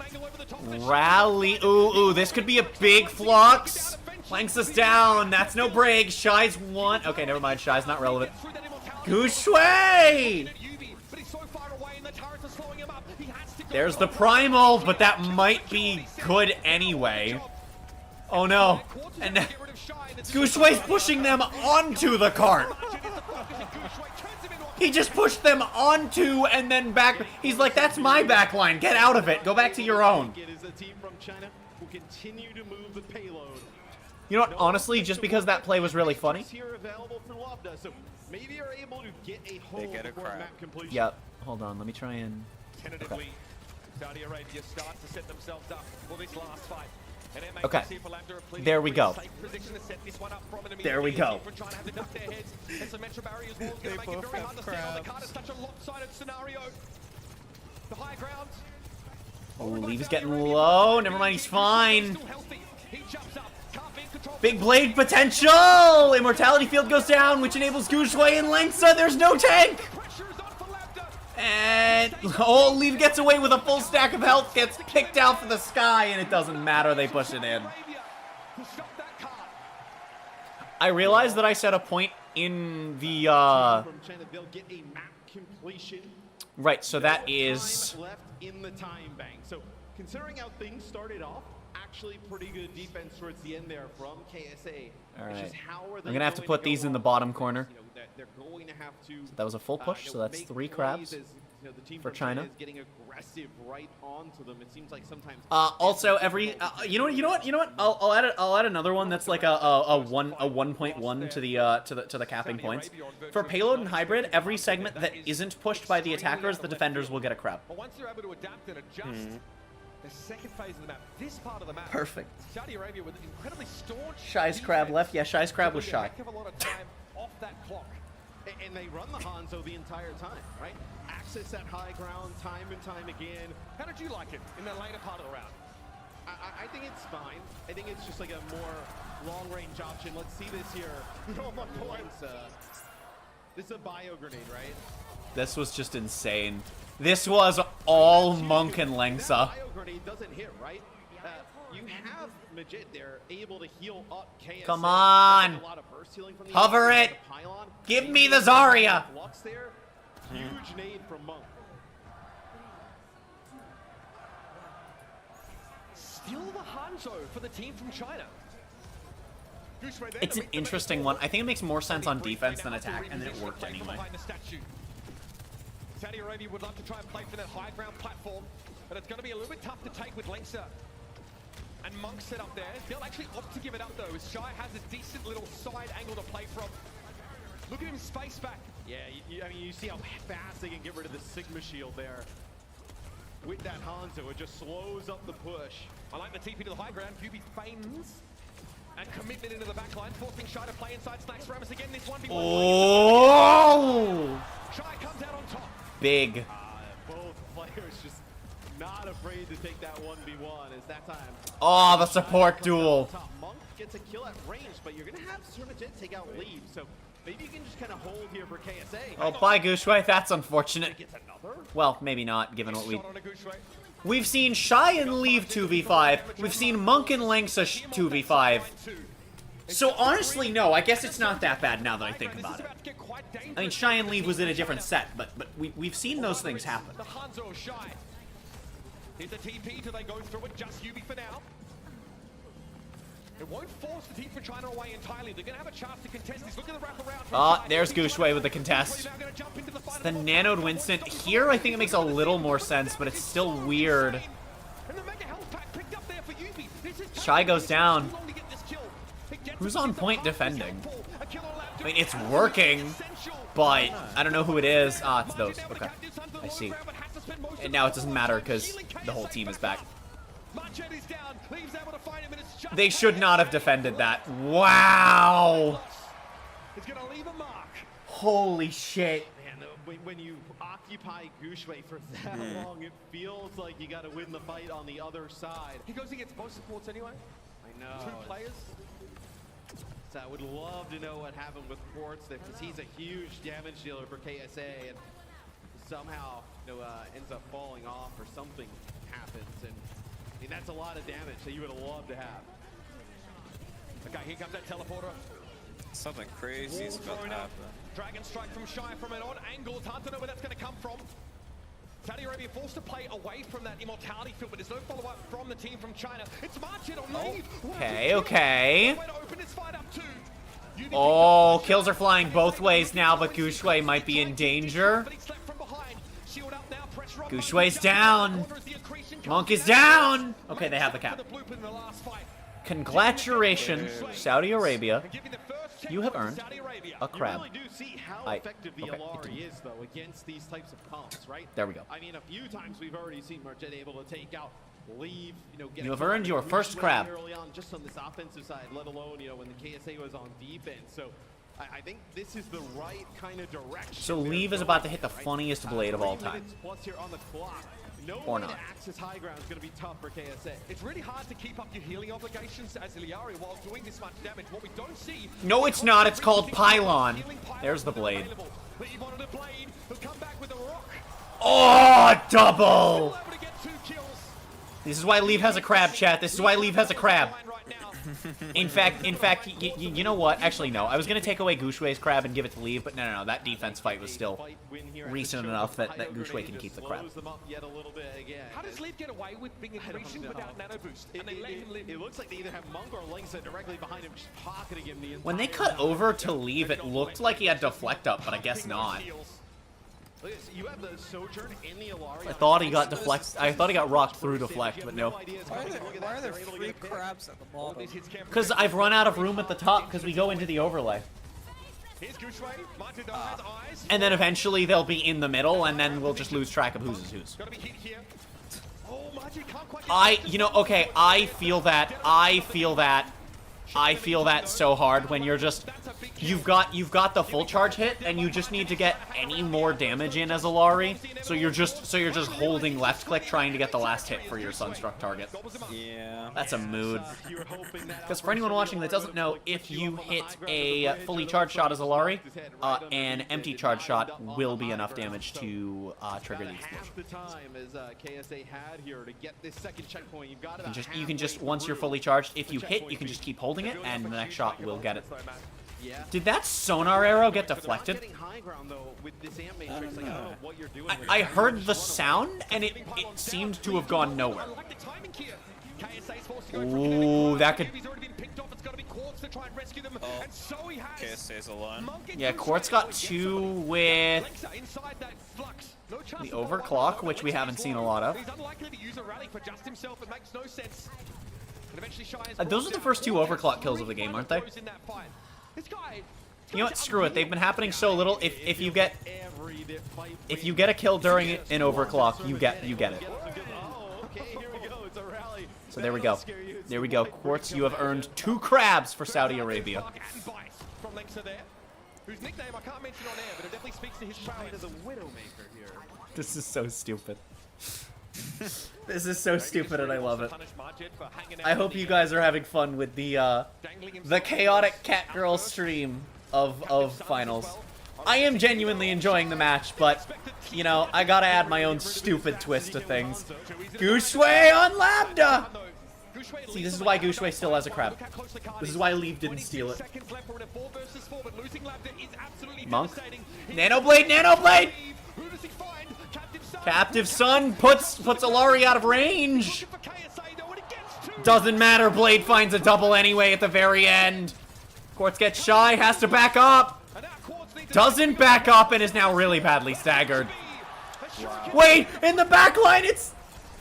Rally. Ooh, this could be a big flux. Flanks us down. That's no break. Shy's one. Okay, never mind. Shy's not relevant. Gushui! There's the Primal, but that might be good anyway. Oh no. And Gushui's pushing them onto the cart. He just pushed them onto and then back. He's like, that's my back line. Get out of it. Go back to your own. You know what? Honestly, just because that play was really funny. They get a crab. Yep. Hold on. Let me try and. Okay. Saudi Arabia starts to set themselves up for this last fight. Okay. There we go. There we go. They both have crabs. Oh, Lee's getting low. Never mind, he's fine. Big blade potential! Immortality field goes down, which enables Gushui and Langsa. There's no tank! And oh, Leaf gets away with a full stack of health, gets picked out for the sky, and it doesn't matter, they push it in. I realized that I set a point in the, right, so that is... left in the time bank. So, considering how things started off, actually pretty good defense towards the end there from KSA. All right. I'm going to have to put these in the bottom corner. They're going to have to, so that was a full push, so that's 3 crabs for China. Getting aggressive right onto them. It seems like sometimes also every you know what? I'll add another one that's like a 1.1 to the capping points. For payload and hybrid, every segment that isn't pushed by the attackers, the defenders will get a crab. But once they're able to adapt and adjust, the second phase of the map, this part of the map, perfect. Saudi Arabia with incredibly staunch. Shy's crab left. Yeah, Shy's crab was Shy. Have a lot of time off that clock. And they run the Hanzo the entire time, right? Access that high ground time and time again. How did you like it in the later part of the round? I think it's fine. I think it's just like a more long-range option. Let's see this here. Oh my points. This is a bio grenade, right? This was just insane. This was all Monk and Langsa. That bio grenade doesn't hit, right? You have Majid there able to heal up KSA. Come on. Hover it. Give me the Zarya. Huge nade from Monk. Still the Hanzo for the team from China. It's an interesting one. I think it makes more sense on defense than attack, and then it worked anyway. Saudi Arabia would love to try and play for that high ground platform, but it's going to be a little bit tough to take with Lengsa and Monk set up there. They'll actually opt to give it up though, as Shy has a decent little side angle to play from. Look at him space back. Yeah, I mean, you see how fast they can get rid of the Sigma shield there. With that Hanzo, it just slows up the push. I like the TP to the high ground. QB feigns and commitment into the back line, forcing Shy to play inside. Snacks Ramus again. This 1v1. Oh! Shy comes out on top. Big. Both players just not afraid to take that 1v1. It's that time. Oh, the support duel. Monk gets a kill at range, but you're gonna have Surmajet take out Leave, so maybe you can just kind of hold here for KSA. Oh, bye, Gushway. That's unfortunate. Well, maybe not, given what we've seen Shy and Leave 2v5. We've seen Monk and Lengsa 2v5. So honestly, no, I guess it's not that bad now that I think about it. I mean, Shy and Leave was in a different set, but we've seen those things happen. The Hanzo Shy. Here's the TP. Do they go through it? Just Yubi for now. It won't force the team from China away entirely. They're going to have a chance to contest this. Look at the wraparound. Ah, there's Gushway with the contest. It's the nanoed Winston. Here, I think it makes a little more sense, but it's still weird. Shy goes down. Who's on point defending? I mean, it's working, but I don't know who it is. Ah, it's those. Okay, I see. And now it doesn't matter because the whole team is back. They should not have defended that. Wow. Holy shit. Man, when you occupy Gushway for that long, it feels like you got to win the fight on the other side. He goes against both supports anyway. I know. 2 players. So I would love to know what happened with Quartz there, because he's a huge damage dealer for KSA, and somehow ends up falling off or something happens, and I mean that's a lot of damage that you would have loved to have. Okay, here comes that teleporter. Something crazy is about to happen. Dragon strike from Shy from an odd angle. It's hard to know where that's going to come from. Saudi Arabia forced to play away from that immortality field, but there's no follow-up from the team from China. It's Marchit on leave. Okay, okay. Oh, kills are flying both ways now, but Gushway might be in danger. Gushway's down. Monk is down. Okay, they have the cap. Congratulations, Saudi Arabia. You have earned a crab. You really do see how effective the Alari is, though, against these types of comps, right? There we go. I mean, a few times we've already seen Marchette able to take out Leave, get you have earned your first crab early on, just on this offensive side, let alone, when the KSA was on defense. So I think this is the right kind of direction. So Leave is about to hit the funniest blade of all time. Plus here on the clock. Or not. Access high ground is going to be tough for KSA. It's really hard to keep up your healing obligations as Iliari while doing this much damage. What we don't see. No, it's not. It's called Pylon. There's the blade. Oh, double! This is why Leave has a crab, chat. This is why Leave has a crab. In fact, you know what? Actually, no. I was going to take away Gushway's crab and give it to Leave, but no. That defense fight was still recent enough that Gushway can keep the crab. How does Leave get away with being increasing without nano boost? And they let him live. It looks like they either have Monk or Lengsa directly behind him, just pocketing him the entire When they cut over to Leave, it looked like he had deflect up, but I guess not. You have the Sojourn in the Alari. I thought he got deflect. I thought he got rocked through deflect, but no. Why are there free crabs at the bottom? Because I've run out of room at the top because we go into the overlay. And then eventually they'll be in the middle, and then we'll just lose track of whose is whose. Okay, I feel that so hard when you're just you've got the full charge hit and you just need to get any more damage in as a Lari, so you're just holding left click trying to get the last hit for your Sunstruck target. Yeah, that's a mood. Because for anyone watching that doesn't know, if you hit a fully charged shot as a Lari, an empty charge shot will be enough damage to trigger the explosion. You can just once you're fully charged, if you hit, you can just keep holding it, and the next shot will get it. Did that sonar arrow get deflected? I heard the sound, and it seemed to have gone nowhere. Ooh, that could... Oh, KSA's alone. Yeah, Quartz got 2 with the overclock, which we haven't seen a lot of. Those are the first 2 overclock kills of the game, aren't they? You know what? Screw it. They've been happening so little. If you get a kill during an overclock, you get it. So there we go. There we go. Quartz, you have earned 2 crabs for Saudi Arabia. This is so stupid. This is so stupid and I love it. I hope you guys are having fun with the chaotic Catgirl stream of finals. I am genuinely enjoying the match, but, you know, I gotta add my own stupid twist to things. Gooshway on Lambda! See, this is why Gooshway still has a crab. This is why Leave didn't steal it. Monk. Nanoblade, Nanoblade! Captive Sun puts Alari out of range. Doesn't matter, Blade finds a double anyway at the very end. Quartz gets shy, has to back up. Doesn't back up and is now really badly staggered. Wow. Wait, in the back line it's...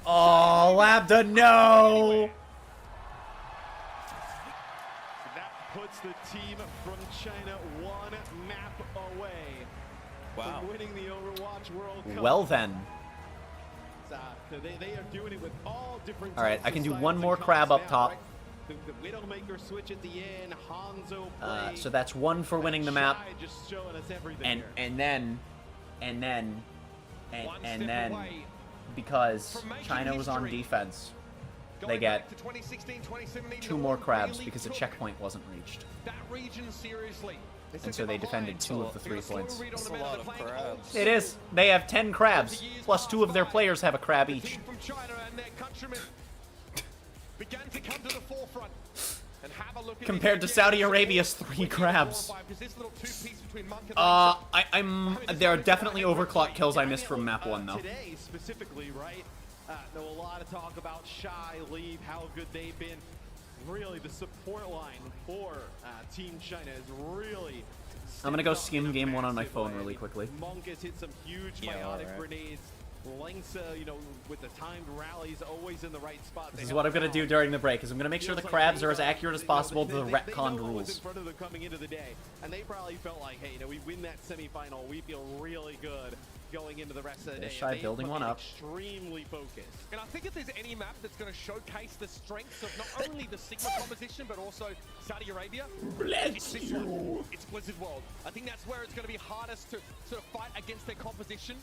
Oh, Lambda, no! That puts the team from China 1 map away. Wow. From winning the Overwatch World Cup. Well then. They are doing it with all different... Alright, I can do one more crab up top. The Widowmaker switch at the end, Hanzo So that's 1 for winning the map. And then, because China was on defense, they get 2 more crabs because a checkpoint wasn't reached. And so they defended 2 of the 3 points. That's a lot of crabs. It is. They have 10 crabs, plus 2 of their players have a crab each. Compared to Saudi Arabia's 3 crabs. There are definitely overclock kills I missed from map 1 though. Today specifically, right? There was a lot of talk about Shy, Leave, how good they've been. Really, the support line for Team China is really... I'm gonna go skim game 1 on my phone really quickly. Monk has hit some huge biotic grenades. Lengsa, you know, with the timed rallies, always in the right spot. This is what I'm gonna do during the break, is I'm gonna make sure the crabs are as accurate as possible to the retconned rules. In front of them coming into the day, and they probably felt like, hey, you know, we win that semifinal, we feel really good going into the rest of the day. Shy building one up. Extremely focused. And I think if there's any map that's going to showcase the strengths of not only the Sigma composition, but also Saudi Arabia, it's this one. It's Blizzard World. I think that's where it's going to be hardest to sort of fight against their composition.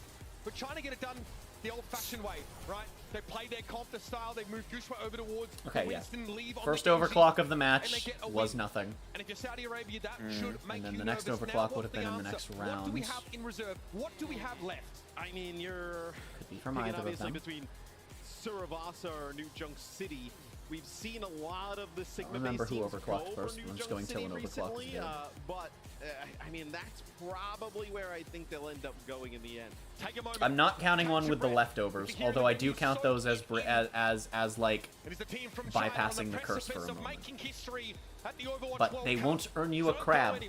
But trying to get it done the old-fashioned way, right? They play their comp, the style, they move Gooshway over towards Winston, Leave on First the overclock of the match was nothing. And if you're Saudi Arabia, that should make And then you the next nervous. overclock Now, would have been in the next round. What do we have in reserve? What do we have left? I mean, you're Could be from picking either of obviously them. between Suravasa or New Junk City. We've seen a lot of the Sigma remember who teams overclocked go first. for New I'm just Junk going City till an overclock is recently, good. but I mean, that's probably where I think they'll end up going in the end. Take a moment. I'm not counting one with the leftovers, although I do count those as like bypassing the curse for a moment. But they won't earn you a crab.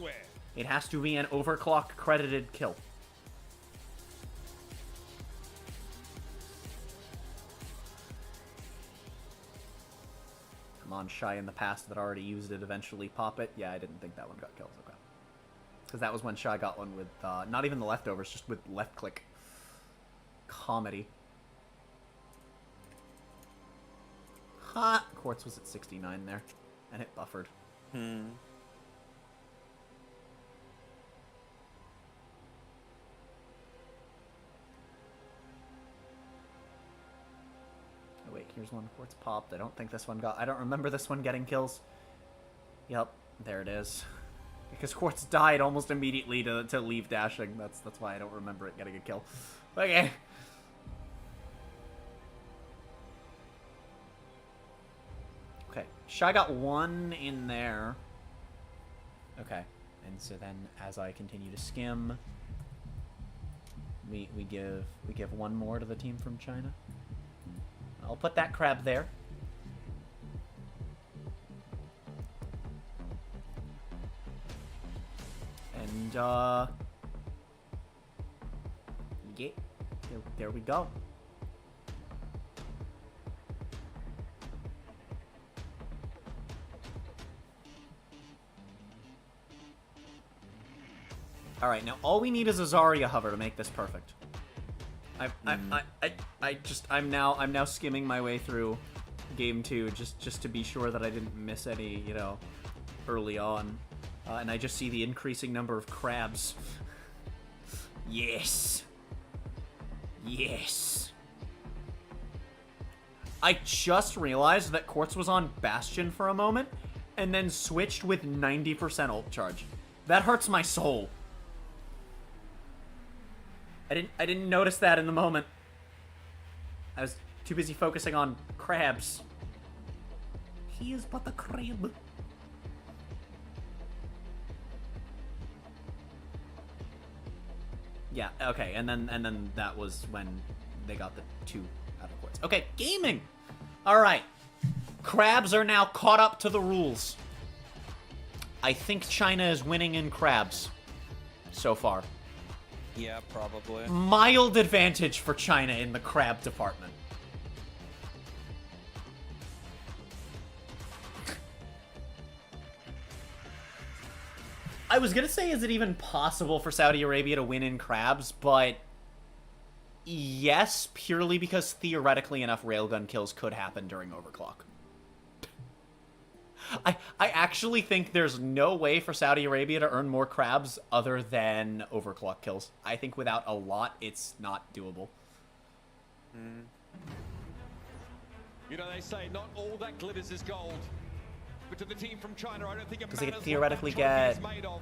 It has to be an overclock credited kill. Come on, Shy in the past that already used it, eventually pop it. Yeah, I didn't think that one got killed. Okay. Because that was when Shy got one with, not even the leftovers, just with left click. Comedy. Ha! Quartz was at 69 there, and it buffered. Oh, wait, here's one. Quartz popped. I don't think this one got... I don't remember this one getting kills. Yep, there it is. Because Quartz died almost immediately to leave dashing. That's why I don't remember it getting a kill. Okay. Okay, Shy got one in there. Okay, and so then as I continue to skim, we give one more to the team from China. I'll put that crab there. And, yeah, there we go. All right, now all we need is a Zarya hover to make this perfect. I'm now skimming my way through game 2 just to be sure that I didn't miss any, you know, early on. And I just see the increasing number of crabs. Yes. Yes. I just realized that Quartz was on Bastion for a moment and then switched with 90% ult charge. That hurts my soul. I didn't notice that in the moment. I was too busy focusing on crabs. He is but a crab. Yeah, okay, and then that was when they got the 2 out of Quartz. Okay, gaming! Alright. Crabs are now caught up to the rules. I think China is winning in crabs so far. Yeah, probably. Mild advantage for China in the crab department. I was gonna say, is it even possible for Saudi Arabia to win in crabs? But yes, purely because theoretically enough railgun kills could happen during overclock. I actually think there's no way for Saudi Arabia to earn more crabs other than overclock kills. I think without a lot, it's not doable. You know, they say not all that glitters is gold. But to the team from China, I don't think it matters Because they could what theoretically that trophy get is made of.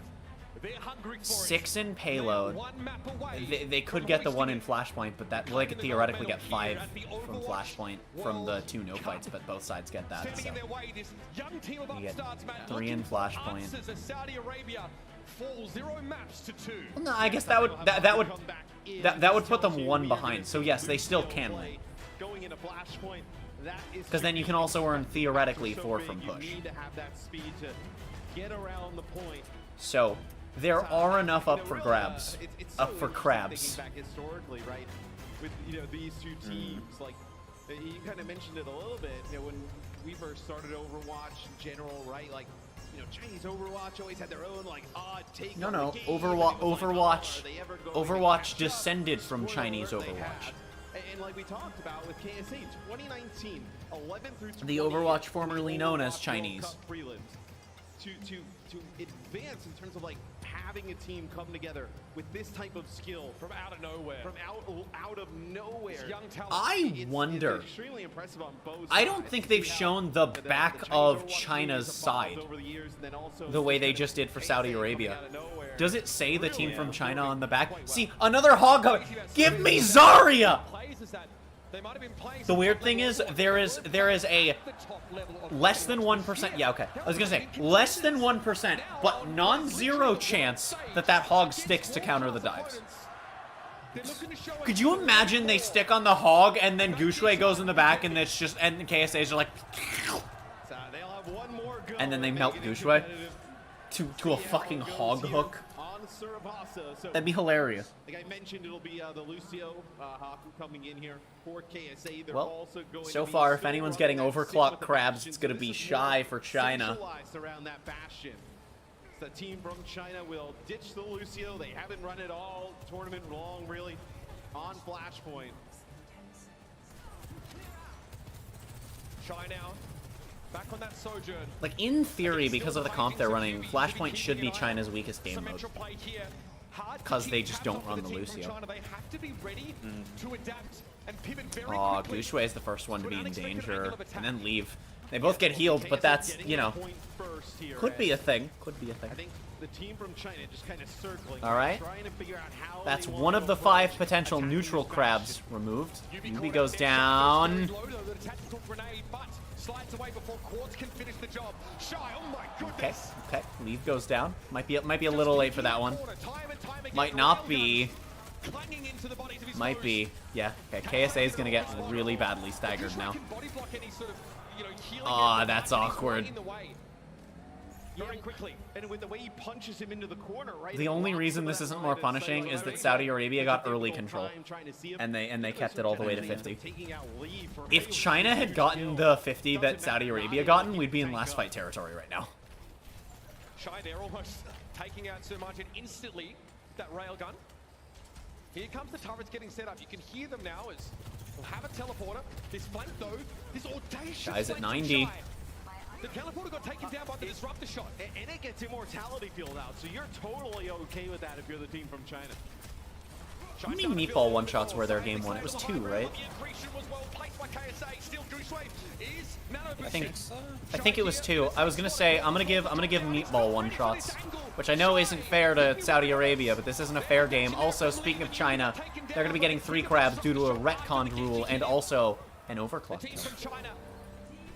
They're hungry for 6 it. in payload. They're one map away They could get the 1 in Flashpoint, but that, well, they could theoretically get 5 from Flashpoint from the 2 no fights, but both sides get that. So. Standing in their way, this young team of You get upstarts, man, 3 in looking for Flashpoint. answers as Saudi Arabia fall 0 maps to 2. Well, no, I guess that would put them 1 behind. So yes, they still can win. Going into Flashpoint, that is Because then you can also earn theoretically so 4 big, from push. You need to have that speed to get around the point. So there are enough up for grabs, It's up so for interesting crabs. Thinking back historically, right? With these 2 teams, like you kind of mentioned it a little bit. When we first started Overwatch in general, right? Like Chinese Overwatch always had their own like odd take. No, on no, the game. Overwatch descended from Chinese Overwatch. And like we talked about with KSA, 2019, 11 through 20, The Overwatch formerly known as Chinese. Prelims. To advance in terms of like having a team come together with this type of skill from out of nowhere. From out of nowhere. Young talent. I wonder. It's extremely impressive on both I don't sides. think they've shown the back of China's side the way they just did for Saudi Arabia. Does it say the team from China on the back? See, another hog. Give me Zarya! The weird thing is, there is a less than 1%. Yeah, okay. I was gonna say less than 1%, but non-zero chance that hog sticks to counter the dives. Could you imagine they stick on the hog and then Gushui goes in the back and it's just and KSA's are like, and then they melt Gushui to a fucking hog hook. That'd be hilarious. Like I mentioned, it'll be the Lucio Haku coming in here for KSA. They're Well, also going so to be far, if still anyone's running getting that overclock Sigma crabs, Bastion, it's going to so be this is shy more for China. centralized around that Bastion. So the team from China will ditch the Lucio. They haven't run it all tournament long, really, on Flashpoint. China back on that sojourn. Like, in theory, because of the comp they're running, Flashpoint should be China's weakest game mode. Because they just don't run the Lucio. Aw, Gushui is the first one to be in danger, and then leave. They both get healed, but that's, could be a thing. Could be a thing. I think the team from China just kind of circling. All right. Trying to figure out how That's they one of the 5 potential neutral crabs removed. Yubi goes down. Slides away before Quartz can finish the job. Shy, oh my goodness. Okay. Leave goes down. Might be a little late for that one. Might not be. Might be. Yeah. Okay. KSA is gonna get really badly staggered now. Ah, that's awkward. very quickly. And with the way he punches him into the corner, right? The only reason this isn't more punishing is that Saudi Arabia got early control, and they kept it all the way to 50. If China had gotten the 50 that Saudi Arabia gotten, we'd be in last fight territory right now. Shy there, almost taking out so much, and instantly that railgun. Here comes the turrets getting set up. You can hear them now as we'll have a teleporter. This flank though, this audacious Shy's at flank from 90. Shy. The teleporter got taken down by the disruptor shot. And it gets immortality field out, so you're totally okay with that if you're the team from China. How many meatball one-shots were there game 1? It was 2, right? I think it was 2. I was gonna say I'm gonna give meatball one-shots, which I know isn't fair to Saudi Arabia, but this isn't a fair game. Also, speaking of China, they're gonna be getting 3 crabs due to a retconned rule and also an overclock.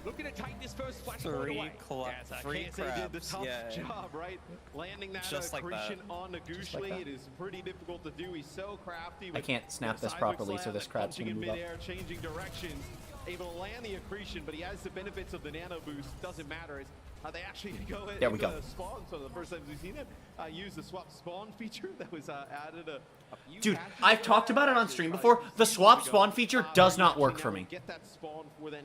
Looking to take this first flash Three KSA did the tough job, right? Landing that Just like accretion that. on Nagushli, it is pretty difficult to do. He's so crafty. I can't snap this properly, so this crab's gonna move up. Midair, changing directions, able to land the accretion, but he has the benefits of the nano boost. Doesn't matter. It's how they actually go in. There we go. The spawn. So the first time we've seen it, use the swap spawn feature that was added a few Dude, patches I've talked about it on stream before. The swap spawn feature does not work for me.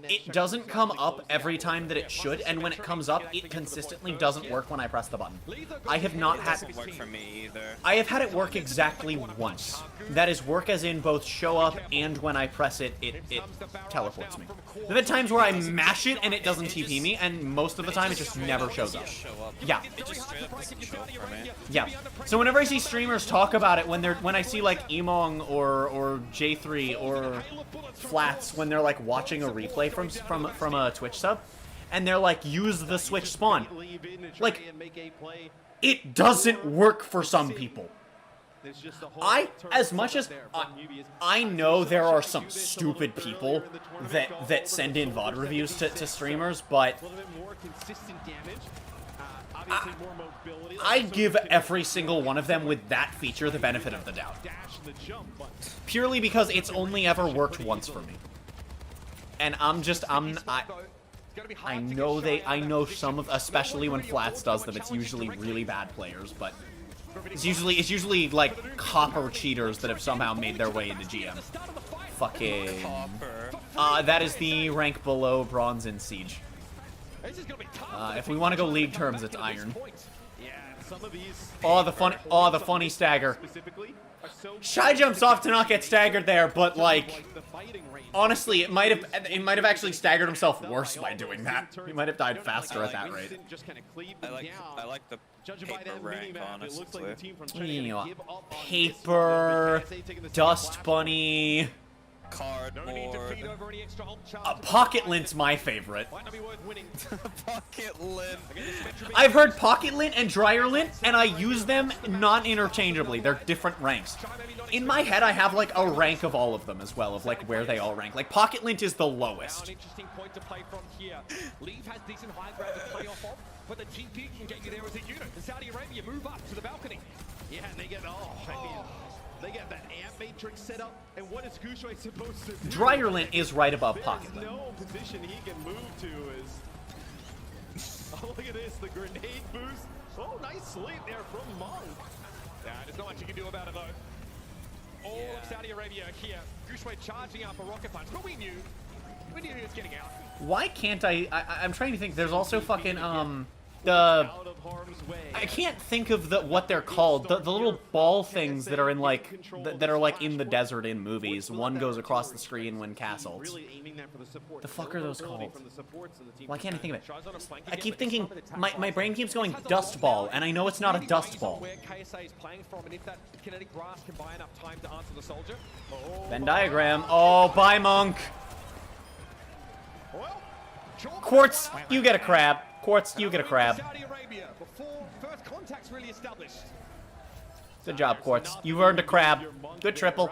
It doesn't come up every time that it should, and when it comes up, it consistently doesn't work when I press the button. I have not had... Doesn't work for me either. I have had it work exactly once. That is work as in both show up and when I press it, it teleports me. There have been times where I mash it and it doesn't TP me, and most of the time it just never shows up. Yeah. It just straight up doesn't show up for me. Yeah. So whenever I see streamers talk about it, when I see like Emong or J3 or Flats when they're like watching a replay from a Twitch sub, and they're like, use the switch spawn. Like, it doesn't work for some people. As much as I know there are some stupid people that send in VOD reviews to streamers, but I give every single one of them with that feature the benefit of the doubt. Purely because it's only ever worked once for me. And I know some of, especially when Flats does them, it's usually really bad players, but it's usually like copper cheaters that have somehow made their way into GM. Fucking that is the rank below bronze in Siege. If we want to go league terms, it's iron. Oh, the funny stagger. Shy jumps off to not get staggered there, but like, honestly, it might have actually staggered himself worse by doing that. He might have died faster at that rate. I like the paper rank, honestly. You know, paper, dust bunny. Cardboard. Pocket Lint's my favorite. Pocket Lint. I've heard Pocket Lint and Dryer Lint, and I use them non-interchangeably. They're different ranks. In my head, I have like a rank of all of them as well, of like where they all rank. Like Pocket Lint is the lowest. Interesting point to play from here. Leave has decent high ground to play off of, but the TP can get you there as a unit. And Saudi Arabia move up to the balcony. Yeah, and they get they get that amp matrix set up, and what is Gushui supposed to do? Dryer Lint is right above Pocket Lint. No position he can move to is... Oh, look at this, the grenade boost. Oh, nice sleep there from Monk. Yeah, there's not much you can do about it, though. All of Saudi Arabia here. Gushui charging up a rocket punch, but we knew he was getting out. Why can't I'm trying to think. There's also fucking, I can't think of what they're called. The little ball things that are in like that are like in the desert in movies. One goes across the screen when castled. The fuck are those called? Why can't I think of it? I keep thinking my brain keeps going dust ball, and I know it's not a dust ball. Where KSA is playing from, and if that kinetic grasp can buy enough time to answer the soldier. Venn diagram. Oh, bye, Monk. Quartz, you get a crab. Quartz, you get a crab. Good job, Quartz. You've earned a crab. Good triple.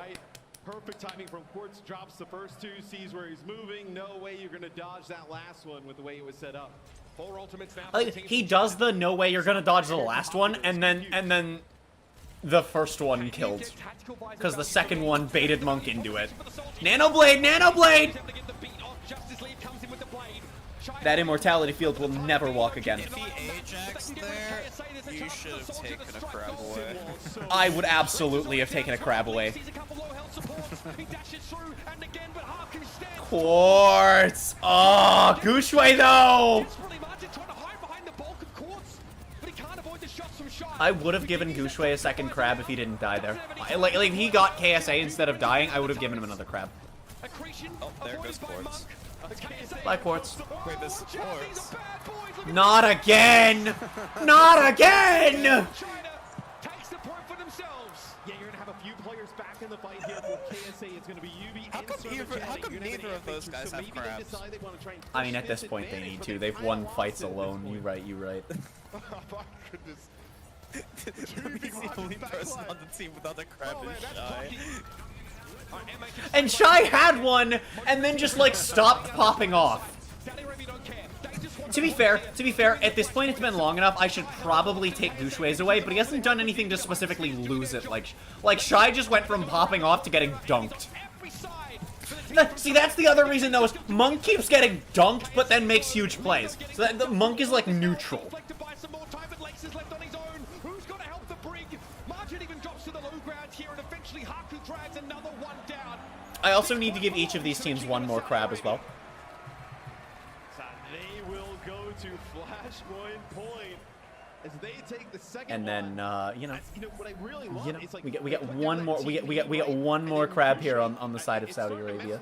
Perfect timing from Quartz. Drops the first two, sees where he's moving. No way you're gonna dodge that last one with the way it was set up. Four ultimates now. He does the no way you're gonna dodge the last one, and then the first one killed, because the second one baited Monk into it. Nano Blade, Nano Blade. That immortality field will never walk again. If he Ajaxed there, you should have taken a crab away. I would absolutely have taken a crab away. Quartz! Oh, Gushue though! I would have given Gushue a second crab if he didn't die there. Like if he got KSA instead of dying, I would have given him another crab. Oh, there goes Quartz. Bye, Quartz. Wait, this is Quartz. Not again! Not again! Yeah, you're gonna have a few players back in the fight here for KSA. It's gonna be UB. How come neither of those guys have crabs? I mean, at this point, they need to. They've won fights alone. You right, you right. Oh my goodness. He's the only person on the team without a crab is Shy. And Shy had one, and then just like stopped popping off. To be fair, at this point it's been long enough, I should probably take Gushue's away, but he hasn't done anything to specifically lose it. Like Shy just went from popping off to getting dunked. See, that's the other reason though, is Monk keeps getting dunked, but then makes huge plays. So that the Monk is like neutral. I also need to give each of these teams one more crab as well. They will go to Flashpoint Point as they take the second And then you know, what I really love is like we get one more we get one more crab here on the side of Saudi Arabia.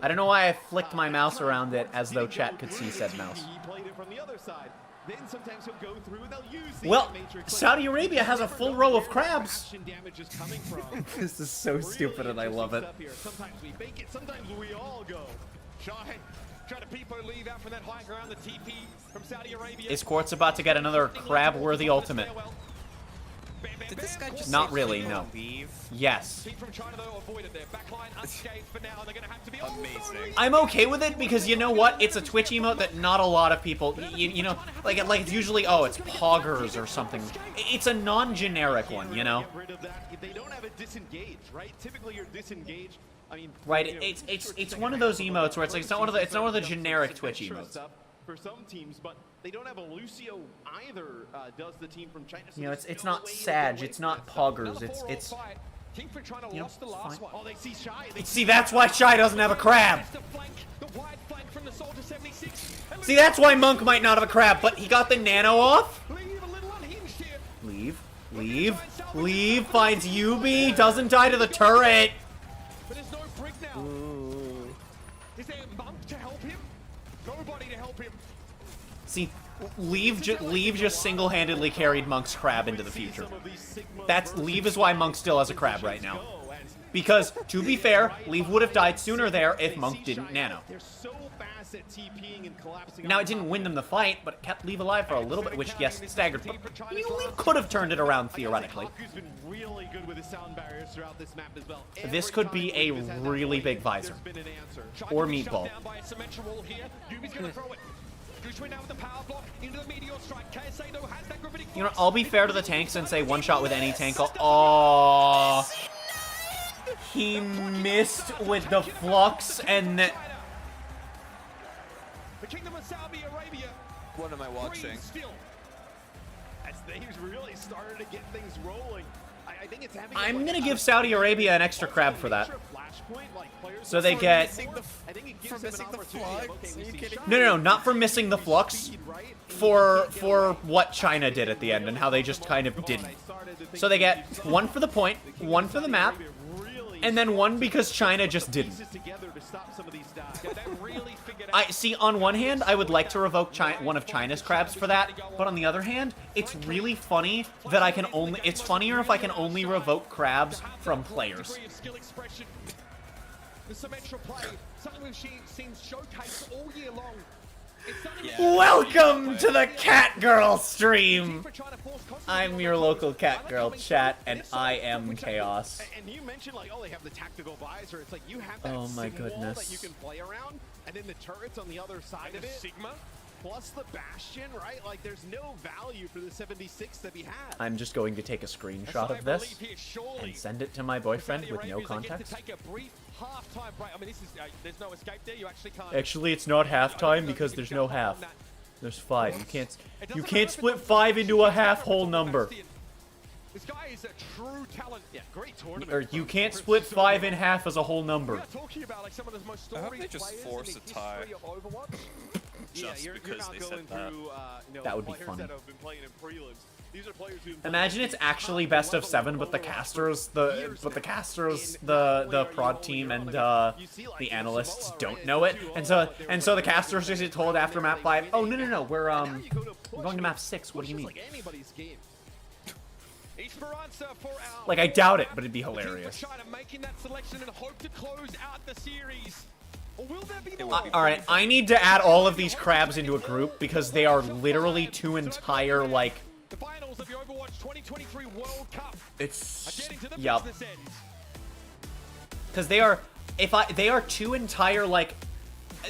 I don't know why I flicked my mouse around it as though chat could see said mouse. He played it from the other side. Then sometimes he'll go through and they'll use the Well, matrix. Saudi Arabia has a full row of crabs. Action damage is coming from. This is so stupid and I love it. Sometimes we bake it, sometimes we all go. Shy trying to peepo leave out from that high ground, the TP from Saudi Arabia. Is Quartz about to get another crab-worthy ultimate? Did this guy just Not say really, Peepo no. leave? Yes. Team from China though avoided their backline unscathed for now. They're gonna have to be amazing. I'm okay with it because you know what? It's a Twitch emote that not a lot of people, you know, like it's usually, oh, it's poggers or something. It's a non-generic one, you know? They don't have a disengage, right? Typically you're disengaged. I mean, Right, it's one of those emotes where it's like it's not one of the generic Twitch emotes. For some teams, but they don't have a Lucio either. Does the team from China? You know, it's not Sag, it's not poggers, it's Team from China you know, lost the last one. Oh, they see Shy. See, that's why Shy doesn't have a crab. See, that's why Monk might not have a crab, but he got the nano off. Leave, finds Yubi, doesn't die to the turret. But there's no brig now. Ooh. Is there a Monk to help him? Nobody to help him. See, Leave just single-handedly carried Monk's crab into the future. Leave is why Monk still has a crab right now. Because, to be fair, Leave would have died sooner there if Monk didn't nano. Now, it didn't win them the fight, but it kept Leave alive for a little bit, which, yes, staggered. But Leave could have turned it around, theoretically. This could be a really big visor. Or meatball. You know, I'll be fair to the tanks and say one shot with any tank. Oh, he missed with the flux and the Kingdom of Saudi Arabia. What am I watching? As they've really started to get things rolling. I think it's having I'm gonna give Saudi Arabia an extra crab for that. So they get no, not for missing the flux, for what China did at the end and how they just kind of didn't. So they get one for the point, one for the map, and then one because China just didn't. I see. On one hand, I would like to revoke one of China's crabs for that, but on the other hand, it's really funny that I can only. It's funnier if I can only revoke crabs from players. The Symmetra play, something we've seen showcased all year long. Welcome to the Catgirl stream. I'm your local Catgirl chat, and I am Chaos. And you mentioned like, oh, they have the tactical visor. It's like you have that Oh my Sigma wall goodness. that you can play around, and then the turrets on the other side of it. Sigma. plus the Bastion, right? Like, there's no value for the 76 to be had. I'm just going to take a screenshot of this and send it to my boyfriend with no context. Take a brief half-time break. I mean, this is there's no escape there. You actually can't. Actually, it's not halftime because there's no half. There's 5. You can't split 5 into a half whole number. This guy is a true talent. Yeah, great tournament. Or you can't split 5 in half as a whole number. We're talking about like some of the most I hope storied they just players force in a the tie. history of Overwatch. Just you're because not they going said that. through, That would be players funny. that have been playing in prelims. These are players who've Imagine it's actually best of 7, but the casters, the prod team and the analysts don't know it, and so the casters just get told after map 5, oh no, we're going to map 6. What do you mean? Like, I doubt it, but it'd be hilarious. Alright, I need to add all of these crabs into a group because they are literally 2 entire, like... The finals of the Overwatch 2023 World Cup. It's... Yup. Because they are... They are 2 entire, like...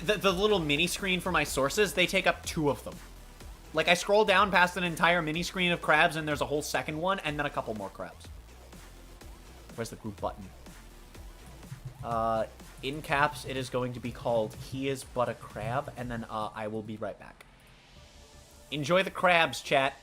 The little mini screen for my sources, they take up 2 of them. Like, I scroll down past an entire mini screen of crabs, and there's a whole second one, and then a couple more crabs. Where's the group button? In caps, it is going to be called He Is But a Crab, and then I will be right back. Enjoy the crabs, chat.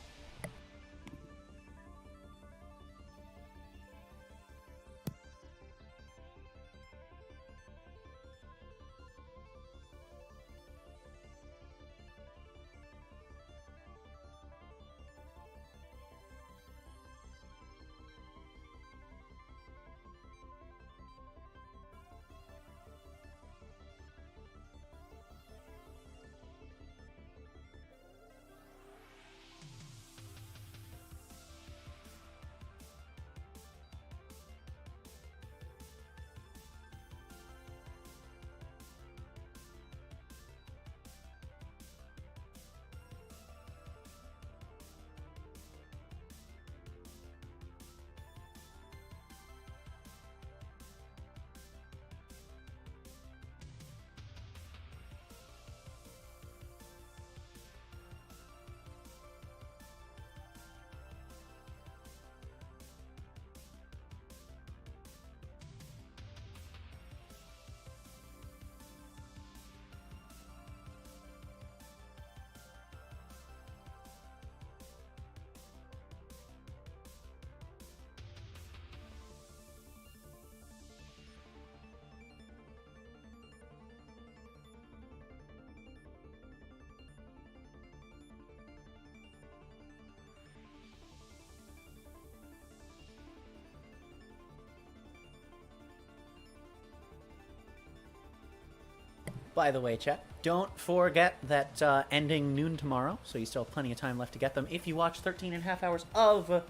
By the way, chat, don't forget that ending noon tomorrow, so you still have plenty of time left to get them. If you watch 13.5 hours of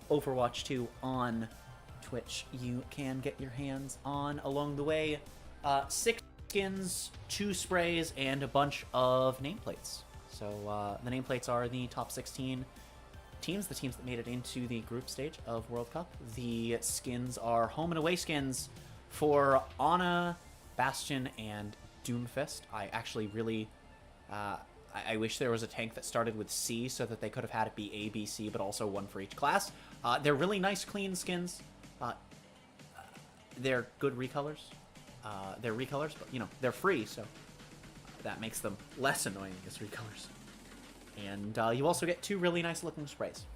Overwatch 2 on Twitch, you can get your hands on, along the way, 6 skins, 2 sprays, and a bunch of nameplates. So the nameplates are the top 16 teams, the teams that made it into the group stage of World Cup. The skins are home and away skins for Ana, Bastion, and Doomfist. I actually really... I wish there was a tank that started with C so that they could have had it be A, B, C, but also one for each class. They're really nice, clean skins. They're good recolors. They're recolors, but, you know, they're free, so that makes them less annoying as recolors. And you also get 2 really nice-looking sprays.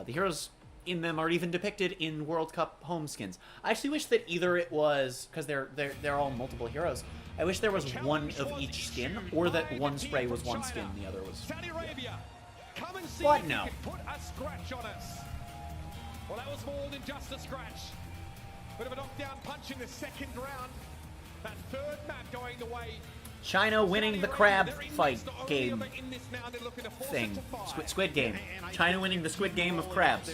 The heroes in them are even depicted in World Cup home skins. I actually wish that either it was, because they're all multiple heroes, I wish there was one of each skin, or that one spray was one skin, the other was... Yeah. But no. Put a scratch on us. Well, that was more than just a scratch. Bit of a knockdown punch in the second round. That third map going the way. China winning the crab fight game thing. Squid game. China winning the Squid Game of crabs.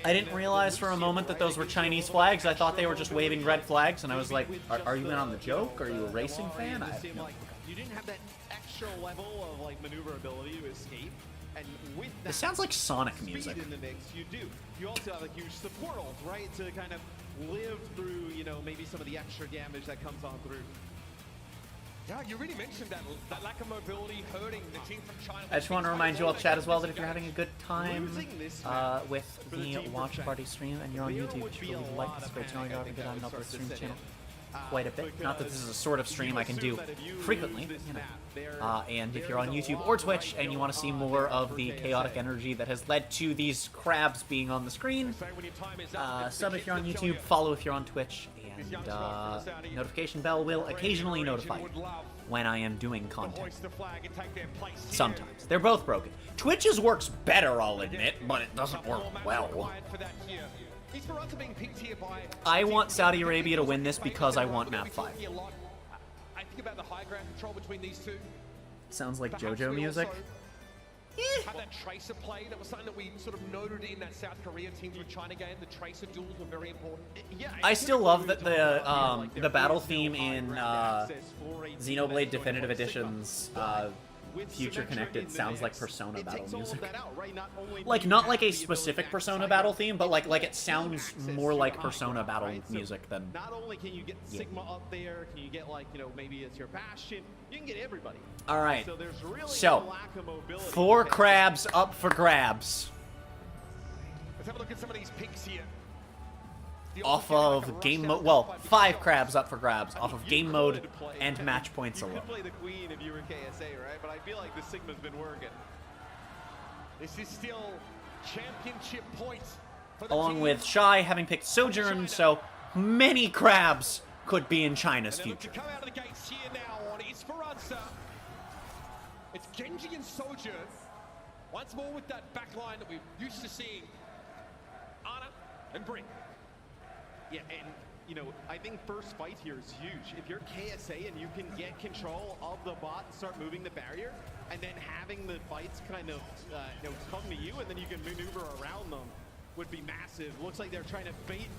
I didn't realize for a moment that those were Chinese flags. I thought they were just waving red flags, and I was like, are you in on the joke? Are you a racing fan? No. You didn't have that extra level of like maneuverability to escape. And with that, This sounds like Sonic music. in the mix, you do. You also have like huge support, right, to kind of live through, you know, maybe some of the extra damage that comes on through. Yeah, you really mentioned that lack of mobility hurting the team from China. I just want to remind you all, chat, as well, that if you're having a good time with the Watch Party stream and you're on YouTube, please like, subscribe to know you're having a good time and upload stream the channel quite a bit. Not that this is a sort of stream I can do frequently, you know. And if you're on YouTube or Twitch and you want to see more of the chaotic energy that has led to these crabs being on the screen, sub if you're on YouTube, follow if you're on Twitch, and notification bell will occasionally notify you when I am doing content. Sometimes. They're both broken. Twitch's works better, I'll admit, but it doesn't work well. I want Saudi Arabia to win this because I want map 5. I think about the high ground control between these two. Sounds like JoJo music. Have that tracer play. That was something that we sort of noted in that South Korea teams with China game. The tracer duels were very important. Yeah, I still love that the battle theme in Xenoblade Definitive Edition's Future Connected sounds like Persona battle music. Like, not like a specific Persona battle theme, but like it sounds more like Persona battle music than... Not only can you get Sigma up there, can you get, like, you know, maybe it's your Bastion, you can get everybody. Alright, So there's really so, a lack of mobility. 4 crabs up for grabs. Let's have a look at some of these picks here. Off of game mode, well, 5 crabs up for grabs, off of game mode and match points alone. You could play the Queen if you were KSA, right? But I feel like the Sigma's been working. This is still championship points for the Along team. with Shy having picked Sojourn, so many crabs could be in China's future. To come out of the gates here now on Esperanza. It's Genji and Sojourn. Once more with that back line that we're used to seeing. Ana and Brink. Yeah, and, you know, I think first fight here is huge. If you're KSA and you can get control of the bot and start moving the barrier, and then having the fights kind of, you know, come to you, and then you can maneuver around them, would be massive. Looks like they're trying to bait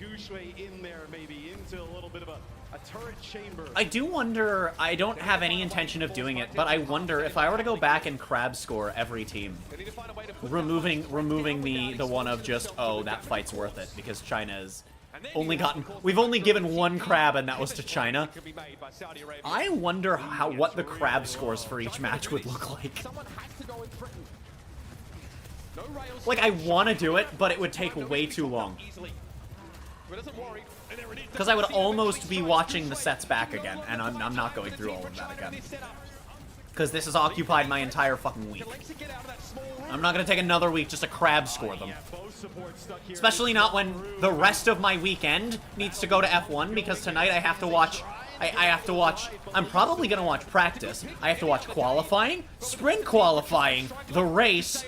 Gushui in there, maybe, into a little bit of a turret chamber. I do wonder, I don't have any intention of doing it, but I wonder if I were to go back and crab score every team, removing the one of just, oh, that fight's worth it, because China's we've only given 1 crab, and that was to China. I wonder what the crab scores for each match would look like. Like, I want to do it, but it would take way too long. Because I would almost be watching the sets back again, and I'm not going through all of that again. Because this has occupied my entire fucking week. I'm not going to take another week just to crab score them. Especially not when the rest of my weekend needs to go to F1, because tonight I have to watch... I'm probably going to watch practice. I have to watch qualifying, sprint qualifying, the race,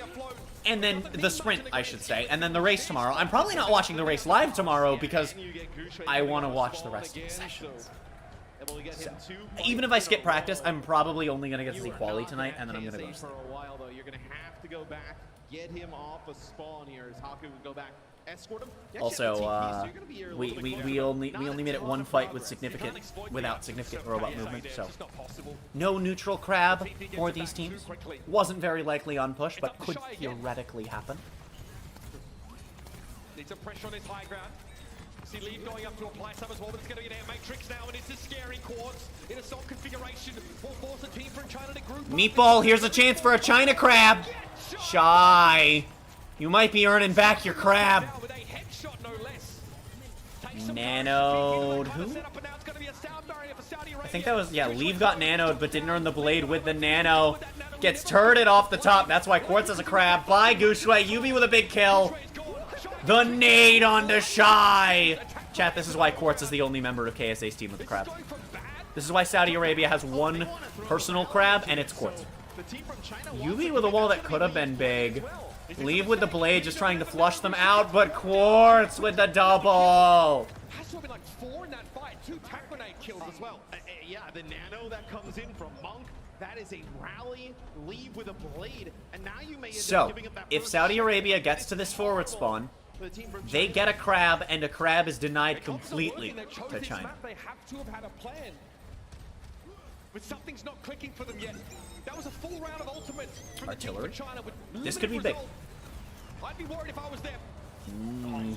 and then the sprint, I should say, and then the race tomorrow. I'm probably not watching the race live tomorrow because I want to watch the rest of the sessions. So, even if I skip practice, I'm probably only going to get to see quali tonight, and then I'm going to go to sleep. For a while, though, you're going to have to go back, get him off a spawn here as Haku would go back, escort him. Also, we only made it 1 fight without significant robot movement, so no neutral crab for these teams. Wasn't very likely on push, but could theoretically happen. Needs some pressure on his high ground. See Leave going up to apply some as well, but it's going to be an air matrix now, and it's a scary Quartz in assault configuration. Will force a team from China to group. Meatball, here's a chance for a China crab. Shy, you might be earning back your crab. Nanoed. Who? I think that was, yeah, Leave got nanoed, but didn't earn the blade with the nano. Gets turreted off the top. That's why Quartz has a crab. Bye, Gushui. Yubi with a big kill. The nade onto Shy. Chat, this is why Quartz is the only member of KSA's team with the crab. This is why Saudi Arabia has 1 personal crab, and it's Quartz. Yubi with a wall that could have been big. Leave with the blade, just trying to flush them out, but Quartz with the double. Has to have been like 4 in that fight. 2 tac grenade kills as well. Yeah, the nano that comes in from Monk, that is a rally. Leave with a blade, and now you may end up giving up that if Saudi Arabia gets to this forward spawn, they get a crab, and a crab is denied completely to China. They have to have had a plan. But something's not clicking for them yet. That was a full round of ultimates from Artillery. the team for China with This could be big. I'd be worried if I was them.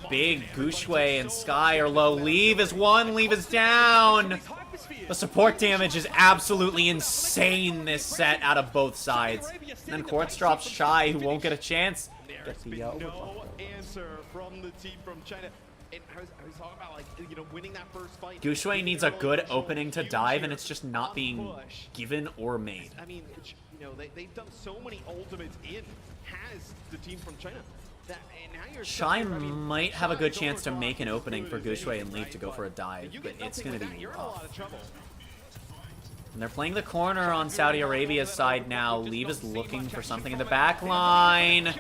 Big Gushui and Sky are low. Leave is 1. Leave is down. The support damage is absolutely insane this set out of both sides. And then Quartz drops Shy, who won't get a chance. There's been no answer from the team from China. And I was talking about, like, you know, winning that first fight. Gushui needs a good opening to dive, and it's just not being given or made. I mean, you know, they've done so many ultimates in has the team from China. That, and now you're Shy might have a good chance to make an opening for Gushui and leave to go for a dive, but it's going to be rough. And they're playing the corner on Saudi Arabia's side now. Leave is looking for something in the back line.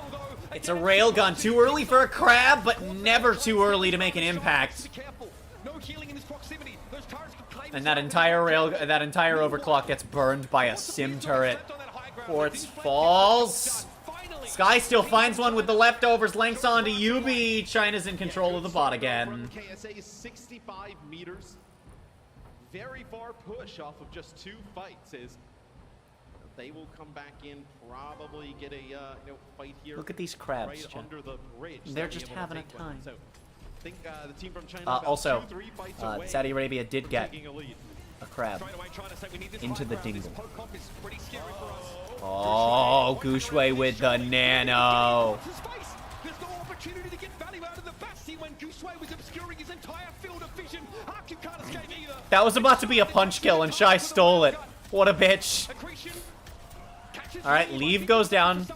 It's a railgun. Too early for a crab, but never too early to make an impact. And that entire overclock gets burned by a sim turret. Quartz falls. Sky still finds one with the leftovers. Lengths onto Yubi. China's in control of the bot again. KSA is 65 meters. Very far push off of just 2 fights. Is they will come back in, probably get a fight here. Look at these crabs, right Jen. under the bridge. They're just having a time. So, I think the team from China Also, Saudi Arabia did get a crab into the dingle. Oh, Gushui with the nano. That was about to be a punch kill, and Shy stole it. What a bitch. Alright, Leave goes down.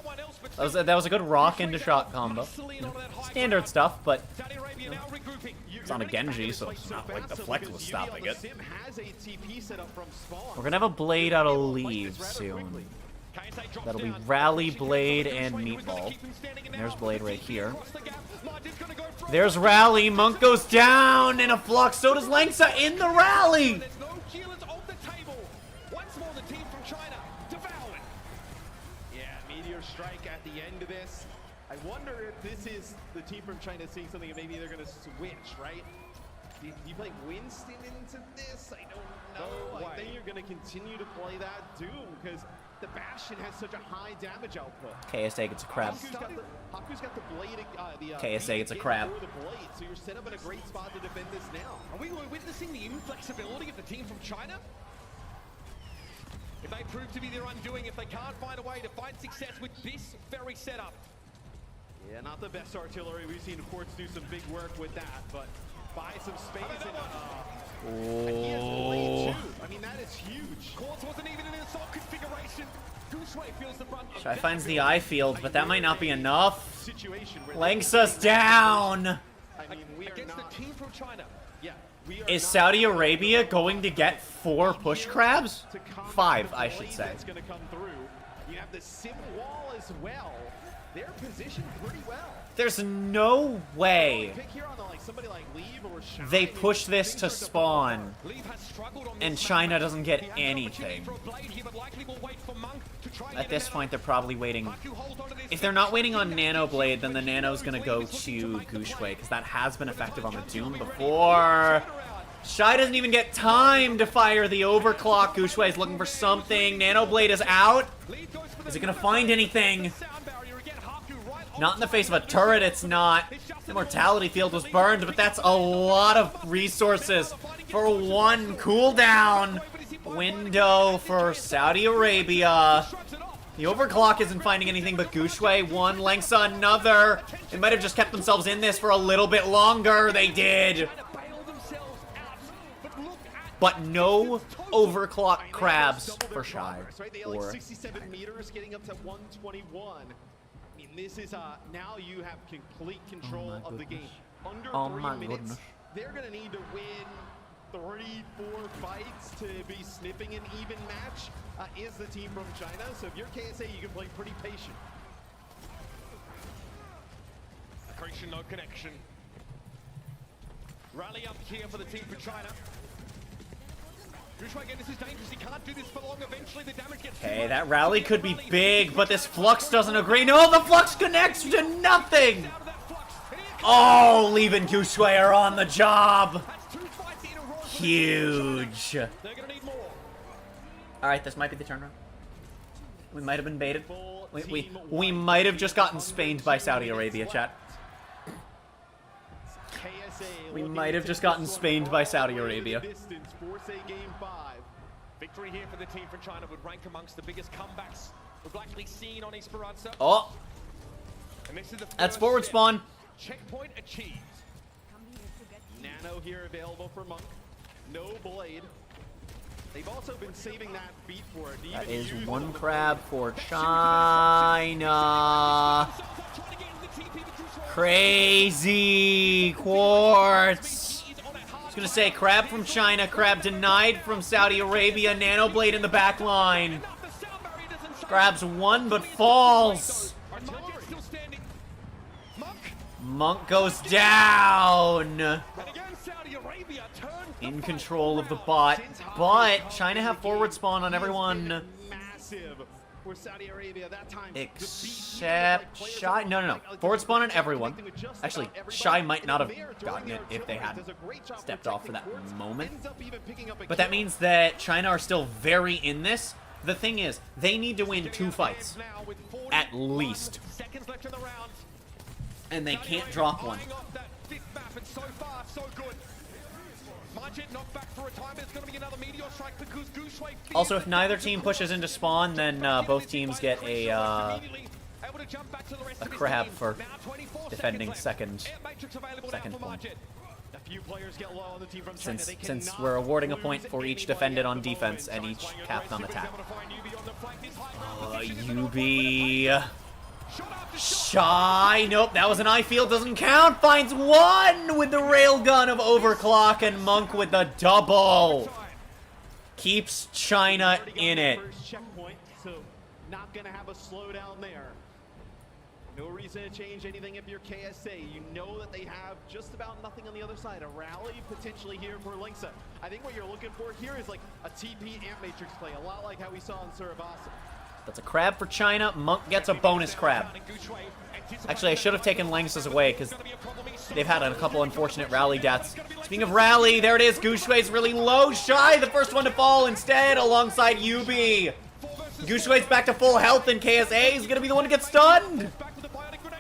That was a good rock into shot combo. You know, standard stuff, but you know, it's on a Genji, so it's not like the flex was stopping it. We're gonna have a Blade out of Leave soon. That'll be Rally, Blade, and Meatball. And there's Blade right here. There's Rally. Monk goes down in a flux. So does Lengsa in the rally. Strike at the end of this. I wonder if this is the team from China seeing something and maybe they're going to switch, right? Do you play Winston into this? I don't know. I think you're going to continue to play that Doom because the Bastion has such a high damage output. KSA gets a crab. Haku's got the blade. KSA gets a crab. The blade, so you're set up in a great spot to defend this now. Are we witnessing the inflexibility of the team from China? If they prove to be their undoing, if they can't find a way to find success with this very setup. Yeah, not the best artillery. We've seen Quartz do some big work with that, but buy some space and he has blade too. I mean, that is huge. Quartz wasn't even in an assault configuration. Gushui feels the brunt. Shy finds the eye field, but that might not be enough. Lengths us down. I mean, we are against the team from China. Yeah. Is Saudi Arabia going to get 4 push crabs? 5, I should say. That's going to come through. You have the sim wall as well. They're positioned pretty well. There's no way they push this to spawn and China doesn't get anything. At this point, they're probably waiting. If they're not waiting on Nano Blade, then the Nano's going to go to Gushui, because that has been effective on the Doom before. Shy doesn't even get time to fire the overclock. Gushui is looking for something. Nano Blade is out. Is it going to find anything? Not in the face of a turret, it's not. The Mortality Field was burned, but that's a lot of resources for one cooldown window for Saudi Arabia. The overclock isn't finding anything but Gushui. One, Lengsa another. They might have just kept themselves in this for a little bit longer. They did. But no overclock crabs for Shy. Or 67 meters getting up to 121. This is now you have complete control of the game. Under 3 minutes, they're going to need to win 3-4 fights to be snipping an even match. Is the team from China? So if you're KSA, you can play pretty patient. Accretion, no connection. Rally up here for the team from China. Again, this is dangerous. He can't do this for long. Eventually, the damage gets okay, that rally could be big, but this Flux doesn't agree. No, the Flux connects to nothing! Oh, Leave and Gushui are on the job! Huge. Alright, this might be the turnaround. We might have been baited. We might have just gotten Spained by Saudi Arabia, chat. We might have just gotten Spained by Saudi Arabia. Victory here for the team from China would rank amongst the biggest comebacks we've likely seen on Esperanza. Oh! And this is the That's first forward set. spawn. Checkpoint achieved. Nano here available for Monk. No blade. They've also been saving that beat for it. That is one crab for China. Crazy Quartz. I was gonna say crab from China, crab denied from Saudi Arabia, Nanoblade in the back line. Grabs one but falls. Monk goes down. In control of the bot, but China have forward spawn on everyone. Massive for Saudi Arabia that time. Except Shy. No. Forward spawn on everyone. Actually, Shy might not have gotten it if they hadn't stepped off for that moment. But that means that China are still very in this. The thing is, they need to win 2 fights. At least. And they can't drop one. Also, if neither team pushes into spawn, then both teams get a crab for defending second point. Since we're awarding a point for each defended on defense and each capped on attack. UB. Shy. Nope, that was an I field. Doesn't count. Finds one with the railgun of Overclock, and Monk with the double. Keeps China in it. Checkpoint, so not gonna have a slowdown there. No reason to change anything if you're KSA. You know that they have just about nothing on the other side. A rally potentially here for Linksa. I think what you're looking for here is like a TP Amp Matrix play, a lot like how we saw in Surabasa. That's a crab for China. Monk gets a bonus crab. Actually, I should have taken Langs's away because they've had a couple unfortunate rally deaths. Speaking of rally, there it is. Gushui's really low. Shy, the first one to fall instead alongside UB. Gushui's back to full health, and KSA is going to be the one to get stunned.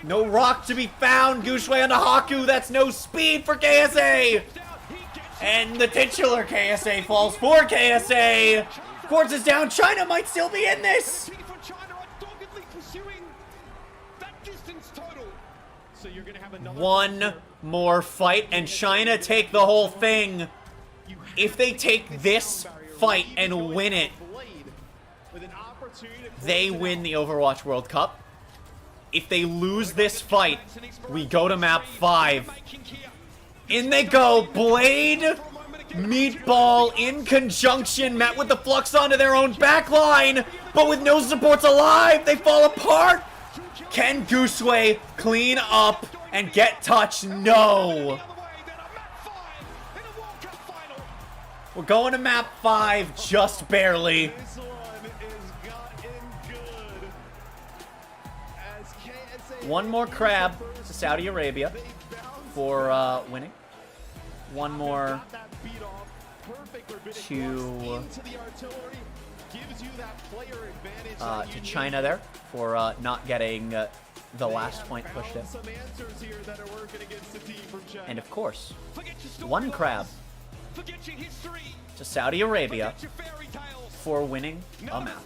No rock to be found. Gushui onto Haku. That's no speed for KSA. And the titular KSA falls for KSA. Quartz is down. China might still be in this. One more fight, and China take the whole thing. If they take this fight and win it, they win the Overwatch World Cup. If they lose this fight, we go to map 5. In they go. Blade, Meatball in conjunction, met with the Flux onto their own backline, but with no supports alive, they fall apart. Can Gushui clean up and get touch? No. We're going to map 5 just barely. One more crab to Saudi Arabia for winning. One more to China there for not getting the last point pushed in. And of course, one crab to Saudi Arabia for winning a map.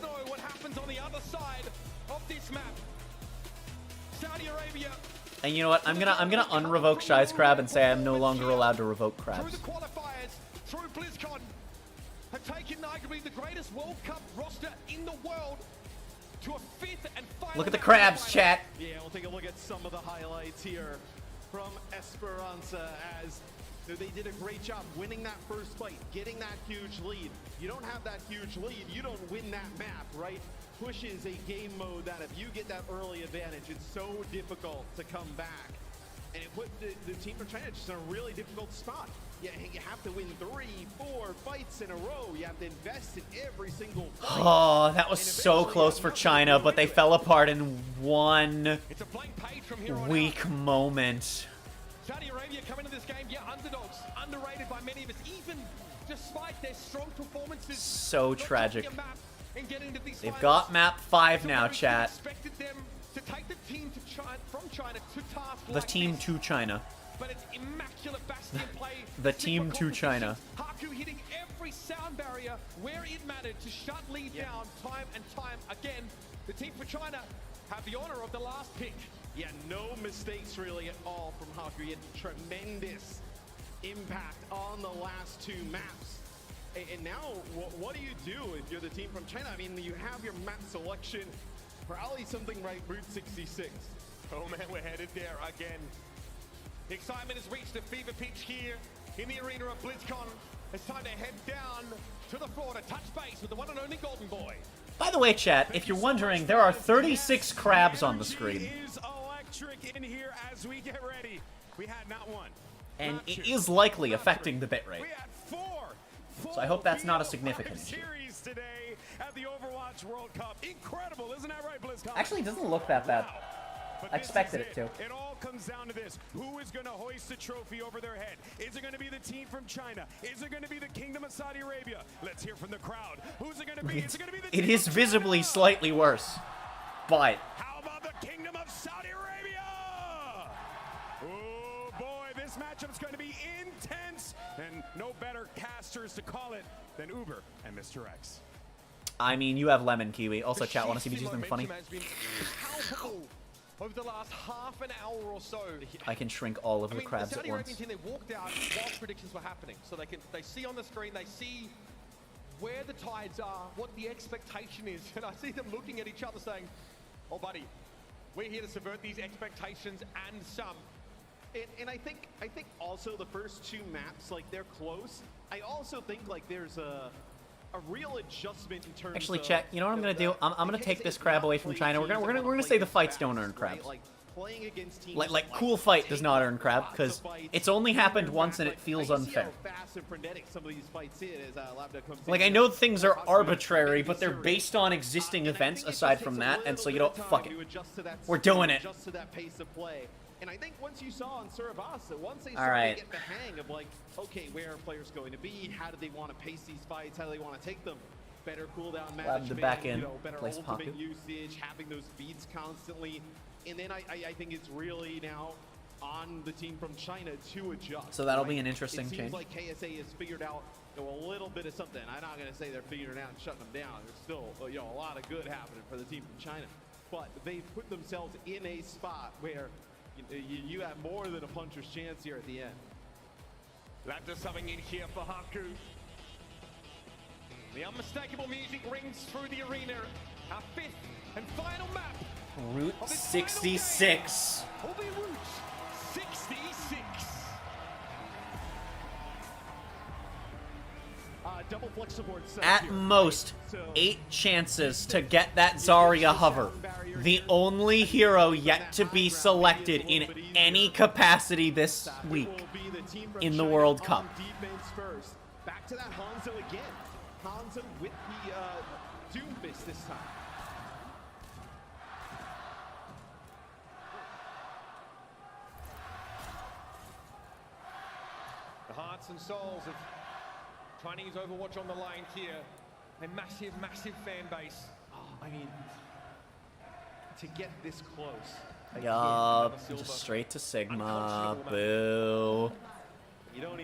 And you know what? I'm gonna unrevoke Shy's crab and say I'm no longer allowed to revoke crabs. Through BlizzCon, have taken arguably the greatest World Cup roster in the world to a 5th and final. Look at the crabs, chat. Yeah, we'll take a look at some of the highlights here from Esperanza as they did a great job winning that first fight, getting that huge lead. You don't have that huge lead, you don't win that map, right? Push is a game mode that if you get that early advantage, it's so difficult to come back. And it put the team from China just in a really difficult spot. You have to win 3, 4 fights in a row. You have to invest in every single fight. Oh, that was so close for China, but they fell apart in one weak moment. Saudi Arabia coming into this game, yeah, underdogs, underrated by many of us, even despite their strong performances. So tragic. They've got map 5 now, chat. Expected them to take the team to China, from China to task. The team to China. but it's immaculate Bastion play. The team to China. Haku hitting every sound barrier where it mattered to shut Lee down time and time again. The team for China have the honor of the last pick. Yeah, no mistakes really at all from Haku. He had tremendous impact on the last two maps. And now, what do you do if you're the team from China? I mean, you have your map selection, probably something like Route 66. Oh man, we're headed there again. The excitement has reached a fever pitch here in the arena of BlizzCon. It's time to head down to the floor to touch base with the one and only Golden Boy. By the way, chat, if you're wondering, there are 36 crabs on the screen. Is electric in here as we get ready. We had not one. And it is likely affecting the bitrate. So I hope that's not a significant issue. Series today at the Overwatch World Cup. Incredible, isn't that right, BlizzCon? Actually, it doesn't look that bad. I expected it to. It all comes down to this. Who is going to hoist the trophy over their head? Is it going to be the team from China? Is it going to be the Kingdom of Saudi Arabia? Let's hear from the crowd. Who's it going to be? Is it going to be the It is visibly slightly worse. But how about the Kingdom of Saudi Arabia? Oh boy, this matchup's going to be intense, and no better casters to call it than Uber and Mr. X. I mean, you have Lemon Kiwi. Also, chat, want to see me do something funny? Over the last half an hour or so. I can shrink all of the crabs the at Saudi once. Arabian team, they walked out while predictions were happening. So they see on the screen, they see where the tides are, what the expectation is. And I see them looking at each other saying, oh buddy, we're here to subvert these expectations and some. And I think also the first two maps, like, they're close. I also think like there's a real adjustment in terms Actually, of, chat, you know what I'm gonna do? I'm gonna take this crab away from China. We're gonna say the fights don't earn crabs. Like playing against teams Like cool fight does not earn crab because it's only happened once and it feels unfair. Fast and frenetic some of these fights is as Labda comes Like, in. I know things are arbitrary, but they're based on existing events aside from that, and so you don't fuck it. We're doing it. Adjust to that pace of play. And I think once you saw on Surabasa, once they All started right. to get the hang of like, okay, where are players going to be? How do they want to pace these fights? How do they want to take them? Better cooldown management, the back end, better place ultimate Paku. usage, having those beats constantly. And then I think it's really now on the team from China to adjust. So that'll be an interesting it seems change. like KSA has figured out a little bit of something. I'm not going to say they're figuring it out and shutting them down. There's still a lot of good happening for the team from China. But they've put themselves in a spot where you have more than a puncher's chance here at the end. Labda subbing in here for Haku. The unmistakable music rings through the arena. Our fifth and final map. Route 66. Will be Route 66. Double flex support set At here. most, 8 chances to get that Zarya hover. The only hero yet to be selected in any capacity this week in the World Cup. Defense first. Back to that Hanzo again. Hanzo with the Doom Fist this time. The hearts and souls of Chinese Overwatch on the line here. A massive, massive fan base. I mean, to get this close. Yup, just straight to Sigma. Boo.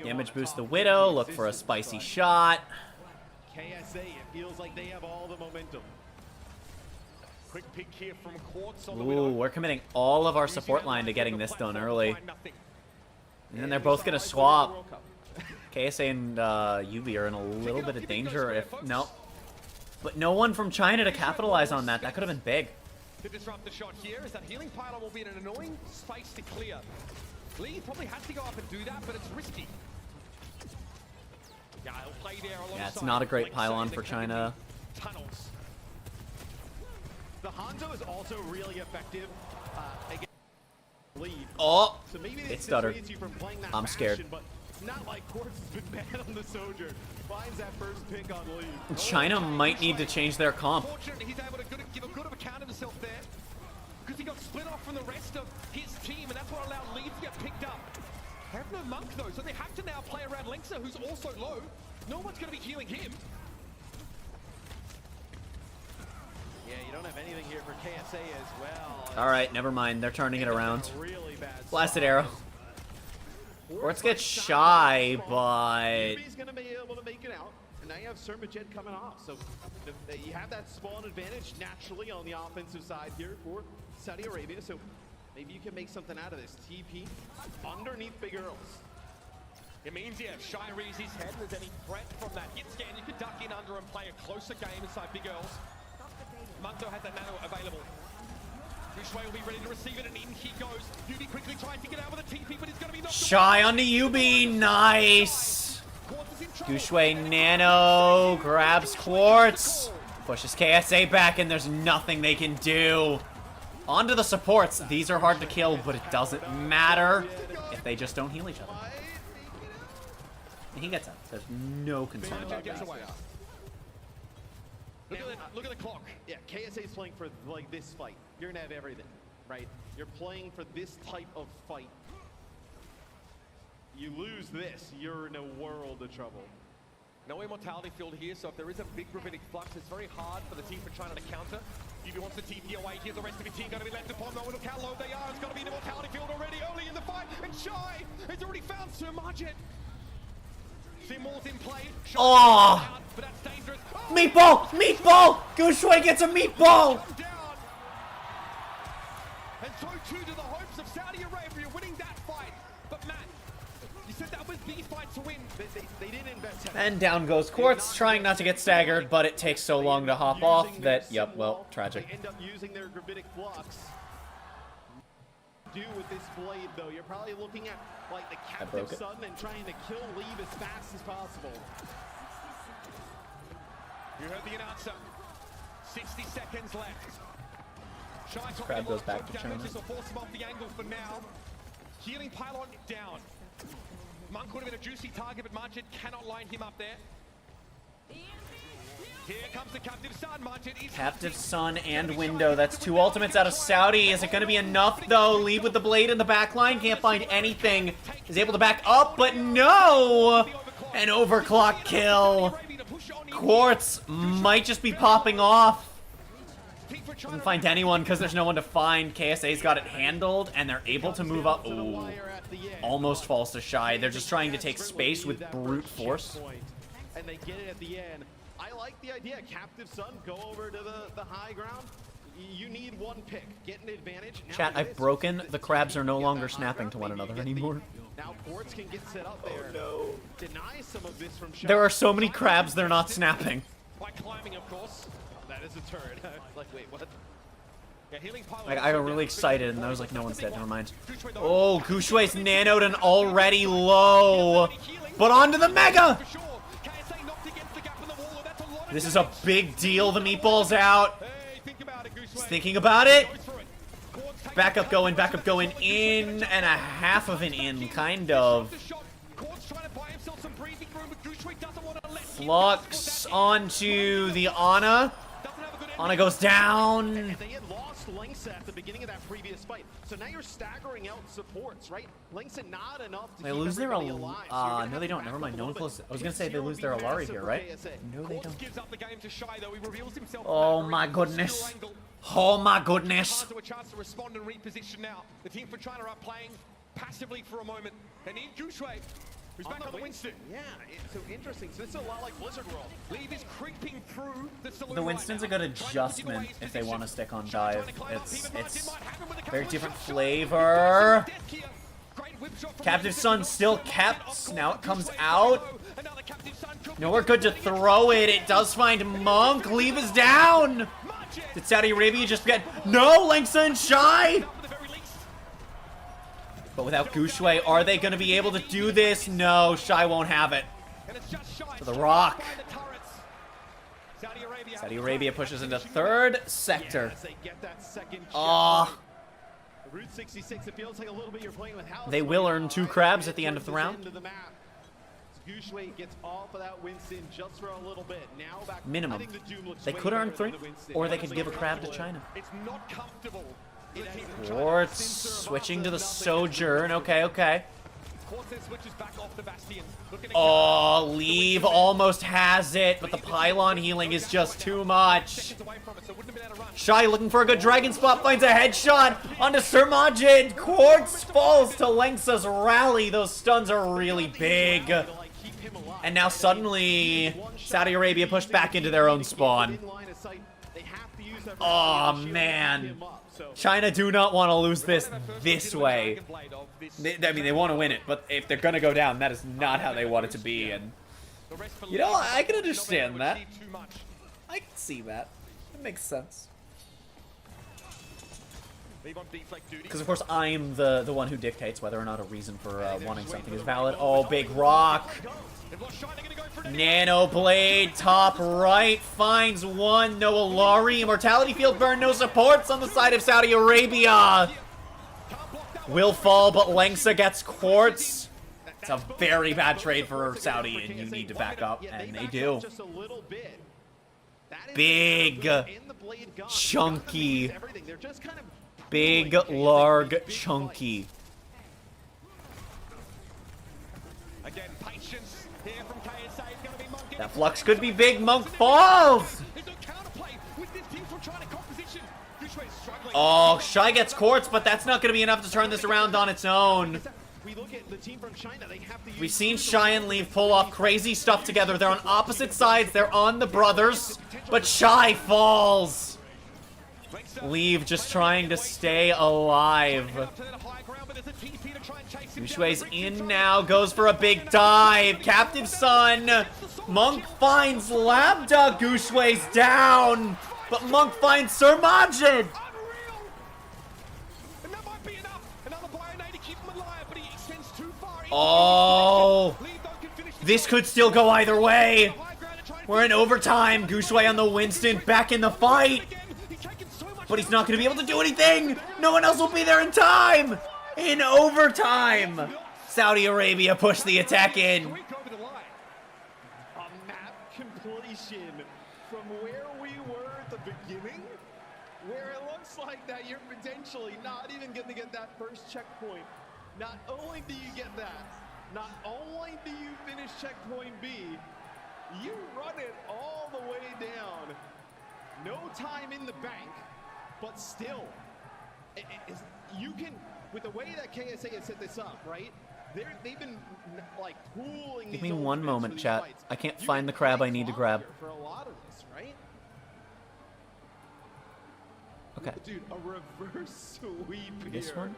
Damage boost the Widow. Look for a spicy shot. KSA, it feels like they have all the momentum. Quick pick here from Quartz on the Ooh, we're committing all of our support line to getting this done early. And then they're both going to swap. KSA and UV are in a little bit of danger if... No. But no one from China to capitalize on that. That could have been big. To disrupt the shot here is that healing pylon will be in an annoying space to clear. Lee probably has to go up and do that, but it's risky. Yeah, he'll play there alongside. Yeah, it's not a great pylon for China. Tunnels. The Hanzo is also really effective against lead. Oh, so maybe it stuttered. You from playing that I'm scared. fashion, but not like Quartz has been bad on the Sojourn. Finds that first pick on lead. China might need to change their comp. Fortunately, he's able to give a good of account of himself there. Because he got split off from the rest of his team, and that's what allowed Lee to get picked up. They have no Monk, though, so they have to now play around Linksa, who's also low. No one's going to be healing him. Yeah, you don't have anything here for KSA as well. All right, never mind. They're turning it around. Really bad Blasted arrow. Quartz gets shy, but He's gonna be able to make it out. And now you have Sermajet coming off. So you have that spawn advantage naturally on the offensive side here for Saudi Arabia. So maybe you can make something out of this. TP underneath Big Earls. It means, yeah, if Shy rears his head and there's any threat from that hit scan, you could duck in under and play a closer game inside Big Earls. Munto has that nano available. Gushway will be ready to receive it, and in he goes. Yubi quickly tries to get out with a TP, but he's going to be knocked shy on the UB. Nice. Gushway nano grabs Quartz, pushes KSA back, and there's nothing they can do. Onto the supports. These are hard to kill, but it doesn't matter if they just don't heal each other. And he gets out. There's no concern about that. Look at the clock. Yeah, KSA's playing for like this fight. You're gonna have everything, right? You're playing for this type of fight. You lose this, you're in a world of trouble. No immortality field here, so if there is a big gravitic flux, it's very hard for the team from China to counter. Yubi wants the TP away here, the rest of the team going to be left upon. No one look how low they are. It's got to be an immortality field already early in the fight, and Shy has already found Sermajet. Simul's in play. Oh! Out, but that's dangerous. Meatball! Meatball! Gushway gets a meatball! And so too to the hopes of Saudi Arabia winning that fight. But Matt, you said that was the fight to win. They didn't invest. And down goes Quartz, trying not to get staggered, but it takes so long to hop off that, yep, well, tragic. They end up using their gravitic flux. Do with this blade though, you're probably looking at like the captive sun and trying to kill Leave as fast as possible. You heard the announcer. 60 seconds left. Shy Crab goes back to China. This will force him off the angle for now. Healing pylon down. Monk would have been a juicy target, but Margit cannot line him up there. Here comes the Captive Sun. Margit is Captive Sun and Window. That's two ultimates out of Saudi. Is it going to be enough, though? Leave with the blade in the back line. Can't find anything. Is able to back up, but no! An overclock kill. Quartz might just be popping off. Doesn't find anyone because there's no one to find. KSA's got it handled, and they're able to move up. Ooh. Almost falls to Shy. They're just trying to take space with brute force. And they get it at the end. I like the idea. Captive Sun, go over to the high ground. You need one pick. Get an advantage. Chat, I've broken. The crabs are no longer snapping to one another anymore. Now Quartz can get set up there. Oh, no. Deny some of this from Shy. There are so many crabs, they're not snapping. By climbing, of course. That is a turret. Like, wait, what? Yeah, healing pylon. Like, I got really excited, and I was like, no one's dead, never mind. Oh, Gushway's nanoed and already low. But onto the Mega! This is a big deal. The meatball's out. He's thinking about it. Backup going in, and a half of an in, kind of. Flux onto the Ana. Ana goes down. They had lost Lengsa at the beginning of that previous fight, so now you're staggering out supports, right? Lengsa not enough to They lose their no, they don't. Never mind. No one close. I was gonna say they lose their Alari here, right? No, they don't. Oh my goodness. Oh my goodness. A chance to respond and reposition now. The team from China are playing passively for a moment. They need Gushway, who's back on the Winston. Yeah, it's so interesting. So this is a lot like Blizzard World. Leave is creeping through the saloon. The Winston's a good adjustment if they want to stick on dive. It's very different flavor. Captive Sun still kept. Now it comes out. Nowhere good to throw it. It does find Monk. Leave is down. Did Saudi Arabia just get... No, Lengsa and Shy! But without Gushway, are they going to be able to do this? No, Shy won't have it. To the rock. Saudi Arabia pushes into third sector. Route 66, it feels like a little bit you're playing with house. They will earn 2 crabs at the end of the round. Gushway gets off of that Winston just for a little bit. Now back minimum. They could earn 3, or they could give a crab to China. It's not comfortable. Quartz switching to the Sojourn. Okay. Oh, Leave almost has it, but the pylon healing is just too much. Shy looking for a good dragon spot, finds a headshot onto Sermajin. Quartz falls to Lengsa's rally. Those stuns are really big. And now suddenly, Saudi Arabia pushed back into their own spawn. Oh, man. China do not want to lose this way. I mean, they want to win it, but if they're going to go down, that is not how they want it to be. And, you know, I can understand that. I can see that. It makes sense. Because, of course, I'm the one who dictates whether or not a reason for wanting something is valid. Oh, big rock. Nano Blade, top right, finds one. No Alari. Immortality Field burn, no supports on the side of Saudi Arabia. Will fall, but Lengsa gets Quartz. It's a very bad trade for Saudi, and you need to back up, and they do. Big, chunky. Big, larg, chunky. That flux could be big. Monk falls! Oh, Shy gets Quartz, but that's not going to be enough to turn this around on its own. We've seen Shy and Leave pull off crazy stuff together. They're on opposite sides. They're on the brothers, but Shy falls. Leave just trying to stay alive. Gushue's in now, goes for a big dive. Captive Son. Monk finds Lambda. Gushue's down, but Monk finds Sermajin. Oh, this could still go either way. We're in overtime. Gushue on the Winston, back in the fight. But he's not going to be able to do anything. No one else will be there in time. In overtime, Saudi Arabia pushed the attack in. A map completion from where we were at the beginning, where it looks like that you're potentially not even going to get that first checkpoint. Not only do you get that, not only do you finish checkpoint B, you run it all the way down. No time in the bank, but still, you can, with the way that KSA has set this up, right? They've been like pooling. Give me one moment, chat. I can't find the crab I need to grab. For a lot of this, right? Okay. Dude, a reverse sweep This here. one?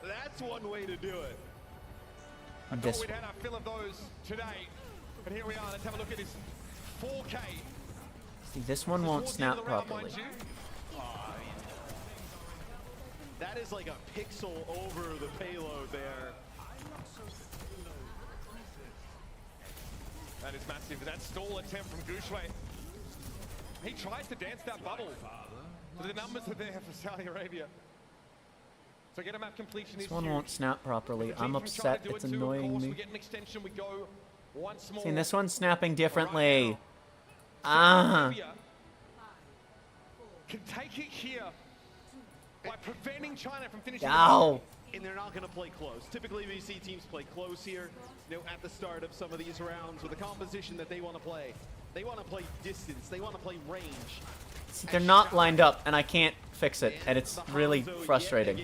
That's one way to do it. And this We'd had our fill of those today, and here we are. Let's have a look at this 4K. See, this one won't snap properly. That is like a pixel over the payload there. That is massive. That stall attempt from Gushue. He tries to dance that bubble. But the numbers are there for Saudi Arabia. So get a map completion. This one won't snap properly. I'm upset. It's annoying me. We get an extension. We go once more. See, this one's snapping differently. Ah. Can take it here by preventing China from finishing. Ow. And they're not going to play close. Typically, we see teams play close here, you know, at the start of some of these rounds with the composition that they want to play. They want to play distance. They want to play range. See, they're not lined up, and I can't fix it, and it's really frustrating.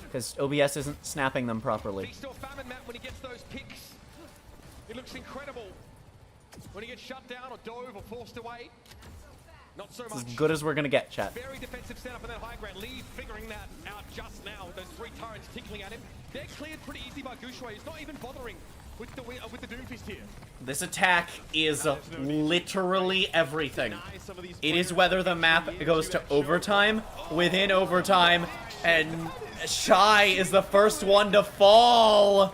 Because OBS isn't snapping them properly. Still famine map when he gets those picks. It looks incredible. When he gets shut down or dove or forced away, not so much. As good as we're gonna get, chat. Very defensive setup in that high ground. Lee figuring that out just now with those 3 turrets tickling at him. They're cleared pretty easy by Gushue. He's not even bothering with the Doomfist here. This attack is literally everything. It is whether the map goes to overtime, within overtime, and Shy is the first one to fall.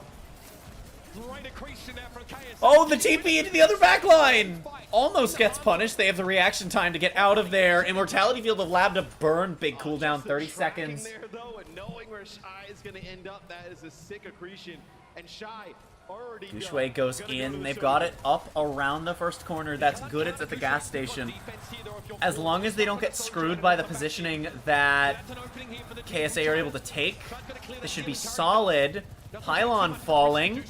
Oh, the TP into the other backline! Almost gets punished. They have the reaction time to get out of there. Immortality Field of Lab to burn. Big cooldown, 30 seconds. There, though, and knowing where Shy is going to end up, that is a sick accretion. And Shy already Gushue goes in. They've got it up around the first corner. That's good. It's at the gas station. As long as they don't get screwed by the positioning that KSA are able to take, this should be solid. Pylon falling.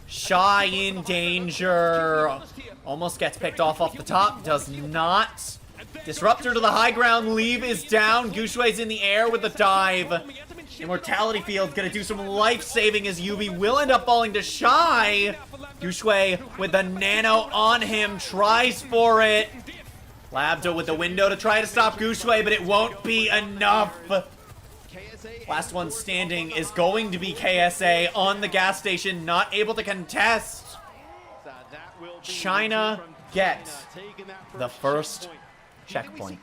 Shy in danger. Almost gets picked off the top. Does not. Disruptor to the high ground. Leave is down. Guxue's in the air with the dive. Immortality Field's gonna do some life-saving as Yubi will end up falling to Shy. Guxue with the nano on him. Tries for it. Labda with the window to try to stop Guxue, but it won't be enough. Last one standing is going to be KSA on the gas station, not able to contest. China get the first checkpoint.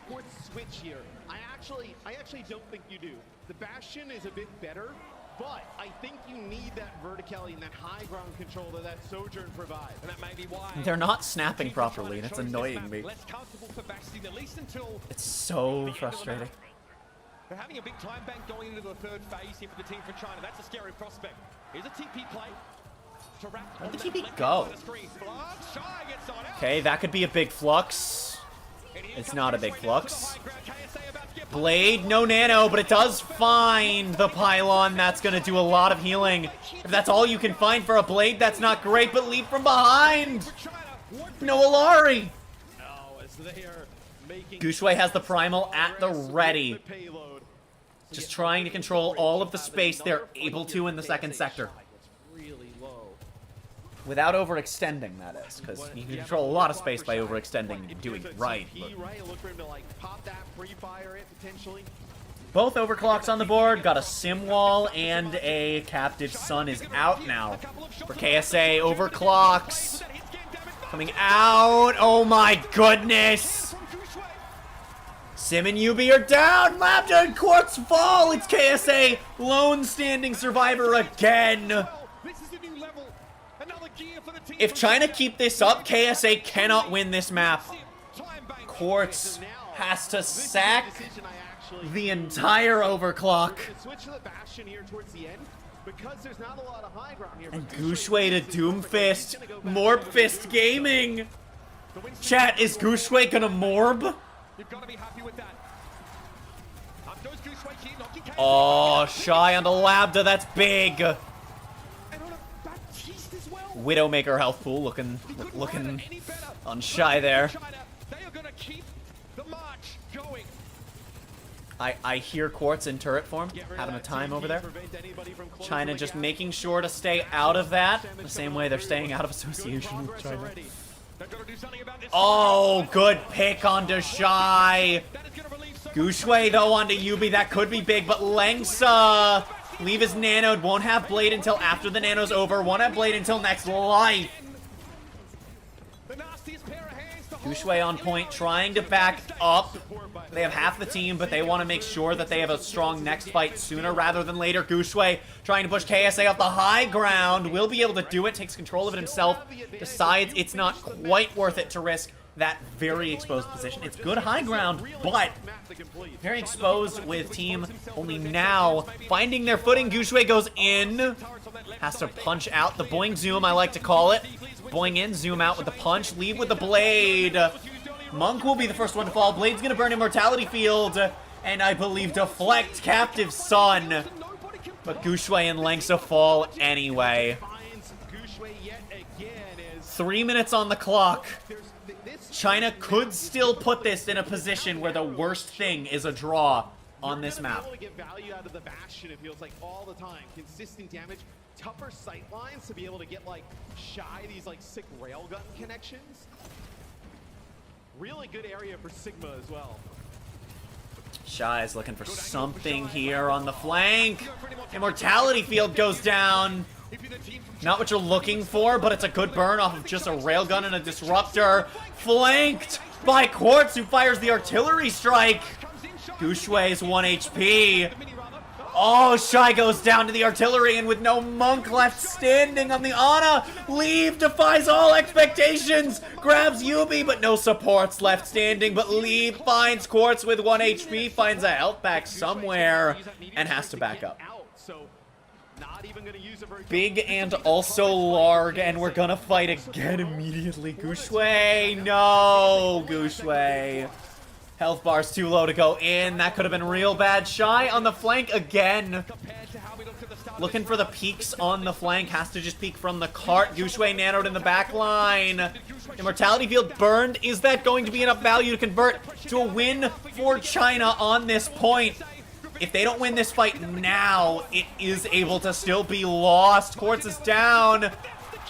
I actually don't think you do. The Bastion is a bit better, but I think you need that verticality and that high ground control that Sojourn provides. And that may be why They're not snapping properly, and it's annoying me. It's so frustrating. They're having a big time bank going into the third phase here for the team from China. That's a scary prospect. Here's a TP play. Where'd the TP go? Okay, that could be a big flux. It's not a big flux. Blade, no nano, but it does find the pylon. That's going to do a lot of healing. If that's all you can find for a Blade, that's not great, but leap from behind. No Alari. Guxue has the primal at the ready. Just trying to control all of the space they're able to in the second sector. Without overextending, that is, because you can control a lot of space by overextending and doing it right. Both overclocks on the board, got a sim wall, and a captive sun is out now. For KSA, overclocks. Coming out, oh my goodness! Sim and Yubi are down, Labda and Quartz fall, it's KSA, lone standing survivor again. If China keep this up, KSA cannot win this map. Quartz has to sack the entire overclock. And Guxue to Doomfist. Morbfist Gaming. Chat, is Guxue gonna morb? Oh, Shy on the Labda, that's big. Widowmaker health pool looking on Shy there. I hear Quartz in turret form, having a time over there. China just making sure to stay out of that, the same way they're staying out of association with China. Oh, good pick onto Shy. Guxue though onto Yubi, that could be big, but Lengsa. Leave is nanoed, won't have Blade until after the nano's over, won't have Blade until next life. Guxue on point, trying to back up. They have half the team, but they want to make sure that they have a strong next fight sooner rather than later. Guxue trying to push KSA off the high ground, will be able to do it, takes control of it himself, decides it's not quite worth it to risk that very exposed position. It's good high ground, but very exposed with team only now finding their footing. Guxue goes in, has to punch out the boing zoom, I like to call it. Boing in, zoom out with the punch, leave with the blade. Monk will be the first one to fall. Blade's gonna burn Immortality Field, and I believe deflect Captive Sun. But Guxue and Lengsa fall anyway. 3 minutes on the clock. China could still put this in a position where the worst thing is a draw on this map. To get value out of the Bastion, it feels like all the time. Consistent damage, tougher sight lines to be able to get like Shy these like sick railgun connections. Really good area for Sigma as well. Shy is looking for something here on the flank. Immortality Field goes down. Not what you're looking for, but it's a good burn off of just a railgun and a disruptor. Flanked by Quartz, who fires the artillery strike. Guxue's 1 HP. Oh, Shy goes down to the artillery, and with no Monk left standing on the Ana, Leave defies all expectations. Grabs Yubi, but no supports left standing. But Leave finds Quartz with 1 HP, finds a health pack somewhere, and has to back up. Big and also Larg, and we're gonna fight again immediately. Guxue, no, Guxue. Health bar's too low to go in. That could have been real bad. Shy on the flank again. Looking for the peaks on the flank. Has to just peek from the cart. Gushui nanoed in the back line. Immortality Field burned. Is that going to be enough value to convert to a win for China on this point? If they don't win this fight now, it is able to still be lost. Quartz is down.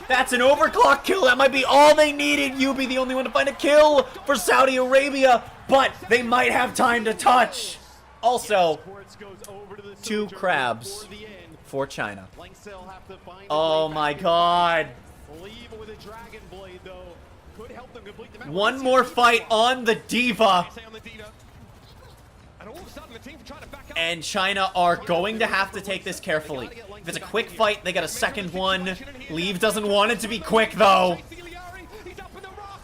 That's an overclock kill. That might be all they needed. Yubi the only one to find a kill for Saudi Arabia, but they might have time to touch. Also, 2 crabs for China. Oh my god. One more fight on the Diva. And China are going to have to take this carefully. If it's a quick fight, they get a second one. Leave doesn't want it to be quick, though.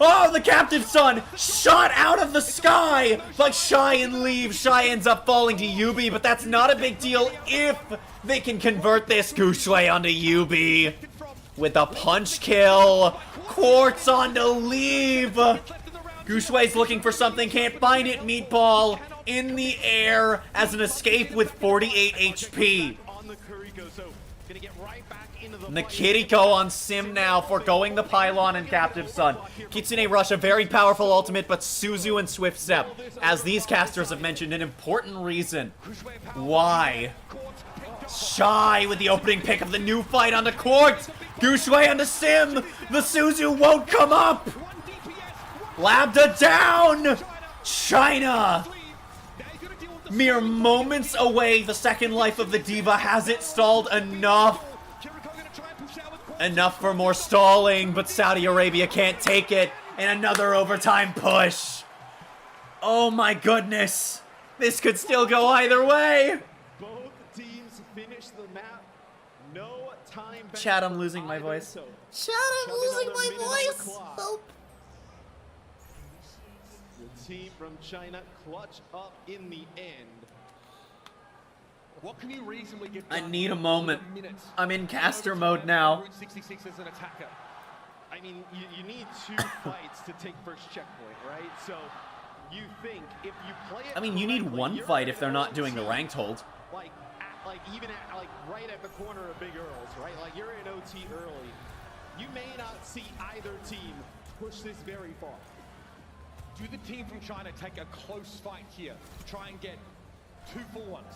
Oh, the captive son shot out of the sky by Shy and Leave. Shy ends up falling to Yubi, but that's not a big deal if they can convert this. Gushui onto Yubi with a punch kill. Quartz onto Leave. Gushui's looking for something, can't find it. Meatball in the air as an escape with 48 HP. Nikiriko on Sim now, foregoing the pylon and Captive Son. Kitsune Rush, a very powerful ultimate, but Suzu and Swift Step, as these casters have mentioned, an important reason why. Shy with the opening pick of the new fight onto Quartz. Gushui onto Sim. The Suzu won't come up. Labda down. China. Mere moments away, the second life of the Diva. Has it stalled enough? Enough for more stalling, but Saudi Arabia can't take it. And another overtime push. Oh my goodness. This could still go either way. Both teams finish the map. No time. Chat, I'm losing my voice. Chat, I'm losing my voice. Help. The team from China clutch up in the end. What can you reasonably get I done need a in moment. minutes? I'm in caster mode now. Route 66 as an attacker. I mean, you need 2 fights to take first checkpoint, right? So you think if you play it, I mean, you need correctly, one you're fight gonna if they're go not doing the OT, ranked hold. Like right at the corner of Big Earls, right? Like you're in OT early. You may not see either team push this very far. Do the team from China take a close fight here to try and get 2 full ones?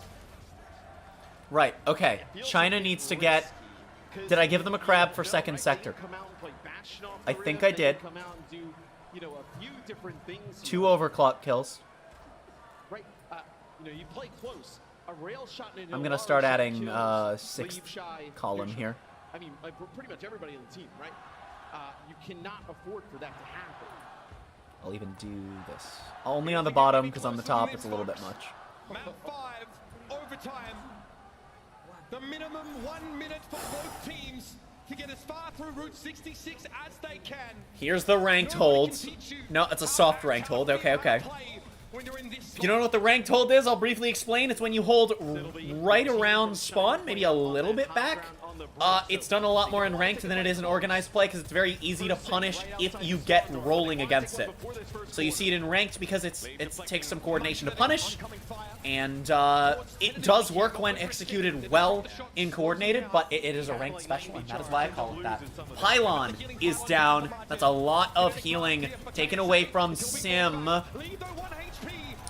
Right, okay. China needs to get... Did I give them a crab for second sector? I think I did. 2 overclock kills. Right, you play close. A rail shot in I'm gonna start adding 6th column here. I mean, pretty much everybody on the team, right? You cannot afford for that to happen. I'll even do this. Only on the bottom, because on the top it's a little bit much. Map 5, overtime. The minimum 1 minute for both teams to get as far through Route 66 as they can. Here's the ranked hold. No, it's a soft ranked hold. Okay, okay. If you don't know what the ranked hold is, I'll briefly explain. It's when you hold right around spawn, maybe a little bit back. It's done a lot more in ranked than it is in organized play because it's very easy to punish if you get rolling against it. So you see it in ranked because it takes some coordination to punish, and it does work when executed well in coordinated, but it is a ranked special, and that is why I call it that. Pylon is down. That's a lot of healing taken away from Sim.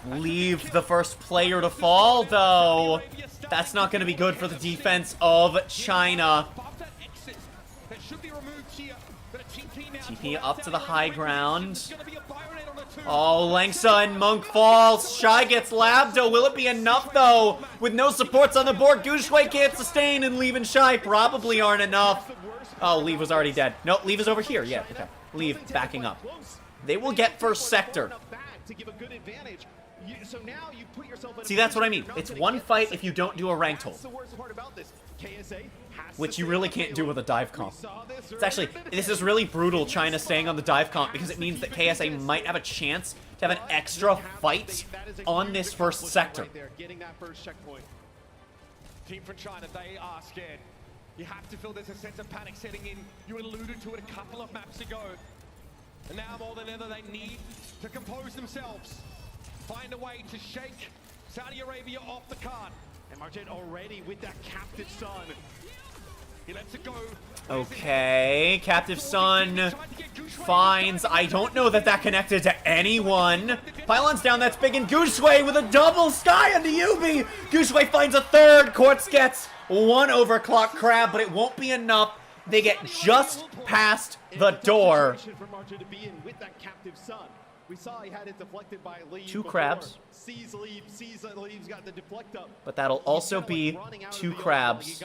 Leave the first player to fall, though. That's not going to be good for the defense of China. TP up to the high ground. Oh, Langsa and Monk falls. Shy gets Labdo. Will it be enough, though? With no supports on the board, Gushui can't sustain, and Leave and Shy probably aren't enough. Oh, Leave was already dead. No, Leave is over here. Yeah, okay. Leave backing up. They will get first sector. See, that's what I mean. It's one fight if you don't do a ranked hold. Which you really can't do with a dive comp. It's actually, this is really brutal, China staying on the dive comp, because it means that KSA might have a chance to have an extra fight on this first sector. Team from China, they are scared. You have to feel there's a sense of panic setting in. You alluded to it a couple of maps ago. And now more than ever, they need to compose themselves. Find a way to shake Saudi Arabia off the card. And Martin already with that captive son. He lets it go. Okay, Captive Son finds. I don't know that that connected to anyone. Pylon's down, that's big, and Gooshway with a double Sky onto Yubi. Gooshway finds a third. Quartz gets one overclock crab, but it won't be enough. They get just past the door. We saw he had it deflected by Lee. 2 crabs. Sees Leaves got the deflect up. But that'll also be 2 crabs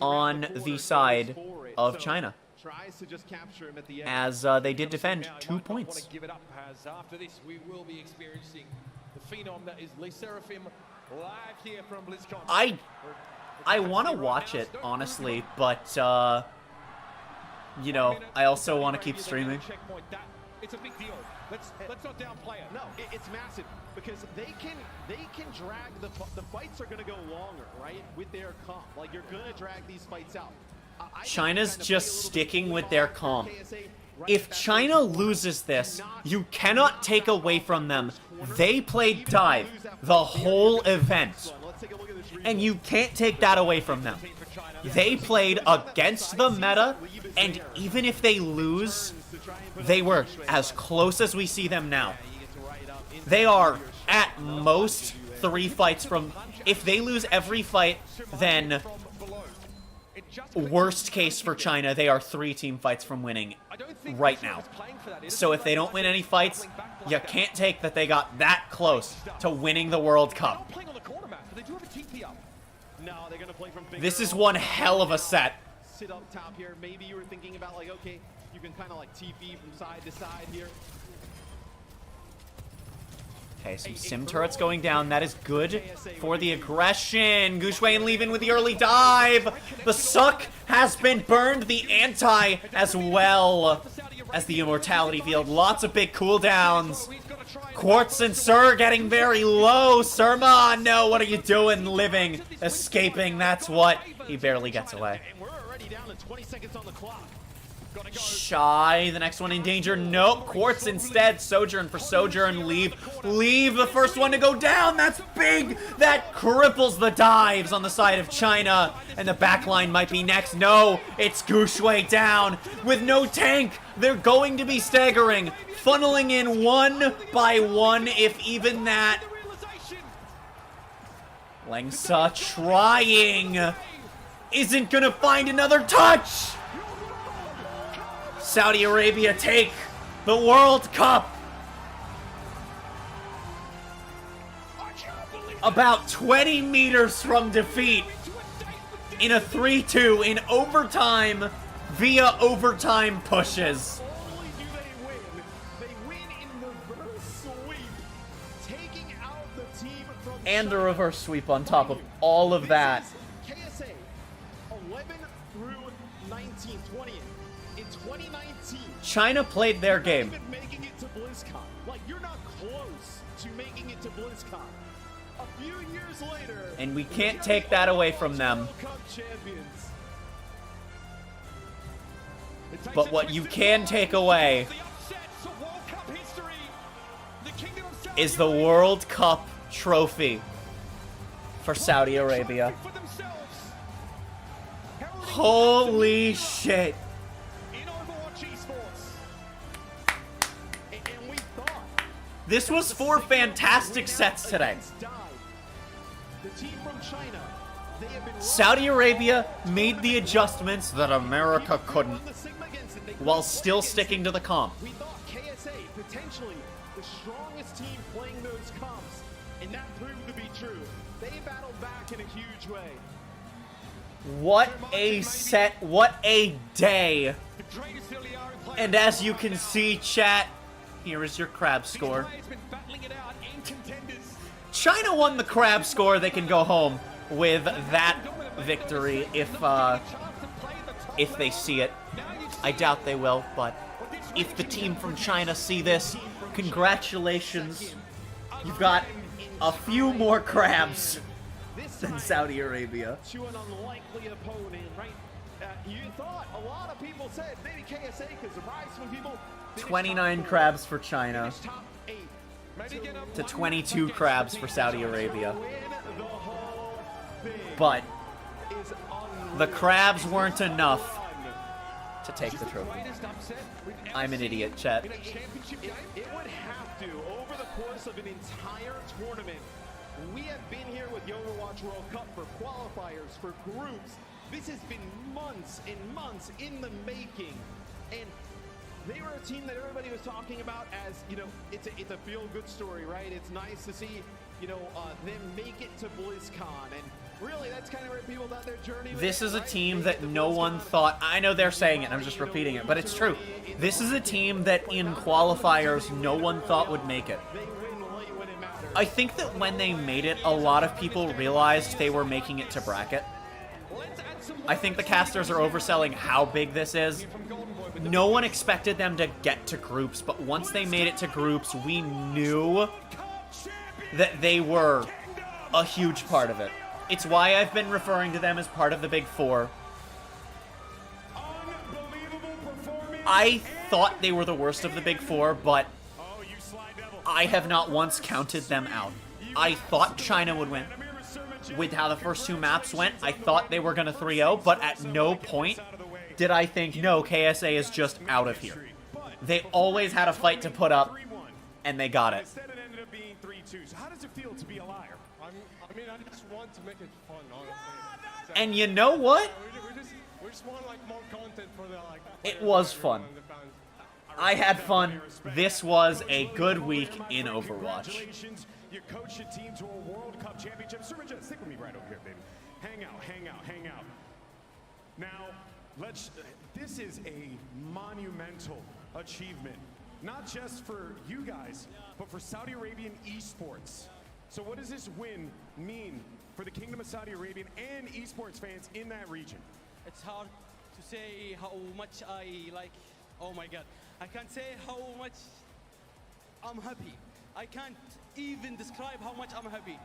on the side of China, as they did defend 2 points. Give it up, as after this we will be experiencing the phenom that is Lee Seraphim live here from BlizzCon. I want to watch it, honestly, but you know, I also want to keep streaming. It's a big deal. Let's not downplay it. No, it's massive because they can drag the fights are going to go longer, right? With their comp, like you're going to drag these fights out. China's just sticking with their comp. If China loses this, you cannot take away from them. They played dive the whole event, and you can't take that away from them. They played against the meta, and even if they lose, they were as close as we see them now. They are at most 3 fights from... If they lose every fight, then worst case for China, they are 3 team fights from winning right now. So if they don't win any fights, you can't take that they got that close to winning the World Cup. This is one hell of a set. Sit up top here. Maybe you were thinking about like, okay, you can kind of like TP from side to side here. Okay, some sim turrets going down. That is good for the aggression. Gooshway and leaving with the early dive. The suck has been burned. The anti as well as the immortality field. Lots of big cooldowns. Quartz and Sir getting very low. Surma, no, what are you doing? Living, escaping, that's what. He barely gets away. Shy, the next one in danger. Nope, Quartz instead. Sojourn for Sojourn. Leave the first one to go down. That's big. That cripples the dives on the side of China. And the backline might be next. No, it's Gooshway down with no tank. They're going to be staggering, funneling in one by one, if even that. Lengsa trying. Isn't gonna find another touch. Saudi Arabia take the World Cup. About 20 meters from defeat in a 3-2 in overtime via overtime pushes. And a reverse sweep on top of all of that. KSA 11 through 19, 20 in 2019. China played their game. Making it to BlizzCon. Like, you're not close to making it to BlizzCon. A few years later, and we can't take that away from them. But what you can take away is the World Cup trophy for Saudi Arabia. Holy shit. This was 4 fantastic sets today. Saudi Arabia made the adjustments that America couldn't, while still sticking to the comp. We thought KSA potentially the strongest team playing those comps, and that proved to be true. They battled back in a huge way. What a set, what a day. And as you can see, chat, here is your crab score. China won the crab score. They can go home with that victory if they see it. I doubt they will, but if the team from China see this, congratulations. You've got a few more crabs than Saudi Arabia. To an unlikely opponent, right? You thought, a lot of people said maybe KSA could surprise some people. 29 crabs for China. Top 8. to 22 crabs for Saudi Arabia. But the crabs weren't enough to take the trophy. I'm an idiot, chat. It would have to, over the course of an entire tournament. We have been here with the Overwatch World Cup for qualifiers, for groups. This has been months and months in the making. And they were a team that everybody was talking about as, you know, it's a feel-good story, right? It's nice to see, you know, them make it to BlizzCon. And really, that's kind of where people thought their journey was. This is a team that no one thought... I know they're saying it, I'm just repeating it, but it's true. This is a team that in qualifiers no one thought would make it. I think that when they made it, a lot of people realized they were making it to bracket. I think the casters are overselling how big this is. No one expected them to get to groups, but once they made it to groups, we knew that they were a huge part of it. It's why I've been referring to them as part of the Big Four. I thought they were the worst of the Big Four, but I have not once counted them out. I thought China would win. With how the first two maps went, I thought they were going to 3-0, but at no point did I think, no, KSA is just out of here. They always had a fight to put up, and they got it. How does it feel to be a liar? I mean, I just want to make it fun, honestly. And you know what? We just want like more content for the like. It was fun. I had fun. This was a good week in Overwatch. Congratulations. You coached your team to a World Cup championship. Surgeon, stick with me right over here, baby. Hang out, hang out, hang out. Now, this is a monumental achievement, not just for you guys, but for Saudi Arabian esports. So what does this win mean for the Kingdom of Saudi Arabia and esports fans in that region? It's hard to say how much I like. Oh my God. I can't say how much I'm happy. I can't even describe how much I'm happy.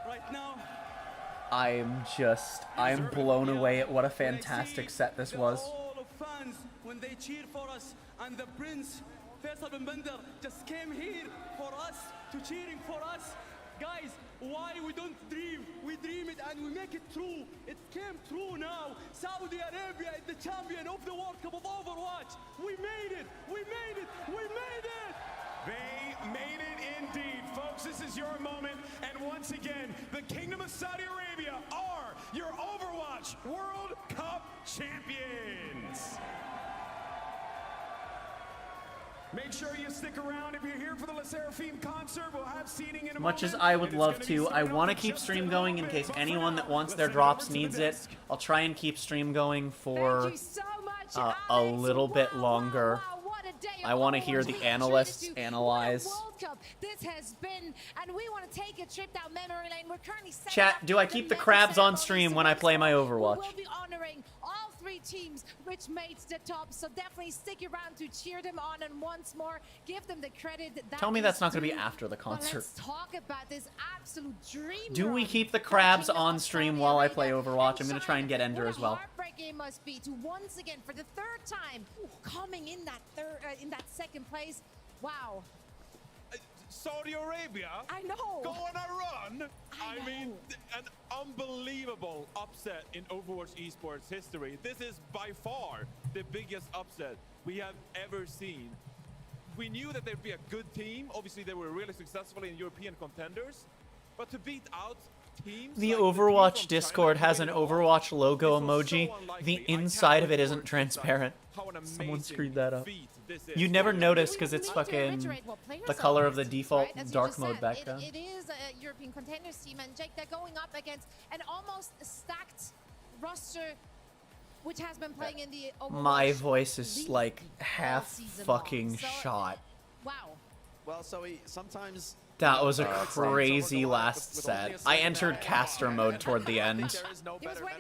Right now, I'm blown away at what a fantastic set this was. all of fans, when they cheer for us, and the Prince, Faisal bin Bender, just came here for us, to cheering for us. Guys, why we don't dream? We dream it and we make it true. It came true now. Saudi Arabia is the champion of the World Cup of Overwatch. We made it. We made it. We made it. They made it indeed. Folks, this is your moment. And once again, the Kingdom of Saudi Arabia are your Overwatch World Cup champions. Make sure you stick around. If you're here for the La Seraphim concert, we'll have seating in a Much moment. as I would love to, I want to keep stream going in case anyone that wants their drops needs it. I'll try and keep stream going for a little bit longer. I want to hear the analysts analyze. This has been, and we want to take a trip down memory lane. We're currently Chat, do I keep the crabs on stream when I play my Overwatch? We'll be honoring all three teams which made the top, so definitely stick around to cheer them on, and once more give them the credit. Tell me that's not going to be after the concert. Let's talk about this absolute dream. Do we keep the crabs on stream while I play Overwatch? I'm going to try and get Ender as well. Heartbreak it must be to once again for the third time coming in that second place. Wow. Saudi Arabia. I know. Go on a run. I mean, an unbelievable upset in Overwatch esports history. This is by far the biggest upset we have ever seen. We knew that they'd be a good team. Obviously, they were really successful in European contenders. But to beat out teams The like Overwatch Discord has an Overwatch logo emoji. The inside of it isn't transparent. Someone screwed that up. You never notice because it's fucking the color of the default dark mode background. It is a European contenders team, and Jake, they're going up against an almost stacked roster which has been playing in the Overwatch My voice is like half fucking shot. Wow. Well, so sometimes That was a crazy last set. I entered caster mode toward the end.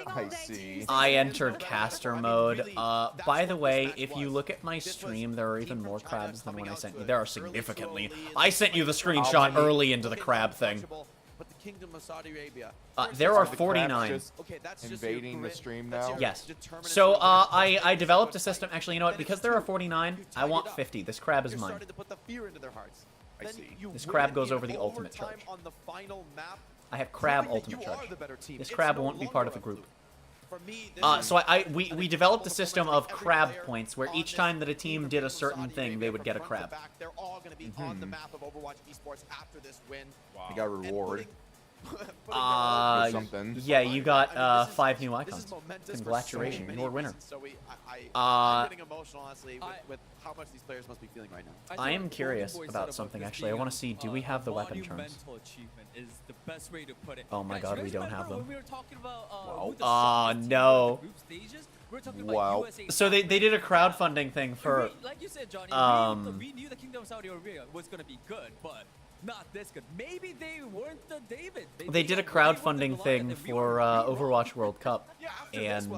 I see. I entered caster mode. By the way, if you look at my stream, there are even more crabs than when I sent you. There are significantly. I sent you the screenshot early into the crab thing. But the Kingdom of Saudi Arabia. There are 49. Okay, that's just invading the stream now. Yes. So I developed a system. Actually, you know what? Because there are 49, I want 50. This crab is mine. Started to put the fear into their hearts. then see. you This win crab goes in over the ultimate overtime charge. on the final map. I have crab proving that ultimate you are charge. the better team. This It's crab no won't be part of longer the group. For me, this So is we developed a system of crab points where each time that a team did a certain thing, they would get a crab. They're all going to be on the map of Overwatch esports after this win. You got a reward. Uh, something. yeah, you got 5 new This is icons. momentous for Congratulations, so many you're a winner. reasons. So I'm getting emotional, honestly, with how much these players must be feeling right now. I am curious about something actually. I want to see, do we have the weapon terms? Monumental achievement is the best way to put it. Oh my Guys, god, you we guys don't have remember them. when we were talking about, Wow. who the Oh strongest team no. in the group stages? We were talking about Wow. USA. So they did a crowdfunding thing for Like you said, Johnny, we knew the Kingdom of Saudi Arabia was going to be good, but not this good. Maybe they weren't the David. They did a crowdfunding thing for Overwatch World Cup, and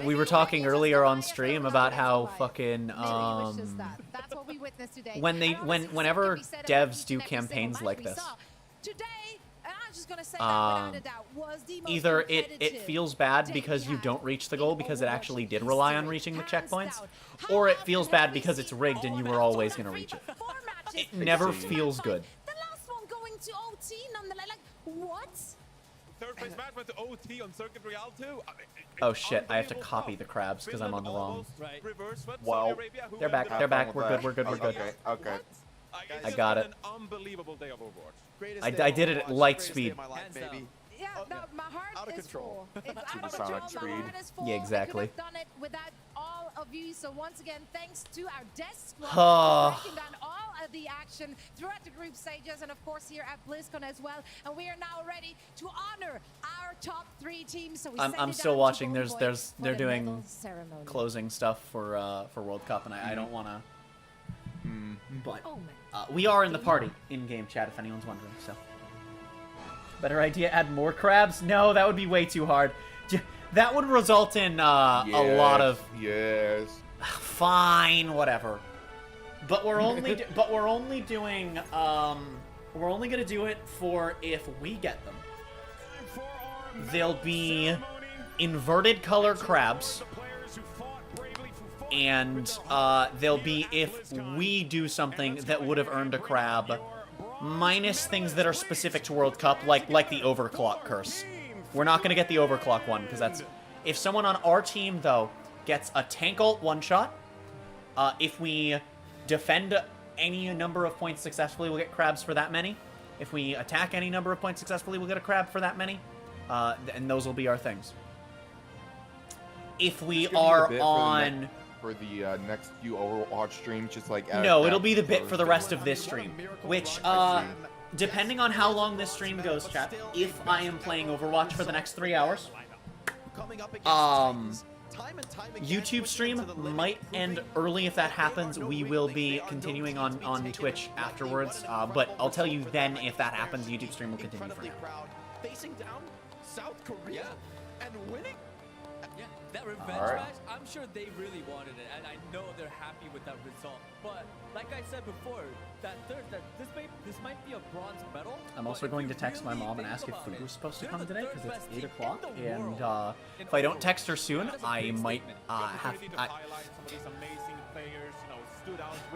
we were talking earlier on stream about how fucking That's what we witnessed today. whenever devs do campaigns like this, Today, and I'm just gonna say that without a doubt, was the most either it competitive feels bad because you don't reach the goal because it actually did rely on reaching the checkpoints, or it feels bad because it's rigged and you were always gonna reach it. It never feels good. The last one going to OT nonetheless. Like, what? Third place match went to OT on Circuit Real too. Oh shit, I have to copy the crabs because I'm on the wrong. Wow. They're back, they're back, we're good, we're good, we're good. Okay. I got it. An unbelievable day of Overwatch. I did it at light speed. Yeah, no, my heart Out of is control. full. It's out of Supersonic control. speed. My heart is full. Yeah, exactly. I could have done it without all of you. So once again, thanks to our desk squad Oh. for breaking down all of the action throughout the group stages and of course here at BlizzCon as well. And we are now ready to honor our top 3 teams. So we send I'm it still down to watching. Golden Boy They're for the doing medal ceremony. closing stuff for World Cup, and I don't want to. But Oh, man. we are in the party in-game chat, if anyone's wondering. So, better idea: add more crabs. No, that would be way too hard. That would result in a lot of. Yes. Fine, whatever. But we're only we're only doing we're only gonna do it for if we get them. They'll be inverted color crabs, and they'll be if we do something that would have earned a crab, minus things that are specific to World Cup, like the overclock curse. We're not gonna get the overclock one because that's if someone on our team though gets a tank ult one-shot. If we defend any number of points successfully, we'll get crabs for that many. If we attack any number of points successfully, we'll get a crab for that many. And those will be our things. If we are on... For the next few Overwatch streams, just like... No, it'll be the bit for the rest of this stream. Which, depending on how long this stream goes, chat, if I am playing Overwatch for the next 3 hours, YouTube stream might end early if that happens. We will be continuing on Twitch afterwards, but I'll tell you then if that happens. YouTube stream will continue for now. Facing down South Korea and winning. Yeah, that revenge match, I'm sure they really wanted it, and I know they're happy with that result. But like I said before, this might be a bronze medal. I'm also going to text my mom and ask if food was supposed to come today because it's 8 o'clock, and if I don't text her soon, I might have.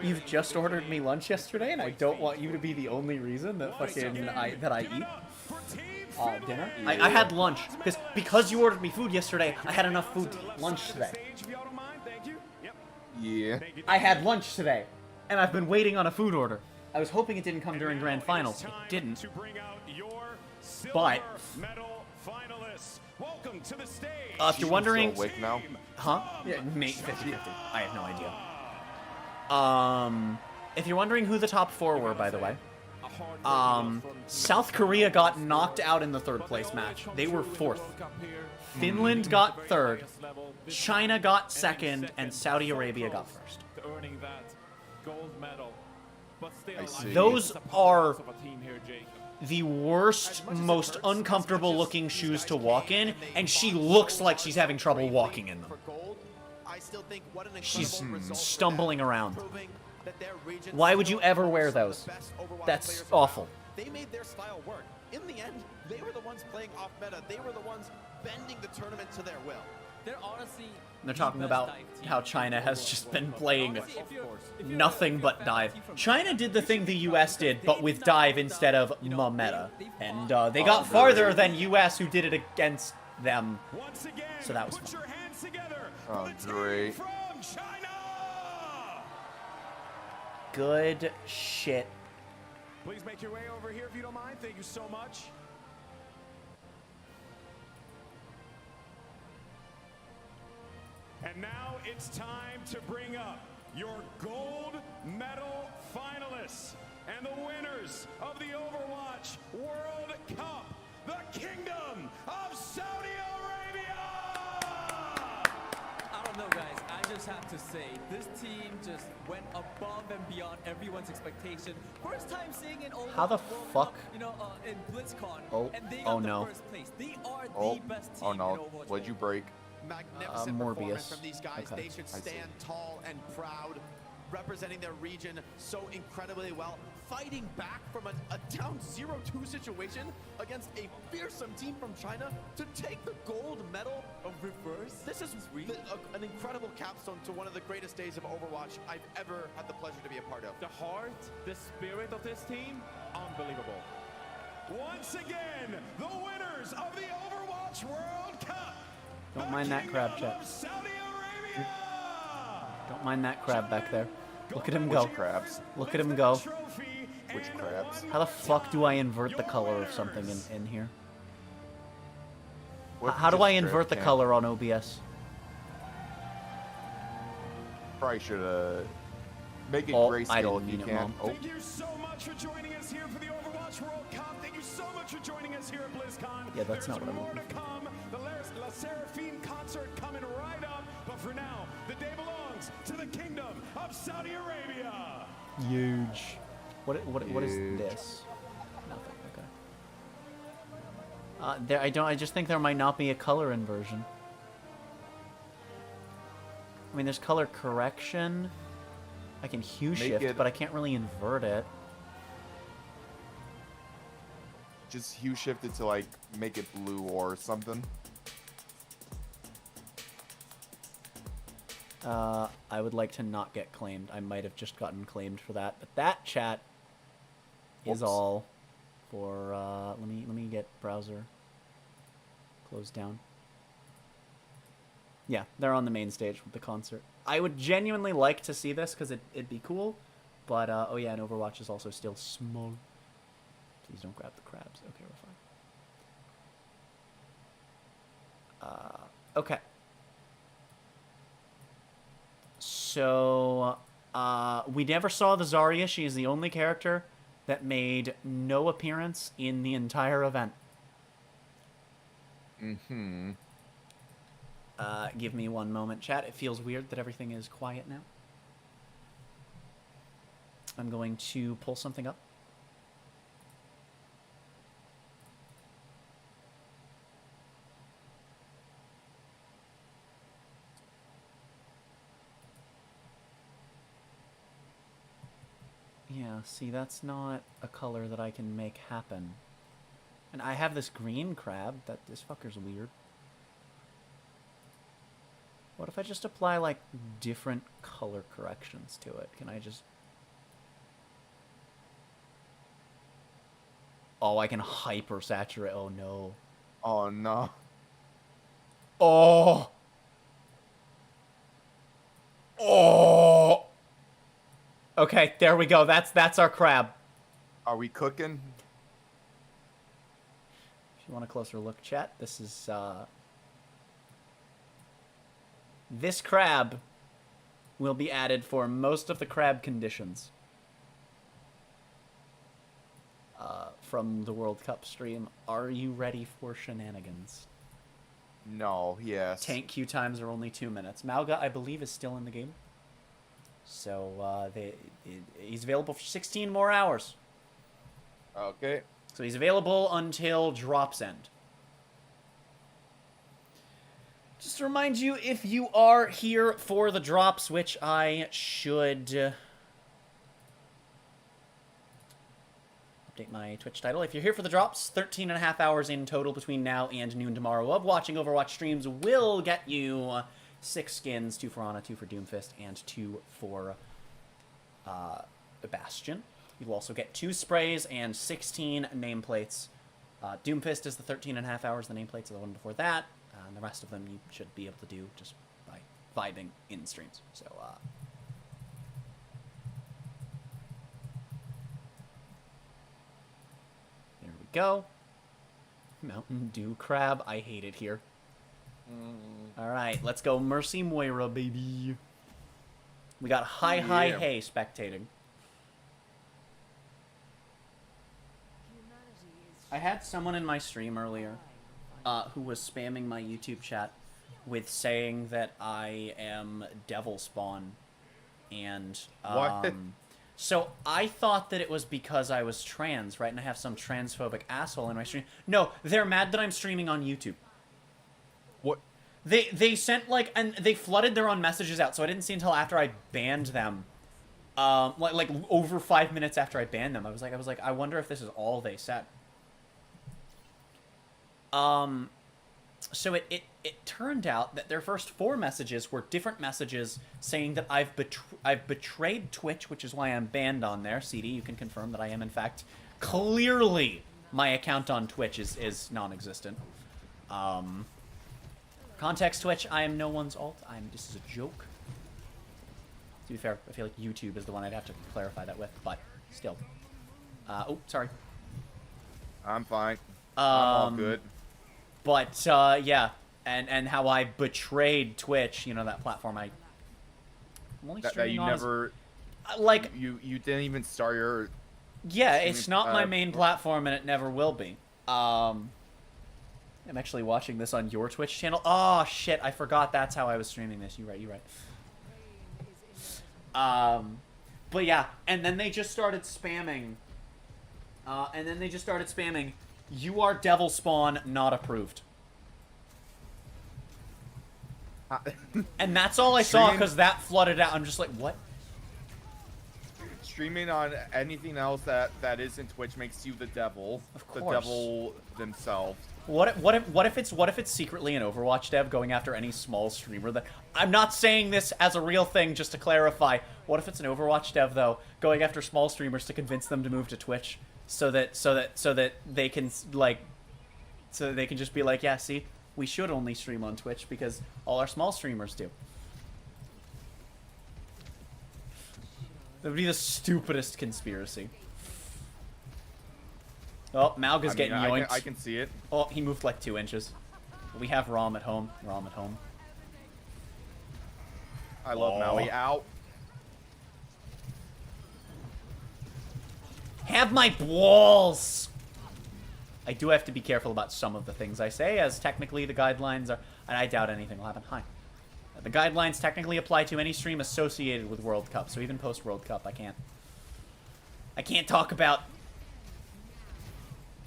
You've just ordered me lunch yesterday, and I don't want you to be the only reason that fucking I eat dinner. I had lunch because you ordered me food yesterday. I had enough food to eat lunch today. Yeah. I had lunch today, and I've been waiting on a food order. I was hoping it didn't come during Grand Finals. It didn't. But if you're wondering, awake now? huh? Yeah, mate, 50-50. I have no idea. If you're wondering who the top 4 were, by the way, South Korea got knocked out in the 3rd place match. They were 4th. Finland got 3rd. China got 2nd, and Saudi Arabia got 1st. Those are the worst, most uncomfortable looking shoes to walk in, and she looks like she's having trouble walking in them. She's stumbling around. Why would you ever wear those? That's awful. They made their style work. In the end, they were the ones playing off meta. They were the ones bending the tournament to their will. they're honestly. They're talking about how China has just been playing nothing but dive. China did the thing the US did, but with dive instead of meta. And they got farther than US, who did it against them. So that was fun. Oh, great. Good shit. Please make your way over here if you don't mind. Thank you so much. And now it's time to bring up your gold medal finalists and the winners of the Overwatch World Cup, the Kingdom of Saudi Arabia! I don't know, guys. I just have to say, this team just went above and beyond everyone's expectation. First time seeing an Overwatch How the World fuck? Cup, you know, in BlizzCon, Oh, and they got oh the no. first place. They are Oh, the best team oh no. in Overwatch. What'd you break? Magnificent performance Morbius. from these guys. Okay. They should I see. stand tall and proud, representing their region so incredibly well, fighting back from a down 0-2 situation against a fearsome team from China to take the gold medal. A reverse? This is an incredible capstone to one of the greatest days of Overwatch I've ever had the pleasure to be a part of. The heart, the spirit of this team, unbelievable. Once again, the winners of the Overwatch World Cup. Don't mind that crab, chat. Don't mind that crab back there. Look at him go. Which crabs? Look at him go. Which crabs? How the fuck do I invert the color of something in here? What How do just I crab invert the can't- color on OBS? Probably should make it Oh, grayscale I didn't if you mean it, can. Mom. Oh, Thank you so much for joining us here for the Overwatch World Cup. Thank you so much for joining us here at BlizzCon. Yeah, that's not what I'm There's more looking to come. The La Seraphine concert coming right up. But for now, the day belongs to the Kingdom of Saudi Arabia. Huge. What is Huge. this? Nothing. Okay. I just think there might not be a color inversion. I mean, there's color correction. I can hue Make shift, it- but I can't really invert it. just hue shift it to like make it blue or something. I would like to not get claimed. I might have just gotten claimed for that, but that chat is Whoops. all for. Let me get browser closed down. Yeah, they're on the main stage with the concert. I would genuinely like to see this because it'd be cool, but oh yeah, and Overwatch is also still small. Please don't grab the crabs. Okay, we're fine. Okay. So, we never saw the Zarya. She is the only character that made no appearance in the entire event. Mm-hmm. Give me one moment, chat. It feels weird that everything is quiet now. I'm going to pull something up. Yeah, see, that's not a color that I can make happen. And I have this green crab. This fucker's weird. What if I just apply, like, different color corrections to it? Can I just... Oh, I can hyper-saturate. Oh, no. Oh, no. Oh! Oh! Okay, there we go. That's our crab. Are we cooking? If you want a closer look, chat, this is, this crab will be added for most of the crab conditions from the World Cup stream. Are you ready for shenanigans? No, yes. Tank queue times are only 2 minutes. Malga, I believe, is still in the game. So, he's available for 16 more hours. Okay. So he's available until drops end. Just to remind you, if you are here for the drops, which I should update my Twitch title. If you're here for the drops, 13 and a half hours in total between now and noon tomorrow of watching Overwatch streams will get you 6 skins, 2 for Ana, 2 for Doomfist, and 2 for Bastion. You'll also get 2 sprays and 16 nameplates. Doomfist is the 13 and a half hours, the nameplates are the one before that, and the rest of them you should be able to do just by vibing in streams. So, there we go. Mountain Dew Crab, I hate it here. Alright, let's go Mercy Moira, baby. We got Hey spectating. I had someone in my stream earlier who was spamming my YouTube chat with saying that I am Devil Spawn. And, What? so I thought that it was because I was trans, right? And I have some transphobic asshole in my stream. No, they're mad that I'm streaming on YouTube. What? They sent, like, and they flooded their own messages out, so I didn't see until after I banned them. Like over 5 minutes after I banned them. I was like, I wonder if this is all they said. So it turned out that their first 4 messages were different messages saying that I've betrayed Twitch, which is why I'm banned on there. CD, you can confirm that I am, in fact, clearly my account on Twitch is non-existent. Context Twitch, I am no one's alt. This is a joke. To be fair, I feel like YouTube is the one I'd have to clarify that with, but still. Oh, sorry. I'm fine. I'm all good. But, yeah, and how I betrayed Twitch, you know, that platform I'm only That streaming you on never... like... You didn't even start your... Yeah, it's not my main platform, and it never will be. I'm actually watching this on your Twitch channel. Oh, shit, I forgot that's how I was streaming this. You're right. But yeah, and then they just started spamming. You are Devil Spawn, not approved. And that's all I saw, because that flooded out. I'm just like, what? Streaming on anything else that isn't Twitch makes you the devil. Of course. The devil themselves. What if it's secretly an Overwatch dev going after any small streamer that... I'm not saying this as a real thing, just to clarify. What if it's an Overwatch dev, though, going after small streamers to convince them to move to Twitch? So that they can, like... So they can just be like, yeah, see? We should only stream on Twitch because all our small streamers do. That would be the stupidest conspiracy. Oh, Malga's getting yoinked. I can see it. Oh, he moved like 2 inches. We have Rom at home. I love Maui. Out. Have my balls! I do have to be careful about some of the things I say, as technically the guidelines are... And I doubt anything will happen. Hi. The guidelines technically apply to any stream associated with World Cup, so even post-World Cup, I can't talk about...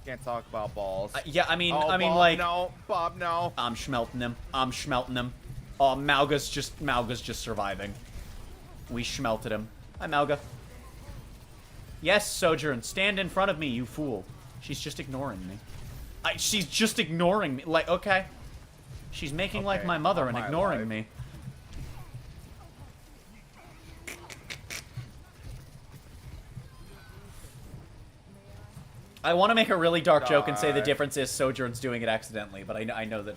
Can't talk about balls. Yeah, I mean, Bob, like... No, Bob, no. I'm schmelting him. Oh, Malga's just surviving. We schmelted him. Hi, Malga. Yes, Sojourn, stand in front of me, you fool. She's just ignoring me. She's just ignoring me. Like, okay. She's making like my mother and ignoring me. I want to make a really dark joke and say the difference is Sojourn's doing it accidentally, but I know that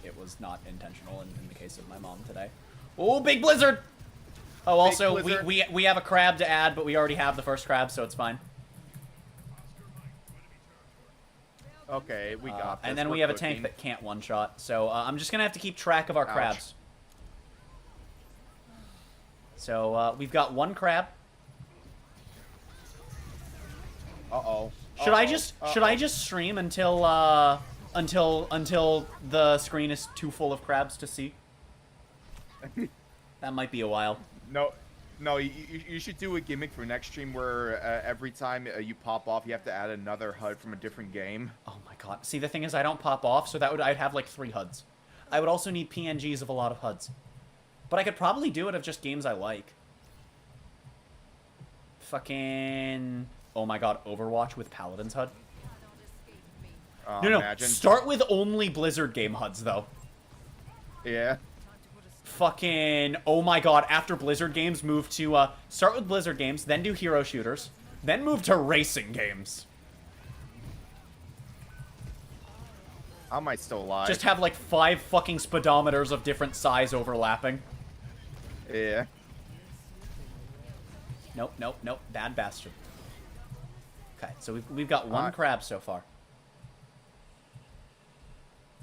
it was not intentional in the case of my mom today. Oh, big blizzard! Oh, also we have a crab to add, but we already have the first crab, so it's fine. Okay, we got this. And then we have a tank that can't one-shot, so I'm just gonna have to keep track of our crabs. So we've got 1 crab. Uh-oh. Should I just stream until the screen is too full of crabs to see? That might be a while. No, you should do a gimmick for next stream where every time you pop off, you have to add another HUD from a different game. Oh my god. See, the thing is, I don't pop off, so I'd have like 3 HUDs. I would also need PNGs of a lot of HUDs. But I could probably do it of just games I like. Fucking... oh my god, Overwatch with Paladin's HUD. No, Imagine. start with only Blizzard game HUDs, though. Yeah. Fucking, oh my god, after Blizzard games, move to, start with Blizzard games, then do hero shooters, then move to racing games. How am I still alive? Just have, like, 5 fucking speedometers of different size overlapping. Yeah. Nope, nope, nope. Bad bastard. Okay, so we've got 1 crab so far.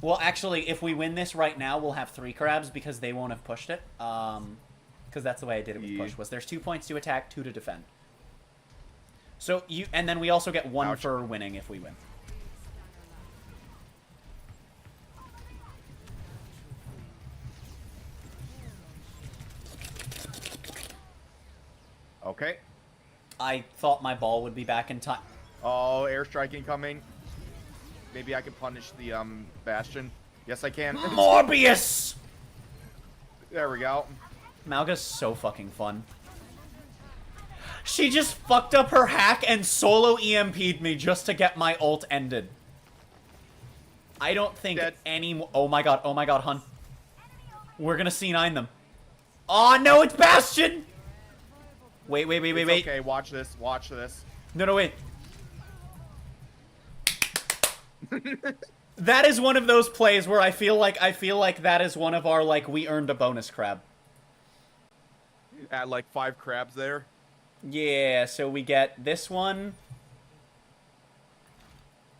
Well, actually, if we win this right now, we'll have 3 crabs because they won't have pushed it. Because that's the way I did it with push. Was there's 2 points to attack, 2 to defend. So and then we also get 1 for winning if we win. Okay. I thought my ball would be back in time. Oh, airstrike incoming. Maybe I can punish the Bastion. Yes, I can. Morbius! There we go. Malga's so fucking fun. She just fucked up her hack and solo EMP'd me just to get my ult ended. I don't think any... Oh my god, hun. We're gonna C9 them. Oh no, it's Bastion! Wait. Okay, watch this. Watch this. No, wait. That is one of those plays where I feel like that is one of our, like, we earned a bonus crab. Add like 5 crabs there. Yeah, so we get this one.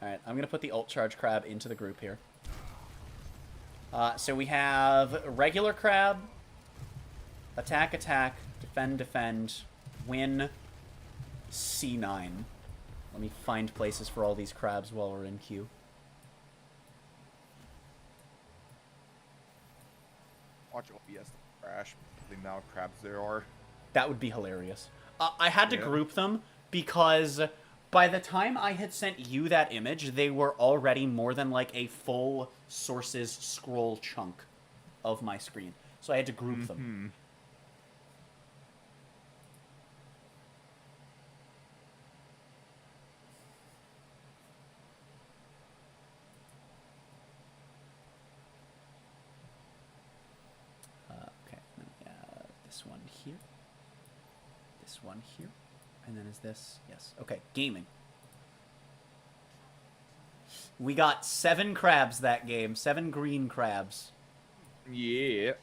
Alright, I'm gonna put the ult charge crab into the group here. So we have regular crab, attack, defend, win, C9. Let me find places for all these crabs while we're in queue. Watch OBS crash. The amount of crabs there are. That would be hilarious. I had to group them because by the time I had sent you that image, they were already more than like a full sources scroll chunk of my screen. So I had to group them. One here, and then is this? Yes. Okay, gaming. We got 7 crabs that game. 7 green crabs. Yeah.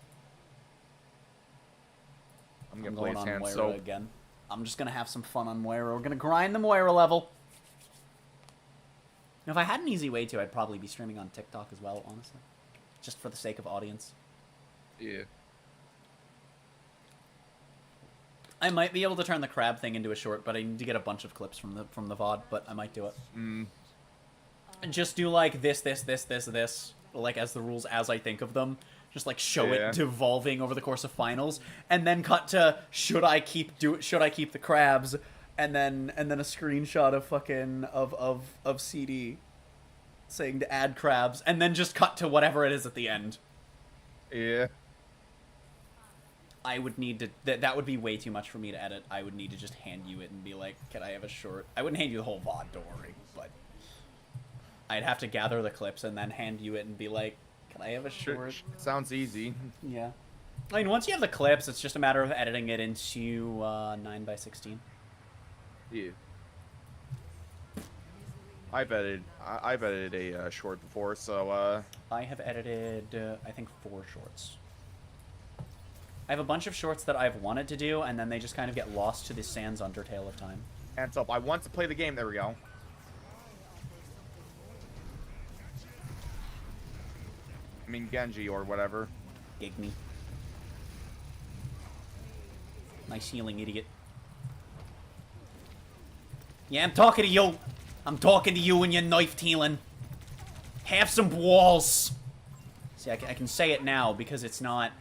I'm going on Moira again. I'm just gonna have some fun on Moira. We're gonna grind the Moira level. Now, if I had an easy way to, I'd probably be streaming on TikTok as well, honestly. Just for the sake of audience. Yeah. I might be able to turn the crab thing into a short, but I need to get a bunch of clips from the VOD, but I might do it. Just do like this, like as the rules as I think of them. Just like show it devolving over the course of finals, and then cut to should I keep the crabs, and then a screenshot of fucking of CD saying to add crabs, and then just cut to whatever it is at the end. Yeah. I would need to... That would be way too much for me to edit. I would need to just hand you it and be like, can I have a short... I wouldn't hand you the whole VOD, don't worry, but... I'd have to gather the clips and then hand you it and be like, can I have a short? Sounds easy. Yeah. I mean, once you have the clips, it's just a matter of editing it into 9:16. Yeah. I've edited a short before, so... I have edited, I think, 4 shorts. I have a bunch of shorts that I've wanted to do, and then they just kind of get lost to the Sans Undertale of time. Hands up. I want to play the game. There we go. I mean, Genji or whatever. Gig me. Nice healing, idiot. Yeah, I'm talking to you. I'm talking to you and your knife healing. Have some walls. See, I can say it now because it's not...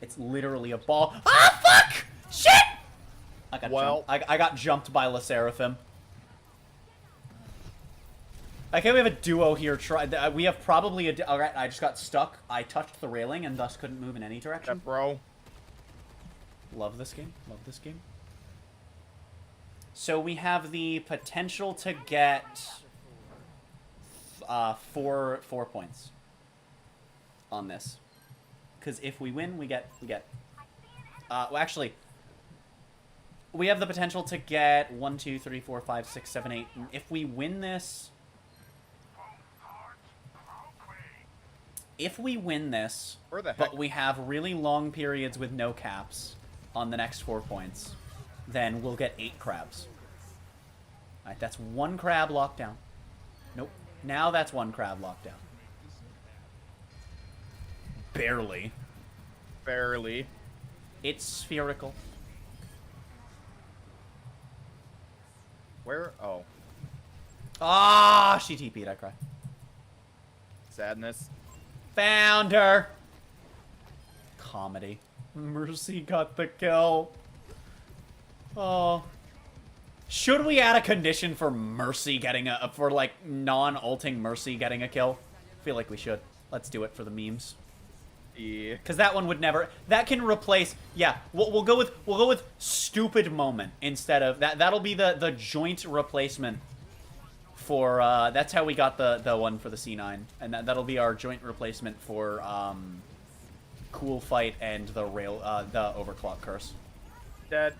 It's literally a ball. Ah, fuck! Shit! I got jumped by La Seraphim. Okay, we have a duo here. We have probably a... Alright, I just got stuck. I touched the railing and thus couldn't move in any direction. Yeah, bro. Love this game. Love this game. So we have the potential to get 4 points on this. Because if we win, we get. Well, actually, we have the potential to get 1, 2, 3, 4, 5, 6, 7, 8. If we win this, but we have really long periods with no caps on the next 4 points, then we'll get 8 crabs. All right, that's 1 crab lockdown. Nope. Now that's 1 crab lockdown. Barely. Barely. It's spherical. Where? Oh. Ah, she TP'd. I cry. Sadness. Found her. Comedy. Mercy got the kill. Oh. Should we add a condition for Mercy getting for like non-ulting Mercy getting a kill? I feel like we should. Let's do it for the memes. Yeah. Because that one would never. That can replace. Yeah, we'll go with stupid moment instead of that. That'll be the joint replacement for. That's how we got the one for the C9, and that'll be our joint replacement for cool fight and the overclock curse. Dead.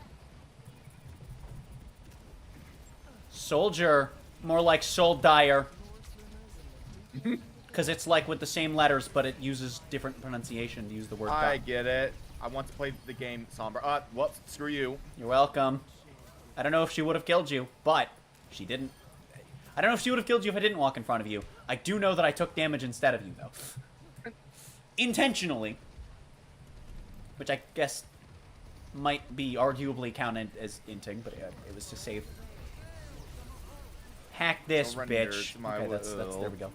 Soldier, more like Soul Dyer. Because it's like with the same letters, but it uses different pronunciation to use the word. I get it. I want to play the game Sombra. Whoops, screw you. You're welcome. I don't know if she would have killed you, but she didn't. I don't know if she would have killed you if I didn't walk in front of you. I do know that I took damage instead of you, though. Intentionally. Which I guess might be arguably counted as inting, but it was to save. Hack this, bitch. Okay, that's there we go.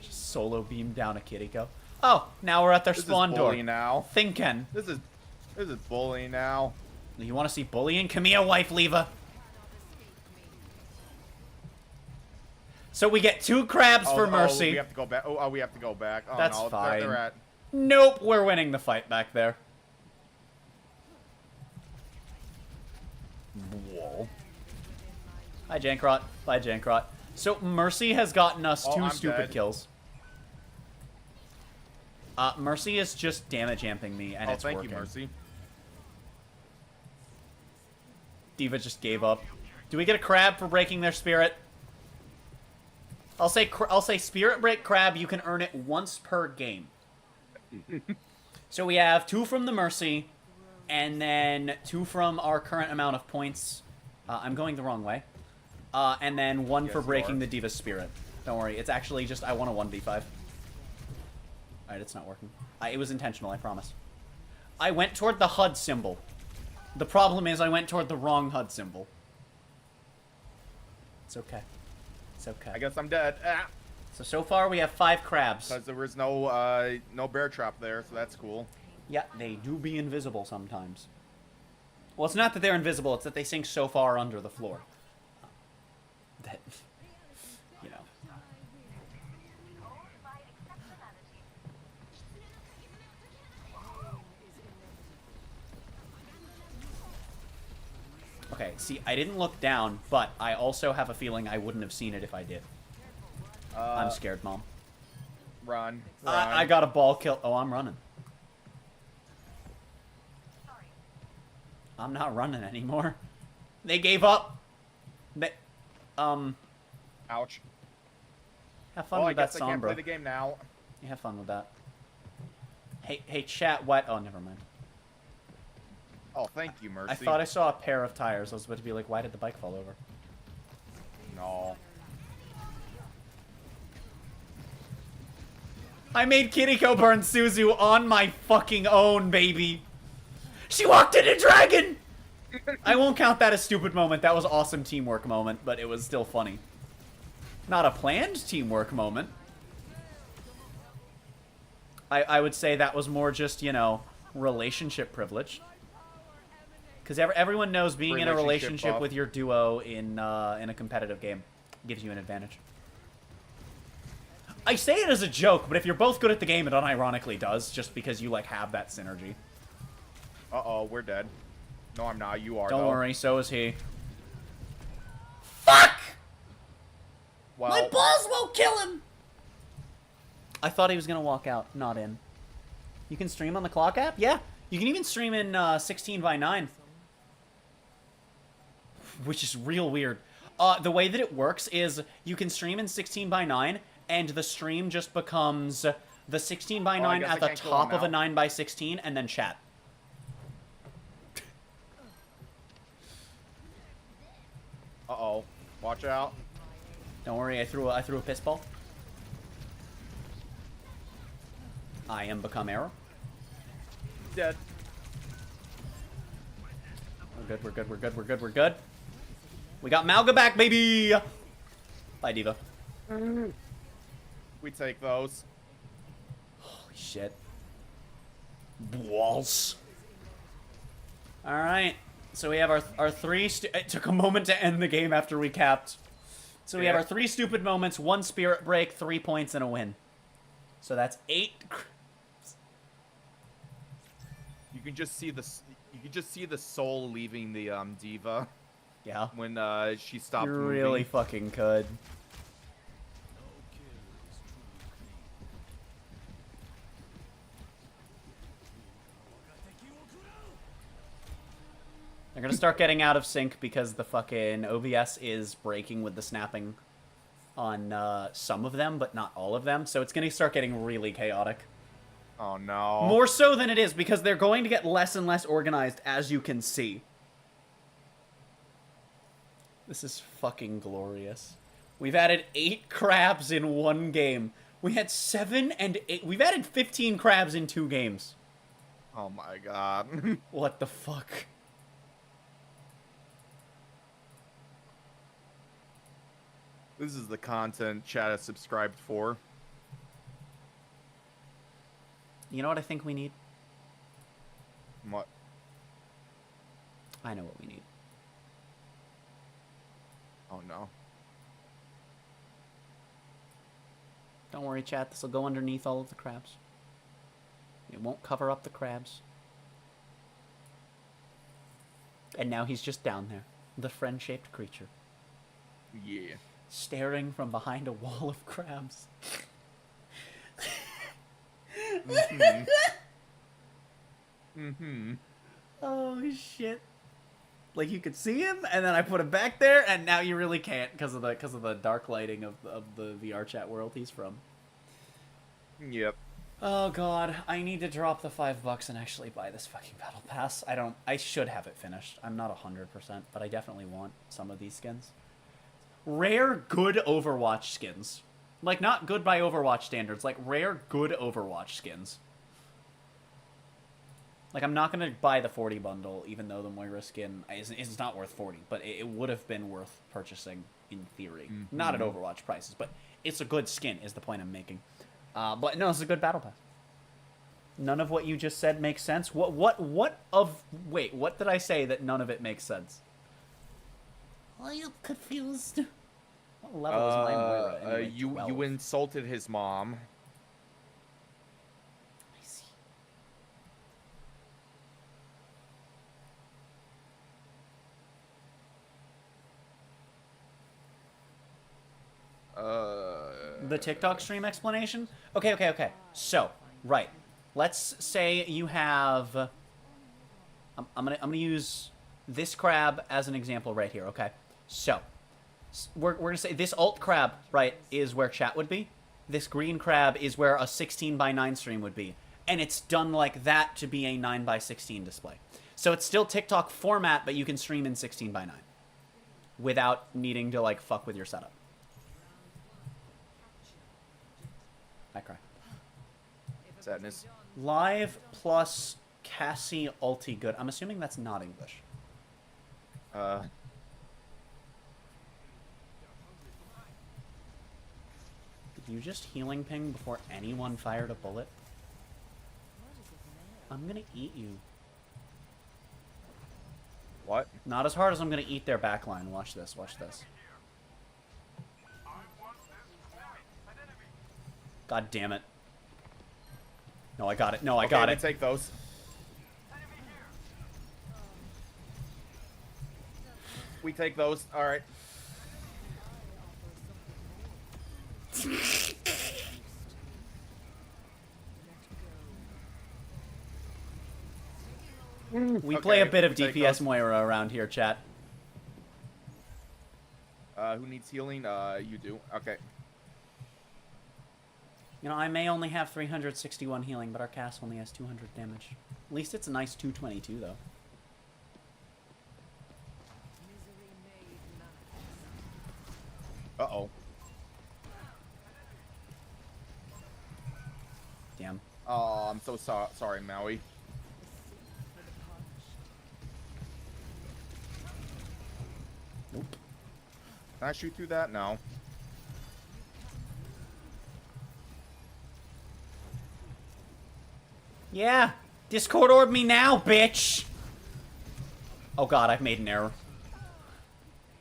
Just solo beam down a Kiriko. Oh, now we're at their spawn door. Now. Thinking. This is bullying now. You want to see bullying? Come here, wife Leva. So we get 2 crabs for Mercy. We have to go back. Oh, we have to go back. Oh, that's no, fine. They're at... Nope, we're winning the fight back there. Whoa. Hi, Jankrot. Bye, Jankrot. So Mercy has gotten us 2 stupid kills. Mercy is just damage amping me, and it's working. Thank you, Mercy. D.Va just gave up. Do we get a crab for breaking their spirit? I'll say spirit break crab. You can earn it once per game. So we have 2 from the Mercy, and then 2 from our current amount of points. I'm going the wrong way. And then 1 for breaking the D.Va's spirit. Don't worry, it's actually just I want a 1v5. Alright, it's not working. It was intentional, I promise. I went toward the HUD symbol. The problem is I went toward the wrong HUD symbol. It's okay. It's okay. I guess I'm dead. Ah. So far we have 5 crabs. Because there was no bear trap there, so that's cool. Yeah, they do be invisible sometimes. Well, it's not that they're invisible, it's that they sink so far under the floor. That, you know. Okay, see, I didn't look down, but I also have a feeling I wouldn't have seen it if I did. I'm scared, Mom. Run. I got a ball kill. Oh, I'm running. I'm not running anymore. They gave up. They, Ouch. Have fun with that I guess I can't Sombra. play the game now. You have fun with that. Hey, chat, what? Oh, never mind. Oh, thank you, Mercy. I thought I saw a pair of tires. I was about to be like, why did the bike fall over? No. I made Kiriko burn Suzu on my fucking own, baby. She walked in a dragon! I won't count that as stupid moment. That was awesome teamwork moment, but it was still funny. Not a planned teamwork moment. I would say that was more just, you know, relationship privilege. Because everyone knows being in a relationship with your duo in a competitive game gives you an advantage. I say it as a joke, but if you're both good at the game, it unironically does, just because you, like, have that synergy. Uh-oh, we're dead. No, I'm not. You are. Don't though. worry, so is he. Fuck! Well, My balls won't kill him! I thought he was gonna walk out, not in. You can stream on the clock app? Yeah. You can even stream in 16:9. Which is real weird. The way that it works is you can stream in 16:9, and the stream just becomes the 16:9 at the top of a 9:16, and then chat. Uh-oh. Watch out. Don't worry, I threw a piss ball. I am become arrow. Dead. We're good, we're good, we're good, we're good, we're good. We got Malga back, baby! Bye, Diva. We take those. Holy shit. Walls. Alright. So we have our three... It took a moment to end the game after we capped. So we have our 3 stupid moments, 1 spirit break, 3 points, and a win. So that's 8... You can just see the... You can just see the soul leaving the diva. Yeah. When she stopped You moving. really fucking could. They're gonna start getting out of sync because the fucking OBS is breaking with the snapping on some of them, but not all of them. So it's gonna start getting really chaotic. Oh no. More so than it is, because they're going to get less and less organized, as you can see. This is fucking glorious. We've added 8 crabs in 1 game. We had 7 and 8. We've added 15 crabs in 2 games. Oh my god. What the fuck? This is the content chat has subscribed for. You know what I think we need? What? I know what we need. Oh no. Don't worry, chat. This will go underneath all of the crabs. It won't cover up the crabs. And now he's just down there. The friend-shaped creature. Yeah. Staring from behind a wall of crabs. Mm-hmm. Mm-hmm. Oh, shit. Like, you could see him, and then I put him back there, and now you really can't because of the dark lighting of the VR chat world he's from. Yep. Oh, God. I need to drop the $5 and actually buy this fucking battle pass. I should have it finished. I'm not 100%, but I definitely want some of these skins. Rare, good Overwatch skins. Like, not good by Overwatch standards. Like, rare, good Overwatch skins. Like, I'm not going to buy the 40 bundle, even though the Moira skin is not worth 40. But it would have been worth purchasing, in theory. Mm-hmm. Not at Overwatch prices, but it's a good skin, is the point I'm making. But no, it's a good battle pass. None of what you just said makes sense. What did I say that none of it makes sense? Are you confused? What level is my Moira anyway? You insulted his mom. I see. The TikTok stream explanation? Okay. So, right. Let's say you have... I'm gonna use this crab as an example right here, okay? So, we're gonna say this alt crab, right, is where chat would be. This green crab is where a 16:9 stream would be. And it's done like that to be a 9:16 display. So it's still TikTok format, but you can stream in 16:9. Without needing to, like, fuck with your setup. I cry. Sadness. Live plus Cassie ulti good. I'm assuming that's not English. Did you just healing ping before anyone fired a bullet? I'm gonna eat you. What? Not as hard as I'm gonna eat their backline. Watch this, watch this. God damn it. No, I got it. No, I got it. Take those. We take those. All right. We play a bit of DPS Moira around here, chat. Who needs healing? You do. Okay. You know, I may only have 361 healing, but our cast only has 200 damage. At least it's a nice 222, though. Uh-oh. Damn. Oh, I'm so sorry, Maui. Nope. Can I shoot through that? No. Yeah! Discord orb me now, bitch! Oh god, I've made an error.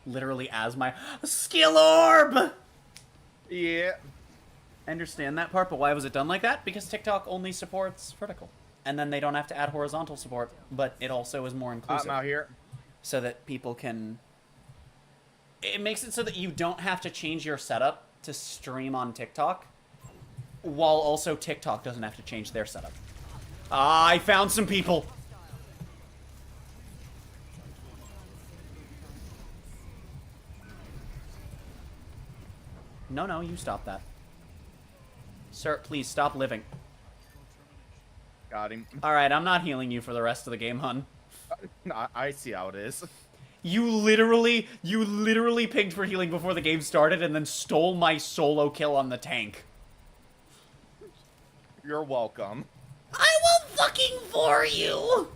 Literally as my skill orb! Yeah. I understand that part, but why was it done like that? Because TikTok only supports vertical. And then they don't have to add horizontal support, but it also is more inclusive. I'm out here. So that people can... It makes it so that you don't have to change your setup to stream on TikTok, while also TikTok doesn't have to change their setup. Ah, I found some people! No, you stop that. Sir, please stop living. Got him. Alright, I'm not healing you for the rest of the game, hun. I see how it is. You literally pinged for healing before the game started and then stole my solo kill on the tank. You're welcome. I will fucking for you!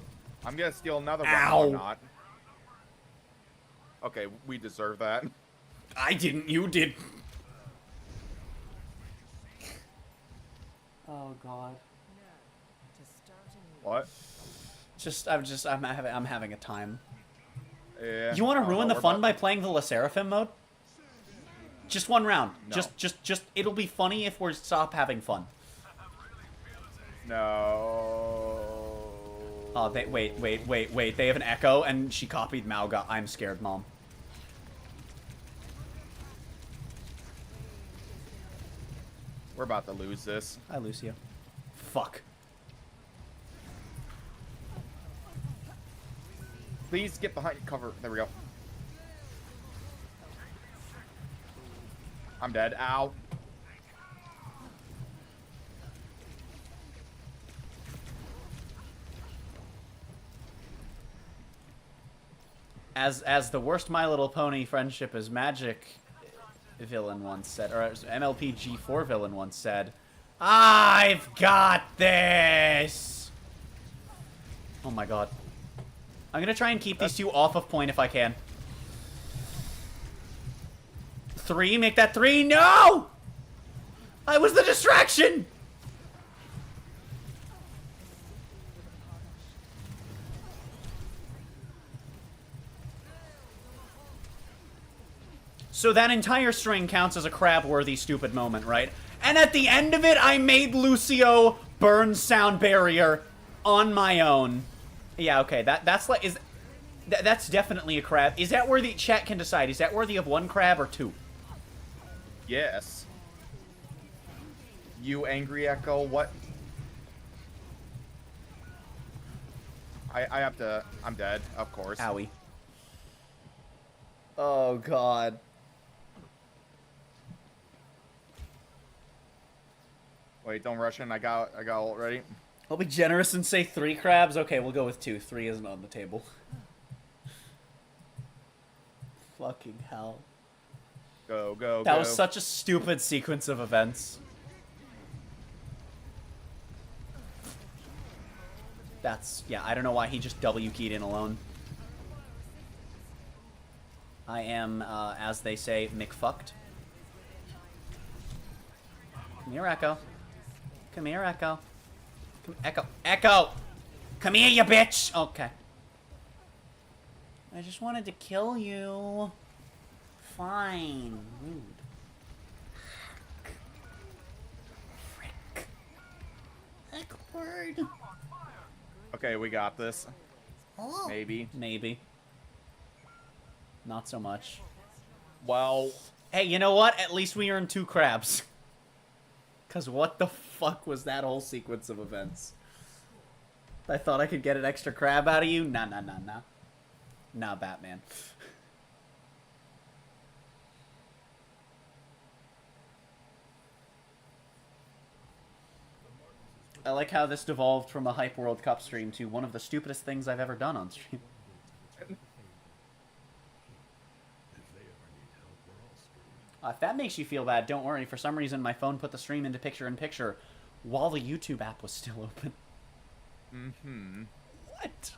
I'm gonna steal another one. Ow. Or not. Okay, we deserve that. I didn't, you did. Oh god. What? I'm having a time. Yeah. You want to ruin the we're fun about- by playing the LeSeraphim mode? Just one round. No. Just it'll be funny if we stop having fun. No. Oh, wait. They have an echo, and she copied Mauga. I'm scared, Mom. We're about to lose this. Hi, Lucio. Fuck. Please get behind cover. There we go. I'm dead. Ow. As the worst My Little Pony friendship is magic villain once said, or as MLP G4 villain once said, I've got this! Oh my god. I'm gonna try and keep these two off of point if I can. 3, make that 3, no! I was the distraction! So that entire string counts as a crab-worthy stupid moment, right? And at the end of it, I made Lucio burn sound barrier on my own. Yeah, okay, that's like, that's definitely a crab. Is that worthy? Chat can decide. Is that worthy of 1 crab or 2? Yes. You angry Echo, what? I have to, I'm dead, of course. Owie. Oh, God. Wait, don't rush in, I got ult ready. I'll be generous and say 3 crabs. Okay, we'll go with 2. 3 isn't on the table. Fucking hell. Go. That was such a stupid sequence of events. Yeah, I don't know why he just W keyed in alone. I am, as they say, McFucked. Come here, Echo. Come here, Echo. Echo! Come here, you bitch! Okay. I just wanted to kill you. Fine. Rude. Frick. Awkward. Okay, we got this. Oh. Maybe. Not so much. Well... Hey, you know what? At least we earned 2 crabs. Because what the fuck was that whole sequence of events? I thought I could get an extra crab out of you? Nah. Nah, Batman. I like how this devolved from a Hype World Cup stream to one of the stupidest things I've ever done on stream. If that makes you feel bad, don't worry. For some reason, my phone put the stream into picture-in-picture while the YouTube app was still open. Mm-hmm. What?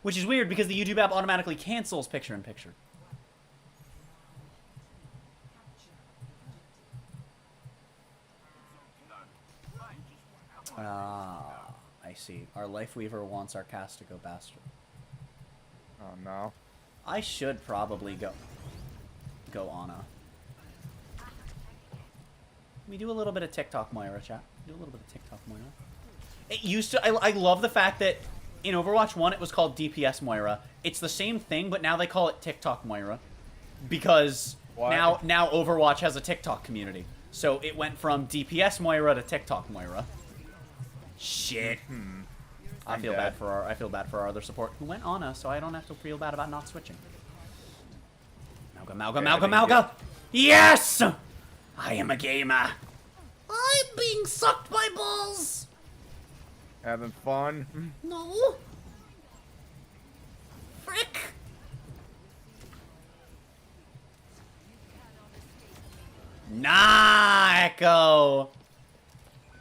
Which is weird, because the YouTube app automatically cancels picture-in-picture. Ah, I see. Our Lifeweaver wants our cast to go faster. Oh, no. I should probably go Ana. We do a little bit of TikTok Moira, chat. Do a little bit of TikTok Moira. It used to... I love the fact that in Overwatch 1 it was called DPS Moira. It's the same thing, but now they call it TikTok Moira. Because now Overwatch has a TikTok community. So it went from DPS Moira to TikTok Moira. Shit. I feel bad for our other support who went Ana, so I don't have to feel bad about not switching. Mauga. Yes! I am a gamer. I'm being sucked by balls. Having fun? No. Frick. Nah, Echo.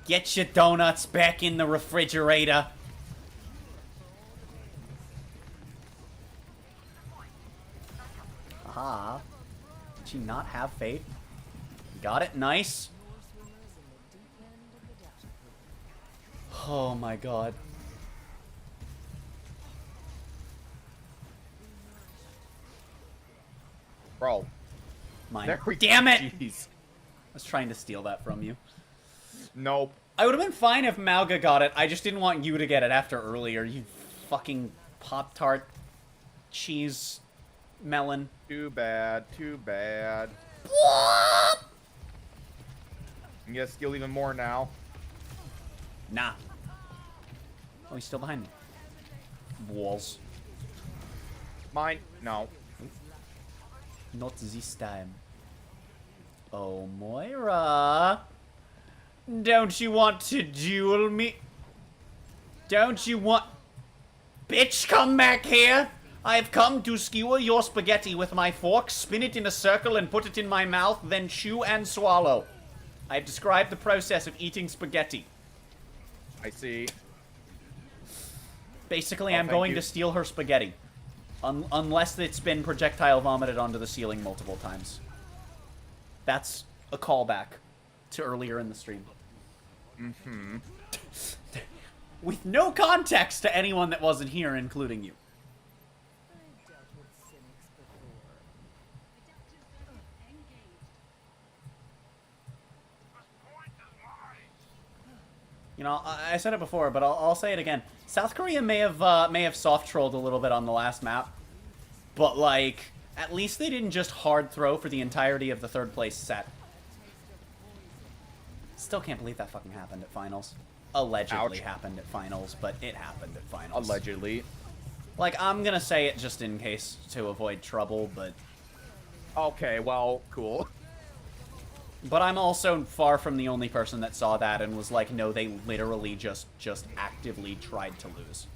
Get your donuts back in the refrigerator. Aha. Did she not have faith? Got it. Nice. Oh my god. Bro. Mine. Damn it! Jeez. I was trying to steal that from you. Nope. I would have been fine if Mauga got it. I just didn't want you to get it after earlier, you fucking Pop-Tart cheese melon. Too bad. You gotta steal even more now. Nah. Oh, he's still behind me. Walls. Mine. No. Not this time. Oh, Moira. Don't you want to duel me? Don't you want... Bitch, come back here! I've come to skewer your spaghetti with my fork, spin it in a circle and put it in my mouth, then chew and swallow. I've described the process of eating spaghetti. I see. Basically, I'm going to steal her spaghetti. Unless it's been projectile vomited onto the ceiling multiple times. That's a callback to earlier in the stream. Mm-hmm. With no context to anyone that wasn't here, including you. You know, I said it before, but I'll say it again. South Korea may have soft trolled a little bit on the last map, but like at least they didn't just hard throw for the entirety of the third place set. Still can't believe that fucking happened at finals. Allegedly happened at finals, but it happened at finals. Allegedly. Like, I'm gonna say it just in case to avoid trouble, but... Okay, well, cool. But I'm also far from the only person that saw that and was like, no, they literally just actively tried to lose.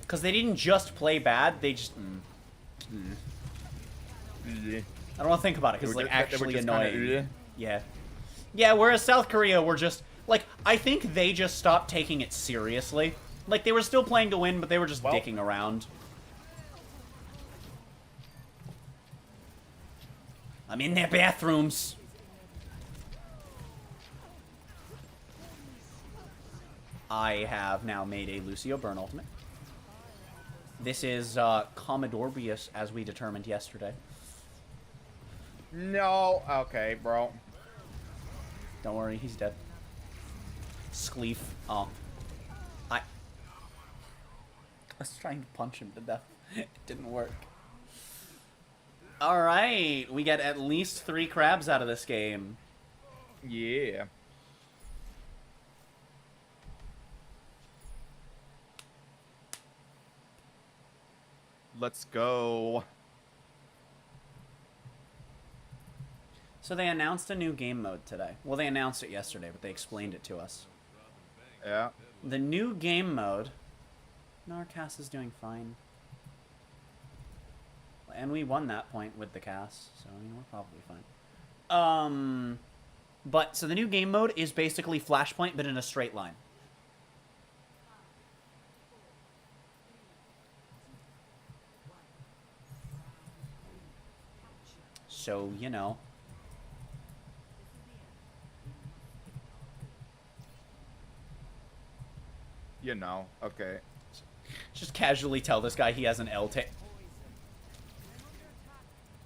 Because they didn't just play bad, they just... I don't want to think about it, because it's like actually annoying. Yeah. Yeah, whereas South Korea were just... Like, I think they just stopped taking it seriously. Like, they were still playing to win, but they were just dicking around. I'm in their bathrooms. I have now made a Lucio burn ultimate. This is Commodorbius, as we determined yesterday. No. Okay, bro. Don't worry, he's dead. Skleef. Oh. was trying to punch him to death. It didn't work. Alright, we get at least 3 crabs out of this game. Yeah. Let's go. So they announced a new game mode today. Well, they announced it yesterday, but they explained it to us. Yeah. The new game mode... Narcas is doing fine. And we won that point with the cast, so I mean, we're probably fine. But, so the new game mode is basically Flashpoint, but in a straight line. So, you know. You know, okay. Just casually tell this guy he has an L tape.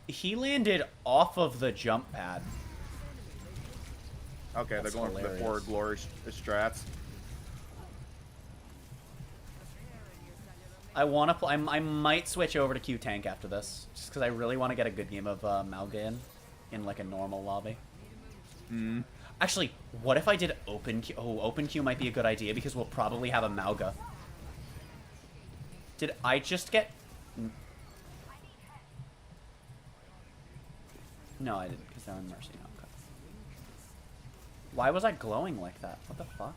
He landed off of the jump pad. Okay, That's they're going for the forward glory strats. I want to play. I might switch over to Q tank after this, just because I really want to get a good game of Malga in like a normal lobby. Hmm. Actually, what if I did open Q? Oh, open Q might be a good idea because we'll probably have a Malga. Did I just get? No, I didn't, because they're on Mercy now. Okay. Why was I glowing like that? What the fuck?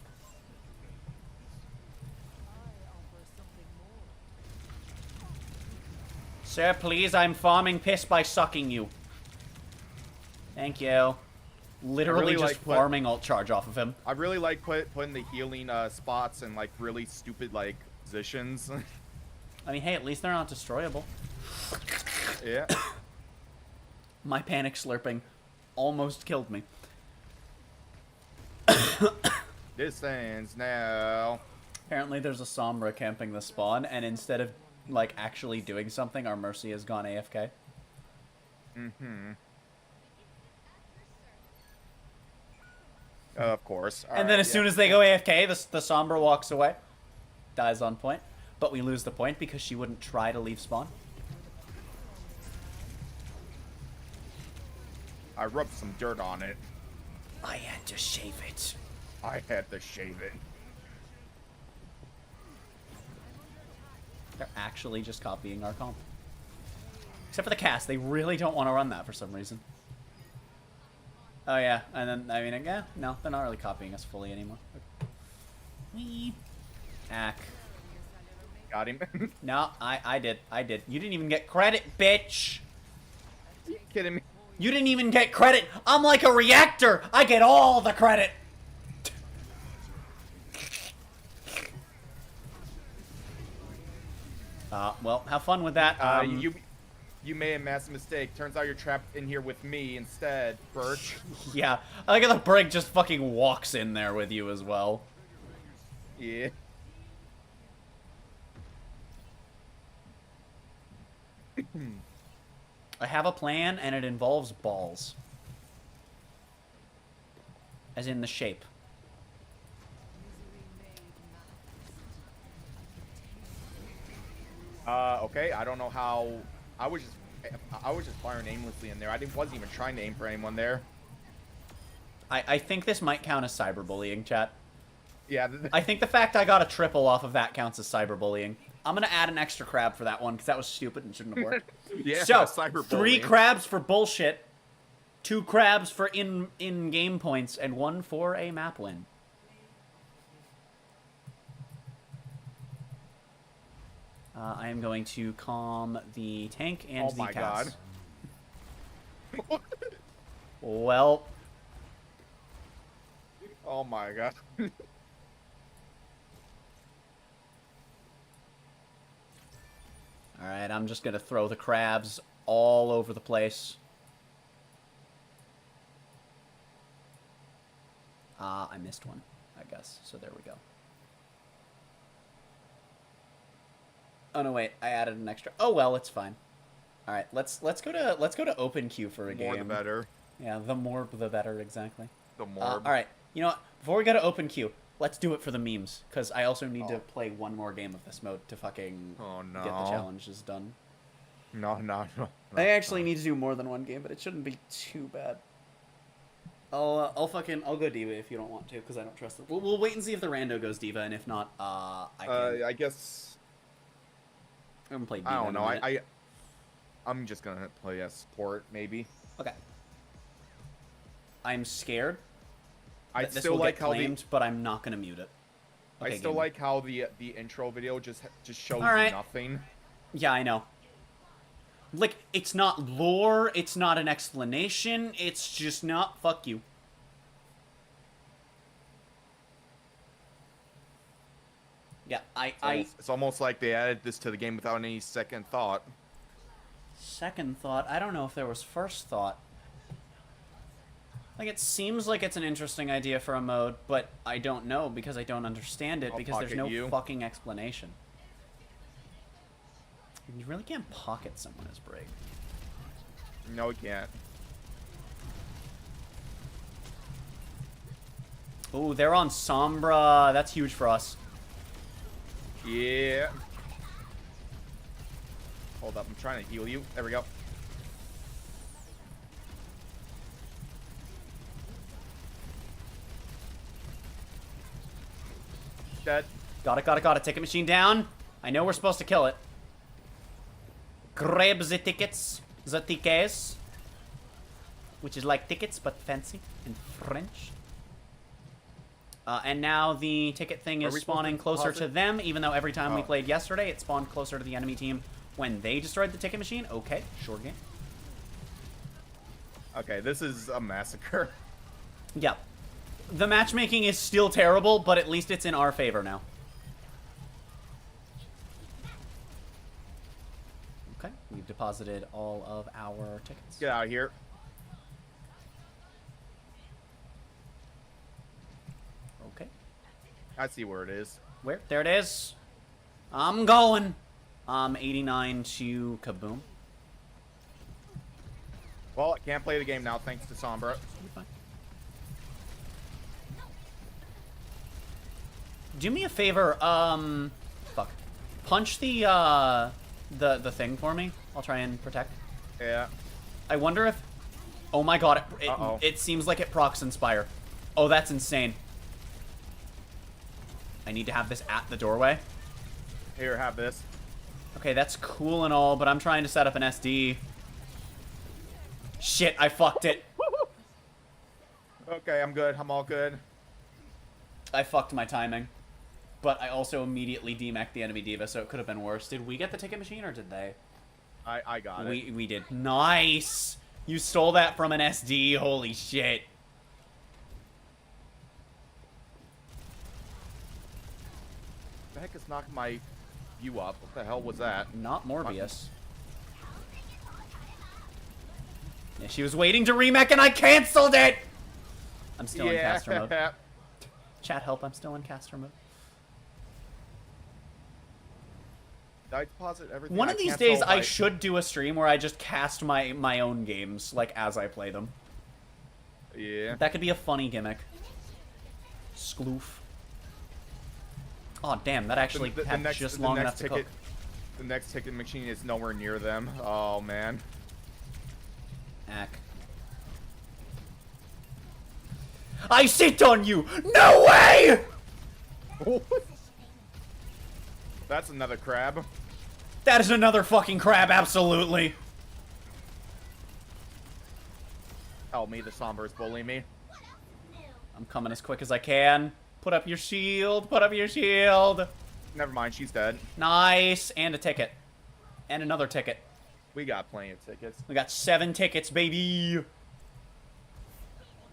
Sir, please, I'm farming piss by sucking you. Thank you. Literally really just farming alt charge off of him. I really like putting the healing spots in like really stupid like positions. I mean, hey, at least they're not destroyable. Yeah. My panic slurping almost killed me. Distance now. Apparently there's a Sombra camping the spawn, and instead of, like, actually doing something, our Mercy has gone AFK. Mm-hmm. Of course. And then as soon as they go AFK, the Sombra walks away. Dies on point. But we lose the point because she wouldn't try to leave spawn. I rubbed some dirt on it. I had to shave it. I had to shave it. They're actually just copying our comp. Except for the cast. They really don't want to run that for some reason. Oh, yeah. And then, I mean, yeah, no, they're not really copying us fully anymore. Wee. Ack. Got him. No, I did. You didn't even get credit, bitch. Are you kidding me? You didn't even get credit. I'm like a reactor. I get all the credit. Well, have fun with that. You made a massive mistake. Turns out you're trapped in here with me instead, Birch. Yeah, I like how the Brig just fucking walks in there with you as well. Yeah. I have a plan, and it involves balls. As in the shape. Okay. I don't know how. I was just firing aimlessly in there. Wasn't even trying to aim for anyone there. I think this might count as cyberbullying, chat. Yeah. I think the fact I got a triple off of that counts as cyberbullying. I'm gonna add an extra crab for that one because that was stupid and shouldn't have worked. Yeah. So Cyberbullying. 3 crabs for bullshit, 2 crabs for in-game points, and 1 for a map win. I am going to calm the tank and the cast. God. Well. Oh my god. Alright, I'm just gonna throw the crabs all over the place. I missed one, I guess. So there we go. Oh no, wait! I added an extra. Oh well, it's fine. All right, let's go to open queue for a game. The more the better. Yeah, the more the better, exactly. The more. All right, you know what? Before we go to open queue, Let's do it for the memes, because I also need to play one more game of this mode to fucking get the challenges done. No. I actually need to do more than one game, but it shouldn't be too bad. I'll go Diva if you don't want to, because I don't trust them. We'll wait and see if the rando goes Diva, and if not, I guess. I'm gonna play Diva. I don't know. I'm just gonna play as support, maybe. Okay. I'm scared. I this still will like get how claimed, but I'm not gonna mute it. Okay, I still like how the intro video just shows All right. you nothing. Yeah, I know. Like, it's not lore, it's not an explanation, it's just not fuck you. Yeah, It's almost like they added this to the game without any second thought. Second thought, I don't know if there was first thought. Like, it seems like it's an interesting idea for a mode, but I don't know because I don't understand it because there's no fucking explanation. You really can't pocket someone as Brig. No, you can't. Ooh, they're on Sombra. That's huge for us. Yeah. Hold up, I'm trying to heal you. There we go. Dead. Got it. Ticket machine down. I know we're supposed to kill it. Grab the tickets. The tickets. Which is like tickets, but fancy in French. And now the ticket thing is spawning closer to them, even though every time we played yesterday, it spawned closer to the enemy team when they destroyed the ticket machine. Okay, short game. Okay, this is a massacre. Yeah. The matchmaking is still terrible, but at least it's in our favor now. Okay, we've deposited all of our tickets. Get out of here. Okay. I see where it is. Where? There it is. I'm going. 89 to Kaboom. Well, I can't play the game now thanks to Sombra. You're fine. Do me a favor, fuck. Punch the thing for me. I'll try and protect. Yeah. I wonder if... Oh my god, it seems like it procs Inspire. Oh, that's insane. I need to have this at the doorway. Here, have this. Okay, that's cool and all, but I'm trying to set up an SD. Shit, I fucked it. Okay, I'm good. I'm all good. I fucked my timing. But I also immediately demeched the enemy diva, so it could have been worse. Did we get the ticket machine, or did they? I got it. We did. Nice! You stole that from an SD. Holy shit. The heck is knocking my view up? What the hell was that? Not Morbius. Yeah, she was waiting to remech and I canceled it! I'm still in caster mode. Chat help, I'm still in caster mode. Did I deposit everything? One of these days I should do a stream where I just cast my own games, like, as I play them. Yeah. That could be a funny gimmick. Skloof. Oh damn, that actually had just long enough to cook. The next ticket machine is nowhere near them. Oh man. Ack. I sit on you! No way! That's another crab. That is another fucking crab, absolutely. Help me, the Sombra's bullying me. I'm coming as quick as I can. Put up your shield, put up your shield. Never mind, she's dead. Nice, and a ticket. And another ticket. We got plenty of tickets. We got 7 tickets, baby.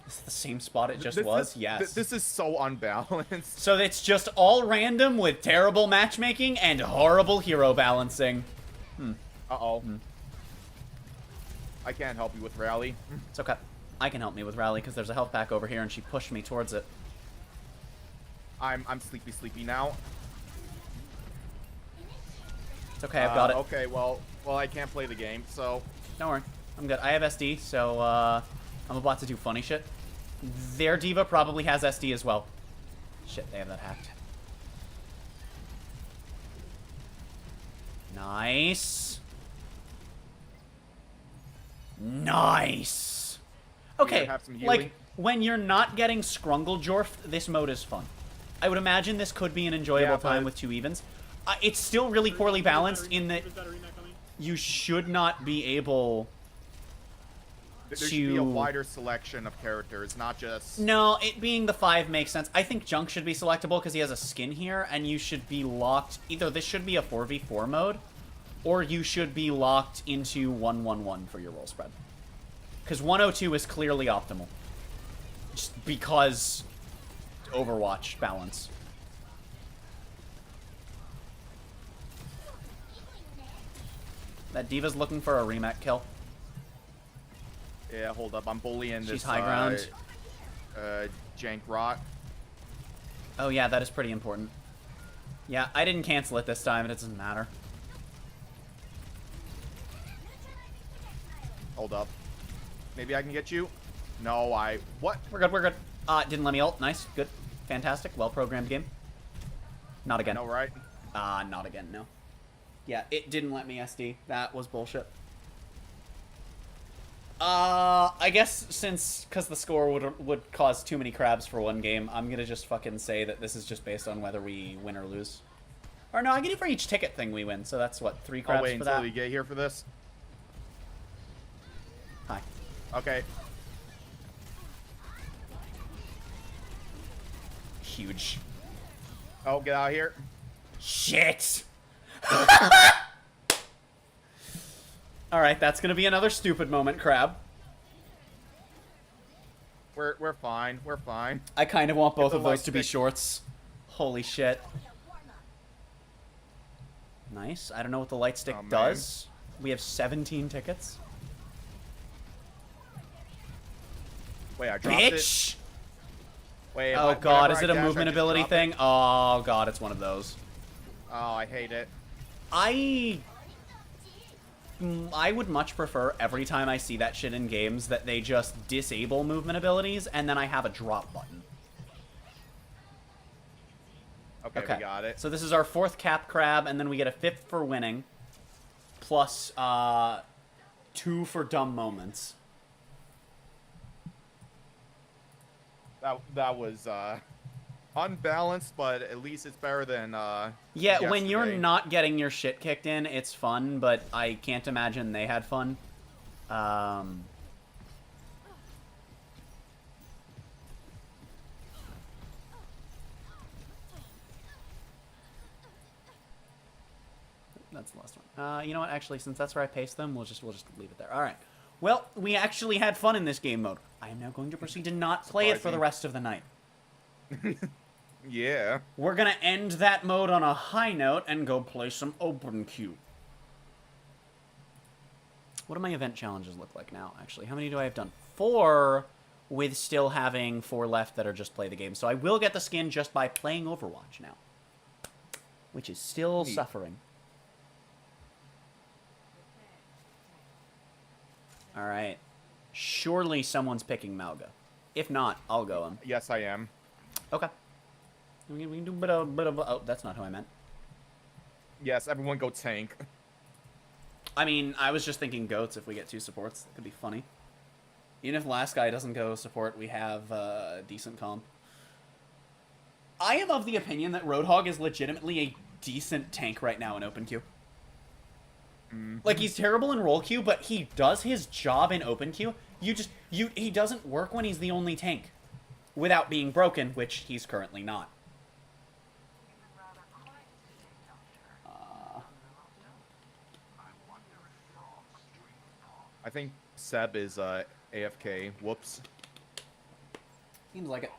Is it the same spot it just was? Yes. This is so unbalanced. So it's just all random with terrible matchmaking and horrible hero balancing. Uh-oh. I can't help you with Rally. It's okay. I can help me with Rally because there's a health pack over here and she pushed me towards it. I'm sleepy now. It's okay, I've got it. Okay, well, I can't play the game, so... Don't worry. I'm good. I have SD, so I'm about to do funny shit. Their diva probably has SD as well. Shit, they have that hacked. Nice. Nice. Okay, have some healing. like, when you're not getting Scrungle-Jorfed, this mode is fun. I would imagine this could be an enjoyable time with 2 evens. It's still really poorly balanced in that you should not be able There should be a wider selection of characters, not just... No, it being the 5 makes sense. I think Junk should be selectable because he has a skin here, and you should be locked... Either this should be a 4v4 mode, or you should be locked into 1-1-1 for your roll spread. Because 102 is clearly optimal. Just because Overwatch balance. That Diva's looking for a remake kill. Yeah, hold up. I'm bullying this. She's high ground. Jank Rock. Oh yeah, that is pretty important. Yeah, I didn't cancel it this time, and it doesn't matter. Hold up. Maybe I can get you. No, what? We're good, we're good. Didn't let me ult. Nice, good, fantastic, well-programmed game. Not again. No, right? Not again, no. Yeah, it didn't let me SD. That was bullshit. I guess because the score would cause too many crabs for one game, I'm gonna just fucking say that this is just based on whether we win or lose. Or no, I get it for each ticket thing we win, so that's what, 3 crabs I'll wait for until that? we get here for this. Hi. Okay. Huge. Oh, get out of here. Shit! Alright, that's gonna be another stupid moment, Crab. We're fine. We're fine. I kind of want both Get of the those light to be stick. shorts. Holy shit. Nice. I don't know what the light stick Oh, man. does. We have 17 tickets. Wait, I dropped Bitch! it. Wait, Oh whenever god, is I it a dash, I movement just ability drop it? thing? Oh god, it's one of those. Oh, I hate it. I would much prefer every time I see that shit in games that they just disable movement abilities and then I have a drop button. Okay, we got it. So this is our 4th cap crab, and then we get a 5th for winning, plus 2 for dumb moments. That was unbalanced, but at least it's better than Yeah, when you're yesterday. not getting your shit kicked in, it's fun, but I can't imagine they had fun. That's the last one. You know what? Actually, since that's where I paste them, we'll just leave it there. All right. Well, we actually had fun in this game mode. I am now going to proceed to not play it for the rest of the night. Yeah. We're gonna end that mode on a high note and go play some open queue. What do my event challenges look like now, actually? How many do I have done? 4, with still having 4 left that are just play the game. So I will get the skin just by playing Overwatch now. Which is still suffering. Alright. Surely someone's picking Malga. If not, I'll go him. Yes, I am. Okay. We can do a bit of... Oh, that's not who I meant. Yes, everyone go tank. I mean, I was just thinking goats if we get 2 supports. That could be funny. Even if the last guy doesn't go support, we have a decent comp. I am of the opinion that Roadhog is legitimately a decent tank right now in open queue. Like, he's terrible in roll queue, but he does his job in open queue. He doesn't work when he's the only tank. Without being broken, which he's currently not. I think Seb is AFK. Whoops. Seems like it.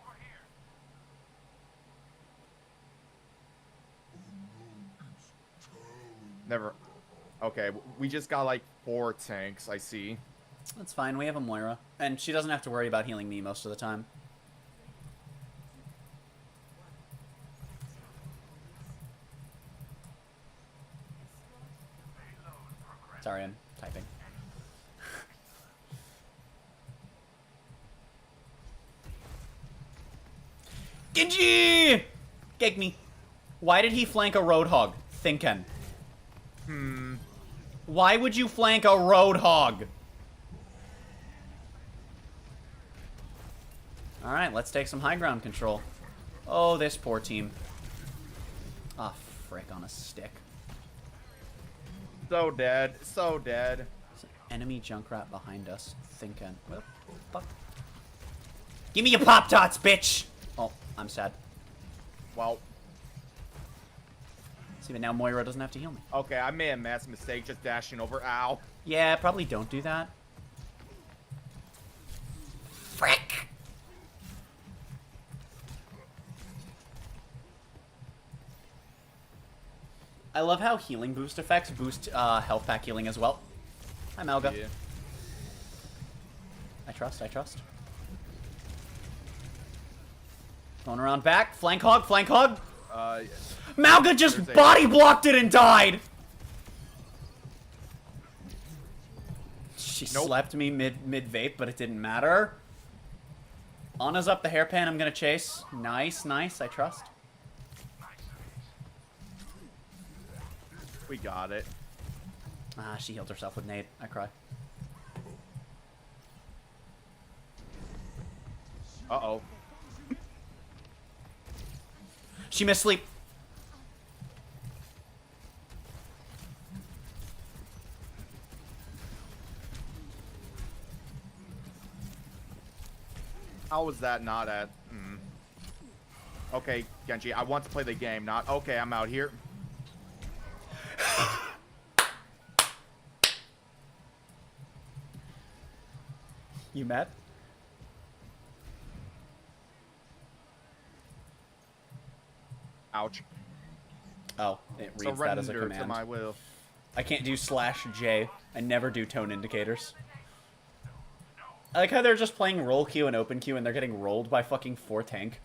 Never. Okay, we just got like 4 tanks, I see. That's fine, we have a Moira. And she doesn't have to worry about healing me most of the time. Sorry, I'm typing. Genji! Gag me. Why did he flank a Roadhog? Thinkin'. Why would you flank a Roadhog? Alright, let's take some high ground control. Oh, this poor team. Ah, frick on a stick. So dead. So dead. Enemy Junkrat behind us. Thinking. Well, fuck. Give me your Pop-Tarts, bitch! Oh, I'm sad. Well. See, but now Moira doesn't have to heal me. Okay, I made a massive mistake just dashing over. Ow. Yeah, probably don't do that. Frick! I love how healing boost effects boost health pack healing as well. Hi, Malga. Yeah. I trust, I trust. Going around back. Flank hog, flank hog. Malga just body blocked it and died! She slept me mid-vape, but it didn't matter. Ana's up the hairpin, I'm gonna chase. Nice, nice, I trust. We got it. Ah, she healed herself with nade. I cry. Uh-oh. She missed sleep. How was that not at... Okay, Genji, I want to play the game, not... Okay, I'm out here. You met? Ouch. Oh, it reads that as a Surrender command. to my will. I can't do /J. I never do tone indicators. I like how they're just playing roll queue and open queue and they're getting rolled by fucking 4 tank.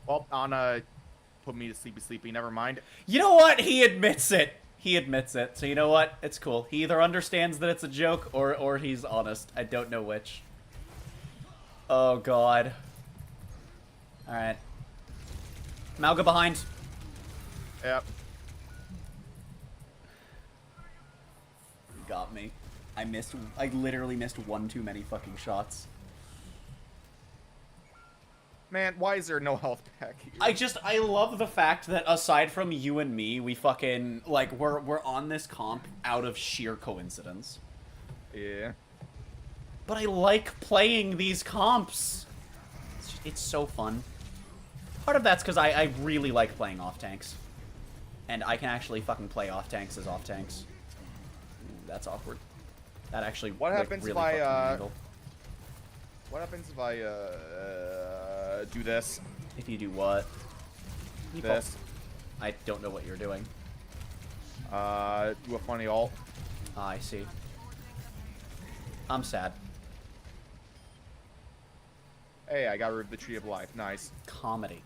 Well, Ana put me to sleepy. Never mind. You know what? He admits it. He admits it. So you know what? It's cool. He either understands that it's a joke or he's honest. I don't know which. Oh, God. Alright. Malga behind. Yep. You got me. I literally missed one too many fucking shots. Man, why is there no health pack here? I love the fact that aside from you and me, we fucking, like, we're on this comp out of sheer coincidence. Yeah. But I like playing these comps. It's so fun. Part of that's because I really like playing off tanks. And I can actually fucking play off tanks as off tanks. Ooh, that's awkward. That actually What happens really if I angle. What happens if I do this? If you do what? This. I don't know what you're doing. Do a funny ult. I see. I'm sad. Hey, I got rid of the Tree of Life. Nice. Comedy.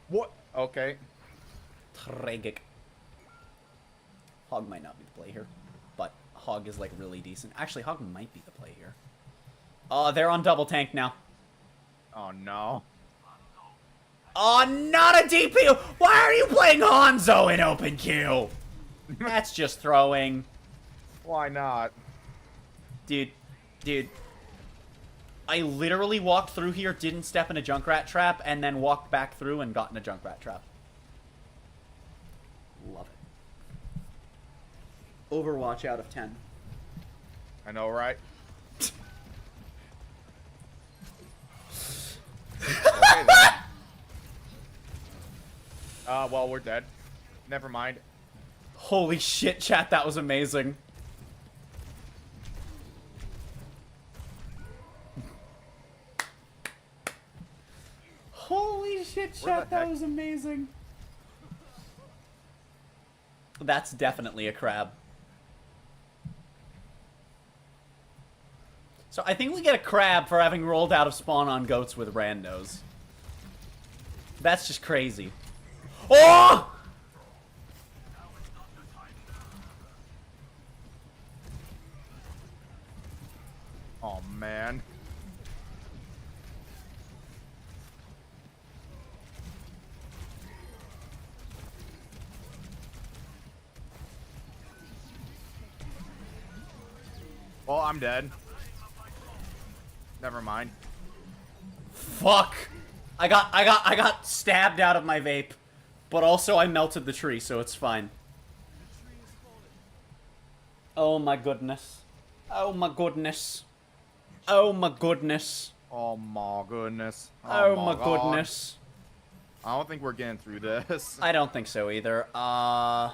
What? Okay. Tragic. Hog might not be the play here, but Hog is like really decent. Actually, Hog might be the play here. Oh, they're on double tank now. Oh no. Oh, not a DP! Why are you playing Hanzo in open queue? That's just throwing. Why not? Dude. I literally walked through here, didn't step in a Junkrat trap, and then walked back through and got in a Junkrat trap. Love it. Overwatch out of 10. I know, right? Okay, then. Well, we're dead. Never mind. Holy shit, chat, that was amazing. Holy shit, chat, that was amazing. That's definitely a crab. So I think we get a crab for having rolled out of spawn on goats with randos. That's just crazy. Oh! Oh, man. Well, I'm dead. Never mind. Fuck! I got stabbed out of my vape, but also I melted the tree, so it's fine. Oh my goodness. Oh my goodness. Oh my goodness. Oh my goodness. Oh my God. goodness. I don't think we're getting through this. I don't think so either. I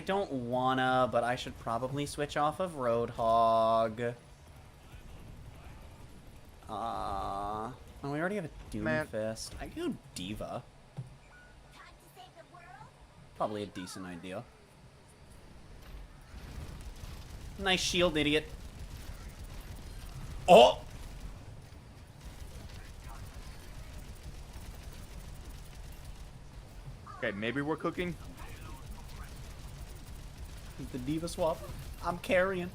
don't wanna, but I should probably switch off of Roadhog. Oh, we already have a Doomfist. I can go Diva. Probably a decent idea. Nice shield, idiot. Oh! Okay, maybe we're cooking. The Diva swap. I'm carrying.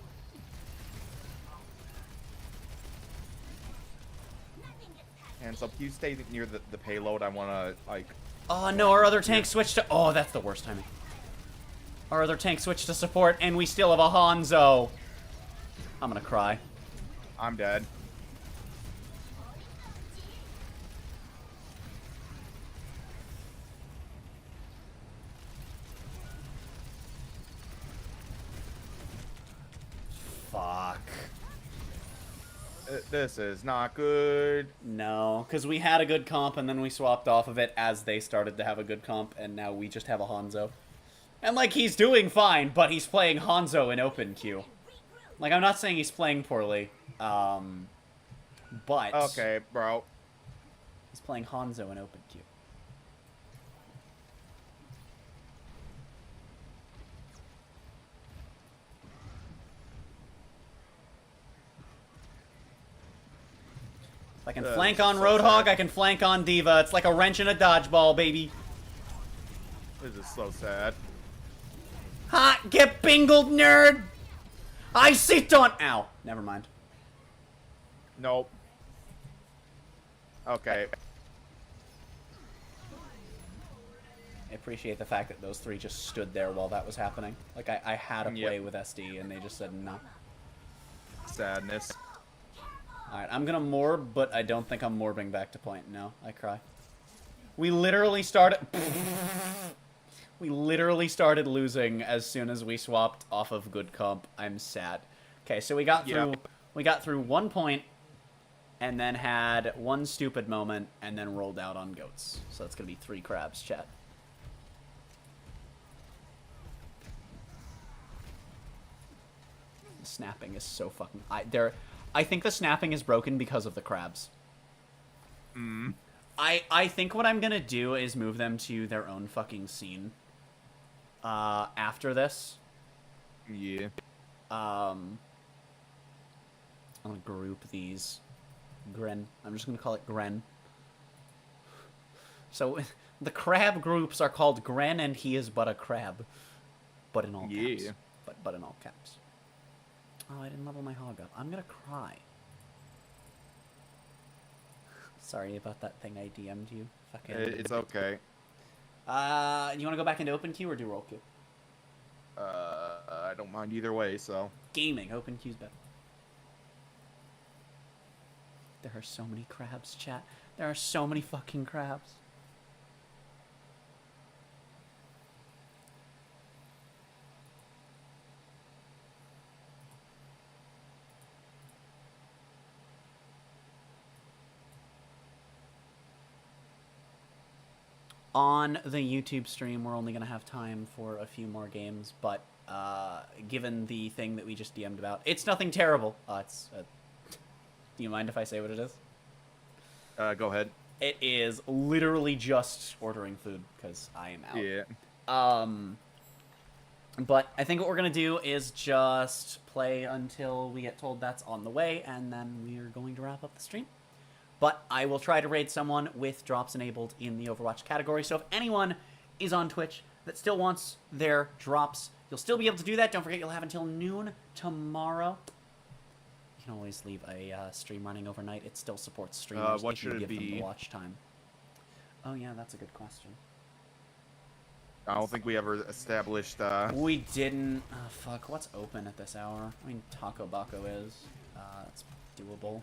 And so if you stay near the payload, I want to, like... Oh, no, our other tank switched to... Oh, that's the worst timing. Our other tank switched to support, and we still have a Hanzo. I'm gonna cry. I'm dead. Fuck. This is not good. No, because we had a good comp, and then we swapped off of it as they started to have a good comp, and now we just have a Hanzo. And, like, he's doing fine, but he's playing Hanzo in open queue. Like, I'm not saying he's playing poorly, but... Okay, bro. He's playing Hanzo in open queue. If I can flank on Roadhog, I can flank on Diva. It's like a wrench in a dodgeball, baby. This is so sad. Ha! Get bingled, nerd! I sit on... Ow. Never mind. Nope. Okay. I appreciate the fact that those three just stood there while that was happening. Like, I had a play with SD, and they just said no. Sadness. Alright, I'm gonna morb, but I don't think I'm morbing back to point. No, I cry. We literally started... We literally started losing as soon as we swapped off of good comp. I'm sad. Okay, so we got through... We got through 1 point, and then had 1 stupid moment, and then rolled out on goats. So that's gonna be 3 crabs, chat. The snapping is so fucking... I think the snapping is broken because of the crabs. I think what I'm gonna do is move them to their own fucking scene. After this. Yeah. I'll group these. Gren. I'm just gonna call it Gren. So, the crab groups are called Gren and he is but a crab. But in all caps. But in all caps. Oh, I didn't level my hog up. I'm gonna cry. Sorry about that thing I DM'd you. Fucking. It's okay. You want to go back into open queue or do roll queue? I don't mind either way, so. Gaming. Open queue's better. There are so many crabs, chat. There are so many fucking crabs. On the YouTube stream, we're only going to have time for a few more games, but given the thing that we just DM'd about, it's nothing terrible. Do you mind if I say what it is? Go ahead. It is literally just ordering food, because I am out. Yeah. But I think what we're going to do is just play until we get told that's on the way, and then we're going to wrap up the stream. But I will try to raid someone with drops enabled in the Overwatch category. So if anyone is on Twitch that still wants their drops, you'll still be able to do that. Don't forget, you'll have until noon tomorrow. You can always leave a stream running overnight. It still supports streamers what if you should it give them be? the watch time. Oh yeah, that's a good question. I don't think we ever established. We didn't. Oh, fuck. What's open at this hour? I mean, Taco Baco is. It's doable.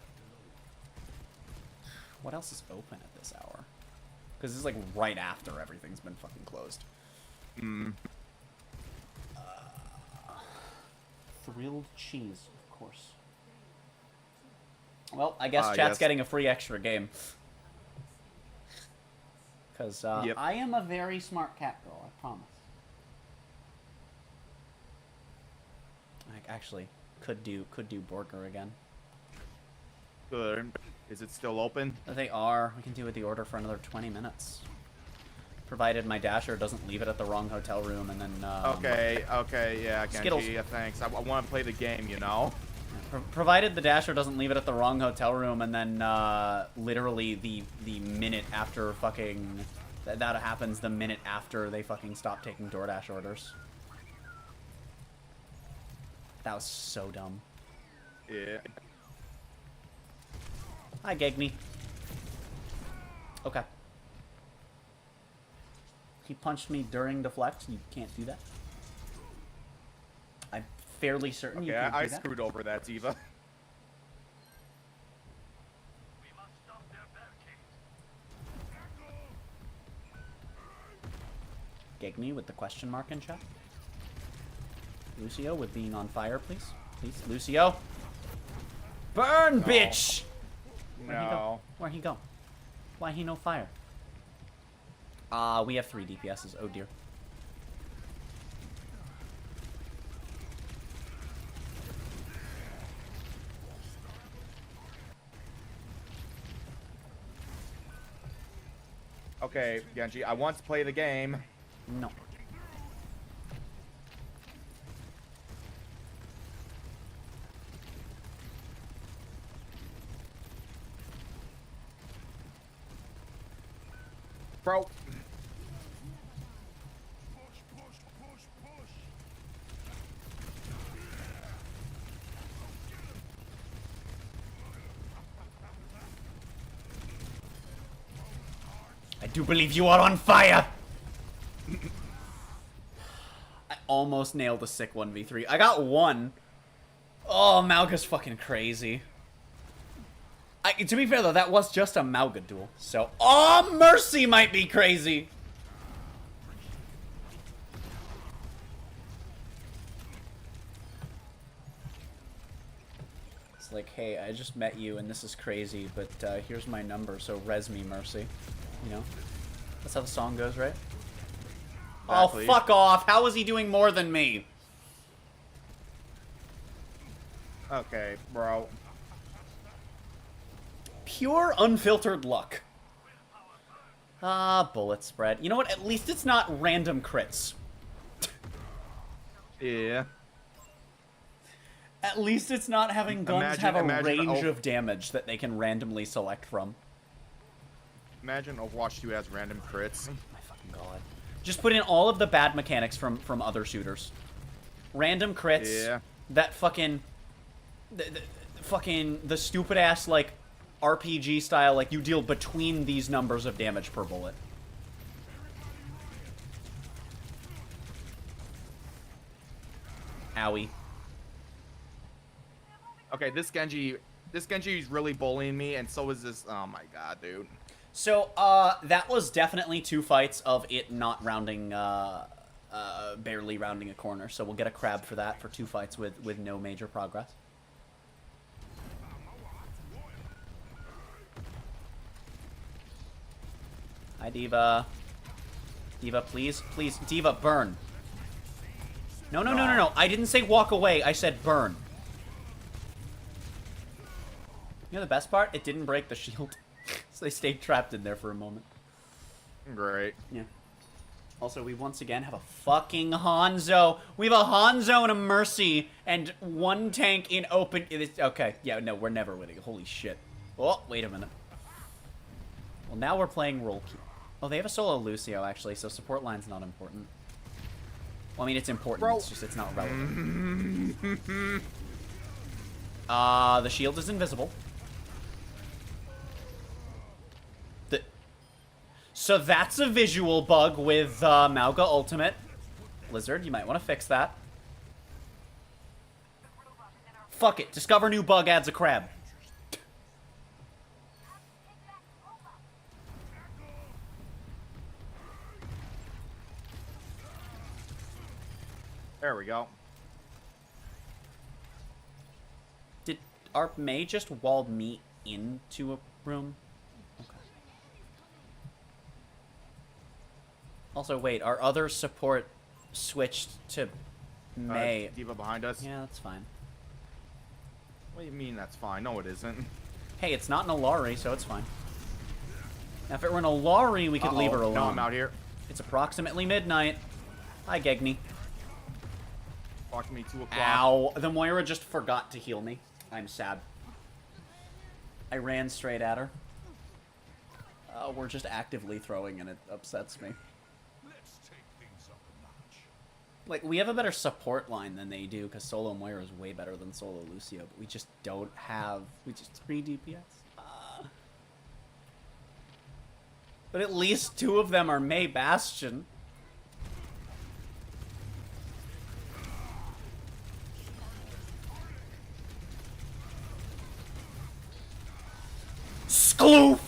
What else is open at this hour? Because this is like right after everything's been fucking closed. Thrilled cheese, of course. Well, I guess chat's getting a free extra game. Because I am a very smart cat girl, I promise. I actually could do burger again. Good. Is it still open? They are. We can do the order for another 20 minutes. Provided my dasher doesn't leave it at the wrong hotel room and then... okay, yeah, Genji, Skittles. yeah, thanks. I want to play the game, you know? Provided the dasher doesn't leave it at the wrong hotel room and then literally the minute after fucking... That happens the minute after they fucking stop taking DoorDash orders. That was so dumb. Yeah. Hi, Gegme. Okay. He punched me during the flex. You can't do that. I'm fairly certain you can't do I that. screwed over that, Diva. Gegme with the question mark in chat. Lucio with being on fire, please. Please, Lucio. Burn, No. bitch! Where'd he go? No. Where'd he go? Why he no fire? We have 3 DPSs. Oh dear. Okay, Genji, I want to play the game. No. Bro. I do believe you are on fire! I almost nailed a sick 1v3. I got 1. Oh, Mauga's fucking crazy. To be fair, though, that was just a Mauga duel. So, oh, Mercy might be crazy! It's like, hey, I just met you and this is crazy, but here's my number, so res me, Mercy. You know? That's how the song goes, right? Exactly. Oh, fuck off! How is he doing more than me? Okay, bro. Pure unfiltered luck. Bullet spread. You know what? At least it's not random crits. Yeah. At least it's not having guns Imagine- have a imagine range oh- of damage that they can randomly select from. Imagine Overwatch 2 has random crits. My fucking god. Just put in all of the bad mechanics from other shooters. Random crits. Yeah. That fucking... The stupid ass, like, RPG style, like, you deal between these numbers of damage per bullet. Owie. Okay, this Genji is really bullying me, and so is this. Oh my god, dude. So, that was definitely 2 fights of it not rounding, barely rounding a corner. So we'll get a crab for that, for 2 fights with no major progress. Hi, Diva. Diva, please, please. Diva, burn. No, no, no, no, no. I didn't say walk away. I said burn. You know the best part? It didn't break the shield. So they stayed trapped in there for a moment. Great. Yeah. Also, we once again have a fucking Hanzo. We have a Hanzo and a Mercy and 1 tank in open. Okay, yeah, no, we're never winning. Holy shit. Oh, wait a minute. Well, now we're playing role queue. Oh, they have a solo Lucio, actually, so support line's not important. Well, I mean, it's important. Bro. It's just it's not relevant. The shield is invisible. So that's a visual bug with Mauga Ultimate. Blizzard, you might want to fix that. Fuck it. Discover new bug adds a crab. There we go. Did our May just walled me into a room? Okay. Also, wait, our other support switched to May. D.Va behind us. Yeah, that's fine. What do you mean that's fine? No, it isn't. Hey, it's not an Alari, so it's fine. Now, if it were an Alari, we could leave her alone. No, I'm out here. It's approximately midnight. Hi, Gegni. Walk me 2 o'clock. Ow. The Moira just forgot to heal me. I'm sad. I ran straight at her. We're just actively throwing and it upsets me. Like, we have a better support line than they do, because solo Moira is way better than solo Lucio, but we just don't have... We just 3 DPS. But at least 2 of them are May Bastion. Skloof!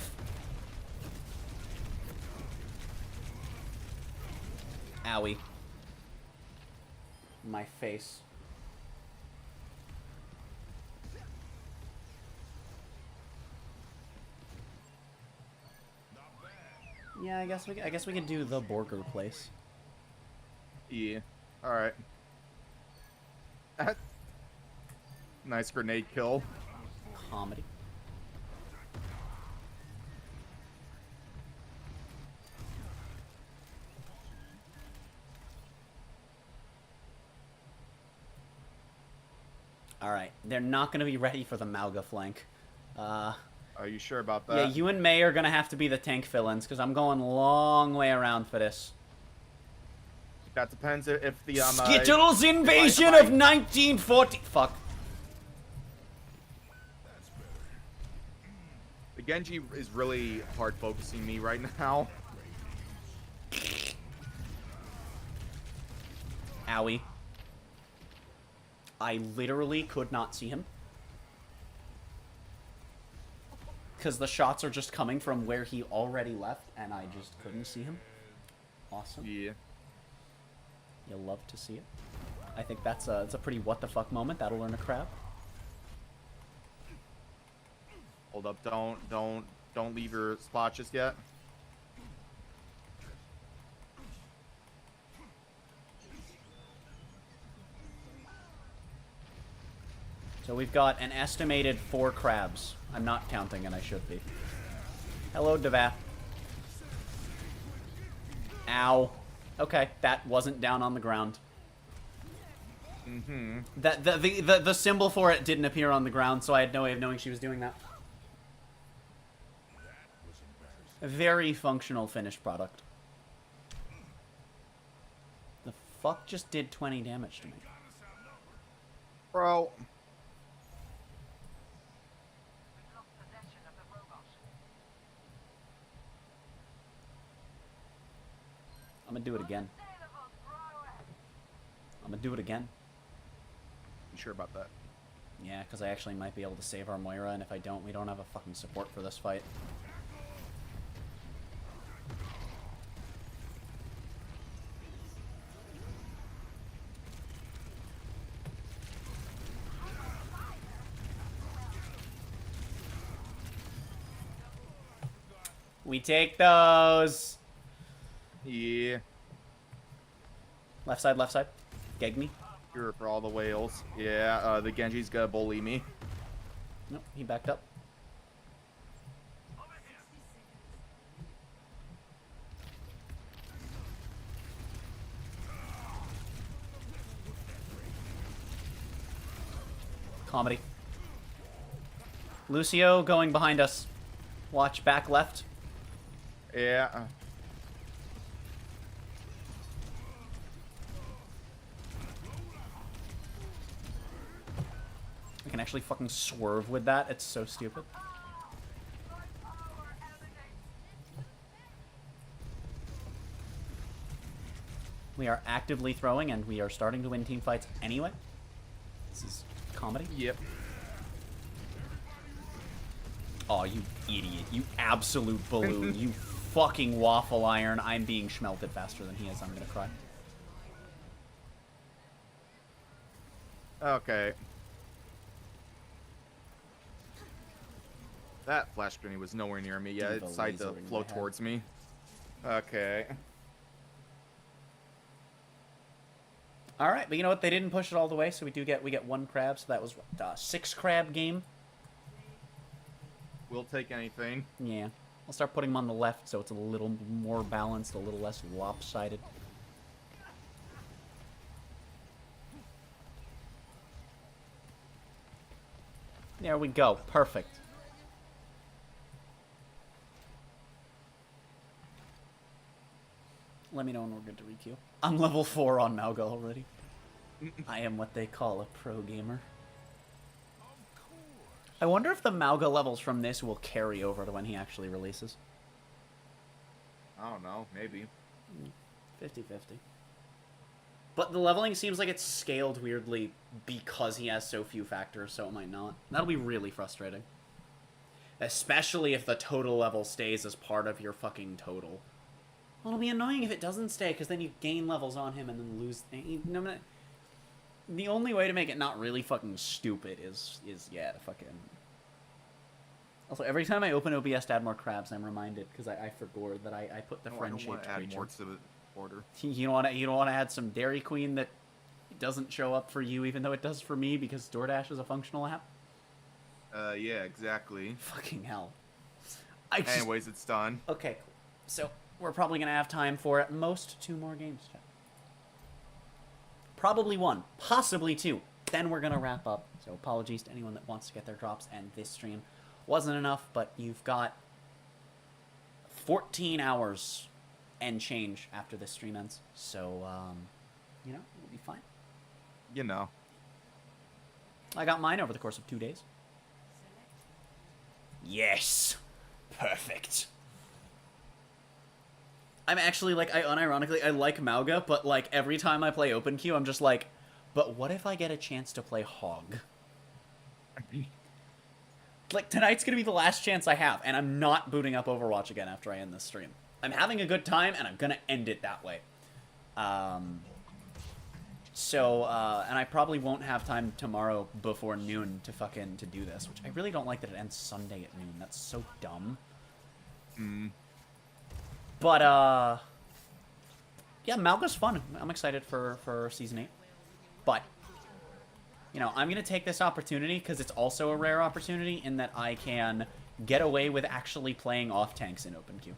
Owie. My face. Yeah, I guess we can do the Borger place. Yeah. All right. Nice grenade kill. Comedy. Alright, they're not going to be ready for the Mauga flank. Are you sure about that? Yeah, you and May are going to have to be the tank fill-ins, because I'm going a long way around for this. That depends if the... Skittles invasion of 1940... Fuck. The Genji is really hard focusing me right now. Owie. I literally could not see him. Because the shots are just coming from where he already left, and I just couldn't see him. Awesome. Yeah. You'll love to see it. I think that's it's a pretty what the fuck moment. That'll earn a crab. Hold up, don't leave your spot just yet. So we've got an estimated 4 crabs. I'm not counting, and I should be. Hello, Devath. Ow. Okay, that wasn't down on the ground. Mm-hmm. That the symbol for it didn't appear on the ground, so I had no way of knowing she was doing that. A very functional finished product. The fuck just did 20 damage to me? Bro. I'm gonna do it again. I'm gonna do it again. You sure about that? Yeah, because I actually might be able to save our Moira, and if I don't, we don't have a fucking support for this fight. We take those. Yeah. Left side, left side. Geg me. Here for all the whales. Yeah, the Genji's gonna bully me. Nope, he backed up. Comedy. Lucio going behind us. Watch back left. Yeah. I can actually fucking swerve with that. It's so stupid. We are actively throwing, and we are starting to win team fights anyway. This is comedy. Yep. Oh, you idiot. You absolute balloon. You fucking waffle iron. I'm being schmelted faster than he is. I'm gonna cry. Okay. That flash grenade was nowhere near me. Yeah, it Diva decided to laser in flow my head. towards me. Okay. All right, but you know what? They didn't push it all the way, so we get 1 crab. So that was what, 6 crab game. We'll take anything. Yeah, I'll start putting them on the left, so it's a little more balanced, a little less lopsided. There we go. Perfect. Let me know when we're good to requeue. I'm level 4 on Mauga already. I am what they call a pro gamer. I wonder if the Mauga levels from this will carry over to when he actually releases. I don't know. Maybe. 50-50. But the leveling seems like it's scaled weirdly because he has so few factors, so it might not. That'll be really frustrating. Especially if the total level stays as part of your fucking total. Well, it'll be annoying if it doesn't stay, because then you gain levels on him and then lose... The only way to make it not really fucking stupid is yeah, to fucking... Also, every time I open OBS to add more crabs, I'm reminded, because I forgot that I put the friend-shaped I don't want to add creature. more to the order. You don't want to add some Dairy Queen that doesn't show up for you, even though it does for me, because DoorDash is a functional app? Yeah, exactly. Fucking hell. Anyways, it's done. Okay, so we're probably going to have time for at most 2 more games, chat. Probably 1, possibly 2. Then we're going to wrap up. So apologies to anyone that wants to get their drops, and this stream wasn't enough, but you've got 14 hours and change after this stream ends. So, you know, we'll be fine. You know. I got mine over the course of 2 days. Yes! Perfect. I'm actually, like, unironically, I like Mauga, but, like, every time I play Open Queue, I'm just like, but what if I get a chance to play Hog? Like, tonight's gonna be the last chance I have, and I'm not booting up Overwatch again after I end this stream. I'm having a good time, and I'm gonna end it that way. And I probably won't have time tomorrow before noon to do this, which I really don't like that it ends Sunday at noon. That's so dumb. But, yeah, Mauga's fun. I'm excited for Season 8. But, you know, I'm going to take this opportunity because it's also a rare opportunity in that I can get away with actually playing off tanks in Open Queue.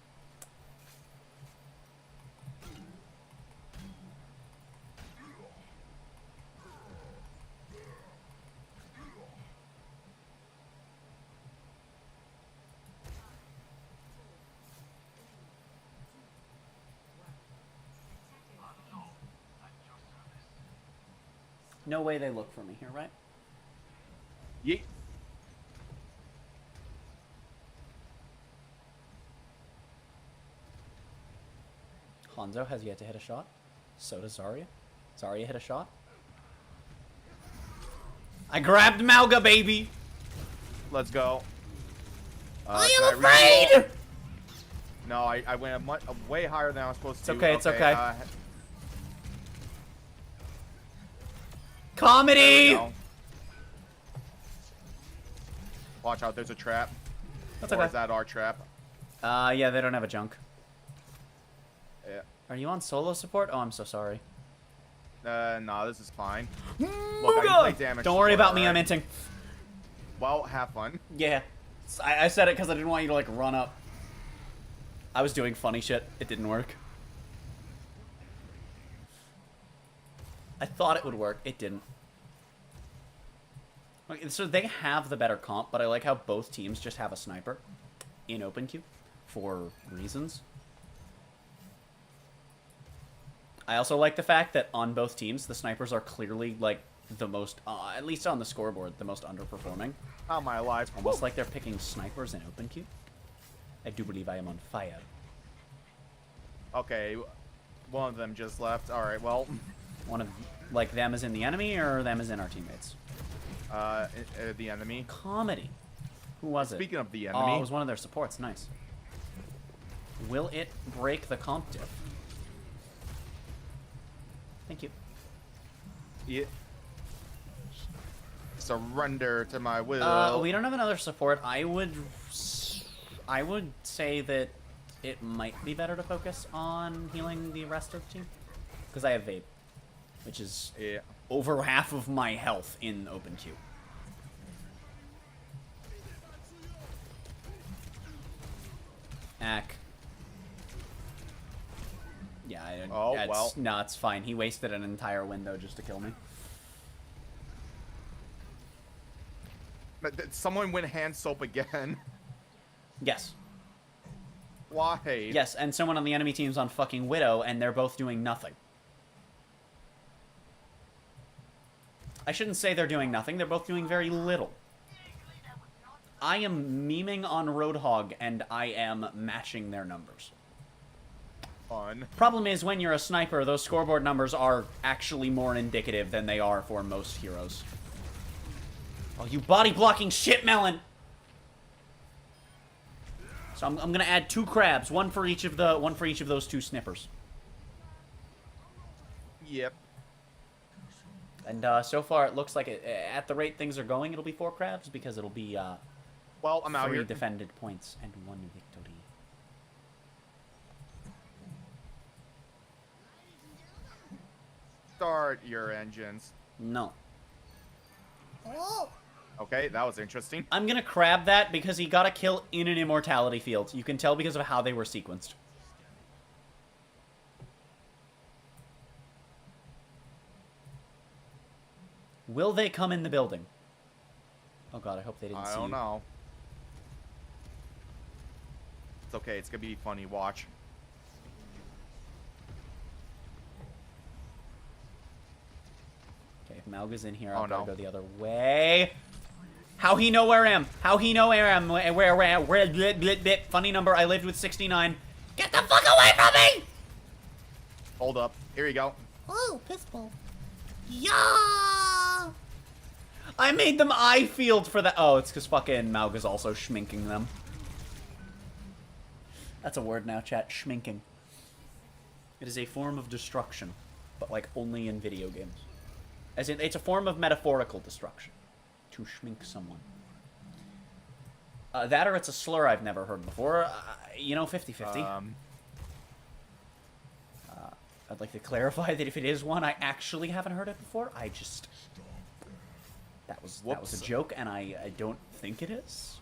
No way they look for me here, right? Yeet. Hanzo has yet to hit a shot. So does Zarya. Zarya hit a shot. I grabbed Mauga, baby! Let's go. I am afraid! No, I went way higher than I was supposed to. It's okay, it's okay. Comedy! Watch out, there's a trap. That's Or okay. is that our trap? Yeah, they don't have a junk. Yeah. Are you on solo support? Oh, I'm so sorry. No, this is fine. Look, Muga! I can play damage Don't worry support, about me, I'm alright? inting. Well, have fun. Yeah. I said it because I didn't want you to, like, run up. I was doing funny shit. It didn't work. I thought it would work. It didn't. Okay, so they have the better comp, but I like how both teams just have a sniper in Open Queue for reasons. I also like the fact that on both teams, the snipers are clearly, like, the most, at least on the scoreboard, the most underperforming. How am I alive? Almost like they're picking snipers in Open Queue. I do believe I am on fire. Okay. One of them just left. All right, well. One of, like, them as in the enemy or them as in our teammates? The enemy. Comedy. Who was it? Speaking of the Oh, enemy. it was one of their supports. Nice. Will it break the comp diff? Thank you. Yeah. Surrender to my will. We don't have another support. I would say that it might be better to focus on healing the rest of the team. Because I have Vape, which is over half of my health in open queue. Ack. Yeah, no, it's fine. He wasted an entire window just to kill me. But did someone win hand soap again? Yes. Why? Yes, and someone on the enemy team's on fucking Widow, and they're both doing nothing. I shouldn't say they're doing nothing. They're both doing very little. I am memeing on Roadhog, and I am matching their numbers. Fun. Problem is, when you're a sniper, those scoreboard numbers are actually more indicative than they are for most heroes. Oh, you body-blocking shit, Melon! So I'm gonna add 2 crabs, one for each of those 2 snippers. Yep. And so far, it looks like at the rate things are going, it'll be 4 crabs because it'll be well, I'm out 3 here. defended points and 1 victory. Start your engines. No. Oh. Okay, that was interesting. I'm gonna crab that because he got a kill in an immortality field. You can tell because of how they were sequenced. Will they come in the building? Oh god, I hope they didn't see you. I don't know. It's okay, it's gonna be funny. Watch. Okay, if Malga's in here, I'll Oh, gotta no. go the other way. How he know where I am? How he know where I am? Where, blit, blit, blit. Funny number, I lived with 69. Get the fuck away from me! Hold up. Here you go. Oh, pistol. Yeah! I made them eye field for that. Oh, it's because fucking Malga's also schminking them. That's a word now, chat. Schminking. It is a form of destruction, but like only in video games. As in, it's a form of metaphorical destruction. To schmink someone. That or it's a slur I've never heard before. You know, 50-50. I'd like to clarify that if it is one, I actually haven't heard it before. I just... That was a joke, and I don't think it is.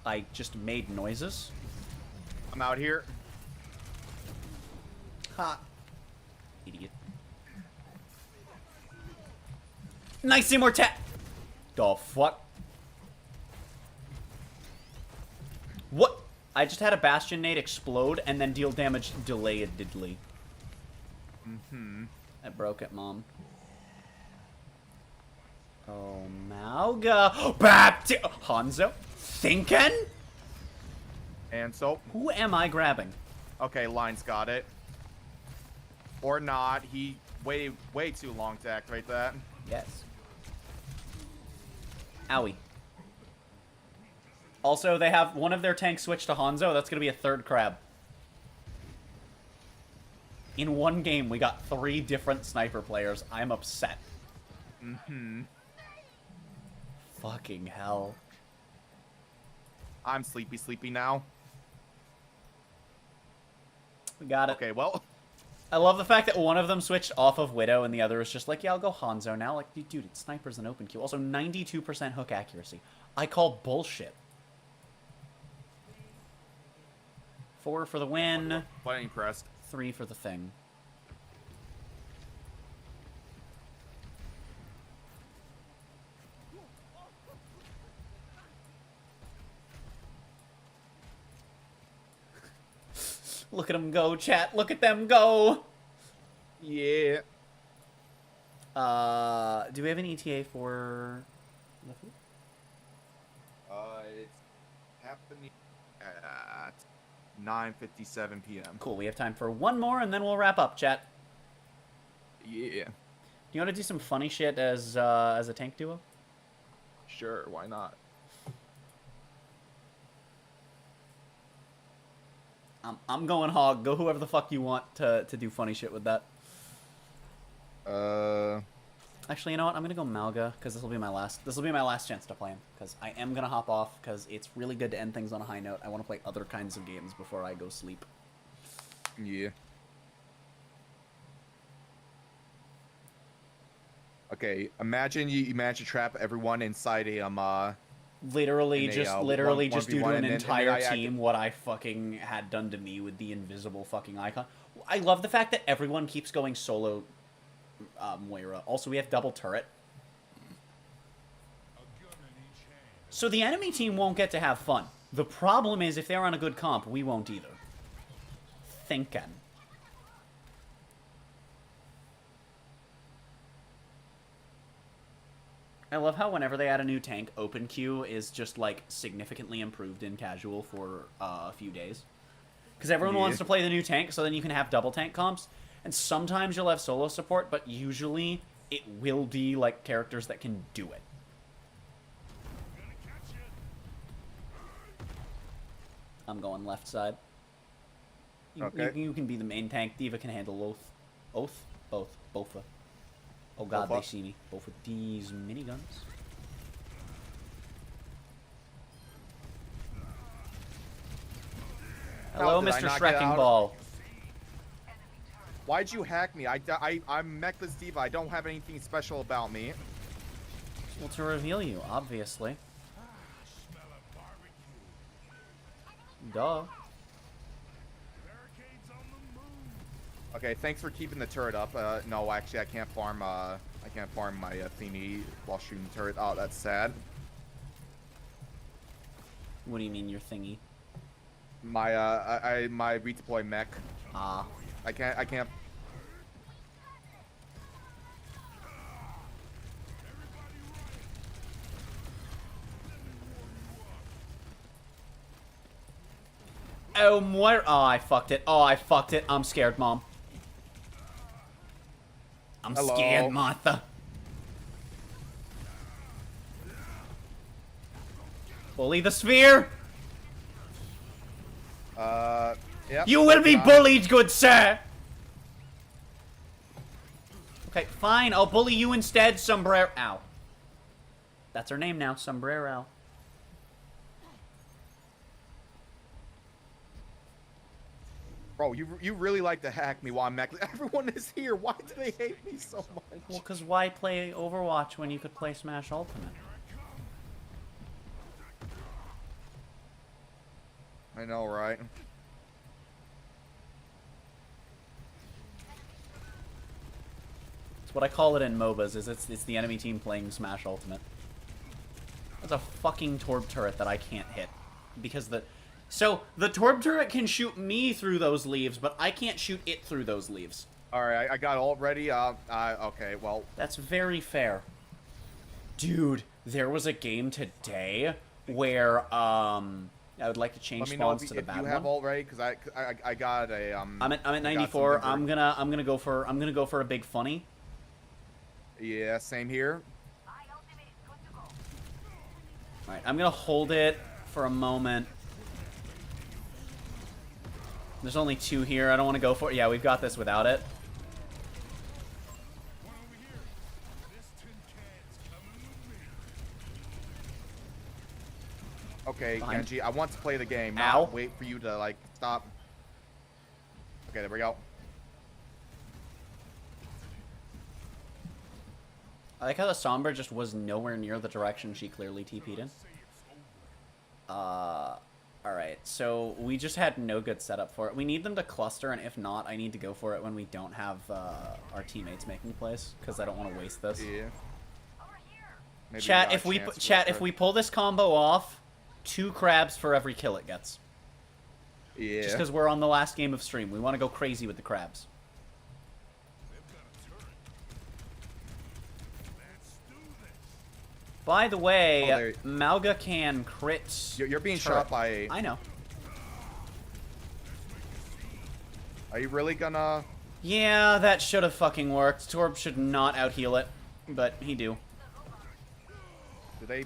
I just made noises. I'm out here. Ha. Idiot. Nice immortal. The fuck? What? I just had a Bastion nade explode and then deal damage delayedly. Mm-hmm. I broke it, Mom. Oh, Malga. Hanzo? Thinking? And so? Who am I grabbing? Okay, Line's got it. Or not. He waited way too long to activate that. Yes. Owie. Also, they have one of their tanks switched to Hanzo. That's going to be a 3rd crab. In one game, we got 3 different sniper players. I'm upset. Mm-hmm. Fucking hell. I'm sleepy now. We got it. Okay, well... I love the fact that one of them switched off of Widow and the other was just like, yeah, I'll go Hanzo now. Like, dude, it's snipers and open kill. Also, 92% hook accuracy. I call bullshit. 4 for the win. Quite impressed. 3 for the thing. Look at them go, chat. Look at them go. Yeah. Do we have an ETA for... It's happening at 9:57 p.m. Cool. We have time for one more, and then we'll wrap up, chat. Yeah. Do you want to do some funny shit as a tank duo? Sure, why not? I'm going hog. Go whoever the fuck you want to do funny shit with that. Actually, you know what? I'm gonna go Malga because this will be my last. This will be my last chance to play him because I am gonna hop off because it's really good to end things on a high note. I want to play other kinds of games before I go sleep. Yeah. Okay, imagine you manage to trap everyone inside a Literally, literally just do to an entire then team what I fucking had done to me with the invisible fucking icon. I love the fact that everyone keeps going solo Moira. Also, we have double turret. So the enemy team won't get to have fun. The problem is if they're on a good comp, we won't either. Thinking. I love how whenever they add a new tank, open queue is just, like, significantly improved in casual for a few days. Because everyone wants to play the new tank, so then you can have double tank comps. And sometimes you'll have solo support, but usually it will be, like, characters that can do it. I'm going left side. You can be the main tank. D.Va can handle both. Both. Oh god, they see me. Both with these miniguns. Hello, Mr. Shrekking Ball. Why'd you hack me? I'm Mechless D.Va. I don't have anything special about me. Well, to reveal you, obviously. Duh. Okay, thanks for keeping the turret up. No, actually, I can't farm my thingy while shooting the turret. Oh, that's sad. What do you mean your thingy? My my redeploy mech. Ah. I can't. Oh, Moira. Oh, I fucked it. I'm scared, Mom. I'm scared, Martha. Bully the sphere. Yep. You will be bullied, good sir. Okay, fine. I'll bully you instead, Sombrero. Ow. That's her name now, Sombrero. Bro, you really like to hack me while I'm mech. Everyone is here. Why do they hate me so much? Well, because why play Overwatch when you could play Smash Ultimate? I know, right? It's what I call it in MOBAs, is it's the enemy team playing Smash Ultimate. That's a fucking Torb turret that I can't hit. Because So, the Torb turret can shoot me through those leaves, but I can't shoot it through those leaves. Alright, I got ult ready. Okay, well. That's very fair. Dude, there was a game today where, I would like to change spawns to the bad one. Let me know if you have ult ready, because I got a, I'm at 94. I'm gonna go for a big funny. Yeah, same here. Alright, I'm gonna hold it for a moment. There's only 2 here. I don't want to go for it. Yeah, we've got this without it. Okay, Genji, I want to play the game. Not wait for you to, like, stop. Okay, there we go. I like how the Sombra just was nowhere near the direction she clearly TP'd in. Alright, so we just had no good setup for it. We need them to cluster, and if not, I need to go for it when we don't have our teammates making plays, because I don't want to waste this. Yeah. Maybe Chat, if we pull this combo off, 2 crabs for every kill it gets. Yeah. Just because we're on the last game of stream. We want to go crazy with the crabs. By the way, Malga can crit. You're being shot by. I know. Are you really gonna... Yeah, that should have fucking worked. Torb should not out-heal it, but he do.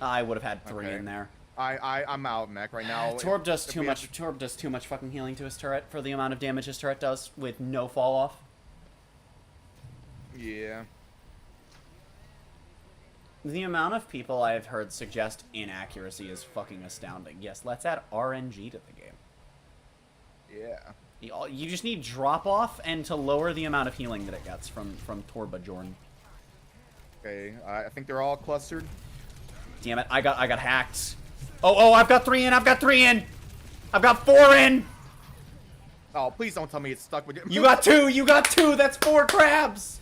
I would have had 3 in there. I'm out mech right now. Torb does too much. Torb does too much fucking healing to his turret for the amount of damage his turret does with no fall off. Yeah. The amount of people I've heard suggest inaccuracy is fucking astounding. Yes, let's add RNG to the game. Yeah. You just need drop off and to lower the amount of healing that it gets from Torba Jordan. Okay, I think they're all clustered. Damn it! I got hacked. Oh! I've got 3 in. I've got 3 in. I've got 4 in. Oh, please don't tell me it's stuck with you. You got 2. You got 2. That's 4 crabs.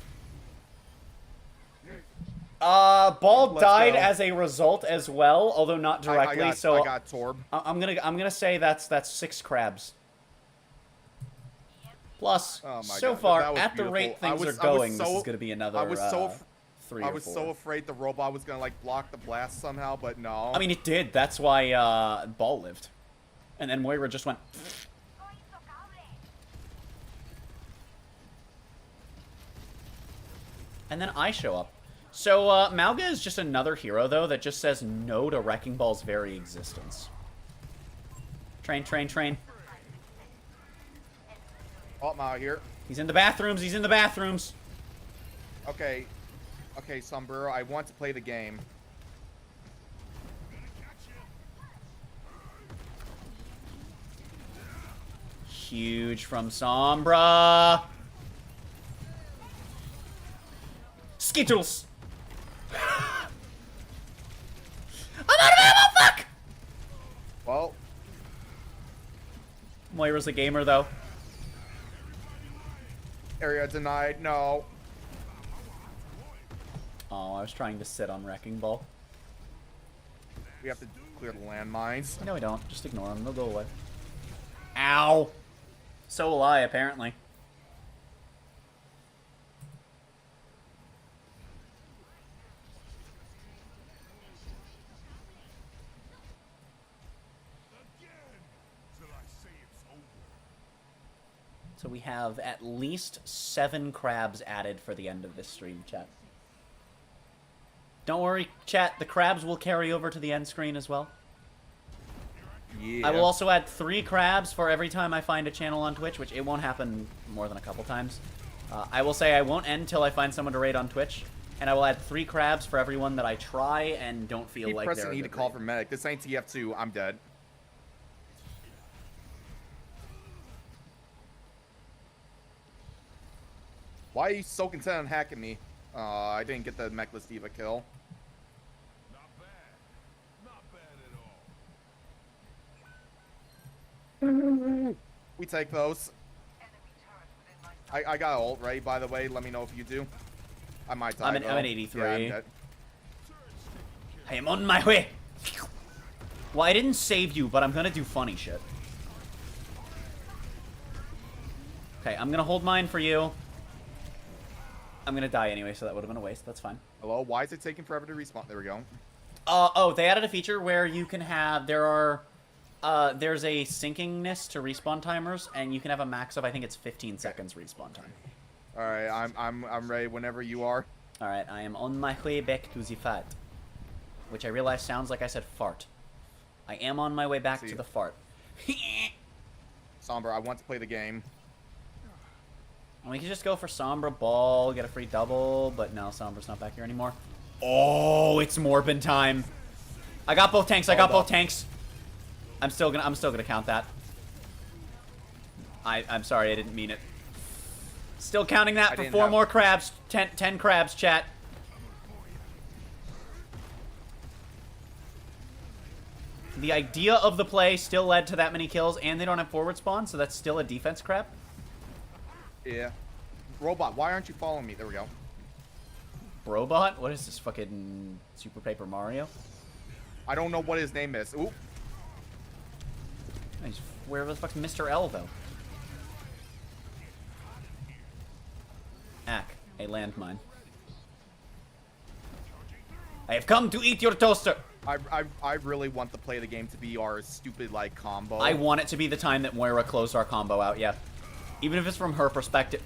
Ball died as a result as well, although not directly. I so got Torb. I'm gonna say that's 6 crabs. Plus, so far at the rate things are going, this is gonna be another 3 I or was 4. so afraid the robot was gonna like block the blast somehow, but no. I mean, it did. That's why Ball lived, and then Moira just went. And then I show up. So, Mauga is just another hero, though, that just says no to Wrecking Ball's very existence. Train. Oh, I'm out here. He's in the bathrooms. He's in the bathrooms. Okay, Sombra, I want to play the game. Huge from Sombra. Skittles. I'm out of ammo, fuck! Well. Moira's a gamer, though. Area denied, no. Oh, I was trying to sit on Wrecking Ball. We have to clear the landmines. No, we don't. Just ignore them. They'll go away. Ow! So will I, apparently. So we have at least 7 crabs added for the end of this stream, chat. Don't worry, chat. The crabs will carry over to the end screen as well. Yeah. I will also add 3 crabs for every time I find a channel on Twitch, which it won't happen more than a couple times. I will say I won't end till I find someone to raid on Twitch, and I will add 3 crabs for everyone that I try and don't feel like they're pressing E to call for medic. This ain't TF2. I'm dead. Why are you so content on hacking me? I didn't get the Mechless Diva kill. We take those. I got ult ready, by the way. Let me know if you do. I might die. I'm at 83. Yeah, I'm dead. I am on my way. Well, I didn't save you, but I'm gonna do funny shit. Okay, I'm gonna hold mine for you. I'm gonna die anyway, so that would have been a waste. That's fine. Hello? Why is it taking forever to respawn? There we go. Oh, they added a feature where you can have, there's a syncingness to respawn timers, and you can have a max of, I think it's 15 seconds respawn time. Alright, I'm ready whenever you are. Alright, I am on my way back to the fart. Which I realize sounds like I said fart. I am on my way back to the fart. Sombra, I want to play the game. We could just go for Sombra Ball, get a free double, but no, Sombra's not back here anymore. Oh, it's Morbin time. I got both tanks. Both tanks. I'm still gonna count that. I'm sorry, I didn't mean it. Still counting that for 4 more crabs. 10 crabs, chat. The idea of the play still led to that many kills, and they don't have forward spawn, so that's still a defense crab. Yeah. Robot, why aren't you following me? There we go. Robot? What is this, fucking Super Paper Mario? I don't know what his name is. Ooh. Where the fuck's Mr. L, though? Ack, a landmine. I have come to eat your toaster! I really want to play the game to be our stupid, like, combo. I want it to be the time that Moira closed our combo out, yeah. Even if it's from her perspective.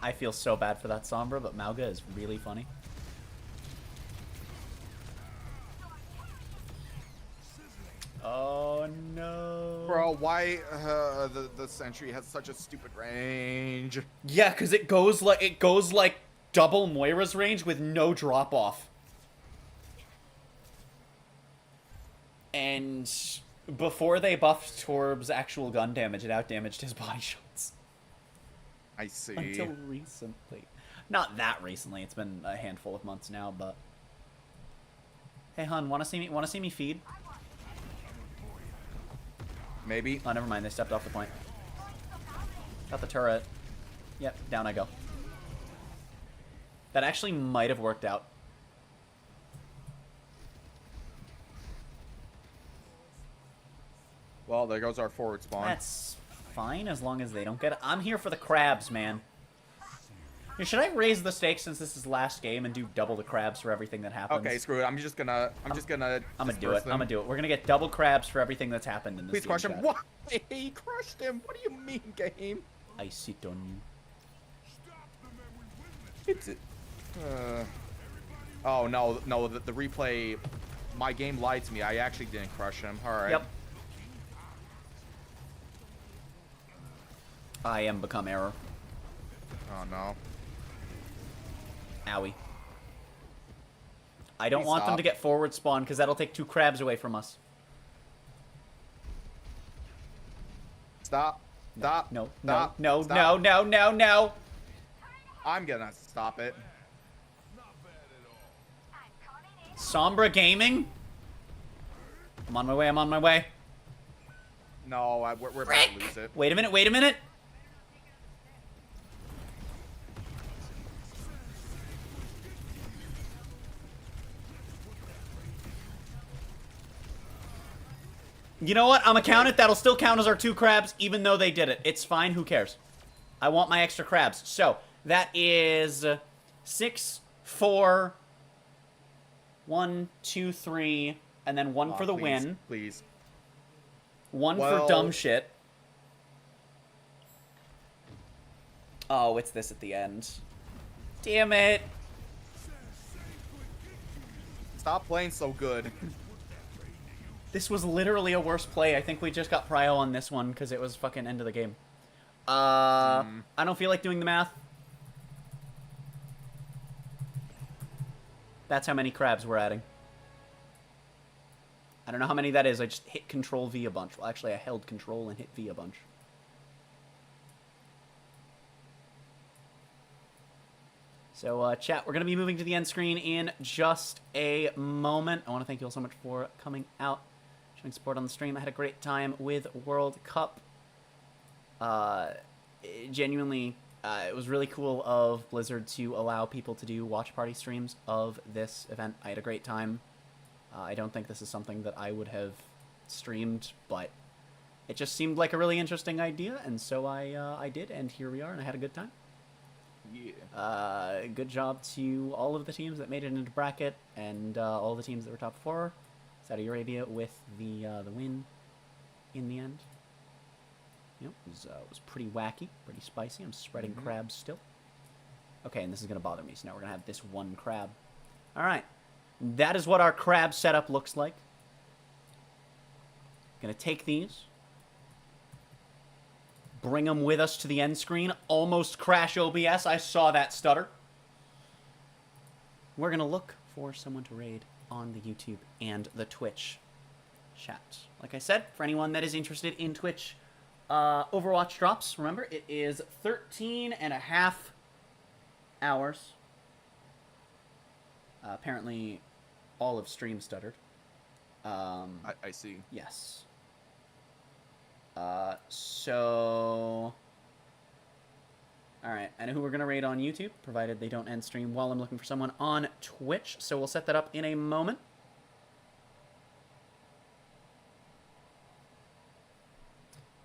I feel so bad for that Sombra, but Mauga is really funny. Oh no. Bro, why the Sentry has such a stupid range? Yeah, because it goes like double Moira's range with no drop off. And before they buffed Torb's actual gun damage, it outdamaged his body shots. I see. Until recently. Not that recently. It's been a handful of months now, but hey, hun, wanna see me feed? Maybe. Oh, never mind. They stepped off the point. Got the turret. Yep, down I go. That actually might have worked out. Well, there goes our forward spawn. That's fine as long as they don't get it. I'm here for the crabs, man. Here, should I raise the stakes since this is last game and do double the crabs for everything that happens? Okay, screw it. I'm just gonna I'm gonna do it. them. I'm gonna do it. We're gonna get double crabs for everything that's happened in this Please game, crush him. chat. What? He crushed him. What do you mean, game? I sit on you. It's oh no, the replay. My game lied to me. I actually didn't crush him. All right. Yep. I am become error. Oh no. Owie. I don't Please want them stop. to get forward spawn because that'll take 2 crabs away from us. Stop. Stop. No. Stop. No. Stop. No. No. No. No. I'm gonna stop it. Sombra Gaming. I'm on my way. I'm on my way. No, we're about to lose it. Wait a minute. Wait a minute. You know what? I'm gonna count it. That'll still count as our 2 crabs, even though they did it. It's fine. Who cares? I want my extra crabs. So that is 6, 4, 1, 2, 3, and then 1 for the please, win. Please. 1 Well- for dumb shit. Oh, it's this at the end. Damn it. Stop playing so good. This was literally a worse play. I think we just got prio on this one because it was fucking end of the game. I don't feel like doing the math. That's how many crabs we're adding. I don't know how many that is. I just hit Control V a bunch. Well, actually, I held Control and hit V a bunch. So, chat, we're going to be moving to the end screen in just a moment. I want to thank you all so much for coming out, showing support on the stream. I had a great time with World Cup. Genuinely, it was really cool of Blizzard to allow people to do watch party streams of this event. I had a great time. I don't think this is something that I would have streamed, but it just seemed like a really interesting idea, and so I did, and here we are, and I had a good time. Yeah. Good job to all of the teams that made it into bracket, and all the teams that were top 4. Saudi Arabia with the win in the end. Yep, it was pretty wacky, pretty spicy. I'm spreading crabs still. Okay, and this is going to bother me, so now we're going to have this 1 crab. All right, that is what our crab setup looks like. Going to take these. Bring them with us to the end screen. Almost crash OBS. I saw that stutter. We're going to look for someone to raid on the YouTube and the Twitch chat. Like I said, for anyone that is interested in Twitch, Overwatch drops. Remember, it is 13.5 hours. Apparently, all of stream stuttered. I see. Yes. So... Alright, I know who we're going to raid on YouTube, provided they don't end stream while I'm looking for someone on Twitch. So we'll set that up in a moment.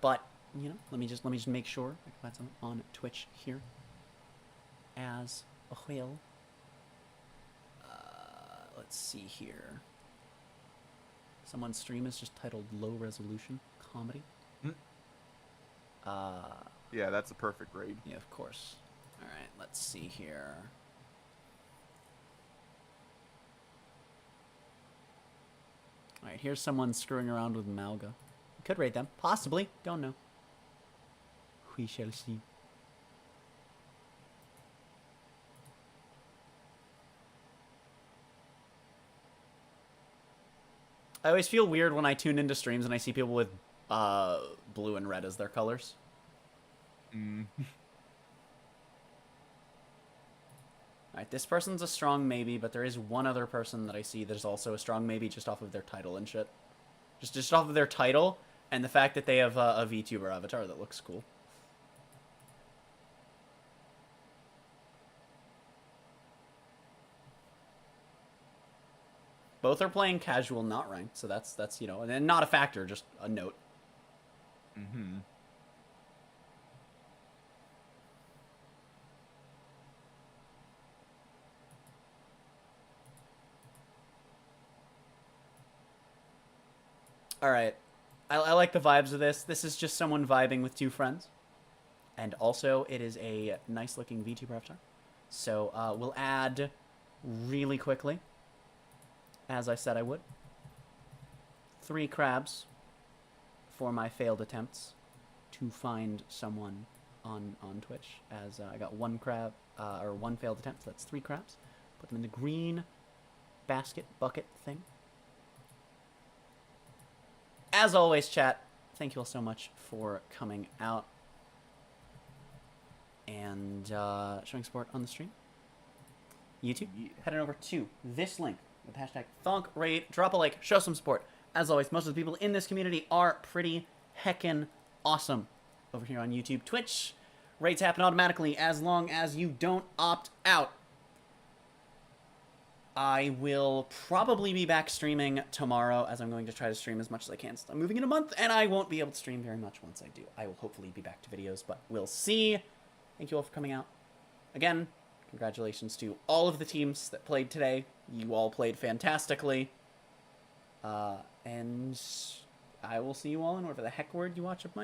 But, you know, let me just make sure I can find someone on Twitch here as well. Let's see here. Someone's stream is just titled Low Resolution Comedy. Yeah, that's a perfect raid. Yeah, of course. All right, let's see here. All right, here's someone screwing around with Malga. Could raid them, possibly. Don't know. We shall see. I always feel weird when I tune into streams and I see people with blue and red as their colors. Alright, this person's a strong maybe, but there is one other person that I see that's also a strong maybe just off of their title and shit. Just off of their title and the fact that they have a VTuber avatar that looks cool. Both are playing casual, not ranked, so that's you know, and not a factor, just a note. Mm-hmm. All right, I like the vibes of this. This is just someone vibing with two friends, and also it is a nice-looking VTuber avatar. So we'll add really quickly, as I said I would. 3 crabs for my failed attempts to find someone on Twitch, as I got 1 crab, or 1 failed attempt, so that's 3 crabs. Put them in the green basket bucket thing. As always, chat, thank you all so much for coming out and showing support on the stream. YouTube, head on over to this link with hashtag ThonkRaid. Drop a like, show some support. As always, most of the people in this community are pretty heckin' awesome over here on YouTube. Twitch, raids happen automatically as long as you don't opt out. I will probably be back streaming tomorrow, as I'm going to try to stream as much as I can. I'm moving in a month, and I won't be able to stream very much once I do. I will hopefully be back to videos, but we'll see. Thank you all for coming out. Again, congratulations to all of the teams that played today. You all played fantastically. And I will see you all in whatever the heck word you watch of mine.